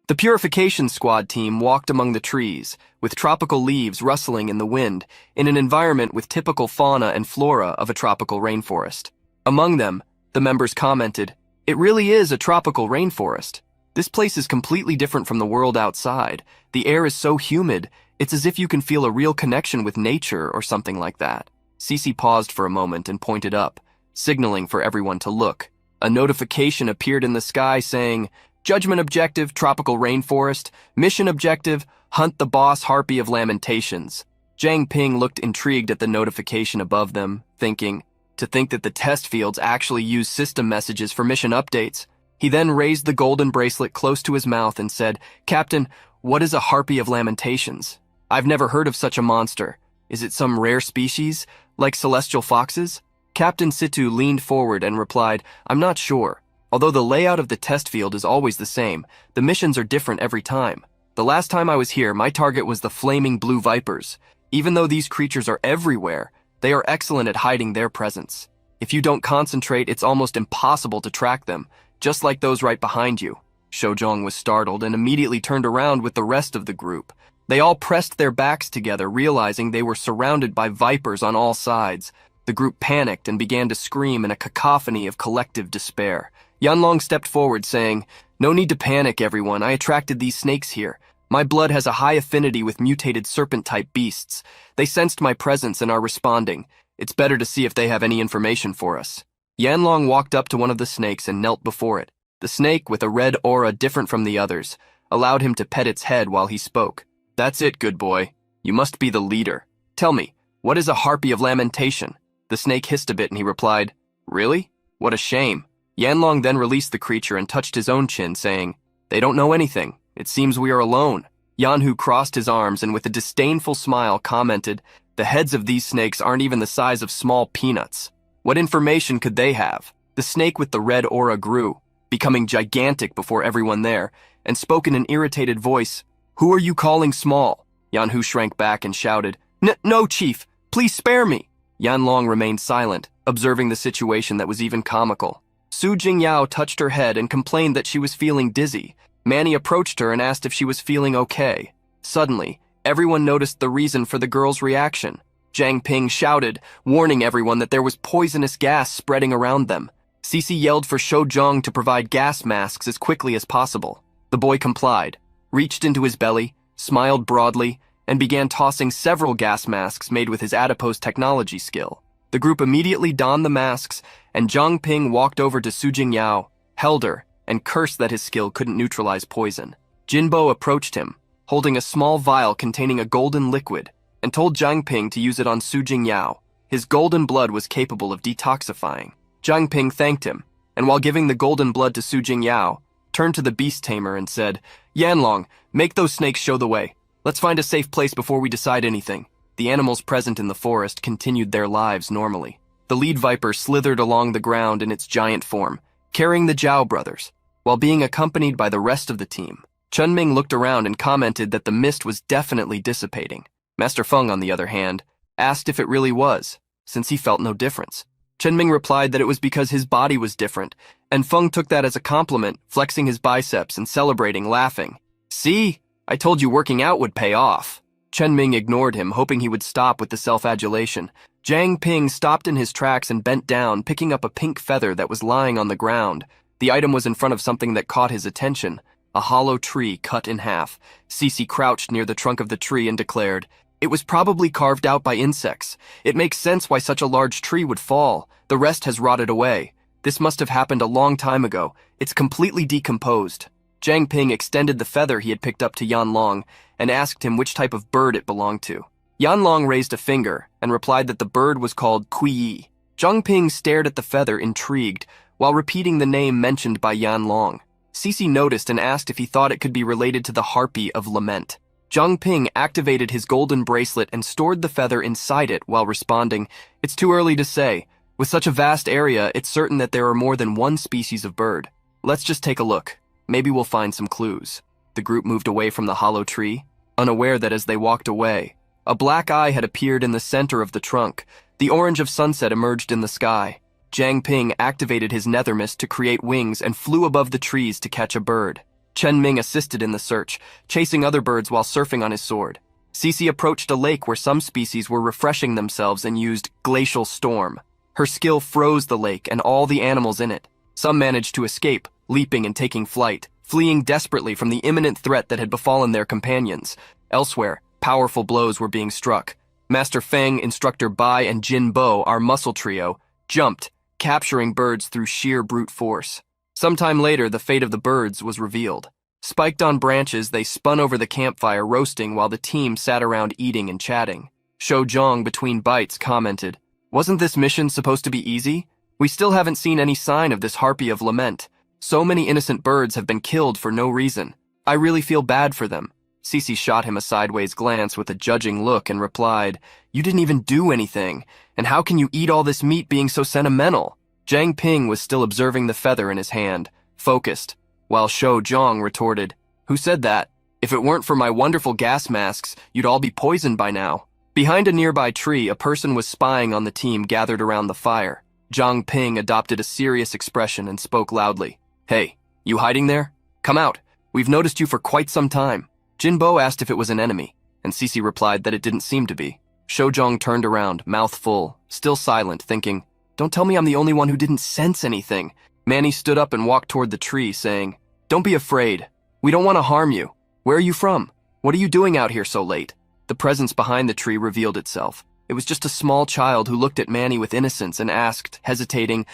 The Purification Squad team walked among the trees, with tropical leaves rustling in the wind, in an environment with typical fauna and flora of a tropical rainforest. Among them, the members commented, "It really is a tropical rainforest. This place is completely different from the world outside. The air is so humid, it's as if you can feel a real connection with nature or something like that." Cece paused for a moment and pointed up, signaling for everyone to look. A notification appeared in the sky saying, "Judgment objective, tropical rainforest. Mission objective, hunt the boss harpy of lamentations." Jiang Ping looked intrigued at the notification above them, thinking, to think that the test fields actually use system messages for mission updates. He then raised the golden bracelet close to his mouth and said, "Captain, what is a harpy of lamentations? I've never heard of such a monster. Is it some rare species, like celestial foxes?" Captain Situ leaned forward and replied, "I'm not sure. Although the layout of the test field is always the same, the missions are different every time. The last time I was here, my target was the flaming blue vipers. Even though these creatures are everywhere, they are excellent at hiding their presence. If you don't concentrate, it's almost impossible to track them, just like those right behind you." Shojong was startled and immediately turned around with the rest of the group. They all pressed their backs together, realizing they were surrounded by vipers on all sides. The group panicked and began to scream in a cacophony of collective despair. Yanlong stepped forward, saying, "No need to panic, everyone. I attracted these snakes here. My blood has a high affinity with mutated serpent-type beasts. They sensed my presence and are responding. It's better to see if they have any information for us." Yanlong walked up to one of the snakes and knelt before it. The snake, with a red aura different from the others, allowed him to pet its head while he spoke. "That's it, good boy. You must be the leader. Tell me, what is a harpy of lamentation?" The snake hissed a bit and he replied, "Really? What a shame." Yanlong then released the creature and touched his own chin, saying, "They don't know anything. It seems we are alone." Yanhu crossed his arms and with a disdainful smile commented, "The heads of these snakes aren't even the size of small peanuts. What information could they have?" The snake with the red aura grew, becoming gigantic before everyone there, and spoke in an irritated voice, "Who are you calling small?" Yanhu shrank back and shouted, No, chief, please spare me." Yanlong remained silent, observing the situation that was even comical. Su Jingyao touched her head and complained that she was feeling dizzy. Manny approached her and asked if she was feeling okay. Suddenly, everyone noticed the reason for the girl's reaction. Jiang Ping shouted, warning everyone that there was poisonous gas spreading around them. Cece yelled for Shojong to provide gas masks as quickly as possible. The boy complied, reached into his belly, smiled broadly, and began tossing several gas masks made with his adipose technology skill. The group immediately donned the masks, and Jiang Ping walked over to Su Jingyao, held her, and cursed that his skill couldn't neutralize poison. Jinbo approached him, holding a small vial containing a golden liquid, and told Jiang Ping to use it on Su Jingyao. His golden blood was capable of detoxifying. Jiang Ping thanked him, and while giving the golden blood to Su Jingyao, turned to the beast tamer and said, "Yanlong, make those snakes show the way. Let's find a safe place before we decide anything." The animals present in the forest continued their lives normally. The lead viper slithered along the ground in its giant form, carrying the Zhao brothers, while being accompanied by the rest of the team. Chunming looked around and commented that the mist was definitely dissipating. Master Feng, on the other hand, asked if it really was, since he felt no difference. Chunming replied that it was because his body was different, and Feng took that as a compliment, flexing his biceps and celebrating, laughing. "See? I told you working out would pay off." Chunming ignored him, hoping he would stop with the self-adulation. Jiang Ping stopped in his tracks and bent down, picking up a pink feather that was lying on the ground. The item was in front of something that caught his attention, a hollow tree cut in half. Cece crouched near the trunk of the tree and declared, "It was probably carved out by insects. It makes sense why such a large tree would fall. The rest has rotted away. This must have happened a long time ago. It's completely decomposed." Jiang Ping extended the feather he had picked up to Yanlong and asked him which type of bird it belonged to. Yanlong raised a finger and replied that the bird was called Kuiyi. Jiang Ping stared at the feather, intrigued, while repeating the name mentioned by Yanlong. Cece noticed and asked if he thought it could be related to the Harpy of Lament. Jiang Ping activated his golden bracelet and stored the feather inside it while responding, "It's too early to say. With such a vast area, it's certain that there are more than one species of bird. Let's just take a look. Maybe we'll find some clues." The group moved away from the hollow tree, unaware that as they walked away, A black eye had appeared in the center of the trunk. The orange of sunset emerged in the sky. Jiang Ping activated his nether mist to create wings and flew above the trees to catch a bird. Chen Ming assisted in the search, chasing other birds while surfing on his sword. Cece approached a lake where some species were refreshing themselves and used glacial storm. Her skill froze the lake and all the animals in it. Some managed to escape, leaping and taking flight, fleeing desperately from the imminent threat that had befallen their companions. Elsewhere, powerful blows were being struck. Master Feng, Instructor Bai, and Jin Bo, our muscle trio, jumped, capturing birds through sheer brute force. Sometime later, the fate of the birds was revealed. Spiked on branches, they spun over the campfire, roasting while the team sat around eating and chatting. Shou Zhong, between bites, commented, "Wasn't this mission supposed to be easy? We still haven't seen any sign of this harpy of lament. So many innocent birds have been killed for no reason. I really feel bad for them." Cece shot him a sideways glance with a judging look and replied, "You didn't even do anything, and how can you eat all this meat being so sentimental?" Jiang Ping was still observing the feather in his hand, focused, while Shou Zhong retorted, "Who said that? If it weren't for my wonderful gas masks, you'd all be poisoned by now." Behind a nearby tree, a person was spying on the team gathered around the fire. Jiang Ping adopted a serious expression and spoke loudly. "Hey, you hiding there? Come out. We've noticed you for quite some time." Jin Bo asked if it was an enemy, and Cece replied that it didn't seem to be. Shou Zhong turned around, mouth full, still silent, thinking, "Don't tell me I'm the only one who didn't sense anything." Manny stood up and walked toward the tree, saying, "Don't be afraid. We don't want to harm you. Where are you from? What are you doing out here so late?" The presence behind the tree revealed itself. It was just a small child who looked at Manny with innocence and asked, hesitating,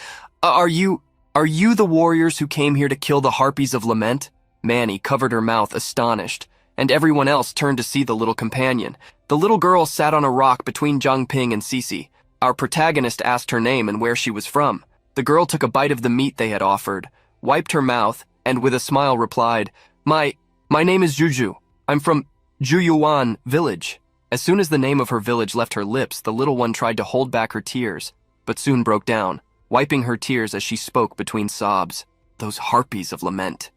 Are you the warriors who came here to kill the harpies of lament?" Manny covered her mouth, astonished, and everyone else turned to see the little companion. The little girl sat on a rock between Jiang Ping and Cece. Our protagonist asked her name and where she was from. The girl took a bite of the meat they had offered, wiped her mouth, and with a smile replied, My name is Juju. I'm from Juyuan village." As soon as the name of her village left her lips, the little one tried to hold back her tears, but soon broke down, wiping her tears as she spoke between sobs. "Those harpies of lament.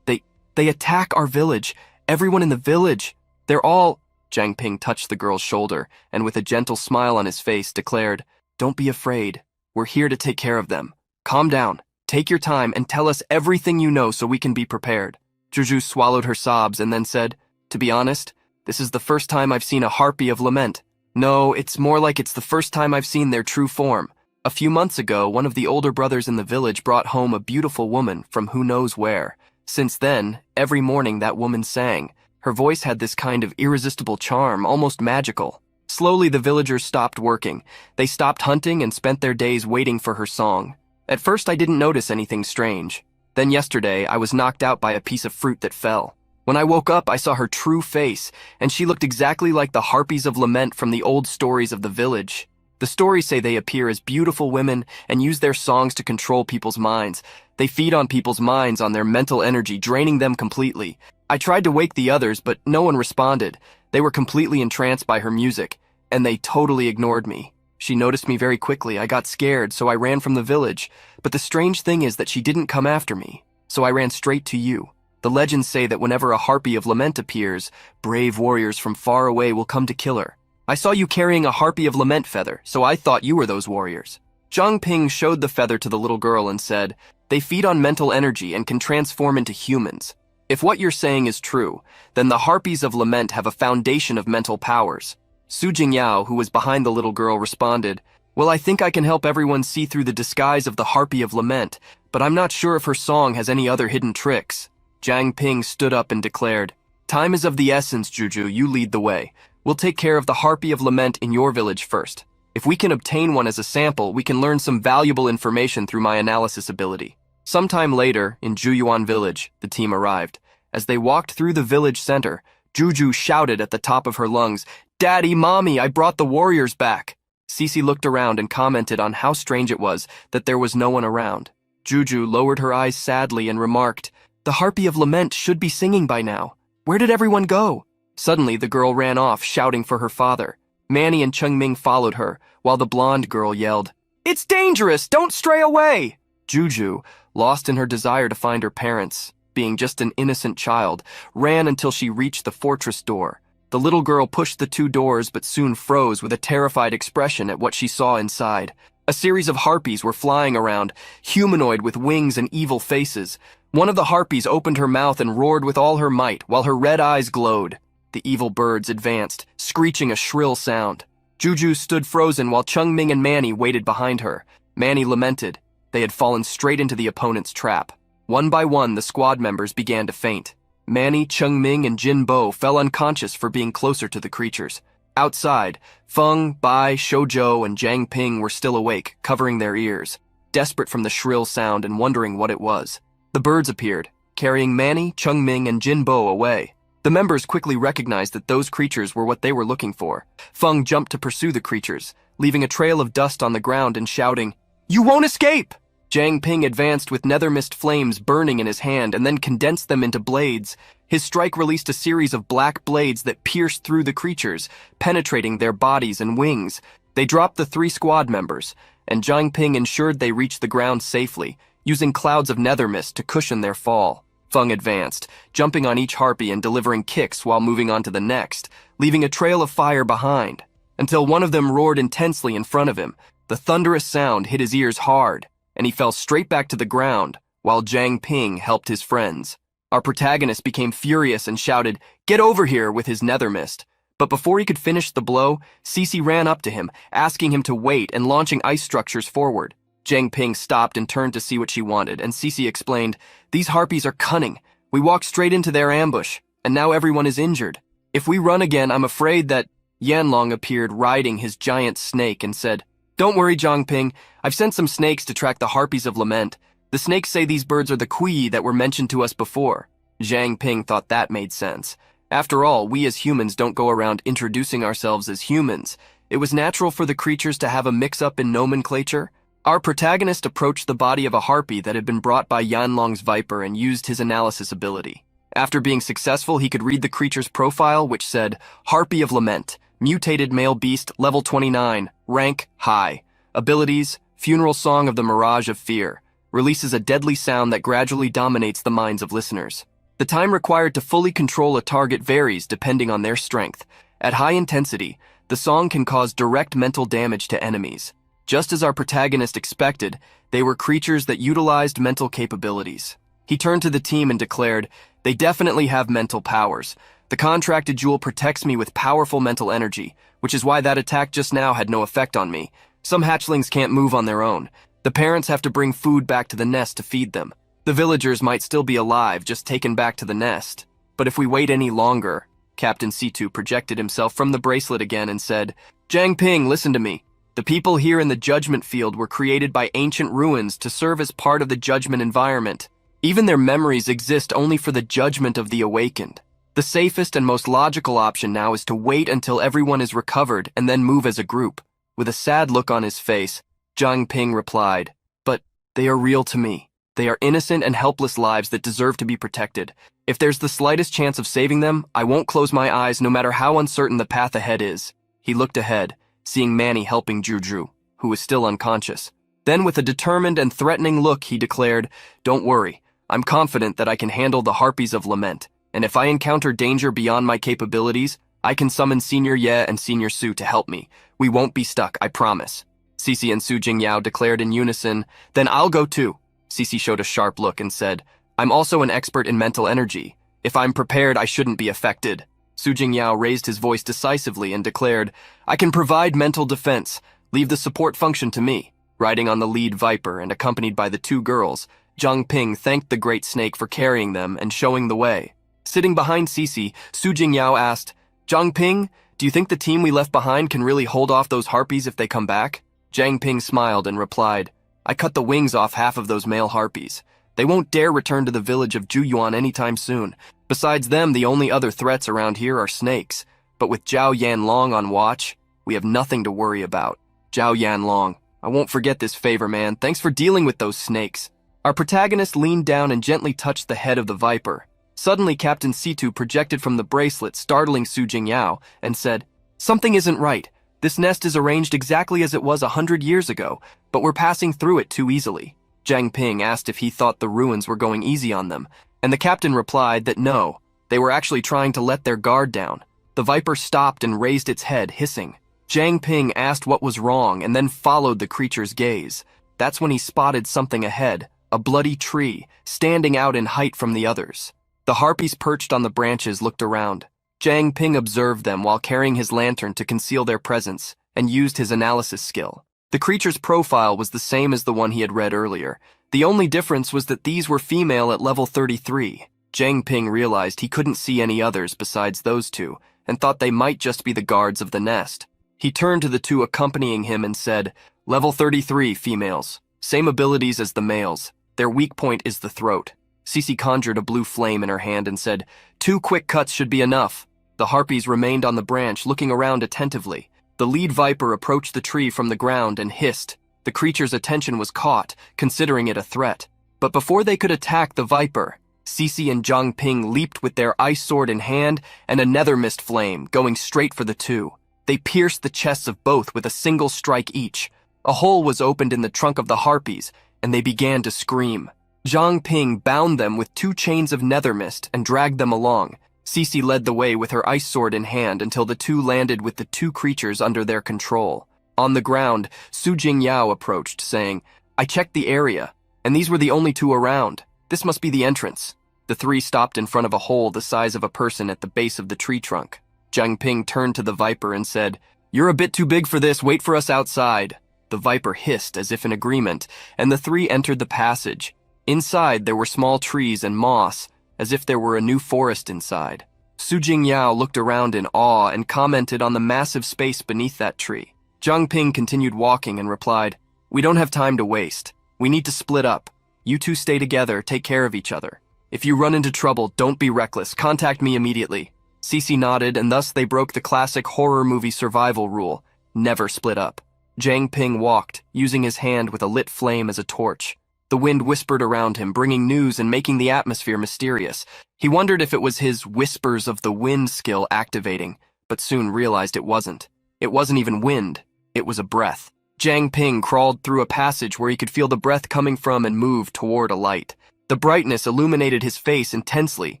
They attack our village. Everyone in the village. They're all..." Jiang Ping touched the girl's shoulder, and with a gentle smile on his face, declared, "Don't be afraid. We're here to take care of them. Calm down, take your time, and tell us everything you know so we can be prepared." Juju swallowed her sobs and then said, "To be honest, this is the first time I've seen a harpy of lament. No, it's more like it's the first time I've seen their true form. A few months ago, one of the older brothers in the village brought home a beautiful woman from who knows where. Since then, every morning that woman sang. Her voice had this kind of irresistible charm, almost magical. Slowly, the villagers stopped working. They stopped hunting and spent their days waiting for her song. At first, I didn't notice anything strange. Then yesterday, I was knocked out by a piece of fruit that fell. When I woke up, I saw her true face, and she looked exactly like the harpies of lament from the old stories of the village. The stories say they appear as beautiful women and use their songs to control people's minds. They feed on people's minds, on their mental energy, draining them completely. I tried to wake the others, but no one responded. They were completely entranced by her music, and they totally ignored me. She noticed me very quickly. I got scared, so I ran from the village. But the strange thing is that she didn't come after me, so I ran straight to you. The legends say that whenever a harpy of lament appears, brave warriors from far away will come to kill her. I saw you carrying a harpy of lament feather, so I thought you were those warriors." Jiang Ping showed the feather to the little girl and said, "They feed on mental energy and can transform into humans. If what you're saying is true, then the harpies of lament have a foundation of mental powers." Su Jingyao, who was behind the little girl, responded, "Well, I think I can help everyone see through the disguise of the harpy of lament, but I'm not sure if her song has any other hidden tricks." Jiang Ping stood up and declared, "Time is of the essence, Juju. You lead the way. We'll take care of the harpy of lament in your village first. If we can obtain one as a sample, we can learn some valuable information through my analysis ability." Sometime later, in Juyuan village, the team arrived. As they walked through the village center, Juju shouted at the top of her lungs, "Daddy, Mommy, I brought the warriors back." Cece looked around and commented on how strange it was that there was no one around. Juju lowered her eyes sadly and remarked, "The harpy of lament should be singing by now. Where did everyone go?" Suddenly, the girl ran off, shouting for her father. Manny and Cheng Ming followed her, while the blonde girl yelled, "It's dangerous! Don't stray away!" Juju, lost in her desire to find her parents, being just an innocent child, ran until she reached the fortress door. The little girl pushed the 2 doors but soon froze with a terrified expression at what she saw inside. A series of harpies were flying around, humanoid with wings and evil faces. One of the harpies opened her mouth and roared with all her might while her red eyes glowed. The evil birds advanced, screeching a shrill sound. Juju stood frozen while Chungming and Manny waited behind her. Manny lamented. They had fallen straight into the opponent's trap. One by one, the squad members began to faint. Manny, Chungming, and Jin Bo fell unconscious for being closer to the creatures. Outside, Feng, Bai, Shoujo, and Jiang Ping were still awake, covering their ears, desperate from the shrill sound and wondering what it was. The birds appeared, carrying Manny, Chungming, and Jin Bo away. The members quickly recognized that those creatures were what they were looking for. Feng jumped to pursue the creatures, leaving a trail of dust on the ground and shouting, "You won't escape!" Jiang Ping advanced with nether mist flames burning in his hand and then condensed them into blades. His strike released a series of black blades that pierced through the creatures, penetrating their bodies and wings. They dropped the 3 squad members, and Jiang Ping ensured they reached the ground safely, using clouds of nether mist to cushion their fall. Feng advanced, jumping on each harpy and delivering kicks while moving on to the next, leaving a trail of fire behind, until one of them roared intensely in front of him. The thunderous sound hit his ears hard, and he fell straight back to the ground, while Jiang Ping helped his friends. Our protagonist became furious and shouted, "Get over here," with his nether mist. But before he could finish the blow, Cece ran up to him, asking him to wait and launching ice structures forward. Jiang Ping stopped and turned to see what she wanted, and Cece explained, "These harpies are cunning. We walked straight into their ambush, and now everyone is injured. If we run again, I'm afraid that—" Yanlong appeared riding his giant snake and said, "Don't worry, Jiang Ping. I've sent some snakes to track the harpies of lament. The snakes say these birds are the kui that were mentioned to us before." Jiang Ping thought that made sense. After all, we as humans don't go around introducing ourselves as humans. It was natural for the creatures to have a mix-up in nomenclature. Our protagonist approached the body of a harpy that had been brought by Yanlong's viper and used his analysis ability. After being successful, he could read the creature's profile, which said, "Harpy of Lament, mutated male beast, level 29, rank, high. Abilities, Funeral Song of the Mirage of Fear. Releases a deadly sound that gradually dominates the minds of listeners. The time required to fully control a target varies depending on their strength. At high intensity, the song can cause direct mental damage to enemies." Just as our protagonist expected, they were creatures that utilized mental capabilities. He turned to the team and declared, "They definitely have mental powers. The contracted jewel protects me with powerful mental energy, which is why that attack just now had no effect on me. Some hatchlings can't move on their own. The parents have to bring food back to the nest to feed them. The villagers might still be alive, just taken back to the nest. But if we wait any longer..." Captain C2 projected himself from the bracelet again and said, "Jiang Ping, listen to me. The people here in the Judgment Field were created by ancient ruins to serve as part of the Judgment environment. Even their memories exist only for the judgment of the awakened. The safest and most logical option now is to wait until everyone is recovered and then move as a group." With a sad look on his face, Jiang Ping replied, "But they are real to me. They are innocent and helpless lives that deserve to be protected. If there's the slightest chance of saving them, I won't close my eyes no matter how uncertain the path ahead is." He looked ahead, seeing Manny helping Juju, who was still unconscious. Then with a determined and threatening look, he declared, "Don't worry. I'm confident that I can handle the harpies of lament, and if I encounter danger beyond my capabilities, I can summon Senior Ye and Senior Su to help me. We won't be stuck, I promise." Cece and Su Jingyao declared in unison, "Then I'll go too." Cece showed a sharp look and said, "I'm also an expert in mental energy. If I'm prepared, I shouldn't be affected." Su Jingyao raised his voice decisively and declared, "I can provide mental defense. Leave the support function to me." Riding on the lead viper and accompanied by the 2 girls, Jiang Ping thanked the great snake for carrying them and showing the way. Sitting behind Cece, Su Jingyao asked, "Jiang Ping, do you think the team we left behind can really hold off those harpies if they come back?" Jiang Ping smiled and replied, "I cut the wings off half of those male harpies. They won't dare return to the village of Juyuan anytime soon. Besides them, the only other threats around here are snakes. But with Zhao Yanlong on watch, we have nothing to worry about. Zhao Yanlong, I won't forget this favor, man. Thanks for dealing with those snakes." Our protagonist leaned down and gently touched the head of the viper. Suddenly, Captain C2 projected from the bracelet, startling Su Jingyao, and said, "Something isn't right. This nest is arranged exactly as it was 100 years ago, but we're passing through it too easily." Jiang Ping asked if he thought the ruins were going easy on them, and the captain replied that no, they were actually trying to let their guard down. The viper stopped and raised its head, hissing. Jiang Ping asked what was wrong and then followed the creature's gaze. That's when he spotted something ahead, a bloody tree, standing out in height from the others. The harpies perched on the branches looked around. Jiang Ping observed them while carrying his lantern to conceal their presence and used his analysis skill. The creature's profile was the same as the one he had read earlier. The only difference was that these were female at level 33. Jiang Ping realized he couldn't see any others besides those two and thought they might just be the guards of the nest. He turned to the two accompanying him and said, "Level 33, females. Same abilities as the males. Their weak point is the throat." Cece conjured a blue flame in her hand and said, "2 quick cuts should be enough." The harpies remained on the branch, looking around attentively. The lead viper approached the tree from the ground and hissed. The creature's attention was caught, considering it a threat. But before they could attack the viper, Cece and Jiang Ping leaped with their ice sword in hand and a nether mist flame, going straight for the two. They pierced the chests of both with a single strike each. A hole was opened in the trunk of the harpies, and they began to scream. Jiang Ping bound them with 2 chains of nether mist and dragged them along. Cece led the way with her ice sword in hand until the two landed with the 2 creatures under their control. On the ground, Su Jingyao approached, saying, "I checked the area, and these were the only 2 around. This must be the entrance." The 3 stopped in front of a hole the size of a person at the base of the tree trunk. Jiang Ping turned to the viper and said, "You're a bit too big for this, wait for us outside." The viper hissed as if in agreement, and the 3 entered the passage. Inside there were small trees and moss, as if there were a new forest inside. Su Jingyao looked around in awe and commented on the massive space beneath that tree. Jiang Ping continued walking and replied, "We don't have time to waste. We need to split up. You 2 stay together, take care of each other. If you run into trouble, don't be reckless. Contact me immediately." Cece nodded, and thus they broke the classic horror movie survival rule: never split up. Jiang Ping walked, using his hand with a lit flame as a torch. The wind whispered around him, bringing news and making the atmosphere mysterious. He wondered if it was his whispers of the wind skill activating, but soon realized it wasn't. It wasn't even wind, it was a breath. Jiang Ping crawled through a passage where he could feel the breath coming from and moved toward a light. The brightness illuminated his face intensely,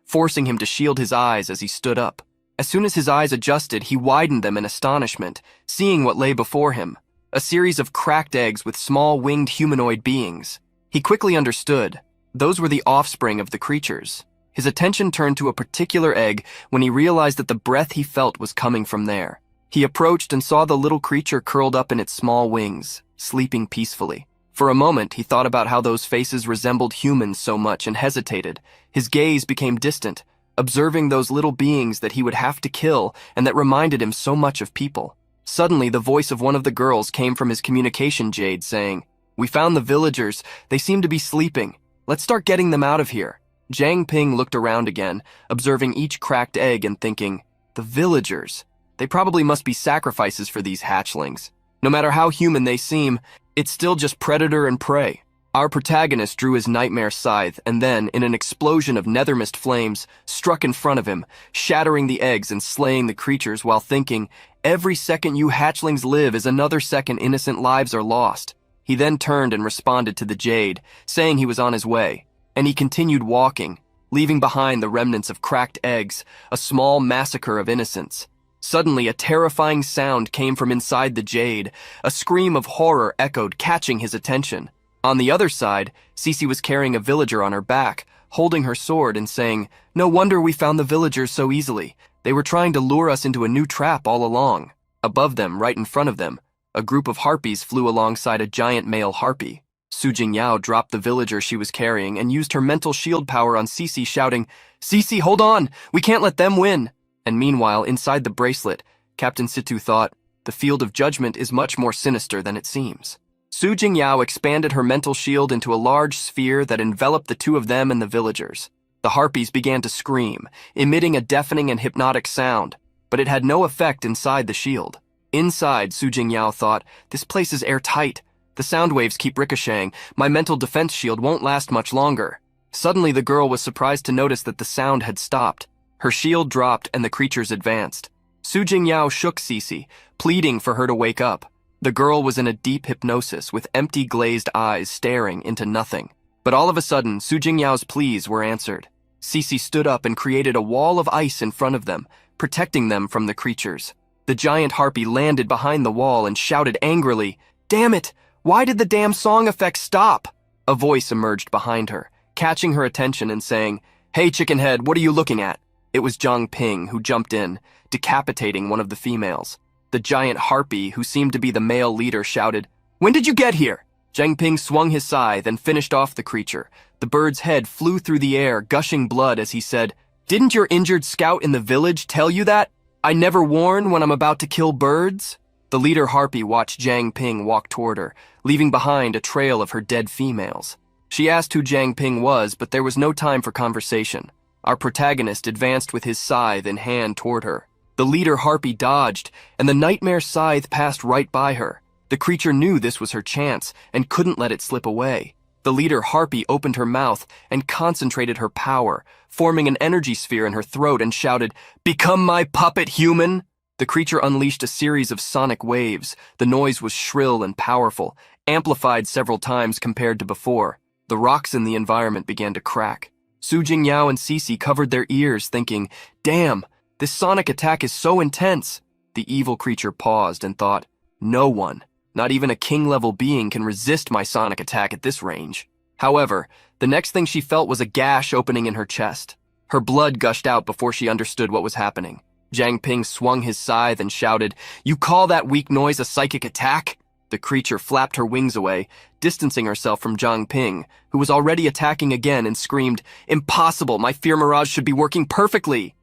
forcing him to shield his eyes as he stood up. As soon as his eyes adjusted, he widened them in astonishment, seeing what lay before him: a series of cracked eggs with small winged humanoid beings. He quickly understood. Those were the offspring of the creatures. His attention turned to a particular egg when he realized that the breath he felt was coming from there. He approached and saw the little creature curled up in its small wings, sleeping peacefully. For a moment, he thought about how those faces resembled humans so much and hesitated. His gaze became distant, observing those little beings that he would have to kill and that reminded him so much of people. Suddenly, the voice of one of the girls came from his communication jade, saying, "We found the villagers. They seem to be sleeping. Let's start getting them out of here." Jiang Ping looked around again, observing each cracked egg and thinking, "The villagers. They probably must be sacrifices for these hatchlings. No matter how human they seem, it's still just predator and prey." Our protagonist drew his nightmare scythe and then, in an explosion of nethermist flames, struck in front of him, shattering the eggs and slaying the creatures while thinking, "Every second you hatchlings live is another second innocent lives are lost." He then turned and responded to the jade, saying he was on his way, and he continued walking, leaving behind the remnants of cracked eggs, a small massacre of innocents. Suddenly, a terrifying sound came from inside the jade. A scream of horror echoed, catching his attention. On the other side, Cece was carrying a villager on her back, holding her sword and saying, "No wonder we found the villagers so easily. They were trying to lure us into a new trap all along." Above them, right in front of them, a group of harpies flew alongside a giant male harpy. Su Jingyao dropped the villager she was carrying and used her mental shield power on Cece, shouting, "Cece, hold on! We can't let them win!" And meanwhile, inside the bracelet, Captain Situ thought, "The field of judgment is much more sinister than it seems." Su Jingyao expanded her mental shield into a large sphere that enveloped the 2 of them and the villagers. The harpies began to scream, emitting a deafening and hypnotic sound, but it had no effect inside the shield. Inside, Su Jingyao thought, "This place is airtight. The sound waves keep ricocheting. My mental defense shield won't last much longer." Suddenly, the girl was surprised to notice that the sound had stopped. Her shield dropped and the creatures advanced. Su Jingyao shook Cece, pleading for her to wake up. The girl was in a deep hypnosis with empty glazed eyes staring into nothing. But all of a sudden, Su Jingyao's pleas were answered. Cece stood up and created a wall of ice in front of them, protecting them from the creatures. The giant harpy landed behind the wall and shouted angrily, "Damn it! Why did the damn song effect stop?" A voice emerged behind her, catching her attention and saying, "Hey, chickenhead, what are you looking at?" It was Zhang Ping, who jumped in, decapitating one of the females. The giant harpy, who seemed to be the male leader, shouted, "When did you get here?" Zhang Ping swung his scythe and finished off the creature. The bird's head flew through the air, gushing blood as he said, "Didn't your injured scout in the village tell you that? I never warn when I'm about to kill birds?" The leader harpy watched Zhang Ping walk toward her, leaving behind a trail of her dead females. She asked who Zhang Ping was, but there was no time for conversation. Our protagonist advanced with his scythe in hand toward her. The leader harpy dodged, and the nightmare scythe passed right by her. The creature knew this was her chance and couldn't let it slip away. The leader harpy opened her mouth and concentrated her power, forming an energy sphere in her throat, and shouted, "Become my puppet, human!" The creature unleashed a series of sonic waves. The noise was shrill and powerful, amplified several times compared to before. The rocks in the environment began to crack. Su Jingyao and Cece covered their ears, thinking, "Damn, this sonic attack is so intense." The evil creature paused and thought, "No one, not even a king-level being, can resist my sonic attack at this range." However, the next thing she felt was a gash opening in her chest. Her blood gushed out before she understood what was happening. Zhang Ping swung his scythe and shouted, "You call that weak noise a psychic attack?" The creature flapped her wings away, distancing herself from Zhang Ping, who was already attacking again, and screamed, "Impossible! My fear mirage should be working perfectly!"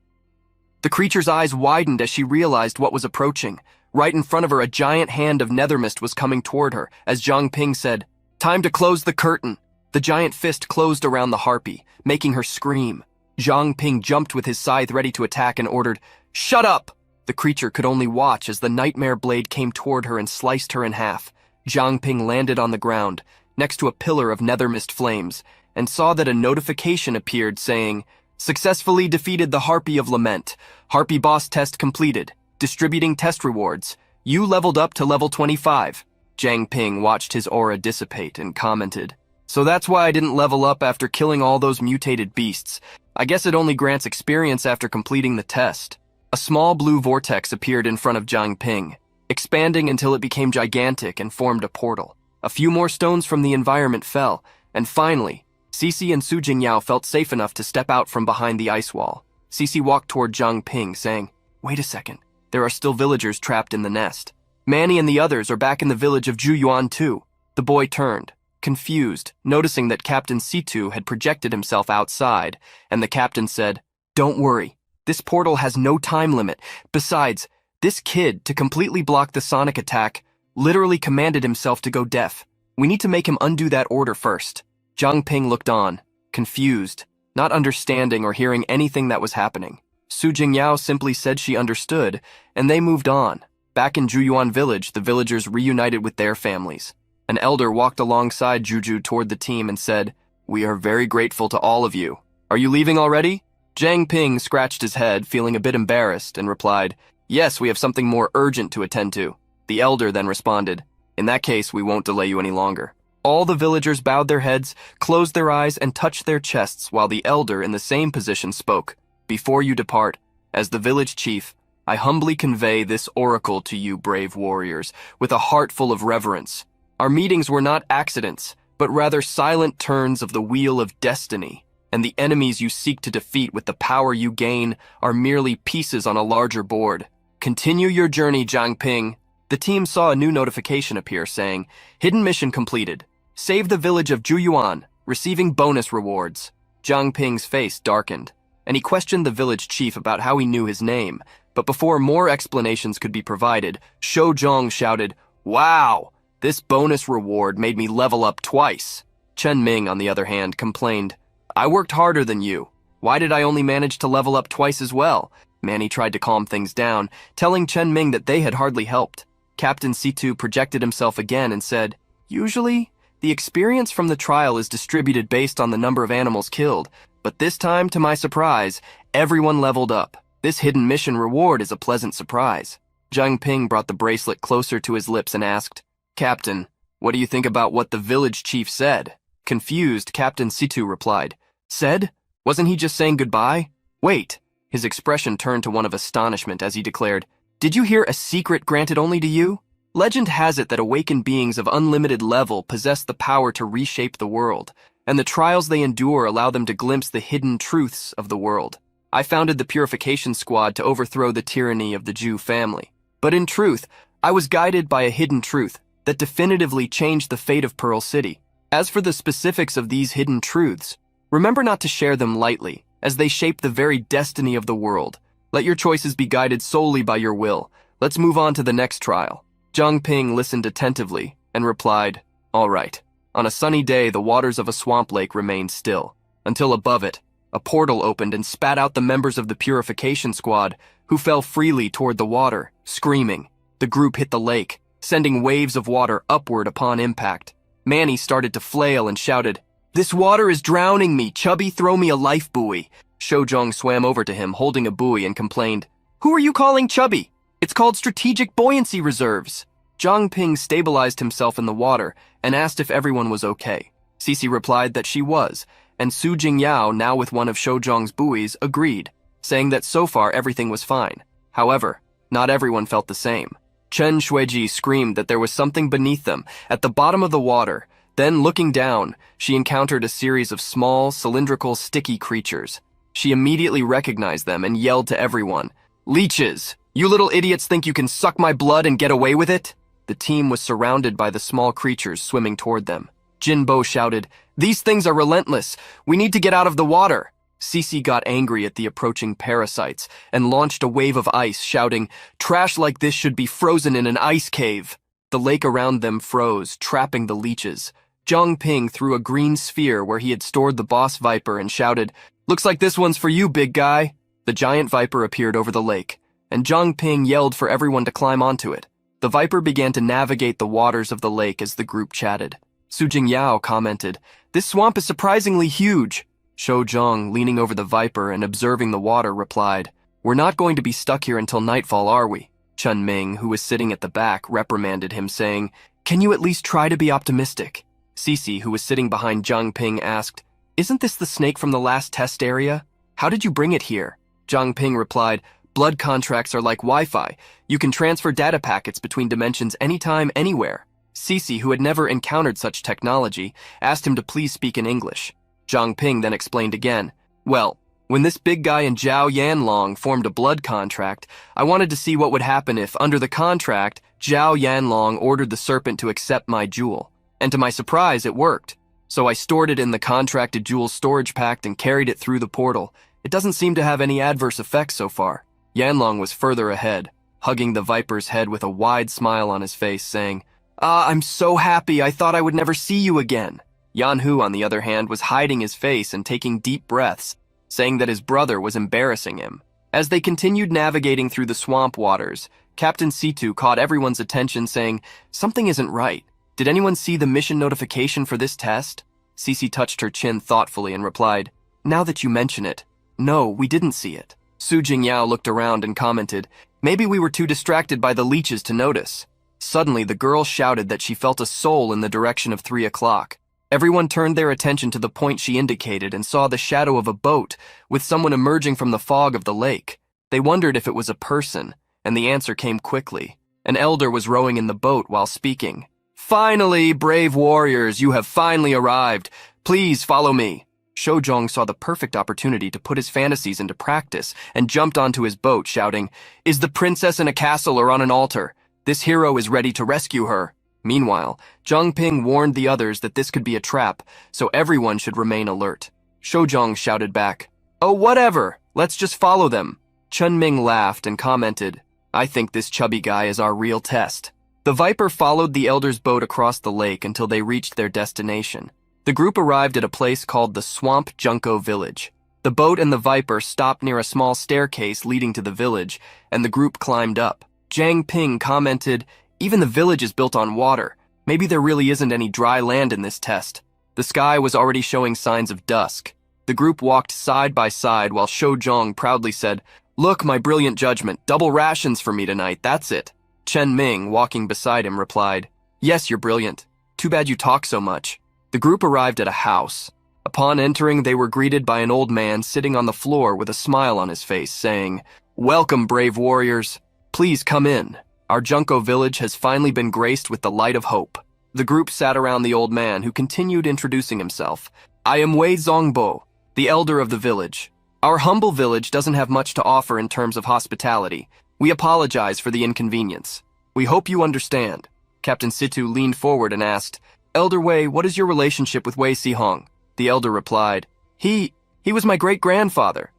The creature's eyes widened as she realized what was approaching. Right in front of her, a giant hand of nether mist was coming toward her, as Zhang Ping said, "Time to close the curtain." The giant fist closed around the harpy, making her scream. Zhang Ping jumped with his scythe ready to attack and ordered, "Shut up!" The creature could only watch as the nightmare blade came toward her and sliced her in half. Zhang Ping landed on the ground, next to a pillar of nether mist flames, and saw that a notification appeared saying, "Successfully defeated the Harpy of Lament. Harpy boss test completed. Distributing test rewards. You leveled up to level 25. Zhang Ping watched his aura dissipate and commented, "So that's why I didn't level up after killing all those mutated beasts. I guess it only grants experience after completing the test." A small blue vortex appeared in front of Zhang Ping, expanding until it became gigantic and formed a portal. A few more stones from the environment fell, and finally, Cece and Su Jingyao felt safe enough to step out from behind the ice wall. Cece walked toward Zhang Ping, saying, "Wait a second, there are still villagers trapped in the nest. Manny and the others are back in the village of Juyuan too." The boy turned, confused, noticing that Captain Situ had projected himself outside, and the captain said, "Don't worry. This portal has no time limit. Besides, this kid, to completely block the sonic attack, literally commanded himself to go deaf. We need to make him undo that order first." Zhang Ping looked on, confused, not understanding or hearing anything that was happening. Su Jingyao simply said she understood, and they moved on. Back in Juyuan village, the villagers reunited with their families. An elder walked alongside Juju toward the team and said, "We are very grateful to all of you. Are you leaving already?" Zhang Ping scratched his head, feeling a bit embarrassed, and replied, "Yes, we have something more urgent to attend to." The elder then responded, "In that case, we won't delay you any longer." All the villagers bowed their heads, closed their eyes, and touched their chests while the elder in the same position spoke. "Before you depart, as the village chief, I humbly convey this oracle to you, brave warriors, with a heart full of reverence. Our meetings were not accidents, but rather silent turns of the wheel of destiny. And the enemies you seek to defeat with the power you gain are merely pieces on a larger board. Continue your journey, Zhang Ping." The team saw a new notification appear saying, "Hidden mission completed. Save the village of Juyuan, receiving bonus rewards." Zhang Ping's face darkened, and he questioned the village chief about how he knew his name. But before more explanations could be provided, Shou Zhong shouted, "Wow! This bonus reward made me level up twice." Chen Ming, on the other hand, complained, "I worked harder than you. Why did I only manage to level up twice as well?" Manny tried to calm things down, telling Chen Ming that they had hardly helped. Captain Situ projected himself again and said, "Usually, the experience from the trial is distributed based on the number of animals killed, but this time, to my surprise, everyone leveled up. This hidden mission reward is a pleasant surprise." Zhang Ping brought the bracelet closer to his lips and asked, "Captain, what do you think about what the village chief said?" Confused, Captain Situ replied, "Said? Wasn't he just saying goodbye? Wait. His expression turned to one of astonishment as he declared, "Did you hear a secret granted only to you? Legend has it that awakened beings of unlimited level possess the power to reshape the world, and the trials they endure allow them to glimpse the hidden truths of the world. I founded the Purification Squad to overthrow the tyranny of the Jew family. But in truth, I was guided by a hidden truth that definitively changed the fate of Pearl City. As for the specifics of these hidden truths, remember not to share them lightly, as they shape the very destiny of the world. Let your choices be guided solely by your will. Let's move on to the next trial." Zhang Ping listened attentively and replied, "All right." On a sunny day, the waters of a swamp lake remained still, until above it, a portal opened and spat out the members of the Purification Squad, who fell freely toward the water, screaming. The group hit the lake, sending waves of water upward upon impact. Manny started to flail and shouted, "This water is drowning me, Chubby, throw me a life buoy." Shojong swam over to him, holding a buoy, and complained, "Who are you calling Chubby? It's called strategic buoyancy reserves." Zhang Ping stabilized himself in the water and asked if everyone was okay. Cece replied that she was, and Su Jingyao, now with one of Shojong's buoys, agreed, saying that so far everything was fine. However, not everyone felt the same. Chen Shuiji screamed that there was something beneath them, at the bottom of the water. Then, looking down, she encountered a series of small, cylindrical, sticky creatures. She immediately recognized them and yelled to everyone, "Leeches! You little idiots think you can suck my blood and get away with it?" The team was surrounded by the small creatures swimming toward them. Jinbo shouted, "These things are relentless. We need to get out of the water." Cece got angry at the approaching parasites and launched a wave of ice, shouting, "Trash like this should be frozen in an ice cave." The lake around them froze, trapping the leeches. Zhang Ping threw a green sphere where he had stored the boss viper and shouted, "Looks like this one's for you, big guy." The giant viper appeared over the lake, and Zhang Ping yelled for everyone to climb onto it. The viper began to navigate the waters of the lake as the group chatted. Su Jingyao commented, "This swamp is surprisingly huge." Shojong, leaning over the viper and observing the water, replied, "We're not going to be stuck here until nightfall, are we?" Chun Ming, who was sitting at the back, reprimanded him, saying, "Can you at least try to be optimistic?" Cece, who was sitting behind Zhang Ping, asked, "Isn't this the snake from the last test area? How did you bring it here?" Zhang Ping replied, "Blood contracts are like Wi-Fi. You can transfer data packets between dimensions anytime, anywhere." Cece, who had never encountered such technology, asked him to please speak in English. Zhang Ping then explained again, "Well, when this big guy and Zhao Yanlong formed a blood contract, I wanted to see what would happen if, under the contract, Zhao Yanlong ordered the serpent to accept my jewel. And to my surprise, it worked. So I stored it in the contracted jewel storage pack and carried it through the portal. It doesn't seem to have any adverse effects so far." Yanlong was further ahead, hugging the viper's head with a wide smile on his face, saying, I'm so happy. I thought I would never see you again." Yanhu, on the other hand, was hiding his face and taking deep breaths, saying that his brother was embarrassing him. As they continued navigating through the swamp waters, Captain Situ caught everyone's attention, saying, "Something isn't right. Did anyone see the mission notification for this test?" Cece touched her chin thoughtfully and replied, "Now that you mention it, no, we didn't see it." Su Jingyao looked around and commented, "Maybe we were too distracted by the leeches to notice." Suddenly, the girl shouted that she felt a soul in the direction of 3 o'clock. Everyone turned their attention to the point she indicated and saw the shadow of a boat with someone emerging from the fog of the lake. They wondered if it was a person, and the answer came quickly. An elder was rowing in the boat while speaking. "Finally, brave warriors, you have finally arrived. Please follow me." Shojong saw the perfect opportunity to put his fantasies into practice and jumped onto his boat, shouting, "Is the princess in a castle or on an altar? This hero is ready to rescue her." Meanwhile, Zhang Ping warned the others that this could be a trap, so everyone should remain alert. Shojong shouted back, "Oh, whatever, let's just follow them." Chun Ming laughed and commented, "I think this chubby guy is our real test." The Viper followed the elder's boat across the lake until they reached their destination. The group arrived at a place called the Swamp Junko Village. The boat and the Viper stopped near a small staircase leading to the village, and the group climbed up. Zhang Ping commented, "Even the village is built on water. Maybe there really isn't any dry land in this test." The sky was already showing signs of dusk. The group walked side by side while Shojong proudly said, "Look, my brilliant judgment, double rations for me tonight, that's it." Chen Ming, walking beside him, replied, "Yes, you're brilliant. Too bad you talk so much." The group arrived at a house. Upon entering, they were greeted by an old man sitting on the floor with a smile on his face, saying, "Welcome, brave warriors. Please come in. Our Junko village has finally been graced with the light of hope." The group sat around the old man, who continued introducing himself. "I am Wei Zongbo, the elder of the village. Our humble village doesn't have much to offer in terms of hospitality. We apologize for the inconvenience. We hope you understand." Captain Situ leaned forward and asked, "Elder Wei, what is your relationship with Wei Sihong?" The elder replied, He was my great-grandfather."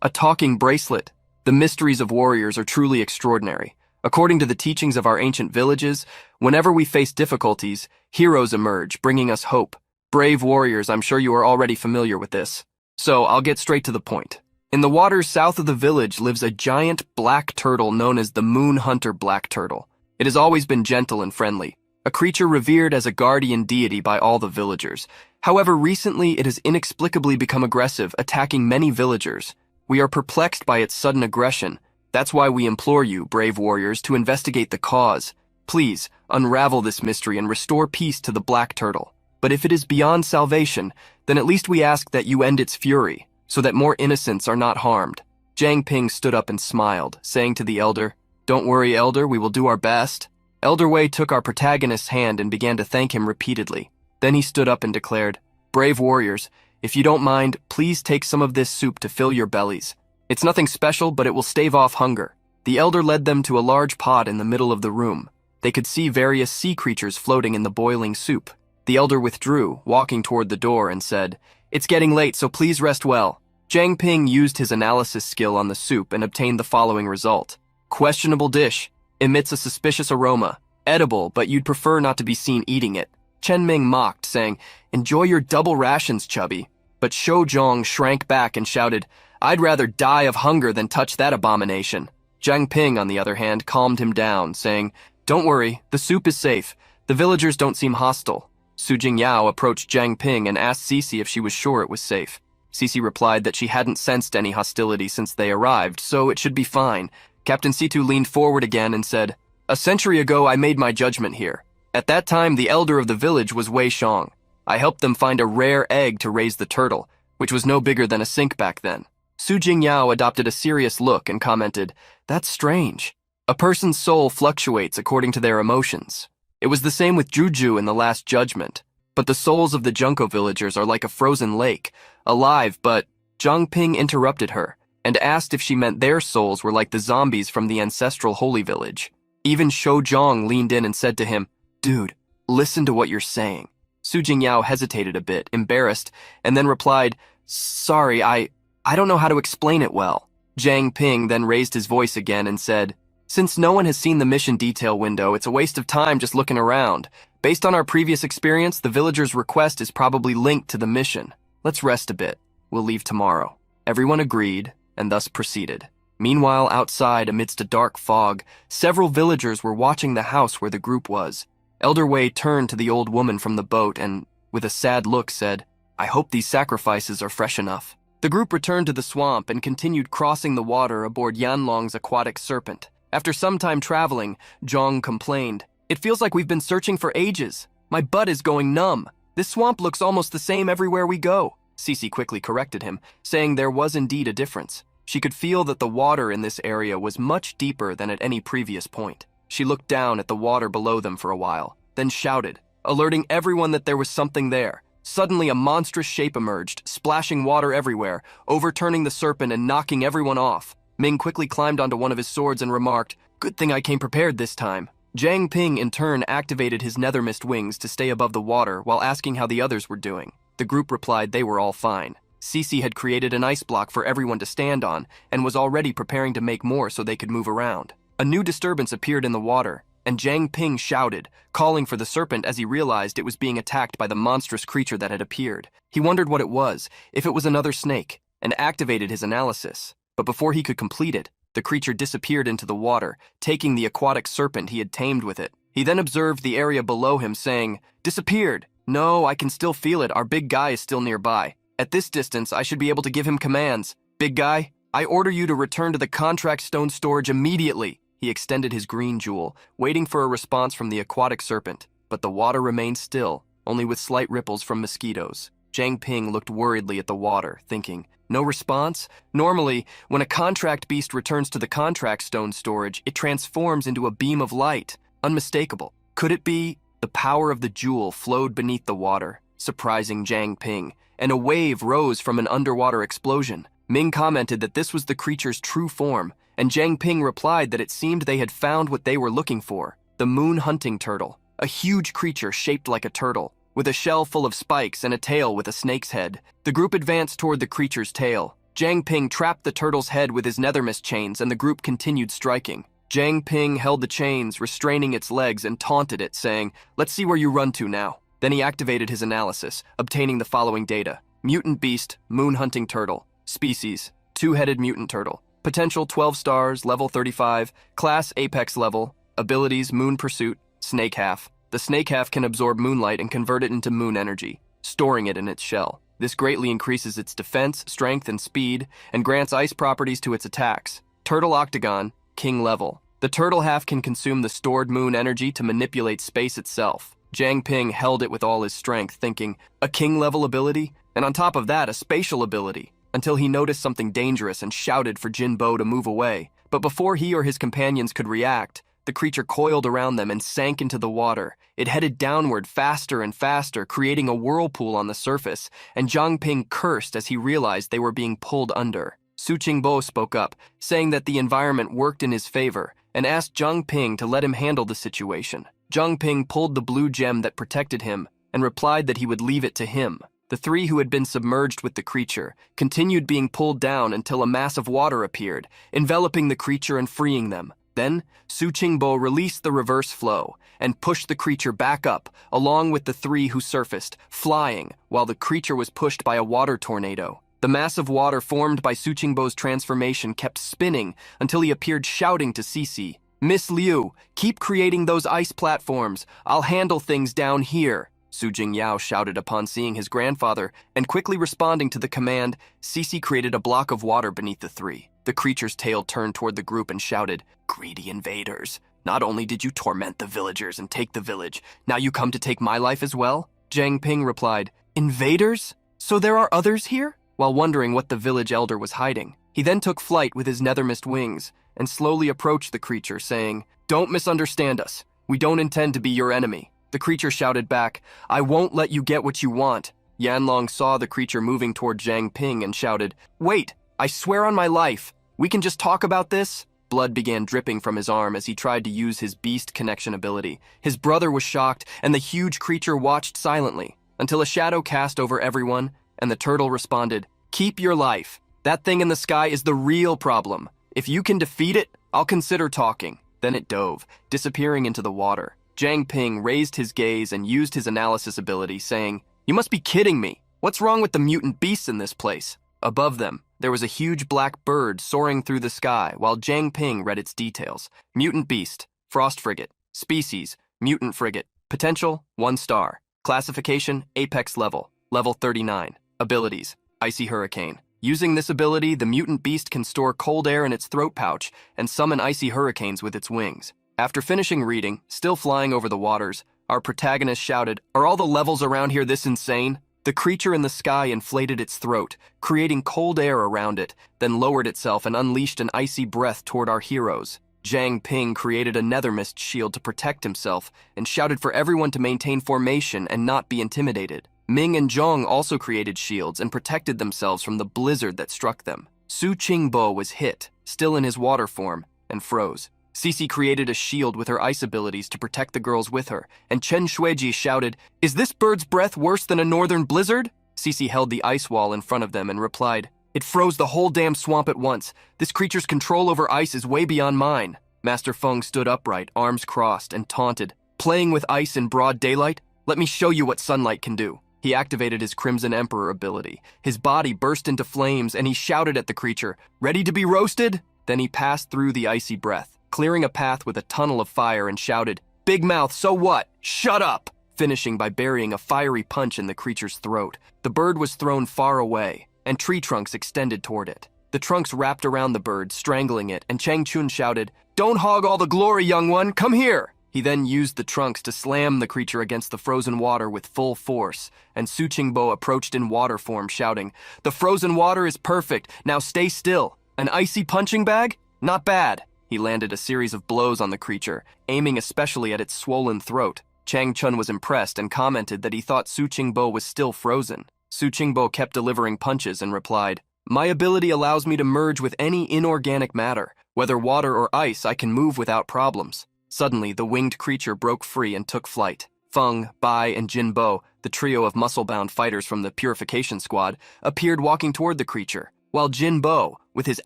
A talking bracelet. The mysteries of warriors are truly extraordinary. According to the teachings of our ancient villages, whenever we face difficulties, heroes emerge, bringing us hope. Brave warriors, I'm sure you are already familiar with this. So I'll get straight to the point. In the waters south of the village lives a giant black turtle known as the Moon Hunter Black Turtle. It has always been gentle and friendly, a creature revered as a guardian deity by all the villagers. However, recently it has inexplicably become aggressive, attacking many villagers. We are perplexed by its sudden aggression. That's why we implore you, brave warriors, to investigate the cause. Please, unravel this mystery and restore peace to the black turtle. But if it is beyond salvation, then at least we ask that you end its fury, so that more innocents are not harmed. Jiang Ping stood up and smiled, saying to the elder, "Don't worry, elder, we will do our best." Elder Wei took our protagonist's hand and began to thank him repeatedly. Then he stood up and declared, "Brave warriors, if you don't mind, please take some of this soup to fill your bellies. It's nothing special, but it will stave off hunger." The elder led them to a large pot in the middle of the room. They could see various sea creatures floating in the boiling soup. The elder withdrew, walking toward the door, and said, "It's getting late, so please rest well." Jiang Ping used his analysis skill on the soup and obtained the following result. Questionable dish. Emits a suspicious aroma. Edible, but you'd prefer not to be seen eating it. Chen Ming mocked, saying, "Enjoy your double rations, chubby." But Shou Zhong shrank back and shouted, "I'd rather die of hunger than touch that abomination." Jiang Ping, on the other hand, calmed him down, saying, "Don't worry, the soup is safe. The villagers don't seem hostile." Su Jingyao approached Jiang Ping and asked Cece if she was sure it was safe. Cece replied that she hadn't sensed any hostility since they arrived, so it should be fine. Captain Situ leaned forward again and said, "A century ago I made my judgment here. At that time the elder of the village was Wei Shang. I helped them find a rare egg to raise the turtle, which was no bigger than a sink back then." Su Jingyao adopted a serious look and commented, "That's strange. A person's soul fluctuates according to their emotions. It was the same with Juju in the Last Judgment. But the souls of the Junko villagers are like a frozen lake, alive, but..." Jiang Ping interrupted her and asked if she meant their souls were like the zombies from the ancestral holy village. Even Shou Zhong leaned in and said to him, "Dude, listen to what you're saying." Su Jingyao hesitated a bit, embarrassed, and then replied, "Sorry, I don't know how to explain it well." Jiang Ping then raised his voice again and said, "Since no one has seen the mission detail window, it's a waste of time just looking around. Based on our previous experience, the villager's request is probably linked to the mission. Let's rest a bit. We'll leave tomorrow." Everyone agreed, and thus proceeded. Meanwhile, outside, amidst a dark fog, several villagers were watching the house where the group was. Elder Wei turned to the old woman from the boat and, with a sad look, said, "I hope these sacrifices are fresh enough." The group returned to the swamp and continued crossing the water aboard Yanlong's aquatic serpent. After some time traveling, Zhong complained, "It feels like we've been searching for ages. My butt is going numb. This swamp looks almost the same everywhere we go." Cece quickly corrected him, saying there was indeed a difference. She could feel that the water in this area was much deeper than at any previous point. She looked down at the water below them for a while, then shouted, alerting everyone that there was something there. Suddenly a monstrous shape emerged, splashing water everywhere, overturning the serpent and knocking everyone off. Ming quickly climbed onto one of his swords and remarked, "Good thing I came prepared this time." Jiang Ping in turn activated his nether mist wings to stay above the water while asking how the others were doing. The group replied they were all fine. Cece had created an ice block for everyone to stand on and was already preparing to make more so they could move around. A new disturbance appeared in the water, and Jiang Ping shouted, calling for the serpent as he realized it was being attacked by the monstrous creature that had appeared. He wondered what it was, if it was another snake, and activated his analysis. But before he could complete it, the creature disappeared into the water, taking the aquatic serpent he had tamed with it. He then observed the area below him, saying, "Disappeared. No, I can still feel it. Our big guy is still nearby. At this distance, I should be able to give him commands. Big guy, I order you to return to the contract stone storage immediately." He extended his green jewel, waiting for a response from the aquatic serpent, but the water remained still, only with slight ripples from mosquitoes. Jiang Ping looked worriedly at the water, thinking, no response? Normally, when a contract beast returns to the contract stone storage, it transforms into a beam of light. Unmistakable. Could it be? The power of the jewel flowed beneath the water, surprising Jiang Ping, and a wave rose from an underwater explosion. Ming commented that this was the creature's true form, and Jiang Ping replied that it seemed they had found what they were looking for, the moon hunting turtle, a huge creature shaped like a turtle, with a shell full of spikes and a tail with a snake's head. The group advanced toward the creature's tail. Jiang Ping trapped the turtle's head with his nethermist chains, and the group continued striking. Jiang Ping held the chains, restraining its legs, and taunted it, saying, "Let's see where you run to now." Then he activated his analysis, obtaining the following data. Mutant beast, moon hunting turtle. Species, two-headed mutant turtle. Potential 12 stars, level 35. Class apex level. Abilities moon pursuit, snake half. The snake half can absorb moonlight and convert it into moon energy, storing it in its shell. This greatly increases its defense, strength, and speed, and grants ice properties to its attacks. Turtle octagon, king level. The turtle half can consume the stored moon energy to manipulate space itself. Jiang Ping held it with all his strength, thinking, a king level ability? And on top of that, a spatial ability, until he noticed something dangerous and shouted for Jin Bo to move away. But before he or his companions could react, the creature coiled around them and sank into the water. It headed downward faster and faster, creating a whirlpool on the surface, and Jiang Ping cursed as he realized they were being pulled under. Su Qingbo spoke up, saying that the environment worked in his favor, and asked Jiang Ping to let him handle the situation. Jiang Ping pulled the blue gem that protected him and replied that he would leave it to him. The three who had been submerged with the creature continued being pulled down until a mass of water appeared, enveloping the creature and freeing them. Then, Su Qingbo released the reverse flow and pushed the creature back up, along with the three who surfaced, flying, while the creature was pushed by a water tornado. The mass of water formed by Su Qingbo's transformation kept spinning until he appeared shouting to Cici, "Miss Liu, keep creating those ice platforms. I'll handle things down here." Su Jingyao shouted upon seeing his grandfather, and quickly responding to the command, Cici created a block of water beneath the three. The creature's tail turned toward the group and shouted, "Greedy invaders. Not only did you torment the villagers and take the village, now you come to take my life as well?" Jiang Ping replied, "Invaders? So there are others here?" While wondering what the village elder was hiding. He then took flight with his nethermist wings and slowly approached the creature, saying, "Don't misunderstand us. We don't intend to be your enemy." The creature shouted back, "I won't let you get what you want." Yanlong saw the creature moving toward Jiang Ping and shouted, "Wait, I swear on my life, we can just talk about this?" Blood began dripping from his arm as he tried to use his beast connection ability. His brother was shocked, and the huge creature watched silently, until a shadow cast over everyone, and the turtle responded, "Keep your life. That thing in the sky is the real problem. If you can defeat it, I'll consider talking." Then it dove, disappearing into the water. Jiang Ping raised his gaze and used his analysis ability, saying, "You must be kidding me. What's wrong with the mutant beasts in this place?" Above them, there was a huge black bird soaring through the sky while Jiang Ping read its details. Mutant beast, frost frigate. Species, mutant frigate. Potential, 1 star. Classification, apex level, level 39. Abilities, icy hurricane. Using this ability, the mutant beast can store cold air in its throat pouch and summon icy hurricanes with its wings. After finishing reading, still flying over the waters, our protagonist shouted, "Are all the levels around here this insane?" The creature in the sky inflated its throat, creating cold air around it, then lowered itself and unleashed an icy breath toward our heroes. Jiang Ping created a nethermist shield to protect himself and shouted for everyone to maintain formation and not be intimidated. Ming and Zhong also created shields and protected themselves from the blizzard that struck them. Su Qingbo was hit, still in his water form, and froze. Cici created a shield with her ice abilities to protect the girls with her, and Chen Shuiji shouted, "Is this bird's breath worse than a northern blizzard?" Cici held the ice wall in front of them and replied, "It froze the whole damn swamp at once. This creature's control over ice is way beyond mine." Master Feng stood upright, arms crossed, and taunted, "Playing with ice in broad daylight? Let me show you what sunlight can do." He activated his Crimson Emperor ability. His body burst into flames, and he shouted at the creature, "Ready to be roasted?" Then he passed through the icy breath, clearing a path with a tunnel of fire, and shouted, "Big mouth, so what? Shut up!" finishing by burying a fiery punch in the creature's throat. The bird was thrown far away, and tree trunks extended toward it. The trunks wrapped around the bird, strangling it, and Chang Chun shouted, "Don't hog all the glory, young one, come here!" He then used the trunks to slam the creature against the frozen water with full force, and Su Qingbo approached in water form, shouting, "The frozen water is perfect, now stay still. An icy punching bag? Not bad." He landed a series of blows on the creature, aiming especially at its swollen throat. Chang Chun was impressed and commented that he thought Su Qingbo was still frozen. Su Qingbo kept delivering punches and replied, "My ability allows me to merge with any inorganic matter. Whether water or ice, I can move without problems." Suddenly, the winged creature broke free and took flight. Feng, Bai, and Jin Bo, the trio of muscle-bound fighters from the Purification Squad, appeared walking toward the creature, while Jin Bo, with his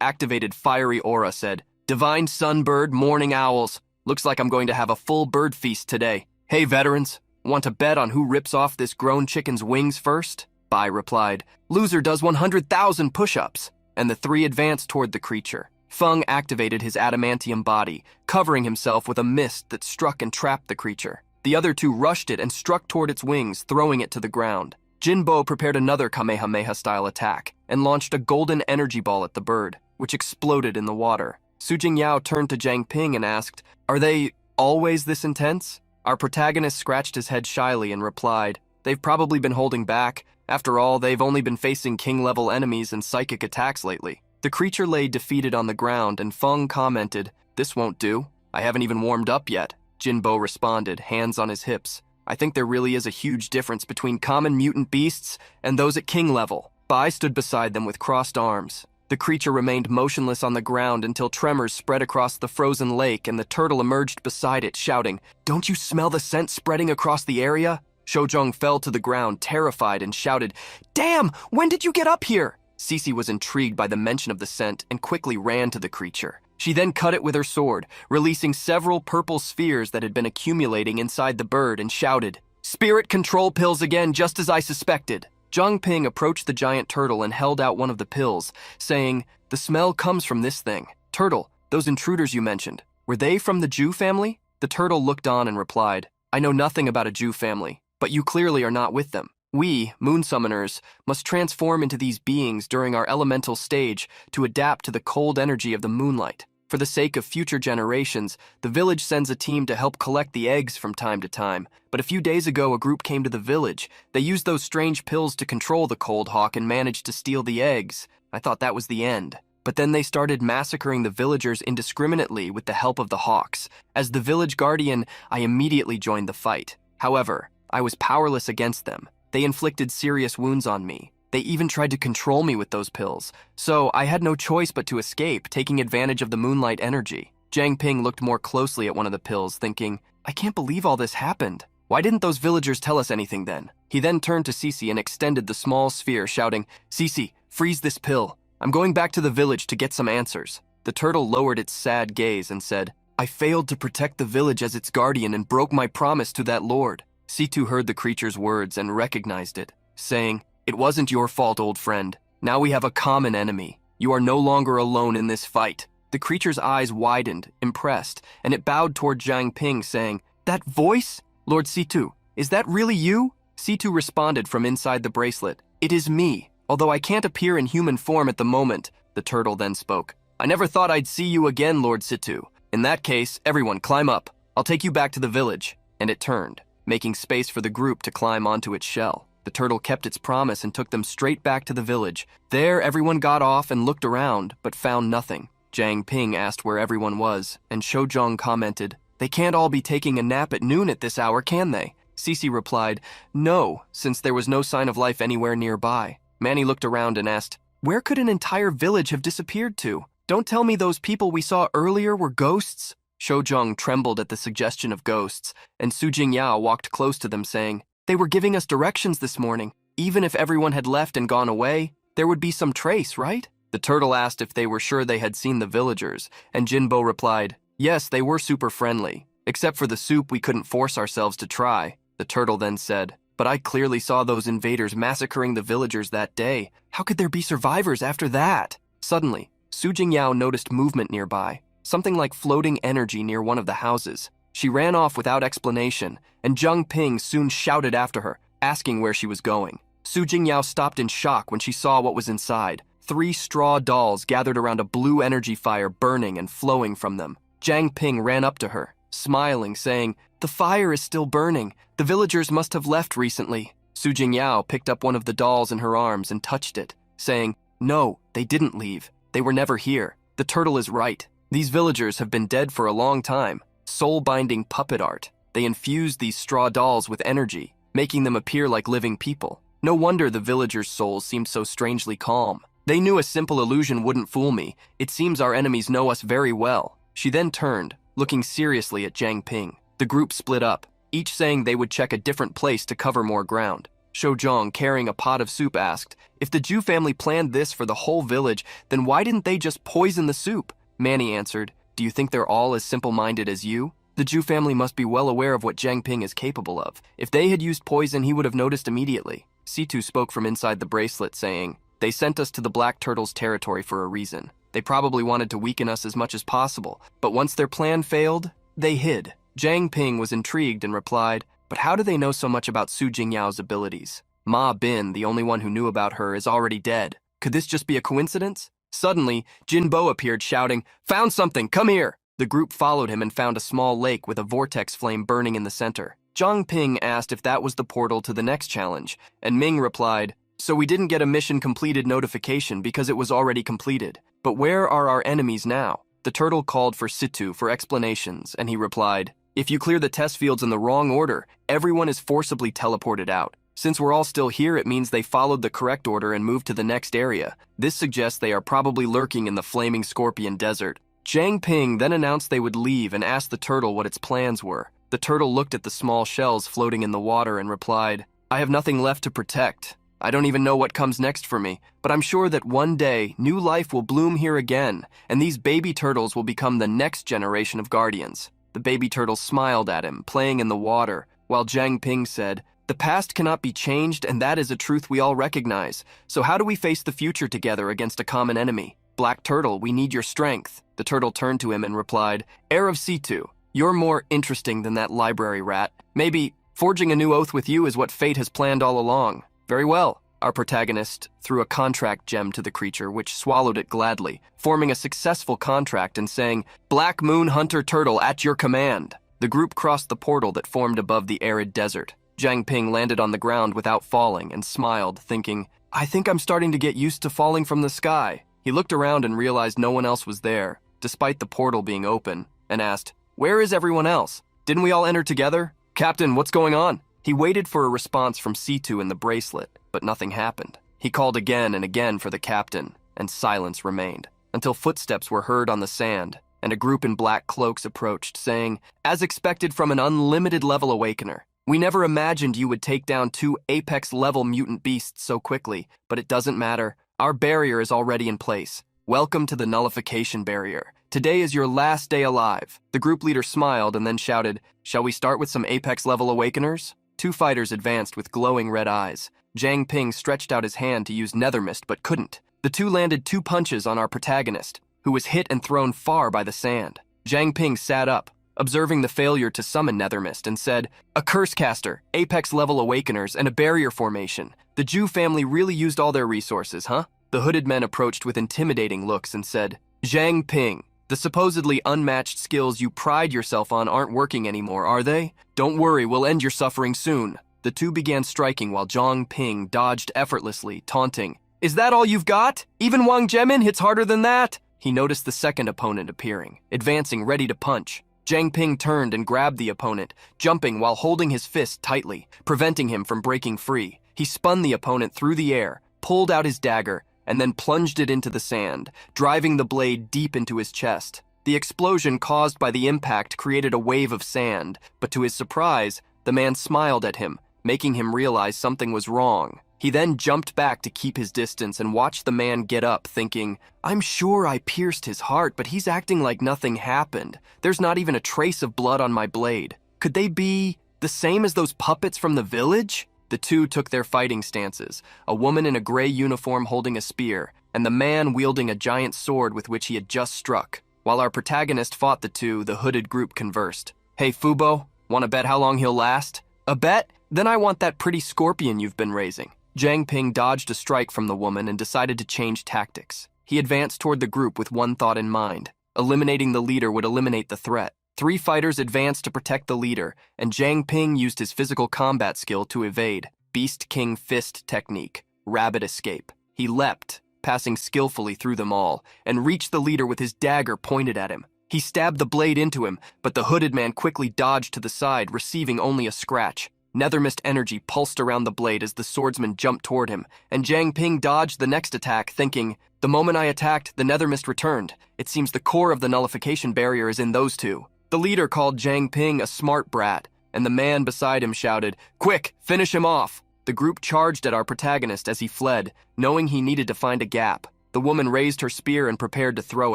activated fiery aura, said, "Divine Sunbird, Morning Owls. Looks like I'm going to have a full bird feast today. Hey, veterans, want to bet on who rips off this grown chicken's wings first?" Bai replied, "Loser does 100,000 push-ups," and the three advanced toward the creature. Feng activated his adamantium body, covering himself with a mist that struck and trapped the creature. The other two rushed it and struck toward its wings, throwing it to the ground. Jin Bo prepared another Kamehameha-style attack and launched a golden energy ball at the bird, which exploded in the water. Su Jingyao turned to Jiang Ping and asked, "Are they always this intense?" Our protagonist scratched his head shyly and replied, "They've probably been holding back. After all, they've only been facing king-level enemies and psychic attacks lately." The creature lay defeated on the ground, and Feng commented, "This won't do. I haven't even warmed up yet." Jin Bo responded, hands on his hips, "I think there really is a huge difference between common mutant beasts and those at king level." Bai stood beside them with crossed arms. The creature remained motionless on the ground until tremors spread across the frozen lake and the turtle emerged beside it, shouting, "Don't you smell the scent spreading across the area?" Shojong fell to the ground, terrified, and shouted, "Damn! When did you get up here?" Cece was intrigued by the mention of the scent and quickly ran to the creature. She then cut it with her sword, releasing several purple spheres that had been accumulating inside the bird, and shouted, "Spirit control pills again, just as I suspected." Zhang Ping approached the giant turtle and held out one of the pills, saying, "The smell comes from this thing. Turtle, those intruders you mentioned, were they from the Jew family?" The turtle looked on and replied, "I know nothing about a Jew family, but you clearly are not with them. We, moon summoners, must transform into these beings during our elemental stage to adapt to the cold energy of the moonlight. For the sake of future generations, the village sends a team to help collect the eggs from time to time. But a few days ago, a group came to the village. They used those strange pills to control the cold hawk and managed to steal the eggs. I thought that was the end. But then they started massacring the villagers indiscriminately with the help of the hawks. As the village guardian, I immediately joined the fight. However, I was powerless against them. They inflicted serious wounds on me. They even tried to control me with those pills. So I had no choice but to escape, taking advantage of the moonlight energy." Jiang Ping looked more closely at one of the pills, thinking, "I can't believe all this happened. Why didn't those villagers tell us anything then?" He then turned to Cece and extended the small sphere, shouting, "Cece, freeze this pill. I'm going back to the village to get some answers." The turtle lowered its sad gaze and said, "I failed to protect the village as its guardian and broke my promise to that lord." Situ heard the creature's words and recognized it, saying, "It wasn't your fault, old friend. Now we have a common enemy. You are no longer alone in this fight." The creature's eyes widened, impressed, and it bowed toward Jiang Ping, saying, "That voice? Lord Situ, is that really you?" Situ responded from inside the bracelet, "It is me, although I can't appear in human form at the moment." The turtle then spoke, "I never thought I'd see you again, Lord Situ. In that case, everyone climb up. I'll take you back to the village." And it turned, making space for the group to climb onto its shell. The turtle kept its promise and took them straight back to the village. There, everyone got off and looked around, but found nothing. Jiang Ping asked where everyone was, and Shojong commented, "They can't all be taking a nap at noon at this hour, can they?" Cece replied, "No, since there was no sign of life anywhere nearby." Manny looked around and asked, "Where could an entire village have disappeared to? Don't tell me those people we saw earlier were ghosts?" Shojong trembled at the suggestion of ghosts, and Su Jingyao walked close to them, saying, "They were giving us directions this morning. Even if everyone had left and gone away, there would be some trace, right?" The turtle asked if they were sure they had seen the villagers, and Jinbo replied, "Yes, they were super friendly. Except for the soup we couldn't force ourselves to try." The turtle then said, "But I clearly saw those invaders massacring the villagers that day. How could there be survivors after that?" Suddenly, Su Jingyao noticed movement nearby, something like floating energy near one of the houses. She ran off without explanation, and Jiang Ping soon shouted after her, asking where she was going. Su Jingyao stopped in shock when she saw what was inside. 3 straw dolls gathered around a blue energy fire burning and flowing from them. Jiang Ping ran up to her, smiling, saying, "The fire is still burning. The villagers must have left recently." Su Jingyao picked up one of the dolls in her arms and touched it, saying, "No, they didn't leave. They were never here. The turtle is right. These villagers have been dead for a long time. Soul-binding puppet art. They infused these straw dolls with energy, making them appear like living people. No wonder the villagers' souls seemed so strangely calm. They knew a simple illusion wouldn't fool me. It seems our enemies know us very well." She then turned, looking seriously at Jiang Ping. The group split up, each saying they would check a different place to cover more ground. Shou Zhong, carrying a pot of soup, asked, "If the Zhu family planned this for the whole village, then why didn't they just poison the soup?" Manny answered, "Do you think they're all as simple-minded as you? The Zhu family must be well aware of what Jiang Ping is capable of. If they had used poison, he would have noticed immediately." Situ spoke from inside the bracelet, saying, "They sent us to the Black Turtle's territory for a reason. They probably wanted to weaken us as much as possible, but once their plan failed, they hid." Jiang Ping was intrigued and replied, "But how do they know so much about Su Jingyao's abilities? Ma Bin, the only one who knew about her, is already dead. Could this just be a coincidence?" Suddenly, Jin Bo appeared shouting, "Found something, come here!" The group followed him and found a small lake with a vortex flame burning in the center. Jiang Ping asked if that was the portal to the next challenge, and Ming replied, "So we didn't get a mission completed notification because it was already completed. But where are our enemies now?" The turtle called for Situ for explanations, and he replied, "If you clear the test fields in the wrong order, everyone is forcibly teleported out. Since we're all still here, it means they followed the correct order and moved to the next area. This suggests they are probably lurking in the Flaming Scorpion Desert." Jiang Ping then announced they would leave and asked the turtle what its plans were. The turtle looked at the small shells floating in the water and replied, "I have nothing left to protect. I don't even know what comes next for me, but I'm sure that one day new life will bloom here again, and these baby turtles will become the next generation of guardians." The baby turtle smiled at him, playing in the water, while Jiang Ping said, "The past cannot be changed, and that is a truth we all recognize. So how do we face the future together against a common enemy? Black Turtle, we need your strength." The turtle turned to him and replied, "Heir of Situ, you're more interesting than that library rat. Maybe forging a new oath with you is what fate has planned all along." "Very well." Our protagonist threw a contract gem to the creature, which swallowed it gladly, forming a successful contract and saying, "Black Moon Hunter Turtle at your command." The group crossed the portal that formed above the arid desert. Jiang Ping landed on the ground without falling and smiled, thinking, "I think I'm starting to get used to falling from the sky." He looked around and realized no one else was there, despite the portal being open, and asked, "Where is everyone else? Didn't we all enter together? Captain, what's going on?" He waited for a response from Situ in the bracelet, but nothing happened. He called again and again for the captain, and silence remained, until footsteps were heard on the sand, and a group in black cloaks approached, saying, "As expected from an unlimited level awakener, we never imagined you would take down 2 apex-level mutant beasts so quickly, but it doesn't matter. Our barrier is already in place. Welcome to the nullification barrier. Today is your last day alive." The group leader smiled and then shouted, "Shall we start with some apex-level awakeners?" 2 fighters advanced with glowing red eyes. Jiang Ping stretched out his hand to use nether mist but couldn't. The 2 landed 2 punches on our protagonist, who was hit and thrown far by the sand. Jiang Ping sat up, observing the failure to summon nether mist, and said, "A curse caster, apex-level awakeners, and a barrier formation. The Zhu family really used all their resources, huh?" The hooded men approached with intimidating looks and said, "Jiang Ping, the supposedly unmatched skills you pride yourself on aren't working anymore, are they? Don't worry, we'll end your suffering soon." The 2 began striking while Jiang Ping dodged effortlessly, taunting, "Is that all you've got? Even Wang Jimin hits harder than that?" He noticed the second opponent appearing, advancing ready to punch. Jiang Ping turned and grabbed the opponent, jumping while holding his fist tightly, preventing him from breaking free. He spun the opponent through the air, pulled out his dagger, and then plunged it into the sand, driving the blade deep into his chest. The explosion caused by the impact created a wave of sand, but to his surprise, the man smiled at him, making him realize something was wrong. He then jumped back to keep his distance and watched the man get up, thinking, "I'm sure I pierced his heart, but he's acting like nothing happened. There's not even a trace of blood on my blade. Could they be the same as those puppets from the village?" The 2 took their fighting stances, a woman in a gray uniform holding a spear, and the man wielding a giant sword with which he had just struck. While our protagonist fought the 2, the hooded group conversed. "Hey, Fubo, wanna bet how long he'll last?" "A bet? Then I want that pretty scorpion you've been raising." Jiang Ping dodged a strike from the woman and decided to change tactics. He advanced toward the group with one thought in mind. Eliminating the leader would eliminate the threat. 3 fighters advanced to protect the leader, and Jiang Ping used his physical combat skill to evade. Beast King Fist technique, rabbit escape. He leapt, passing skillfully through them all, and reached the leader with his dagger pointed at him. He stabbed the blade into him, but the hooded man quickly dodged to the side, receiving only a scratch. Nether mist energy pulsed around the blade as the swordsman jumped toward him, and Jiang Ping dodged the next attack, thinking, "The moment I attacked, the nether mist returned. It seems the core of the nullification barrier is in those two." The leader called Jiang Ping a smart brat, and the man beside him shouted, "Quick, finish him off!" The group charged at our protagonist as he fled, knowing he needed to find a gap. The woman raised her spear and prepared to throw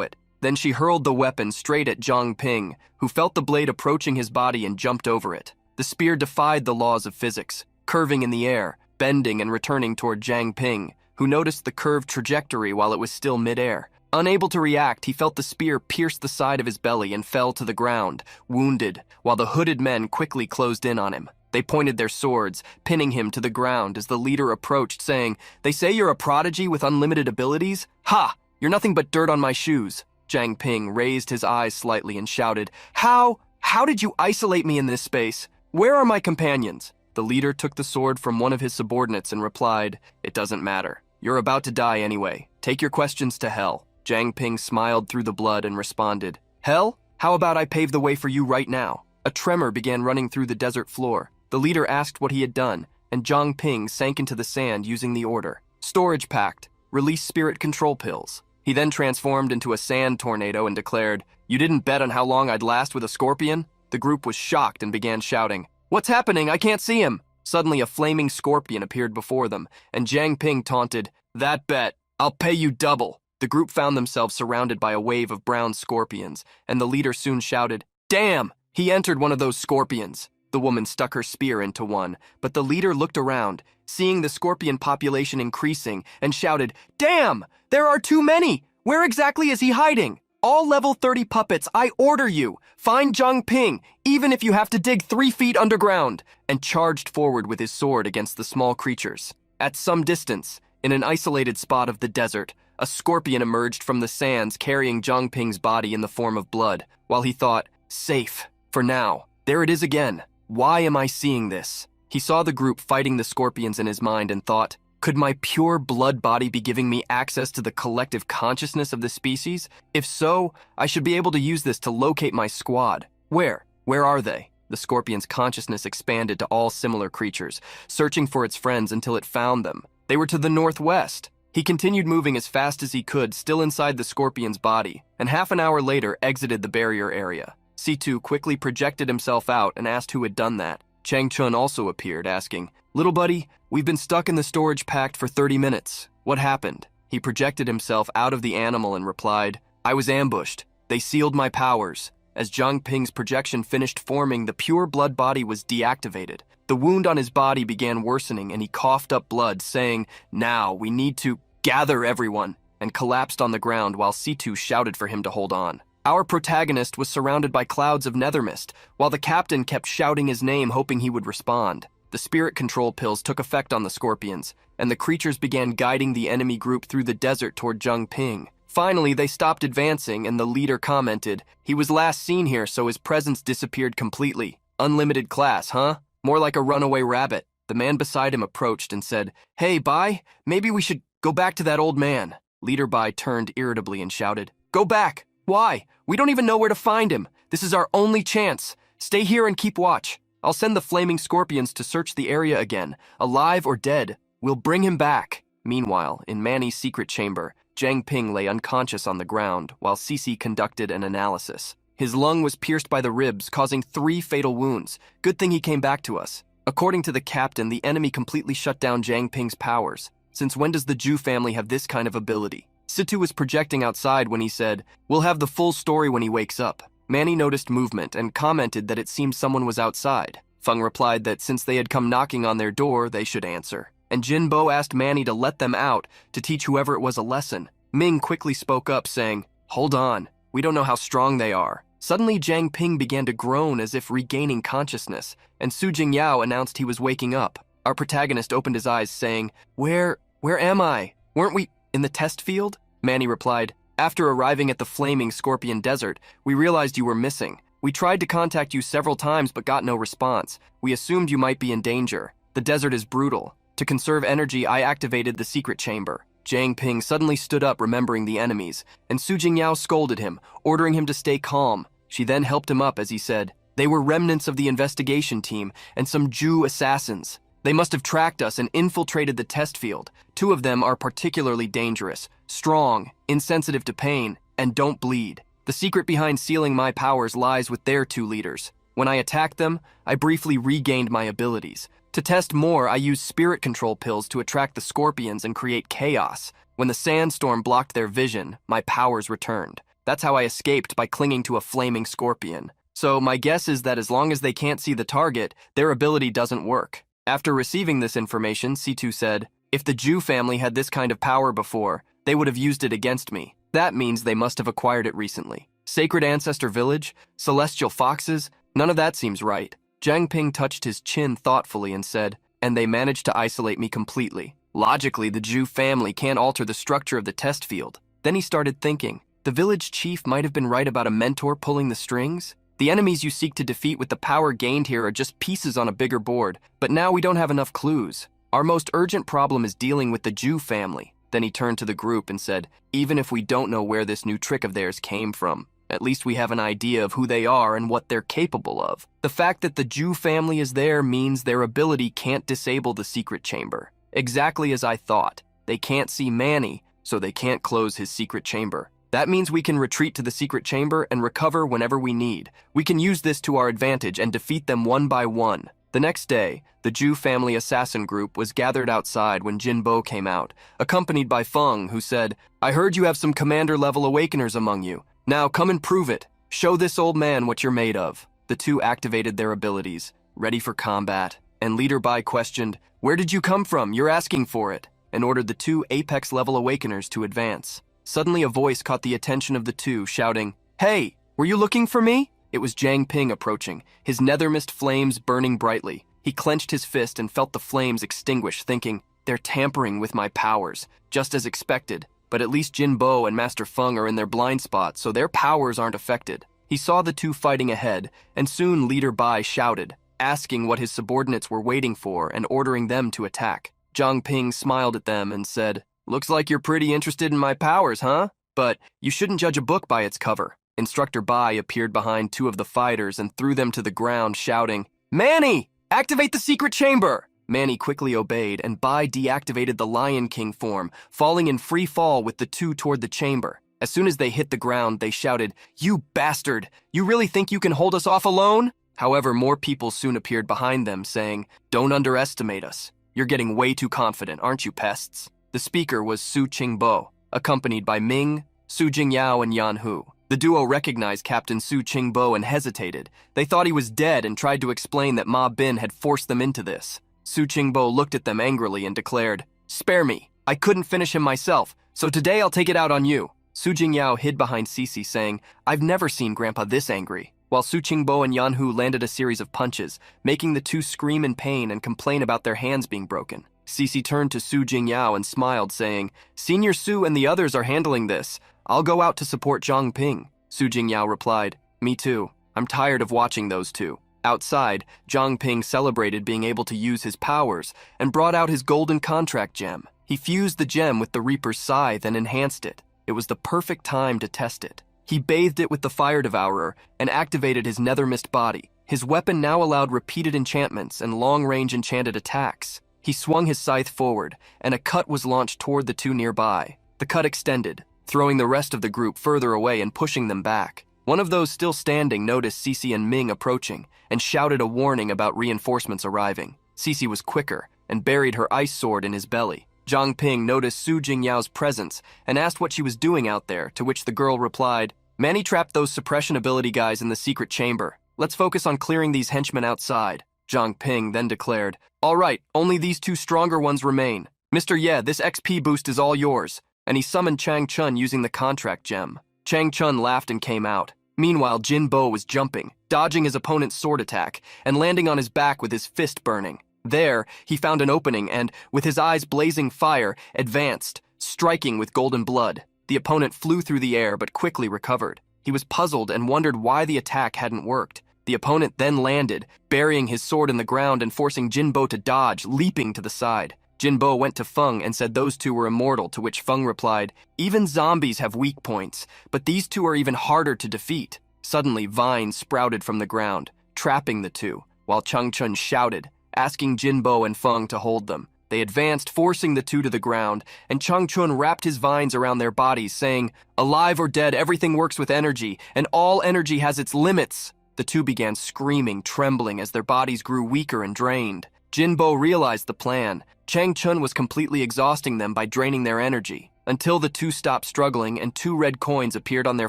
it. Then she hurled the weapon straight at Jiang Ping, who felt the blade approaching his body and jumped over it. The spear defied the laws of physics, curving in the air, bending and returning toward Jiang Ping, who noticed the curved trajectory while it was still midair. Unable to react, he felt the spear pierce the side of his belly and fell to the ground, wounded, while the hooded men quickly closed in on him. They pointed their swords, pinning him to the ground as the leader approached, saying, "They say you're a prodigy with unlimited abilities? Ha! You're nothing but dirt on my shoes." Jiang Ping raised his eyes slightly and shouted, How did you isolate me in this space? Where are my companions?" The leader took the sword from one of his subordinates and replied, "It doesn't matter. You're about to die anyway. Take your questions to hell." Jiang Ping smiled through the blood and responded, "Hell? How about I pave the way for you right now?" A tremor began running through the desert floor. The leader asked what he had done, and Jiang Ping sank into the sand using the order. "Storage packed. Release spirit control pills." He then transformed into a sand tornado and declared, "You didn't bet on how long I'd last with a scorpion?" The group was shocked and began shouting, "What's happening? I can't see him!" Suddenly a flaming scorpion appeared before them, and Jiang Ping taunted, "That bet. I'll pay you double." The group found themselves surrounded by a wave of brown scorpions, and the leader soon shouted, "Damn! He entered one of those scorpions." The woman stuck her spear into one, but the leader looked around, seeing the scorpion population increasing, and shouted, "Damn! There are too many! Where exactly is he hiding? All level 30 puppets, I order you! Find Jiang Ping, even if you have to dig 3 feet underground!" and charged forward with his sword against the small creatures. At some distance, in an isolated spot of the desert, a scorpion emerged from the sands carrying Jiang Ping's body in the form of blood, while he thought, "Safe, for now. There it is again. Why am I seeing this?" He saw the group fighting the scorpions in his mind and thought, "Could my pure blood body be giving me access to the collective consciousness of the species? If so, I should be able to use this to locate my squad. Where are they?" The scorpion's consciousness expanded to all similar creatures, searching for its friends until it found them. They were to the northwest. He continued moving as fast as he could, still inside the scorpion's body, and half an hour later exited the barrier area. C2 quickly projected himself out and asked who had done that. Chang Chun also appeared, asking, "Little buddy, we've been stuck in the storage pact for 30 minutes. What happened?" He projected himself out of the animal and replied, "I was ambushed. They sealed my powers." As Jiang Ping's projection finished forming, the pure blood body was deactivated. The wound on his body began worsening and he coughed up blood, saying, "Now we need to gather everyone," and collapsed on the ground while C2 shouted for him to hold on. Our protagonist was surrounded by clouds of nether mist, while the captain kept shouting his name hoping he would respond. The spirit control pills took effect on the scorpions, and the creatures began guiding the enemy group through the desert toward Jiang Ping. Finally, they stopped advancing, and the leader commented, "He was last seen here, so his presence disappeared completely. Unlimited class, huh? More like a runaway rabbit." The man beside him approached and said, "Hey, Bai, maybe we should go back to that old man." Leader Bai turned irritably and shouted, "Go back! Why? We don't even know where to find him. This is our only chance. Stay here and keep watch. I'll send the flaming scorpions to search the area again, alive or dead. We'll bring him back." Meanwhile, in Manny's secret chamber, Jiang Ping lay unconscious on the ground while Cece conducted an analysis. His lung was pierced by the ribs, causing 3 fatal wounds. Good thing he came back to us. According to the captain, the enemy completely shut down Jiang Ping's powers. Since when does the Zhu family have this kind of ability? Situ was projecting outside when he said, "We'll have the full story when he wakes up." Manny noticed movement and commented that it seemed someone was outside. Feng replied that since they had come knocking on their door, they should answer. And Jin Bo asked Manny to let them out to teach whoever it was a lesson. Ming quickly spoke up, saying, "Hold on, we don't know how strong they are." Suddenly, Jiang Ping began to groan as if regaining consciousness, and Su Jingyao announced he was waking up. Our protagonist opened his eyes, saying, Where am I? Weren't we in the test field?" Manny replied, "After arriving at the flaming scorpion desert, we realized you were missing. We tried to contact you several times but got no response. We assumed you might be in danger. The desert is brutal. To conserve energy, I activated the secret chamber. Jiang Ping suddenly stood up, remembering the enemies, and Su Jingyao scolded him, ordering him to stay calm. She then helped him up as he said, "They were remnants of the investigation team and some Jew assassins. They must have tracked us and infiltrated the test field. 2 of them are particularly dangerous, strong, insensitive to pain, and don't bleed. The secret behind sealing my powers lies with their 2 leaders. When I attacked them, I briefly regained my abilities. To test more, I used spirit control pills to attract the scorpions and create chaos. When the sandstorm blocked their vision, my powers returned. That's how I escaped, by clinging to a flaming scorpion. So my guess is that as long as they can't see the target, their ability doesn't work." After receiving this information, C2 said, "If the Jew family had this kind of power before, they would have used it against me. That means they must have acquired it recently. Sacred Ancestor Village? Celestial Foxes? None of that seems right." Jiang Ping touched his chin thoughtfully and said, "And they managed to isolate me completely. Logically, the Jew family can't alter the structure of the test field." Then he started thinking, the village chief might have been right about a mentor pulling the strings. The enemies you seek to defeat with the power gained here are just pieces on a bigger board, but now we don't have enough clues. Our most urgent problem is dealing with the Jew family. Then he turned to the group and said, "Even if we don't know where this new trick of theirs came from, at least we have an idea of who they are and what they're capable of. The fact that the Jew family is there means their ability can't disable the secret chamber. Exactly as I thought. They can't see Manny, so they can't close his secret chamber. That means we can retreat to the secret chamber and recover whenever we need. We can use this to our advantage and defeat them one by one." The next day, the Jew family assassin group was gathered outside when Jinbo came out, accompanied by Feng, who said, "I heard you have some commander-level awakeners among you. Now come and prove it. Show this old man what you're made of." The 2 activated their abilities, ready for combat, and Leader Bai questioned, "Where did you come from? You're asking for it," and ordered the 2 apex-level awakeners to advance. Suddenly a voice caught the attention of the 2, shouting, "Hey, were you looking for me?" It was Jiang Ping approaching, his nethermist flames burning brightly. He clenched his fist and felt the flames extinguish, thinking, "They're tampering with my powers," just as expected. But at least Jinbo and Master Feng are in their blind spot, so their powers aren't affected. He saw the 2 fighting ahead, and soon Leader Bai shouted, asking what his subordinates were waiting for and ordering them to attack. Jiang Ping smiled at them and said, "Looks like you're pretty interested in my powers, huh? But you shouldn't judge a book by its cover." Instructor Bai appeared behind 2 of the fighters and threw them to the ground, shouting, "Manny, activate the secret chamber!" Manny quickly obeyed, and Bai deactivated the Lion King form, falling in free fall with the 2 toward the chamber. As soon as they hit the ground, they shouted, "You bastard! You really think you can hold us off alone?" However, more people soon appeared behind them, saying, "Don't underestimate us. You're getting way too confident, aren't you, pests?" The speaker was Su Qingbo, accompanied by Ming, Su Jingyao, and Yan Hu. The duo recognized Captain Su Qingbo and hesitated. They thought he was dead and tried to explain that Ma Bin had forced them into this. Su Qingbo looked at them angrily and declared, "Spare me. I couldn't finish him myself, so today I'll take it out on you." Su Jingyao hid behind Cici, saying, "I've never seen Grandpa this angry," while Su Qingbo and Yan Hu landed a series of punches, making the 2 scream in pain and complain about their hands being broken. Cici turned to Su Jingyao and smiled, saying, "Senior Su and the others are handling this. I'll go out to support Jiang Ping." Su Jingyao replied, "Me too. I'm tired of watching those 2. Outside, Jiang Ping celebrated being able to use his powers and brought out his golden contract gem. He fused the gem with the Reaper's scythe and enhanced it. It was the perfect time to test it. He bathed it with the Fire Devourer and activated his nethermist body. His weapon now allowed repeated enchantments and long-range enchanted attacks. He swung his scythe forward, and a cut was launched toward the 2 nearby. The cut extended, throwing the rest of the group further away and pushing them back. One of those still standing noticed Cici and Ming approaching and shouted a warning about reinforcements arriving. Cici was quicker and buried her ice sword in his belly. Jiang Ping noticed Su Jingyao's presence and asked what she was doing out there, to which the girl replied, "Manny trapped those suppression ability guys in the secret chamber. Let's focus on clearing these henchmen outside." Jiang Ping then declared, "All right, only these 2 stronger ones remain. Mr. Ye, this XP boost is all yours." And he summoned Chang Chun using the contract gem. Chang Chun laughed and came out. Meanwhile, Jin Bo was jumping, dodging his opponent's sword attack, and landing on his back with his fist burning. There, he found an opening and, with his eyes blazing fire, advanced, striking with golden blood. The opponent flew through the air but quickly recovered. He was puzzled and wondered why the attack hadn't worked. The opponent then landed, burying his sword in the ground and forcing Jinbo to dodge, leaping to the side. Jinbo went to Feng and said those two were immortal, to which Feng replied, "Even zombies have weak points, but these two are even harder to defeat." Suddenly, vines sprouted from the ground, trapping the two, while Changchun shouted, asking Jinbo and Feng to hold them. They advanced, forcing the two to the ground, and Changchun wrapped his vines around their bodies, saying, "Alive or dead, everything works with energy, and all energy has its limits." The two began screaming, trembling as their bodies grew weaker and drained. Jinbo realized the plan. Changchun was completely exhausting them by draining their energy, until the two stopped struggling and 2 red coins appeared on their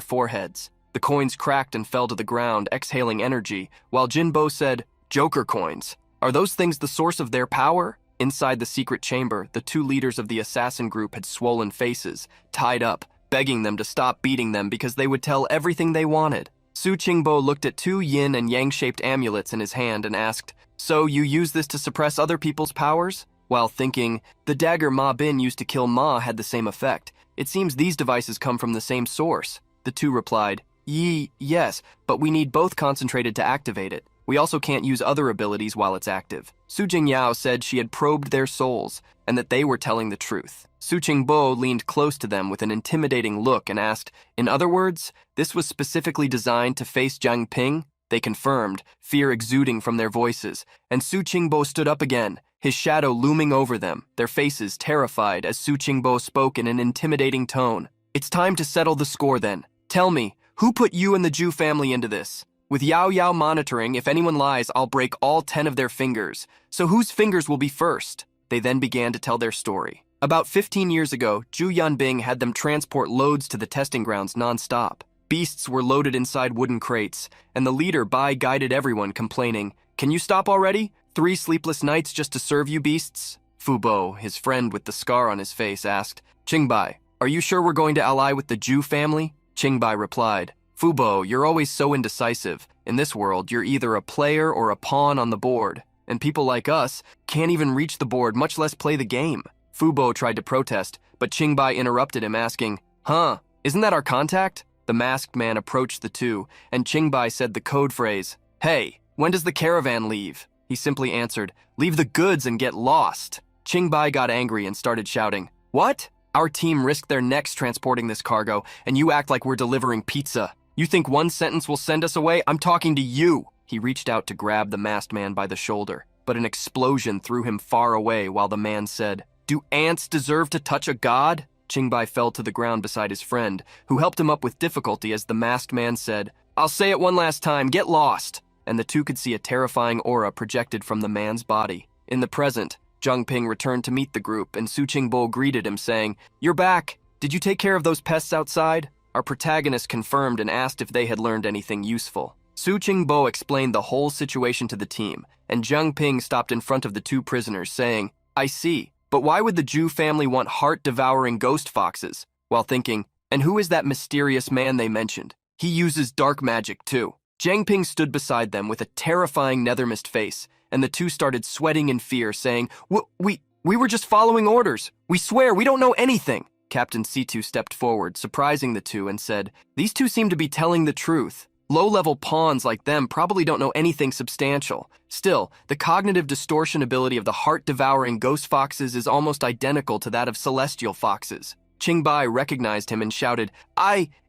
foreheads. The coins cracked and fell to the ground, exhaling energy, while Jinbo said, "Joker coins. Are those things the source of their power?" Inside the secret chamber, the 2 leaders of the assassin group had swollen faces, tied up, begging them to stop beating them because they would tell everything they wanted. Su Qingbo looked at 2 yin and yang-shaped amulets in his hand and asked, "So you use this to suppress other people's powers?" While thinking, the dagger Ma Bin used to kill Ma had the same effect. It seems these devices come from the same source. The 2 replied, Yes, but we need both concentrated to activate it. We also can't use other abilities while it's active." Su Jingyao said she had probed their souls and that they were telling the truth. Su Qingbo leaned close to them with an intimidating look and asked, "In other words, this was specifically designed to face Jiang Ping?" They confirmed, fear exuding from their voices, and Su Qingbo stood up again, his shadow looming over them, their faces terrified as Su Qingbo spoke in an intimidating tone. "It's time to settle the score then. Tell me, who put you and the Zhu family into this? With Yao Yao monitoring, if anyone lies, I'll break all 10 of their fingers. So whose fingers will be first?" They then began to tell their story. About 15 years ago, Zhu Yanbing had them transport loads to the testing grounds non-stop. Beasts were loaded inside wooden crates, and the leader Bai guided everyone, complaining, "Can you stop already? 3 sleepless nights just to serve you beasts?" Fu Bo, his friend with the scar on his face, asked, "Qingbai, are you sure we're going to ally with the Zhu family?" Qingbai replied, "Fu Bo, you're always so indecisive. In this world, you're either a player or a pawn on the board, and people like us can't even reach the board, much less play the game." Fu Bo tried to protest, but Qingbai interrupted him, asking, "Huh, isn't that our contact?" The masked man approached the two, and Qingbai said the code phrase, "Hey, when does the caravan leave?" He simply answered, "Leave the goods and get lost." Qingbai got angry and started shouting, "What? Our team risked their necks transporting this cargo, and you act like we're delivering pizza. You think one sentence will send us away? I'm talking to you." He reached out to grab the masked man by the shoulder, but an explosion threw him far away while the man said, "Do ants deserve to touch a god?" Qingbai fell to the ground beside his friend, who helped him up with difficulty as the masked man said, "I'll say it one last time, get lost." And the two could see a terrifying aura projected from the man's body. In the present, Jiang Ping returned to meet the group, and Su Qingbo greeted him, saying, "You're back. Did you take care of those pests outside?" Our protagonist confirmed and asked if they had learned anything useful. Su Qingbo explained the whole situation to the team, and Jiang Ping stopped in front of the 2 prisoners, saying, "I see. But why would the Zhu family want heart-devouring ghost foxes?" While thinking, "And who is that mysterious man they mentioned? He uses dark magic too." Jiang Ping stood beside them with a terrifying nethermist face, and the 2 started sweating in fear, saying, We were just following orders. We swear we don't know anything." Captain C2 stepped forward, surprising the 2, and said, "These 2 seem to be telling the truth. Low-level pawns like them probably don't know anything substantial. Still, the cognitive distortion ability of the heart-devouring ghost foxes is almost identical to that of celestial foxes." Qingbai recognized him and shouted,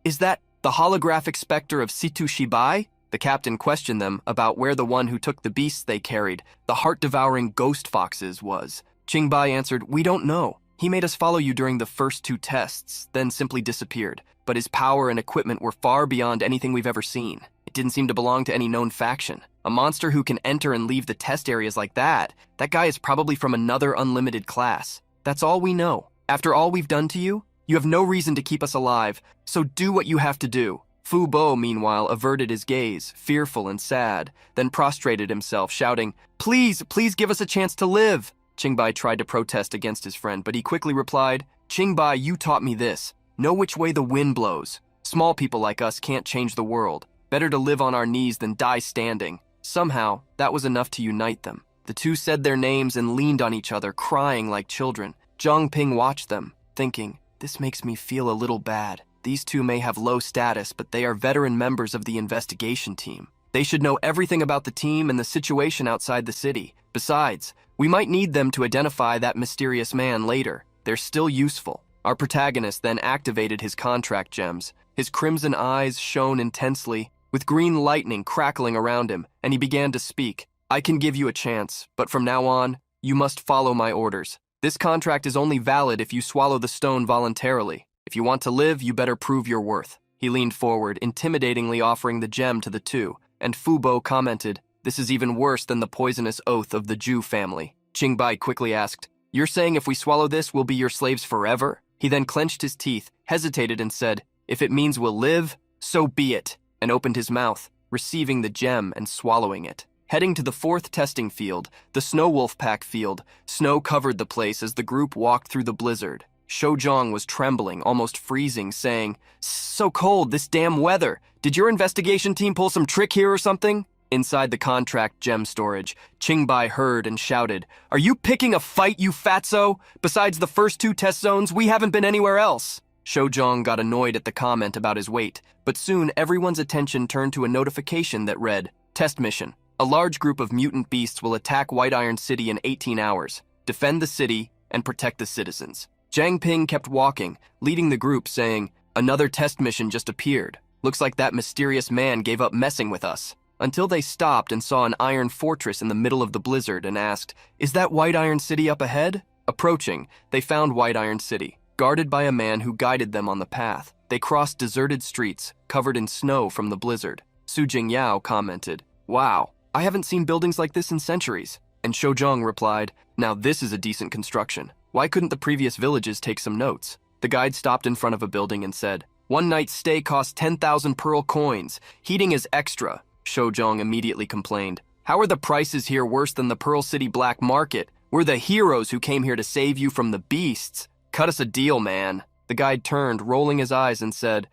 Is that the holographic specter of Situ Shibai?" The captain questioned them about where the one who took the beasts they carried, the heart-devouring ghost foxes, was. Qingbai answered, "We don't know. He made us follow you during the first 2 tests, then simply disappeared. But his power and equipment were far beyond anything we've ever seen. It didn't seem to belong to any known faction. A monster who can enter and leave the test areas like that guy is probably from another unlimited class. That's all we know. After all we've done to you, you have no reason to keep us alive, so do what you have to do." Fu Bo, meanwhile, averted his gaze, fearful and sad, then prostrated himself, shouting, Please give us a chance to live." Qingbai tried to protest against his friend, but he quickly replied, "Qingbai, you taught me this. Know which way the wind blows. Small people like us can't change the world. Better to live on our knees than die standing." Somehow, that was enough to unite them. The 2 said their names and leaned on each other, crying like children. Jiang Ping watched them, thinking, "This makes me feel a little bad. these two may have low status, but they are veteran members of the investigation team. They should know everything about the team and the situation outside the city. Besides, we might need them to identify that mysterious man later. They're still useful." Our protagonist then activated his contract gems. His crimson eyes shone intensely, with green lightning crackling around him, and he began to speak. "I can give you a chance, but from now on, you must follow my orders. This contract is only valid if you swallow the stone voluntarily. If you want to live, you better prove your worth." He leaned forward, intimidatingly offering the gem to the two, and Fubo commented, "This is even worse than the poisonous oath of the Jew family." Qingbai quickly asked, "You're saying if we swallow this, we'll be your slaves forever?" He then clenched his teeth, hesitated, and said, "If it means we'll live, so be it," and opened his mouth, receiving the gem and swallowing it. Heading to the fourth testing field, the Snow Wolf Pack field, snow covered the place as the group walked through the blizzard. Shojong was trembling, almost freezing, saying, "So cold, this damn weather. Did your investigation team pull some trick here or something?" Inside the contract gem storage, Qingbai heard and shouted, "Are you picking a fight, you fatso? Besides the first two test zones, we haven't been anywhere else." Shojong got annoyed at the comment about his weight, but soon everyone's attention turned to a notification that read, "Test mission. A large group of mutant beasts will attack White Iron City in 18 hours. Defend the city and protect the citizens." Jiang Ping kept walking, leading the group, saying, "Another test mission just appeared. Looks like that mysterious man gave up messing with us." Until they stopped and saw an iron fortress in the middle of the blizzard and asked, "Is that White Iron City up ahead?" Approaching, they found White Iron City, guarded by a man who guided them on the path. They crossed deserted streets, covered in snow from the blizzard. Su Jingyao commented, "Wow, I haven't seen buildings like this in centuries." And Shojong replied, "Now this is a decent construction. Why couldn't the previous villages take some notes?" The guide stopped in front of a building and said, "One night's stay costs 10,000 pearl coins. Heating is extra." Shojong immediately complained, "How are the prices here worse than the Pearl City black market? We're the heroes who came here to save you from the beasts. Cut us a deal, man." The guide turned, rolling his eyes, and said,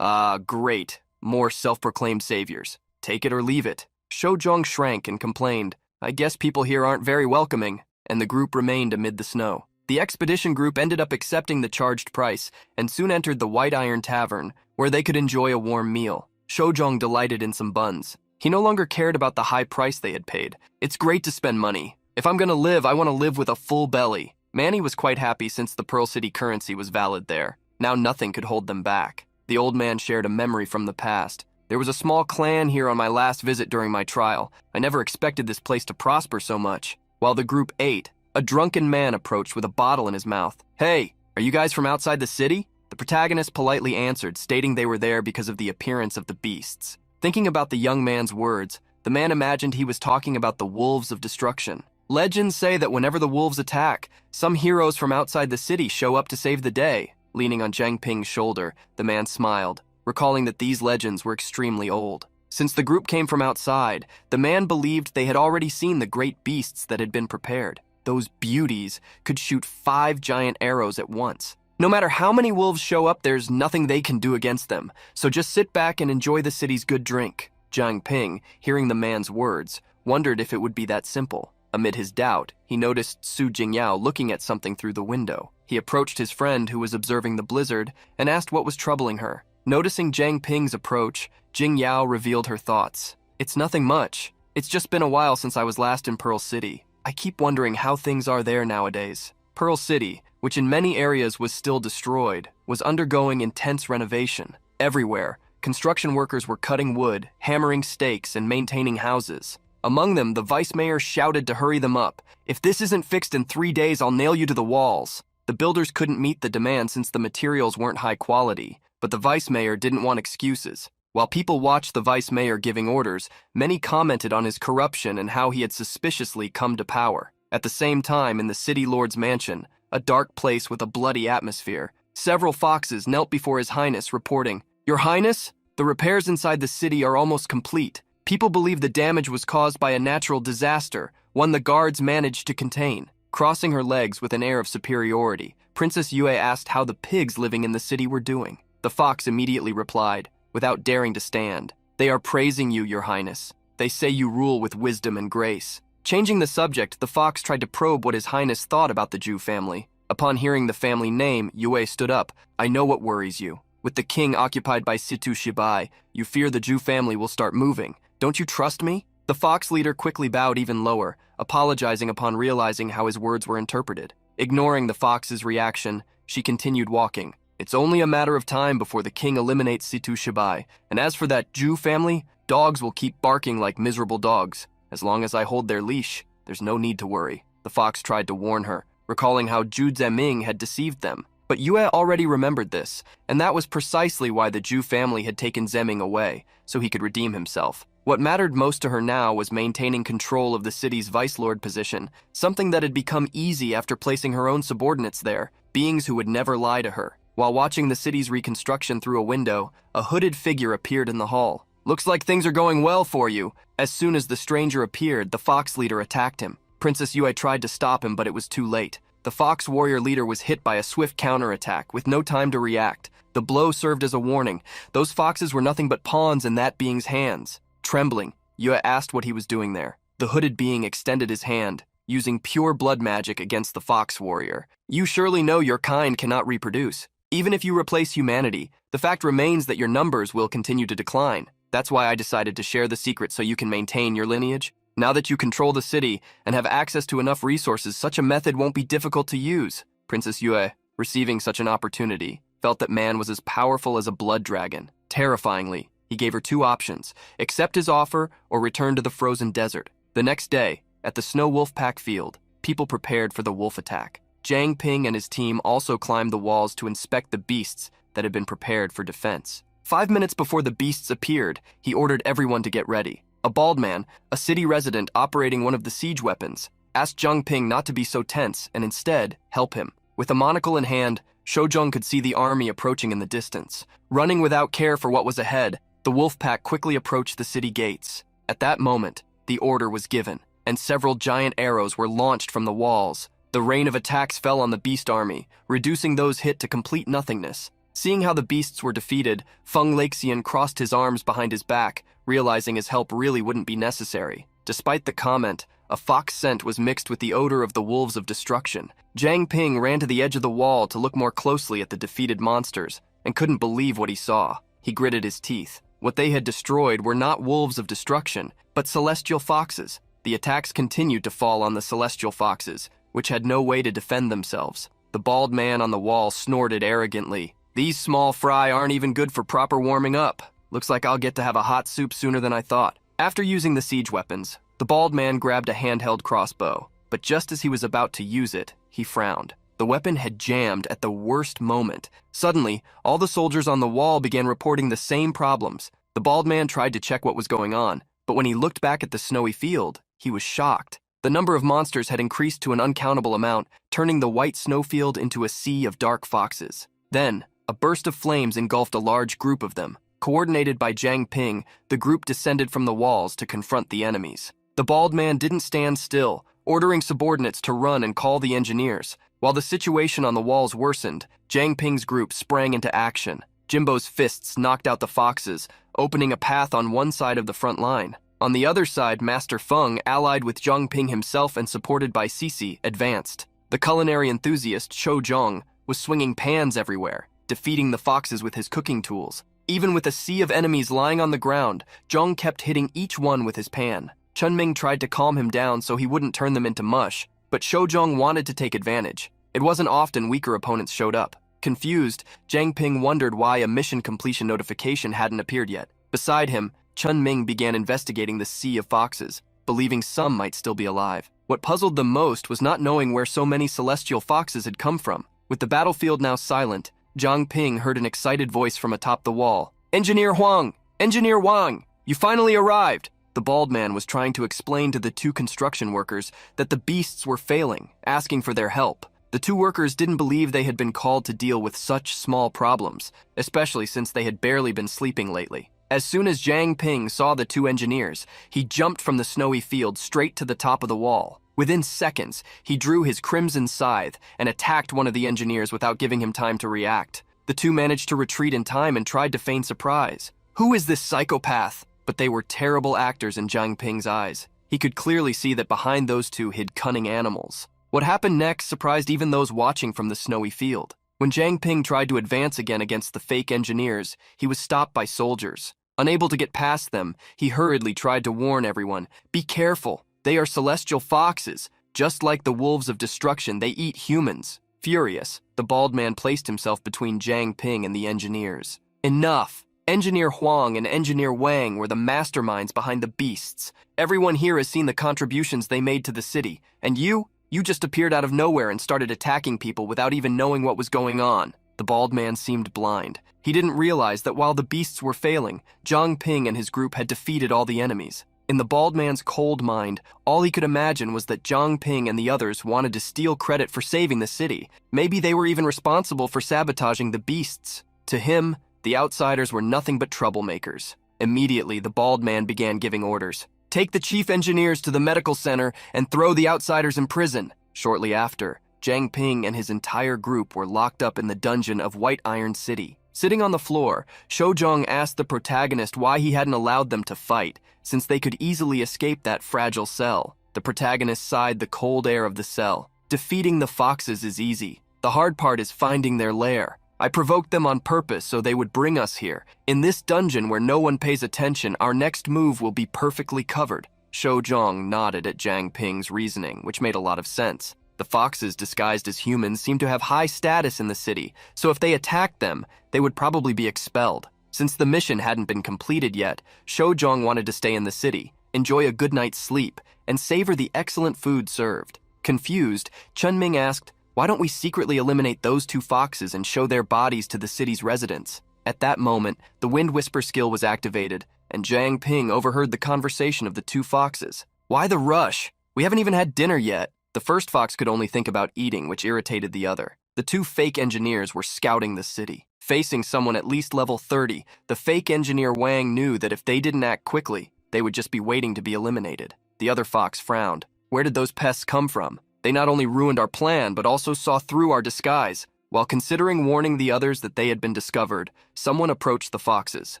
Great. More self-proclaimed saviors. Take it or leave it." Shojong shrank and complained, "I guess people here aren't very welcoming," and the group remained amid the snow. The expedition group ended up accepting the charged price and soon entered the White Iron Tavern, where they could enjoy a warm meal. Shojong delighted in some buns. He no longer cared about the high price they had paid. "It's great to spend money. If I'm gonna live, I want to live with a full belly." Manny was quite happy since the Pearl City currency was valid there. Now nothing could hold them back. The old man shared a memory from the past. "There was a small clan here on my last visit during my trial. I never expected this place to prosper so much." While the group ate, a drunken man approached with a bottle in his mouth. "Hey, are you guys from outside the city?" The protagonist politely answered, stating they were there because of the appearance of the beasts. Thinking about the young man's words, the man imagined he was talking about the wolves of destruction. Legends say that whenever the wolves attack, some heroes from outside the city show up to save the day. Leaning on Jiang Ping's shoulder, the man smiled, recalling that these legends were extremely old. Since the group came from outside, the man believed they had already seen the great beasts that had been prepared. Those beauties could shoot 5 giant arrows at once. No matter how many wolves show up, there's nothing they can do against them, so just sit back and enjoy the city's good drink. Jiang Ping, hearing the man's words, wondered if it would be that simple. Amid his doubt, he noticed Su Jingyao looking at something through the window. He approached his friend who was observing the blizzard and asked what was troubling her. Noticing Jiang Ping's approach, Jingyao revealed her thoughts. "It's nothing much. It's just been a while since I was last in Pearl City. I keep wondering how things are there nowadays." Pearl City, which in many areas was still destroyed, was undergoing intense renovation. Everywhere, construction workers were cutting wood, hammering stakes, and maintaining houses. Among them, the vice mayor shouted to hurry them up. "If this isn't fixed in 3 days, I'll nail you to the walls." The builders couldn't meet the demand since the materials weren't high quality, but the vice mayor didn't want excuses. While people watched the vice mayor giving orders, many commented on his corruption and how he had suspiciously come to power. At the same time, in the city lord's mansion, a dark place with a bloody atmosphere, several foxes knelt before His Highness, reporting, "Your Highness, the repairs inside the city are almost complete. People believe the damage was caused by a natural disaster, one the guards managed to contain." Crossing her legs with an air of superiority, Princess Yue asked how the pigs living in the city were doing. The fox immediately replied, without daring to stand, "They are praising you, Your Highness. They say you rule with wisdom and grace." Changing the subject, the fox tried to probe what His Highness thought about the Jew family. Upon hearing the family name, Yue stood up. "I know what worries you. With the king occupied by Situ Shibai, you fear the Jew family will start moving. Don't you trust me? The fox leader quickly bowed even lower, apologizing upon realizing how his words were interpreted. Ignoring the fox's reaction, she continued walking. It's only a matter of time before the king eliminates Situ Shibai, and as for that Jew family, dogs will keep barking like miserable dogs. As long as I hold their leash, there's no need to worry. The fox tried to warn her, recalling how Zhu Zeming had deceived them. But Yue already remembered this, and that was precisely why the Jew family had taken Zeming away, so he could redeem himself. What mattered most to her now was maintaining control of the city's vice-lord position, something that had become easy after placing her own subordinates there, beings who would never lie to her. While watching the city's reconstruction through a window, a hooded figure appeared in the hall. Looks like things are going well for you. As soon as the stranger appeared, the fox leader attacked him. Princess Yue tried to stop him, but it was too late. The fox warrior leader was hit by a swift counterattack with no time to react. The blow served as a warning. Those foxes were nothing but pawns in that being's hands. Trembling, Yue asked what he was doing there. The hooded being extended his hand, using pure blood magic against the fox warrior. You surely know your kind cannot reproduce. Even if you replace humanity, the fact remains that your numbers will continue to decline. That's why I decided to share the secret so you can maintain your lineage. Now that you control the city and have access to enough resources, such a method won't be difficult to use. Princess Yue, receiving such an opportunity, felt that man was as powerful as a blood dragon. Terrifyingly, he gave her two options: accept his offer or return to the frozen desert. The next day, at the Snow Wolf Pack field, people prepared for the wolf attack. Jiang Ping and his team also climbed the walls to inspect the beasts that had been prepared for defense. 5 minutes before the beasts appeared, he ordered everyone to get ready. A bald man, a city resident operating one of the siege weapons, asked Jiang Ping not to be so tense and instead help him. With a monocle in hand, Shoujong could see the army approaching in the distance. Running without care for what was ahead, the wolf pack quickly approached the city gates. At that moment, the order was given, and several giant arrows were launched from the walls. The rain of attacks fell on the beast army, reducing those hit to complete nothingness. Seeing how the beasts were defeated, Feng Laxian crossed his arms behind his back, realizing his help really wouldn't be necessary. Despite the comment, a fox scent was mixed with the odor of the wolves of destruction. Jiang Ping ran to the edge of the wall to look more closely at the defeated monsters, and couldn't believe what he saw. He gritted his teeth. What they had destroyed were not wolves of destruction, but celestial foxes. The attacks continued to fall on the celestial foxes, which had no way to defend themselves. The bald man on the wall snorted arrogantly. These small fry aren't even good for proper warming up. Looks like I'll get to have a hot soup sooner than I thought. After using the siege weapons, the bald man grabbed a handheld crossbow, but just as he was about to use it, he frowned. The weapon had jammed at the worst moment. Suddenly, all the soldiers on the wall began reporting the same problems. The bald man tried to check what was going on, but when he looked back at the snowy field, he was shocked. The number of monsters had increased to an uncountable amount, turning the white snowfield into a sea of dark foxes. Then, a burst of flames engulfed a large group of them. Coordinated by Jiang Ping, the group descended from the walls to confront the enemies. The bald man didn't stand still, ordering subordinates to run and call the engineers. While the situation on the walls worsened, Jiang Ping's group sprang into action. Jimbo's fists knocked out the foxes, opening a path on one side of the front line. On the other side, Master Feng, allied with Jiang Ping himself and supported by Sisi, advanced. The culinary enthusiast, Shoujong, was swinging pans everywhere, defeating the foxes with his cooking tools. Even with a sea of enemies lying on the ground, Zhong kept hitting each one with his pan. Chunming tried to calm him down so he wouldn't turn them into mush, but Shoujong wanted to take advantage. It wasn't often weaker opponents showed up. Confused, Jiang Ping wondered why a mission completion notification hadn't appeared yet. Beside him, Chunming began investigating the sea of foxes, believing some might still be alive. What puzzled them most was not knowing where so many celestial foxes had come from. With the battlefield now silent, Jiang Ping heard an excited voice from atop the wall. "Engineer Huang! Engineer Wang! You finally arrived!" The bald man was trying to explain to the two construction workers that the beasts were failing, asking for their help. The two workers didn't believe they had been called to deal with such small problems, especially since they had barely been sleeping lately. As soon as Jiang Ping saw the two engineers, he jumped from the snowy field straight to the top of the wall. Within seconds, he drew his crimson scythe and attacked one of the engineers without giving him time to react. The two managed to retreat in time and tried to feign surprise. Who is this psychopath? But they were terrible actors in Jiang Ping's eyes. He could clearly see that behind those two hid cunning animals. What happened next surprised even those watching from the snowy field. When Jiang Ping tried to advance again against the fake engineers, he was stopped by soldiers. Unable to get past them, he hurriedly tried to warn everyone, "Be careful, they are celestial foxes. Just like the wolves of destruction, they eat humans." Furious, the bald man placed himself between Jiang Ping and the engineers. "Enough! Engineer Huang and Engineer Wang were the masterminds behind the beasts. Everyone here has seen the contributions they made to the city, and you just appeared out of nowhere and started attacking people without even knowing what was going on." The bald man seemed blind. He didn't realize that while the beasts were failing, Jiang Ping and his group had defeated all the enemies. In the bald man's cold mind, all he could imagine was that Jiang Ping and the others wanted to steal credit for saving the city. Maybe they were even responsible for sabotaging the beasts. To him, the outsiders were nothing but troublemakers. Immediately, the bald man began giving orders. "Take the chief engineers to the medical center and throw the outsiders in prison." Shortly after, Jiang Ping and his entire group were locked up in the dungeon of White Iron City. Sitting on the floor, Shojong asked the protagonist why he hadn't allowed them to fight, since they could easily escape that fragile cell. The protagonist sighed the cold air of the cell. "Defeating the foxes is easy. The hard part is finding their lair. I provoked them on purpose so they would bring us here. In this dungeon where no one pays attention, our next move will be perfectly covered." Shojong nodded at Jiang Ping's reasoning, which made a lot of sense. The foxes disguised as humans seem to have high status in the city, so if they attacked them, they would probably be expelled. Since the mission hadn't been completed yet, Shojong wanted to stay in the city, enjoy a good night's sleep, and savor the excellent food served. Confused, Chunming asked, "Why don't we secretly eliminate those two foxes and show their bodies to the city's residents?" At that moment, the Wind Whisper skill was activated, and Jiang Ping overheard the conversation of the two foxes. "Why the rush? We haven't even had dinner yet." The first fox could only think about eating, which irritated the other. The two fake engineers were scouting the city. Facing someone at least level 30, the fake engineer Wang knew that if they didn't act quickly, they would just be waiting to be eliminated. The other fox frowned. Where did those pests come from? They not only ruined our plan, but also saw through our disguise. While considering warning the others that they had been discovered, someone approached the foxes.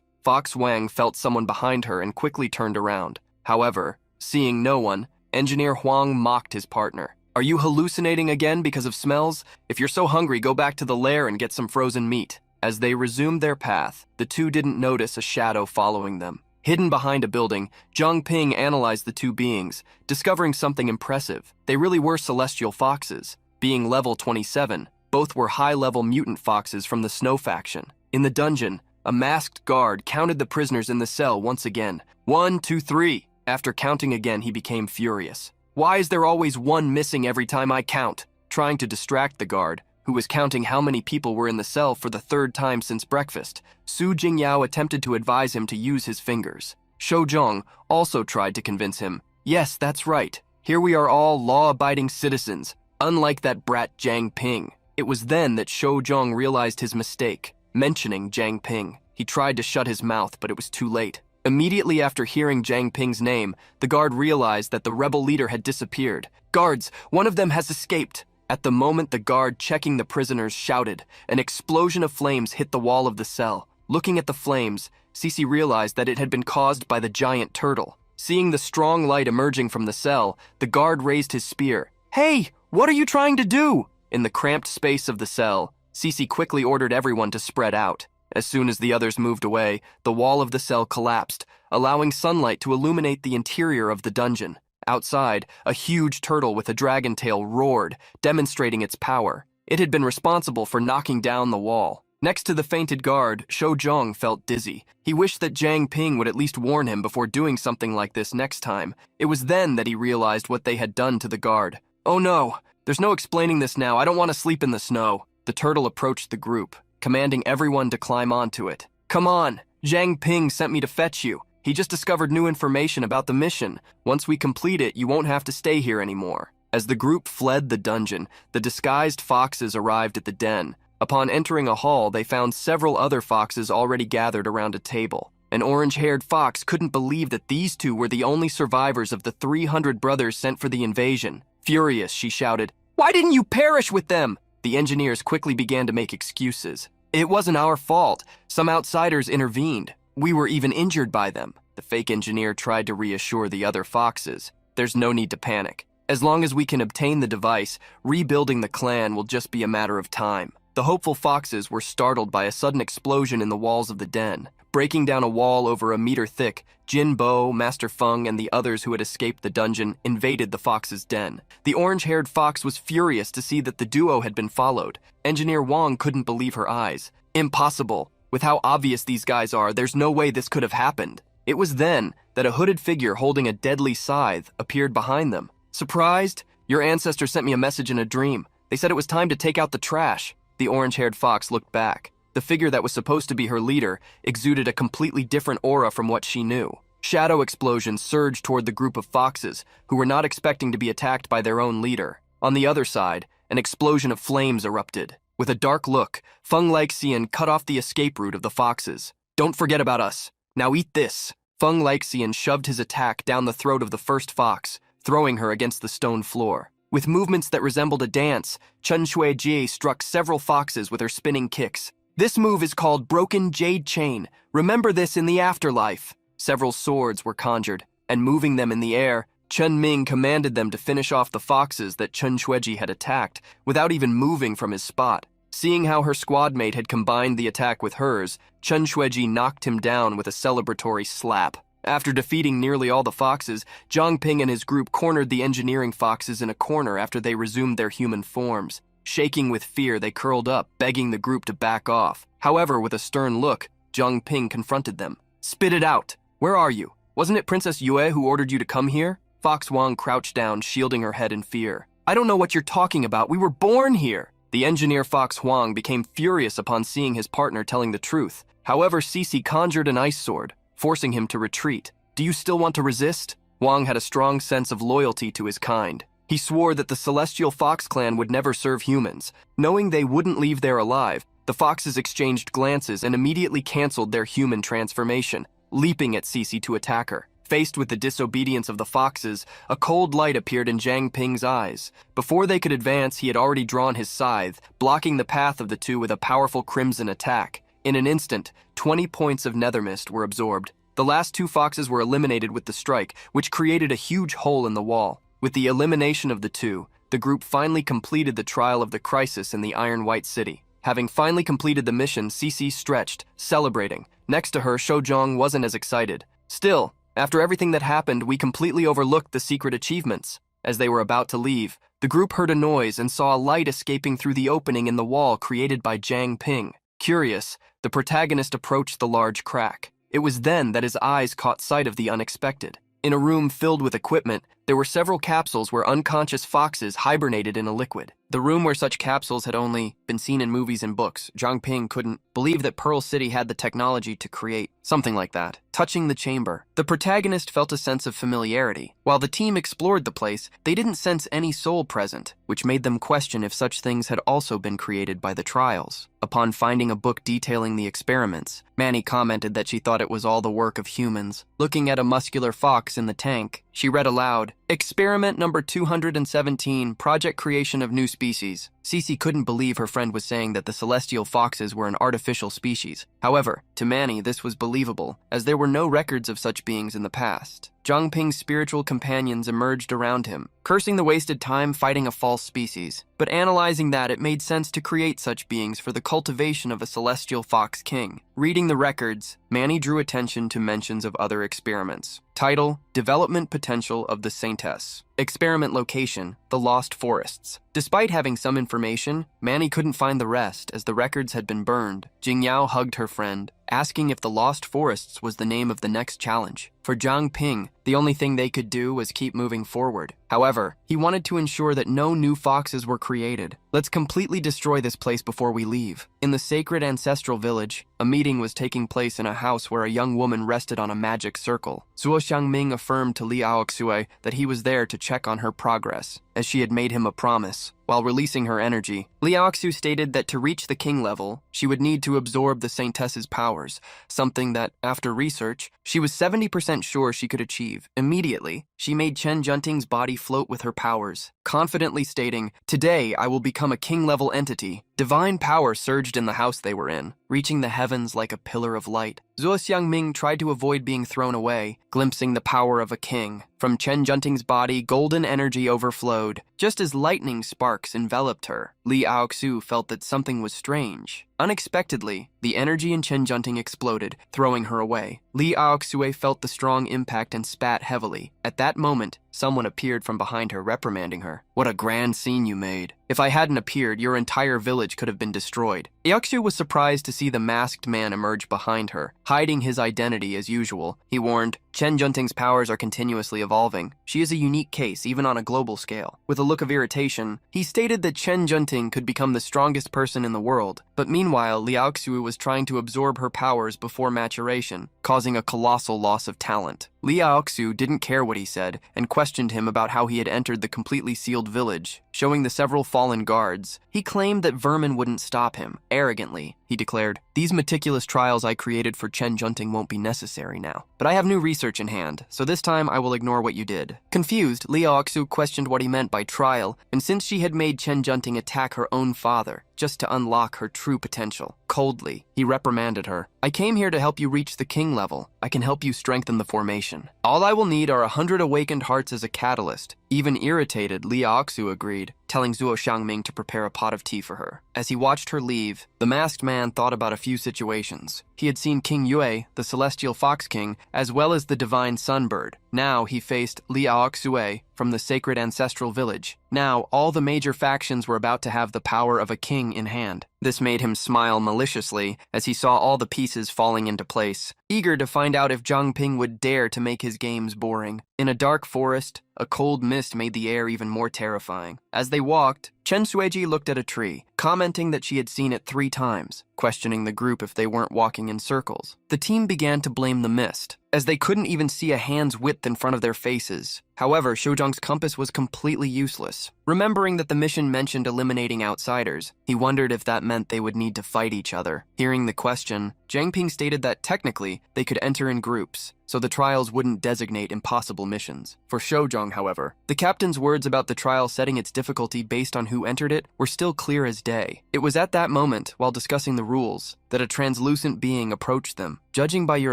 Fox Wang felt someone behind her and quickly turned around. However, seeing no one, Engineer Huang mocked his partner. "Are you hallucinating again because of smells? If you're so hungry, go back to the lair and get some frozen meat." As they resumed their path, the two didn't notice a shadow following them. Hidden behind a building, Jiang Ping analyzed the two beings, discovering something impressive. They really were celestial foxes. Being level 27, both were high-level mutant foxes from the Snow faction. In the dungeon, a masked guard counted the prisoners in the cell once again. 1, 2, 3. After counting again, he became furious. "Why is there always one missing every time I count?" Trying to distract the guard, who was counting how many people were in the cell for the third time since breakfast, Su Jingyao attempted to advise him to use his fingers. Shojong also tried to convince him, "Yes, that's right. Here we are all law-abiding citizens, unlike that brat Jiang Ping." It was then that Shojong realized his mistake, mentioning Jiang Ping. He tried to shut his mouth, but it was too late. Immediately after hearing Jiang Ping's name, the guard realized that the rebel leader had disappeared. "Guards, one of them has escaped." At the moment the guard checking the prisoners shouted, an explosion of flames hit the wall of the cell. Looking at the flames, Cece realized that it had been caused by the giant turtle. Seeing the strong light emerging from the cell, the guard raised his spear. "Hey, what are you trying to do?" In the cramped space of the cell, Cece quickly ordered everyone to spread out. As soon as the others moved away, the wall of the cell collapsed, allowing sunlight to illuminate the interior of the dungeon. Outside, a huge turtle with a dragon tail roared, demonstrating its power. It had been responsible for knocking down the wall. Next to the fainted guard, Shojong felt dizzy. He wished that Jiang Ping would at least warn him before doing something like this next time. It was then that he realized what they had done to the guard. "Oh no, there's no explaining this now. I don't want to sleep in the snow." The turtle approached the group, commanding everyone to climb onto it. "Come on, Jiang Ping sent me to fetch you. He just discovered new information about the mission. Once we complete it, you won't have to stay here anymore." As the group fled the dungeon, the disguised foxes arrived at the den. Upon entering a hall, they found several other foxes already gathered around a table. An orange-haired fox couldn't believe that these two were the only survivors of the 300 brothers sent for the invasion. Furious, she shouted, "Why didn't you perish with them?" The engineers quickly began to make excuses. "It wasn't our fault. Some outsiders intervened. We were even injured by them." The fake engineer tried to reassure the other foxes. "There's no need to panic. As long as we can obtain the device, rebuilding the clan will just be a matter of time." The hopeful foxes were startled by a sudden explosion in the walls of the den. Breaking down a wall over a meter thick, Jin Bo, Master Feng, and the others who had escaped the dungeon invaded the fox's den. The orange-haired fox was furious to see that the duo had been followed. Engineer Wang couldn't believe her eyes. Impossible. With how obvious these guys are, there's no way this could have happened. It was then that a hooded figure holding a deadly scythe appeared behind them. Surprised? Your ancestor sent me a message in a dream. They said it was time to take out the trash. The orange-haired fox looked back. The figure that was supposed to be her leader exuded a completely different aura from what she knew. Shadow explosions surged toward the group of foxes, who were not expecting to be attacked by their own leader. On the other side, an explosion of flames erupted. With a dark look, Feng Laixian cut off the escape route of the foxes. Don't forget about us. Now eat this. Feng Laixian shoved his attack down the throat of the first fox, throwing her against the stone floor. With movements that resembled a dance, Chen Shuijie struck several foxes with her spinning kicks. This move is called Broken Jade Chain. Remember this in the afterlife. Several swords were conjured, and moving them in the air, Chen Ming commanded them to finish off the foxes that Chen Shuiji had attacked, without even moving from his spot. Seeing how her squad mate had combined the attack with hers, Chen Shuiji knocked him down with a celebratory slap. After defeating nearly all the foxes, Zhang Ping and his group cornered the engineering foxes in a corner after they resumed their human forms. Shaking with fear, they curled up, begging the group to back off. However, with a stern look, Zhang Ping confronted them. Spit it out! Where are you? Wasn't it Princess Yue who ordered you to come here? Fox Wang crouched down, shielding her head in fear. I don't know what you're talking about. We were born here! The engineer Fox Huang became furious upon seeing his partner telling the truth. However, Cece conjured an ice sword, forcing him to retreat. Do you still want to resist? Wang had a strong sense of loyalty to his kind. He swore that the Celestial Fox clan would never serve humans. Knowing they wouldn't leave there alive, the foxes exchanged glances and immediately canceled their human transformation, leaping at Cece to attack her. Faced with the disobedience of the foxes, a cold light appeared in Zhang Ping's eyes. Before they could advance, he had already drawn his scythe, blocking the path of the two with a powerful crimson attack. In an instant, 20 points of nether mist were absorbed. The last two foxes were eliminated with the strike, which created a huge hole in the wall. With the elimination of the two, the group finally completed the trial of the crisis in the Iron White City. Having finally completed the mission, Cece stretched, celebrating. Next to her, Shoujiang wasn't as excited. Still, after everything that happened, we completely overlooked the secret achievements. As they were about to leave, the group heard a noise and saw a light escaping through the opening in the wall created by Zhang Ping. Curious, the protagonist approached the large crack. It was then that his eyes caught sight of the unexpected. In a room filled with equipment, there were several capsules where unconscious foxes hibernated in a liquid. The room where such capsules had only been seen in movies and books. Zhang Ping couldn't believe that Pearl City had the technology to create something like that. Touching the chamber, the protagonist felt a sense of familiarity. While the team explored the place, they didn't sense any soul present, which made them question if such things had also been created by the trials. Upon finding a book detailing the experiments, Manny commented that she thought it was all the work of humans. Looking at a muscular fox in the tank, she read aloud, Experiment number 217, Project Creation of New Species. Cece couldn't believe her friend was saying that the celestial foxes were an artificial species. However, to Manny, this was believable, as there were no records of such beings in the past. Zhang Ping's spiritual companions emerged around him, cursing the wasted time fighting a false species. But analyzing that, it made sense to create such beings for the cultivation of a celestial fox king. Reading the records, Manny drew attention to mentions of other experiments. Title, Development Potential of the Saintess. Experiment location, the Lost Forests. Despite having some information, Manny couldn't find the rest as the records had been burned. Jingyao hugged her friend, asking if the Lost Forests was the name of the next challenge. For Zhang Ping, the only thing they could do was keep moving forward. However, he wanted to ensure that no new foxes were created. Let's completely destroy this place before we leave. In the sacred ancestral village, a meeting was taking place in a house where a young woman rested on a magic circle. Zuo Xiangming affirmed to Li Aoxue that he was there to check on her progress, as she had made him a promise. While releasing her energy, Li Aoxu stated that to reach the king level, she would need to absorb the Saintess's powers, something that, after research, she was 70% sure she could achieve. Immediately, she made Chen Junting's body float with her powers, confidently stating, Today I will become a king-level entity. Divine power surged in the house they were in, reaching the heavens like a pillar of light. Zuo Xiangming tried to avoid being thrown away, glimpsing the power of a king. From Chen Junting's body, golden energy overflowed. Just as lightning sparks enveloped her, Li Aoxu felt that something was strange. Unexpectedly, the energy in Chen Junting exploded, throwing her away. Li Aoxue felt the strong impact and spat heavily. At that moment, someone appeared from behind her, reprimanding her. "What a grand scene you made. If I hadn't appeared, your entire village could have been destroyed." Aoxu was surprised to see the masked man emerge behind her, hiding his identity as usual. He warned, "Chen Junting's powers are continuously evolving. She is a unique case, even on a global scale." With a look of irritation, he stated that Chen Junting could become the strongest person in the world, but meanwhile, Liaoxu was trying to absorb her powers before maturation, causing a colossal loss of talent. Liaoxu didn't care what he said, and questioned him about how he had entered the completely sealed village, showing the several fallen guards. He claimed that vermin wouldn't stop him. Arrogantly, he declared, "These meticulous trials I created for Chen Junting won't be necessary now. But I have new research in hand, so this time I will ignore what you did." Confused, Liaoxu questioned what he meant by trial, and since she had made Chen Junting attack her own father, just to unlock her true potential. Coldly, he reprimanded her. "I came here to help you reach the king level. I can help you strengthen the formation. All I will need are 100 awakened hearts as a catalyst." Even irritated, Li Aoxu agreed, telling Zuo Xiangming to prepare a pot of tea for her. As he watched her leave, the masked man thought about a few situations. He had seen King Yue, the celestial fox king, as well as the divine sunbird. Now he faced Li Aoxue from the sacred ancestral village. Now all the major factions were about to have the power of a king in hand. This made him smile maliciously as he saw all the pieces falling into place, eager to find out if Zhang Ping would dare to make his games boring. In a dark forest, a cold mist made the air even more terrifying. As they walked, Chen Sueji looked at a tree, commenting that she had seen it 3 times, questioning the group if they weren't walking in circles. The team began to blame the mist, as they couldn't even see a hand's width in front of their faces. However, Shoujong's compass was completely useless. Remembering that the mission mentioned eliminating outsiders, he wondered if that meant they would need to fight each other. Hearing the question, Zhang Ping stated that technically they could enter in groups, so the trials wouldn't designate impossible missions. For Shoujong, however, the captain's words about the trial setting its difficulty based on who entered it were still clear as day. It was at that moment, while discussing the rules, that a translucent being approached them. "Judging by your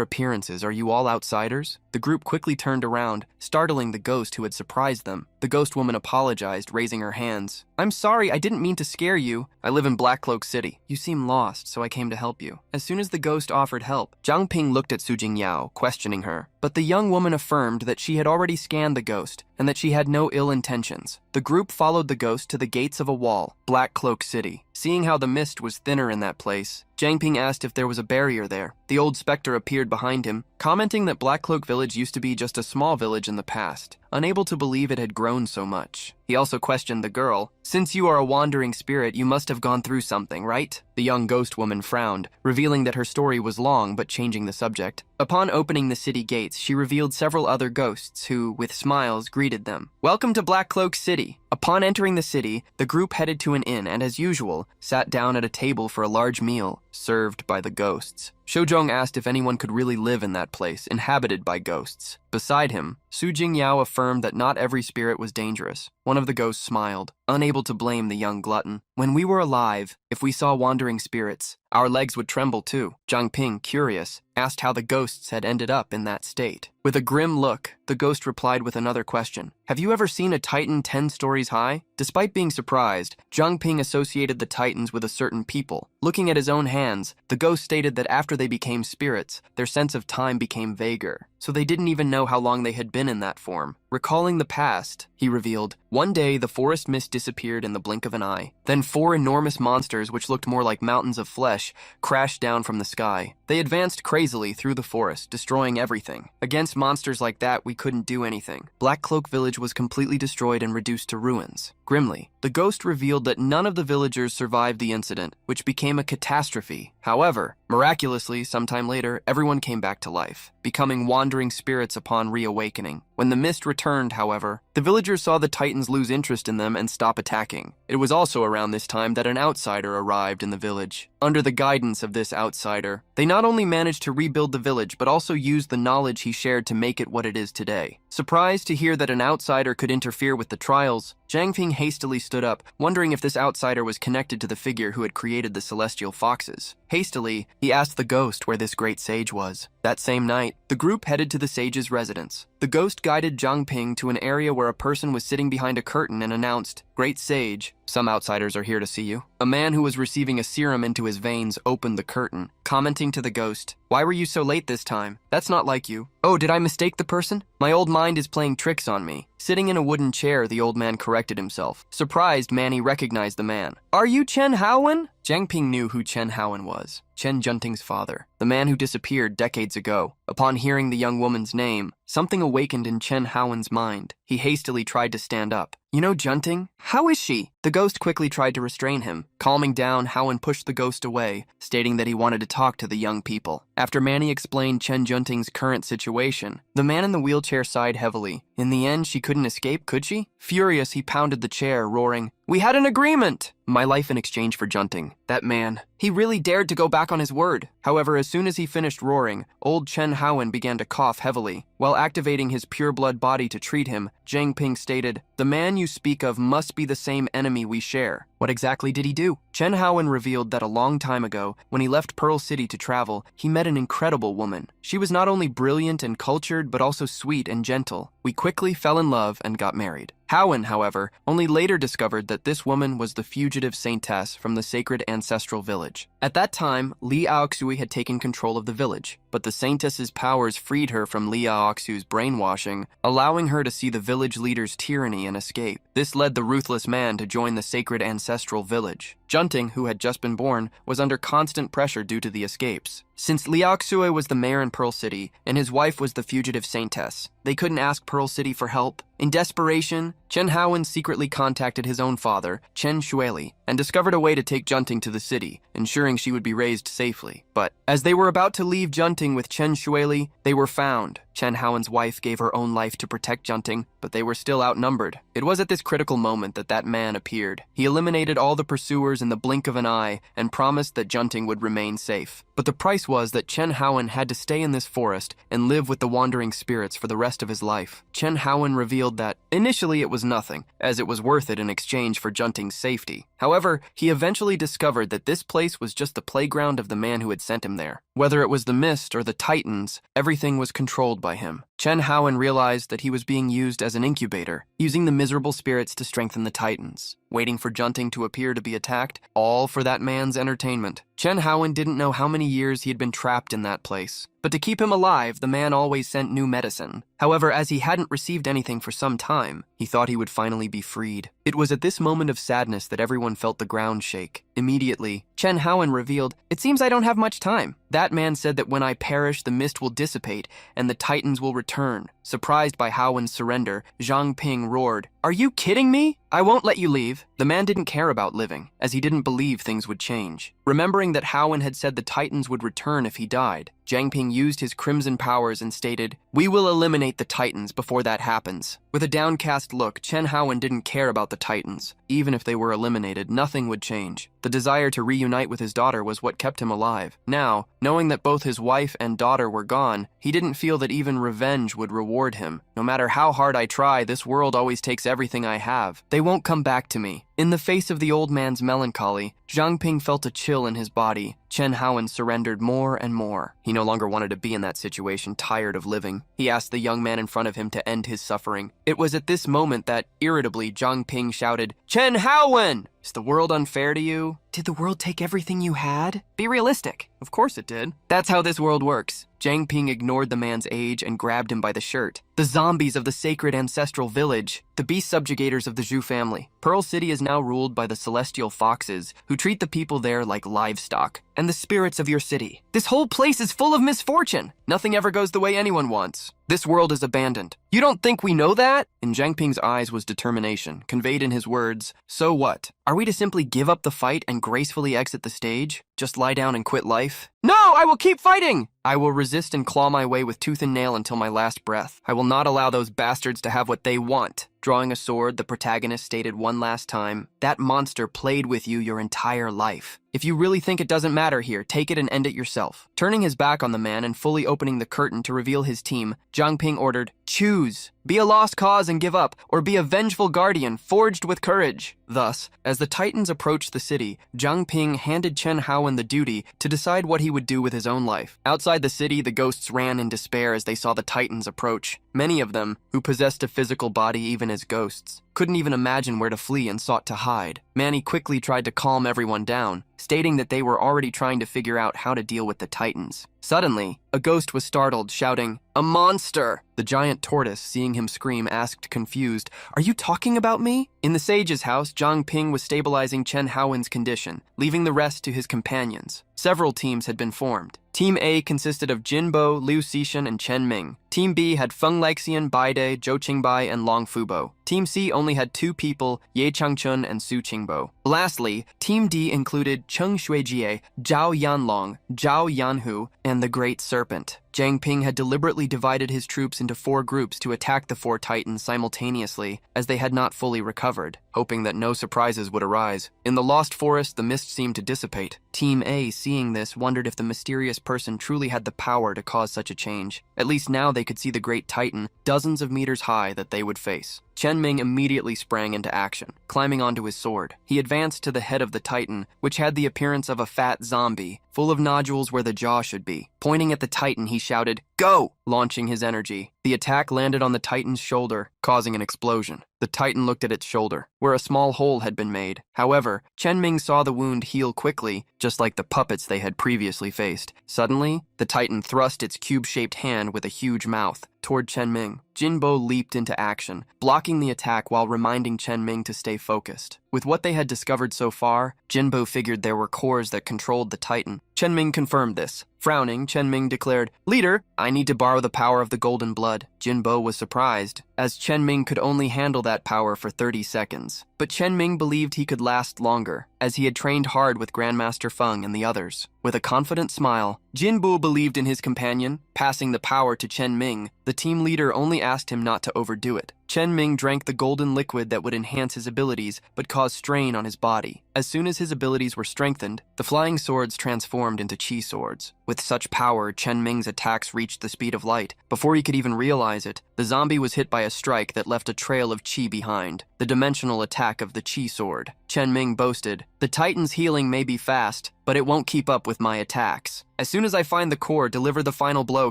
appearances, are you all outsiders?" The group quickly turned around, startling the ghost who had surprised them. The ghost woman apologized, raising her hands. "I'm sorry, I didn't mean to scare you. I live in Black Cloak City. You seem lost, so I came to help you." As soon as the ghost offered help, Zhang Ping looked at Su Jingyao, questioning her. But the young woman affirmed that she had already scanned the ghost, and that she had no ill intentions. The group followed the ghost to the gates of a wall, Black Cloak City. Seeing how the mist was thinner in that place, Zhang Ping asked if there was a barrier there. The old specter appeared behind him, commenting that Black Cloak Village used to be just a small village in the past, unable to believe it had grown so much. He also questioned the girl. "Since you are a wandering spirit, you must have gone through something, right?" The young ghost woman frowned, revealing that her story was long but changing the subject. Upon opening the city gates, she revealed several other ghosts who, with smiles, greeted them. "Welcome to Black Cloak City." Upon entering the city, the group headed to an inn and, as usual, sat down at a table for a large meal, served by the ghosts. Shoujong asked if anyone could really live in that place, inhabited by ghosts. Beside him, Su Jingyao affirmed that not every spirit was dangerous. One of the ghosts smiled, unable to blame the young glutton. "When we were alive, if we saw wandering spirits, our legs would tremble too." Zhang Ping, curious, asked how the ghosts had ended up in that state. With a grim look, the ghost replied with another question. "Have you ever seen a titan 10 stories high?" Despite being surprised, Zhang Ping associated the titans with a certain people. Looking at his own hands, the ghost stated that after they became spirits, their sense of time became vaguer, so they didn't even know how long they had been in that form. Recalling the past, he revealed, "One day the forest mist disappeared in the blink of an eye. Then 4 enormous monsters, which looked more like mountains of flesh, crashed down from the sky. They advanced crazily through the forest, destroying everything. Against monsters like that, we couldn't do anything. Black Cloak Village was completely destroyed and reduced to ruins." Grimly, the ghost revealed that none of the villagers survived the incident, which became a catastrophe. However, Miraculously, sometime later, everyone came back to life, becoming wandering spirits upon reawakening. When the mist returned, however, the villagers saw the Titans lose interest in them and stop attacking. It was also around this time that an outsider arrived in the village. Under the guidance of this outsider, they not only managed to rebuild the village, but also used the knowledge he shared to make it what it is today. Surprised to hear that an outsider could interfere with the trials, Zhang Ping hastily stood up, wondering if this outsider was connected to the figure who had created the celestial foxes. Hastily, he asked the ghost where this great sage was. That same night, the group headed to the sage's residence. The ghost guided Zhang Ping to an area where a person was sitting behind a curtain and announced, "Great sage, some outsiders are here to see you." A man who was receiving a serum into his veins opened the curtain, commenting to the ghost, "Why were you so late this time? That's not like you." "Oh, did I mistake the person? My old mind is playing tricks on me." Sitting in a wooden chair, the old man corrected himself. Surprised, Manny recognized the man. "Are you Chen Haowen?" Zhang Ping knew who Chen Haowen was, Chen Junting's father, the man who disappeared decades ago. Upon hearing the young woman's name, something awakened in Chen Haowen's mind. He hastily tried to stand up. "You know Junting? How is she?" The ghost quickly tried to restrain him. Calming down, Haowen pushed the ghost away, stating that he wanted to talk to the young people. After Manny explained Chen Junting's current situation, the man in the wheelchair sighed heavily. In the end, she couldn't escape, could she? Furious, he pounded the chair, roaring, "We had an agreement! My life in exchange for Junting. That man. He really dared to go back on his word." However, as soon as he finished roaring, old Chen Haowen began to cough heavily. While activating his pure-blood body to treat him, Zhang Ping stated, "The man you speak of must be the same enemy we share." What exactly did he do? Chen Haowen revealed that a long time ago, when he left Pearl City to travel, he met an incredible woman. She was not only brilliant and cultured, but also sweet and gentle. We quickly fell in love and got married. Haowen, however, only later discovered that this woman was the fugitive saintess from the sacred ancestral village. At that time, Li Aoxui had taken control of the village, but the saintess's powers freed her from Li Aoxu's brainwashing, allowing her to see the village leader's tyranny and escape. This led the ruthless man to join the sacred ancestral village. Junting, who had just been born, was under constant pressure due to the escapes. Since Li Aoxui was the mayor in Pearl City, and his wife was the fugitive saintess, they couldn't ask Pearl City for help. In desperation, Chen Haowen secretly contacted his own father, Chen Shueli, and discovered a way to take Junting to the city, ensuring she would be raised safely. But as they were about to leave Junting with Chen Shueli, they were found. Chen Haowen's wife gave her own life to protect Junting, but they were still outnumbered. It was at this critical moment that that man appeared. He eliminated all the pursuers in the blink of an eye and promised that Junting would remain safe. But the price was that Chen Haowen had to stay in this forest and live with the wandering spirits for the rest of his life. Chen Haowen revealed that, initially it was nothing, as it was worth it in exchange for Junting's safety. However, he eventually discovered that this place was just the playground of the man who had sent him there. Whether it was the mist or the Titans, everything was controlled by him. Chen Haowen realized that he was being used as an incubator, using the miserable spirits to strengthen the Titans, waiting for Junting to appear to be attacked, all for that man's entertainment. Chen Haowen didn't know how many years he had been trapped in that place. But to keep him alive, the man always sent new medicine. However, as he hadn't received anything for some time, he thought he would finally be freed. It was at this moment of sadness that everyone felt the ground shake. Immediately, Chen Haowen revealed, "It seems I don't have much time." That man said that when I perish, the mist will dissipate and the Titans will return. Surprised by Haowen's surrender, Zhang Ping roared, "Are you kidding me? I won't let you leave." The man didn't care about living, as he didn't believe things would change. Remembering that Haowen had said the Titans would return if he died, Zhang Ping used his crimson powers and stated, "We will eliminate the Titans before that happens." With a downcast look, Chen Haowen didn't care about the Titans. Even if they were eliminated, nothing would change. The desire to reunite with his daughter was what kept him alive. Now, knowing that both his wife and daughter were gone, he didn't feel that even revenge would reward him. No matter how hard I try, this world always takes everything I have. They won't come back to me. In the face of the old man's melancholy, Zhang Ping felt a chill in his body. Chen Haowen surrendered more and more. He no longer wanted to be in that situation, tired of living. He asked the young man in front of him to end his suffering. It was at this moment that, irritably, Zhang Ping shouted, "Chen Haowen! Is the world unfair to you? Did the world take everything you had? Be realistic." Of course it did. That's how this world works. Zhang Ping ignored the man's age and grabbed him by the shirt. The zombies of the sacred ancestral village, the beast subjugators of the Zhu family. Pearl City is now ruled by the celestial foxes, who treat the people there like livestock, and the spirits of your city. This whole place is full of misfortune. Nothing ever goes the way anyone wants. This world is abandoned. You don't think we know that? In Zhang Ping's eyes was determination, conveyed in his words, so what? Are we to simply give up the fight and gracefully exit the stage? Just lie down and quit life? No, I will keep fighting! I will resist and claw my way with tooth and nail until my last breath. I will not allow those bastards to have what they want. Drawing a sword, the protagonist stated one last time, that monster played with you your entire life. If you really think it doesn't matter here, take it and end it yourself. Turning his back on the man and fully opening the curtain to reveal his team, Zhang Ping ordered, choose. Be a lost cause and give up, or be a vengeful guardian forged with courage. Thus, as the Titans approached the city, Zhang Ping handed Chen Haowen the duty to decide what he would do with his own life. Outside the city, the ghosts ran in despair as they saw the Titans approach. Many of them, who possessed a physical body even as ghosts, couldn't even imagine where to flee and sought to hide. Manny quickly tried to calm everyone down, stating that they were already trying to figure out how to deal with the Titans. Suddenly, a ghost was startled, shouting, "A monster!" The giant tortoise, seeing him scream, asked confused, "Are you talking about me?" In the sage's house, Zhang Ping was stabilizing Chen Haowen's condition, leaving the rest to his companions. Several teams had been formed. Team A consisted of Jinbo, Liu Xishan, and Chen Ming. Team B had Feng Lexian, Baide, Zhou Qingbai, and Long Fubo. Team C only had 2 people, Ye Changchun and Su Qingbo. Lastly, Team D included Cheng Xuejie, Zhao Yanlong, Zhao Yanhu, and the Great Serpent. Zhang Ping had deliberately divided his troops into 4 groups to attack the 4 Titans simultaneously, as they had not fully recovered, hoping that no surprises would arise. In the Lost Forest, the mist seemed to dissipate. Team A, seeing this, wondered if the mysterious person truly had the power to cause such a change. At least now they could see the Great Titan, dozens of meters high, that they would face. Chen Ming immediately sprang into action, climbing onto his sword. He advanced to the head of the Titan, which had the appearance of a fat zombie, full of nodules where the jaw should be. Pointing at the Titan, he shouted, "Go!" launching his energy. The attack landed on the Titan's shoulder, causing an explosion. The Titan looked at its shoulder, where a small hole had been made. However, Chen Ming saw the wound heal quickly, just like the puppets they had previously faced. Suddenly, the Titan thrust its cube-shaped hand with a huge mouth toward Chen Ming. Jinbo leaped into action, blocking the attack while reminding Chen Ming to stay focused. With what they had discovered so far, Jinbo figured there were cores that controlled the Titan. Chen Ming confirmed this. Frowning, Chen Ming declared, "Leader, I need to borrow the power of the golden blood." Jinbo was surprised, as Chen Ming could only handle that power for 30 seconds. But Chen Ming believed he could last longer, as he had trained hard with Grandmaster Feng and the others. With a confident smile, Jinbo believed in his companion, passing the power to Chen Ming. The team leader only asked him not to overdo it. Chen Ming drank the golden liquid that would enhance his abilities, but cause strain on his body. As soon as his abilities were strengthened, the flying swords transformed into chi swords. With such power, Chen Ming's attacks reached the speed of light. Before he could even realize it, the zombie was hit by a strike that left a trail of chi behind, the dimensional attack of the chi sword. Chen Ming boasted, "The Titan's healing may be fast, but it won't keep up with my attacks. As soon as I find the core, deliver the final blow,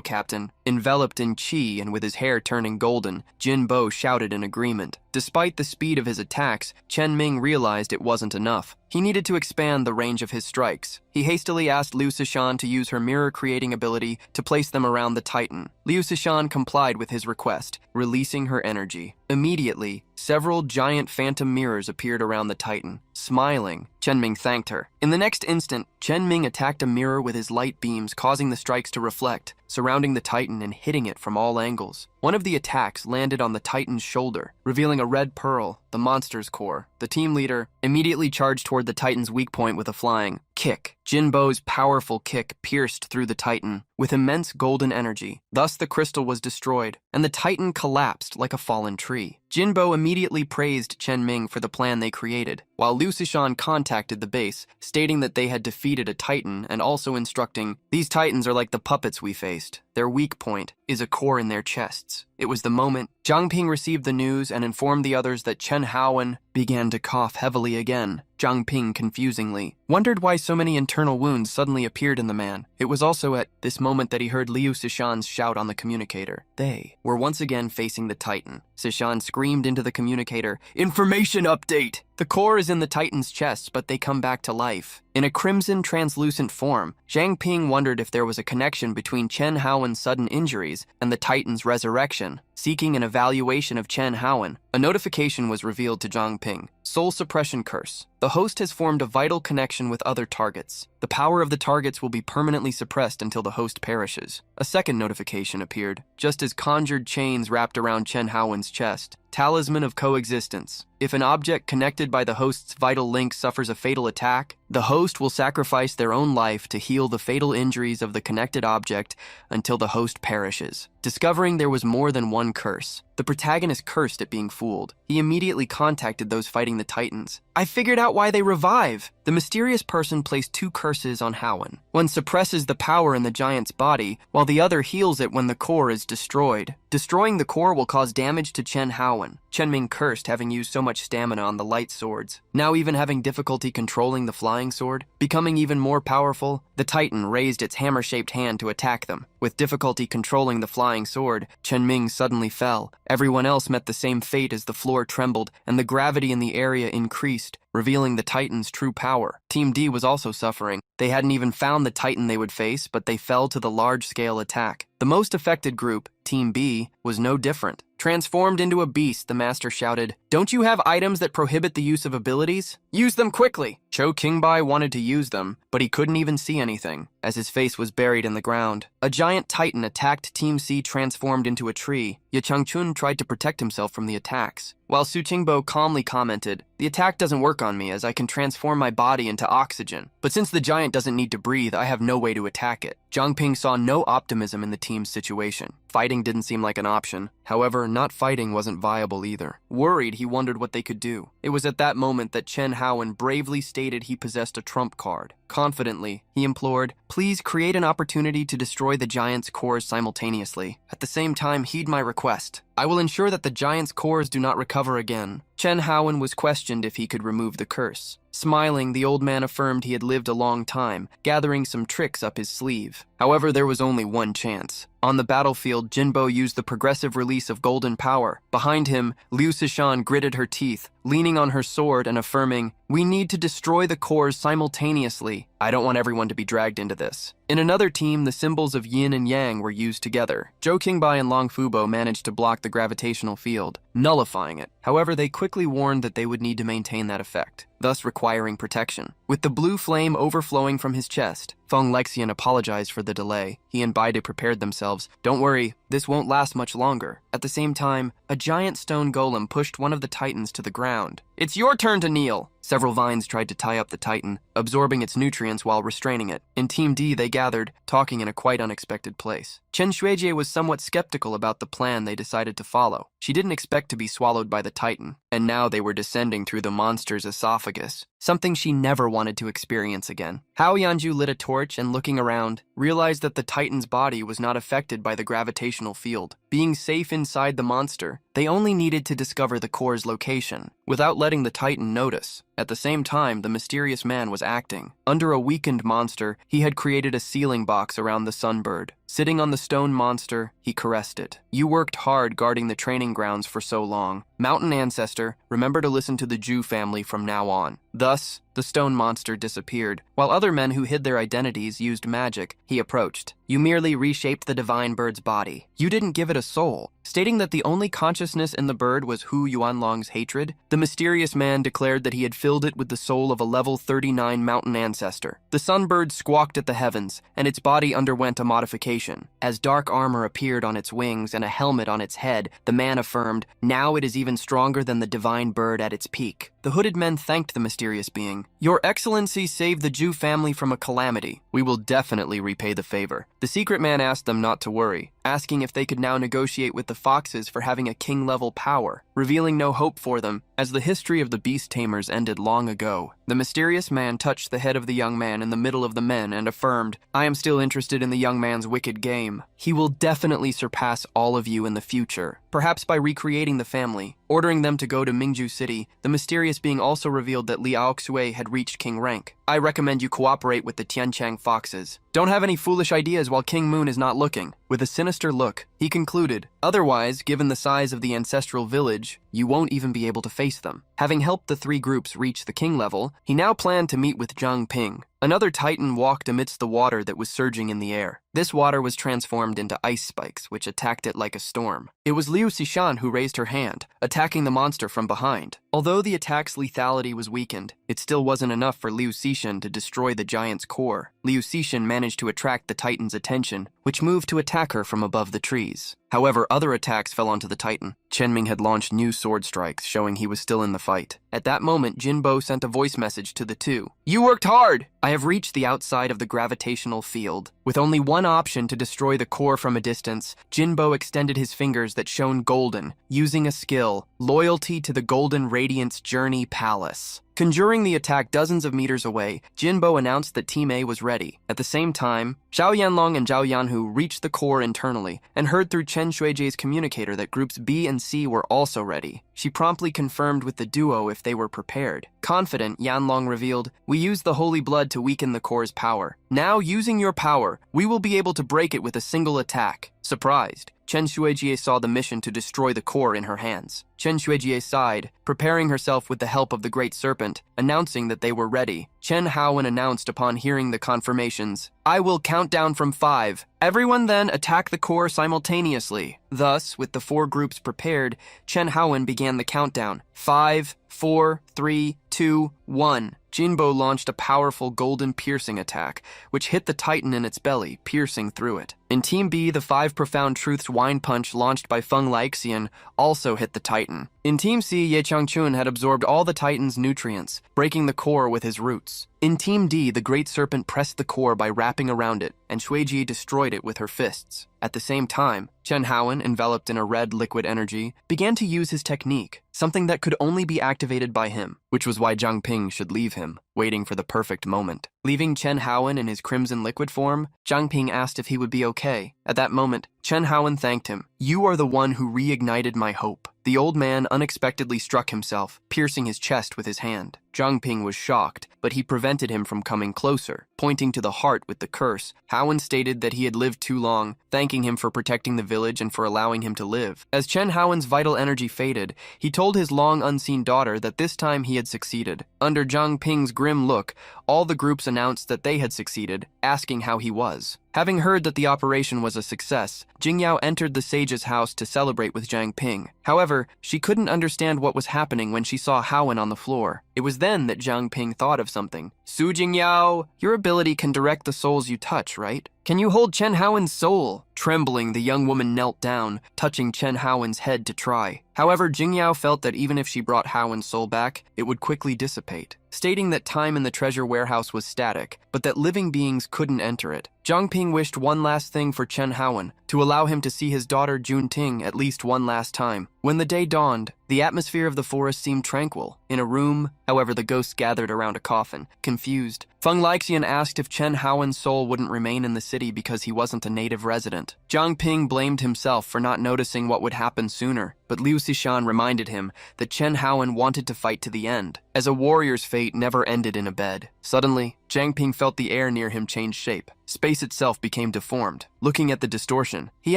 Captain." Enveloped in chi and with his hair turning golden, Jinbo shouted in agreement. Despite the speed of his attacks, Chen Ming realized it wasn't enough. He needed to expand the range of his strikes. He hastily asked Liu Xishan to use her mirror-creating ability to place them around the Titan. Liu Xishan complied with his request, releasing her energy. Immediately, several giant phantom mirrors appeared around the Titan. Smiling, Chen Ming thanked her. In the next instant, Chen Ming attacked a mirror with his light beams, causing the strikes to reflect, surrounding the Titan and hitting it from all angles. One of the attacks landed on the Titan's shoulder, revealing a red pearl, the monster's core. The team leader immediately charged toward the Titan's weak point with a flying kick. Jinbo's powerful kick pierced through the Titan with immense golden energy. Thus the crystal was destroyed, and the Titan collapsed like a fallen tree. Jinbo immediately praised Chen Ming for the plan they created, while Liu Xishan contacted the base, stating that they had defeated a Titan and also instructing, "These Titans are like the puppets we faced. Their weak point is a core in their chests." It was the moment Zhang Ping received the news and informed the others that Chen Haowen began to cough heavily again. Zhang Ping confusingly wondered why so many internal wounds suddenly appeared in the man. It was also at this moment that he heard Liu Xishan's shout on the communicator. They were once again facing the Titan. Xishan screamed into the communicator, "Information update! The core is in the Titan's chest, but they come back to life. In a crimson, translucent form, Zhang Ping wondered if there was a connection between Chen Haowen's sudden injuries and the Titan's resurrection. Seeking an evaluation of Chen Haowen, a notification was revealed to Zhang Ping. Soul Suppression Curse. The host has formed a vital connection with other targets. The power of the targets will be permanently suppressed until the host perishes. A second notification appeared, just as conjured chains wrapped around Chen Haowen's chest. Talisman of Coexistence. If an object connected by the host's vital link suffers a fatal attack, the host will sacrifice their own life to heal the fatal injuries of the connected object until the host perishes. Discovering there was more than one curse, the protagonist cursed at being fooled. He immediately contacted those fighting the Titans. I figured out why they revive. The mysterious person placed two curses on Haowen. One suppresses the power in the giant's body, while the other heals it when the core is destroyed. Destroying the core will cause damage to Chen Haowen. Chen Ming cursed, having used so much stamina on the light swords. Now even having difficulty controlling the flying sword. Becoming even more powerful, the Titan raised its hammer-shaped hand to attack them. With difficulty controlling the flying sword, Chen Ming suddenly fell. Everyone else met the same fate as the floor trembled and the gravity in the area increased, revealing the Titan's true power. Team D was also suffering. They hadn't even found the Titan they would face, but they fell to the large-scale attack. The most affected group, Team B, was no different. Transformed into a beast, the master shouted, "Don't you have items that prohibit the use of abilities? Use them quickly!" Cho Qingbai wanted to use them, but he couldn't even see anything, as his face was buried in the ground. A giant Titan attacked Team C, transformed into a tree. Ye Changchun tried to protect himself from the attacks, while Su Qingbo calmly commented, "The attack doesn't work on me as I can transform my body into oxygen. But since the giant doesn't need to breathe, I have no way to attack it." Zhang Ping saw no optimism in the team's situation. Fighting didn't seem like an option. However, not fighting wasn't viable either. Worried, he wondered what they could do. It was at that moment that Chen Haowen bravely stated he possessed a trump card. Confidently, he implored, "Please create an opportunity to destroy the giant's cores simultaneously. At the same time, heed my request. I will ensure that the giant's cores do not recover again." Chen Haowen was questioned if he could remove the curse. Smiling, the old man affirmed he had lived a long time, gathering some tricks up his sleeve. However, there was only one chance. On the battlefield, Jinbo used the progressive release of golden power. Behind him, Liu Sishan gritted her teeth, leaning on her sword and affirming, "We need to destroy the cores simultaneously. I don't want everyone to be dragged into this." In another team, the symbols of yin and yang were used together. Zhou Qingbai and Long Fubo managed to block the gravitational field, nullifying it. However, they quickly warned that they would need to maintain that effect, thus requiring protection. With the blue flame overflowing from his chest, Feng Lexian apologized for the delay. He and Baide prepared themselves. "Don't worry, this won't last much longer." At the same time, a giant stone golem pushed one of the Titans to the ground. "It's your turn to kneel!" Several vines tried to tie up the Titan, absorbing its nutrients while restraining it. In Team D, they gathered, talking in a quite unexpected place. Chen Xuejie was somewhat skeptical about the plan they decided to follow. She didn't expect to be swallowed by the Titan, and now they were descending through the monster's esophagus, something she never wanted to experience again. Hao Yanju lit a torch and, looking around, realized that the Titan's body was not affected by the gravitational field. Being safe inside the monster, they only needed to discover the core's location, without letting the Titan notice. At the same time, the mysterious man was acting. Under a weakened monster, he had created a sealing box around the sunbird. Sitting on the stone monster, he caressed it. "You worked hard guarding the training grounds for so long. Mountain ancestor, remember to listen to the Zhu family from now on." Thus, the stone monster disappeared. While other men who hid their identities used magic, he approached. "You merely reshaped the divine bird's body. You didn't give it a soul." Stating that the only consciousness in the bird was Hu Yuanlong's hatred, the mysterious man declared that he had filled it with the soul of a level 39 mountain ancestor. The sunbird squawked at the heavens, and its body underwent a modification. As dark armor appeared on its wings and a helmet on its head, the man affirmed, "Now it is even stronger than the divine bird at its peak." The hooded men thanked the mysterious being. "Your Excellency saved the Zhu family from a calamity. We will definitely repay the favor." The secret man asked them not to worry, asking if they could now negotiate with the foxes for having a king-level power, revealing no hope for them, as the history of the beast tamers ended long ago. The mysterious man touched the head of the young man in the middle of the men and affirmed, "I am still interested in the young man's wicked game. He will definitely surpass all of you in the future, perhaps by recreating the family." Ordering them to go to Mingju City, the mysterious being also revealed that Li Aoxue had reached king rank. "I recommend you cooperate with the Tianchang foxes. Don't have any foolish ideas while King Moon is not looking. With a sinister look, he concluded, otherwise, given the size of the ancestral village, you won't even be able to face them. Having helped the 3 groups reach the king level, he now planned to meet with Zhang Ping. Another titan walked amidst the water that was surging in the air. This water was transformed into ice spikes, which attacked it like a storm. It was Liu Xishan who raised her hand, attacking the monster from behind. Although the attack's lethality was weakened, it still wasn't enough for Liu Xishan to destroy the giant's core. Liu Xishan managed to attract the titan's attention, which moved to attack her from above the trees. However, other attacks fell onto the titan. Chenming had launched new sword strikes, showing he was still in the fight. At that moment, Jinbo sent a voice message to the 2. You worked hard! I have reached the outside of the gravitational field. With only one option to destroy the core from a distance, Jinbo extended his fingers that shone golden, using a skill, Loyalty to the Golden Radiance Journey Palace. Conjuring the attack dozens of meters away, Jinbo announced that Team A was ready. At the same time, Zhao Yanlong and Zhao Yanhu reached the core internally and heard through Chen Shuijie's communicator that groups B and C were also ready. She promptly confirmed with the duo if they were prepared. Confident, Yanlong revealed, we used the holy blood to weaken the core's power. Now, using your power, we will be able to break it with a single attack. Surprised, Chen Shuijie saw the mission to destroy the core in her hands. Chen Shuijie sighed, preparing herself with the help of the Great Serpent, announcing that they were ready. Chen Haowen announced upon hearing the confirmations, I will count down from 5. Everyone then attack the core simultaneously. Thus, with the 4 groups prepared, Chen Haowen began the countdown. 5, 4, 3, 2, 1. Jinbo launched a powerful golden piercing attack, which hit the titan in its belly, piercing through it. In Team B, the 5 Profound Truths Wine Punch launched by Feng Laixian also hit the titan. In Team C, Ye Changchun had absorbed all the titan's nutrients, breaking the core with his roots. In Team D, the Great Serpent pressed the core by wrapping around it, and Shuijie destroyed it with her fists. At the same time, Chen Haowen, enveloped in a red liquid energy, began to use his technique, something that could only be activated by him, which was why Zhang Ping should leave him, waiting for the perfect moment. Leaving Chen Haowen in his crimson liquid form, Zhang Ping asked if he would be okay. At that moment, Chen Haowen thanked him. You are the one who reignited my hope. The old man unexpectedly struck himself, piercing his chest with his hand. Zhang Ping was shocked, but he prevented him from coming closer. Pointing to the heart with the curse, Haowen stated that he had lived too long, thanking him for protecting the village and for allowing him to live. As Chen Haowen's vital energy faded, he told his long-unseen daughter that this time he had succeeded. Under Zhang Ping's grim look, all the groups announced that they had succeeded, asking how he was. Having heard that the operation was a success, Jingyao entered the sage's house to celebrate with Zhang Ping. However, she couldn't understand what was happening when she saw Haowen on the floor. It was then that Zhang Ping thought of something. Su Jingyao, your ability can direct the souls you touch, right? Can you hold Chen Haowen's soul? Trembling, the young woman knelt down, touching Chen Haowen's head to try. However, Jingyao felt that even if she brought Haowen's soul back, it would quickly dissipate. Stating that time in the treasure warehouse was static, but that living beings couldn't enter it. Zhang Ping wished one last thing for Chen Haowen, to allow him to see his daughter Jun Ting at least one last time. When the day dawned, the atmosphere of the forest seemed tranquil. In a room, however, the ghosts gathered around a coffin, confused. Feng Laixian asked if Chen Haowen's soul wouldn't remain in the city because he wasn't a native resident. Zhang Ping blamed himself for not noticing what would happen sooner, but Liu Xishan reminded him that Chen Haowen wanted to fight to the end, as a warrior's fate never ended in a bed. Suddenly, Zhang Ping felt the air near him change shape. Space itself became deformed. Looking at the distortion, he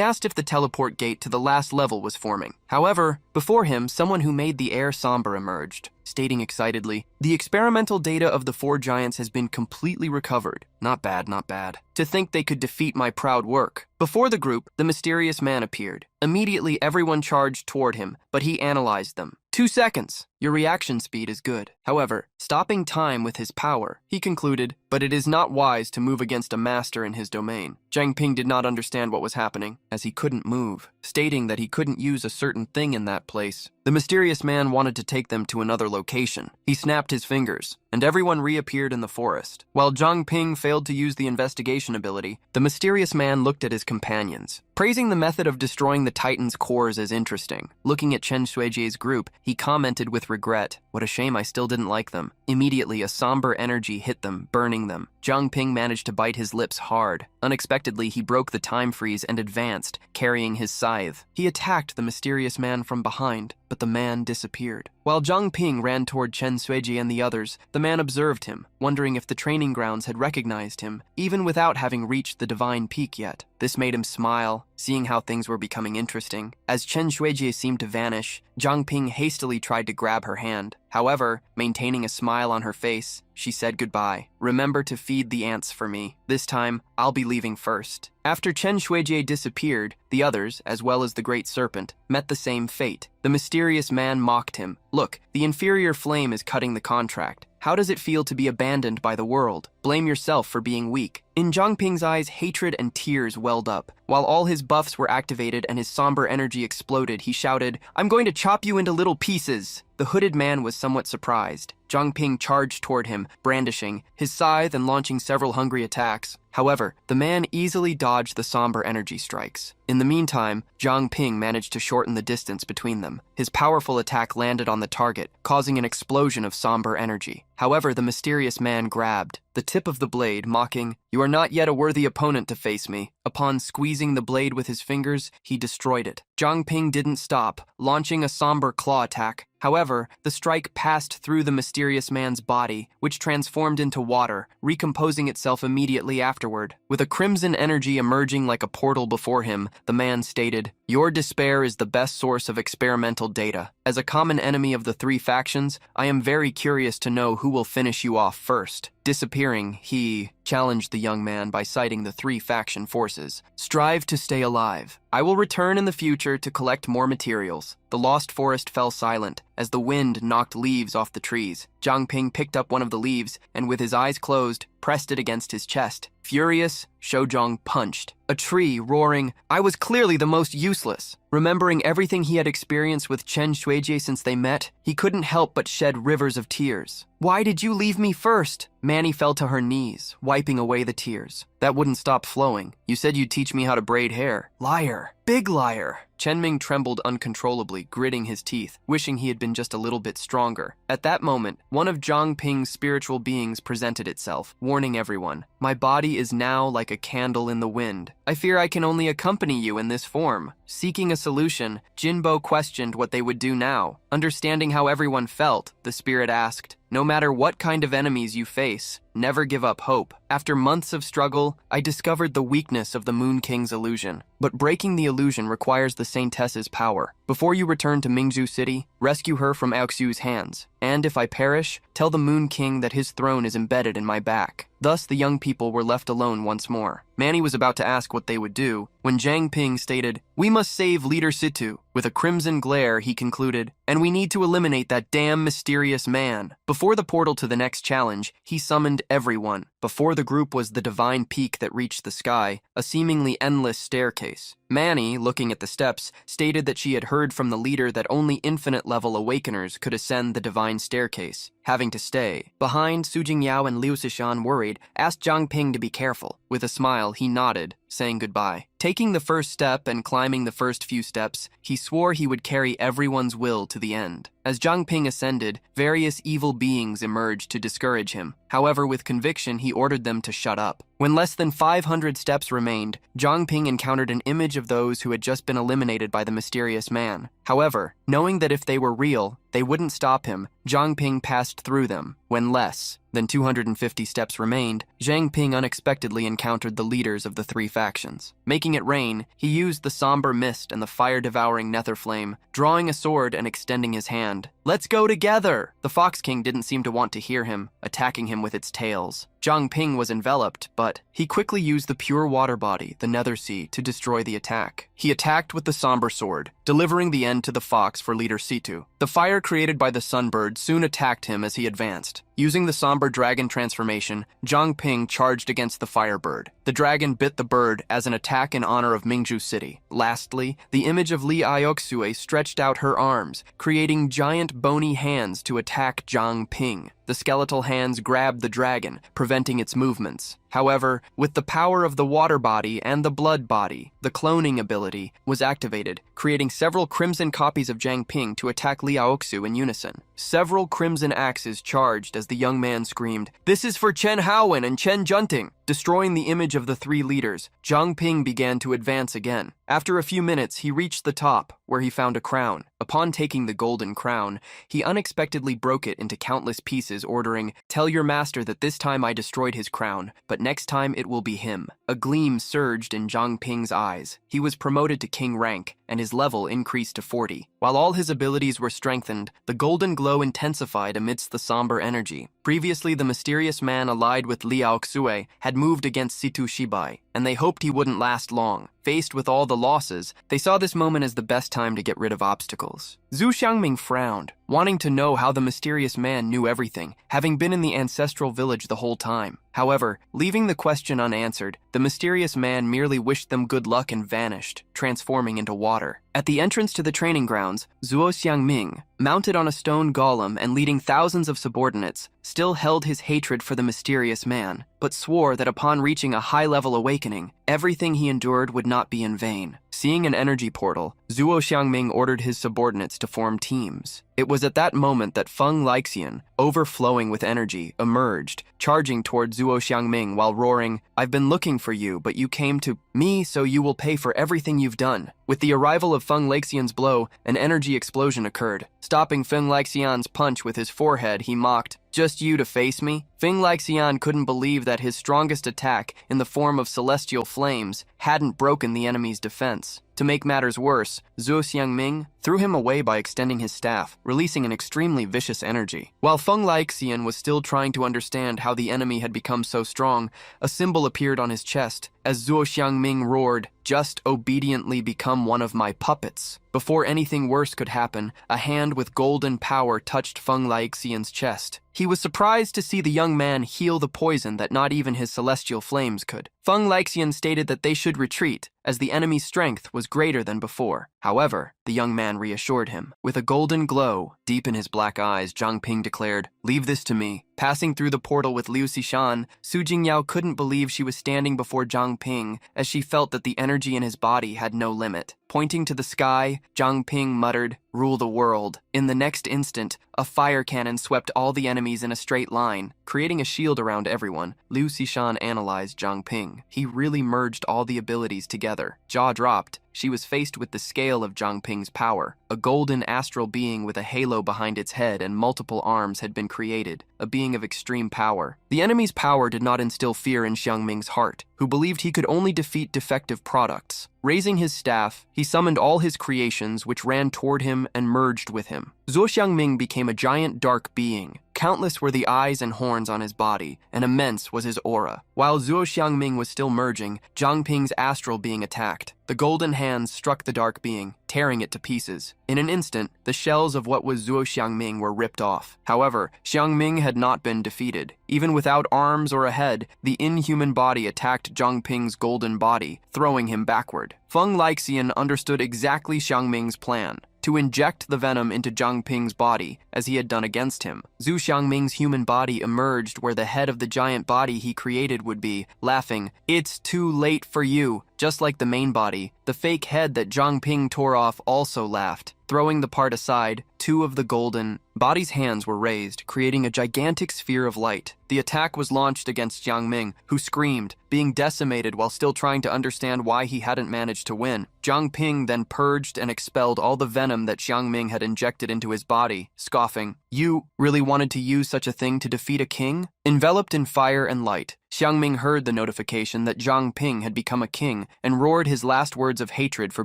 asked if the teleport gate to the last level was forming. However, before him, someone who made the air somber emerged, stating excitedly, the experimental data of the 4 giants has been completely recovered. Not bad, not bad. To think they could defeat my proud work. Before the group, the mysterious man appeared. Immediately, everyone charged toward him, but he analyzed them. 2 seconds. Your reaction speed is good. However, stopping time with his power, he concluded, but it is not wise to move against a master in his domain. Zhang Ping did not understand what was happening, as he couldn't move, stating that he couldn't use a certain thing in that place. The mysterious man wanted to take them to another location. He snapped his fingers, and everyone reappeared in the forest. While Zhang Ping failed to use the investigation ability, the mysterious man looked at his companions, praising the method of destroying the Titan's cores as interesting. Looking at Chen Shuijie's group, he commented with regret, what a shame I still didn't like them. Immediately, a somber energy hit them, burning them. Zhang Ping managed to bite his lips hard. Unexpectedly, he broke the time freeze and advanced, carrying his scythe. He attacked the mysterious man from behind. but the man disappeared. While Zhang Ping ran toward Chen Suiji and the others, the man observed him, wondering if the training grounds had recognized him, even without having reached the divine peak yet. This made him smile, seeing how things were becoming interesting. As Chen Shuiji seemed to vanish, Zhang Ping hastily tried to grab her hand. However, maintaining a smile on her face, she said goodbye. Remember to feed the ants for me. This time, I'll be leaving first. After Chen Shuiji disappeared, the others, as well as the Great Serpent, met the same fate. The mysterious man mocked him. Look, the inferior flame is cutting the contract. How does it feel to be abandoned by the world? Blame yourself for being weak. In Zhang Ping's eyes, hatred and tears welled up. While all his buffs were activated and his somber energy exploded, he shouted, "I'm going to chop you into little pieces." The hooded man was somewhat surprised. Zhang Ping charged toward him, brandishing his scythe and launching several hungry attacks. However, the man easily dodged the somber energy strikes. In the meantime, Zhang Ping managed to shorten the distance between them. His powerful attack landed on the target, causing an explosion of somber energy. However, the mysterious man grabbed the tip of the blade, mocking, "You are not yet a worthy opponent to face me." Upon squeezing the blade with his fingers, he destroyed it. Zhang Ping didn't stop, launching a somber claw attack. However, the strike passed through the mysterious man's body, which transformed into water, recomposing itself immediately afterward. With a crimson energy emerging like a portal before him, the man stated, "Your despair is the best source of experimental data. As a common enemy of the three factions, I am very curious to know who will finish you off first." Disappearing, he challenged the young man by citing the three faction forces. "Strive to stay alive. I will return in the future to collect more materials." The lost forest fell silent as the wind knocked leaves off the trees. Zhang Ping picked up one of the leaves and, with his eyes closed, pressed it against his chest. Furious, Shouzhong punched a tree, roaring, "I was clearly the most useless." Remembering everything he had experienced with Chen Shuiji since they met, he couldn't help but shed rivers of tears. "Why did you leave me first?" Manny fell to her knees, wiping away the tears. "That wouldn't stop flowing. You said you'd teach me how to braid hair." "Liar. Big liar." Chen Ming trembled uncontrollably, gritting his teeth, wishing he had been just a little bit stronger. At that moment, one of Zhang Ping's spiritual beings presented itself, warning everyone, "My body is now like a candle in the wind. I fear I can only accompany you in this form." Seeking a solution, Jinbo questioned what they would do now. Understanding how everyone felt, the spirit asked, "No matter what kind of enemies you face, never give up hope. After months of struggle, I discovered the weakness of the Moon King's illusion. But breaking the illusion requires the Saintess's power. Before you return to Mingzhu City, rescue her from Aoxu's hands. And if I perish, tell the Moon King that his throne is embedded in my back." Thus, the young people were left alone once more. Manny was about to ask what they would do when Zhang Ping stated, "We must save Leader Situ." With a crimson glare, he concluded, "And we need to eliminate that damn mysterious man." Before the portal to the next challenge, he summoned everyone. Before the group was the divine peak that reached the sky, a seemingly endless staircase. Manny, looking at the steps, stated that she had heard from the leader that only infinite-level awakeners could ascend the divine staircase, having to stay. Behind, Su Jingyao and Liu Sishan, worried, asked Zhang Ping to be careful. With a smile, he nodded, saying goodbye. Taking the first step and climbing the first few steps, he swore he would carry everyone's will to the end. As Zhang Ping ascended, various evil beings emerged to discourage him. However, with conviction, he ordered them to shut up. When less than 500 steps remained, Zhang Ping encountered an image of those who had just been eliminated by the mysterious man. However, knowing that if they were real, they wouldn't stop him, Zhang Ping passed through them. When less than 250 steps remained, Zhang Ping unexpectedly encountered the leaders of the three factions. Making it rain, he used the somber mist and the fire-devouring nether flame, drawing a sword and extending his hand. "Let's go together!" The Fox King didn't seem to want to hear him, attacking him with its tails. Zhang Ping was enveloped, but he quickly used the pure water body, the Nether Sea, to destroy the attack. He attacked with the somber sword, delivering the end to the fox for Leader Situ. The fire created by the sunbird soon attacked him as he advanced. Using the somber dragon transformation, Zhang Ping charged against the firebird. The dragon bit the bird as an attack in honor of Mingzhu City. Lastly, the image of Li Aoxue stretched out her arms, creating giant bony hands to attack Zhang Ping. The skeletal hands grabbed the dragon, preventing its movements. However, with the power of the water body and the blood body, the cloning ability was activated, creating several crimson copies of Zhang Ping to attack Li Aoxu in unison. Several crimson axes charged as the young man screamed, "This is for Chen Haowen and Chen Junting!" Destroying the image of the three leaders, Zhang Ping began to advance again. After a few minutes, he reached the top, where he found a crown. Upon taking the golden crown, he unexpectedly broke it into countless pieces, ordering, "Tell your master that this time I destroyed his crown, but next time it will be him." A gleam surged in Zhang Ping's eyes. He was promoted to king rank, and his level increased to 40. While all his abilities were strengthened, the golden glow intensified amidst the somber energy. Previously, the mysterious man allied with Liao Xue had moved against Situ Shibai, and they hoped he wouldn't last long. Faced with all the losses, they saw this moment as the best time to get rid of obstacles. Zhu Xiangming frowned, wanting to know how the mysterious man knew everything, having been in the ancestral village the whole time. However, leaving the question unanswered, the mysterious man merely wished them good luck and vanished, transforming into water. At the entrance to the training grounds, Zhuo Xiangming, mounted on a stone golem and leading thousands of subordinates, still held his hatred for the mysterious man, but swore that upon reaching a high-level awakening, everything he endured would not be in vain. Seeing an energy portal, Zhuo Xiangming ordered his subordinates to form teams. It was at that moment that Feng Lixian, overflowing with energy, emerged, charging toward Zhuo Xiangming while roaring, "I've been looking for you, but you came to me, so you will pay for everything you've done." With the arrival of Feng Lixian's blow, an energy explosion occurred. Stopping Feng Lixian's punch with his forehead, he mocked, "Just you to face me?" Feng Lixian couldn't believe that his strongest attack, in the form of celestial flames, hadn't broken the enemy's defense. To make matters worse, Zhuo Xiangming threw him away by extending his staff, releasing an extremely vicious energy. While Feng Lixian was still trying to understand how the enemy had become so strong, a symbol appeared on his chest. As Zhuo Xiangming roared, "Just obediently become one of my puppets." Before anything worse could happen, a hand with golden power touched Feng Lixian's chest. He was surprised to see the young man heal the poison that not even his celestial flames could. Feng Lixian stated that they should retreat, as the enemy's strength was greater than before. However, the young man reassured him. With a golden glow deep in his black eyes, Zhang Ping declared, "Leave this to me." Passing through the portal with Liu Xishan, Su Jingyao couldn't believe she was standing before Zhang Ping, as she felt that the energy in his body had no limit. Pointing to the sky, Zhang Ping muttered, "Rule the world." In the next instant, a fire cannon swept all the enemies in a straight line, creating a shield around everyone. Liu Xishan analyzed Zhang Ping. He really merged all the abilities together. Jaw dropped. She was faced with the scale of Zhang Ping's power. A golden astral being with a halo behind its head and multiple arms had been created, a being of extreme power. The enemy's power did not instill fear in Xiangming's heart, who believed he could only defeat defective products. Raising his staff, he summoned all his creations, which ran toward him and merged with him. Zhuo Xiangming became a giant dark being. Countless were the eyes and horns on his body, and immense was his aura. While Zhuo Xiangming was still merging, Zhang Ping's astral being attacked. The golden hands struck the dark being, tearing it to pieces. In an instant, the shells of what was Zhuo Xiangming were ripped off. However, Xiangming had not been defeated. Even without arms or a head, the inhuman body attacked Zhang Ping's golden body, throwing him backward. Feng Lixian understood exactly Xiangming's plan: to inject the venom into Zhang Ping's body, as he had done against him. Zhu Xiangming's human body emerged where the head of the giant body he created would be, laughing, "It's too late for you." Just like the main body, the fake head that Zhang Ping tore off also laughed. Throwing the part aside, two of the golden body's hands were raised, creating a gigantic sphere of light. The attack was launched against Xiangming, who screamed, being decimated while still trying to understand why he hadn't managed to win. Zhang Ping then purged and expelled all the venom that Xiangming had injected into his body, scoffing, "You really wanted to use such a thing to defeat a king?" Enveloped in fire and light, Xiangming heard the notification that Zhang Ping had become a king and roared his last words of hatred for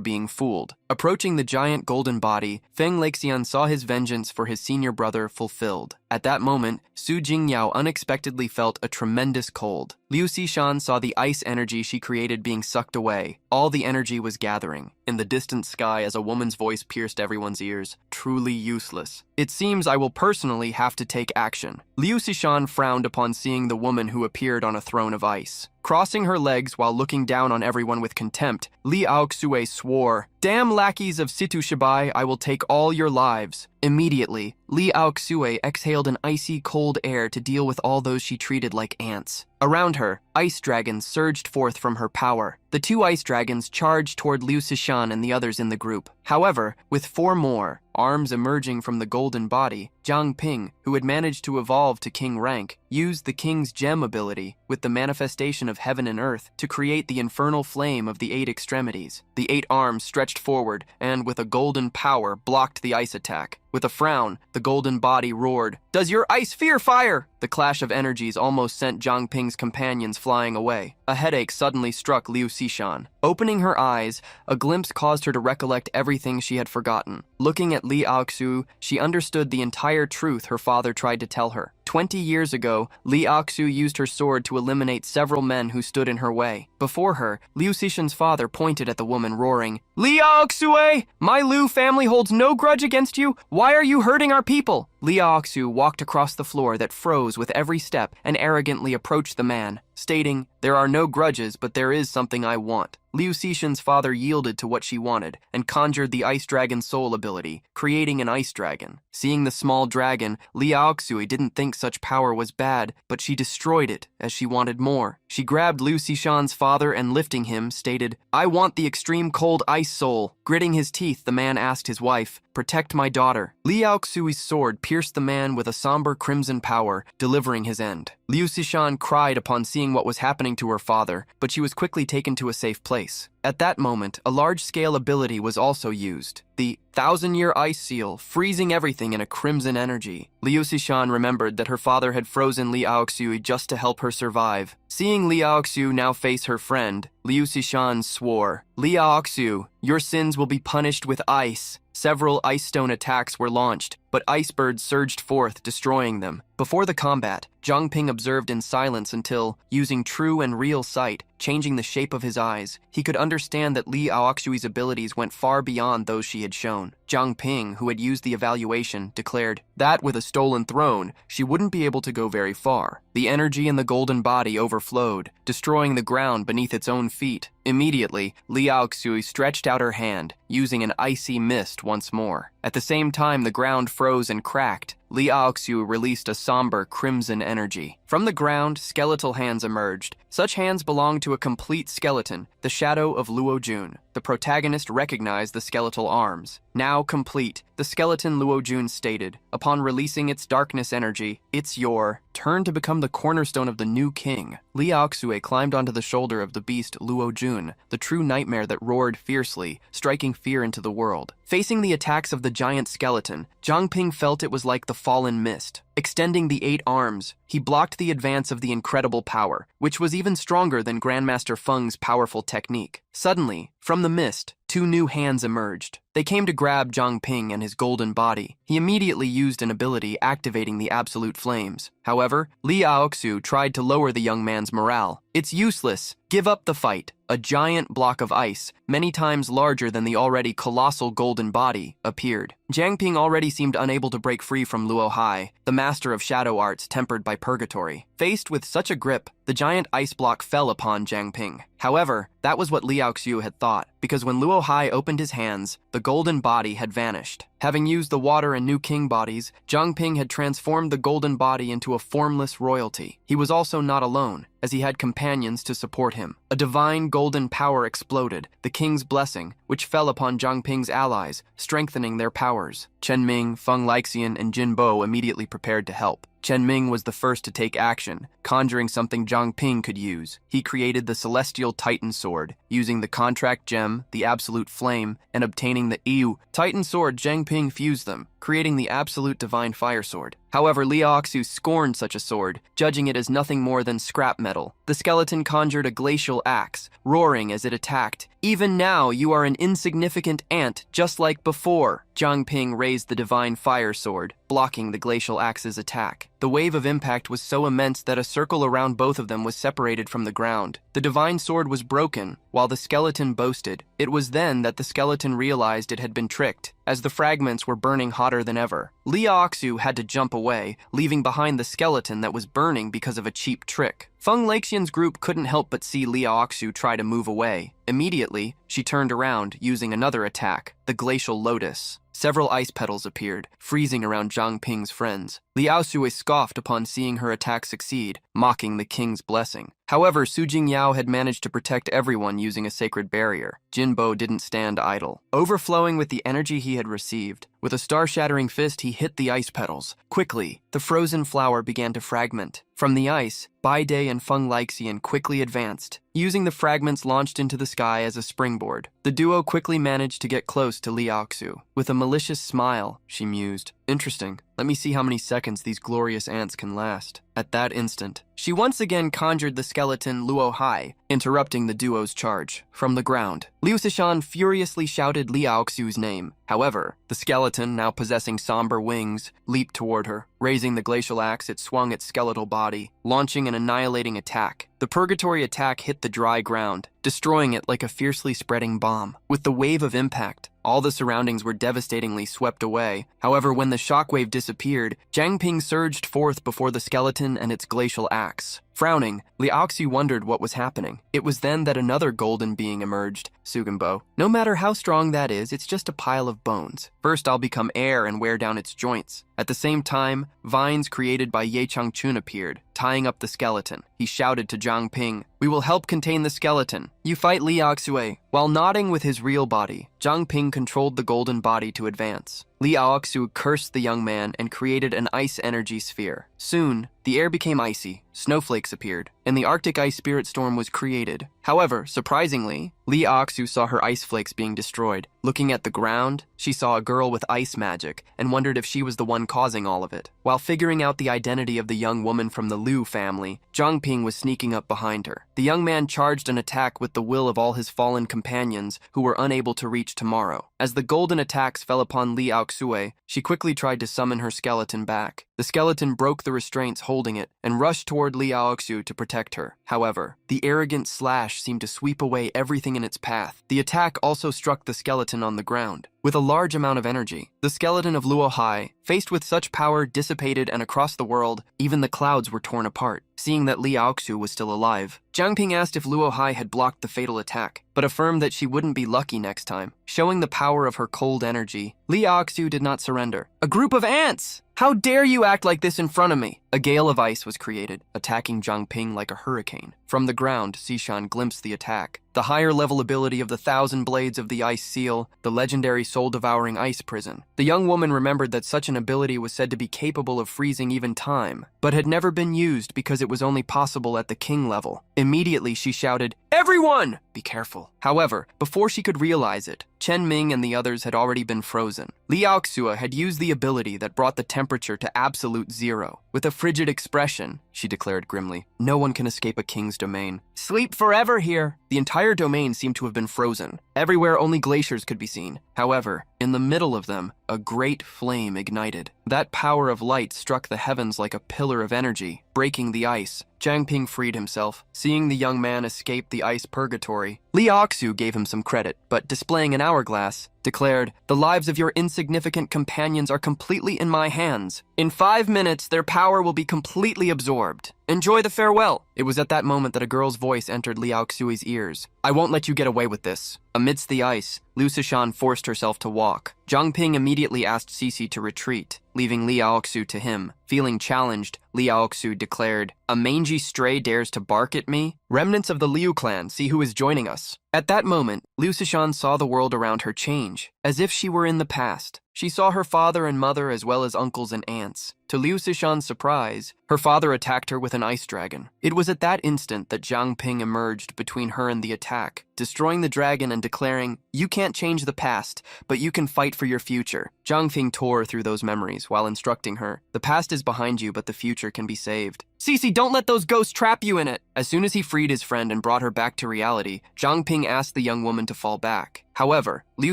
being fooled. Approaching the giant golden body, Feng Lixian saw his vengeance for his senior brother fulfilled. At that moment, Su Jingyao unexpectedly felt a tremendous cold. Liu Xishan saw the ice energy she created being sucked away. All the energy was gathering. In the distant sky, as a woman's voice pierced everyone's ears, "Truly useless. It seems I will personally have to take action." Liu Xishan frowned upon seeing the woman who appeared on a throne of ice. Crossing her legs while looking down on everyone with contempt, Liao Xue swore, "Damn lackeys of Situ Shibai, I will take all your lives." Immediately, Liao Xue exhaled an icy cold air to deal with all those she treated like ants. Around her, ice dragons surged forth from her power. The 2 ice dragons charged toward Liu Sishan and the others in the group. However, with 4 more arms emerging from the golden body, Zhang Ping, who had managed to evolve to king rank, used the king's gem ability with the manifestation of heaven and earth to create the infernal flame of the 8 extremities. The 8 arms stretched forward and, with a golden power, blocked the ice attack. With a frown, the golden body roared, "Does your ice fear fire?" The clash of energies almost sent Zhang Ping's companions flying away. A headache suddenly struck Liu Sishan. Opening her eyes, a glimpse caused her to recollect everything she had forgotten. Looking at Li Aoxu, she understood the entire truth her father tried to tell her. 20 years ago, Li Aoxu used her sword to eliminate several men who stood in her way. Before her, Liu Sishan's father pointed at the woman, roaring, "Li Aoxue! My Liu family holds no grudge against you. Why are you hurting our people?" Li Aoxu walked across the floor that froze with every step and arrogantly approached the man, stating, "There are no grudges, but there is something I want." Liu Sishan's father yielded to what she wanted and conjured the Ice Dragon Soul ability, creating an ice dragon. Seeing the small dragon, Li Aoxue didn't think such power was bad, but she destroyed it as she wanted more. She grabbed Liu Sishan's father and, lifting him, stated, "I want the extreme cold ice soul." Gritting his teeth, the man asked his wife, "Protect my daughter." Li Aoxue's sword pierced the man with a somber crimson power, delivering his end. Liu Sishan cried upon seeing what was happening to her father, but she was quickly taken to a safe place. At that moment, a large-scale ability was also used. The 1,000-year ice seal, freezing everything in a crimson energy. Liu Sishan remembered that her father had frozen Li Aoxue just to help her survive. Seeing Li Aoxue now face her friend, Liu Sishan swore, "Li Aoxue, your sins will be punished with ice." Several ice stone attacks were launched, but ice birds surged forth, destroying them. Before the combat, Zhang Ping observed in silence until, using true and real sight, changing the shape of his eyes, he could understand that Li Aoxue's abilities went far beyond those she had shown. Zhang Ping, who had used the evaluation, declared that with a stolen throne, she wouldn't be able to go very far. The energy in the golden body overflowed, destroying the ground beneath its own feet. Immediately, Li Aoxue stretched out her hand, using an icy mist once more. At the same time the ground froze and cracked, Li Aoxue released a somber crimson energy. From the ground, skeletal hands emerged. Such hands belonged to a complete skeleton, the shadow of Luo Jun. The protagonist recognized the skeletal arms. Now complete, the skeleton Luo Jun stated, upon releasing its darkness energy, "It's your turn to become the cornerstone of the new king." Li Aoxue climbed onto the shoulder of the beast Luo Jun, the true nightmare that roared fiercely, striking fear into the world. Facing the attacks of the giant skeleton, Zhang Ping felt it was like the fallen mist. Extending the 8 arms, he blocked the advance of the incredible power, which was even stronger than Grandmaster Feng's powerful technique. Suddenly, from the mist, 2 new hands emerged. They came to grab Zhang Ping and his golden body. He immediately used an ability activating the absolute flames. However, Li Aoxue tried to lower the young man's morale. "It's useless. Give up the fight." A giant block of ice, many times larger than the already colossal golden body, appeared. Zhang Ping already seemed unable to break free from Luo Hai, the master of shadow arts tempered by purgatory. Faced with such a grip, the giant ice block fell upon Zhang Ping. However, that was what Li Aoxue had thought, because when Luo Hai opened his hands, the golden body had vanished. Having used the water and new king bodies, Zhang Ping had transformed the golden body into a formless royalty. He was also not alone, as he had companions to support him. A divine golden power exploded, the king's blessing, which fell upon Zhang Ping's allies, strengthening their powers. Chen Ming, Feng Lixian, and Jin Bo immediately prepared to help. Chen Ming was the first to take action, conjuring something Zhang Ping could use. He created the Celestial Titan Sword, using the Contract Gem, the Absolute Flame, and obtaining the Ew Titan Sword. Zhang Ping fused them, creating the Absolute Divine Fire Sword. However, Li Aoxue scorned such a sword, judging it as nothing more than scrap metal. The skeleton conjured a glacial axe, roaring as it attacked. "Even now, you are an insignificant ant, just like before." Zhang Ping raised the Divine Fire Sword, blocking the glacial axe's attack. The wave of impact was so immense that a circle around both of them was separated from the ground. The Divine Sword was broken, while the skeleton boasted. It was then that the skeleton realized it had been tricked, as the fragments were burning hotter than ever. Li Aoxue had to jump away, leaving behind the skeleton that was burning because of a cheap trick. Feng Lixian's group couldn't help but see Li Aoxue try to move away. Immediately, she turned around, using another attack, the Glacial Lotus. several ice petals appeared, freezing around Zhang Ping's friends. Liao Sui scoffed upon seeing her attack succeed, mocking the king's blessing. However, Su Jingyao had managed to protect everyone using a sacred barrier. Jinbo didn't stand idle. Overflowing with the energy he had received, with a star-shattering fist he hit the ice petals. Quickly, the frozen flower began to fragment. From the ice, Bai Dai and Feng Lixian quickly advanced, using the fragments launched into the sky as a springboard. The duo quickly managed to get close to Liao Xu. With a malicious smile, she mused, "Interesting. Let me see how many seconds these glorious ants can last." At that instant, she once again conjured the skeleton Luo Hai, interrupting the duo's charge. From the ground, Liu Sishan furiously shouted Liao Xu's name. However, the skeleton, now possessing somber wings, leaped toward her. Raising the glacial axe, it swung its skeletal body, launching an annihilating attack. The purgatory attack hit the dry ground, destroying it like a fiercely spreading bomb. With the wave of impact, all the surroundings were devastatingly swept away. However, when the shockwave disappeared, Zhang Ping surged forth before the skeleton and its glacial axe. Frowning, Liao Xu wondered what was happening. It was then that another golden being emerged, Sugenbo. "No matter how strong that is, it's just a pile of bones. First I'll become air and wear down its joints." At the same time, vines created by Ye Changchun appeared, tying up the skeleton. He shouted to Zhang Ping, "We will help contain the skeleton. You fight Liao Xue." While nodding with his real body, Zhang Ping controlled the golden body to advance. Liao Xu cursed the young man and created an ice energy sphere. Soon, the air became icy, snowflakes appeared, and the Arctic ice spirit storm was created. However, surprisingly, Liao Xu saw her ice flakes being destroyed. Looking at the ground, she saw a girl with ice magic and wondered if she was the one causing all of it. While figuring out the identity of the young woman from the Liu family, Zhang Ping was sneaking up behind her. The young man charged an attack with the will of all his fallen companions who were unable to reach tomorrow. As the golden attacks fell upon Liao Xue, she quickly tried to summon her skeleton back. The skeleton broke the restraints holding it and rushed toward Liao Xu to protect her. However, the arrogant slash seemed to sweep away everything in its path. The attack also struck the skeleton on the ground. With a large amount of energy, the skeleton of Luo Hai, faced with such power, dissipated, and across the world, even the clouds were torn apart. Seeing that Liao Xu was still alive, Zhang Ping asked if Luo Hai had blocked the fatal attack, but affirmed that she wouldn't be lucky next time. Showing the power of her cold energy, Liao Xu did not surrender. "A group of ants! How dare you act like this in front of me?" A gale of ice was created, attacking Zhang Ping like a hurricane. From the ground, Sishan glimpsed the attack. The higher level ability of the 1,000 Blades of the Ice Seal, the legendary soul-devouring ice prison. The young woman remembered that such an ability was said to be capable of freezing even time, but had never been used because it was only possible at the king level. Immediately she shouted, "Everyone! Be careful." However, before she could realize it, Chen Ming and the others had already been frozen. Liao Xue had used the ability that brought the temperature to absolute zero. With a frigid expression, she declared grimly, "No one can escape a king's domain. Sleep forever here." The entire domain seemed to have been frozen. Everywhere only glaciers could be seen. However, in the middle of them, a great flame ignited. That power of light struck the heavens like a pillar of energy, breaking the ice. Zhang Ping freed himself. Seeing the young man escape the ice purgatory, Liao Xu gave him some credit, but displaying an hourglass, declared, "The lives of your insignificant companions are completely in my hands. In 5 minutes, their power will be completely absorbed. Enjoy the farewell." It was at that moment that a girl's voice entered Liao Xue's ears. "I won't let you get away with this." Amidst the ice, Liu Sishan forced herself to walk. Zhang Ping immediately asked Sisi to retreat, leaving Liao Xu to him. Feeling challenged, Liao Xu declared, "A mangy stray dares to bark at me? Remnants of the Liu clan, see who is joining us." At that moment, Liu Sishan saw the world around her change, as if she were in the past. She saw her father and mother as well as uncles and aunts. To Liu Sishan's surprise, her father attacked her with an ice dragon. It was at that instant that Zhang Ping emerged between her and the attack, destroying the dragon and declaring, "You can't change the past, but you can fight for your future." Zhang Ping tore through those memories while instructing her, "The past is behind you, but the future can be saved. Sisi, don't let those ghosts trap you in it." As soon as he freed his friend and brought her back to reality, Zhang Ping asked the young woman to fall back. However, Liu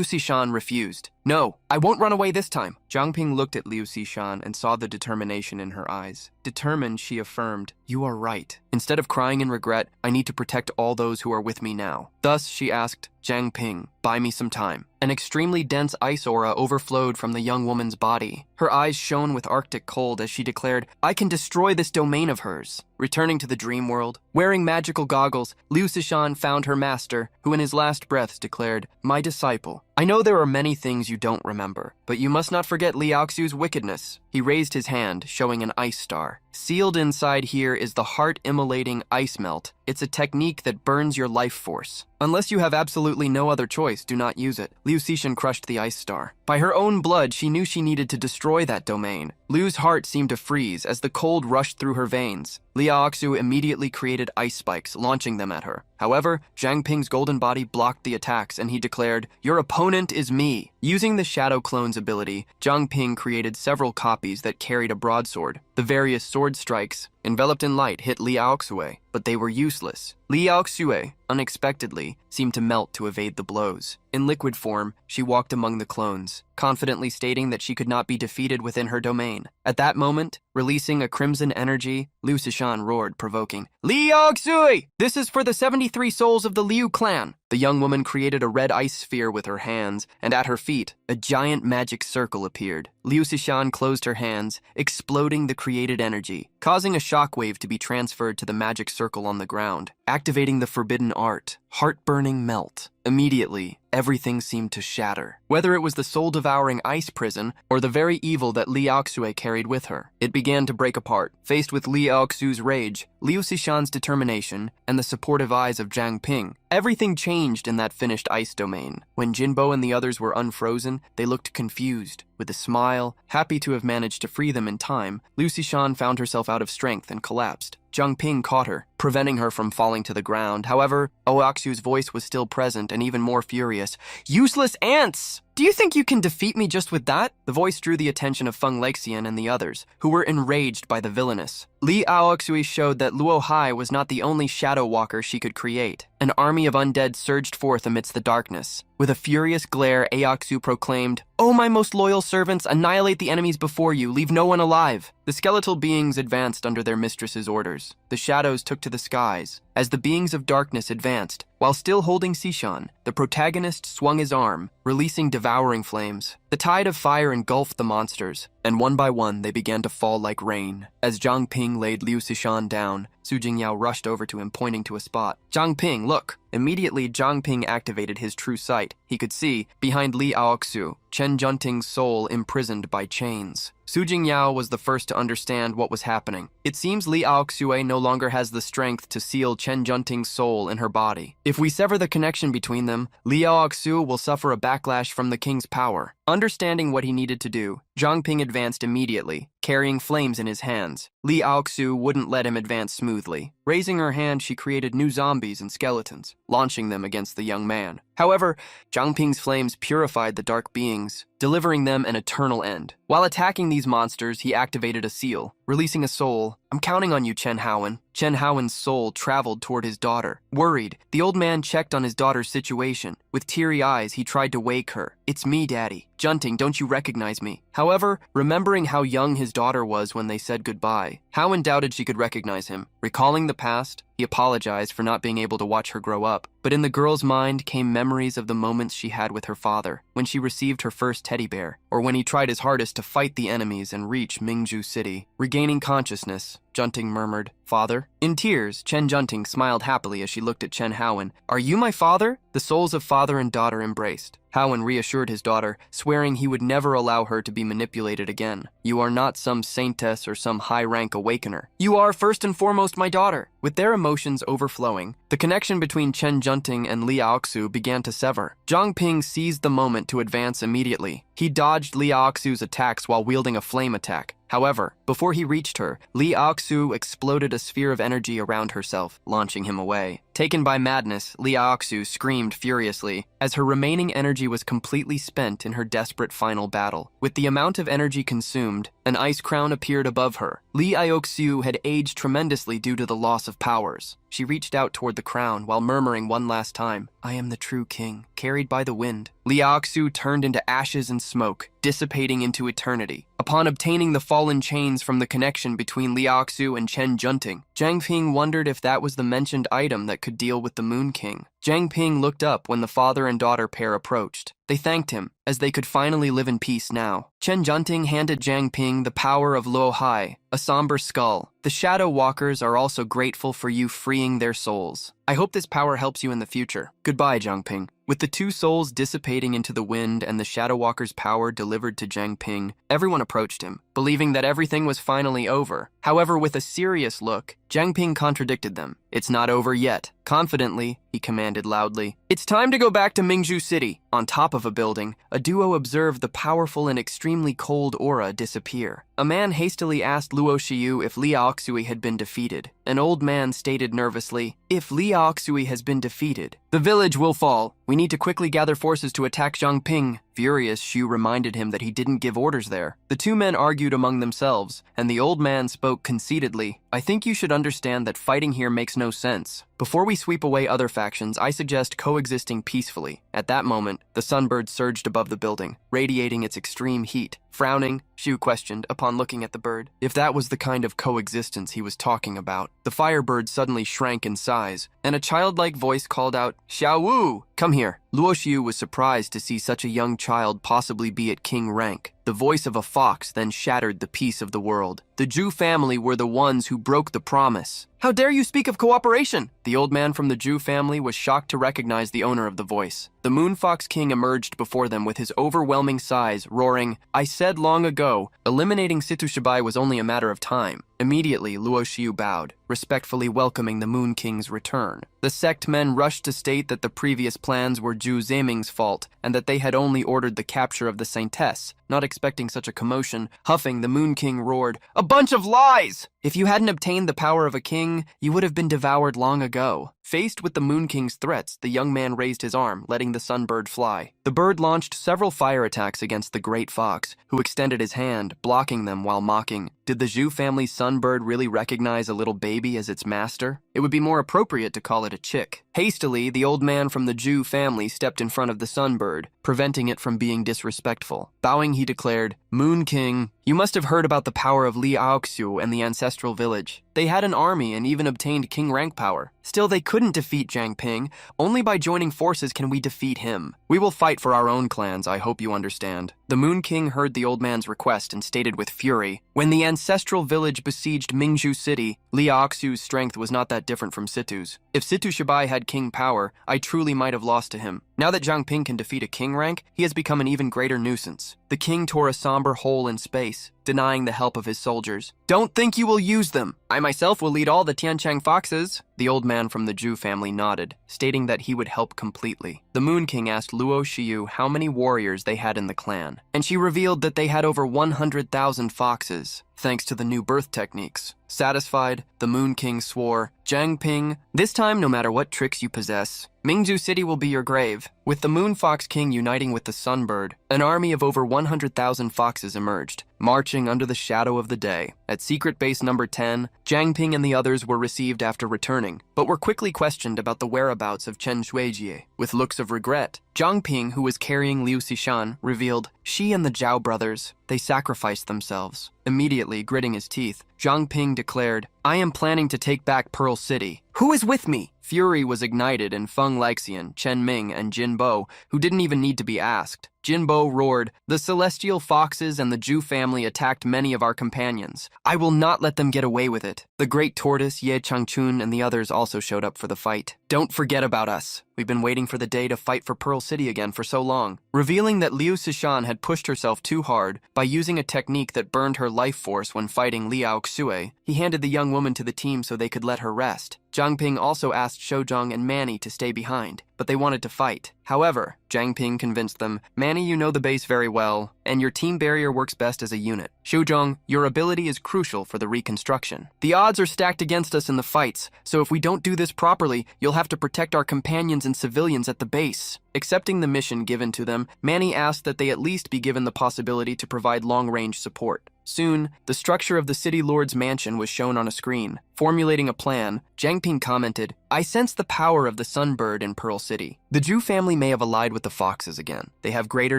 Sishan refused. "No, I won't run away this time." Zhang Ping looked at Liu Sishan and saw the determination in her eyes. Determined, she affirmed, "You are right. Instead of crying in regret, I need to protect all those who are with me now." Thus, she asked, "Zhang Ping, buy me some time." An extremely dense ice aura overflowed from the young woman's body. Her eyes shone with arctic cold as she declared, "I can destroy this domain of hers." returning to the dream world. Wearing magical goggles, Liu Sishan found her master, who in his last breaths declared, "My disciple, I know there are many things you don't remember, but you must not forget Li Aoxu's wickedness." He raised his hand, showing an ice star. "Sealed inside here is the heart-immolating ice melt. It's a technique that burns your life force. Unless you have absolutely no other choice, do not use it." Liu Sishan crushed the ice star. By her own blood, she knew she needed to destroy that domain. Liu's heart seemed to freeze as the cold rushed through her veins. Li Aoxu immediately created ice spikes, launching them at her. However, Zhang Ping's golden body blocked the attacks, and he declared, "Your opponent is me." Using the Shadow Clone's ability, Zhang Ping created several copies that carried a broadsword. The various sword strikes, enveloped in light, hit Li Aoxue, but they were useless. Li Aoxue, unexpectedly, seemed to melt to evade the blows. In liquid form, she walked among the clones, confidently stating that she could not be defeated within her domain. At that moment, releasing a crimson energy, Liu Sishan roared, provoking, "Li Aoxue! This is for the 73 souls of the Liu clan!" The young woman created a red ice sphere with her hands, and at her feet, a giant magic circle appeared. Liu Sishan closed her hands, exploding the created energy, causing a shockwave to be transferred to the magic circle on the ground, activating the forbidden art, heart-burning melt. Immediately, everything seemed to shatter. Whether it was the soul-devouring ice prison or the very evil that Li Aoxue carried with her, it began to break apart. Faced with Li Aoxu's rage, Liu Sishan's determination, and the supportive eyes of Zhang Ping, everything changed in that finished ice domain. When Jinbo and the others were unfrozen, they looked confused. With a smile, happy to have managed to free them in time, Liu Sishan found herself out of strength and collapsed. Zhang Ping caught her, preventing her from falling to the ground. However, Aoxu's voice was still present and even more furious. "Useless ants! Do you think you can defeat me just with that?" The voice drew the attention of Feng Lexian and the others, who were enraged by the villainous. Li Aoxui showed that Luo Hai was not the only shadow walker she could create. An army of undead surged forth amidst the darkness. With a furious glare, Aoxu proclaimed, "O my most loyal servants, annihilate the enemies before you, leave no one alive." The skeletal beings advanced under their mistress's orders. The shadows took to the skies. As the beings of darkness advanced, while still holding Sishan, the protagonist swung his arm, releasing devouring flames. The tide of fire engulfed the monsters, and one by one they began to fall like rain. As Zhang Ping laid Liu Sishan down, Su Jingyao rushed over to him, pointing to a spot. "Zhang Ping, look!" Immediately, Zhang Ping activated his true sight. He could see, behind Li Aoxu, Chen Junting's soul imprisoned by chains. Su Jingyao was the first to understand what was happening. It seems Li Aoxue no longer has the strength to seal Chen Junting's soul in her body. If we sever the connection between them, Li Aoxu will suffer a backlash from the king's power. Understanding what he needed to do, Zhang Ping advanced immediately, carrying flames in his hands. Li Aoxu wouldn't let him advance smoothly. Raising her hand, she created new zombies and skeletons, launching them against the young man. However, Zhang Ping's flames purified the dark beings, delivering them an eternal end. While attacking these monsters, he activated a seal, releasing a soul. "I'm counting on you, Chen Haowen." Chen Haowen's soul traveled toward his daughter. Worried, the old man checked on his daughter's situation. With teary eyes, he tried to wake her. "It's me, Daddy. Junting, don't you recognize me?" However, remembering how young his daughter was when they said goodbye, Haowen doubted she could recognize him. Recalling the past, he apologized for not being able to watch her grow up. But in the girl's mind came memories of the moments she had with her father, when she received her first teddy bear, or when he tried his hardest to fight the enemies and reach Mingju City. Regaining consciousness, Junting murmured, "Father?" In tears, Chen Junting smiled happily as she looked at Chen Haowen. "Are you my father?" The souls of father and daughter embraced. Haowen reassured his daughter, swearing he would never allow her to be manipulated again. "You are not some saintess or some high-rank awakener. You are first and foremost my daughter." With their emotions overflowing, the connection between Chen Junting and Li Aoxu began to sever. Zhang Ping seized the moment to advance immediately. He dodged Li Aoxu's attacks while wielding a flame attack. However, before he reached her, Li Aoxu exploded a sphere of energy around herself, launching him away. Taken by madness, Li Aoxu screamed furiously, as her remaining energy was completely spent in her desperate final battle. With the amount of energy consumed, an ice crown appeared above her. Li Aoxu had aged tremendously due to the loss of powers. She reached out toward the crown while murmuring one last time, "I am the true king, carried by the wind." Li Aoxu turned into ashes and smoke, dissipating into eternity. Upon obtaining the fallen chains from the connection between Li Aoxu and Chen Junting, Zhang Ping wondered if that was the mentioned item that could deal with the Moon King. Jiang Ping looked up when the father and daughter pair approached. They thanked him, as they could finally live in peace now. Chen Junting handed Jiang Ping the power of Luo Hai, a somber skull. The Shadow Walkers are also grateful for you freeing their souls. I hope this power helps you in the future. Goodbye, Jiang Ping. With the two souls dissipating into the wind and the Shadow Walker's power delivered to Jiang Ping, everyone approached him, believing that everything was finally over. However, with a serious look, Jiang Ping contradicted them. It's not over yet. Confidently, he commanded loudly. It's time to go back to Mingzhu City. On top of a building, a duo observed the powerful and extremely cold aura disappear. A man hastily asked Luo Shiyu if Li Aoxui had been defeated. An old man stated nervously, if Li Aoxui has been defeated, the village will fall. We need to quickly gather forces to attack Jiang Ping. Furious, Xu reminded him that he didn't give orders there. The two men argued among themselves, and the old man spoke conceitedly. I think you should understand that fighting here makes no sense. Before we sweep away other factions, I suggest coexisting peacefully. At that moment, the sunbird surged above the building, radiating its extreme heat. Frowning, Xu questioned upon looking at the bird. If that was the kind of coexistence he was talking about. The firebird suddenly shrank in size, and a childlike voice called out, Xiao Wu, come here. Luo Xiu was surprised to see such a young child possibly be at king rank. The voice of a fox then shattered the peace of the world. The Zhu family were the ones who broke the promise. How dare you speak of cooperation? The old man from the Zhu family was shocked to recognize the owner of the voice. The Moon Fox King emerged before them with his overwhelming size, roaring, I said long ago, eliminating Situ Shibai was only a matter of time. Immediately, Luo Xiu bowed, respectfully welcoming the Moon King's return. The sect men rushed to state that the previous plans were Zhu Zeming's fault, and that they had only ordered the capture of the Saintess. Not expecting such a commotion, huffing, the Moon King roared, A bunch of lies! If you hadn't obtained the power of a king, you would have been devoured long ago. Faced with the Moon King's threats, the young man raised his arm, letting the sunbird fly. The bird launched several fire attacks against the great fox, who extended his hand, blocking them while mocking. Did the Zhu family's sunbird really recognize a little baby as its master? It would be more appropriate to call it a chick. Hastily, the old man from the Zhu family stepped in front of the sunbird, preventing it from being disrespectful. Bowing, he declared, Moon King, you must have heard about the power of Li Aoxiu and the ancestral village. They had an army and even obtained king rank power. Still, they couldn't defeat Jiang Ping. Only by joining forces can we defeat him. We will fight for our own clans, I hope you understand. The Moon King heard the old man's request and stated with fury, when the ancestral village besieged Mingzhu City, Li Aoxiu's strength was not that different from Situ's. If Situ Shibai had king power, I truly might have lost to him. Now that Jiang Ping can defeat a king rank, he has become an even greater nuisance. The king tore a somber hole in space, denying the help of his soldiers. Don't think you will use them. I myself will lead all the Tianchang foxes. The old man from the Zhu family nodded, stating that he would help completely. The Moon King asked Luo Shiyu how many warriors they had in the clan, and she revealed that they had over 100,000 foxes, thanks to the new birth techniques. Satisfied, the Moon King swore, Jiang Ping, this time no matter what tricks you possess, Mingzhu City will be your grave. With the Moon Fox King uniting with the Sunbird, an army of over 100,000 foxes emerged, marching under the shadow of the day. At secret base number 10, Jiang Ping and the others were received after returning, but were quickly questioned about the whereabouts of Chen Shuijie. With looks of regret, Jiang Ping, who was carrying Liu Xishan, revealed, she and the Zhao brothers, they sacrificed themselves. Immediately, gritting his teeth, Jiang Ping declared, I am planning to take back Pearl City. Who is with me? Fury was ignited in Feng Lixian, Chen Ming, and Jin Bo, who didn't even need to be asked. Jin Bo roared, the Celestial Foxes and the Zhu family attacked many of our companions. I will not let them get away with it. The Great Tortoise, Ye Changchun, and the others also showed up for the fight. Don't forget about us. We've been waiting for the day to fight for Pearl City again for so long. Revealing that Liu Xishan had pushed herself too hard by using a technique that burned her life force when fighting Liao Xue, he handed the young woman to the team so they could let her rest. Jiang Ping also asked Shouzhong and Manny to stay behind, but they wanted to fight. However, Jiang Ping convinced them, Manny, you know the base very well, and your team barrier works best as a unit. Shouzhong, your ability is crucial for the reconstruction. The odds are stacked against us in the fights, so if we don't do this properly, you'll have to protect our companions and civilians at the base. Accepting the mission given to them, Manny asked that they at least be given the possibility to provide long-range support. Soon, the structure of the City Lord's mansion was shown on a screen. Formulating a plan, Jiang Ping commented, "I sense the power of the Sunbird in Pearl City. The Zhu family may have allied with the Foxes again. They have greater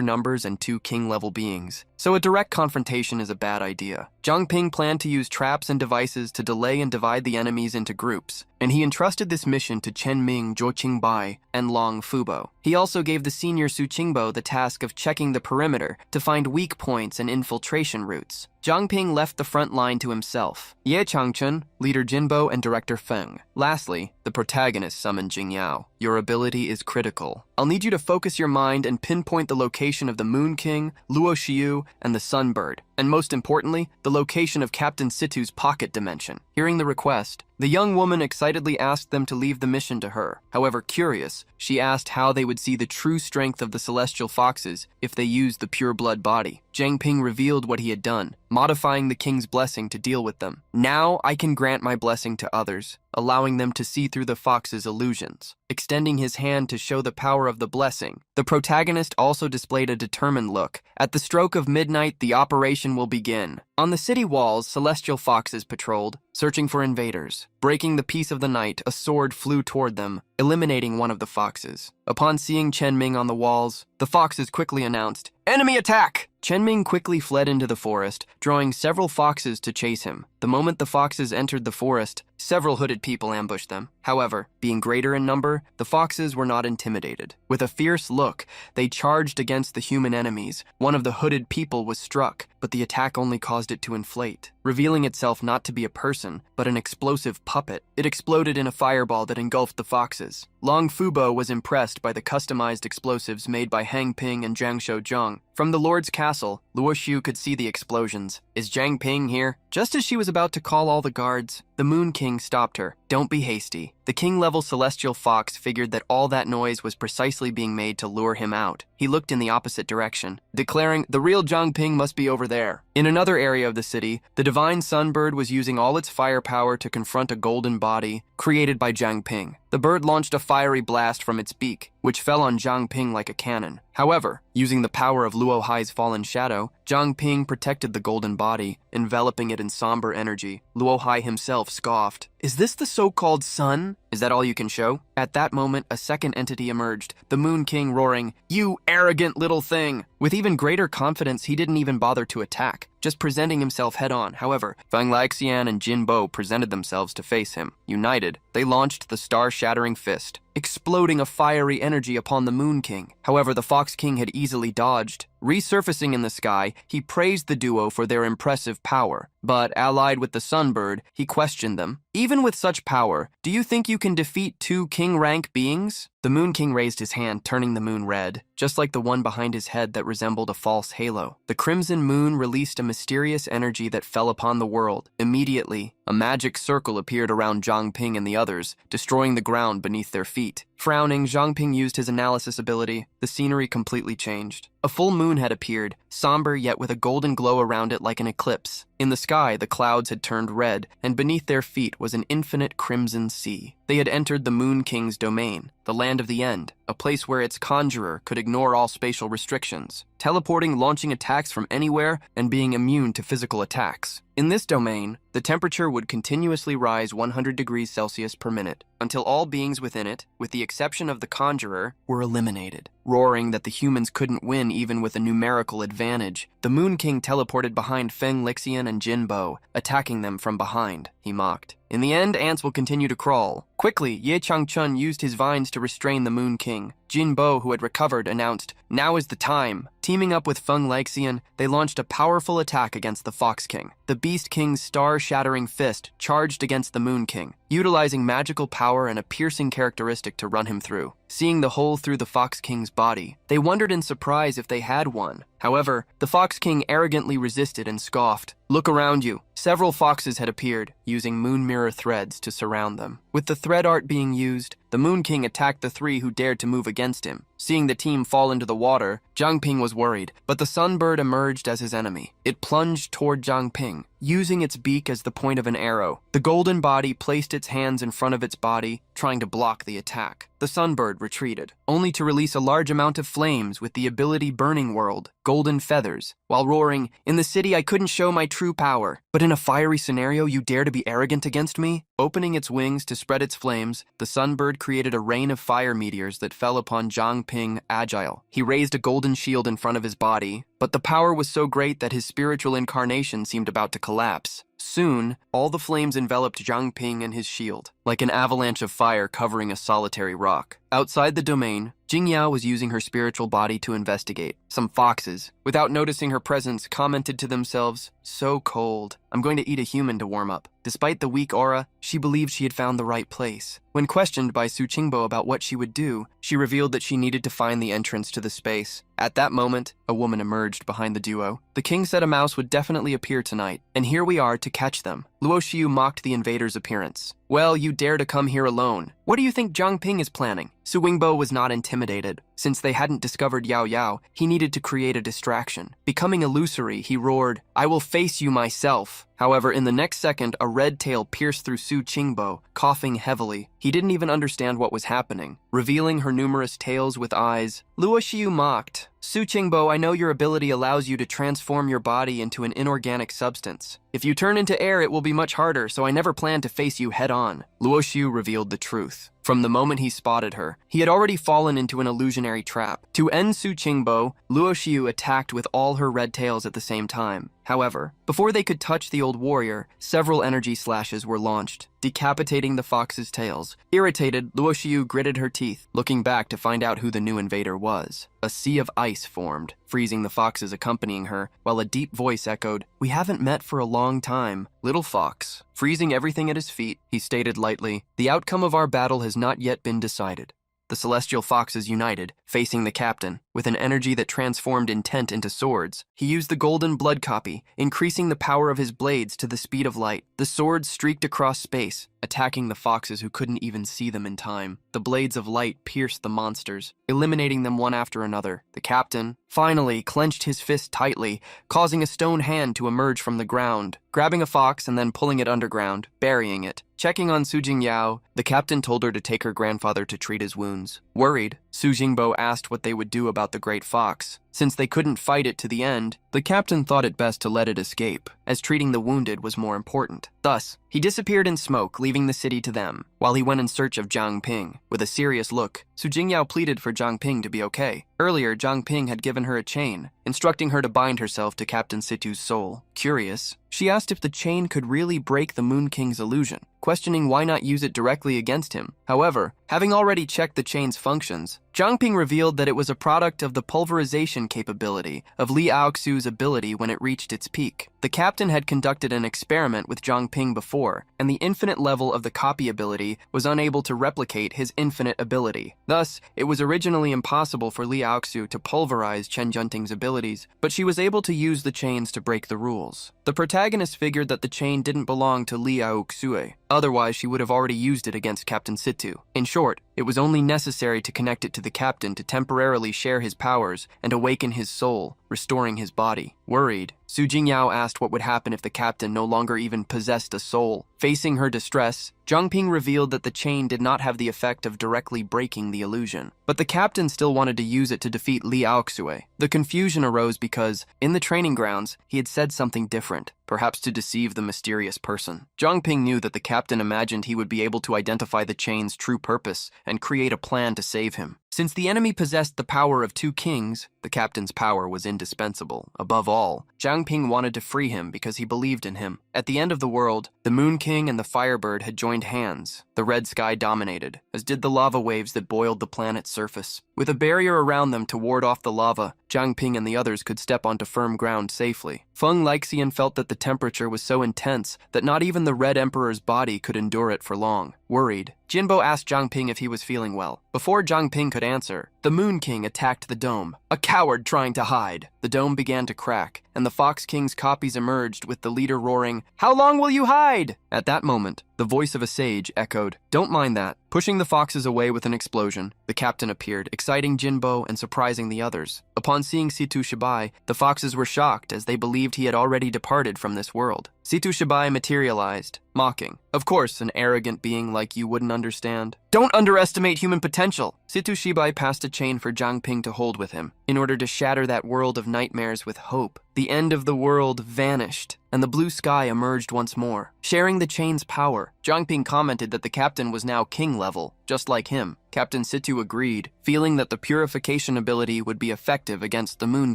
numbers and 2 king-level beings, so a direct confrontation is a bad idea." Jiang Ping planned to use traps and devices to delay and divide the enemies into groups, and he entrusted this mission to Chen Ming, Zhou Qingbai, and Long Fubo. He also gave the senior Su Qingbo the task of checking the perimeter to find weak points and infiltration routes. Jiang Ping left the front line to himself. Ye Changchun, leader Jinbo, and director Feng. Lastly, the protagonist summoned Jingyao. "Your ability is critical. I'll need you to focus your mind and pinpoint the location of the Moon King, Luo Xiu, and the Sunbird, and most importantly, the location of Captain Situ's pocket dimension." Hearing the request, the young woman excitedly asked them to leave the mission to her. However, curious, she asked how they would see the true strength of the celestial foxes if they used the pure blood body. Jiang Ping revealed what he had done, modifying the king's blessing to deal with them. "Now I can grant my blessing to others, allowing them to see through the fox's illusions." Extending his hand to show the power of the blessing, the protagonist also displayed a determined look. "At the stroke of midnight, the operation will begin." On the city walls, celestial foxes patrolled, searching for invaders. Breaking the peace of the night, a sword flew toward them, eliminating one of the foxes. Upon seeing Chen Ming on the walls, the foxes quickly announced, "Enemy attack!" Chen Ming quickly fled into the forest, drawing several foxes to chase him. The moment the foxes entered the forest, several hooded people ambushed them. However, being greater in number, the foxes were not intimidated. With a fierce look, they charged against the human enemies. One of the hooded people was struck, but the attack only caused it to inflate, revealing itself not to be a person, but an explosive puppet. It exploded in a fireball that engulfed the foxes. Long Fubo was impressed by the customized explosives made by Hang Ping and Zhang Shouzheng. From the Lord's castle, Luo Xiu could see the explosions. "Is Jiang Ping here?" Just as she was about to call all the guards, the Moon King stopped her. "Don't be hasty." The king-level celestial fox figured that all that noise was precisely being made to lure him out. He looked in the opposite direction, declaring, "The real Jiang Ping must be over there." In another area of the city, the divine Sunbird was using all its firepower to confront a golden body created by Jiang Ping. The bird launched a fiery blast from its beak, which fell on Jiang Ping like a cannon. However, using the power of Luo Hai's fallen shadow, Jiang Ping protected the golden body, enveloping it in somber energy. Luo Hai himself scoffed. "Is this the so-called sun? Is that all you can show?" At that moment, a second entity emerged, the Moon King roaring, "You arrogant little thing!" With even greater confidence, he didn't even bother to attack, just presenting himself head-on. However, Feng Laixian and Jin Bo presented themselves to face him. United, they launched the star-shattering fist, exploding a fiery energy upon the Moon King. However, the Fox King had easily dodged. Resurfacing in the sky, he praised the duo for their impressive power. But allied with the Sunbird, he questioned them. "Even with such power, do you think you can defeat 2 king-rank beings?" The Moon King raised his hand, turning the moon red, just like the one behind his head that resembled a false halo. The crimson moon released a mysterious energy that fell upon the world. Immediately, a magic circle appeared around Jiang Ping and the others, destroying the ground beneath their feet. Frowning, Jiang Ping used his analysis ability. The scenery completely changed. A full moon had appeared, somber yet with a golden glow around it like an eclipse. In the sky, the clouds had turned red, and beneath their feet was an infinite crimson sea. They had entered the Moon King's domain, the land of the end, a place where its conjurer could ignore all spatial restrictions, teleporting, launching attacks from anywhere, and being immune to physical attacks. In this domain, the temperature would continuously rise 100 degrees Celsius per minute, until all beings within it, with the exception of the conjurer, were eliminated. Roaring that the humans couldn't win even with a numerical advantage, the Moon King teleported behind Feng Laixian and Jin Bo, attacking them from behind. He mocked. "In the end, ants will continue to crawl." Quickly, Ye Changchun used his vines to restrain the Moon King. Jin Bo, who had recovered, announced, "Now is the time." Teaming up with Feng Laixian, they launched a powerful attack against the Fox King. The Beast King's star-shattering fist charged against the Moon King, utilizing magical power and a piercing characteristic to run him through. Seeing the hole through the Fox King's body, they wondered in surprise if they had one. However, the Fox King arrogantly resisted and scoffed. "Look around you." Several foxes had appeared, using moon mirror threads to surround them. With the thread art being used, the Moon King attacked the 3 who dared to move against him. Seeing the team fall into the water, Zhang Ping was worried, but the sunbird emerged as his enemy. It plunged toward Zhang Ping, using its beak as the point of an arrow. The golden body placed its hands in front of its body, trying to block the attack. The sunbird retreated, only to release a large amount of flames with the ability Burning World, golden feathers, while roaring, "In the city I couldn't show my true power, but in a fiery scenario you dare to be arrogant against me?" Opening its wings to spread its flames, the sunbird created a rain of fire meteors that fell upon Zhang Ping agile. He raised a golden shield in front of his body, but the power was so great that his spiritual incarnation seemed about to collapse. Soon, all the flames enveloped Zhang Ping and his shield, like an avalanche of fire covering a solitary rock. Outside the domain, Jingyao was using her spiritual body to investigate. Some foxes, without noticing her presence, commented to themselves, "So cold. I'm going to eat a human to warm up." Despite the weak aura, she believed she had found the right place. When questioned by Su Qingbo about what she would do, she revealed that she needed to find the entrance to the space. At that moment, a woman emerged behind the duo. "The king said a mouse would definitely appear tonight, and here we are to catch them." Luo Xiu mocked the invader's appearance. "Well, you dare to come here alone. What do you think Zhang Ping is planning?" Su Wingbo was not intimidated. Since they hadn't discovered Yao Yao, he needed to create a distraction. Becoming illusory, he roared, "I will face you myself." However, in the next second, a red tail pierced through Su Qingbo, coughing heavily. He didn't even understand what was happening. Revealing her numerous tails with eyes, Luo Xiu mocked, "Su Qingbo, I know your ability allows you to transform your body into an inorganic substance. If you turn into air, it will be much harder, so I never planned to face you head-on." Luo Xiu revealed the truth. From the moment he spotted her, he had already fallen into an illusionary trap. To end Su Qingbo, Luo Xiu attacked with all her red tails at the same time. However, before they could touch the old warrior, several energy slashes were launched, decapitating the fox's tails. Irritated, Luo Xiu gritted her teeth, looking back to find out who the new invader was. A sea of ice formed, freezing the foxes accompanying her, while a deep voice echoed, "We haven't met for a long time, little fox." Freezing everything at his feet, he stated lightly, "The outcome of our battle has not yet been decided." The celestial foxes united, facing the captain. With an energy that transformed intent into swords, he used the golden blood copy, increasing the power of his blades to the speed of light. The swords streaked across space, attacking the foxes who couldn't even see them in time. The blades of light pierced the monsters, eliminating them one after another. The captain, finally, clenched his fist tightly, causing a stone hand to emerge from the ground, grabbing a fox and then pulling it underground, burying it. Checking on Su Jingyao, the captain told her to take her grandfather to treat his wounds. Worried, Su Jingbo asked what they would do about the great fox. Since they couldn't fight it to the end, the captain thought it best to let it escape, as treating the wounded was more important. Thus, he disappeared in smoke, leaving the city to them, while he went in search of Zhang Ping. With a serious look, Su Jingyao pleaded for Zhang Ping to be okay. Earlier, Zhang Ping had given her a chain, instructing her to bind herself to Captain Situ's soul. Curious, she asked if the chain could really break the Moon King's illusion, questioning why not use it directly against him. However, having already checked the chain's functions, Zhang Ping revealed that it was a product of the pulverization capability of Li Aoxu's ability when it reached its peak. The captain had conducted an experiment with Zhang Ping before, and the infinite level of the copy ability was unable to replicate his infinite ability. Thus, it was originally impossible for Li Aoxu to pulverize Chen Junting's abilities, but she was able to use the chains to break the rules. The protagonist figured that the chain didn't belong to Li Aoxue, otherwise she would have already used it against Captain Situ. In short, it was only necessary to connect it to the captain to temporarily share his powers and awaken his soul, restoring his body. Worried, Su Jingyao asked what would happen if the captain no longer even possessed a soul. Facing her distress, Zhang Ping revealed that the chain did not have the effect of directly breaking the illusion, but the captain still wanted to use it to defeat Li Aoxue. The confusion arose because, in the training grounds, he had said something different, perhaps to deceive the mysterious person. Zhang Ping knew that the captain imagined he would be able to identify the chain's true purpose and create a plan to save him. Since the enemy possessed the power of 2 kings, the captain's power was indispensable. Above all, Zhang Ping wanted to free him because he believed in him. At the end of the world, the Moon King and the Firebird had joined hands. The red sky dominated, as did the lava waves that boiled the planet's surface. With a barrier around them to ward off the lava, Zhang Ping and the others could step onto firm ground safely. Feng Lixian felt that the temperature was so intense that not even the Red Emperor's body could endure it for long. Worried, Jinbo asked Zhang Ping if he was feeling well. Before Zhang Ping could answer, the Moon King attacked the dome, a coward trying to hide. The dome began to crack, and the Fox King's copies emerged with the leader roaring, "How long will you hide?" At that moment, the voice of a sage echoed, "Don't mind that." Pushing the foxes away with an explosion, the captain appeared, exciting Jinbo and surprising the others. Upon seeing Situ Shibai, the foxes were shocked as they believed he had already departed from this world. Situ Shibai materialized, mocking. "Of course, an arrogant being like you wouldn't understand. Don't underestimate human potential." Situ Shibai passed a chain for Zhang Ping to hold with him, in order to shatter that world of nightmares with hope. The end of the world vanished, and the blue sky emerged once more. Sharing the chain's power, Zhang Ping commented that the captain was now king level, just like him. Captain Situ agreed, feeling that the purification ability would be effective against the Moon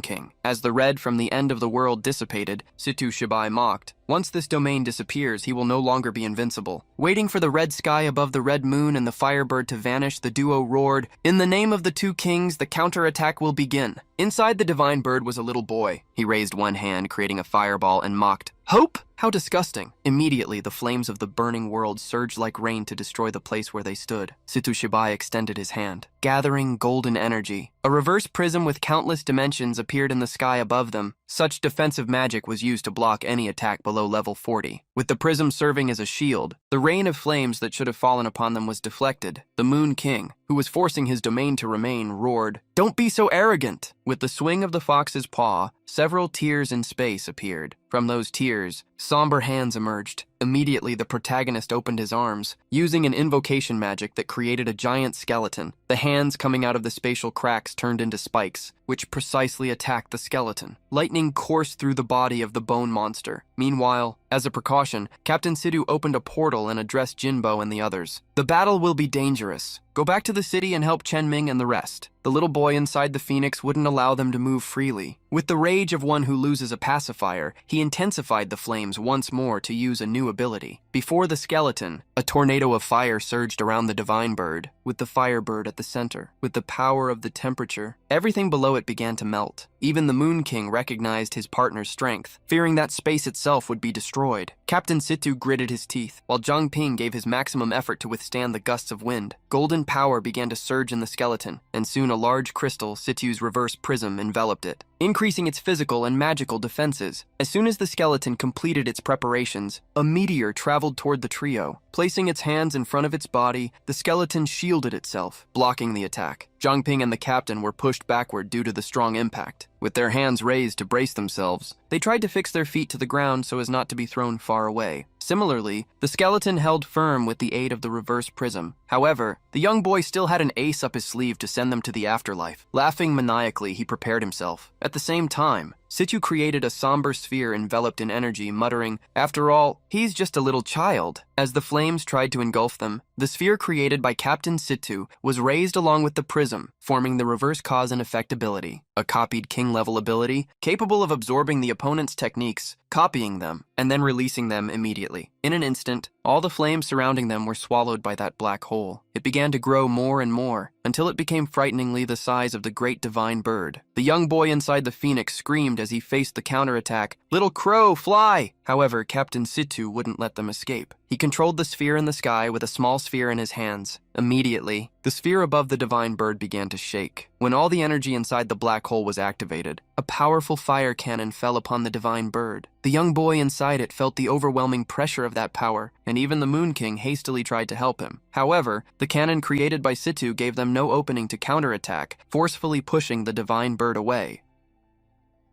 King. As the red from the end of the world dissipated, Situ Shibai mocked, "Once this domain disappears, he will no longer be invincible." Waiting for the red sky above the red moon and the firebird to vanish, the duo roared, "In the name of the two kings, the counterattack will begin." Inside the divine bird was a little boy. He raised one hand, creating a fireball, and mocked, "Hope? How disgusting." Immediately, the flames of the burning world surged like rain to destroy the place where they stood. Situ Shibai extended his hand, gathering golden energy. A reverse prism with countless dimensions appeared in the sky above them. Such defensive magic was used to block any attack below level 40. With the prism serving as a shield, the rain of flames that should have fallen upon them was deflected. The Moon King, who was forcing his domain to remain, roared, "Don't be so arrogant!" With the swing of the fox's paw, several tears in space appeared. From those tears, somber hands emerged. Immediately, the protagonist opened his arms, using an invocation magic that created a giant skeleton. The hands coming out of the spatial cracks turned into spikes, which precisely attacked the skeleton. Lightning coursed through the body of the bone monster. Meanwhile, as a precaution, Captain Sidu opened a portal and addressed Jinbo and the others. "The battle will be dangerous. Go back to the city and help Chen Ming and the rest." The little boy inside the phoenix wouldn't allow them to move freely. With the rage of one who loses a pacifier, he intensified the flames once more to use a new ability. Before the skeleton, a tornado of fire surged around the divine bird, with the firebird at the center. With the power of the temperature, everything below it began to melt. Even the Moon King recognized his partner's strength, fearing that space itself would be destroyed. Captain Situ gritted his teeth, while Zhang Ping gave his maximum effort to withstand the gusts of wind. Golden power began to surge in the skeleton, and soon a large crystal, Situ's reverse prism, enveloped it, increasing its physical and magical defenses. As soon as the skeleton completed its preparations, a meteor traveled toward the trio. Placing its hands in front of its body, the skeleton shielded itself, blocking the attack. Zhang Ping and the captain were pushed backward due to the strong impact. With their hands raised to brace themselves, they tried to fix their feet to the ground so as not to be thrown far away. Similarly, the skeleton held firm with the aid of the reverse prism. However, the young boy still had an ace up his sleeve to send them to the afterlife. Laughing maniacally, he prepared himself. At the same time, Situ created a somber sphere enveloped in energy, muttering, "After all, he's just a little child." As the flames tried to engulf them, the sphere created by Captain Situ was raised along with the prism, forming the reverse cause and effect ability, a copied king-level ability capable of absorbing the opponent's techniques, copying them, and then releasing them immediately. In an instant, all the flames surrounding them were swallowed by that black hole. It began to grow more and more, until it became frighteningly the size of the great divine bird. The young boy inside the phoenix screamed as he faced the counterattack, "Little crow, fly!" However, Captain Situ wouldn't let them escape. He controlled the sphere in the sky with a small sphere in his hands. Immediately, the sphere above the divine bird began to shake. When all the energy inside the black hole was activated, a powerful fire cannon fell upon the divine bird. The young boy inside it felt the overwhelming pressure of that power, and even the Moon King hastily tried to help him. However, the cannon created by Situ gave them no opening to counterattack, forcefully pushing the divine bird away.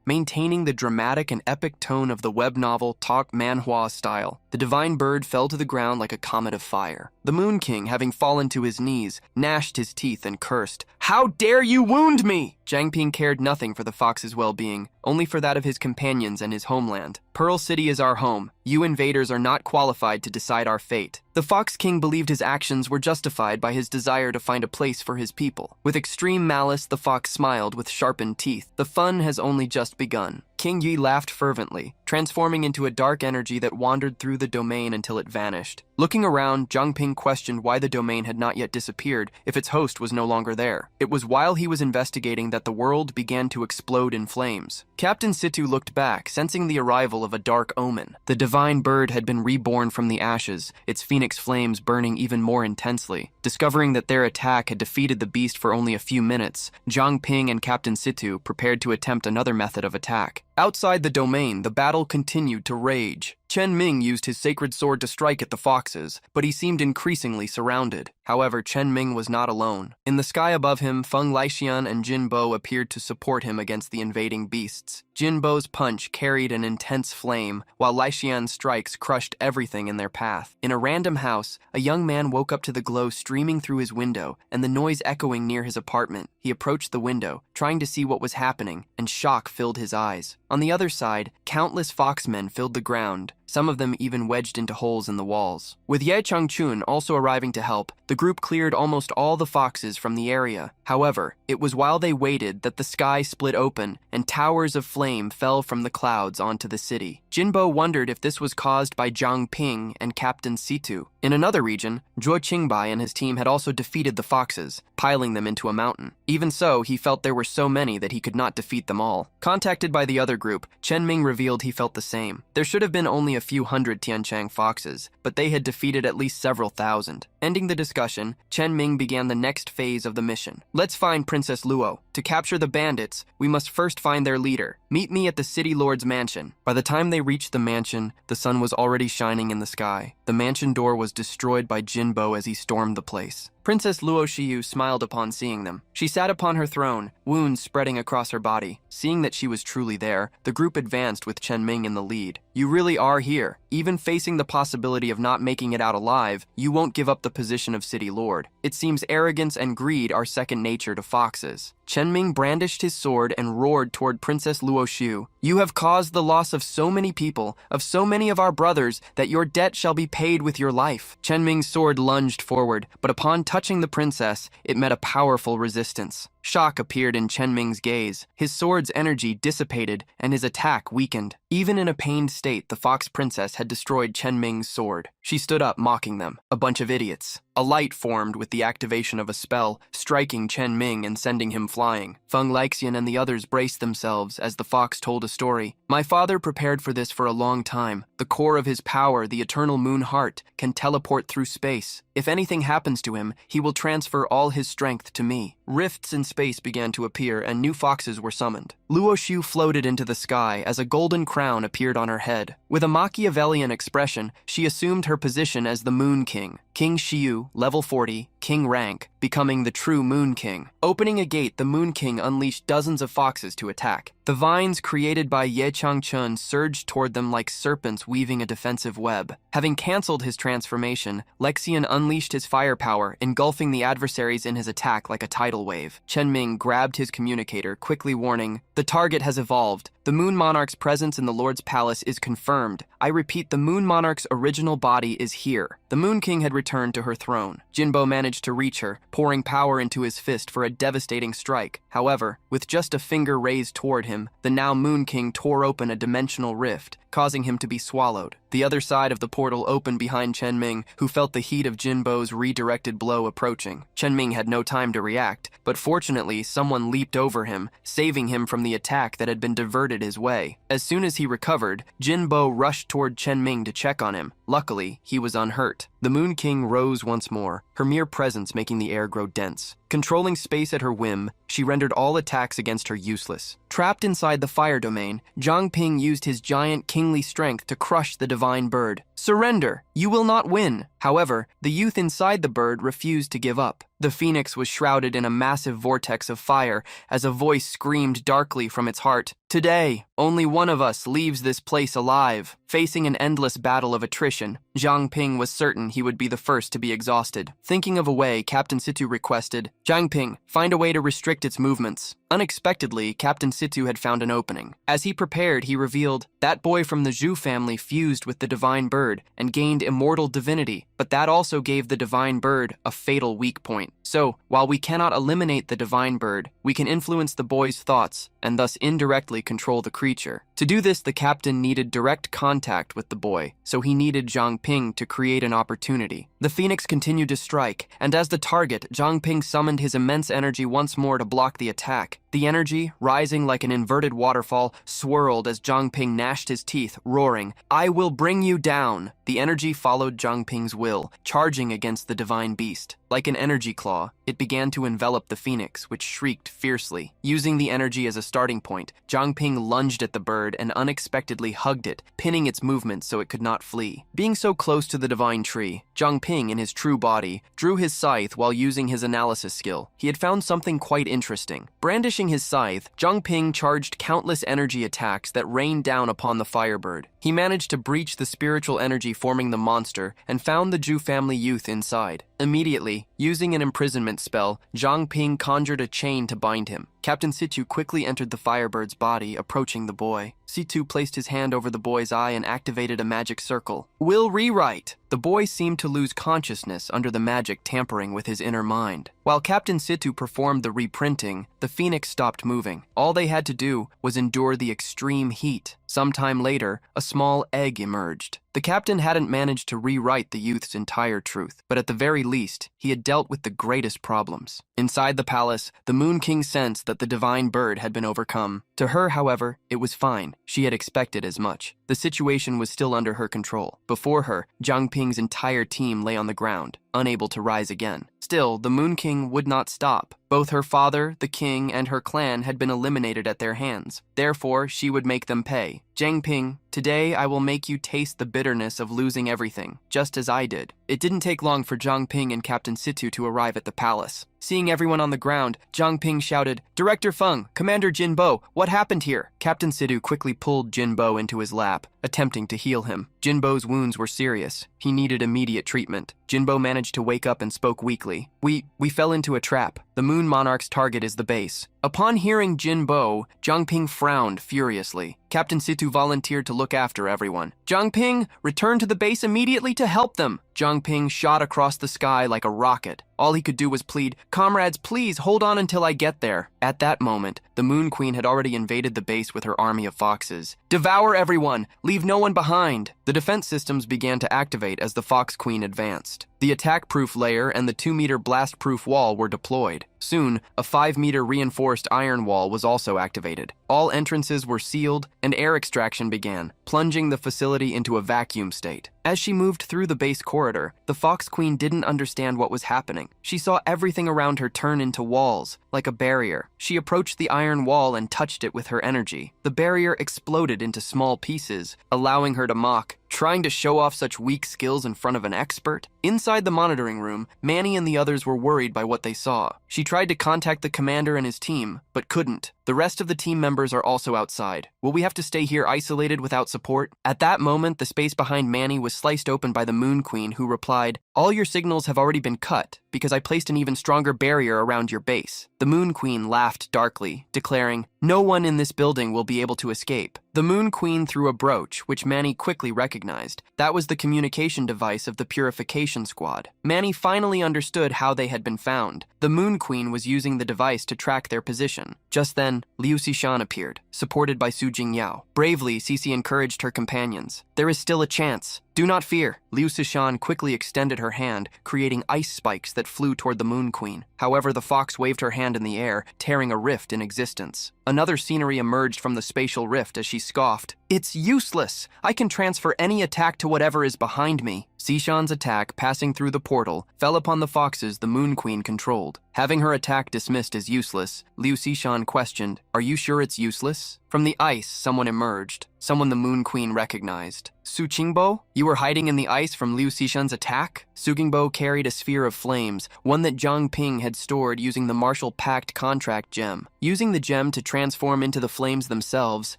Maintaining the dramatic and epic tone of the web novel Talk Manhwa style, the divine bird fell to the ground like a comet of fire. The Moon King, having fallen to his knees, gnashed his teeth and cursed, "How dare you wound me!" Zhang Ping cared nothing for the fox's well-being, only for that of his companions and his homeland. "Pearl City is our home. You invaders are not qualified to decide our fate." The Fox King believed his actions were justified by his desire to find a place for his people. With extreme malice, the fox smiled with sharpened teeth. The fun has only just begun. King Yi laughed fervently, transforming into a dark energy that wandered through the domain until it vanished. Looking around, Zhang Ping questioned why the domain had not yet disappeared if its host was no longer there. It was while he was investigating that the world began to explode in flames. Captain Situ looked back, sensing the arrival of a dark omen. The divine bird had been reborn from the ashes, its phoenix flames burning even more intensely. Discovering that their attack had defeated the beast for only a few minutes, Zhang Ping and Captain Situ prepared to attempt another method of attack. Outside the domain, the battle continued to rage. Chen Ming used his sacred sword to strike at the foxes, but he seemed increasingly surrounded. However, Chen Ming was not alone. In the sky above him, Feng Laixian and Jin Bo appeared to support him against the invading beasts. Jin Bo's punch carried an intense flame, while Laixian's strikes crushed everything in their path. In a random house, a young man woke up to the glow streaming through his window and the noise echoing near his apartment. He approached the window, trying to see what was happening, and shock filled his eyes. On the other side, countless foxmen filled the ground, some of them even wedged into holes in the walls. With Ye Changchun also arriving to help, the group cleared almost all the foxes from the area. However, it was while they waited that the sky split open and towers of flame fell from the clouds onto the city. Jinbo wondered if this was caused by Zhang Ping and Captain Situ. In another region, Zhuo Qingbai and his team had also defeated the foxes, piling them into a mountain. Even so, he felt there were so many that he could not defeat them all. Contacted by the other group, Chen Ming revealed he felt the same. There should have been only a few hundred Tianchang foxes, but they had defeated at least several thousand. Ending the discussion, Chen Ming began the next phase of the mission. Let's find Princess Luo. To capture the bandits, we must first find their leader. Meet me at the city lord's mansion. By the time they reached the mansion, the sun was already shining in the sky. The mansion door was destroyed by Jinbo as he stormed the place. Princess Luo Shiyu smiled upon seeing them. She sat upon her throne, wounds spreading across her body. Seeing that she was truly there, the group advanced with Chen Ming in the lead. You really are here. Even facing the possibility of not making it out alive, you won't give up the position of city lord. It seems arrogance and greed are second nature to foxes. Chen Ming brandished his sword and roared toward Princess Luo Shu. You have caused the loss of so many people, of so many of our brothers, that your debt shall be paid with your life. Chen Ming's sword lunged forward, but upon touching the princess, it met a powerful resistance. Shock appeared in Chen Ming's gaze. His sword's energy dissipated and his attack weakened. Even in a pained state, the fox princess had destroyed Chen Ming's sword. She stood up, mocking them. A bunch of idiots. A light formed with the activation of a spell, striking Chen Ming and sending him flying. Feng Laixian and the others braced themselves as the fox told a story. My father prepared for this for a long time. The core of his power, the eternal moon heart, can teleport through space. If anything happens to him, he will transfer all his strength to me. Rifts in space began to appear and new foxes were summoned. Luo Shu floated into the sky as a golden crown appeared on her head. With a Machiavellian expression, she assumed her position as the Moon King. King Xiu, level 40, king rank, becoming the true Moon King. Opening a gate, the Moon King unleashed dozens of foxes to attack. The vines created by Ye Changchun surged toward them like serpents weaving a defensive web. Having cancelled his transformation, Lexian unleashed his firepower, engulfing the adversaries in his attack like a tidal wave. Chen Ming grabbed his communicator, quickly warning, the target has evolved. The Moon Monarch's presence in the Lord's Palace is confirmed. I repeat, the Moon Monarch's original body is here. The Moon King had returned to her throne. Jinbo managed to reach her, pouring power into his fist for a devastating strike. However, with just a finger raised toward him, the now Moon King tore open a dimensional rift, causing him to be swallowed. The other side of the portal opened behind Chen Ming, who felt the heat of Jinbo's redirected blow approaching. Chen Ming had no time to react, but fortunately, someone leaped over him, saving him from the attack that had been diverted his way. As soon as he recovered, Jinbo rushed toward Chen Ming to check on him. Luckily, he was unhurt. The Moon King rose once more, her mere presence making the air grow dense. Controlling space at her whim, she rendered all attacks against her useless. Trapped inside the fire domain, Zhang Ping used his giant kingly strength to crush the divine bird. Surrender! You will not win! However, the youth inside the bird refused to give up. The phoenix was shrouded in a massive vortex of fire as a voice screamed darkly from its heart. Today, only one of us leaves this place alive. Facing an endless battle of attrition, Zhang Ping was certain he would be the first to be exhausted. Thinking of a way, Captain Situ requested, Zhang Ping, find a way to restrict its movements. Unexpectedly, Captain Situ had found an opening. As he prepared, he revealed, that boy from the Zhu family fused with the divine bird and gained immortal divinity, but that also gave the divine bird a fatal weak point. So, while we cannot eliminate the divine bird, we can influence the boy's thoughts and thus indirectly control the creature. To do this, the captain needed direct contact with the boy, so he needed Zhang Ping to create an opportunity. The phoenix continued to strike, and as the target, Zhang Ping summoned his immense energy once more to block the attack. The energy, rising like an inverted waterfall, swirled as Zhang Ping gnashed his teeth, roaring, "I will bring you down!" The energy followed Zhang Ping's will, charging against the divine beast. Like an energy claw, it began to envelop the phoenix, which shrieked fiercely. Using the energy as a starting point, Zhang Ping lunged at the bird and unexpectedly hugged it, pinning its movements so it could not flee. Being so close to the divine tree, Zhang Ping, in his true body, drew his scythe while using his analysis skill. He had found something quite interesting. Brandishing his scythe, Zhang Ping charged countless energy attacks that rained down upon the firebird. He managed to breach the spiritual energy forming the monster and found the Zhu family youth inside. Immediately, using an imprisonment spell, Zhang Ping conjured a chain to bind him. Captain Situ quickly entered the firebird's body, approaching the boy. Situ placed his hand over the boy's eye and activated a magic circle. "Will rewrite!" The boy seemed to lose consciousness under the magic tampering with his inner mind. While Captain Situ performed the reprinting, the phoenix stopped moving. All they had to do was endure the extreme heat. Sometime later, a small egg emerged. The captain hadn't managed to rewrite the youth's entire truth, but at the very least, he had dealt with the greatest problems. Inside the palace, the Moon King sensed that the divine bird had been overcome. To her, however, it was fine. She had expected as much. The situation was still under her control. Before her, Zhang Ping's entire team lay on the ground, unable to rise again. Still, the Moon King would not stop. Both her father, the king, and her clan had been eliminated at their hands. Therefore, she would make them pay. "Zhang Ping, today I will make you taste the bitterness of losing everything, just as I did." It didn't take long for Zhang Ping and Captain Situ to arrive at the palace. Seeing everyone on the ground, Zhang Ping shouted, "Director Feng, Commander Jinbo, what happened here?" Captain Situ quickly pulled Jinbo into his lap, attempting to heal him. Jinbo's wounds were serious. He needed immediate treatment. Jinbo managed to wake up and spoke weakly. We fell into a trap. The Moon Monarch's target is the base." Upon hearing Jinbo, Zhang Ping frowned furiously. Captain Situ volunteered to look after everyone. "Zhang Ping, return to the base immediately to help them." Zhang Ping shot across the sky like a rocket. All he could do was plead, "Comrades, please hold on until I get there." At that moment, the Moon Queen had already invaded the base with her army of foxes. "Devour everyone! Leave no one behind!" The defense systems began to activate as the Fox Queen advanced. The attack-proof layer and the 2-meter blast-proof wall were deployed. Soon, a 5-meter reinforced iron wall was also activated. All entrances were sealed, and air extraction began, plunging the facility into a vacuum state. As she moved through the base corridor, the Fox Queen didn't understand what was happening. She saw everything around her turn into walls, like a barrier. She approached the iron wall and touched it with her energy. The barrier exploded into small pieces, allowing her to mock, trying to show off such weak skills in front of an expert. Inside the monitoring room, Manny and the others were worried by what they saw. She tried to contact the commander and his team, but couldn't. The rest of the team members are also outside. Will we have to stay here isolated without support? At that moment, the space behind Manny was sliced open by the Moon Queen, who replied, "All your signals have already been cut, because I placed an even stronger barrier around your base." The Moon Queen laughed darkly, declaring, "No one in this building will be able to escape." The Moon Queen threw a brooch, which Manny quickly recognized. That was the communication device of the Purification Squad. Manny finally understood how they had been found. The Moon Queen was using the device to track their position. Just then, Liu Xishan appeared, supported by Su Jingyao. Bravely, Cici encouraged her companions. "There is still a chance. Do not fear." Liu Xishan quickly extended her hand, creating ice spikes that flew toward the Moon Queen. However, the fox waved her hand in the air, tearing a rift in existence. Another scenery emerged from the spatial rift as she scoffed. "It's useless! I can transfer any attack to whatever is behind me." Xishan's attack, passing through the portal, fell upon the foxes the Moon Queen controlled. Having her attack dismissed as useless, Liu Xishan questioned, "Are you sure it's useless?" From the ice, someone emerged, someone the Moon Queen recognized. "Su Qingbo? You were hiding in the ice from Liu Xishan's attack?" Su Qingbo carried a sphere of flames, one that Zhang Ping had stored using the Martial Pact contract gem. Using the gem to transform into the flames themselves,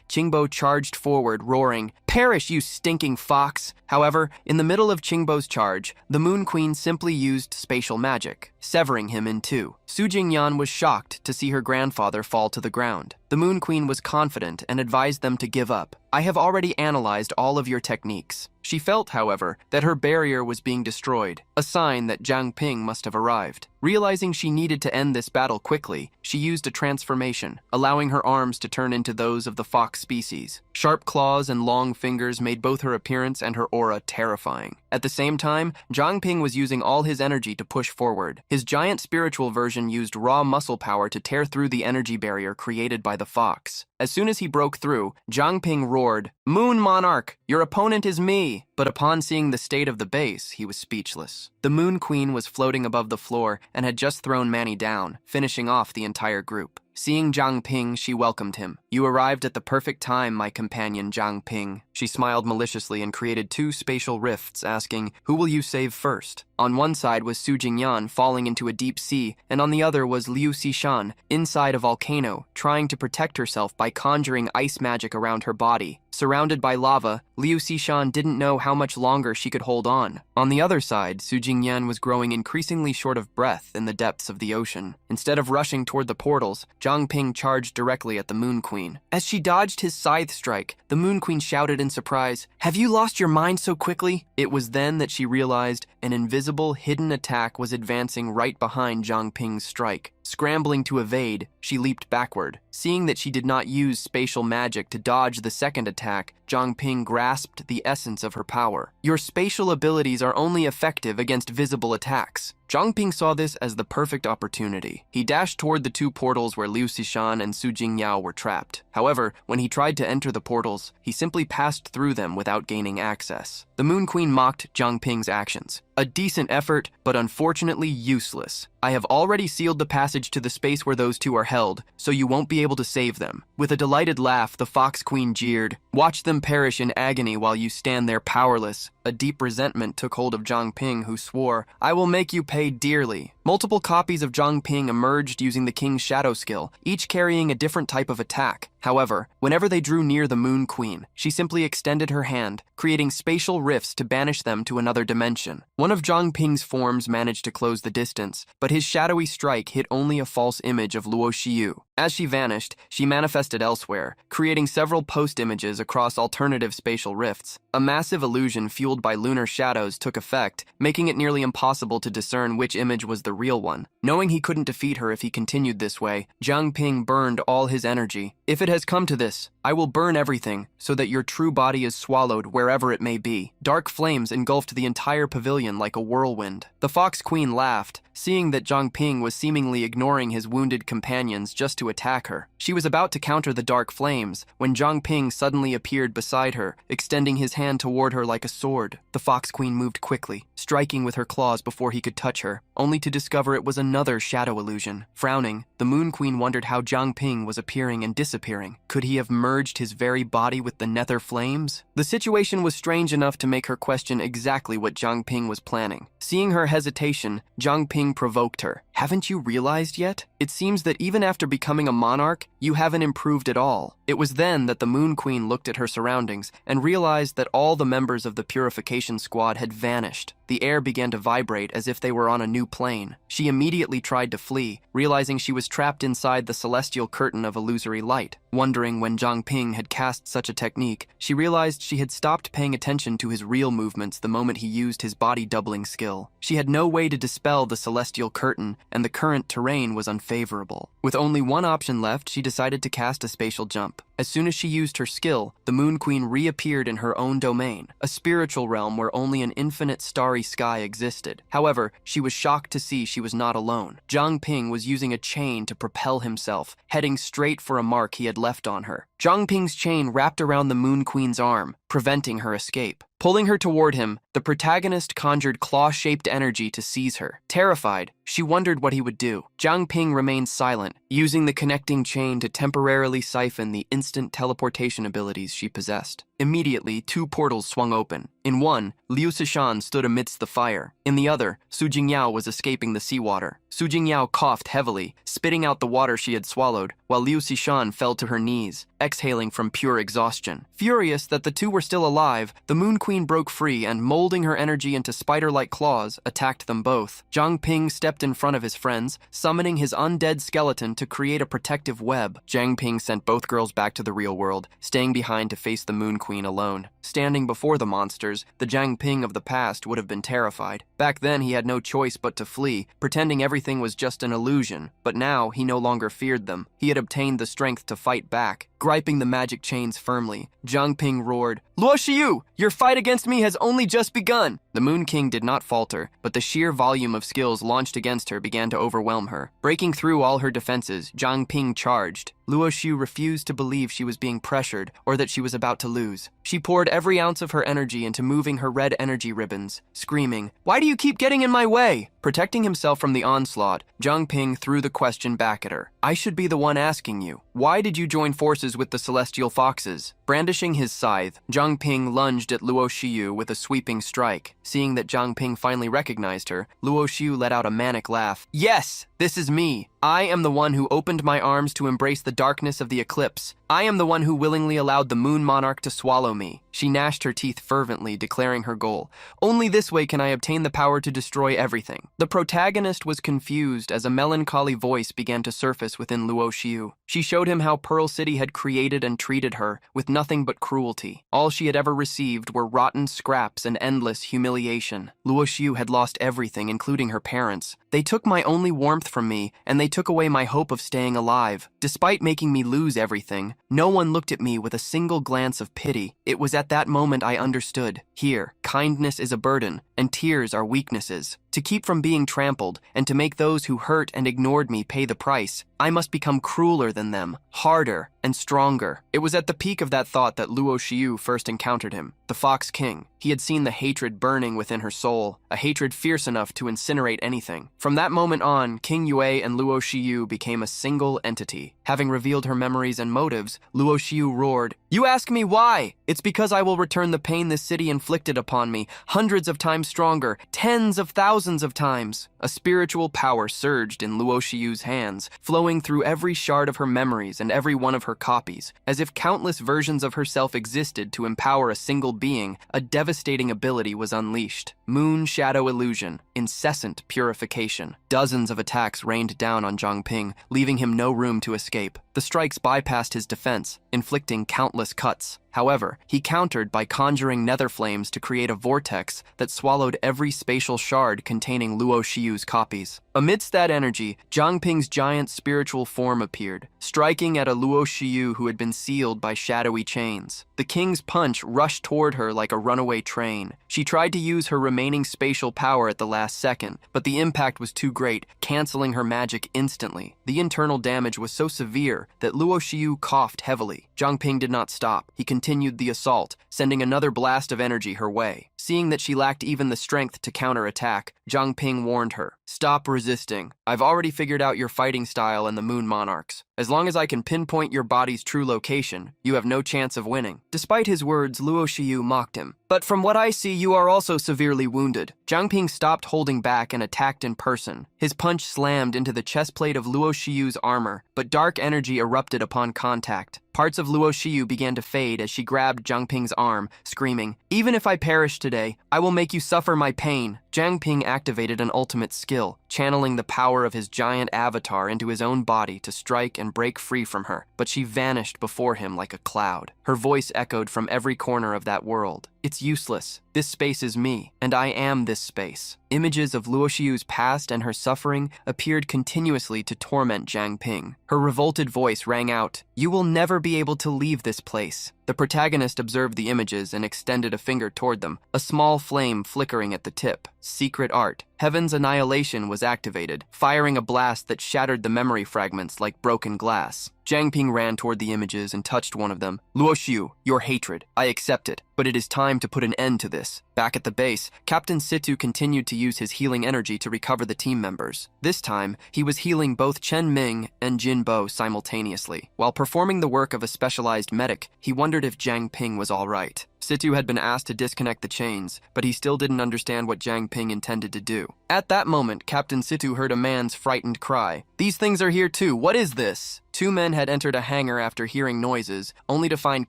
Qingbo charged forward, roaring, "Perish, you stinking fox!" However, in the middle of Qingbo's charge, the Moon Queen simply used spatial magic. severing him in two. Su Jingyan was shocked to see her grandfather fall to the ground. The Moon Queen was confident and advised them to give up. I have already analyzed all of your techniques. She felt, however, that her barrier was being destroyed, a sign that Jiang Ping must have arrived. Realizing she needed to end this battle quickly, she used a transformation, allowing her arms to turn into those of the fox species. Sharp claws and long fingers made both her appearance and her aura terrifying. At the same time, Jiang Ping was using all his energy to push forward. His giant spiritual version used raw muscle power to tear through the energy barrier created by the fox. As soon as he broke through, Jiang Ping roared, "Moon Monarch, your opponent is me!" But upon seeing the state of the base, he was speechless. The Moon Queen was floating above the floor and had just thrown Manny down, finishing off the entire group. Seeing Jiang Ping, she welcomed him. "You arrived at the perfect time, my companion Jiang Ping." She smiled maliciously and created two spatial rifts, asking, "Who will you save first?" On one side was Su Jingyan falling into a deep sea, and on the other was Liu Xishan inside a volcano, trying to protect herself by conjuring ice magic around her body. Surrounded by lava, Liu Xishan didn't know how much longer she could hold on. On the other side, Su Jingyan was growing increasingly short of breath in the depths of the ocean. Instead of rushing toward the portals, Jiang Ping charged directly at the Moon Queen. As she dodged his scythe strike, the Moon Queen shouted in surprise, "Have you lost your mind so quickly?" It was then that she realized an invisible, hidden attack was advancing right behind Jiang Ping's strike. Scrambling to evade, she leaped backward. Seeing that she did not use spatial magic to dodge the second attack, Jiang Ping grasped the essence of her power. "Your spatial abilities are only effective against visible attacks." Jiang Ping saw this as the perfect opportunity. He dashed toward the two portals where Liu Xishan and Su Jingyao were trapped. However, when he tried to enter the portals, he simply passed through them without gaining access. The Moon Queen mocked Jiang Ping's actions. "A decent effort, but unfortunately useless. I have already sealed the passage to the space where those two are held, so you won't be able to save them." With a delighted laugh, the Fox Queen jeered, "Watch them perish in agony while you stand there powerless." A deep resentment took hold of Jiang Ping, who swore, "I will make you pay dearly." Multiple copies of Jiang Ping emerged using the King's Shadow skill, each carrying a different type of attack. However, whenever they drew near the Moon Queen, she simply extended her hand, creating spatial rifts to banish them to another dimension. One of Jiang Ping's forms managed to close the distance, but his shadowy strike hit only a false image of Luo Xiyu. As she vanished, she manifested elsewhere, creating several post-images across alternative spatial rifts. A massive illusion fueled by lunar shadows took effect, making it nearly impossible to discern which image was the real one. Knowing he couldn't defeat her if he continued this way, Jiang Ping burned all his energy. "If it has come to this, I will burn everything, so that your true body is swallowed wherever it may be." Dark flames engulfed the entire pavilion like a whirlwind. The Fox Queen laughed, seeing that Jiang Ping was seemingly ignoring his wounded companions just to attack her. She was about to counter the dark flames when Jiang Ping suddenly appeared beside her, extending his hand toward her like a sword. The Fox Queen moved quickly, striking with her claws before he could touch her, only to discover it was another shadow illusion. Frowning, the Moon Queen wondered how Jiang Ping was appearing and disappearing. Could he have merged his very body with the nether flames? The situation was strange enough to make her question exactly what Jiang Ping was planning. Seeing her hesitation, Jiang Ping provoked her. "Haven't you realized yet? It seems that even after becoming a monarch, you haven't improved at all." It was then that the Moon Queen looked at her surroundings and realized that all the members of the purification squad had vanished. The air began to vibrate as if they were on a new plane. She immediately tried to flee, realizing she was trapped inside the celestial curtain of illusory light. Wondering when Jiang Ping had cast such a technique, she realized she had stopped paying attention to his real movements the moment he used his body-doubling skill. She had no way to dispel the celestial curtain, and the current terrain was unfavorable. With only one option left, she decided to cast a spatial jump. As soon as she used her skill, the Moon Queen reappeared in her own domain, a spiritual realm where only an infinite starry sky existed. However, she was shocked to see she was not alone. Jiang Ping was using a chain to propel himself, heading straight for a mark he had left on her. Jiang Ping's chain wrapped around the Moon Queen's arm, preventing her escape. Pulling her toward him, the protagonist conjured claw-shaped energy to seize her. Terrified, she wondered what he would do. Jiang Ping remained silent, using the connecting chain to temporarily siphon the instant teleportation abilities she possessed. Immediately, two portals swung open. In one, Liu Sishan stood amidst the fire. In the other, Su Jingyao was escaping the seawater. Su Jingyao coughed heavily, spitting out the water she had swallowed, while Liu Sishan fell to her knees, exhaling from pure exhaustion. Furious that the two were still alive, the Moon Queen broke free and, molding her energy into spider-like claws, attacked them both. Zhang Ping stepped in front of his friends, summoning his undead skeleton to create a protective web. Zhang Ping sent both girls back to the real world, staying behind to face the Moon Queen alone. Standing before the monsters, the Zhang Ping of the past would have been terrified. Back then, he had no choice but to flee, pretending everything was just an illusion. But now, he no longer feared them. He had obtained the strength to fight back. Griping the magic chains firmly, Zhang Ping roared, "Luo Shiyu, your fight against me has only just begun!" The Moon King did not falter, but the sheer volume of skills launched against her began to overwhelm her. Breaking through all her defenses, Zhang Ping charged. Luo Shiyu refused to believe she was being pressured or that she was about to lose. She poured every ounce of her energy into moving her red energy ribbons, screaming, "Why do you keep getting in my way?" Protecting himself from the onslaught, Zhang Ping threw the question back at her. "I should be the one asking you. Why did you join forces with the Celestial Foxes?" Brandishing his scythe, Zhang Ping lunged at Luo Shiyu with a sweeping strike. Seeing that Zhang Ping finally recognized her, Luo Shiyu let out a manic laugh. "Yes, this is me. I am the one who opened my arms to embrace the darkness of the eclipse. I am the one who willingly allowed the Moon Monarch to swallow me." She gnashed her teeth fervently, declaring her goal. "Only this way can I obtain the power to destroy everything." The protagonist was confused as a melancholy voice began to surface within Luo Shiyu. She showed him how Pearl City had created and treated her with nothing but cruelty. All she had ever received were rotten scraps and endless humiliation. Luo Shiyu had lost everything, including her parents. "They took my only warmth from me, and they took away my hope of staying alive. Despite making me lose everything, no one looked at me with a single glance of pity. It was at that moment I understood. Here, kindness is a burden, and tears are weaknesses. To keep from being trampled, and to make those who hurt and ignored me pay the price, I must become crueler than them, harder and stronger." It was at the peak of that thought that Luo Shiyu first encountered him, the Fox King. He had seen the hatred burning within her soul, a hatred fierce enough to incinerate anything. From that moment on, King Yue and Luo Shiyu became a single entity. Having revealed her memories and motives, Luo Shiyu roared, "You ask me why? It's because I will return the pain this city inflicted upon me, hundreds of times stronger, tens of thousands of times." A spiritual power surged in Luo Shiyu's hands, flowing through every shard of her memories and every one of her copies. As if countless versions of herself existed to empower a single being, a devastating ability was unleashed. Moon Shadow Illusion, incessant purification. Dozens of attacks rained down on Zhang Ping, leaving him no room to escape. The strikes bypassed his defense, inflicting countless cuts. However, he countered by conjuring nether flames to create a vortex that swallowed every spatial shard containing Luo Shiyu's copies. Amidst that energy, Zhang Ping's giant spiritual form appeared, striking at a Luo Shiyu who had been sealed by shadowy chains. The king's punch rushed toward her like a runaway train. She tried to use her remaining spatial power at the last second, but the impact was too great, canceling her magic instantly. The internal damage was so severe that Luo Shiyu coughed heavily. Zhang Ping did not stop. He continued the assault, sending another blast of energy her way. Seeing that she lacked even the strength to counterattack, Zhang Ping warned her, "Stop resisting. I've already figured out your fighting style and the Moon Monarchs. As long as I can pinpoint your body's true location, you have no chance of winning." Despite his words, Luo Shiyu mocked him. "But from what I see, you are also severely wounded." Zhang Ping stopped holding back and attacked in person. His punch slammed into the chestplate of Luo Shiyu's armor, but dark energy erupted upon contact. Parts of Luo Shiyu began to fade as she grabbed Zhang Ping's arm, screaming, "Even if I perish today, I will make you suffer my pain." Zhang Ping activated an ultimate skill, channeling the power of his giant avatar into his own body to strike and break free from her, but she vanished before him like a cloud. Her voice echoed from every corner of that world. "It's useless. This space is me, and I am this space." Images of Luo Shiyu's past and her suffering appeared continuously to torment Zhang Ping. Her revolted voice rang out, "You will never be able to leave this place." The protagonist observed the images and extended a finger toward them, a small flame flickering at the tip. Secret art. Heaven's annihilation was activated, firing a blast that shattered the memory fragments like broken glass. Zhang Ping ran toward the images and touched one of them. "Luo Shiyu, your hatred. I accept it. But But it is time to put an end to this. Back at the base, Captain Situ continued to use his healing energy to recover the team members. This time, he was healing both Chen Ming and Jin Bo simultaneously. While performing the work of a specialized medic, he wondered if Jiang Ping was all right. Situ had been asked to disconnect the chains, but he still didn't understand what Jiang Ping intended to do. At that moment, Captain Situ heard a man's frightened cry. "These things are here too, what is this?" Two men had entered a hangar after hearing noises, only to find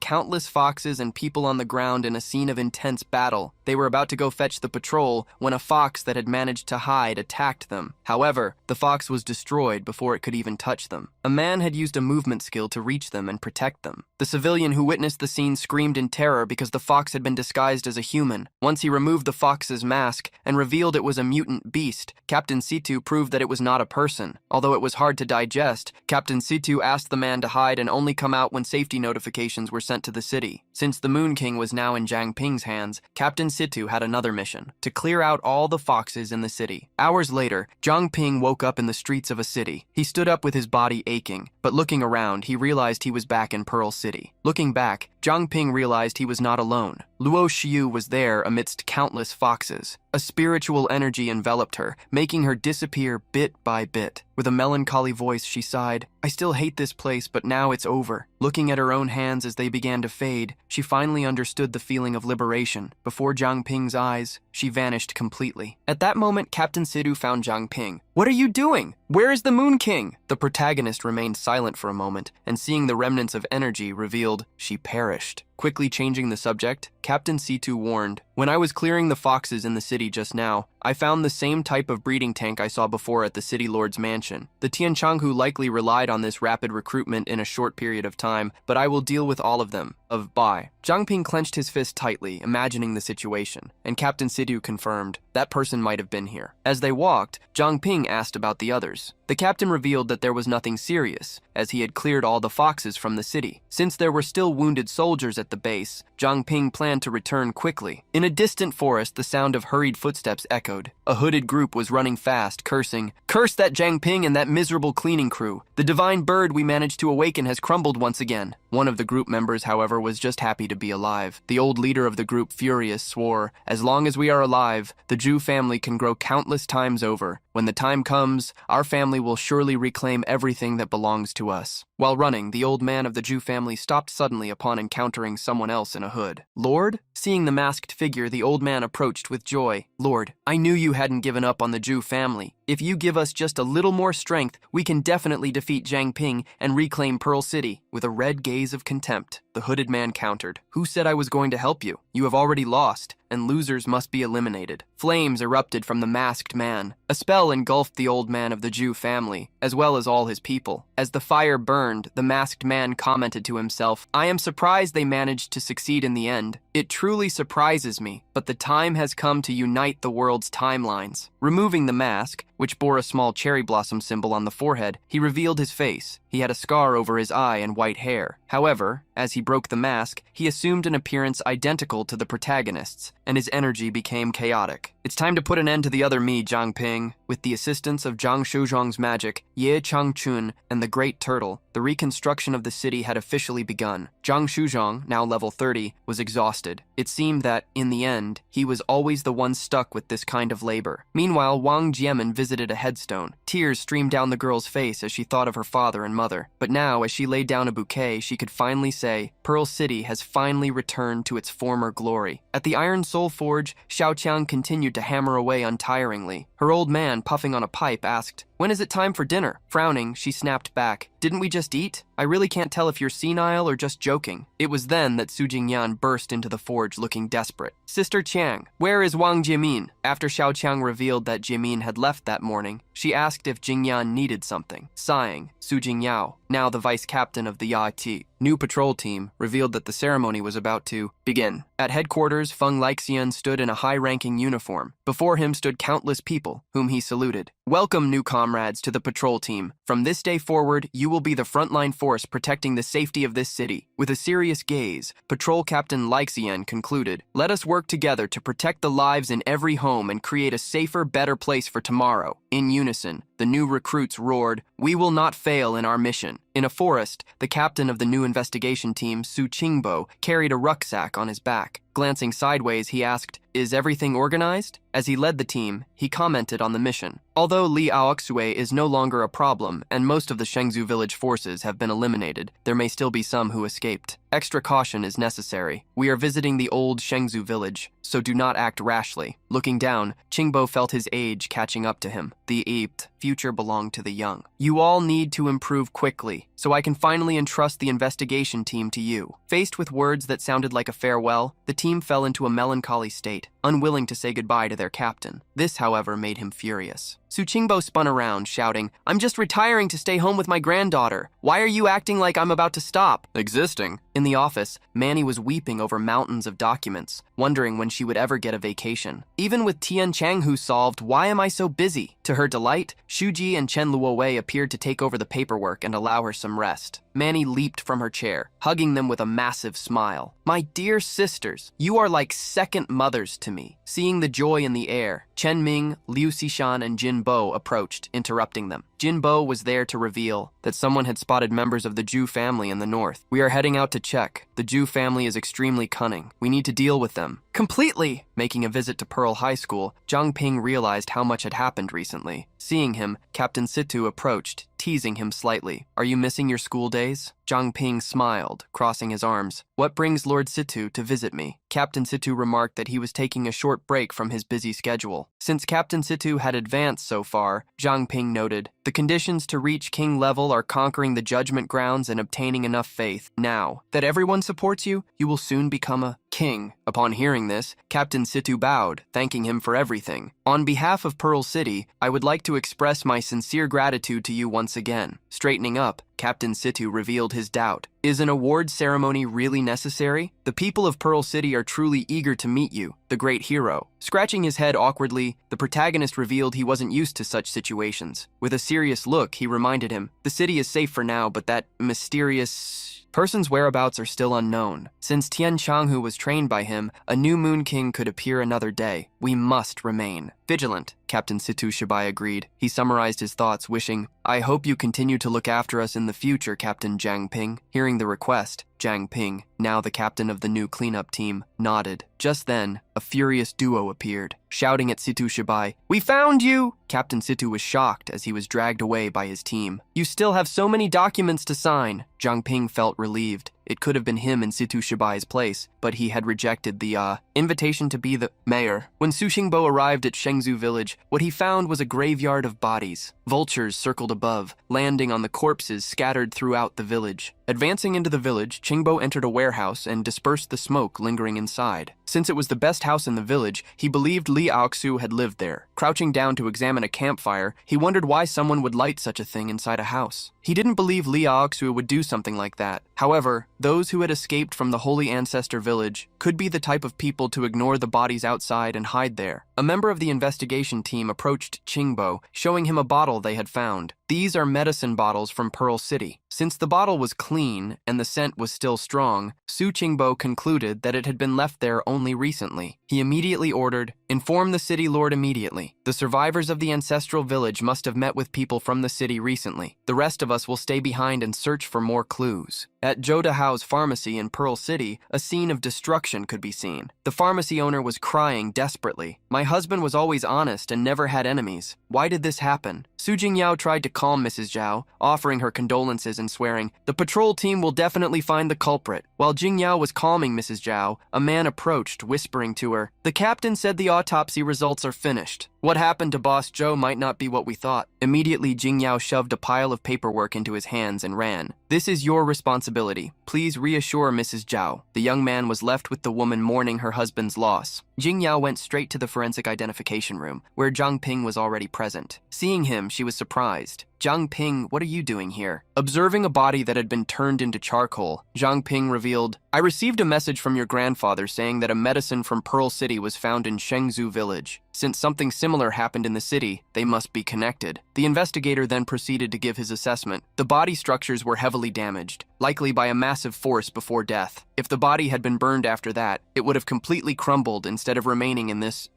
countless foxes and people on the ground in a scene of intense battle. They were about to go fetch the patrol when a fox that had managed to hide attacked them. However, the fox was destroyed before it could even touch them. A man had used a movement skill to reach them and protect them. The civilian who witnessed the scene screamed in terror because the fox had been disguised as a human. Once he removed the fox's mask and revealed it was a mutant beast, Captain Situ proved that it was not a person. Although it was hard to digest, Captain Situ asked the man to hide and only come out when safety notifications were sent to the city. Since the Moon King was now in Jiang Ping's hands, Captain Situ had another mission: to clear out all the foxes in the city. Hours later, Jiang Ping woke up in the streets of a city. He stood up with his body aching, but looking around, he realized he was back in Pearl City. Looking back, Jiang Ping realized he was not alone. Luo Xiu was there amidst countless foxes. A spiritual energy enveloped her, making her disappear bit by bit. With a melancholy voice, she sighed, "I still hate this place, but now it's over." Looking at her own hands as they began to fade, she finally understood the feeling of liberation. Before Jiang Ping's eyes, she vanished completely. At that moment, Captain Situ found Jiang Ping. "What are you doing? Where is the Moon King?" The protagonist remained silent for a moment, and seeing the remnants of energy, revealed she perished. Quickly changing the subject, Captain Situ warned, "When I was clearing the foxes in the city just now, I found the same type of breeding tank I saw before at the city lord's mansion. The Tianchanghu likely relied on this rapid recruitment in a short period of time, but I will deal with all of them. Bye." Jiang Ping clenched his fist tightly, imagining the situation, and Captain Situ confirmed, "That person might have been here." As they walked, Jiang Ping asked about the others. The captain revealed that there was nothing serious, as he had cleared all the foxes from the city. Since there were still wounded soldiers at the base, Jiang Ping planned to return quickly. In a distant forest, the sound of hurried footsteps echoed. A hooded group was running fast, cursing, "Curse that Jiang Ping and that miserable cleaning crew. The divine bird we managed to awaken has crumbled once again." One of the group members, however, was just happy to be alive. The old leader of the group, furious, swore, "As long as we are alive, the Zhu family can grow countless times over. When the time comes, our family will surely reclaim everything that belongs to us." While running, the old man of the Zhu family stopped suddenly upon encountering someone else in a hood. "Lord?" Seeing the masked figure, the old man approached with joy. "Lord, I knew you hadn't given up on the Zhu family. If you give us just a little more strength, we can definitely defeat Jiang Ping and reclaim Pearl City." With a red gaze of contempt, the hooded man countered, "Who said I was going to help you? You have already lost, and losers must be eliminated." Flames erupted from the masked man. A spell engulfed the old man of the Zhu family, as well as all his people. As the fire burned, the masked man commented to himself, "I am surprised they managed to succeed in the end. It truly surprises me, but the time has come to unite the world's timelines." Removing the mask, which bore a small cherry blossom symbol on the forehead, he revealed his face. He had a scar over his eye and white hair. However, as he broke the mask, he assumed an appearance identical to the protagonist's, and his energy became chaotic. "It's time to put an end to the other me, Jiang Ping." With the assistance of Zhang Shuzhong's magic, Ye Changchun, and the Great Turtle, the reconstruction of the city had officially begun. Zhang Shuzhong, now level 30, was exhausted. It seemed that, in the end, he was always the one stuck with this kind of labor. Meanwhile, Wang Jianmen visited a headstone. Tears streamed down the girl's face as she thought of her father and mother. But now, as she laid down a bouquet, she could finally say, Pearl City has finally returned to its former glory. At the Iron Soul Forge, Xiaoqiang continued to hammer away untiringly. Her old man, puffing on a pipe, asked, "When is it time for dinner?" Frowning, she snapped back, "Didn't we just eat? I really can't tell if you're senile or just joking." It was then that Su Jingyan burst into the forge looking desperate. "Sister Qiang, where is Wang Jimin?" After Xiaoqiang revealed that Jimin had left that morning, she asked if Jingyan needed something. Sighing, Su Jingyao, now the vice captain of the Yati new patrol team, revealed that the ceremony was about to begin. At headquarters, Feng Lixian stood in a high-ranking uniform. Before him stood countless people, whom he saluted. "Welcome, new comrades, to the patrol team. From this day forward, you will be the frontline force protecting the safety of this city." With a serious gaze, Patrol Captain Lixian concluded, "Let us work together to protect the lives in every home and create a safer, better place for tomorrow." In unison, the The new recruits roared, "We will not fail in our mission." In a forest, the captain of the new investigation team, Su Qingbo, carried a rucksack on his back. Glancing sideways, he asked, "Is everything organized?" As he led the team, he commented on the mission. Although Li Aoxue is no longer a problem and most of the Shengzhou village forces have been eliminated, there may still be some who escaped. Extra caution is necessary. We are visiting the old Shengzhou village, so do not act rashly. Looking down, Qingbo felt his age catching up to him. The future belonged to the young. You all need to improve quickly, so I can finally entrust the investigation team to you. Faced with words that sounded like a farewell, the team fell into a melancholy state, unwilling to say goodbye to their captain. This, however, made him furious. Su Qingbo spun around, shouting, "I'm just retiring to stay home with my granddaughter. Why are you acting like I'm about to stop existing?" In the office, Manny was weeping over mountains of documents, wondering when she would ever get a vacation. Even with Tian Changhu solved, why am I so busy? To her delight, Shuji and Chen Luowei appeared to take over the paperwork and allow her some rest. Manny leaped from her chair, hugging them with a massive smile. "My dear sisters, you are like second mothers to me." Seeing the joy in the air, Chen Ming, Liu Xishan, and Jin Bo approached, interrupting them. Jin Bo was there to reveal that someone had spotted members of the Zhu family in the north. "We are heading out to check. The Zhu family is extremely cunning. We need to deal with them completely." Making a visit to Pearl High School, Zhang Ping realized how much had happened recently. Seeing him, Captain Situ approached, teasing him slightly. "Are you missing your school days?" Zhang Ping smiled, crossing his arms. "What brings Lord Situ to visit me?" Captain Situ remarked that he was taking a short break from his busy schedule. Since Captain Situ had advanced so far, Zhang Ping noted, "The conditions to reach king level are conquering the judgment grounds and obtaining enough faith. Now that everyone supports you, you will soon become a king." Upon hearing this, Captain Situ bowed, thanking him for everything. "On behalf of Pearl City, I would like to express my sincere gratitude to you once again." Straightening up, Captain Situ revealed his doubt. "Is an award ceremony really necessary? The people of Pearl City are truly eager to meet you, the great hero." Scratching his head awkwardly, the protagonist revealed he wasn't used to such situations. With a serious look, he reminded him, "The city is safe for now, but that mysterious person's whereabouts are still unknown. Since Tian Changhu was trained by him, a new Moon King could appear another day. We must remain vigilant." Captain Situ Shibai agreed. He summarized his thoughts, wishing, "I hope you continue to look after us in the future, Captain Zhang Ping." Hearing the request, Zhang Ping, now the captain of the new cleanup team, nodded. Just then, a furious duo appeared, shouting at Situ Shibai, "We found you!" Captain Situ was shocked as he was dragged away by his team. "You still have so many documents to sign." Zhang Ping felt relieved. It could have been him in Situ Shibai's place, but he had rejected the invitation to be the mayor. When Su Qingbo arrived at Shengzhou village, what he found was a graveyard of bodies. Vultures circled above, landing on the corpses scattered throughout the village. Advancing into the village, Qingbo entered a warehouse and dispersed the smoke lingering inside. Since it was the best house in the village, he believed Li Aoxu had lived there. Crouching down to examine a campfire, he wondered why someone would light such a thing inside a house. He didn't believe Li Aoxu would do something like that. However, those who had escaped from the Holy Ancestor village could be the type of people to ignore the bodies outside and hide there. A member of the investigation team approached Qingbo, showing him a bottle they had found. "These are medicine bottles from Pearl City." Since the bottle was clean and the scent was still strong, Su Qingbo concluded that it had been left there only recently. He immediately ordered, "Inform the city lord immediately. The survivors of the ancestral village must have met with people from the city recently. The rest of us will stay behind and search for more clues." At Zhou Dahao's pharmacy in Pearl City, a scene of destruction could be seen. The pharmacy owner was crying desperately. "My husband was always honest and never had enemies. Why did this happen?" Su Jingyao tried to calm Mrs. Zhao, offering her condolences and swearing, "The patrol team will definitely find the culprit." While Jingyao was calming Mrs. Zhao, a man approached, whispering to her, "The captain said the autopsy results are finished. What happened to Boss Joe might not be what we thought." Immediately, Jingyao shoved a pile of paperwork into his hands and ran. "This is your responsibility. Please reassure Mrs. Zhao." The young man was left with the woman mourning her husband's loss. Jingyao went straight to the forensic identification room, where Zhang Ping was already present. Seeing him, she was surprised. "Zhang Ping, what are you doing here?" Observing a body that had been turned into charcoal, Zhang Ping revealed, "I received a message from your grandfather saying that a medicine from Pearl City was found in Shengzhou village. Since something similar happened in the city, they must be connected." The investigator then proceeded to give his assessment. The body structures were heavily damaged. likely by a massive force before death. If the body had been burned after that, it would have completely crumbled instead of remaining in this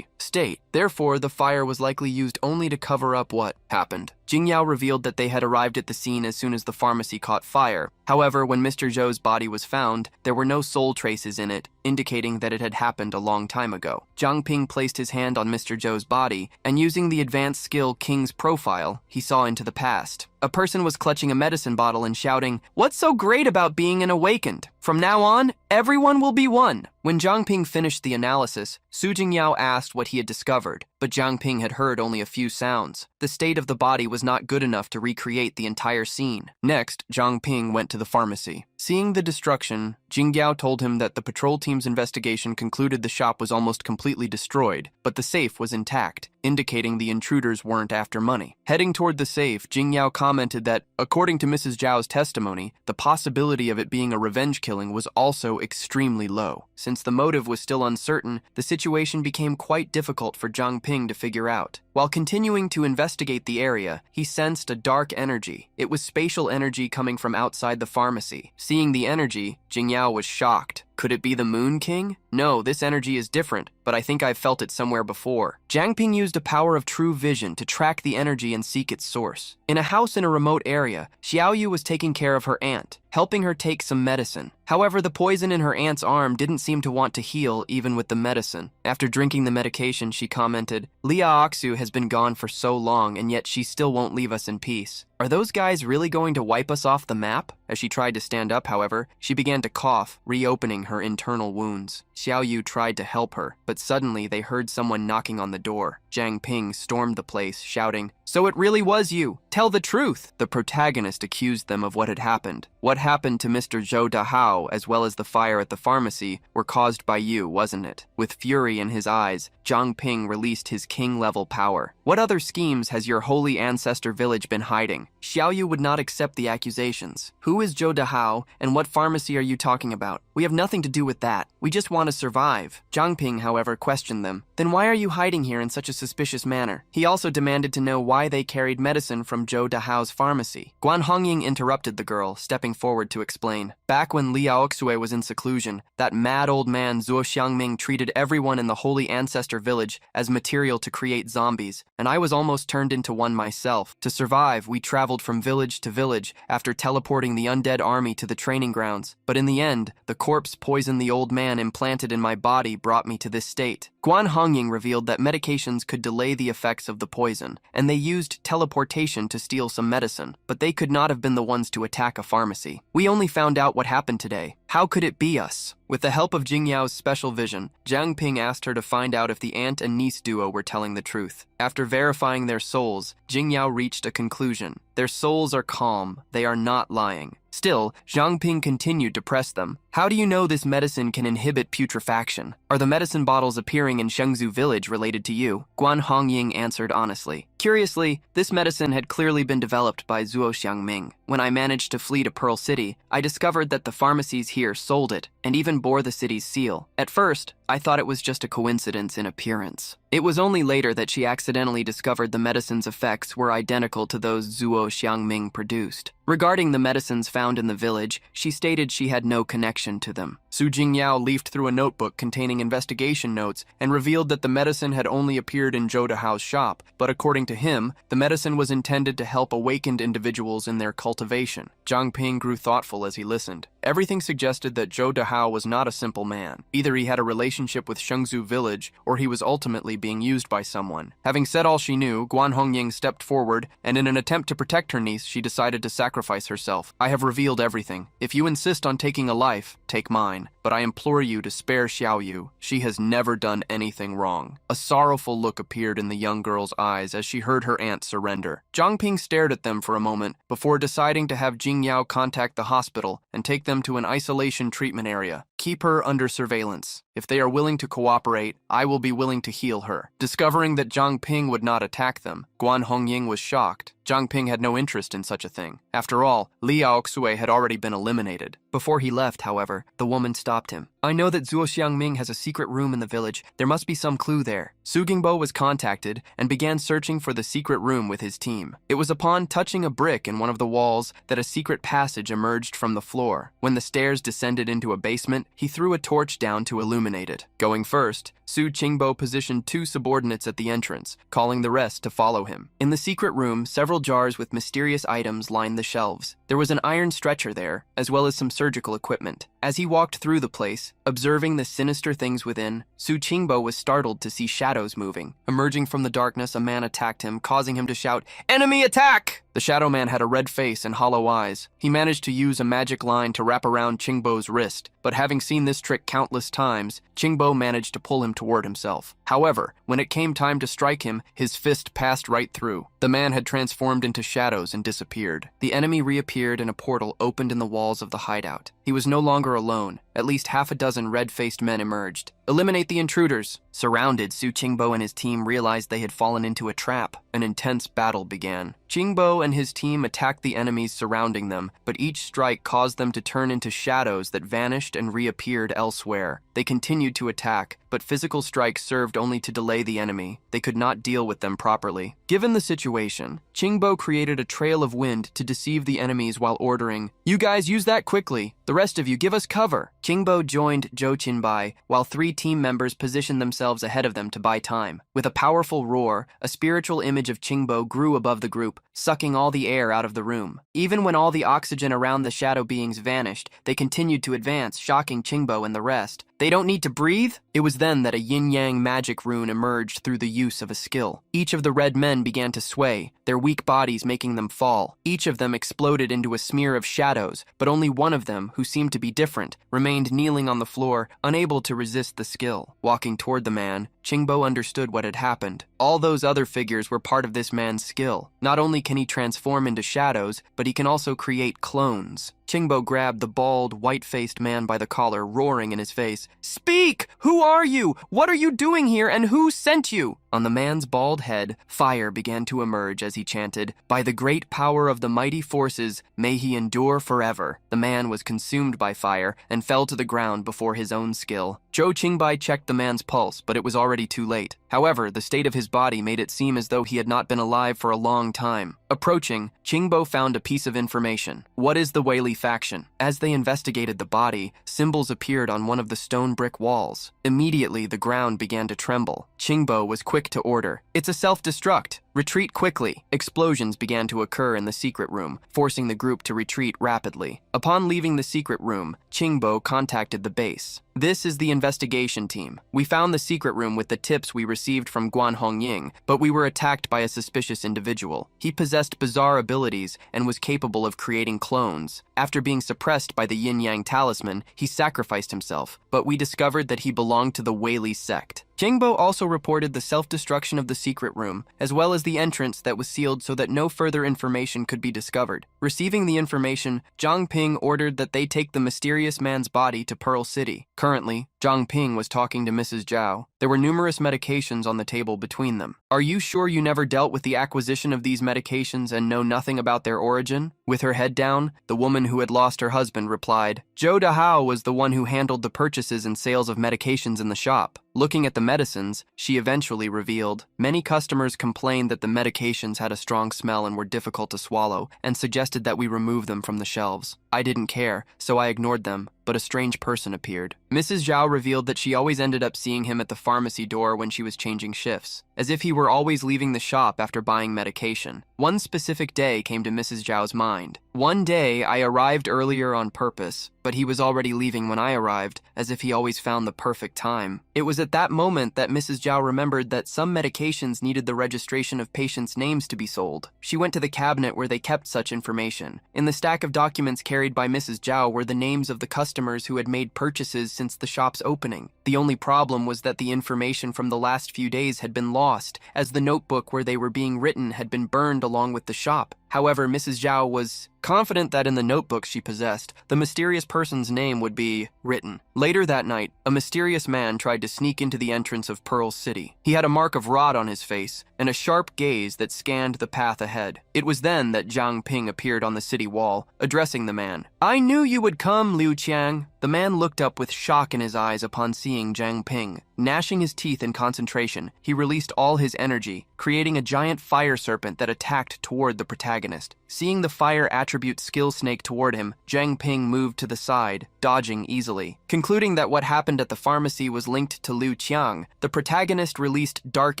state. Therefore, the fire was likely used only to cover up what happened. Jingyao revealed that they had arrived at the scene as soon as the pharmacy caught fire. However, when Mr. Zhou's body was found, there were no soul traces in it, indicating that it had happened a long time ago. Jiang Ping placed his hand on Mr. Zhou's body, and using the advanced skill King's Profile, he saw into the past. A person was clutching a medicine bottle and shouting, "What's so great about being an awakened? From now on, everyone will be one." When Jiang Ping finished the analysis, Su Jingyao asked what he had discovered, but Jiang Ping had heard only a few sounds. The state of the body was not good enough to recreate the entire scene. Next, Jiang Ping went to the pharmacy. Seeing the destruction, Jingyao told him that the patrol team's investigation concluded the shop was almost completely destroyed, but the safe was intact, indicating the intruders weren't after money. Heading toward the safe, Jingyao commented that, according to Mrs. Zhao's testimony, the possibility of it being a revenge killing was also extremely low. Since the motive was still uncertain, the situation became quite difficult for Jiang Ping to figure out. While continuing to investigate the area, he sensed a dark energy. It was spatial energy coming from outside the pharmacy. Seeing the energy, Jingyao was shocked. Could it be the Moon King? No, this energy is different, but I think I've felt it somewhere before. Jiang Ping used a power of true vision to track the energy and seek its source. In a house in a remote area, Xiaoyu was taking care of her aunt, helping her take some medicine. However, the poison in her aunt's arm didn't seem to want to heal even with the medicine. After drinking the medication, she commented, "Lia Oxu has been gone for so long, and yet she still won't leave us in peace. Are those guys really going to wipe us off the map?" As she tried to stand up, however, she began to cough, reopening her internal wounds. Xiaoyu tried to help her, but suddenly they heard someone knocking on the door. Jiang Ping stormed the place, shouting, "So it really was you! Tell the truth!" The protagonist accused them of what had happened. "What happened to Mr. Zhou Dahao, as well as the fire at the pharmacy, were caused by you, wasn't it?" With fury in his eyes, Jiang Ping released his king-level power. "What other schemes has your holy ancestor village been hiding?" Xiaoyu would not accept the accusations. "Who is Zhou Dahao, and what pharmacy are you talking about? We have nothing to do with that. We just want to survive." Jiang Ping, however, questioned them. "Then why are you hiding here in such a suspicious manner?" He also demanded to know why they carried medicine from Zhou Dahao's pharmacy. Guan Hongying interrupted the girl, stepping forward to explain. "Back when Li Aoxue was in seclusion, that mad old man Zuo Xiangming treated everyone in the holy ancestor village as material to create zombies, and I was almost turned into one myself. To survive, we traveled from village to village after teleporting the undead army to the training grounds. But in the end, the corpse poison the old man implanted in my body brought me to this state." Guan Hongying revealed that medications could delay the effects of the poison, and they used teleportation to steal some medicine, but they could not have been the ones to attack a pharmacy. "We only found out what happened today. How could it be us?" With the help of Jingyao's special vision, Jiang Ping asked her to find out if the aunt and niece duo were telling the truth. After verifying their souls, Jingyao reached a conclusion. Their souls are calm, they are not lying. Still, Jiang Ping continued to press them. "How do you know this medicine can inhibit putrefaction? Are the medicine bottles appearing in Shengzhou village related to you?" Guan Hongying answered honestly. Curiously, this medicine had clearly been developed by Zuo Xiangming. When I managed to flee to Pearl City, I discovered that the pharmacies here sold it, and even bore the city's seal. At first, I thought it was just a coincidence in appearance. It was only later that she accidentally discovered the medicine's effects were identical to those Zuo Xiangming produced. Regarding the medicines found in the village, she stated she had no connection to them. Su Jingyao leafed through a notebook containing investigation notes and revealed that the medicine had only appeared in Zhou Dahao's shop, but according to him, the medicine was intended to help awakened individuals in their cultivation. Jiang Ping grew thoughtful as he listened. Everything suggested that Zhou Dahao was not a simple man. Either he had a relationship with Shengzhou village, or he was ultimately being used by someone. Having said all she knew, Guan Hongying stepped forward, and in an attempt to protect her niece, she decided to sacrifice herself. "I have revealed everything. If you insist on taking a life, take mine. But I implore you to spare Xiaoyu. She has never done anything wrong." A sorrowful look appeared in the young girl's eyes as she heard her aunt surrender. Jiang Ping stared at them for a moment before deciding to have Jingyao contact the hospital and take them to an isolation treatment area. Keep her under surveillance. If they are willing to cooperate, I will be willing to heal her. Discovering that Zhang Ping would not attack them, Guan Hongying was shocked. Zhang Ping had no interest in such a thing. After all, Li Aoxue had already been eliminated. Before he left, however, the woman stopped him. I know that Zuo Xiangming has a secret room in the village. There must be some clue there. Su Gingbo was contacted and began searching for the secret room with his team. It was upon touching a brick in one of the walls that a secret passage emerged from the floor. When the stairs descended into a basement, he threw a torch down to illuminate it. Going first, Su Qingbo positioned 2 subordinates at the entrance, calling the rest to follow him. In the secret room, several jars with mysterious items lined the shelves. There was an iron stretcher there, as well as some surgical equipment. As he walked through the place, observing the sinister things within, Su Qingbo was startled to see shadows moving. Emerging from the darkness, a man attacked him, causing him to shout, "Enemy attack!" The shadow man had a red face and hollow eyes. He managed to use a magic line to wrap around Qingbo's wrist, but having seen this trick countless times, Qingbo managed to pull him toward himself. However, when it came time to strike him, his fist passed right through. The man had transformed into shadows and disappeared. The enemy reappeared and a portal opened in the walls of the hideout. He was no longer alone. At least half a dozen red-faced men emerged. Eliminate the intruders. Surrounded, Su Qingbo and his team realized they had fallen into a trap. An intense battle began. Qingbo and his team attacked the enemies surrounding them, but each strike caused them to turn into shadows that vanished and reappeared elsewhere. They continued to attack, but physical strikes served only to delay the enemy. They could not deal with them properly. Given the situation, Qingbo created a trail of wind to deceive the enemies while ordering, "You guys use that quickly. The rest of you give us cover." Qingbo joined Zhou Qinbai, while 3 team members positioned themselves ahead of them to buy time. With a powerful roar, a spiritual image of Qingbo grew above the group, sucking all the air out of the room. Even when all the oxygen around the shadow beings vanished, they continued to advance, shocking Qingbo and the rest. "They don't need to breathe?" It was then that a yin-yang magic rune emerged through the use of a skill. Each of the red men began to sway, their weak bodies making them fall. Each of them exploded into a smear of shadows, but only one of them, who seemed to be different, remained kneeling on the floor, unable to resist the skill. Walking toward the man, Qingbo understood what had happened. All those other figures were part of this man's skill. Not only can he transform into shadows, but he can also create clones. Qingbo grabbed the bald, white-faced man by the collar, roaring in his face, "Speak! Who are you? What are you doing here, and who sent you?" On the man's bald head, fire began to emerge as he chanted, "By the great power of the mighty forces, may he endure forever." The man was consumed by fire and fell to the ground before his own skill. Zhou Qinbai checked the man's pulse, but it was already too late. However, the state of his body made it seem as though he had not been alive for a long time. Approaching, Qingbo found a piece of information. "What is the Weili faction?" As they investigated the body, symbols appeared on one of the stone brick walls. Immediately, the ground began to tremble. Qingbo was quick to order, "It's a self-destruct. Retreat quickly." Explosions began to occur in the secret room, forcing the group to retreat rapidly. Upon leaving the secret room, Qingbo contacted the base. "This is the investigation team. We found the secret room with the tips we received from Guan Hongying, but we were attacked by a suspicious individual. He possessed bizarre abilities and was capable of creating clones. After being suppressed by the yin-yang talisman, he sacrificed himself, but we discovered that he belonged to the Weili sect." Qingbo also reported the self-destruction of the secret room, as well as the entrance that was sealed so that no further information could be discovered. Receiving the information, Zhang Ping ordered that they take the mysterious man's body to Pearl City. Currently, Zhang Ping was talking to Mrs. Zhao. There were numerous medications on the table between them. "Are you sure you never dealt with the acquisition of these medications and know nothing about their origin?" With her head down, the woman who had lost her husband replied, "Zhou Dahao was the one who handled the purchases and sales of medications in the shop." Looking at the medicines, she eventually revealed, "Many customers complained that the medications had a strong smell and were difficult to swallow, and suggested that we remove them from the shelves. I didn't care, so I ignored them, but a strange person appeared." Mrs. Zhao revealed that she always ended up seeing him at the pharmacy door when she was changing shifts, as if he were always leaving the shop after buying medication. One specific day came to Mrs. Zhao's mind. "One day, I arrived earlier on purpose, but he was already leaving when I arrived, as if he always found the perfect time." It was at that moment that Mrs. Zhao remembered that some medications needed the registration of patients' names to be sold. She went to the cabinet where they kept such information. In the stack of documents carried by Mrs. Zhao were the names of the customers who had made purchases since the shop's opening. The only problem was that the information from the last few days had been lost, as the notebook where they were being written had been burned along with the shop. However, Mrs. Zhao was confident that in the notebooks she possessed, the mysterious person's name would be written. Later that night, a mysterious man tried to sneak into the entrance of Pearl City. He had a mark of rot on his face and a sharp gaze that scanned the path ahead. It was then that Zhang Ping appeared on the city wall, addressing the man. "I knew you would come, Liu Qiang." The man looked up with shock in his eyes upon seeing Zhang Ping. Gnashing his teeth in concentration, he released all his energy, creating a giant fire serpent that attacked toward the protagonist. Seeing the fire attribute skill snake toward him, Zhang Ping moved to the side, dodging easily. Concluding that what happened at the pharmacy was linked to Liu Qiang, the protagonist released dark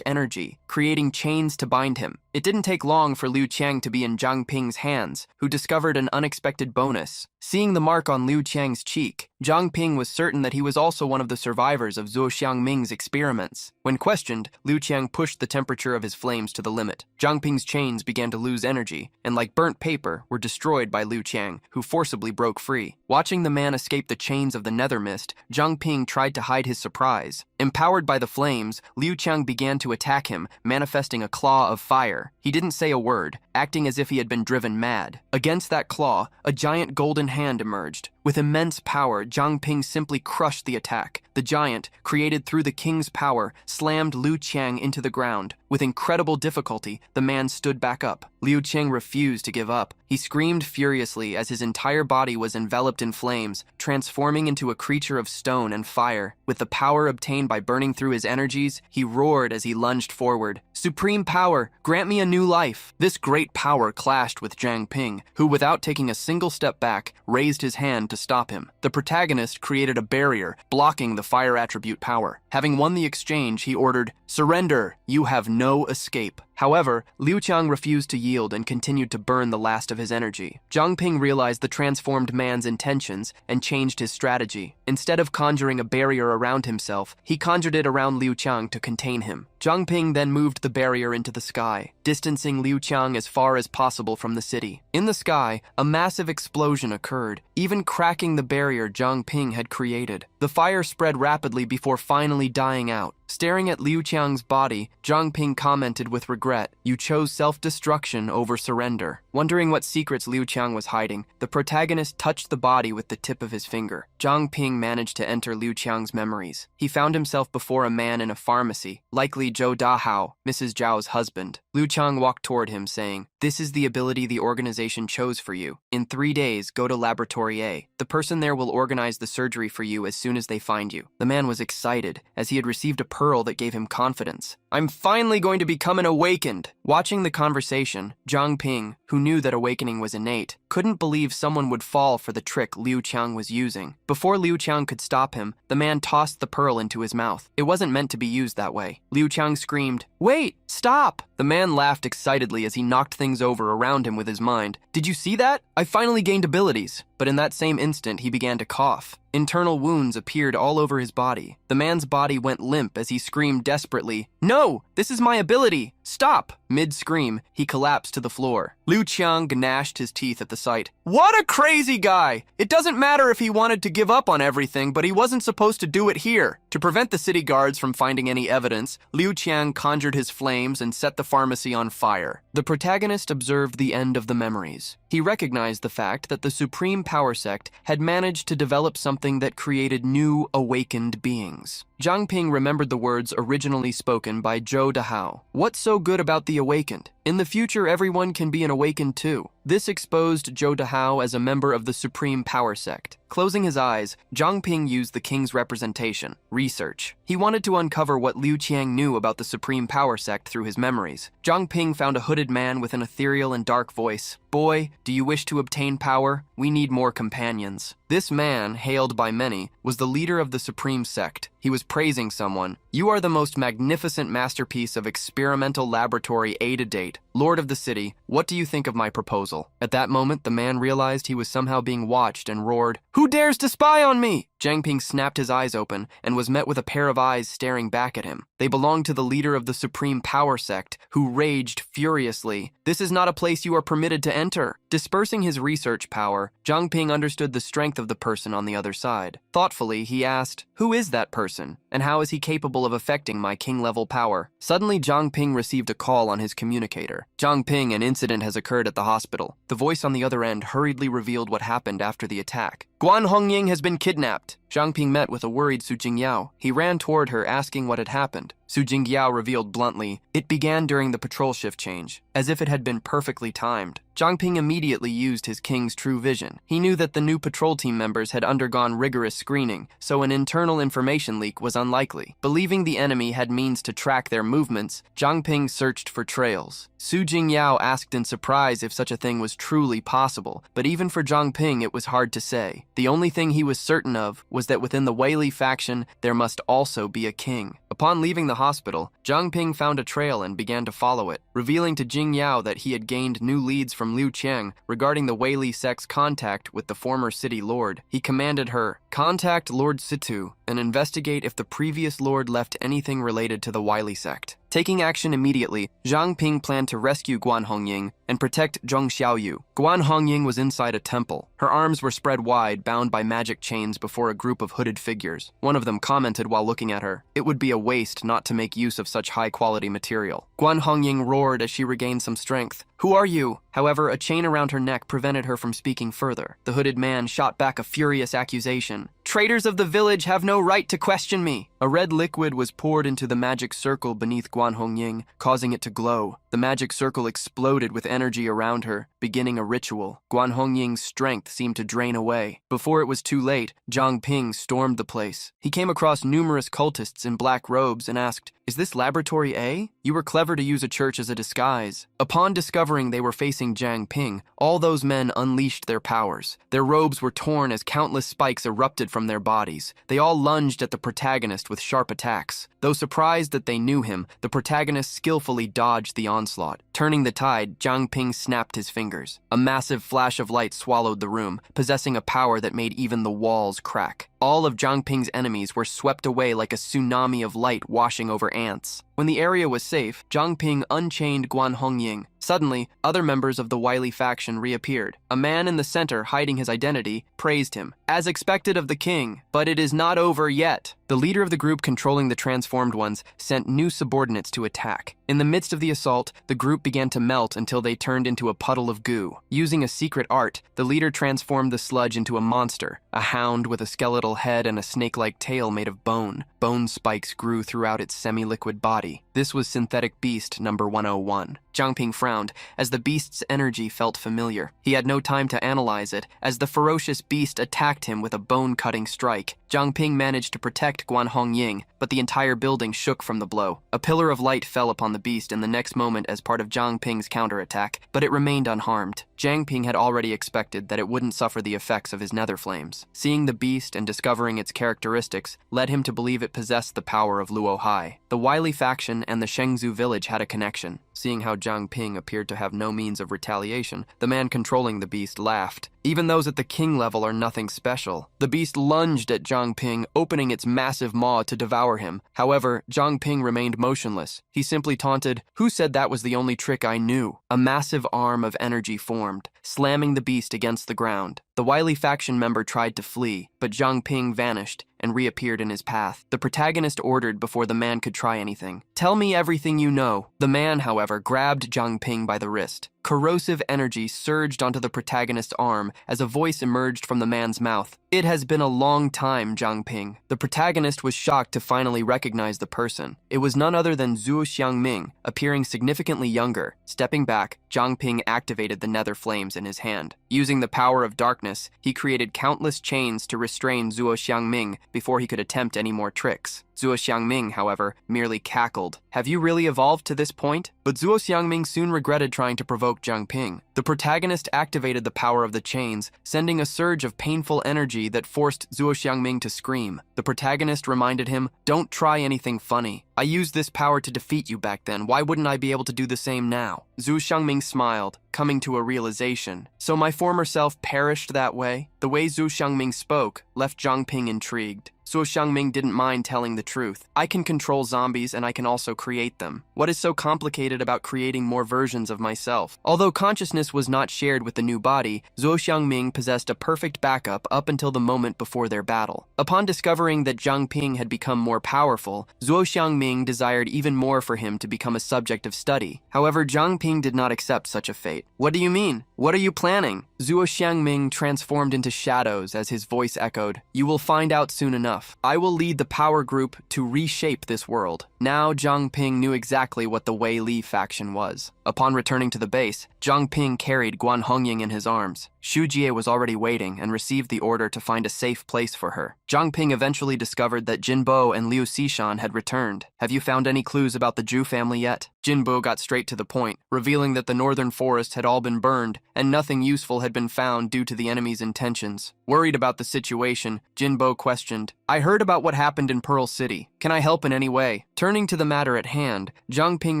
energy, creating chains to bind him. It didn't take long for Liu Qiang to be in Zhang Ping's hands, who discovered an unexpected bonus. Seeing the mark on Liu Qiang's cheek, Zhang Ping was certain that he was also one of the survivors of Zhou Xiangming's experiments. When questioned, Liu Qiang pushed the temperature of his flames to the limit. Zhang Ping's chains began to lose energy, and like burnt paper, were destroyed by Liu Qiang, who forcibly broke free. Watching the man escape the chains of the nether mist, Zhang Ping tried to hide his surprise. Empowered by the flames, Liu Qiang began to attack him, manifesting a claw of fire. He didn't say a word, acting as if he had been driven mad. Against that claw, a giant golden hand emerged. With immense power, Zhang Ping simply crushed the attack. The giant, created through the king's power, slammed Liu Qiang into the ground. With incredible difficulty, the man stood back up. Liu Qiang refused to give up. He screamed furiously as his entire body was enveloped in flames, transforming into a creature of stone and fire. With the power obtained by burning through his energies, he roared as he lunged forward. "Supreme power, grant me a new life." This great power clashed with Zhang Ping, who, without taking a single step back, raised his hand to stop him. The protagonist created a barrier, blocking the fire attribute power. Having won the exchange, he ordered, "Surrender, you have no escape." However, Liu Qiang refused to yield and continued to burn the last of his energy. Zhang Ping realized the transformed man's intentions and changed his strategy. Instead of conjuring a barrier around himself, he conjured it around Liu Qiang to contain him. Zhang Ping then moved the barrier into the sky, distancing Liu Qiang as far as possible from the city. In the sky, a massive explosion occurred, even cracking the barrier Zhang Ping had created. The fire spread rapidly before finally dying out. Staring at Liu Qiang's body, Zhang Ping commented with regret, "You chose self-destruction over surrender." Wondering what secrets Liu Qiang was hiding, the protagonist touched the body with the tip of his finger. Zhang Ping managed to enter Liu Qiang's memories. He found himself before a man in a pharmacy, likely Zhou Dahao, Mrs. Zhao's husband. Liu Qiang walked toward him, saying, "This is the ability the organization chose for you. In 3 days, go to Laboratory A. The person there will organize the surgery for you as soon as they find you." The man was excited, as he had received a pearl that gave him confidence. "I'm finally going to become an awakened." Watching the conversation, Zhang Ping, who knew that awakening was innate, couldn't believe someone would fall for the trick Liu Qiang was using. Before Liu Qiang could stop him, the man tossed the pearl into his mouth. It wasn't meant to be used that way. Liu Qiang screamed, "Wait! Stop!" The man laughed excitedly as he knocked things over around him with his mind. "Did you see that? I finally gained abilities." But in that same instant, he began to cough. Internal wounds appeared all over his body. The man's body went limp as he screamed desperately, "No! This is my ability! Stop!" Mid-scream, he collapsed to the floor. Liu Qiang gnashed his teeth at the sight. "What a crazy guy! It doesn't matter if he wanted to give up on everything, but he wasn't supposed to do it here." To prevent the city guards from finding any evidence, Liu Qiang conjured his flames and set the pharmacy on fire. The protagonist observed the end of the memories. He recognized the fact that the Supreme Power Sect had managed to develop something that created new, awakened beings. Zhang Ping remembered the words originally spoken by Zhou Dahao. "What's so good about the awakened? In the future, everyone can be an awakened too." This exposed Zhou Dahao as a member of the Supreme Power Sect. Closing his eyes, Zhang Ping used the king's representation, research. He wanted to uncover what Liu Qiang knew about the Supreme Power Sect through his memories. Zhang Ping found a hooded man with an ethereal and dark voice. "Boy, do you wish to obtain power? We need more companions." This man, hailed by many, was the leader of the Supreme Sect. He was praising someone. "You are the most magnificent masterpiece of experimental laboratory A to date. Lord of the city, what do you think of my proposal?" At that moment, the man realized he was somehow being watched and roared, Who dares to spy on me? Jiang Ping snapped his eyes open and was met with a pair of eyes staring back at him. They belonged to the leader of the Supreme Power Sect, who raged furiously. This is not a place you are permitted to enter. Dispersing his research power, Jiang Ping understood the strength of the person on the other side. Thoughtfully, he asked, who is that person, and how is he capable of affecting my king-level power? Suddenly, Jiang Ping received a call on his communicator. Jiang Ping, an incident has occurred at the hospital. The voice on the other end hurriedly revealed what happened after the attack. Guan Hongying has been kidnapped. Jiang Ping met with a worried Su Jingyao. He ran toward her, asking what had happened. Su Jingyao revealed bluntly, it began during the patrol shift change, as if it had been perfectly timed. Jiang Ping immediately used his king's true vision. He knew that the new patrol team members had undergone rigorous screening, so an internal information leak was unlikely. Believing the enemy had means to track their movements, Jiang Ping searched for trails. Su Jingyao asked in surprise if such a thing was truly possible, but even for Jiang Ping it was hard to say. The only thing he was certain of was that within the Weili faction there must also be a king. Upon leaving the hospital, Jiang Ping found a trail and began to follow it, revealing to Jing Yao that he had gained new leads from Liu Qiang regarding the Weili sect's contact with the former city lord. He commanded her, contact Lord Situ and investigate if the previous lord left anything related to the Weili sect. Taking action immediately, Jiang Ping planned to rescue Guan Hongying and protect Zhong Xiaoyu. Guan Hongying was inside a temple. Her arms were spread wide, bound by magic chains before a group of hooded figures. One of them commented while looking at her, it would be a waste not to make use of such high-quality material. Guan Hongying roared as she regained some strength. Who are you? However, a chain around her neck prevented her from speaking further. The hooded man shot back a furious accusation. Traitors of the village have no right to question me. A red liquid was poured into the magic circle beneath Guan Hongying, causing it to glow. The magic circle exploded with energy around her, beginning a ritual. Guan Hongying's strength seemed to drain away. Before it was too late, Jiang Ping stormed the place. He came across numerous cultists in black robes and asked, is this Laboratory A? You were clever to use a church as a disguise. Upon discovering they were facing Jiang Ping, all those men unleashed their powers. Their robes were torn as countless spikes erupted from their bodies. They all lunged at the protagonist with sharp attacks. Though surprised that they knew him, the protagonist skillfully dodged the onslaught. Turning the tide, Jiang Ping snapped his fingers. A massive flash of light swallowed the room, possessing a power that made even the walls crack. All of Jiang Ping's enemies were swept away like a tsunami of light washing over ants. When the area was safe, Jiang Ping unchained Guan Hongying. Suddenly, other members of the Weili faction reappeared. A man in the center, hiding his identity, praised him. As expected of the king, but it is not over yet. The leader of the group controlling the transformed ones sent new subordinates to attack. In the midst of the assault, the group began to melt until they turned into a puddle of goo. Using a secret art, the leader transformed the sludge into a monster, a hound with a skeletal head and a snake-like tail made of bone. Bone spikes grew throughout its semi-liquid body. This was Synthetic Beast number 101. Jiang Ping frowned, as the beast's energy felt familiar. He had no time to analyze it, as the ferocious beast attacked him with a bone-cutting strike. Jiang Ping managed to protect Guan Hongying, but the entire building shook from the blow. A pillar of light fell upon the beast in the next moment as part of Jiang Ping's counterattack, but it remained unharmed. Jiang Ping had already expected that it wouldn't suffer the effects of his nether flames. Seeing the beast and discovering its characteristics led him to believe it possessed the power of Luo Hai. The Weili faction and the Shengzhou village had a connection. Seeing how Jiang Ping appeared to have no means of retaliation, the man controlling the beast laughed. Even those at the king level are nothing special. The beast lunged at Jiang Ping, opening its massive maw to devour him. However, Jiang Ping remained motionless. He simply taunted, "Who said that was the only trick I knew?" A massive arm of energy formed, slamming the beast against the ground. The Weili faction member tried to flee, but Jiang Ping vanished and reappeared in his path. The protagonist ordered before the man could try anything. "Tell me everything you know." The man, however, grabbed Jiang Ping by the wrist. Corrosive energy surged onto the protagonist's arm as a voice emerged from the man's mouth. "It has been a long time, Jiang Ping." The protagonist was shocked to finally recognize the person. It was none other than Zhuo Xiangming, appearing significantly younger. Stepping back, Jiang Ping activated the nether flames in his hand. Using the power of darkness, he created countless chains to restrain Zhuo Xiangming before he could attempt any more tricks. Zuo Xiangming, however, merely cackled. Have you really evolved to this point? But Zuo Xiangming soon regretted trying to provoke Zhang Ping. The protagonist activated the power of the chains, sending a surge of painful energy that forced Zuo Xiangming to scream. The protagonist reminded him, "Don't try anything funny. I used this power to defeat you back then. Why wouldn't I be able to do the same now?" Zuo Xiangming smiled, coming to a realization. So my former self perished that way? The way Zuo Xiangming spoke left Zhang Ping intrigued. Zuo Xiangming didn't mind telling the truth. I can control zombies and I can also create them. What is so complicated about creating more versions of myself? Although consciousness was not shared with the new body, Zuo Xiangming possessed a perfect backup up until the moment before their battle. Upon discovering that Zhang Ping had become more powerful, Zuo Xiangming desired even more for him to become a subject of study. However, Zhang Ping did not accept such a fate. "What do you mean? What are you planning?" Zuo Xiangming transformed into shadows as his voice echoed. "You will find out soon enough. I will lead the power group to reshape this world." Now Zhang Ping knew exactly what the Wei Li faction was. Upon returning to the base, Zhang Ping carried Guan Hongying in his arms. Xu Jie was already waiting and received the order to find a safe place for her. Zhang Ping eventually discovered that Jin Bo and Liu Xishan had returned. "Have you found any clues about the Zhu family yet?" Jin Bo got straight to the point, revealing that the northern forest had all been burned and nothing useful had been found due to the enemy's intentions. Worried about the situation, Jin Bo questioned, "I heard about what happened in Pearl City. Can I help in any way?" Turning to the matter at hand, Zhang Ping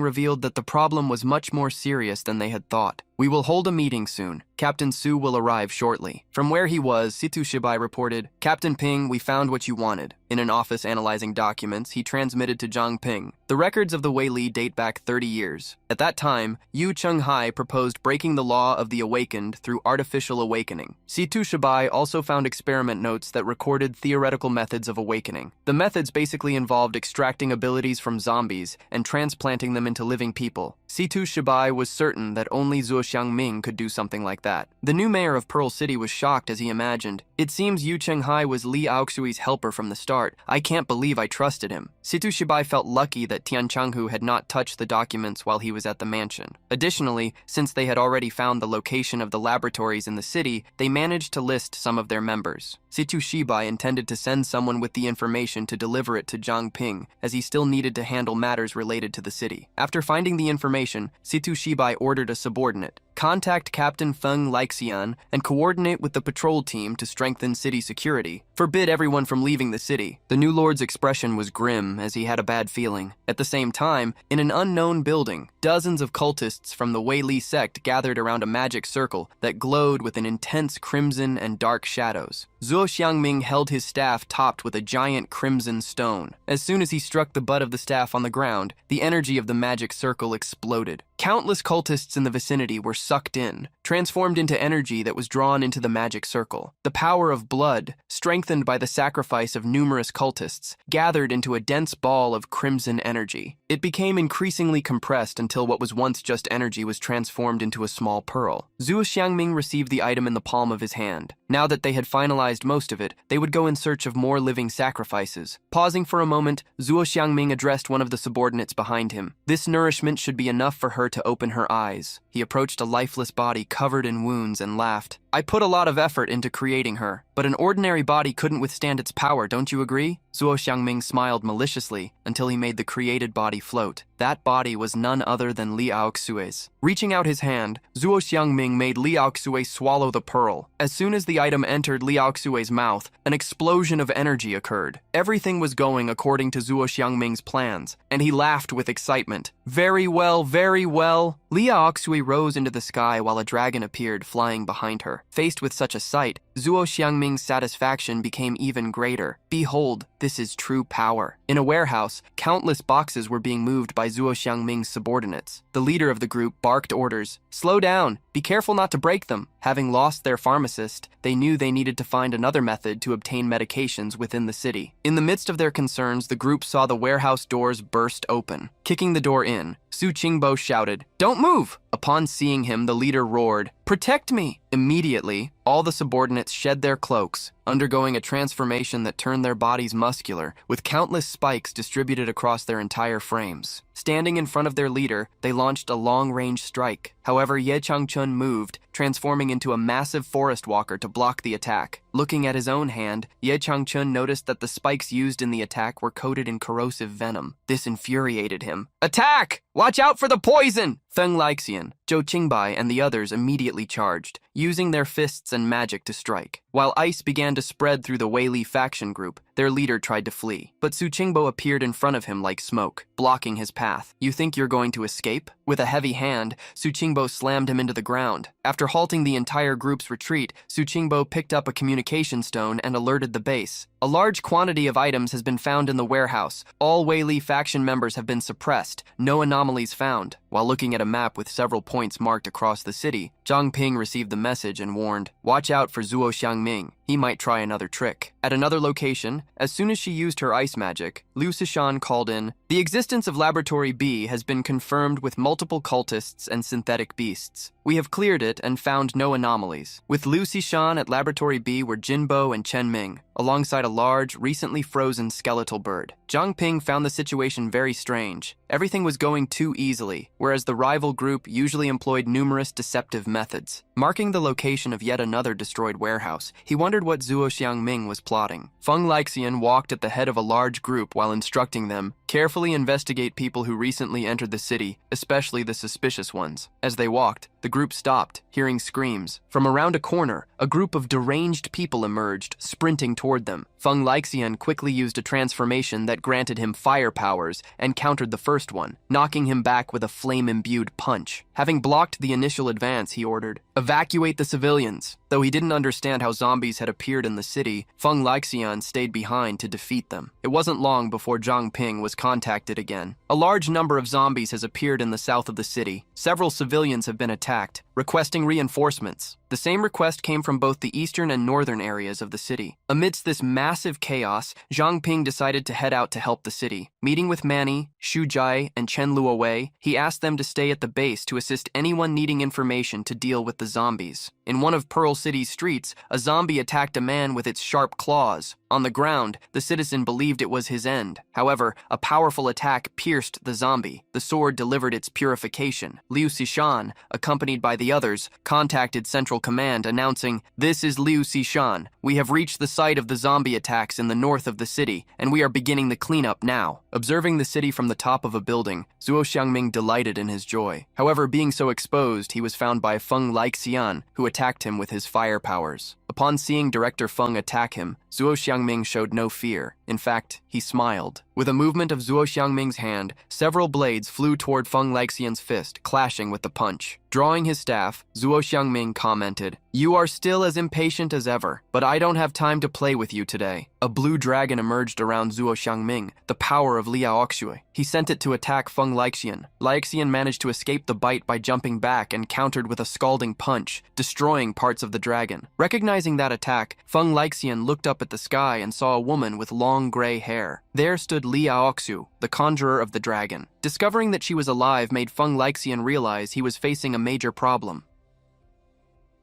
revealed that the problem was much more serious than they had thought. "We will hold a meeting soon. Captain Su will arrive shortly." From where he was, Situ Shibai reported, "Captain Ping, we found what you wanted." In an office analyzing documents, he transmitted to Zhang Ping. The records of the Wei Li date back 30 years. At that time, Yu Cheng-hai proposed breaking the law of the awakened through artificial awakening. Situ Shibai also found experiment notes that recorded theoretical methods of awakening. The methods basically involved extracting abilities from zombies and transplanting them into living people. Situ Shibai was certain that only Zuo Xiangming could do something like that. The new mayor of Pearl City was shocked as he imagined. "It seems Yu Cheng-hai was Li Aoxui's helper from the start. I can't believe I trusted him." Situ Shibai felt lucky that Tian Changhu had not touched the documents while he was at the mansion. Additionally, since they had already found the location of the laboratories in the city, they managed to list some of their members. Situ Shibai intended to send someone with the information to deliver it to Zhang Ping, as he still needed to handle matters related to the city. After finding the information, Situ Shibai ordered a subordinate, "Contact Captain Feng Lixian and coordinate with the patrol team to strengthen city security. Forbid everyone from leaving the city." The new lord's expression was grim, as he had a bad feeling. At the same time, in an unknown building, dozens of cultists from the Wei Li sect gathered around a magic circle that glowed with an intense crimson and dark shadows. Zuo Xiangming held his staff topped with a giant crimson stone. As soon as he struck the butt of the staff on the ground, the energy of the magic circle exploded. Countless cultists in the vicinity were sucked in, transformed into energy that was drawn into the magic circle. The power of blood, strengthened by the sacrifice of numerous cultists, gathered into a dense ball of crimson energy. It became increasingly compressed until what was once just energy was transformed into a small pearl. Zuo Xiangming received the item in the palm of his hand. Now that they had finalized most of it, they would go in search of more living sacrifices. Pausing for a moment, Zuo Xiangming addressed one of the subordinates behind him. This nourishment should be enough for her to open her eyes. He approached a lifeless body covered in wounds and laughed. "I put a lot of effort into creating her, but an ordinary body couldn't withstand its power, don't you agree?" Zuo Xiangming smiled maliciously until he made the created body float. That body was none other than Li Aoxue's. Reaching out his hand, Zuo Xiangming made Li Aoxue swallow the pearl. As soon as the item entered Li Aoxue's mouth, an explosion of energy occurred. Everything was going according to Zuo Xiangming's plans, and he laughed with excitement. "Very well, very well." Li Aoxue rose into the sky while a dragon appeared flying behind her. Faced with such a sight, Zuo Xiangming's satisfaction became even greater. "Behold, this is true power." In a warehouse, countless boxes were being moved by Zuo Xiangming's subordinates. The leader of the group barked orders. "Slow down. Be careful not to break them." Having lost their pharmacist, they knew they needed to find another method to obtain medications within the city. In the midst of their concerns, the group saw the warehouse doors burst open. Kicking the door in, Su Qingbo shouted, "Don't move!" Upon seeing him, the leader roared, "Protect me!" Immediately, all the subordinates shed their cloaks, undergoing a transformation that turned their bodies muscular, with countless spikes distributed across their entire frames. Standing in front of their leader, they launched a long-range strike. However, Ye Changchun moved, transforming into a massive forest walker to block the attack. Looking at his own hand, Ye Changchun noticed that the spikes used in the attack were coated in corrosive venom. This infuriated him. "Attack! Watch out for the poison!" Feng Lixian, Zhou Qingbai, and the others immediately charged, using their fists and magic to strike. While ice began to spread through the Weili faction group, their leader tried to flee. But Su Qingbo appeared in front of him like smoke, blocking his path. "You think you're going to escape?" With a heavy hand, Su Qingbo slammed him into the ground. After halting the entire group's retreat, Su Qingbo picked up a communication stone and alerted the base. "A large quantity of items has been found in the warehouse. All Weili faction members have been suppressed. No anomalies found." While looking at a map with several points marked across the city, Zhang Ping received the message and warned, "Watch out for Zuo Xiangming. He might try another trick." At another location, as soon as she used her ice magic, Liu Sishan called in, "The existence of Laboratory B has been confirmed with multiple cultists and synthetic beasts. We have cleared it and found no anomalies." With Liu Sishan at Laboratory B were Jinbo and Chen Ming, alongside a large, recently frozen skeletal bird. Zhang Ping found the situation very strange. Everything was going too easily, whereas the rival group usually employed numerous deceptive methods. Marking the location of yet another destroyed warehouse, he wondered what Zuo Xiangming was plotting. Feng Lixian walked at the head of a large group while instructing them, "Carefully investigate people who recently entered the city, especially the suspicious ones." As they walked, the group stopped, hearing screams. From around a corner, a group of deranged people emerged, sprinting toward them. Feng Lixian quickly used a transformation that granted him fire powers and countered the first one, knocking him back with a flame-imbued punch. Having blocked the initial advance, he ordered, "Evacuate the civilians." Though he didn't understand how zombies had appeared in the city, Feng Lixian stayed behind to defeat them. It wasn't long before Zhang Ping was contacted again. "A large number of zombies has appeared in the south of the city. Several civilians have been attacked, requesting reinforcements." The same request came from both the eastern and northern areas of the city. Amidst this massive chaos, Zhang Ping decided to head out to help the city. Meeting with Manny, Xu Jai, and Chen Luowei, he asked them to stay at the base to assist anyone needing information to deal with the zombies. In one of Pearl City's streets, a zombie attacked a man with its sharp claws. On the ground, the citizen believed it was his end. However, a powerful attack pierced the zombie. The sword delivered its purification. Liu Sishan, accompanied by the others, contacted Central Command announcing, "This is Liu Sishan. We have reached the site of the zombie attacks in the north of the city, and we are beginning the cleanup now." Observing the city from the top of a building, Zuo Xiangming delighted in his joy. However, being so exposed, he was found by Feng Lixian, who attacked him with his fire powers. Upon seeing Director Feng attack him, Zuo Xiangming showed no fear. In fact, he smiled. With a movement of Zuo Xiangming's hand, several blades flew toward Feng Lixian's fist, clashing with the punch. Drawing his staff, Zuo Xiangming commented, "You are still as impatient as ever, but I don't have time to play with you today." A blue dragon emerged around Zuo Xiangming, the power of Liaoxue. He sent it to attack Feng Lixian. Lixian managed to escape the bite by jumping back and countered with a scalding punch, destroying parts of the dragon. Recognizing that attack, Feng Lixian looked up at the sky and saw a woman with long gray hair. There stood Liaoxue, the conjurer of the dragon. Discovering that she was alive made Feng Lixian realize he was facing a major problem.